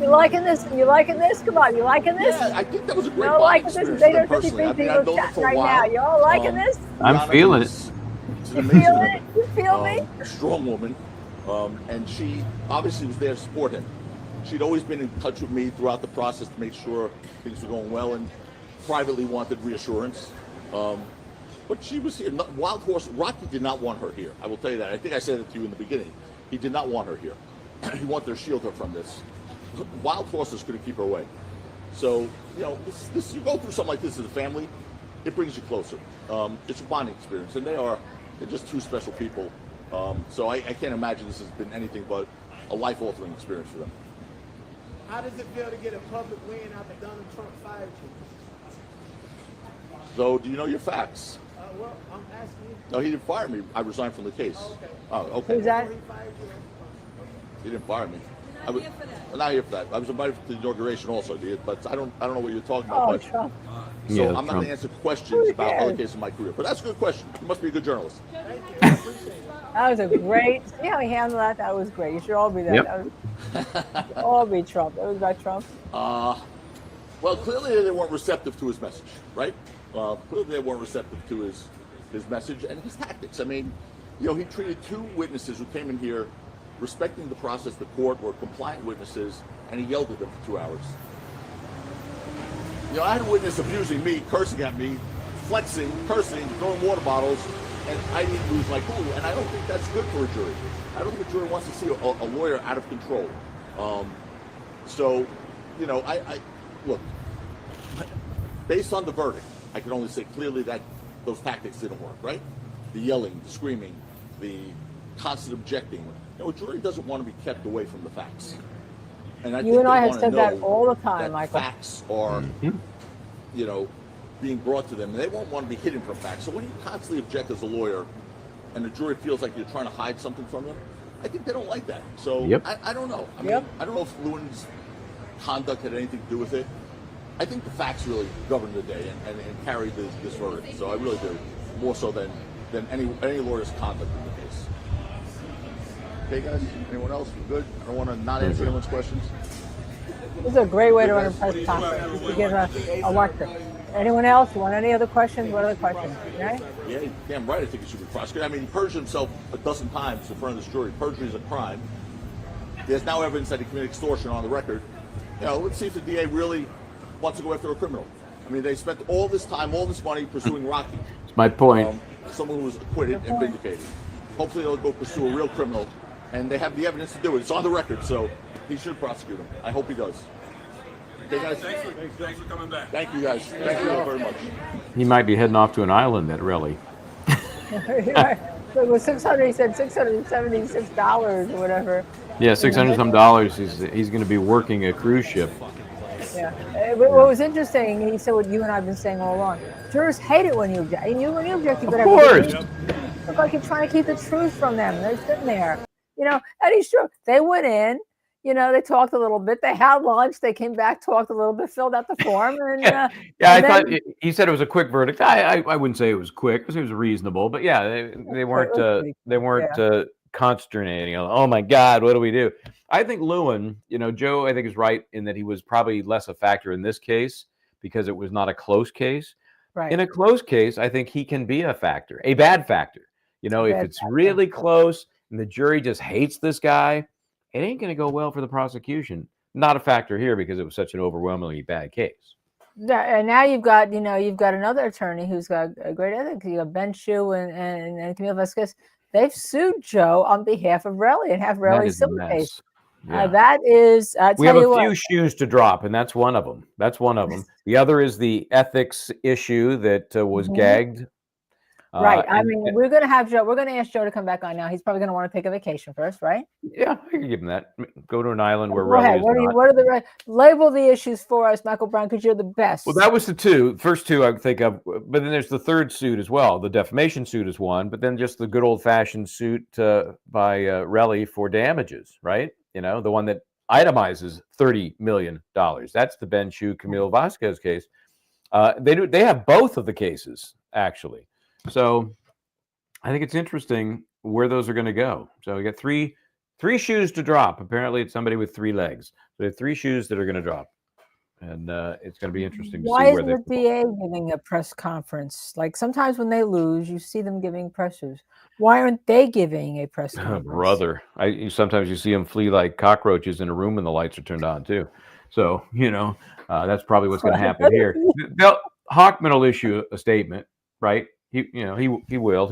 You liking this? You liking this? Come on, you liking this?
Yeah, I think that was a great
bonding liking
experience.
They don't
Personally, I mean, I've known them for a
right
while.
now. You all liking this?
I'm feeling it.
She's
You
amazing
feel
woman.
it? You feel me?
A strong woman, and she obviously was there to support him. She'd always been in touch with me throughout the process to make sure things were going well, and privately wanted reassurance. But she was here. Wild Horse, Rocky did not want her here. I will tell you that. I think I said it to you in the beginning. He did not want her here. He wanted to shield her from this. Wild Horses couldn't keep her away. So, this you go through something like this as a family, it brings you closer. It's a bonding experience, and they're just two special people. So I can't imagine this has been anything but a life-altering experience for them.
How does it feel to get a public win after Donald Trump fired you?
So, do you know your facts?
Well, I'm asking you.
No, he didn't fire me. I resigned from the case.
Oh, okay.
Oh, okay.
Who's that?
He didn't fire me. I'm not here for that. I was invited to the inauguration also, but I don't know what you're talking about.
Oh,
but,
Trump.
so
Yeah,
I'm not going to answer questions about other cases in my career. But that's a good question. You must be a good journalist.
Thank you. I appreciate it.
That was a great. See how he handled that? That was great. You should all be that.
Yep.
That was, all be Trump. That was about Trump.
Well, clearly they weren't receptive to his message, right? Clearly they weren't receptive to his message and his tactics. I mean, he treated two witnesses who came in here respecting the process, the court, were compliant witnesses, and he yelled at them for 2 hours. I had a witness abusing me, cursing at me, flexing, cursing, throwing water bottles, and I didn't lose my cool. And I don't think that's good for a jury. I don't think a jury wants to see a lawyer out of control. So, I look, based on the verdict, I can only say clearly that those tactics didn't work, right? The yelling, the screaming, the constant objecting. A jury doesn't want to be kept away from the facts. And I
You and I have
want to
said that
know
all the time,
that
Michael.
facts are, being brought to them. And they won't want to be hidden from facts. So when you constantly object as a lawyer and the jury feels like you're trying to hide something from them, I think they don't like that. So I don't know. I mean, I don't know if Lewin's conduct had anything to do with it. I think the facts really governed the day and carried this verdict. So I really do, more so than any lawyer's conduct in the case. Okay, guys? Anyone else? We're good? I don't want to not answer anyone's questions.
This is a great way to run a press conference, to give a lecture. Anyone else? You want any other questions? What other questions? Okay?
Yeah, damn right I think he should be prosecuted. I mean, he perjured himself a dozen times in front of this jury. Perjury is a crime. There's now evidence that he committed extortion on the record. You know, let's see if the DA really wants to go after a criminal. I mean, they spent all this time, all this money pursuing Rocky.
That's my point.
Someone who was acquitted and vindicated. Hopefully they'll go pursue a real criminal, and they have the evidence to do it. It's on the record, so he should prosecute him. I hope he does. Okay, guys?
Thanks for coming back.
Thank you, guys. Thank you all very much.
He might be heading off to an island at Relli.
So it was 600. He said $676 or whatever.
Yeah, $600 some dollars. He's going to be working a cruise ship.
Yeah. What was interesting, he said what you and I've been saying all along. Jurors hate it when you object. And when you object, you better look like you're trying to keep the truth from them. They're sitting there, you know. And he's true. They went in, you know, they talked a little bit. They had lunch. They came back, talked a little bit, filled out the form, and
yeah, I thought he said it was a quick verdict. I wouldn't say it was quick because it was reasonable, but yeah, they weren't consternating. Oh my God, what do we do? I think Lewin, you know, Joe, I think is right in that he was probably less a factor in this case because it was not a close case.
Right.
In a close case, I think he can be a factor, a bad factor. You know, if it's really close and the jury just hates this guy, it ain't going to go well for the prosecution. Not a factor here because it was such an overwhelmingly bad case.
Yeah, and now you've got another attorney who's got a great ethics. You got Ben Shue and Camille Vasquez. They've sued Joe on behalf of Relli and have Relli civil case.
Yeah.
That is,
we have a few shoes to drop, and that's one of them. The other is the ethics issue that was gagged.
Right. I mean, we're going to ask Joe to come back on now. He's probably going to want to take a vacation first, right?
Yeah, I can give him that. Go to an island where
Relli is not. What are the label the issues for us, Michael Brown, because you're the best.
Well, that was the first two I would think of, but then there's the third suit as well. The defamation suit is one, but then just the good old-fashioned suit by Relli for damages, right? You know, the one that itemizes $30 million. That's the Ben Shue, Camille Vasquez case. They have both of the cases, actually. So I think it's interesting where those are going to go. So we got three shoes to drop. Apparently it's somebody with 3 legs. So they have 3 shoes that are going to drop. And it's going to be interesting to see where they.
Why isn't the DA giving a press conference? Like sometimes when they lose, you see them giving pressers. Why aren't they giving a press conference?
Brother, sometimes you see them flee like cockroaches in a room when the lights are turned on too. So, you know, that's probably what's going to happen here. Hochman will issue a statement, right? He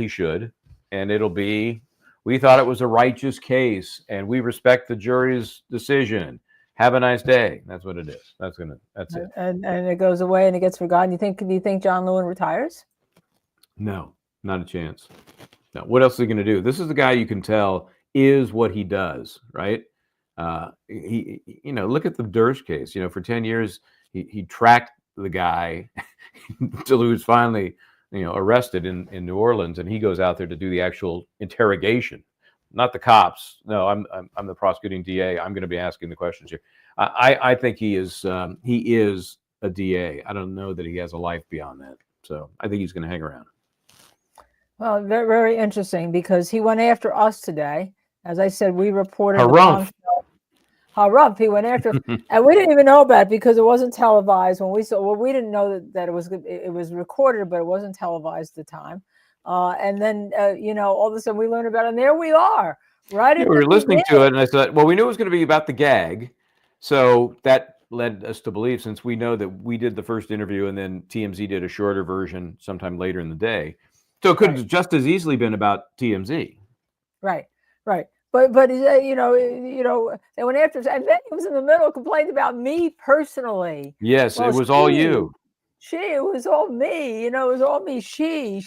should, and it'll be, we thought it was a righteous case and we respect the jury's decision. Have a nice day. That's what it is. That's it.
And it goes away and it gets forgotten. Do you think John Lewin retires?
No, not a chance. No. What else is he going to do? This is the guy you can tell is what he does, right? Look at the Dersh case. You know, for 10 years he tracked the guy until he was finally, arrested in New Orleans, and he goes out there to do the actual interrogation. Not the cops. No, I'm the prosecuting DA. I'm going to be asking the questions here. I think he is a DA. I don't know that he has a life beyond that. So I think he's going to hang around.
Well, very, very interesting because he went after us today. As I said, we reported. Harumph, he went after, and we didn't even know about it because it wasn't televised. When we saw, we didn't know that it was recorded, but it wasn't televised at the time. And then, all of a sudden we learned about it, and there we are, right?
Yeah, we were listening to it, and I thought, well, we knew it was going to be about the gag. So that led us to believe, since we know that we did the first interview and then TMZ did a shorter version sometime later in the day. So it could have just as easily been about TMZ.
Right. But they went after us, and then he was in the middle, complained about me personally.
Yes, it was all you.
It was all me. It was all me. She.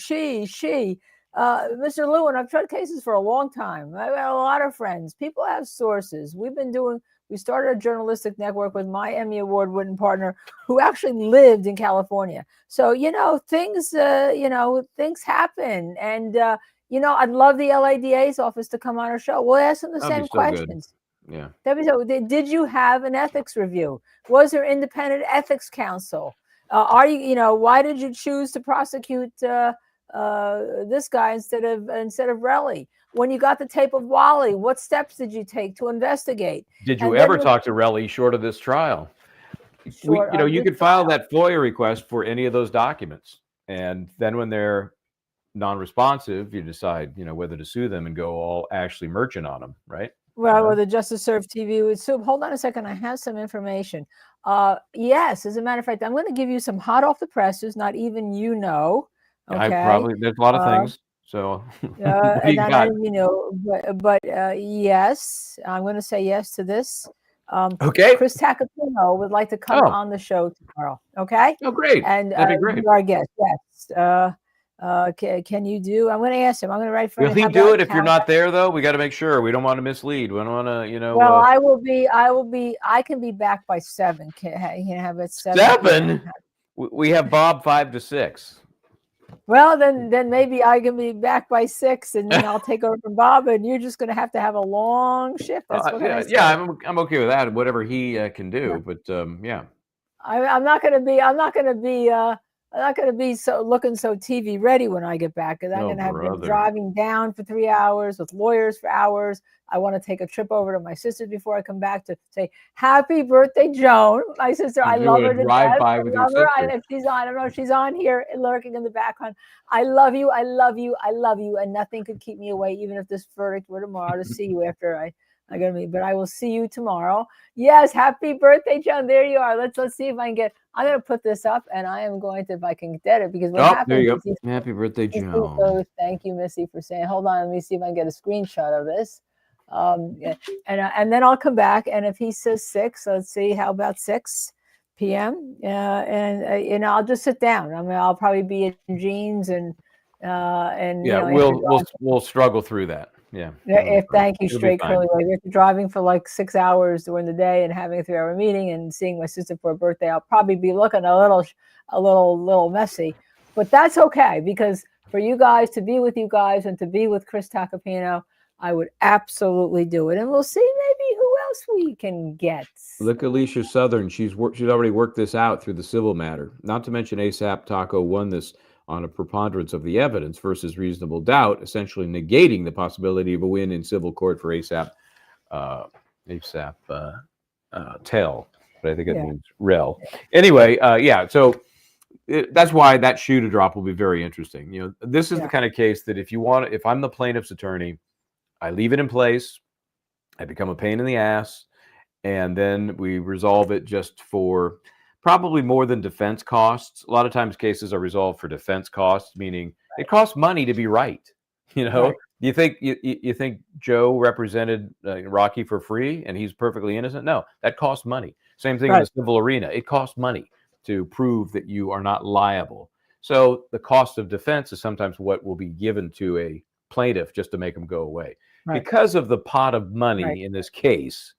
Mr. Lewin, I've tried cases for a long time. I've had a lot of friends. People have sources. We started a journalistic network with my Emmy Award-winning partner who actually lived in California. So, things happen. And, I'd love the LADA's office to come on our show. We'll ask them the same questions.
Yeah.
Did you have an ethics review? Was there independent ethics counsel? Why did you choose to prosecute this guy instead of Relli? when you got the tape of Wally, what steps did you take to investigate?
Did you
And
ever
then
talk to Relli short of this trial?
Short of
You
this
could file that FOIA request for any of those documents, and then when they're non-responsive, you decide, whether to sue them and go all actually merchant on them, right?
Well, or the Justice Serve TV would sue. Hold on a second. I have some information. Yes, as a matter of fact, I'm going to give you some hot off the presses, not even okay?
There's a lot of things. So what do you got?
Yes, I'm going to say yes to this.
Okay.
Chris Tacopina would like to come on the show tomorrow. Okay.
Oh, great.
And
That'd be great.
our guest. Yes. Can you do? I'm going to ask him. I'm going to write for him.
Will he do it if you're not there, though? We got to make sure. We don't want to mislead. We don't want to,
Well, I will be. I can be back by 7. Can have it 7?
7? We have Bob 5 to 6.
Well, then maybe I can be back by 6, and then I'll take over from Bob, and you're just going to have a long shift. That's what I say.
Yeah, I'm okay with that. Whatever he can do, but yeah.
I'm not going to be. I'm not going to be looking so TV ready when I get back, because I'm going to have been driving down for 3 hours with lawyers for hours. I want to take a trip over to my sister before I come back to say happy birthday, Joan. My sister, I love her to death. I love her. If she's on, I don't know if she's on here lurking in the background. I love you. I love you. I love you. And nothing could keep me away, even if this verdict were tomorrow, to see you after I got to meet. But I will see you tomorrow. Yes, happy birthday, Joan. There you are. Let's see if I can get. I'm going to put this up, and I am going to, if I can get it, because what happens.
There you go. Happy birthday, Joan.
So thank you, Missy, for saying. Hold on, let me see if I can get a screenshot of this. And then I'll come back, and if he says 6, let's see, how about 6 p.m. And I'll just sit down. I mean, I'll probably be in jeans and
yeah, we'll struggle through that. Yeah.
Thank you, straight curly way. If you're driving for like 6 hours during the day and having a 3-hour meeting and seeing my sister for a birthday, I'll probably be looking a little messy, but that's okay, because for you guys, to be with you guys and to be with Chris Tacopina, I would absolutely do it, and we'll see maybe who else we can get.
Look, Alicia Southern, she's already worked this out through the civil matter. Not to mention ASAP Taco won this on a preponderance of the evidence versus reasonable doubt, essentially negating the possibility of a win in civil court for ASAP Tell, but I think it means Rel. Anyway, so that's why that shoe to drop will be very interesting. This is the kind of case that if I'm the plaintiff's attorney, I leave it in place, I become a pain in the ass, and then we resolve it just for probably more than defense costs. A lot of times cases are resolved for defense costs, meaning it costs money to be right. Do you think Joe represented Rocky for free and he's perfectly innocent? No, that costs money. Same thing in the civil arena. It costs money to prove that you are not liable. So the cost of defense is sometimes what will be given to a plaintiff just to make them go away. Because of the pot of money in this case,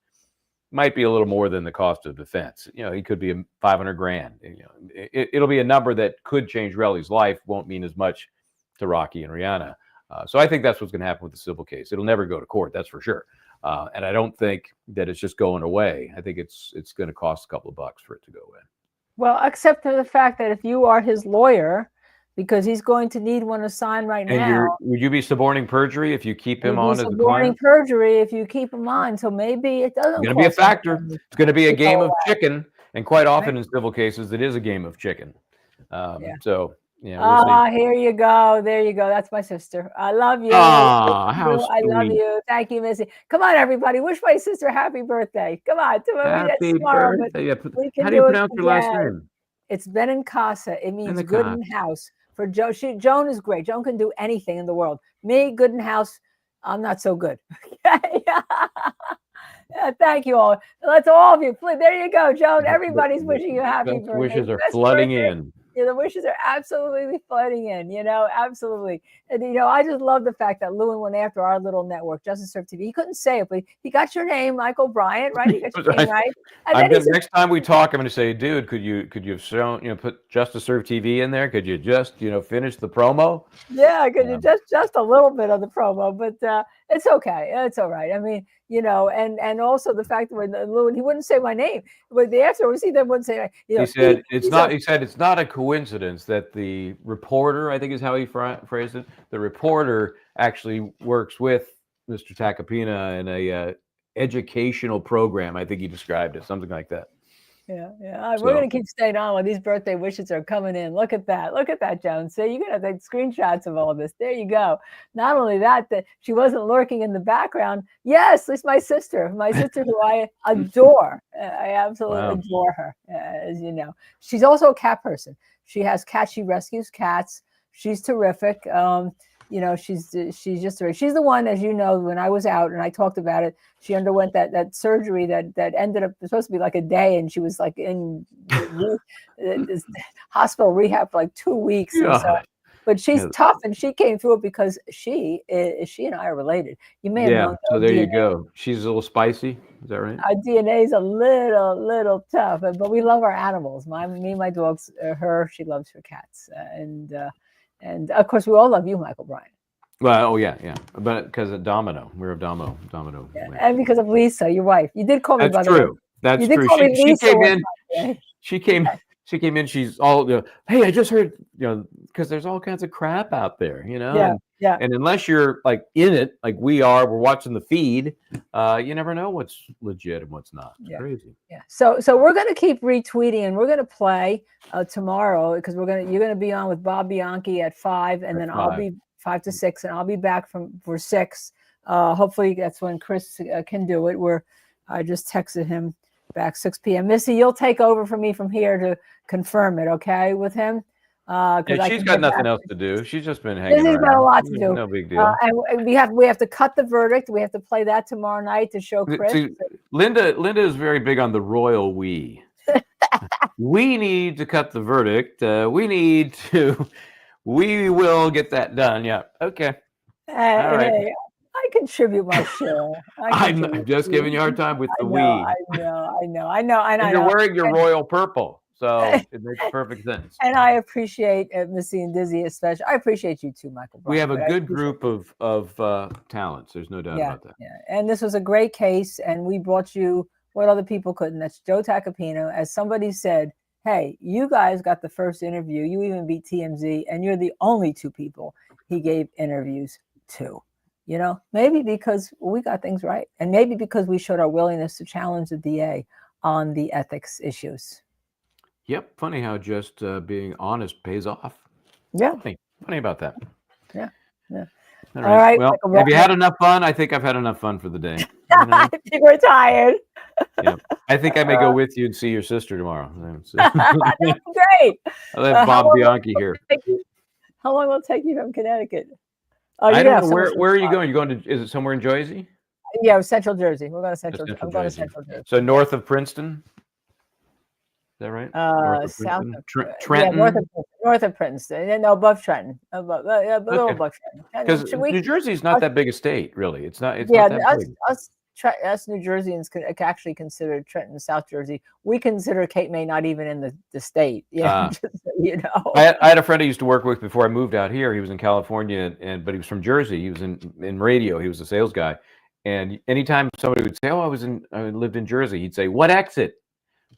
might be a little more than the cost of defense. He could be $500,000. It'll be a number that could change Relli's life. Won't mean as much to Rocky and Rihanna. So I think that's what's going to happen with the civil case. It'll never go to court, that's for sure. And I don't think that it's just going away. I think it's going to cost a couple of bucks for it to go away.
Well, except for the fact that if you are his lawyer, because he's going to need one assigned right now.
Would you be suborning perjury if you keep him on as a client?
Suborning perjury if you keep him on. So maybe it doesn't.
It's going to be a factor. It's going to be a game of chicken, and quite often in civil cases, it is a game of chicken. So we'll see.
Here you go. There you go. That's my sister. I love you.
How sweet.
I love you. Thank you, Missy. Come on, everybody. Wish my sister a happy birthday. Come on.
Happy birthday. How do you pronounce your last name?
It's Benincasa. It means good in house. For Joan is great. Joan can do anything in the world. Me, good in house, I'm not so good. Thank you all. Let's all of you. There you go, Joan. Everybody's wishing you a happy birthday.
Wishes are flooding in.
The wishes are absolutely flooding in, absolutely. And, I just love the fact that Lewin went after our little network, Justice Serve TV. He couldn't say it, but he got your name, Michael Bryant, right? He got your name right.
Next time we talk, I'm going to say, dude, could you have shown, put Justice Serve TV in there? Could you just, finish the promo?
Yeah, could you just a little bit of the promo, but It's okay. It's all right. I mean, and also the fact that when Lewin, he wouldn't say my name, but the afterwards he then wouldn't say,
he said it's not. He said it's not a coincidence that the reporter, I think is how he phrased it. The reporter actually works with Mr. Tacopina in a educational program. I think he described it, something like that.
Yeah. We're going to keep staying on when these birthday wishes are coming in. Look at that, Jones. See, you're going to take screenshots of all this. There you go. Not only that she wasn't lurking in the background. Yes, it's my sister who I adore. I absolutely adore her, as you know. She's also a cat person. She has cats. She rescues cats. She's terrific. She's just she's the one, as you know, when I was out and I talked about it, she underwent that surgery that ended up supposed to be like a day, and she was like in this hospital rehab for like 2 weeks. And so, but she's tough, and she came through it because she and I are related. You may have known.
So there you go. She's a little spicy. Is that right?
Our DNA is a little tough, but we love our animals. Me and my dogs. She loves her cats, and of course, we all love you, Michael Bryant.
Well, but because of Domino, we're a Domino.
Yeah. And because of Lisa, your wife. You did call me.
That's true. That's true. She came in. She's all, hey, I just heard, because there's all kinds of crap out there,
Yeah.
And unless you're like in it, like we are, we're watching the feed. You never know what's legit and what's not. It's crazy.
Yeah. So we're going to keep retweeting, and we're going to play tomorrow because you're going to be on with Bob Bianchi at 5, and then I'll be 5 to 6, and I'll be back for 6. Hopefully that's when Chris can do it. I just texted him back 6 p.m. Missy, you'll take over for me from here to confirm it, okay, with him.
She's got nothing else to do. She's just been hanging around.
She's got a lot to do.
No big deal.
And we have to cut the verdict. We have to play that tomorrow night to show Chris.
See, Linda is very big on the royal we. We need to cut the verdict. We will get that done. Yeah. Okay.
All right. Hey, I contribute my share.
I'm just giving you a hard time with the we.
I know. And
you're wearing your royal purple, so it makes perfect sense.
And I appreciate Missy and Dizzy especially. I appreciate you too, Michael Bryant.
We have a good group of talents. There's no doubt about that.
Yeah. And this was a great case, and we brought you what other people couldn't. That's Joe Tacopina. As somebody said, hey, you guys got the first interview. You even beat TMZ, and you're the only 2 people he gave interviews to. Maybe because we got things right, and maybe because we showed our willingness to challenge the DA on the ethics issues.
Yep. Funny how just being honest pays off.
Yeah.
Funny about that.
Yeah.
All right. Well, have you had enough fun? I think I've had enough fun for the day.
I think we're tired.
Yeah. I think I may go with you and see your sister tomorrow.
That's great.
I'll have Bob Bianchi here.
How long will it take you from Connecticut?
I don't know. Where are you going? Is it somewhere in Jersey?
Yeah, Central Jersey. We're going to Central Jersey. I'm going to Central Jersey.
So north of Princeton? Is that right?
South of
Trenton?
Yeah, north of Princeton. No, above Trenton. Above Trenton.
Because New Jersey is not that big a state, really. It's not that big.
Us New Jerseyans can actually consider Trenton South Jersey. We consider Cape May not even in the state. Just,
I had a friend I used to work with before I moved out here. He was in California, but he was from Jersey. He was in radio. He was a sales guy. And anytime somebody would say, "Oh, I lived in Jersey," he'd say, "What exit?"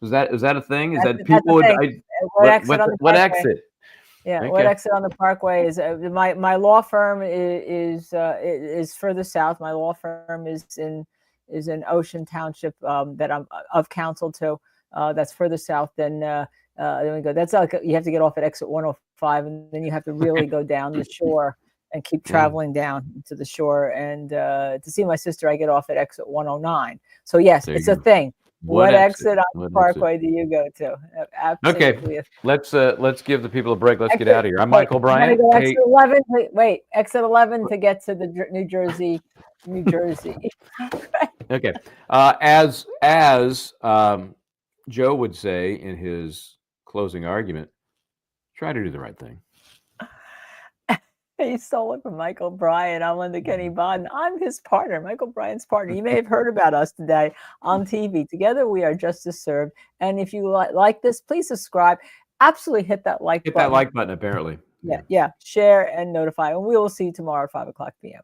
Was that a thing? Is that people would? What exit?
Yeah, what exit on the Parkway is? My law firm is further south. My law firm is in Ocean Township that I'm of counsel to. That's further south than we go. That's like you have to get off at exit 105, and then you have to really go down the shore and keep traveling down to the shore. And to see my sister, I get off at exit 109. So yes, it's a thing. What exit on the Parkway do you go to? Absolutely.
Okay, let's give the people a break. Let's get out of here. I'm Michael Bryant.
Go exit 11. Wait, exit 11 to get to the New Jersey.
Okay. As Joe would say in his closing argument, try to do the right thing.
He stole it from Michael Bryant. I'm Linda Kenney Baden. I'm his partner, Michael Bryant's partner. You may have heard about us today on TV. Together we are Justice Served. And if you like this, please subscribe. Absolutely hit that like button.
Hit that like button, apparently.
Yeah. Share and notify. And we will see you tomorrow at 5 o'clock p.m.